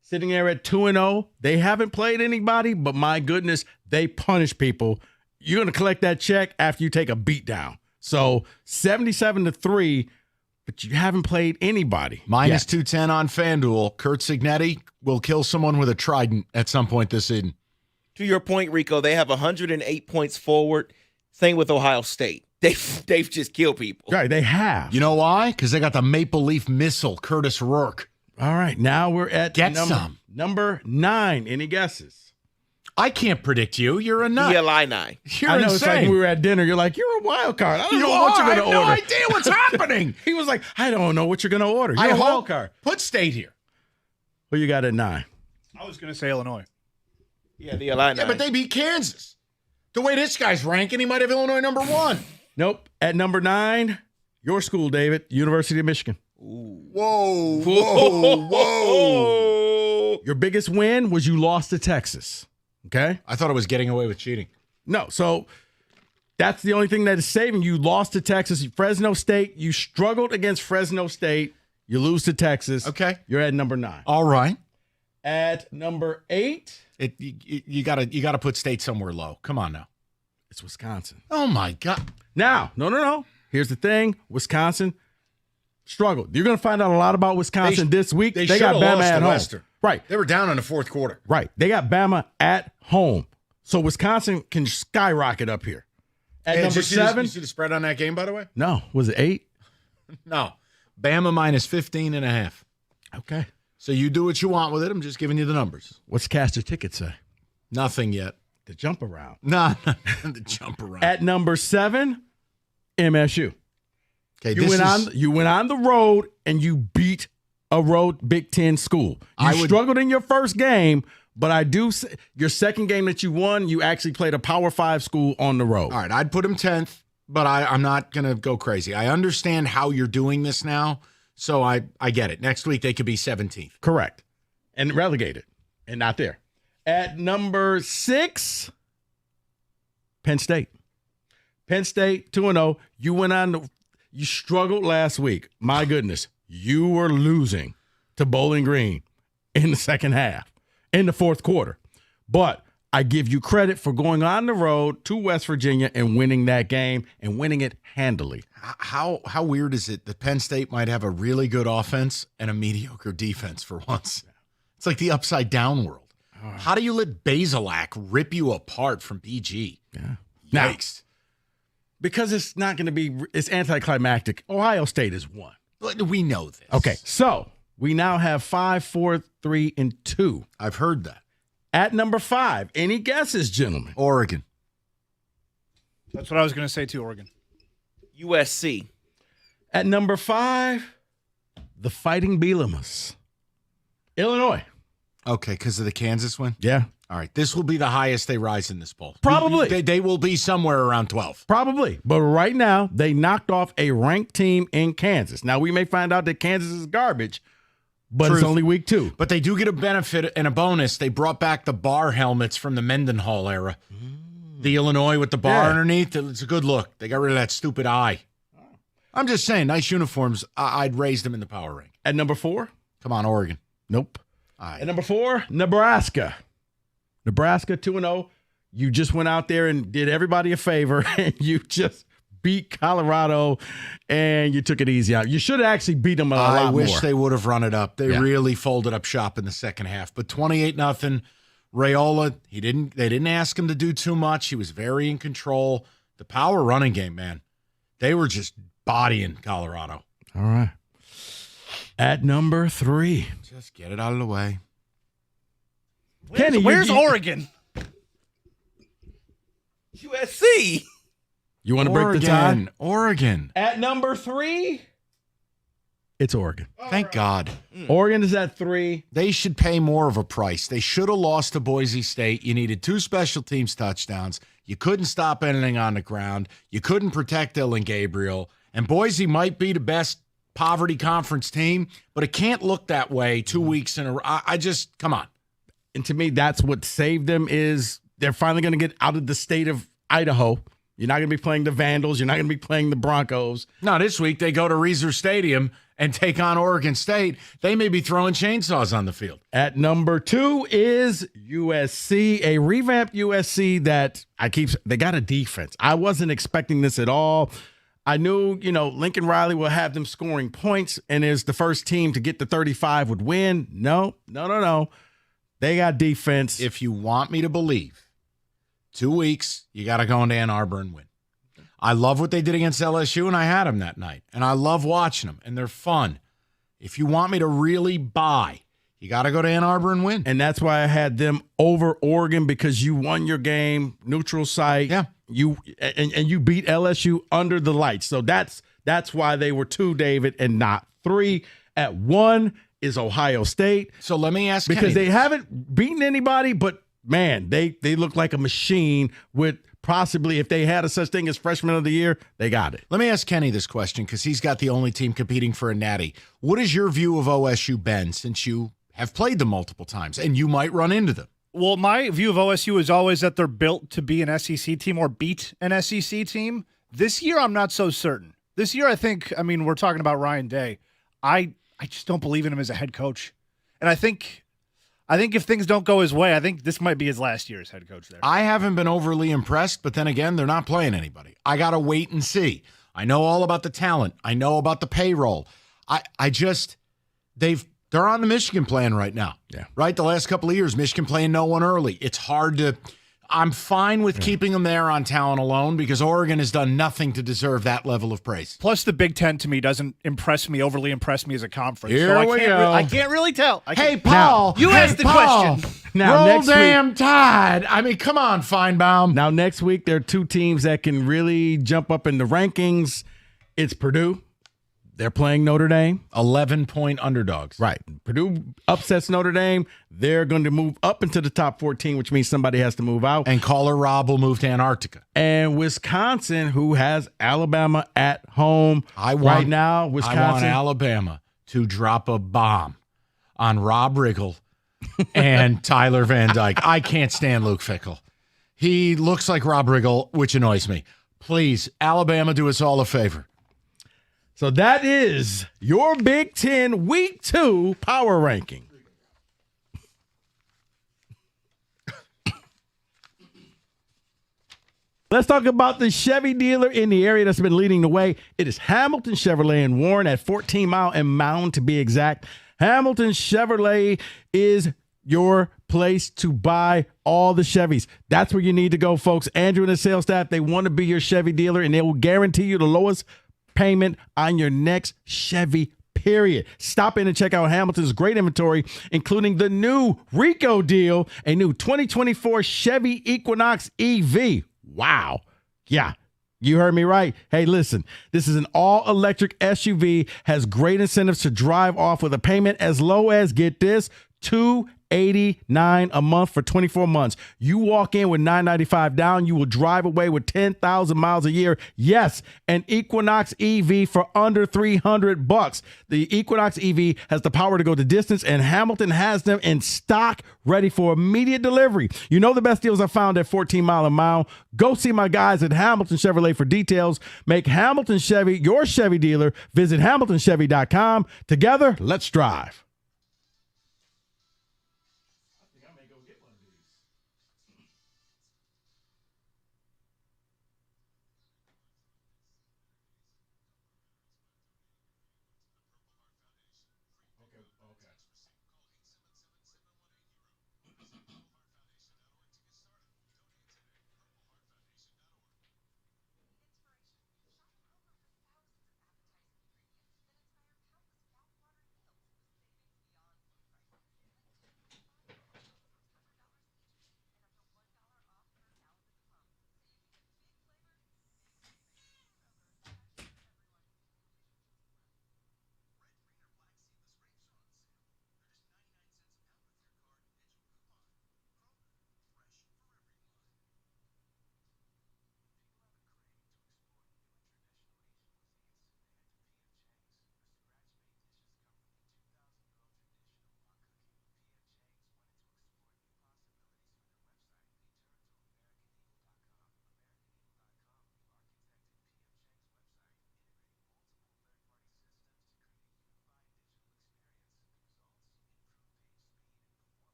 S20: Sitting there at 2-0. They haven't played anybody, but my goodness, they punish people. You're going to collect that check after you take a beat down. So 77-3, but you haven't played anybody.
S4: Minus 210 on FanDuel. Kurt Signetti will kill someone with a trident at some point this season.
S18: To your point, Rico, they have 108 points forward. Same with Ohio State. they've just killed people.
S1: Right, they have.
S4: You know why? Because they got the Maple Leaf Missile, Curtis Rourke.
S1: All right, now we're at number 9. Any guesses?
S4: I can't predict you. You're a nut.
S18: The Illini.
S4: You're
S1: I know
S4: insane.
S1: it's like when we were at dinner. You're like, you're a wild card. I don't know
S4: You
S1: what
S4: are.
S1: you're going to
S4: I have
S1: order.
S4: no idea what's happening.
S1: He was like, I don't know what you're going to order. You're a wild card.
S4: Put State here.
S1: Who you got at 9?
S12: I was going to say Illinois.
S18: Yeah, the Illini.
S4: Yeah, but they beat Kansas. The way this guy's ranking, he might have Illinois number 1.
S1: Nope. At number 9, your school, David, University of Michigan.
S4: Whoa, whoa, whoa.
S1: Your biggest win was you lost to Texas. Okay?
S4: I thought it was getting away with cheating.
S1: No, so that's the only thing that is saving you. Lost to Texas. Fresno State, you struggled against Fresno State. You lose to Texas.
S4: Okay.
S1: You're at number 9.
S4: All right.
S1: At number 8.
S4: You gotta put State somewhere low. Come on now.
S1: It's Wisconsin.
S4: Oh, my God.
S1: Now, no. Here's the thing. Wisconsin struggled. You're going to find out a lot about Wisconsin this week.
S4: They
S1: got
S4: should have
S1: Bama
S4: lost
S1: at
S4: to
S1: home.
S4: Western.
S1: Right.
S4: They were down in the fourth quarter.
S1: Right. They got Bama at home. So Wisconsin can skyrocket up here. At
S4: Hey,
S1: number
S4: did you see the-
S1: 7.
S4: you see the spread on that game, by the way?
S1: No. Was it 8?
S4: No. Bama minus 15.5.
S1: Okay.
S4: So you do what you want with it. I'm just giving you the numbers.
S1: What's Cash the Ticket say?
S4: Nothing yet.
S1: The jump around.
S4: Nah, the jump around.
S1: At number 7, MSU.
S4: Okay,
S1: You went on the road and you beat a road Big Ten school. You struggled in your first game, but I do say your second game that you won, you actually played a Power 5 school on the road.
S4: All right, I'd put him 10th, but I'm not going to go crazy. I understand how you're doing this now, so I get it. Next week, they could be 17th.
S1: Correct. And relegated and not there. At number 6, Penn State. Penn State, 2-0. You went on you struggled last week. My goodness. You were losing to Bowling Green in the second half, in the fourth quarter. But I give you credit for going on the road to West Virginia and winning that game and winning it handily.
S4: How weird is it that Penn State might have a really good offense and a mediocre defense for once? It's like the upside down world. How do you let Basilak rip you apart from BG?
S1: Yeah.
S4: Yikes.
S1: Because it's not going to be, it's anticlimactic. Ohio State is 1.
S4: But we know this.
S1: Okay, so we now have 5, 4, 3, and 2.
S4: I've heard that.
S1: At number 5, any guesses, gentlemen?
S4: Oregon.
S12: That's what I was going to say too, Oregon.
S18: USC.
S1: At number 5, the Fighting Bielamas. Illinois.
S4: Okay, because of the Kansas win?
S1: Yeah.
S4: All right, this will be the highest they rise in this poll.
S1: Probably.
S4: They will be somewhere around 12.
S1: Probably. But right now, they knocked off a ranked team in Kansas. Now, we may find out that Kansas is garbage, but it's only week 2.
S4: But they do get a benefit and a bonus. They brought back the bar helmets from the Mendenhall era. The Illinois with the bar underneath. It's a good look. They got rid of that stupid eye. I'm just saying, nice uniforms. I'd raise them in the power rank.
S1: At number 4?
S4: Come on, Oregon.
S1: Nope. At number 4, Nebraska. Nebraska, 2-0. You just went out there and did everybody a favor, and you just beat Colorado, and you took it easy out. You should have actually beat them a lot more.
S4: I wish they would have run it up. They really folded up shop in the second half. But 28-0. Raiola, they didn't ask him to do too much. He was very in control. The power running game, man. They were just bodying Colorado.
S1: All right. At number 3.
S4: Just get it out of the way.
S1: Kenny,
S12: where's Oregon?
S18: USC.
S1: You want to break the tie?
S4: Oregon.
S1: At number 3, it's Oregon.
S4: Thank God.
S1: Oregon is at 3.
S4: They should pay more of a price. They should have lost to Boise State. You needed 2 special teams touchdowns. You couldn't stop anything on the ground. You couldn't protect Dylan Gabriel. And Boise might be the best poverty conference team, but it can't look that way 2 weeks in a row. I just, come on.
S1: And to me, that's what saved them is they're finally going to get out of the state of Idaho. You're not going to be playing the Vandals. You're not going to be playing the Broncos.
S4: No, this week they go to Reser Stadium and take on Oregon State. They may be throwing chainsaws on the field.
S1: At number 2 is USC, a revamped USC that they got a defense. I wasn't expecting this at all. I knew, Lincoln Riley will have them scoring points and is the first team to get to 35 would win. No. They got defense.
S4: If you want me to believe, 2 weeks, you got to go into Ann Arbor and win. I love what they did against LSU, and I had them that night. And I love watching them, and they're fun. If you want me to really buy, you got to go to Ann Arbor and win.
S20: And that's why I had them over Oregon, because you won your game, neutral site.
S4: Yeah.
S20: You beat LSU under the lights. So that's why they were 2, David, and not 3. At 1 is Ohio State.
S4: So let me ask
S20: because
S4: Kenny
S20: they
S4: this.
S20: haven't beaten anybody, but man, they look like a machine with possibly, if they had a such thing as freshman of the year, they got it.
S4: Let me ask Kenny this question, because he's got the only team competing for a natty. What is your view of OSU, Ben, since you have played them multiple times and you might run into them?
S12: Well, my view of OSU is always that they're built to be an SEC team or beat an SEC team. This year, I'm not so certain. This year, I mean, we're talking about Ryan Day. I just don't believe in him as a head coach. And I think if things don't go his way, I think this might be his last year as head coach there.
S4: I haven't been overly impressed, but then again, they're not playing anybody. I got to wait and see. I know all about the talent. I know about the payroll. They're on the Michigan plan right now.
S20: Yeah.
S4: Right? The last couple of years, Michigan playing no one early. It's hard to I'm fine with keeping them there on talent alone, because Oregon has done nothing to deserve that level of praise.
S12: Plus, the Big Ten to me doesn't overly impress me as a conference.
S4: Here
S12: so
S4: we go.
S12: I can't really tell.
S4: Hey, Paul.
S12: You asked the question.
S20: Now,
S4: Roll
S20: next
S4: damn
S20: week,
S4: Tide. I mean, come on, Feinbaum.
S20: Now, next week, there are 2 teams that can really jump up in the rankings. It's Purdue. They're playing Notre Dame.
S4: 11-point underdogs.
S20: Right. Purdue upsets Notre Dame. They're going to move up into the top 14, which means somebody has to move out.
S4: And Caller Rob will move to Antarctica.
S20: And Wisconsin, who has Alabama at home right now. Wisconsin.
S4: I want Alabama to drop a bomb on Rob Riggle and Tyler Van Dyke. I can't stand Luke Fickell. He looks like Rob Riggle, which annoys me. Please, Alabama, do us all a favor.
S20: So that is your Big Ten Week 2 power ranking. Let's talk about the Chevy dealer in the area that's been leading the way. It is Hamilton Chevrolet in Warren at 14 Mile and Mound, to be exact. Hamilton Chevrolet is your place to buy all the Chevys. That's where you need to go, folks. Andrew and the sales staff, they want to be your Chevy dealer, and they will guarantee you the lowest payment on your next Chevy, period. Stop in and check out Hamilton's great inventory, including the new Rico deal, a new 2024 Chevy Equinox EV. Wow. Yeah, you heard me right. Hey, listen, this is an all-electric SUV, has great incentives to drive off with a payment as low as, get this, $289 a month for 24 months. You walk in with $995 down, you will drive away with 10,000 miles a year. Yes, an Equinox EV for under $300. The Equinox EV has the power to go the distance, and Hamilton has them in stock, ready for immediate delivery. You know the best deals are found at 14 Mile and Mile. Go see my guys at Hamilton Chevrolet for details. Make Hamilton Chevy your Chevy dealer. Visit HamiltonChevy.com. Together, let's drive.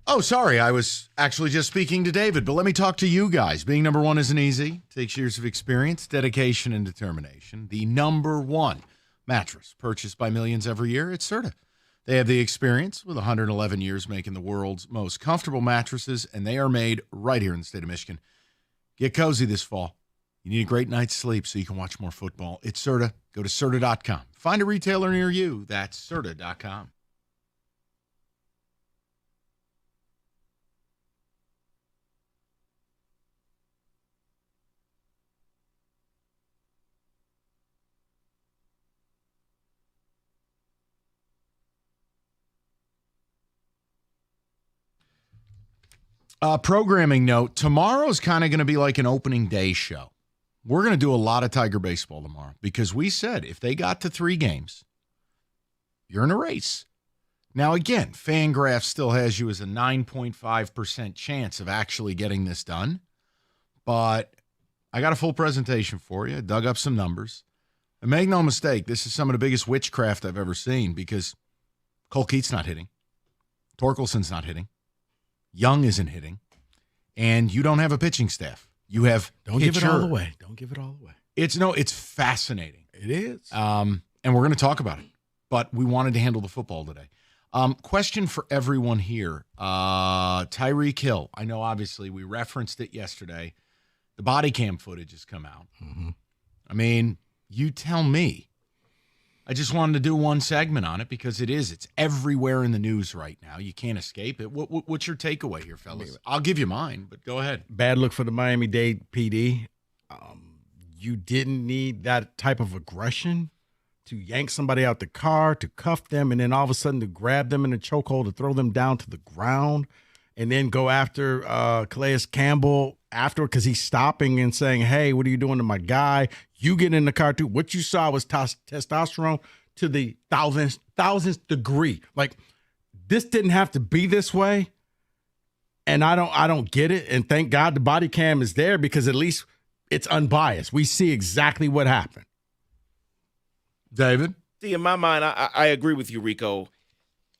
S4: Oh, sorry. I was actually just speaking to David, but let me talk to you guys. Being number one isn't easy. It takes years of experience, dedication, and determination. The number one mattress purchased by millions every year, it's Serta. They have the experience with 111 years making the world's most comfortable mattresses, and they are made right here in the state of Michigan. Get cozy this fall. You need a great night's sleep so you can watch more football. It's Serta. Go to Serta.com. Find a retailer near you. That's Serta.com. Programming note, tomorrow's kind of going to be like an opening day show. We're going to do a lot of Tiger baseball tomorrow because we said if they got to 3 games, you're in a race. Now, again, FanGraph still has you as a 9.5% chance of actually getting this done, but I got a full presentation for you. I dug up some numbers. And make no mistake, this is some of the biggest witchcraft I've ever seen because Cole Keith's not hitting. Torkelson's not hitting. Young isn't hitting, and you don't have a pitching staff. You have
S20: Don't give it all away. Don't give it all away.
S4: It's fascinating.
S20: It is.
S4: And we're going to talk about it, but we wanted to handle the football today. Question for everyone here. Tyreek Hill. I know, obviously, we referenced it yesterday. The body cam footage has come out.
S20: Mm-hmm.
S4: I mean, you tell me. I just wanted to do one segment on it because it's everywhere in the news right now. You can't escape it. What's your takeaway here, fellas? I'll give you mine, but go ahead.
S20: Bad look for the Miami-Dade PD. You didn't need that type of aggression to yank somebody out the car, to cuff them, and then all of a sudden to grab them in a chokehold, to throw them down to the ground, and then go after Calais Campbell afterward because he's stopping and saying, hey, what are you doing to my guy? You get in the car too. What you saw was testosterone to the thousandth degree. Like, this didn't have to be this way. And I don't get it. And thank God the body cam is there because at least it's unbiased. We see exactly what happened.
S4: David?
S18: See, in my mind, I agree with you, Rico.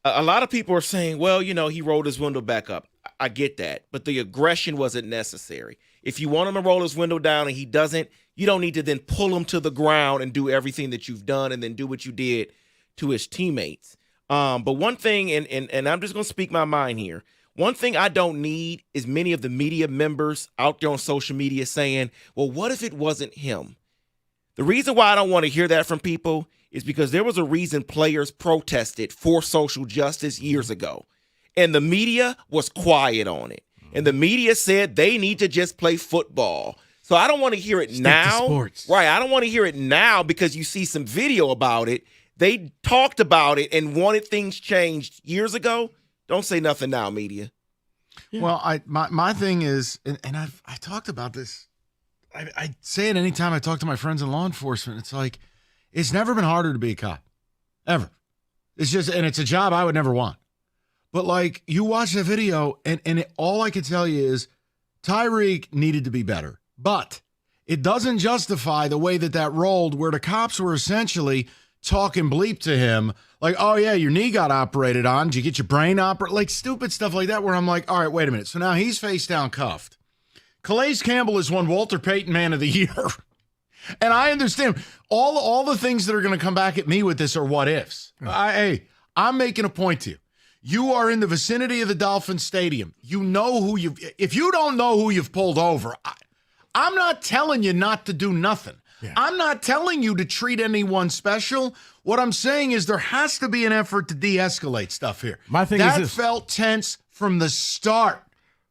S18: A lot of people are saying, well, he rolled his window back up. I get that. But the aggression wasn't necessary. If you want him to roll his window down and he doesn't, you don't need to then pull him to the ground and do everything that you've done and then do what you did to his teammates. But one thing, and I'm just going to speak my mind here. One thing I don't need is many of the media members out there on social media saying, well, what if it wasn't him? The reason why I don't want to hear that from people is because there was a reason players protested for social justice years ago. And the media was quiet on it. And the media said they need to just play football. So I don't want to hear it now. Right. I don't want to hear it now because you see some video about it. They talked about it and wanted things changed years ago. Don't say nothing now, media.
S4: Yeah. Well, my thing is, and I talked about this. I say it anytime I talk to my friends in law enforcement. It's like, it's never been harder to be a cop, ever. It's just, and it's a job I would never want. But like, you watch the video, and all I can tell you is Tyreek needed to be better. But it doesn't justify the way that rolled, where the cops were essentially talking bleep to him, like, oh yeah, your knee got operated on. Did you get your brain operated? Like stupid stuff like that, where I'm like, all right, wait a minute. So now he's face down cuffed. Calais Campbell has won Walter Payton Man of the Year. And I understand all the things that are going to come back at me with this are what ifs. Hey, I'm making a point to you. You are in the vicinity of the Dolphin Stadium. You know who if you don't know who you've pulled over, I'm not telling you not to do nothing. Yeah. I'm not telling you to treat anyone special. What I'm saying is there has to be an effort to de-escalate stuff here.
S20: My thing is this.
S4: That felt tense from the start.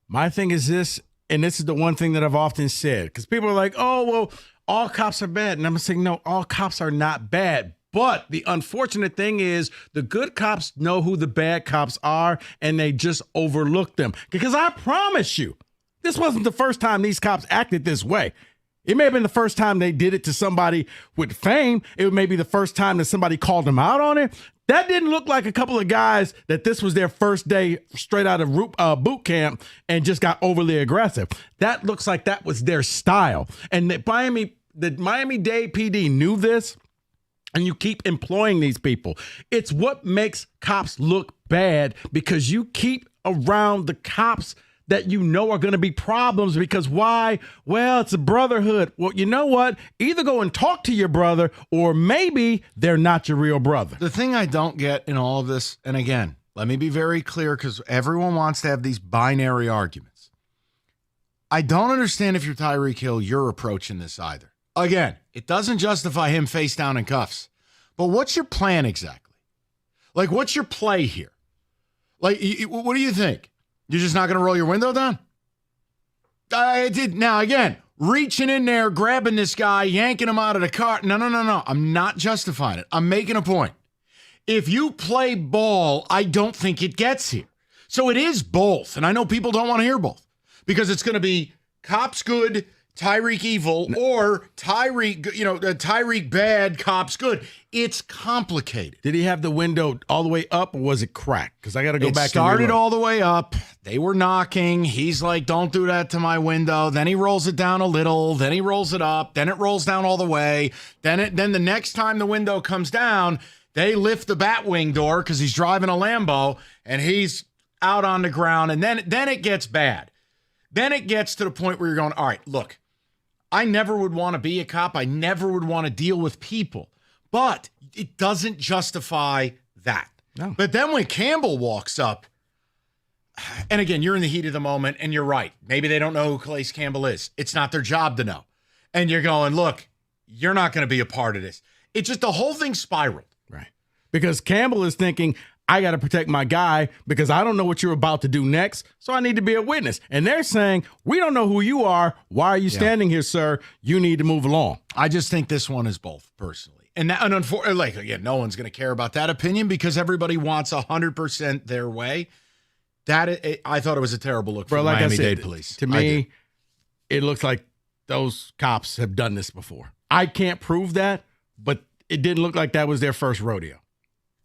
S20: My thing is this, and this is the one thing that I've often said, because people are like, oh, well, all cops are bad. And I'm saying, no, all cops are not bad. But the unfortunate thing is the good cops know who the bad cops are, and they just overlook them. Because I promise you, this wasn't the first time these cops acted this way. It may have been the first time they did it to somebody with fame. It may be the first time that somebody called them out on it. That didn't look like a couple of guys that this was their first day straight out of boot camp and just got overly aggressive. That looks like that was their style. And the Miami-Dade PD knew this. And you keep employing these people. It's what makes cops look bad because you keep around the cops that you know are going to be problems. Because why? Well, it's a brotherhood. Well, you know what? Either go and talk to your brother, or maybe they're not your real brother.
S4: The thing I don't get in all of this, and again, let me be very clear because everyone wants to have these binary arguments. I don't understand if you're Tyreek Hill, your approach in this either. Again, it doesn't justify him face down in cuffs. But what's your plan exactly? Like, what's your play here? Like, what do you think? You're just not going to roll your window down? I did. Now, again, reaching in there, grabbing this guy, yanking him out of the car. No. I'm not justifying it. I'm making a point. If you play ball, I don't think it gets here. So it is both. And I know people don't want to hear both because it's going to be cops good, Tyreek evil, or Tyreek bad, cops good. It's complicated.
S20: Did he have the window all the way up, or was it cracked? Because I got to go back.
S4: It started all the way up. They were knocking. He's like, don't do that to my window. Then he rolls it down a little. Then he rolls it up. Then it rolls down all the way. Then the next time the window comes down, they lift the Batwing door because he's driving a Lambo, and he's out on the ground. And then it gets bad. Then it gets to the point where you're going, all right, look, I never would want to be a cop. I never would want to deal with people. But it doesn't justify that. No. But then when Campbell walks up, and again, you're in the heat of the moment, and you're right. Maybe they don't know who Calais Campbell is. It's not their job to know. And you're going, look, you're not going to be a part of this. It's just the whole thing spiraled.
S20: Right. Because Campbell is thinking, I got to protect my guy because I don't know what you're about to do next, so I need to be a witness. And they're saying, we don't know who you are. Why are you standing here, sir? You need to move along.
S4: I just think this one is both, personally. And unfortunately, like, again, no one's going to care about that opinion because everybody wants 100% their way. I thought it was a terrible look for the Miami-Dade police.
S20: To me, it looks like those cops have done this before. I can't prove that, but it didn't look like that was their first rodeo.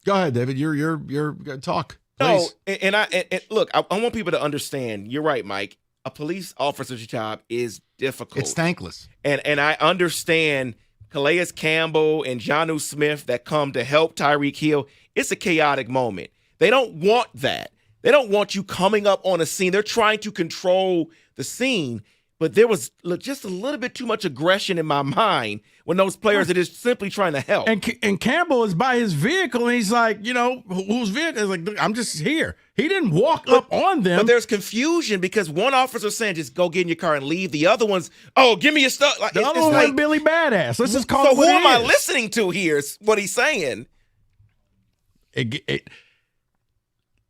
S4: Go ahead, David. You're talk. Please.
S18: No, and look, I want people to understand. You're right, Mike. A police officer's job is difficult.
S4: It's thankless.
S18: And I understand Calais Campbell and Jonnu Smith that come to help Tyreek Hill. It's a chaotic moment. They don't want that. They don't want you coming up on a scene. They're trying to control the scene. But there was just a little bit too much aggression in my mind when those players are just simply trying to help.
S20: And Campbell is by his vehicle, and he's like, whose vehicle? He's like, I'm just here. He didn't walk up on them.
S18: But there's confusion because one officer's saying, just go get in your car and leave. The other one's, oh, give me your stuff. Like,
S20: the other one was Billy Badass. Let's just call
S18: it
S20: what
S18: So
S20: it
S18: who am I
S20: is.
S18: listening to here is what he's saying.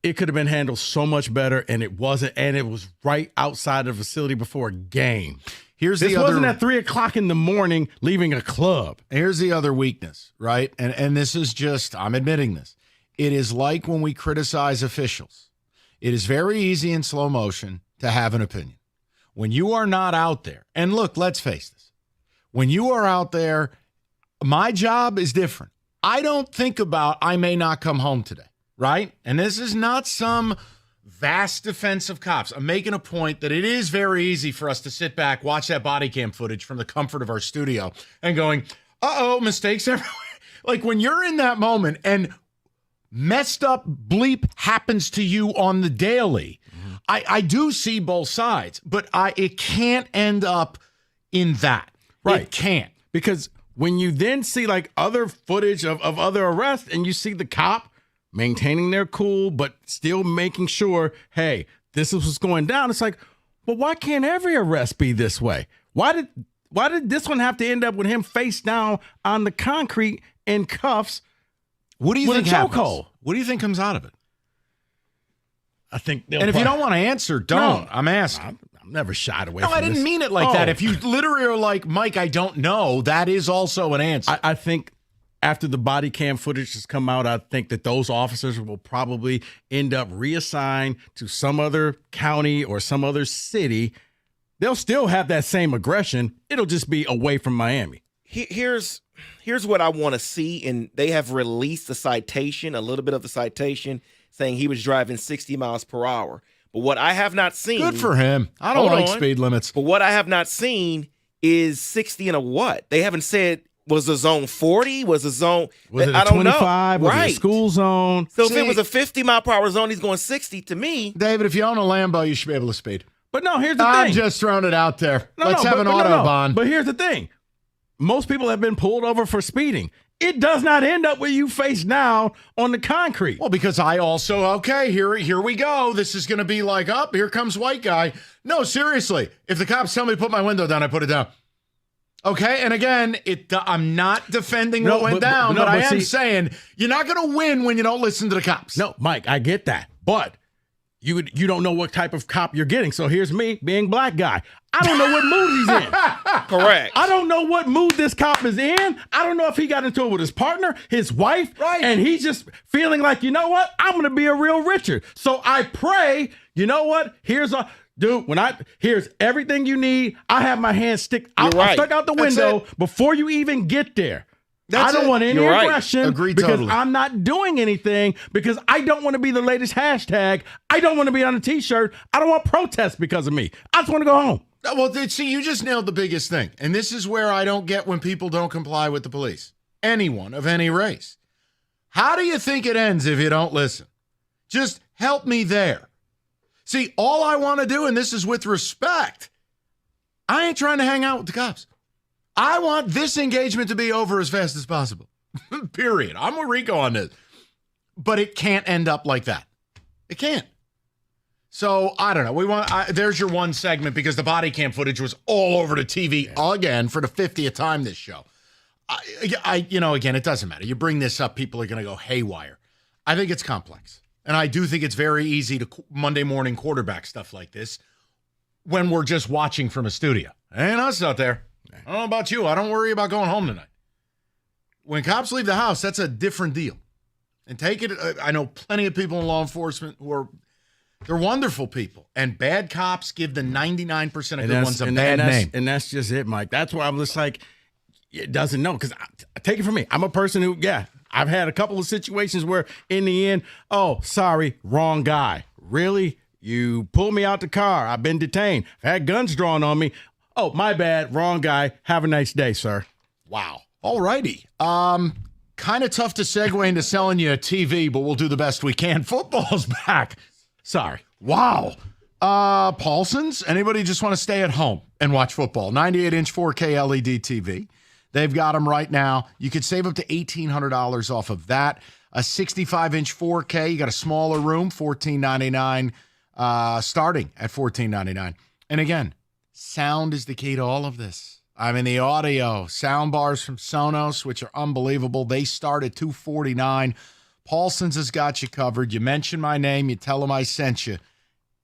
S20: It could have been handled so much better, and it wasn't, and it was right outside the facility before a game. This wasn't at 3:00 in the morning leaving a club.
S4: Here's the other weakness, right? And this is just, I'm admitting this. It is like when we criticize officials. It is very easy in slow motion to have an opinion. When you are not out there, and look, let's face this. When you are out there, my job is different. I don't think about I may not come home today. Right? And this is not some vast defense of cops. I'm making a point that it is very easy for us to sit back, watch that body cam footage from the comfort of our studio and going, mistakes everywhere. Like when you're in that moment and messed up bleep happens to you on the daily, I do see both sides, but it can't end up in that.
S20: Right.
S4: It can't.
S20: Because when you then see like other footage of other arrests and you see the cop maintaining their cool, but still making sure, hey, this is what's going down. It's like, well, why can't every arrest be this way? Why did this one have to end up with him face down on the concrete in cuffs?
S4: What do you think
S20: happens?
S4: What do you think comes out of it?
S20: I think,
S4: and if you don't want to answer, don't. No, I'm asking.
S20: I'm never shied away from
S4: this. No, I didn't mean it like that. If you literally are like, Mike, I don't know, that is also an answer.
S20: I think after the body cam footage has come out, I think that those officers will probably end up reassigned to some other county or some other city. They'll still have that same aggression. It'll just be away from Miami.
S18: Here's what I want to see, and they have released a citation, a little bit of the citation, saying he was driving 60 miles per hour. But what I have not seen...
S4: Good for him. I don't like speed limits.
S18: But what I have not seen is 60 and a what? They haven't said Was the zone 40? Was the zone?
S20: Was it a
S18: I don't
S20: 25?
S18: know.
S20: Was it
S18: Right.
S20: a school zone?
S18: So if it was a 50-mile-per-hour zone, he's going 60 to me.
S4: David, if you own a Lambo, you should be able to speed.
S20: But no, here's the
S4: I'm
S20: thing.
S4: just throwing it out there. Let's have an
S20: but
S4: Autobahn.
S20: But here's the thing. Most people have been pulled over for speeding. It does not end up where you face down on the concrete.
S4: Well, because I also, okay, here we go. This is going to be like, here comes white guy. No, seriously. If the cops tell me to put my window down, I put it down. Okay, and again, I'm not defending what went down, but I am saying you're not going to win when you don't listen to the cops.
S20: No, Mike, I get that. But you don't know what type of cop you're getting. So here's me being black guy. I don't know what mood he's in.
S18: Correct.
S20: I don't know what mood this cop is in. I don't know if he got into it with his partner, his wife, and he's just feeling like, you know what? I'm going to be a real Richard. So I pray, you know what? Here's everything you need. I have my hand stuck out the window before you even get there. I don't want any aggression because
S4: totally.
S20: I'm not doing anything because I don't want to be the latest hashtag. I don't want to be on a t-shirt. I don't want protests because of me. I just want to go home.
S4: Well, see, you just nailed the biggest thing. And this is where I don't get when people don't comply with the police. Anyone of any race. How do you think it ends if you don't listen? Just help me there. See, all I want to do, and this is with respect, I ain't trying to hang out with the cops. I want this engagement to be over as fast as possible. Period. I'm with Rico on this. But it can't end up like that. It can't. So, I don't know. There's your one segment because the body cam footage was all over the TV again for the 50th time this show. Again, it doesn't matter. You bring this up, people are going to go haywire. I think it's complex. And I do think it's very easy to Monday morning quarterback stuff like this when we're just watching from a studio. Ain't us out there. I don't know about you. I don't worry about going home tonight. When cops leave the house, that's a different deal. And take it, I know plenty of people in law enforcement they're wonderful people. And bad cops give the 99% of good ones a bad name.
S20: And that's just it, Mike. That's why I'm just like, it doesn't know. Because take it from me. I'm a person who, I've had a couple of situations where in the end, oh, sorry, wrong guy. Really? You pulled me out the car. I've been detained. I've had guns drawn on me. Oh, my bad. Wrong guy. Have a nice day, sir.
S4: Wow. All righty. Kind of tough to segue into selling you a TV, but we'll do the best we can. Football's back. Sorry. Wow. Paulson's, anybody just want to stay at home and watch football? 98-inch 4K LED TV. They've got them right now. You could save up to $1,800 off of that. A 65-inch 4K. You got a smaller room, $1,499, starting at $1,499. And again, sound is the key to all of this. I mean, the audio, sound bars from Sonos, which are unbelievable. They start at $249. Paulson's has got you covered. You mention my name, you tell them I sent you.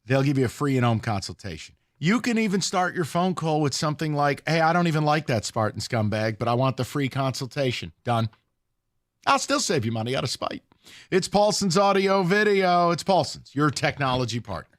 S4: They'll give you a free in-home consultation. You can even start your phone call with something like, hey, I don't even like that Spartan scumbag, but I want the free consultation. Done. I'll still save you money out of spite. It's Paulson's Audio Video. It's Paulson's, your technology partner.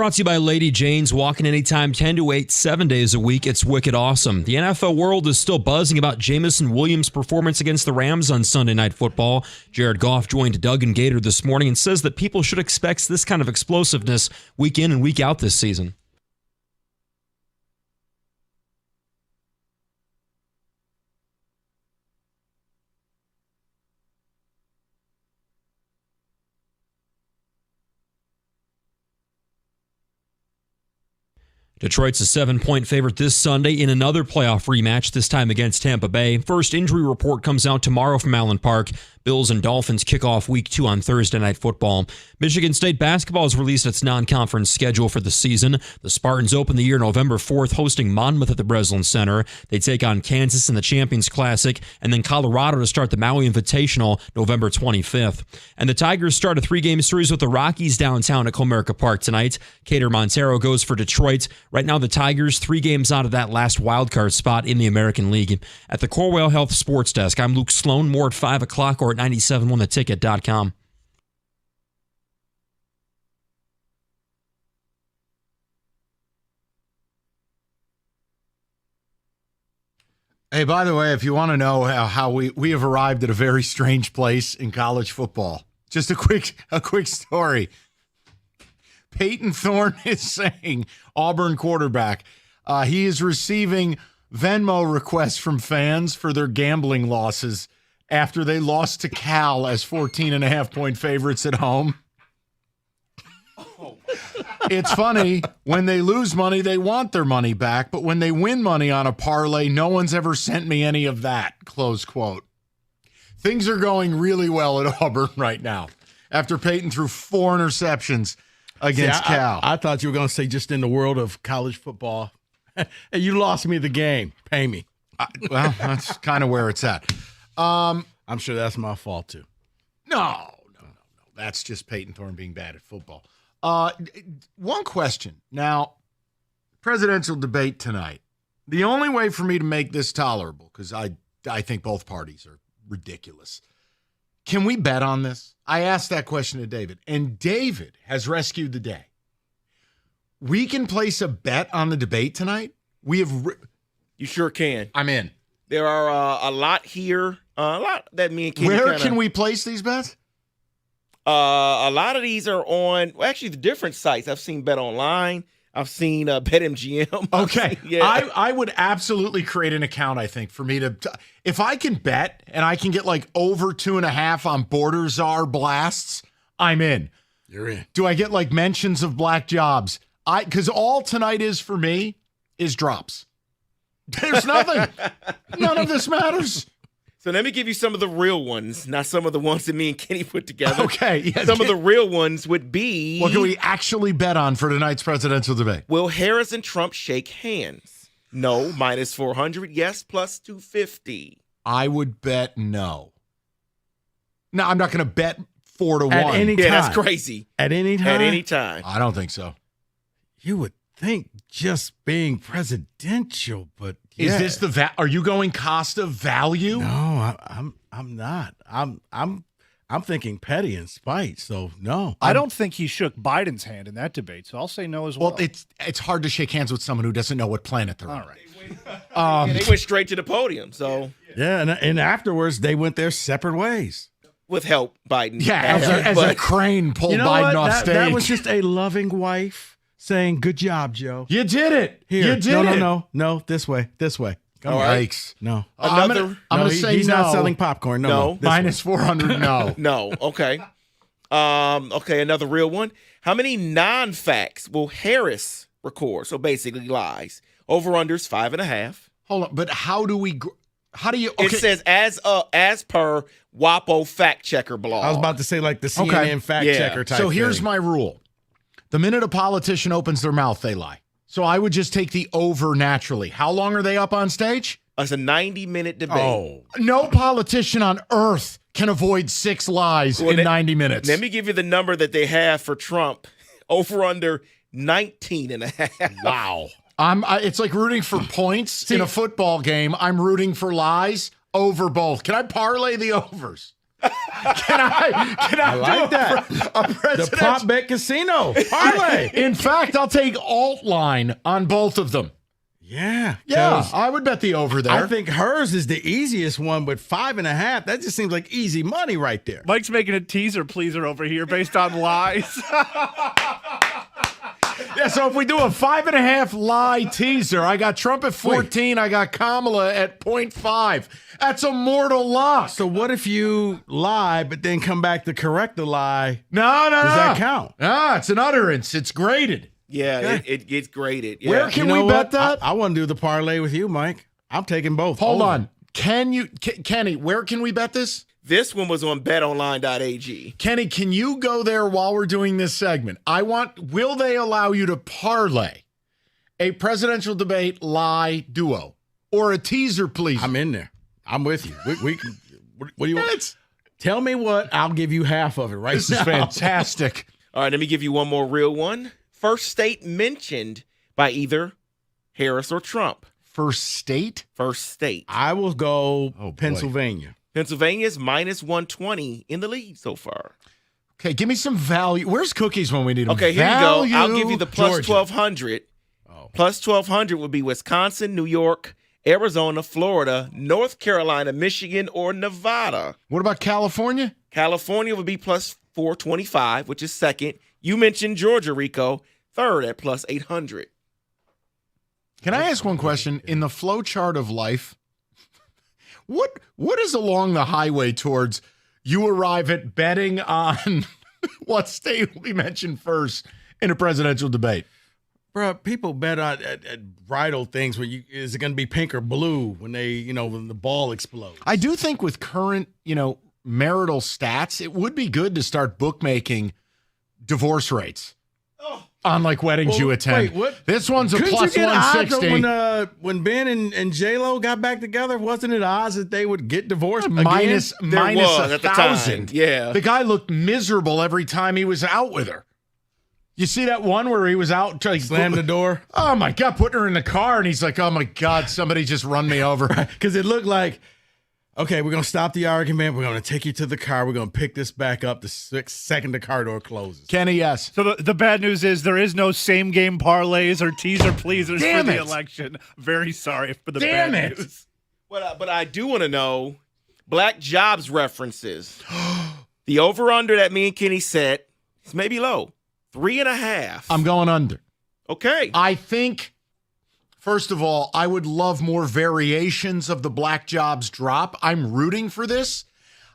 S8: Brought to you by Lady Jane's. Walking anytime, 10 to 8, 7 days a week. It's wicked awesome. The NFL world is still buzzing about Jamison Williams' performance against the Rams on Sunday Night Football. Jared Goff joined Doug and Gator this morning and says that people should expect this kind of explosiveness week in and week out this season. Detroit's a 7-point favorite this Sunday in another playoff rematch, this time against Tampa Bay. First injury report comes out tomorrow from Allen Park. Bills and Dolphins kick off Week 2 on Thursday Night Football. Michigan State basketball has released its non-conference schedule for the season. The Spartans open the year November 4th, hosting Monmouth at the Breslin Center. They take on Kansas in the Champions Classic, and then Colorado to start the Maui Invitational November 25th. And the Tigers start a 3-game series with the Rockies downtown at Comerica Park tonight. Cater Montero goes for Detroit. Right now, the Tigers 3 games out of that last wildcard spot in the American League. At the Corwell Health Sports Desk, I'm Luke Sloan. More at 5 o'clock or at 97ontheticket.com.
S4: Hey, by the way, if you want to know how we have arrived at a very strange place in college football, just a quick story. Peyton Thorne is saying, Auburn quarterback, he is receiving Venmo requests from fans for their gambling losses after they lost to Cal as 14.5-point favorites at home. It's funny, when they lose money, they want their money back, but when they win money on a parlay, no one's ever sent me any of that, close quote. Things are going really well at Auburn right now after Peyton threw 4 interceptions against Cal.
S20: I thought you were going to say just in the world of college football, hey, you lost me the game. Pay me.
S4: Well, that's kind of where it's at.
S20: I'm sure that's my fault, too.
S4: No. That's just Peyton Thorne being bad at football. One question. Now, presidential debate tonight. The only way for me to make this tolerable, because I think both parties are ridiculous. Can we bet on this? I asked that question to David, and David has rescued the day. We can place a bet on the debate tonight? We have.
S18: You sure can.
S4: I'm in.
S18: There are a lot here. A lot that me and Kenny
S4: Where can we place these bets?
S18: A lot of these are on, well, actually, the different sites. I've seen Bet Online. I've seen BetMGM.
S4: Okay. I would absolutely create an account, I think, for me to – if I can bet and I can get like over 2.5 on Border Czar blasts, I'm in.
S20: You're in.
S4: Do I get like mentions of black jobs? Because all tonight is for me is drops. There's nothing. None of this matters.
S18: So let me give you some of the real ones, not some of the ones that me and Kenny put together.
S4: Okay. Yeah,
S18: some of the real ones would be...
S4: What can we actually bet on for tonight's presidential debate?
S18: Will Harris and Trump shake hands? No, minus 400. Yes, plus 250.
S4: I would bet no. No, I'm not going to bet 4-1.
S20: At any time.
S18: Yeah, that's crazy.
S20: At any time?
S18: At any time.
S4: I don't think so.
S20: You would think just being presidential, but
S4: yeah. Is this are you going Costa value?
S20: No, I'm not. I'm thinking petty and spite. So no,
S12: I don't think he shook Biden's hand in that debate. So I'll say no as well.
S4: Well, it's hard to shake hands with someone who doesn't know what planet they're on.
S12: All right.
S18: They went straight to the podium. So
S20: yeah, and afterwards they went their separate ways
S18: with help, Biden.
S4: Yeah, as a crane pulled Biden off stage.
S20: That was just a loving wife saying, "Good job, Joe.
S4: You did it.
S20: Here,
S4: you did it.
S20: No, this way.
S4: Come on. Yikes.
S20: No.
S4: I'm going to say
S20: he's
S4: no.
S20: not selling popcorn. No.
S4: Minus 400, no.
S18: No. Okay. Okay, another real one. How many non-facts will Harris record? So basically lies. Over-unders 5.5.
S4: Hold on, but how do you... Okay.
S18: It says as per WAPO fact checker blog.
S20: I was about to say like the CNN fact checker type.
S4: So here's
S20: thing.
S4: my rule. The minute a politician opens their mouth, they lie. So I would just take the over naturally. How long are they up on stage?
S18: It's a 90-minute debate.
S4: Oh. No politician on earth can avoid 6 lies in 90 minutes.
S18: Let me give you the number that they have for Trump. Over under 19.5.
S4: Wow. It's like rooting for points in a football game. I'm rooting for lies over both. Can I parlay the overs? I like that. The prop bet casino parlay.
S3: In fact, I'll take alt line on both of them.
S4: Yeah.
S3: I would bet the over there.
S4: I think hers is the easiest one with 5.5. That just seems like easy money right there.
S12: Mike's making a teaser pleaser over here based on lies.
S3: Yeah, so if we do a 5.5 lie teaser, I got Trump at 14, I got Kamala at 0.5. That's a mortal lock.
S4: So what if you lie, but then come back to correct the lie?
S3: No.
S4: Does that count?
S3: Ah, it's an utterance. It's graded.
S18: Yeah, it gets graded. Yeah.
S3: Where can we bet that?
S4: I want to do the parlay with you, Mike. I'm taking both.
S3: Hold on. Kenny, where can we bet this?
S18: This one was on betonline.ag.
S3: Kenny, can you go there while we're doing this segment? Will they allow you to parlay a presidential debate lie duo or a teaser, please?
S4: I'm in there. I'm with you. We can, what do you want? Tell me what. I'll give you half of it right now.
S3: This is fantastic.
S18: All right, let me give you one more real one. First state mentioned by either Harris or Trump.
S3: First state?
S18: First state.
S4: I will go Pennsylvania.
S18: Pennsylvania's minus 120 in the lead so far.
S3: Okay, give me some value. Where's Cookies when we need them?
S18: Okay, here
S3: value.
S18: you go. I'll give you the plus
S3: Georgia.
S18: 1,200. Plus 1,200 would be Wisconsin, New York, Arizona, Florida, North Carolina, Michigan, or Nevada.
S3: What about California?
S18: California would be plus 425, which is second. You mentioned Georgia, Rico, third at plus 800.
S3: Can I ask one question? In the flow chart of life, what is along the highway towards you arrive at betting on what state will be mentioned first in a presidential debate?
S4: Bro, people bet on at bridal things where is it going to be pink or blue when when the ball explodes?
S3: I do think with current, marital stats, it would be good to start bookmaking divorce rates on like weddings you attend.
S4: Wait, what?
S3: This one's a
S4: Couldn't
S3: plus
S4: you get odds
S3: 160.
S4: when Ben and J-Lo got back together, wasn't it odds that they would get divorced
S3: minus
S4: again?
S3: minus
S18: was at the time.
S3: 1,000.
S18: Yeah.
S3: The guy looked miserable every time he was out with her. You see that one where he was out, like,
S4: Slammed the door?
S3: Oh my God, putting her in the car, and he's like, oh my God, somebody just run me over.
S4: Because it looked like, okay, we're going to stop the argument. We're going to take you to the car. We're going to pick this back up the second the car door closes.
S3: Kenny, yes.
S12: So the bad news is there is no same game parlays or teaser pleasers for the election. Very sorry for the bad news.
S18: But I do want to know Black Jobs references. The over-under that me and Kenny set is maybe low. 3.5.
S3: I'm going under.
S18: Okay.
S3: I think, first of all, I would love more variations of the Black Jobs drop. I'm rooting for this.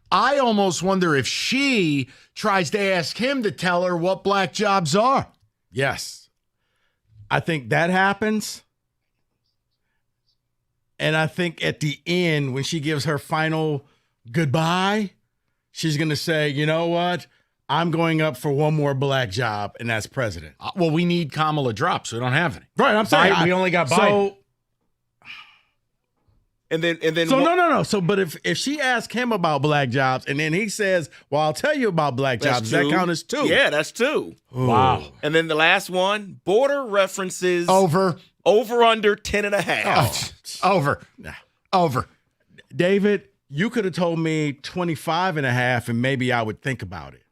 S3: I almost wonder if she tries to ask him to tell her what Black Jobs are.
S4: Yes. I think that happens. And I think at the end, when she gives her final goodbye, she's going to say, you know what? I'm going up for one more black job, and that's president.
S3: Well, we need Kamala drop, so we don't have any.
S4: Right, I'm saying.
S3: We only got Biden.
S18: And then
S4: So no. So, but if she asks him about black jobs, and then he says, well, I'll tell you about black jobs, does that count as 2?
S18: Yeah, that's 2.
S4: Ooh. Wow.
S18: And then the last one, border references.
S3: Over
S18: under 10.5.
S3: Over.
S4: David, you could have told me 25.5, and maybe I would think about it.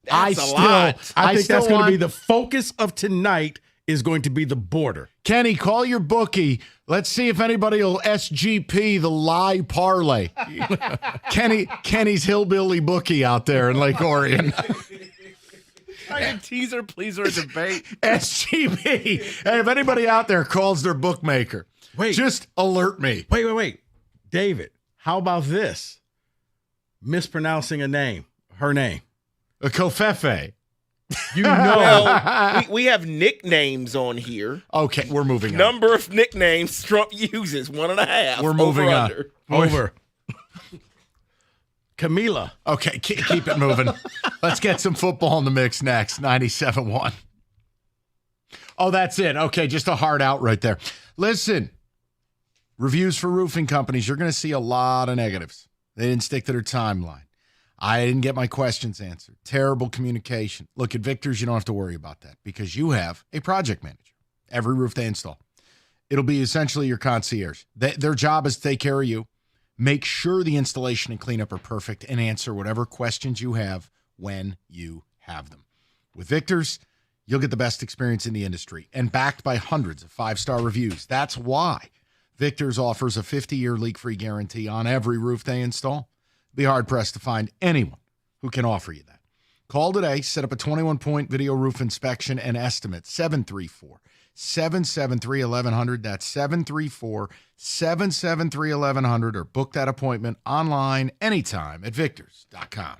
S18: That's a lot.
S4: I think that's going to be the focus of tonight is going to be the border.
S3: Kenny, call your bookie. Let's see if anybody will SGP the lie parlay. Kenny's hillbilly bookie out there in Lake Orion.
S12: Like a teaser pleaser debate.
S3: SGP. Hey, if anybody out there calls their bookmaker, just alert me.
S4: Wait. David, how about this? Mispronouncing her name.
S3: A Kofefe.
S4: You know.
S18: Well, we have nicknames on here.
S3: Okay, we're moving on.
S18: Number of nicknames Trump uses, 1.5.
S3: We're moving on.
S4: Over. Camila.
S3: Okay, keep it moving. Let's get some football in the mix next. 97.1. Oh, that's it. Okay, just a hard out right there. Listen, reviews for roofing companies, you're going to see a lot of negatives. They didn't stick to their timeline. I didn't get my questions answered. Terrible communication. Look, at Victor's, you don't have to worry about that because you have a project manager. Every roof they install. It'll be essentially your concierge. Their job is to take care of you.
S4: Make sure the installation and cleanup are perfect and answer whatever questions you have when you have them. With Victor's, you'll get the best experience in the industry and backed by hundreds of 5-star reviews. That's why Victor's offers a 50-year leak-free guarantee on every roof they install. Be hard-pressed to find anyone who can offer you that. Call today, set up a 21-point video roof inspection and estimate, 734-773-1100. That's 734-773-1100, or book that appointment online anytime at victors.com.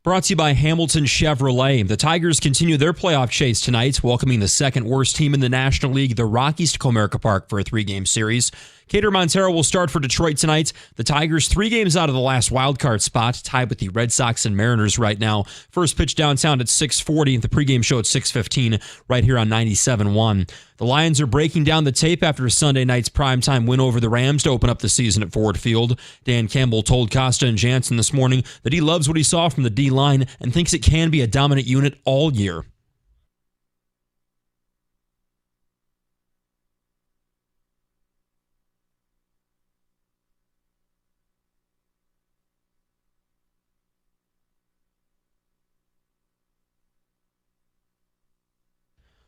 S8: Brought to you by Hamilton Chevrolet. The Tigers continue their playoff chase tonight, welcoming the second worst team in the National League, the Rockies, to Comerica Park for a 3-game series. Cater Montero will start for Detroit tonight. The Tigers 3 games out of the last wildcard spot, tied with the Red Sox and Mariners right now. First pitch downtown at 6:40. The pregame show at 6:15 right here on 97.1. The Lions are breaking down the tape after Sunday night's primetime win over the Rams to open up the season at Ford Field. Dan Campbell told Costa and Jansen this morning that he loves what he saw from the D-line and thinks it can be a dominant unit all year.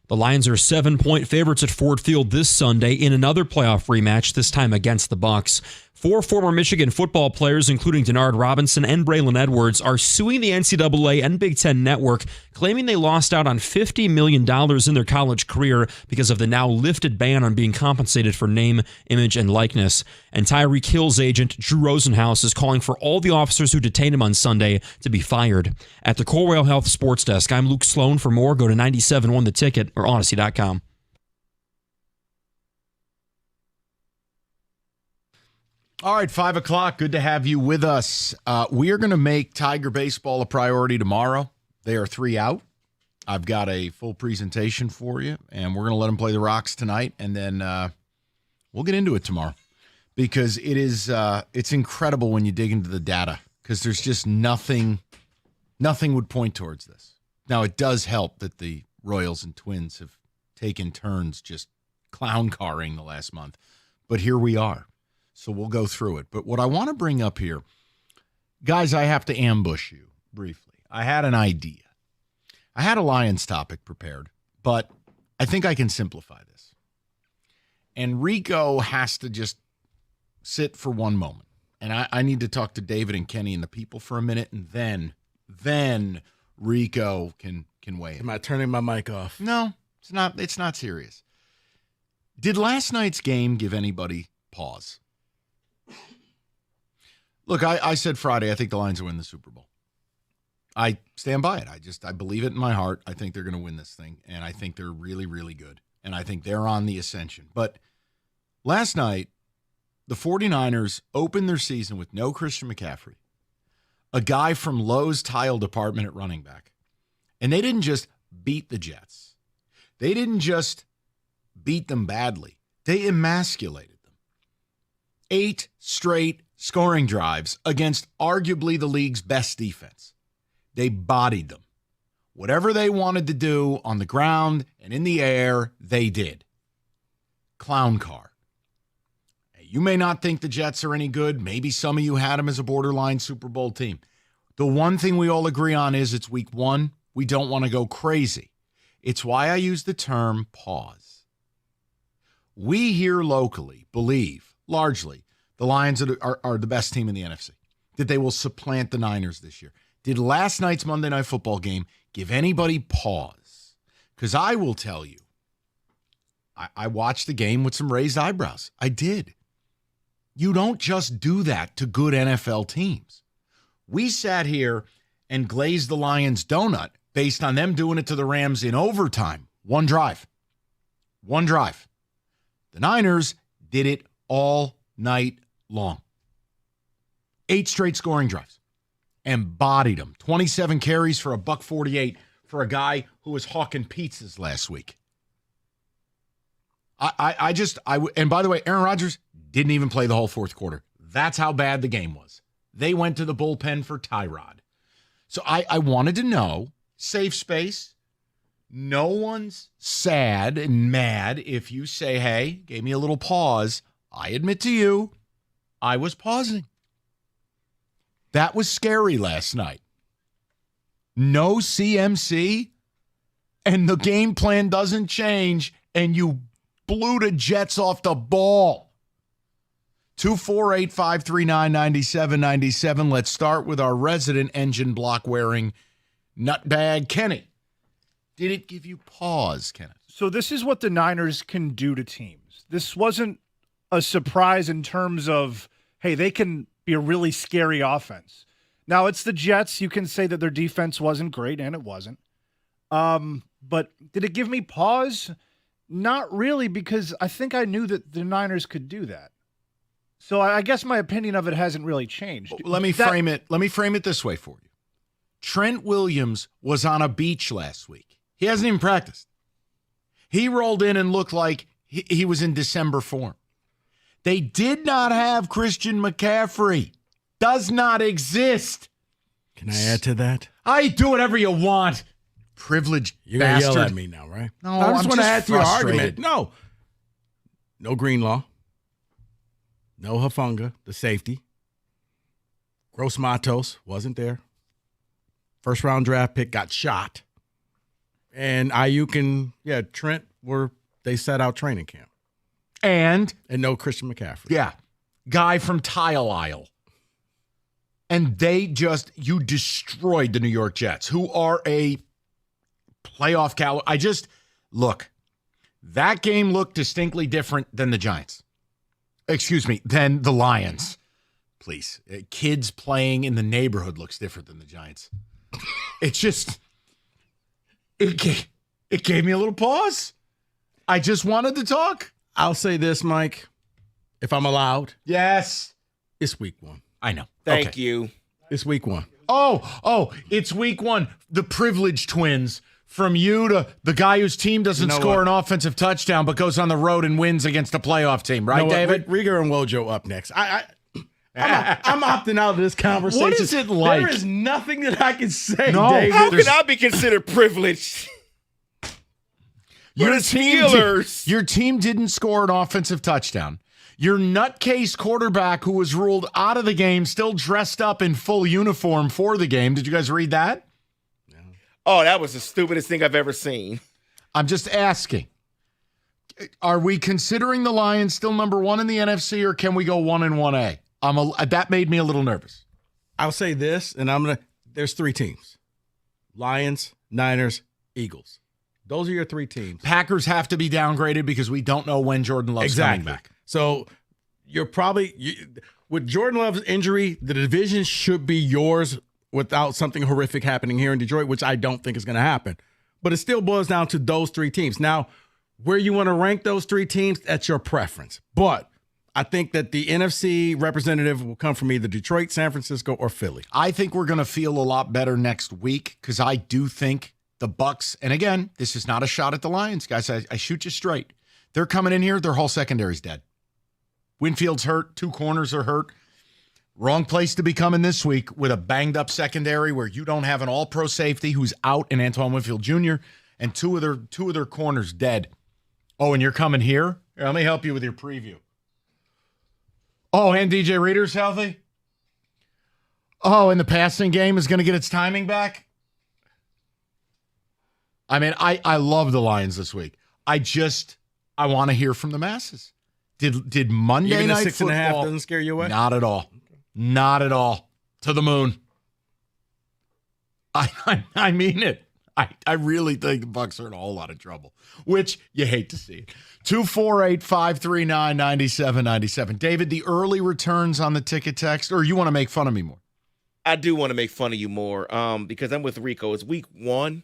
S8: The Lions are 7-point favorites at Ford Field this Sunday in another playoff rematch, this time against the Bucks. 4 former Michigan football players, including Denard Robinson and Braylon Edwards, are suing the NCAA and Big Ten Network, claiming they lost out on $50 million in their college career because of the now lifted ban on being compensated for name, image, and likeness. And Tyreek Hill's agent, Drew Rosenhaus, is calling for all the officers who detained him on Sunday to be fired. At the Corewell Health Sports Desk, I'm Luke Sloan. For more, go to 97.1 The Ticket or Odyssey.com.
S4: All right, 5 o'clock. Good to have you with us. We are going to make Tiger baseball a priority tomorrow. They are 3 out. I've got a full presentation for you, and we're going to let them play the Rocks tonight, and then we'll get into it tomorrow because it's incredible when you dig into the data because there's just nothing would point towards this. Now, it does help that the Royals and Twins have taken turns just clown carring the last month, but here we are. So we'll go through it. But what I want to bring up here, guys, I have to ambush you briefly. I had an idea. I had a Lions topic prepared, but I think I can simplify this. And Rico has to just sit for one moment. And I need to talk to David and Kenny and the people for a minute, and then Rico can weigh in.
S20: Am I turning my mic off?
S4: No, it's not serious. Did last night's game give anybody pause? Look, I said Friday, I think the Lions will win the Super Bowl. I stand by it. I believe it in my heart. I think they're going to win this thing, and I think they're really, really good. And I think they're on the ascension. But last night, the 49ers opened their season with no Christian McCaffrey, a guy from Lowe's tile department at running back. And they didn't just beat the Jets. They didn't just beat them badly. They emasculated them. 8 straight scoring drives against arguably the league's best defense. They bodied them. Whatever they wanted to do on the ground and in the air, they did. Clown car. You may not think the Jets are any good. Maybe some of you had them as a borderline Super Bowl team. The one thing we all agree on is it's week 1. We don't want to go crazy. It's why I use the term pause. We here locally believe, largely, the Lions are the best team in the NFC, that they will supplant the Niners this year. Did last night's Monday Night Football game give anybody pause? Because I will tell you, I watched the game with some raised eyebrows. I did. You don't just do that to good NFL teams. We sat here and glazed the Lions donut based on them doing it to the Rams in overtime. One drive. The Niners did it all night long. 8 straight scoring drives and bodied them. 27 carries for $148 for a guy who was hawking pizzas last week. And by the way, Aaron Rodgers didn't even play the whole fourth quarter. That's how bad the game was. They went to the bullpen for Tyrod. So I wanted to know, safe space, no one's sad and mad if you say, hey, gave me a little pause. I admit to you, I was pausing. That was scary last night. No CMC, and the game plan doesn't change, and you blew the Jets off the ball. 248-539-9797. Let's start with our resident engine block wearing nutbag, Kenny. Did it give you pause, Kenneth?
S12: So this is what the Niners can do to teams. This wasn't a surprise in terms of, hey, they can be a really scary offense. Now, it's the Jets. You can say that their defense wasn't great, and it wasn't. But did it give me pause? Not really, because I think I knew that the Niners could do that. So I guess my opinion of it hasn't really changed.
S4: Let me frame it this way for you. Trent Williams was on a beach last week. He hasn't even practiced. He rolled in and looked like he was in December form. They did not have Christian McCaffrey. Does not exist.
S20: Can I add to that?
S4: I do whatever you want. Privileged
S20: You're going to
S4: bastard.
S20: yell at me now, right?
S4: No,
S20: I just want to add to your
S4: frustrated.
S20: argument. No Greenlaw. No Hufanga, the safety. Gross Matos wasn't there. First round draft pick got shot. And Ayuk and Trent they set out training camp.
S4: And
S20: no Christian McCaffrey.
S4: Yeah. Guy from Tile Isle. And you destroyed the New York Jets, who are a playoff caliber. Look, that game looked distinctly different than the Giants. Than the Lions. Please. Kids playing in the neighborhood looks different than the Giants. It gave me a little pause. I just wanted to talk.
S20: I'll say this, Mike, if I'm allowed.
S4: Yes.
S20: It's week 1.
S4: I know.
S18: Thank you.
S20: It's week 1.
S4: Oh, it's week 1. The privileged twins. From you to the guy whose team doesn't score an offensive touchdown but goes on the road and wins against a playoff team, right, David?
S20: Rieger and Wojo up next. I'm opting out of this conversation.
S4: What is it like?
S20: There is nothing that I can say,
S4: No.
S20: David.
S18: How can I be considered privileged?
S4: Your team didn't score an offensive touchdown. Your nutcase quarterback who was ruled out of the game still dressed up in full uniform for the game. Did you guys read that?
S18: Oh, that was the stupidest thing I've ever seen.
S4: I'm just asking. Are we considering the Lions still number 1 in the NFC, or can we go 1 and 1A? That made me a little nervous.
S20: I'll say this, and there's 3 teams. Lions, Niners, Eagles. Those are your 3 teams.
S4: Packers have to be downgraded because we don't know when Jordan Love's coming back.
S20: So you're with Jordan Love's injury, the division should be yours without something horrific happening here in Detroit, which I don't think is going to happen. But it still boils down to those 3 teams. Now, where you want to rank those 3 teams, that's your preference. But I think that the NFC representative will come from either Detroit, San Francisco, or Philly.
S4: I think we're going to feel a lot better next week because I do think the Bucs, and again, this is not a shot at the Lions, guys. I shoot you straight. They're coming in here, their whole secondary's dead. Winfield's hurt, 2 corners are hurt. Wrong place to be coming this week with a banged-up secondary where you don't have an all-pro safety who's out in Antoine Winfield Jr. and two of their corners dead. Oh, and you're coming here? Here, let me help you with your preview. Oh, and DJ Reader's healthy? Oh, and the passing game is going to get its timing back? I mean, I love the Lions this week. I want to hear from the masses. Did Monday Night Football
S20: 6.5 doesn't scare you away?
S4: Not at all. Not at all. To the moon. I mean it. I really think the Bucs are in a whole lot of trouble, which you hate to see it. 248-539-9797. David, the early returns on the ticket text, or you want to make fun of me more?
S18: I do want to make fun of you more because I'm with Rico. It's week 1.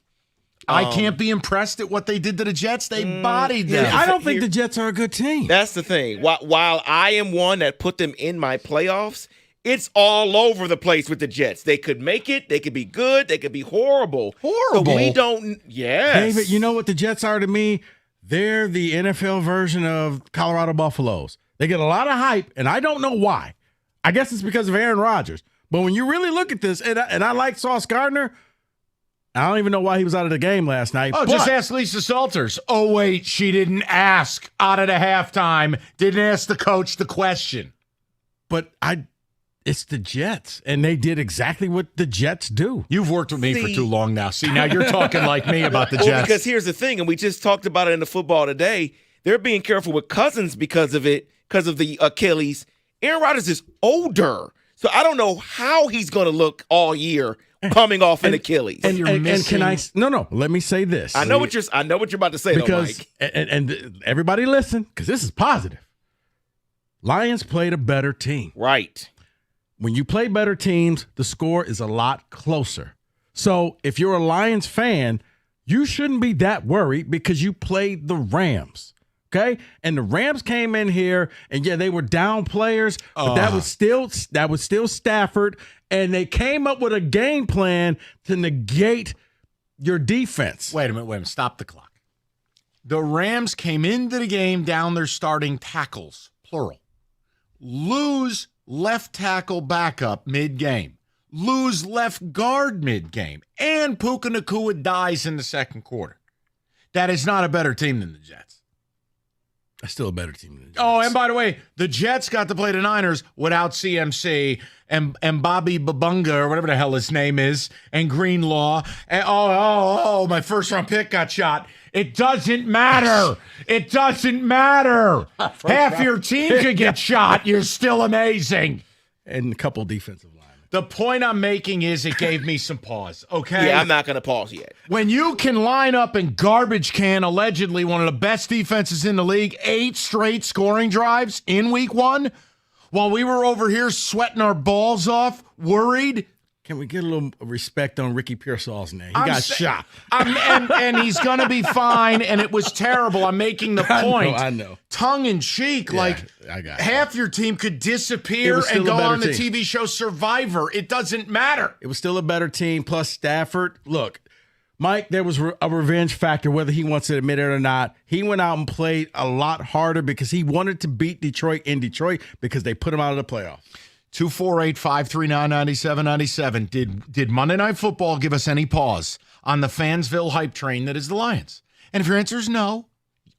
S4: I can't be impressed at what they did to the Jets. They bodied them.
S20: I don't think the Jets are a good team.
S18: That's the thing. While I am one that put them in my playoffs, it's all over the place with the Jets. They could make it. They could be good. They could be horrible.
S4: Horrible?
S18: So we don't. Yes.
S20: David, you know what the Jets are to me? They're the NFL version of Colorado Buffaloes. They get a lot of hype, and I don't know why. I guess it's because of Aaron Rodgers. But when you really look at this, and I like Sauce Gardner, I don't even know why he was out of the game last night.
S4: Oh, just ask Lisa Salters. Oh, wait, she didn't ask out of the halftime. Didn't ask the coach the question.
S20: But it's the Jets, and they did exactly what the Jets do.
S4: You've worked with me for too long now. See, now you're talking like me about the Jets.
S18: Well, because here's the thing, and we just talked about it in the football today. They're being careful with Cousins because of it, because of the Achilles. Aaron Rodgers is older, so I don't know how he's going to look all year coming off an Achilles.
S20: And can I? No. Let me say this.
S18: I know what you're about to say,
S20: because,
S18: though, Mike.
S20: And everybody listen, because this is positive. Lions played a better team.
S18: Right.
S20: when you play better teams, the score is a lot closer. So if you're a Lions fan, you shouldn't be that worried because you played the Rams. Okay? And the Rams came in here, and yeah, they were down players, but that was still Stafford, and they came up with a game plan to negate your defense.
S4: Wait a minute. Stop the clock. The Rams came into the game down their starting tackles, plural. Lose left tackle backup mid-game. Lose left guard mid-game. And Puka Nacua dies in the second quarter. That is not a better team than the Jets.
S20: That's still a better team than the Jets.
S4: Oh, and by the way, the Jets got to play the Niners without CMC and Bobby Babunga, or whatever the hell his name is, and Greenlaw. And my first-round pick got shot. It doesn't matter. It doesn't matter. Half your team could get shot. You're still amazing.
S20: And a couple defensive linemen.
S4: The point I'm making is it gave me some pause, okay?
S18: Yeah, I'm not going to pause yet.
S4: When you can line up and garbage can allegedly one of the best defenses in the league, 8 straight scoring drives in week 1, while we were over here sweating our balls off, worried.
S20: Can we get a little respect on Ricky Pearsall's name? He got shot.
S4: And he's going to be fine, and it was terrible. I'm making the point.
S20: I know.
S4: Tongue in cheek.
S20: Yeah,
S4: half your team could disappear and go on the TV show Survivor. It doesn't matter.
S20: It was still a better team, plus Stafford. Look, Mike, there was a revenge factor, whether he wants to admit it or not. He went out and played a lot harder because he wanted to beat Detroit in Detroit because they put him out of the playoffs.
S4: 248-539-9797. Did Monday Night Football give us any pause on the Fansville hype train that is the Lions? And if your answer is no,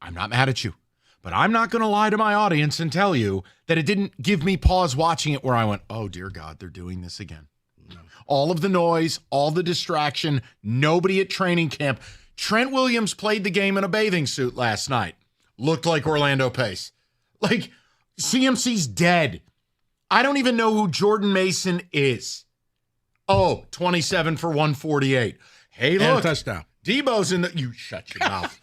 S4: I'm not mad at you. But I'm not going to lie to my audience and tell you that it didn't give me pause watching it where I went, oh, dear God, they're doing this again. No. All of the noise, all the distraction, nobody at training camp. Trent Williams played the game in a bathing suit last night. Looked like Orlando Pace. Like, CMC's dead. I don't even know who Jordan Mason is. 27 for 148. Hey, look.
S20: And a touchdown.
S4: Debo's in the... You shut your mouth.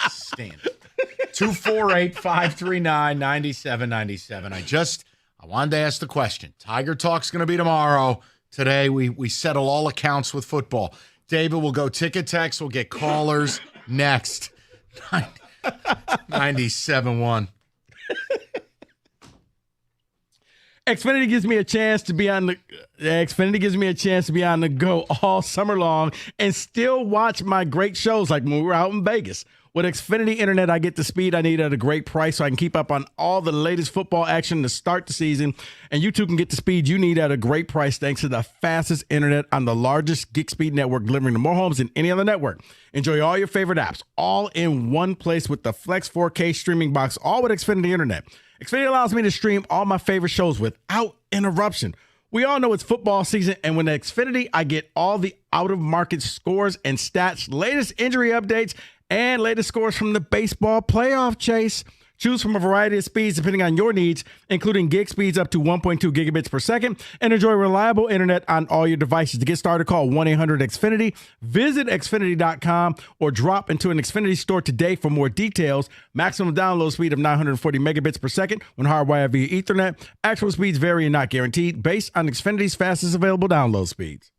S4: Stand it. 248-539-9797. I wanted to ask the question. Tiger Talk's going to be tomorrow. Today, we settle all accounts with football. David will go ticket text. We'll get callers next. 97-1.
S20: Xfinity gives me a chance to be on the go all summer long and still watch my great shows like when we were out in Vegas. With Xfinity Internet, I get the speed I need at a great price so I can keep up on all the latest football action to start the season. And you too can get the speed you need at a great price thanks to the fastest internet on the largest gig speed network, delivering to more homes than any other network. Enjoy all your favorite apps all in one place with the Flex 4K streaming box, all with Xfinity Internet. Xfinity allows me to stream all my favorite shows without interruption. We all know it's football season, and with Xfinity, I get all the out-of-market scores and stats, latest injury updates, and latest scores from the baseball playoff chase. Choose from a variety of speeds depending on your needs, including gig speeds up to 1.2 gigabits per second, and enjoy reliable internet on all your devices. To get started, call 1-800-XFINITY, visit Xfinity.com, or drop into an Xfinity store today for more details. Maximum download speed of 940 megabits per second when hardwired via Ethernet. Actual speeds vary and not guaranteed, based on Xfinity's fastest available download speeds.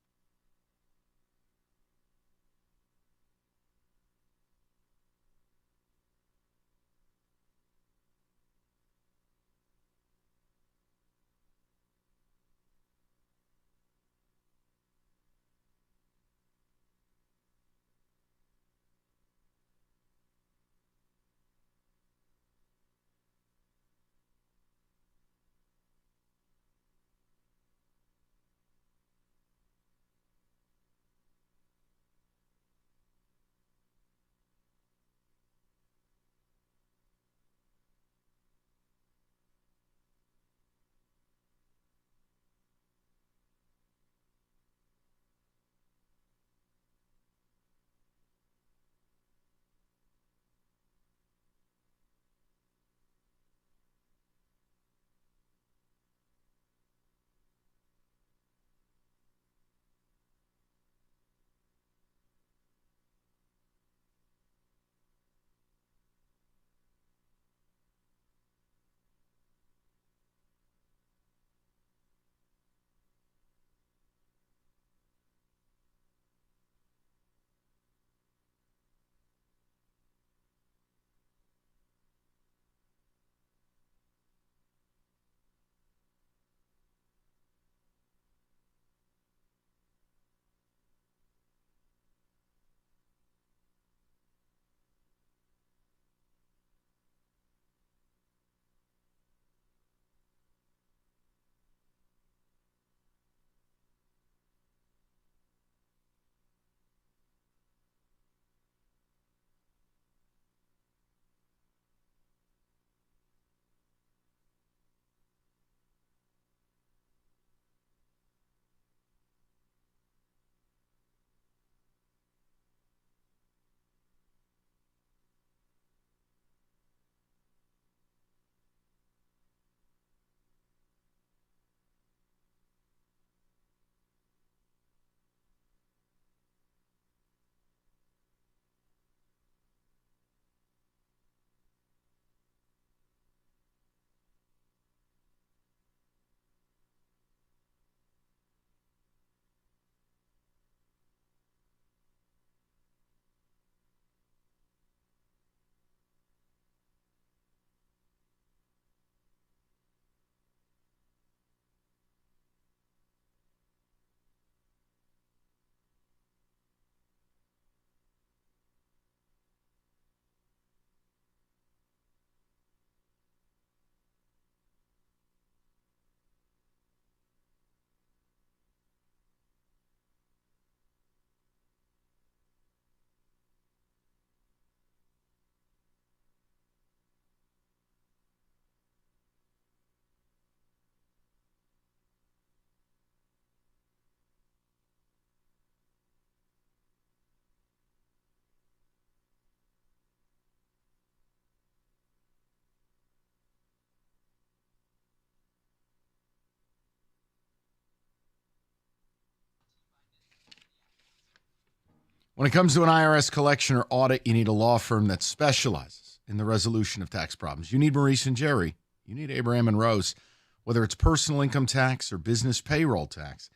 S4: When it comes to an IRS collection or audit, you need a law firm that specializes in the resolution of tax problems. You need Maurice and Jerry. You need Abraham and Rose. Whether it's personal income tax or business payroll tax,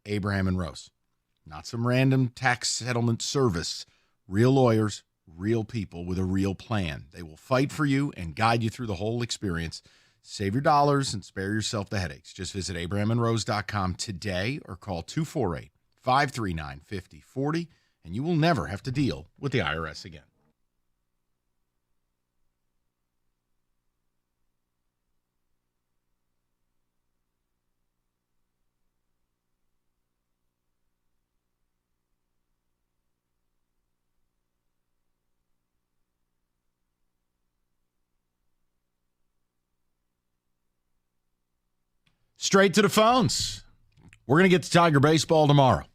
S4: Abraham and Rose. Not some random tax settlement service. Real lawyers, real people with a real plan. They will fight for you and guide you through the whole experience. Save your dollars and spare yourself the headaches. Just visit abrahamandrose.com today or call 248-539-5040, and you will never have to deal with the IRS again. Straight to the phones. We're going to get to Tiger baseball tomorrow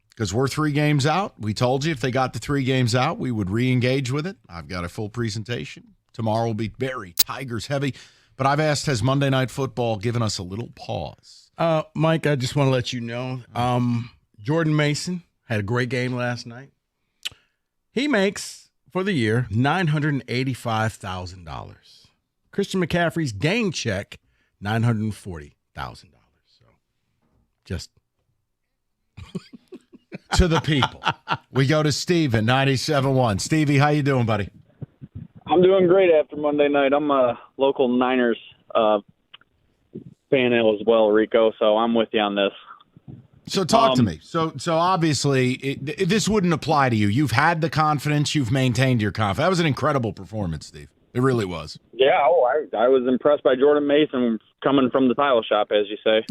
S4: because we're 3 games out. We told you if they got the 3 games out, we would re-engage with it. I've got a full presentation. Tomorrow will be very Tigers heavy. But I've asked, has Monday Night Football given us a little pause?
S20: Mike, I just want to let you know, Jordan Mason had a great game last night. He makes, for the year, $985,000. Christian McCaffrey's game check, $940,000. So just
S4: to the people. We go to Steve at 97.1. Stevie, how you doing, buddy?
S6: I'm doing great after Monday night. I'm a local Niners fan as well, Rico, so I'm with you on this.
S4: So talk to me. So obviously this wouldn't apply to you. You've had the confidence. You've maintained your confidence. That was an incredible performance, Steve. It really was.
S6: Yeah, I was impressed by Jordan Mason coming from the tile shop, as you say.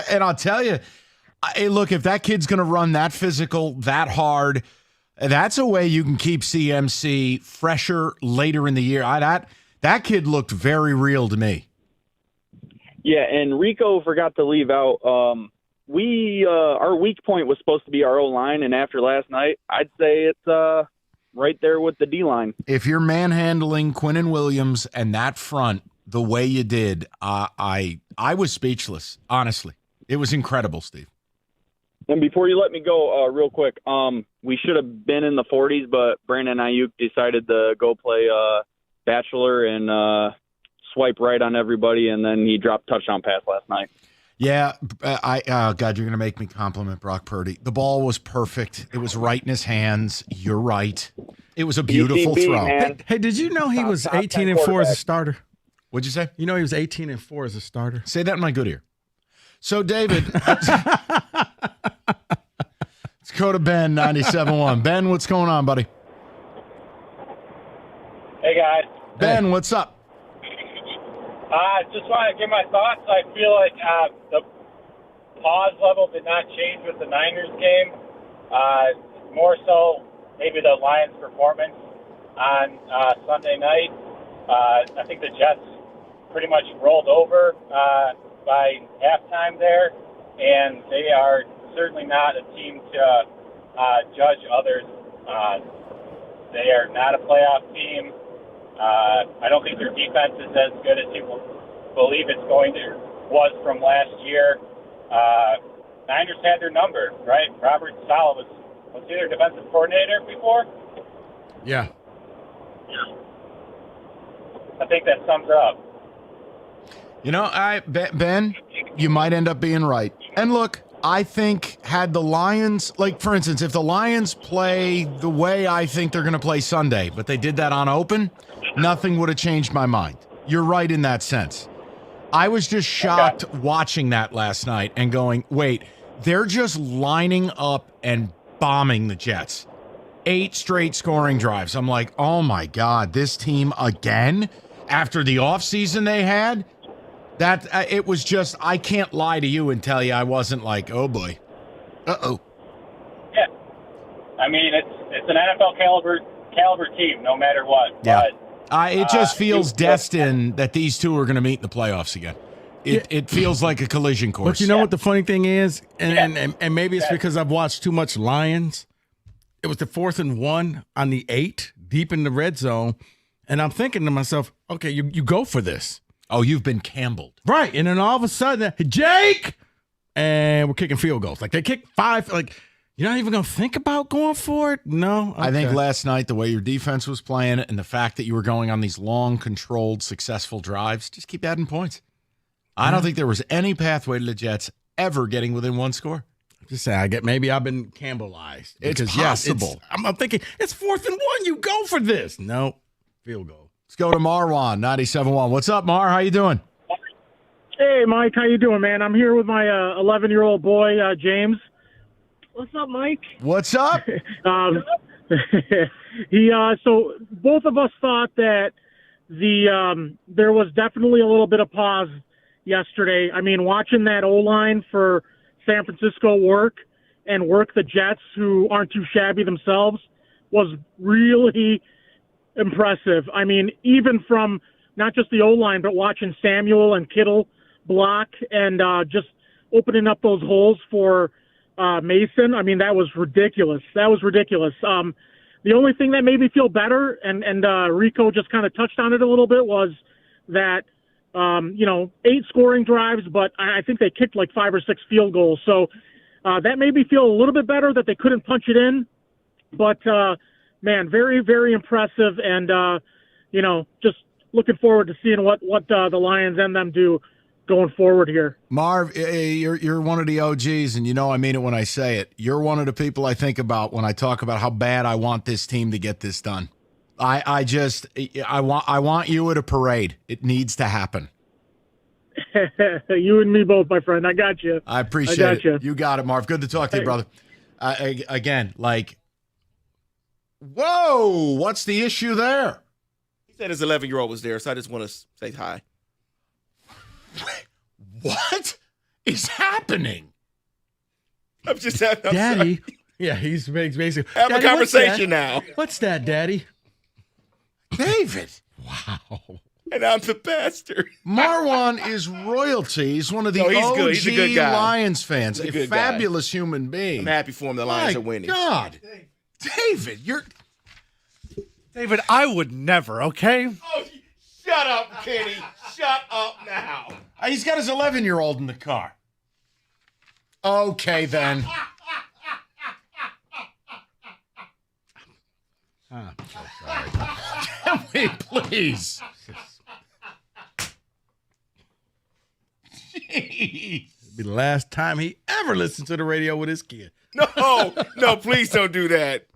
S4: And I'll tell you, hey, look, if that kid's going to run that physical, that hard, that's a way you can keep CMC fresher later in the year. That kid looked very real to me.
S6: Yeah, and Rico forgot to leave out. Our weak point was supposed to be our O-line, and after last night, I'd say it's right there with the D-line.
S4: If you're manhandling Quinnen Williams and that front the way you did, I was speechless, honestly. It was incredible, Steve.
S6: And before you let me go, real quick, we should have been in the 40s, but Brandon Ayuk decided to go play Bachelor and swipe right on everybody, and then he dropped touchdown pass last night.
S4: Yeah, God, you're going to make me compliment Brock Purdy. The ball was perfect. It was right in his hands. You're right. It was a beautiful throw.
S20: Hey, did you know he was 18-4 as a starter?
S4: What'd you say?
S20: You know he was 18-4 as a starter?
S4: Say that in my good ear. So, David, let's go to Ben, 97.1. Ben, what's going on, buddy?
S9: Hey, guys.
S4: Ben, what's up?
S9: Just want to give my thoughts. I feel like the pause level did not change with the Niners game. More so, maybe the Lions' performance on Sunday night. I think the Jets pretty much rolled over by halftime there, and they are certainly not a team to judge others on. They are not a playoff team. I don't think their defense is as good as people believe was from last year. Niners had their number, right? Robert Saleh was he their defensive coordinator before?
S20: Yeah.
S9: I think that sums it up.
S4: You know, Ben, you might end up being right. And look, I think had the Lions, like, for instance, if the Lions play the way I think they're going to play Sunday, but they did that on open, nothing would have changed my mind. You're right in that sense. I was just shocked watching that last night and going, wait, they're just lining up and bombing the Jets. 8 straight scoring drives. I'm like, oh my God, this team again? After the offseason they had? That it was just, I can't lie to you and tell you I wasn't like, oh boy. Uh-oh.
S9: Yeah. I mean, it's an NFL caliber team, no matter what.
S4: Yeah.
S9: But,
S4: it just feels destined that these two are going to meet in the playoffs again. It feels like a collision course.
S20: But you know what the funny thing is? And maybe it's because I've watched too much Lions. It was the 4th and 1 on the 8, deep in the red zone. And I'm thinking to myself, okay, you go for this.
S4: Oh, you've been Campbelled.
S20: Right. And then all of a sudden, Jake! And we're kicking field goals. Like, they kicked 5. Like, You're not even going to think about going for it? No?
S4: I think
S20: Okay.
S4: last night, the way your defense was playing and the fact that you were going on these long, controlled, successful drives, just keep adding points. I don't think there was any pathway to the Jets ever getting within one score.
S20: Just say, maybe I've been Campbellized.
S4: It's
S20: Because,
S4: possible.
S20: I'm thinking, it's 4th and 1. You go for this. No. Field goal.
S4: Let's go to Marwan, 97.1. What's up, Mar? How you doing?
S5: Hey, Mike, how you doing, man? I'm here with my 11-year-old boy, James. What's up, Mike?
S4: What's up?
S5: So both of us thought that there was definitely a little bit of pause yesterday. I mean, watching that O-line for San Francisco work the Jets, who aren't too shabby themselves, was really impressive. I mean, even from not just the O-line, but watching Samuel and Kittle block and just opening up those holes for Mason. I mean, that was ridiculous. The only thing that made me feel better, and Rico just kind of touched on it a little bit, was that, 8 scoring drives, but I think they kicked like 5 or 6 field goals. So that made me feel a little bit better that they couldn't punch it in. But, man, very, very impressive. And, just looking forward to seeing what the Lions and them do going forward here.
S4: Marv, you're one of the OGs, and I mean it when I say it. You're one of the people I think about when I talk about how bad I want this team to get this done. I want you at a parade. It needs to happen.
S5: You and me both, my friend. I got you.
S4: I appreciate it. You got it, Marv. Good to talk to you, brother. Again, whoa, what's the issue there?
S18: He said his 11-year-old was there, so I just want to say hi.
S4: What is happening?
S18: I'm just having
S20: Daddy.
S18: Sorry.
S20: Yeah, he's basically
S18: have a conversation now.
S20: What's that, Daddy?
S4: David.
S20: Wow.
S18: And I'm the pastor.
S4: Marwan is royalty. He's one of the
S18: he's
S4: OG
S18: good. He's a good guy.
S4: Lions fans.
S18: He's a
S4: A
S18: good guy.
S4: fabulous human being.
S18: I'm happy for him. The Lions are winning.
S4: God. David, you're...
S12: David, I would never, okay?
S18: Oh, shut up, Kenny. Shut up now.
S4: He's got his 11-year-old in the car. Okay, then.
S20: I'm so sorry.
S4: Can we please?
S20: Jeez. It'll be the last time he ever listened to the radio with his kid.
S18: No, please don't do that.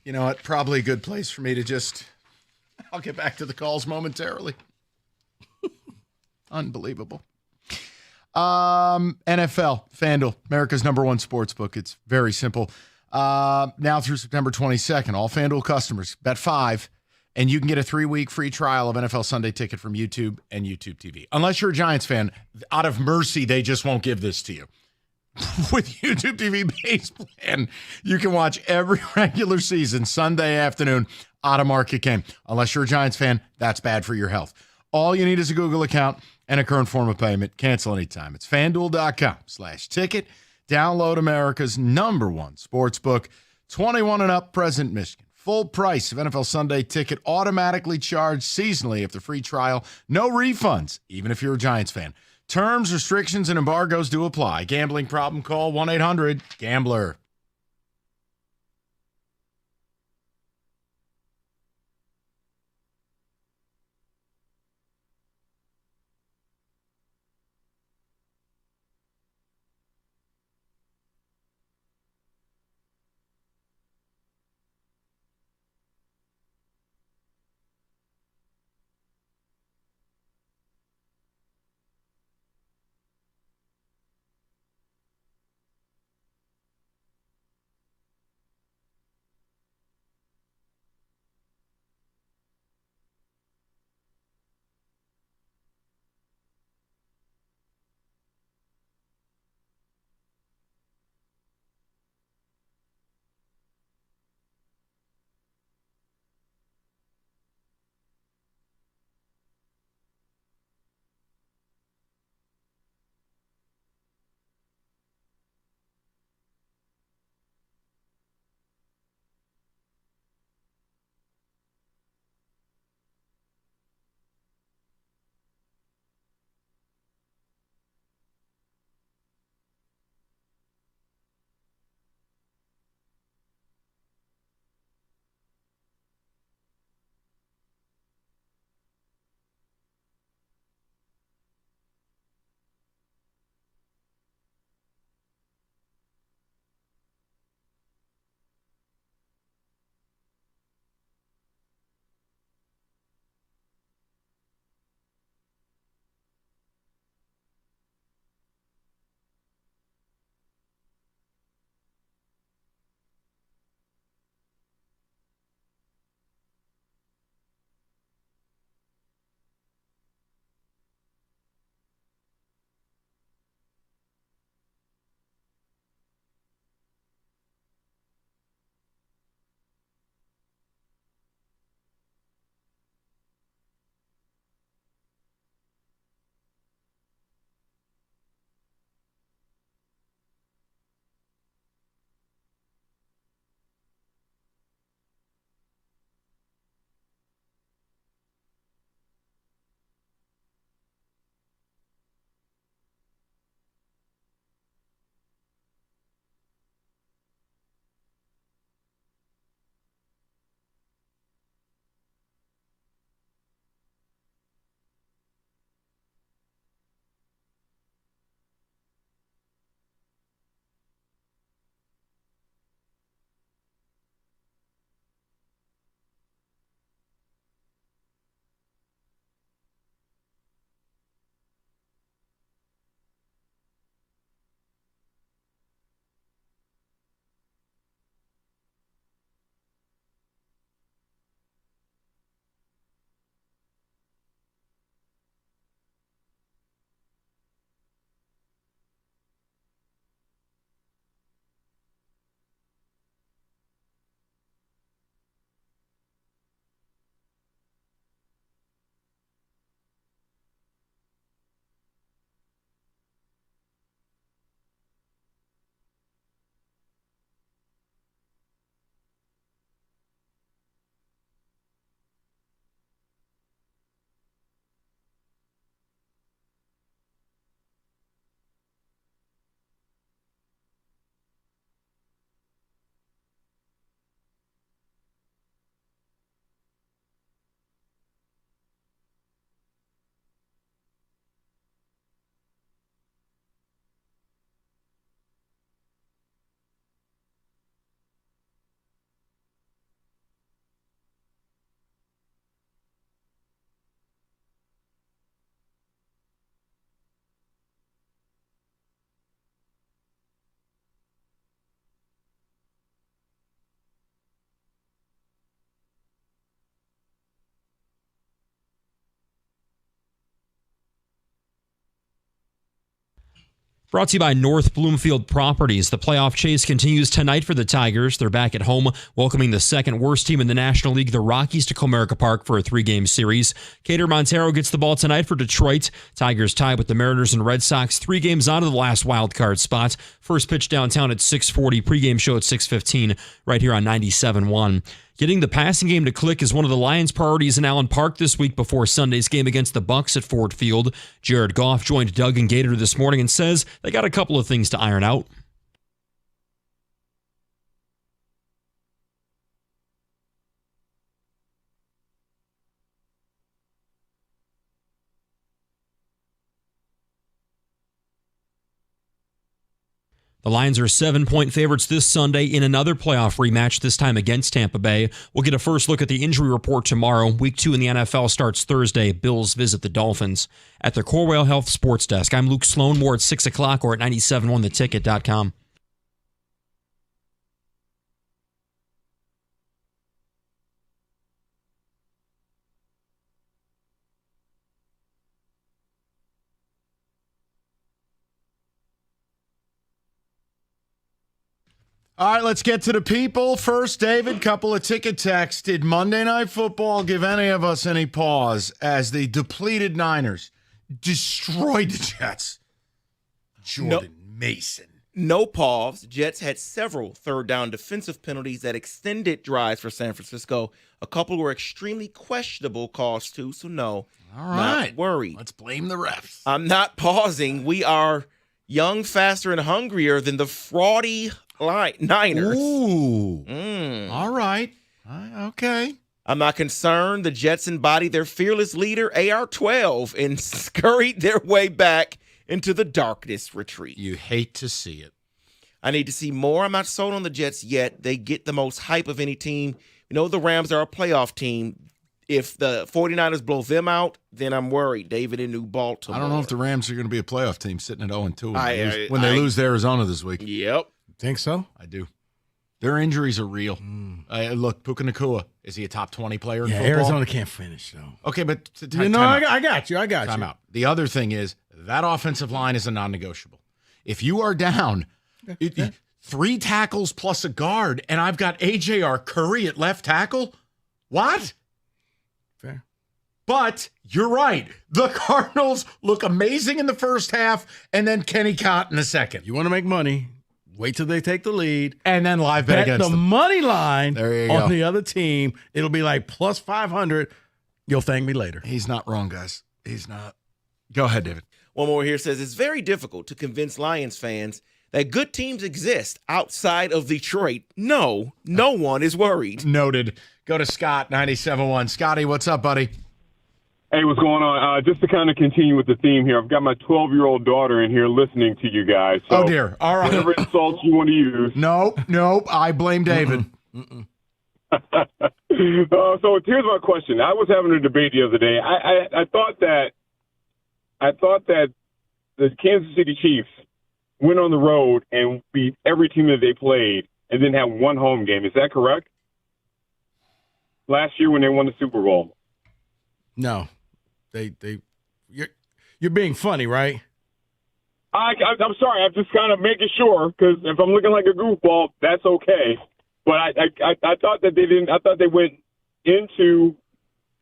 S4: You know what? Probably a good place for me to just... I'll get back to the calls momentarily. Unbelievable. NFL, FanDuel, America's #1 sports book. It's very simple. Now through September 22nd, all FanDuel customers bet $5, and you can get a 3-week free trial of NFL Sunday Ticket from YouTube and YouTube TV. Unless you're a Giants fan, out of mercy, they just won't give this to you. With YouTube TV base plan, you can watch every regular season Sunday afternoon out of market game. Unless you're a Giants fan, that's bad for your health. All you need is a Google account and a current form of payment. Cancel anytime. It's FanDuel.com/ticket. Download America's #1 sports book. 21 and up, present Michigan. Full price of NFL Sunday Ticket automatically charged seasonally after free trial. No refunds, even if you're a Giants fan. Terms, restrictions, and embargoes do apply. Gambling problem? Call 1-800-GAMBLER.
S8: Brought to you by North Bloomfield Properties. The playoff chase continues tonight for the Tigers. They're back at home, welcoming the second worst team in the National League, the Rockies, to Comerica Park for a 3-game series. Cater Montero gets the ball tonight for Detroit. Tigers tied with the Mariners and Red Sox, 3 games out of the last wild card spot. First pitch downtown at 6:40, pregame show at 6:15, right here on 97.1. Getting the passing game to click is one of the Lions' priorities in Allen Park this week before Sunday's game against the Bucs at Ford Field. Jared Goff joined Doug and Gator this morning and says they got a couple of things to iron out. The Lions are 7-point favorites this Sunday in another playoff rematch, this time against Tampa Bay. We'll get a first look at the injury report tomorrow. Week 2 in the NFL starts Thursday. Bills visit the Dolphins. At the Corwell Health Sports Desk, I'm Luke Sloan. More at 6 o'clock or at 971theticket.com.
S4: All right, let's get to the people. First, David, couple of ticket texts. Did Monday Night Football give any of us any pause as the depleted Niners destroyed the Jets? Jordan Mason.
S18: No pause. Jets had several third-down defensive penalties that extended drives for San Francisco. A couple were extremely questionable calls, too, so no.
S4: All right.
S18: Not worried.
S4: Let's blame the refs.
S18: I'm not pausing. We are young, faster, and hungrier than the fraudy Niners.
S4: Ooh. All right. Okay.
S18: I'm not concerned. The Jets embodied their fearless leader, AR-12, and scurried their way back into the darkness retreat.
S4: You hate to see it.
S18: I need to see more. I'm not sold on the Jets yet. They get the most hype of any team. You know, the Rams are a playoff team. If the 49ers blow them out, then I'm worried. David in New Baltimore.
S4: I don't know if the Rams are going to be a playoff team sitting at 0-2 when they lose to Arizona this week.
S18: Yep.
S20: Think so?
S4: I do. Their injuries are real. Look, Puka Nacua, is he a top 20 player in football?
S20: Arizona can't finish, though.
S4: Okay, but
S20: I got you.
S4: Time out. The other thing is that offensive line is a non-negotiable. If you are down 3 tackles plus a guard, and I've got AJR Curry at left tackle, what?
S20: Fair.
S4: But you're right. The Cardinals look amazing in the first half, and then Kenny Cott in the second.
S20: You want to make money? Wait till they take the lead.
S4: And then live bet against
S20: the
S4: them.
S20: Money line
S4: there you
S20: on
S4: go.
S20: the other team. It'll be like plus 500. You'll thank me later.
S4: He's not wrong, guys. He's not. Go ahead, David.
S18: One more here says, it's very difficult to convince Lions fans that good teams exist outside of Detroit. No one is worried.
S4: Noted. Go to Scott, 97.1. Scotty, what's up, buddy?
S10: Hey, what's going on? Just to kind of continue with the theme here, I've got my 12-year-old daughter in here listening to you guys. So
S4: oh, dear. All right.
S10: Whatever insults you want to use.
S4: Nope. I blame David.
S10: So here's my question. I was having a debate the other day. I thought that the Kansas City Chiefs went on the road and beat every team that they played and then had one home game. Is that correct? Last year when they won the Super Bowl.
S20: No. You're being funny, right?
S10: I'm sorry. I'm just kind of making sure, because if I'm looking like a goofball, that's okay. But I thought that they didn't. I thought they went into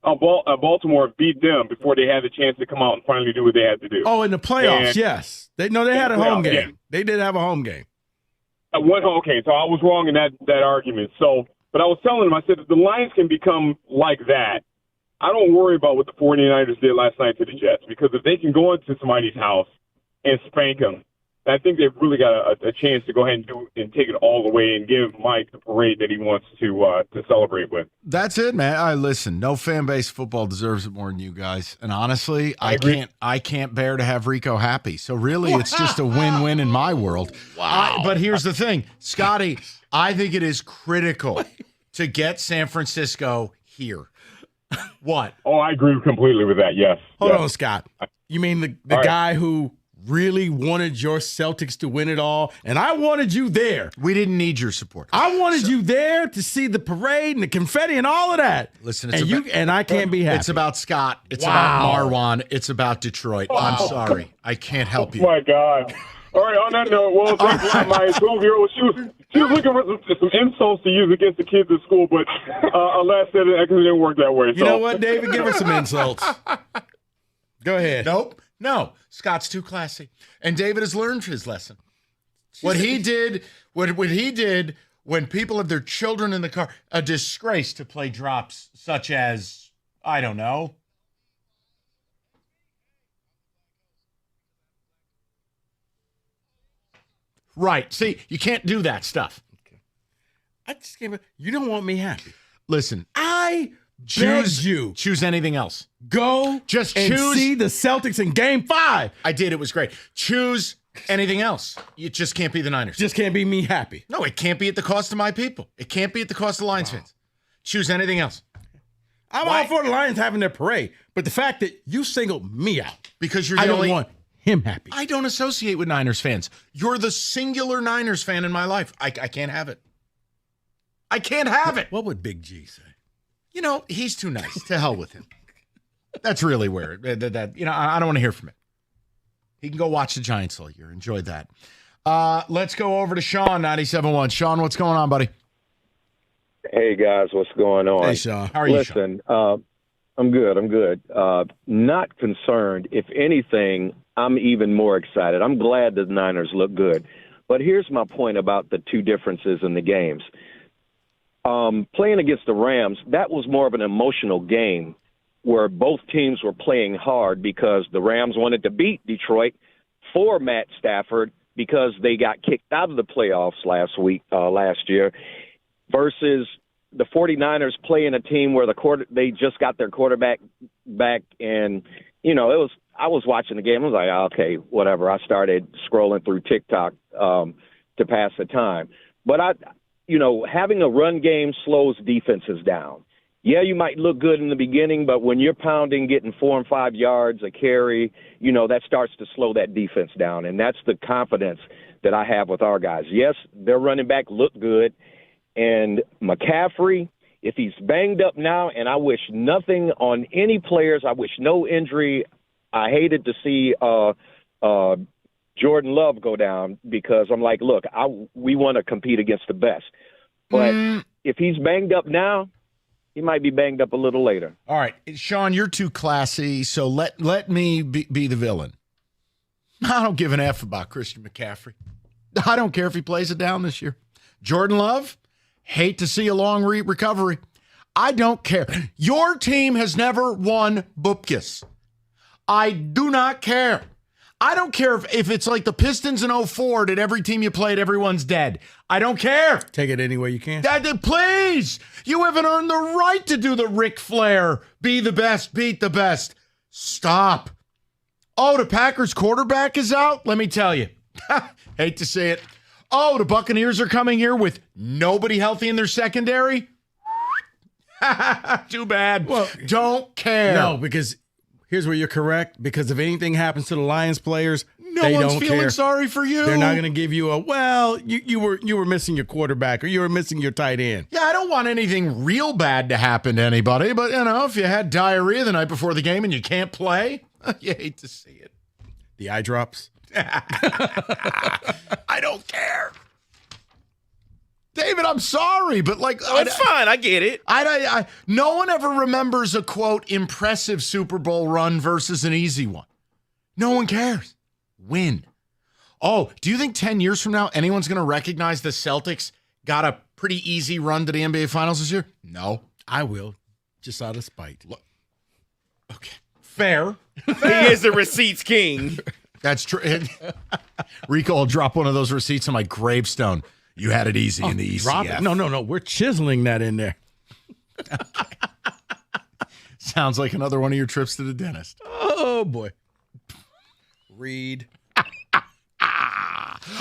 S10: Baltimore and beat them before they had the chance to come out and finally do what they had to do.
S20: Oh, in the playoffs, yes. They had a home game. Yeah. They did have a home game.
S10: One home game. So I was wrong in that argument. So, but I was telling them, I said, if the Lions can become like that, I don't worry about what the 49ers did last night to the Jets, because if they can go into somebody's house and spank them, I think they've really got a chance to go ahead and take it all the way and give Mike the parade that he wants to celebrate with.
S4: That's it, man. Listen, no fan base football deserves it more than you guys. And honestly, I can't bear to have Rico happy. So really, it's just a win-win in my world.
S20: Wow.
S4: But here's the thing, Scotty, I think it is critical to get San Francisco here. What?
S10: Oh, I agree completely with that, yes.
S20: Hold on, Scott. You mean the guy who really wanted your Celtics to win it all, and I wanted you there.
S4: We didn't need your support.
S20: I wanted you there to see the parade and the confetti and all of that.
S4: Listen,
S20: and I can't be happy.
S4: It's about Scott. It's about Marwan. It's about Detroit. I'm sorry. I can't help you.
S10: Oh, my God. All right, on that note, well, thanks a lot. My 12-year-old, she was looking for some insults to use against the kids at school, but alas, it didn't work that way.
S20: You know what, David? Give her some insults. Go ahead.
S4: Nope. No. Scott's too classy. And David has learned his lesson. What he did when people have their children in the car, a disgrace to play drops such as, I don't know. Right. See, you can't do that stuff.
S20: I just can't. You don't want me happy.
S4: Listen,
S20: I choose you.
S4: Choose anything else.
S20: Go
S4: just
S20: and
S4: choose.
S20: See the Celtics in Game 5.
S4: I did. It was great. Choose anything else. It just can't be the Niners.
S20: Just can't be me happy.
S4: No, it can't be at the cost of my people. It can't be at the cost of Lions fans. Choose anything else.
S20: I'm all for the Lions having their parade, but the fact that you singled me out
S4: because
S20: I don't want him happy.
S4: I don't associate with Niners fans. You're the singular Niners fan in my life. I can't have it. I can't have it.
S20: What would Big G say?
S4: You know, he's too nice. To hell with him. That's really where I don't want to hear from him. He can go watch the Giants all year. Enjoy that. Let's go over to Sean, 97.1. Sean, what's going on, buddy?
S15: Hey, guys, what's going on?
S20: Hey, Sean.
S4: How are you,
S15: Listen, I'm good. Not concerned. If anything, I'm even more excited. I'm glad the Niners look good. But here's my point about the two differences in the games. Playing against the Rams, that was more of an emotional game where both teams were playing hard because the Rams wanted to beat Detroit for Matt Stafford because they got kicked out of the playoffs last year, versus the 49ers playing a team where they just got their quarterback back, and I was watching the game. I was like, okay, whatever. I started scrolling through TikTok to pass the time. But having a run game slows defenses down. Yeah, you might look good in the beginning, but when you're pounding, getting 4 and 5 yards a carry, that starts to slow that defense down. And that's the confidence that I have with our guys. Yes, their running back looked good. And McCaffrey, if he's banged up now, and I wish nothing on any players, I wish no injury. I hated to see Jordan Love go down because I'm like, look, we want to compete against the best. But if he's banged up now, he might be banged up a little later.
S4: All right, Sean, you're too classy, so let me be the villain. I don't give an F about Christian McCaffrey. I don't care if he plays it down this year. Jordan Love, hate to see a long recovery. I don't care. Your team has never won Bupkis. I do not care. I don't care if it's like the Pistons in 04, that every team you played, everyone's dead. I don't care.
S20: Take it any way you can.
S4: Please, you haven't earned the right to do the Ric Flair, be the best, beat the best. Stop. Oh, the Packers quarterback is out? Let me tell you. Hate to say it. Oh, the Buccaneers are coming here with nobody healthy in their secondary? Too bad. Well, don't care.
S20: No, because here's where you're correct. Because if anything happens to the Lions players,
S4: no one's feeling sorry for you.
S20: They're not going to give you you were missing your quarterback or you were missing your tight end.
S4: Yeah, I don't want anything real bad to happen to anybody, but if you had diarrhea the night before the game and you can't play, you hate to see it.
S20: The eye drops.
S4: I don't care. David, I'm sorry, but
S18: it's fine. I get it.
S4: No one ever remembers a, quote, impressive Super Bowl run versus an easy one. No one cares. Win. Oh, do you think 10 years from now anyone's going to recognize the Celtics got a pretty easy run to the NBA Finals this year? No.
S20: I will, just out of spite.
S4: Okay. Fair.
S18: He is the receipts king.
S4: That's true. Rico will drop one of those receipts on my gravestone. You had it easy in the ECF.
S20: Drop it. No. We're chiseling that in there.
S4: Sounds like another one of your trips to the dentist.
S20: Oh, boy. Read.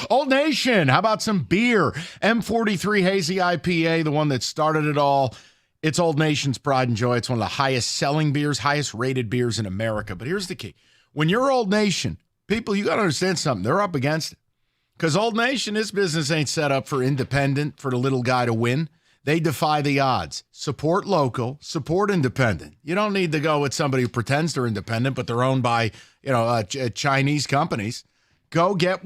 S4: Old Nation, how about some beer? M43 Hazy IPA, the one that started it all. It's Old Nation's pride and joy. It's one of the highest selling beers, highest rated beers in America. But here's the key. When you're Old Nation, people, you got to understand something. They're up against it. Because Old Nation, this business ain't set up for independent, for the little guy to win. They defy the odds. Support local, support independent. You don't need to go with somebody who pretends they're independent, but they're owned by, Chinese companies. Go get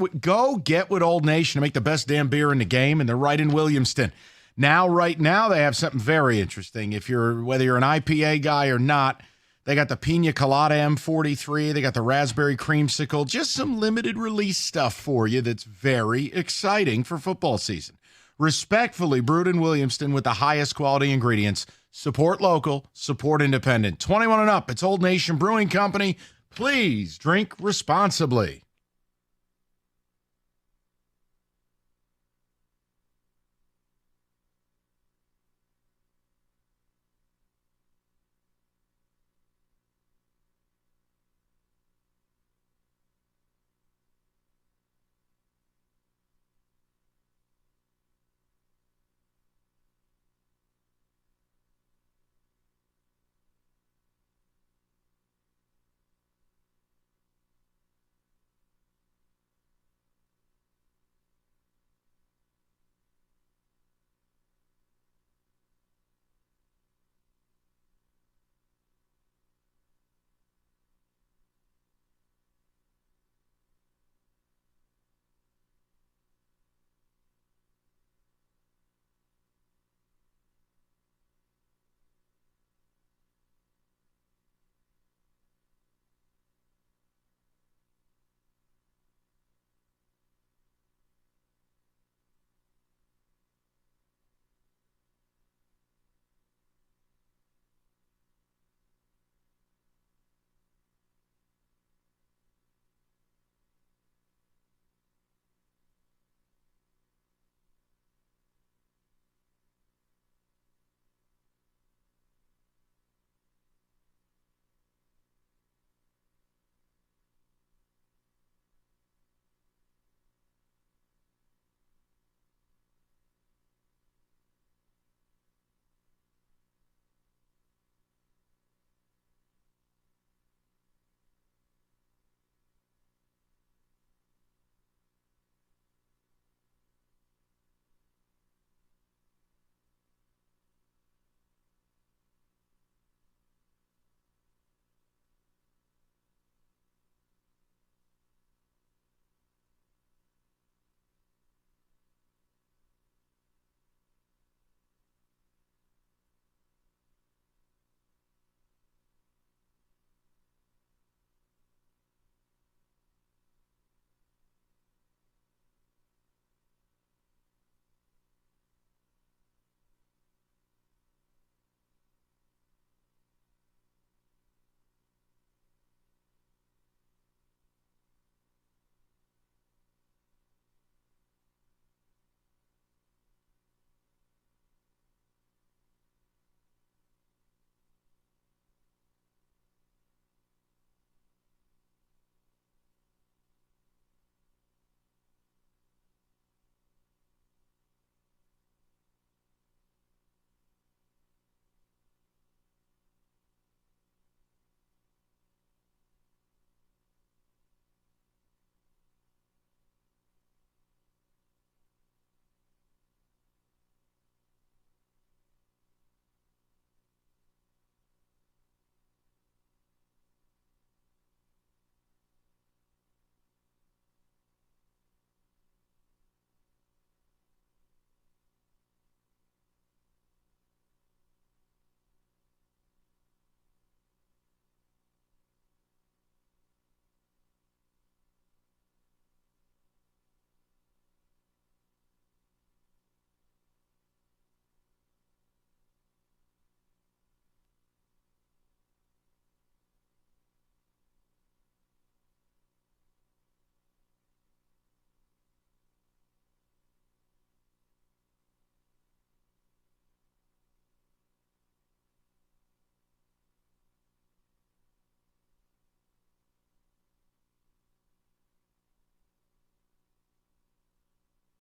S4: with Old Nation to make the best damn beer in the game, and they're right in Williamston. Right now, they have something very interesting. Whether you're an IPA guy or not, they got the Pina Colada M43. They got the Raspberry Creamsicle. Just some limited release stuff for you that's very exciting for football season. Respectfully brewed in Williamston with the highest quality ingredients. Support local, support independent. 21 and up. It's Old Nation Brewing Company. Please drink responsibly.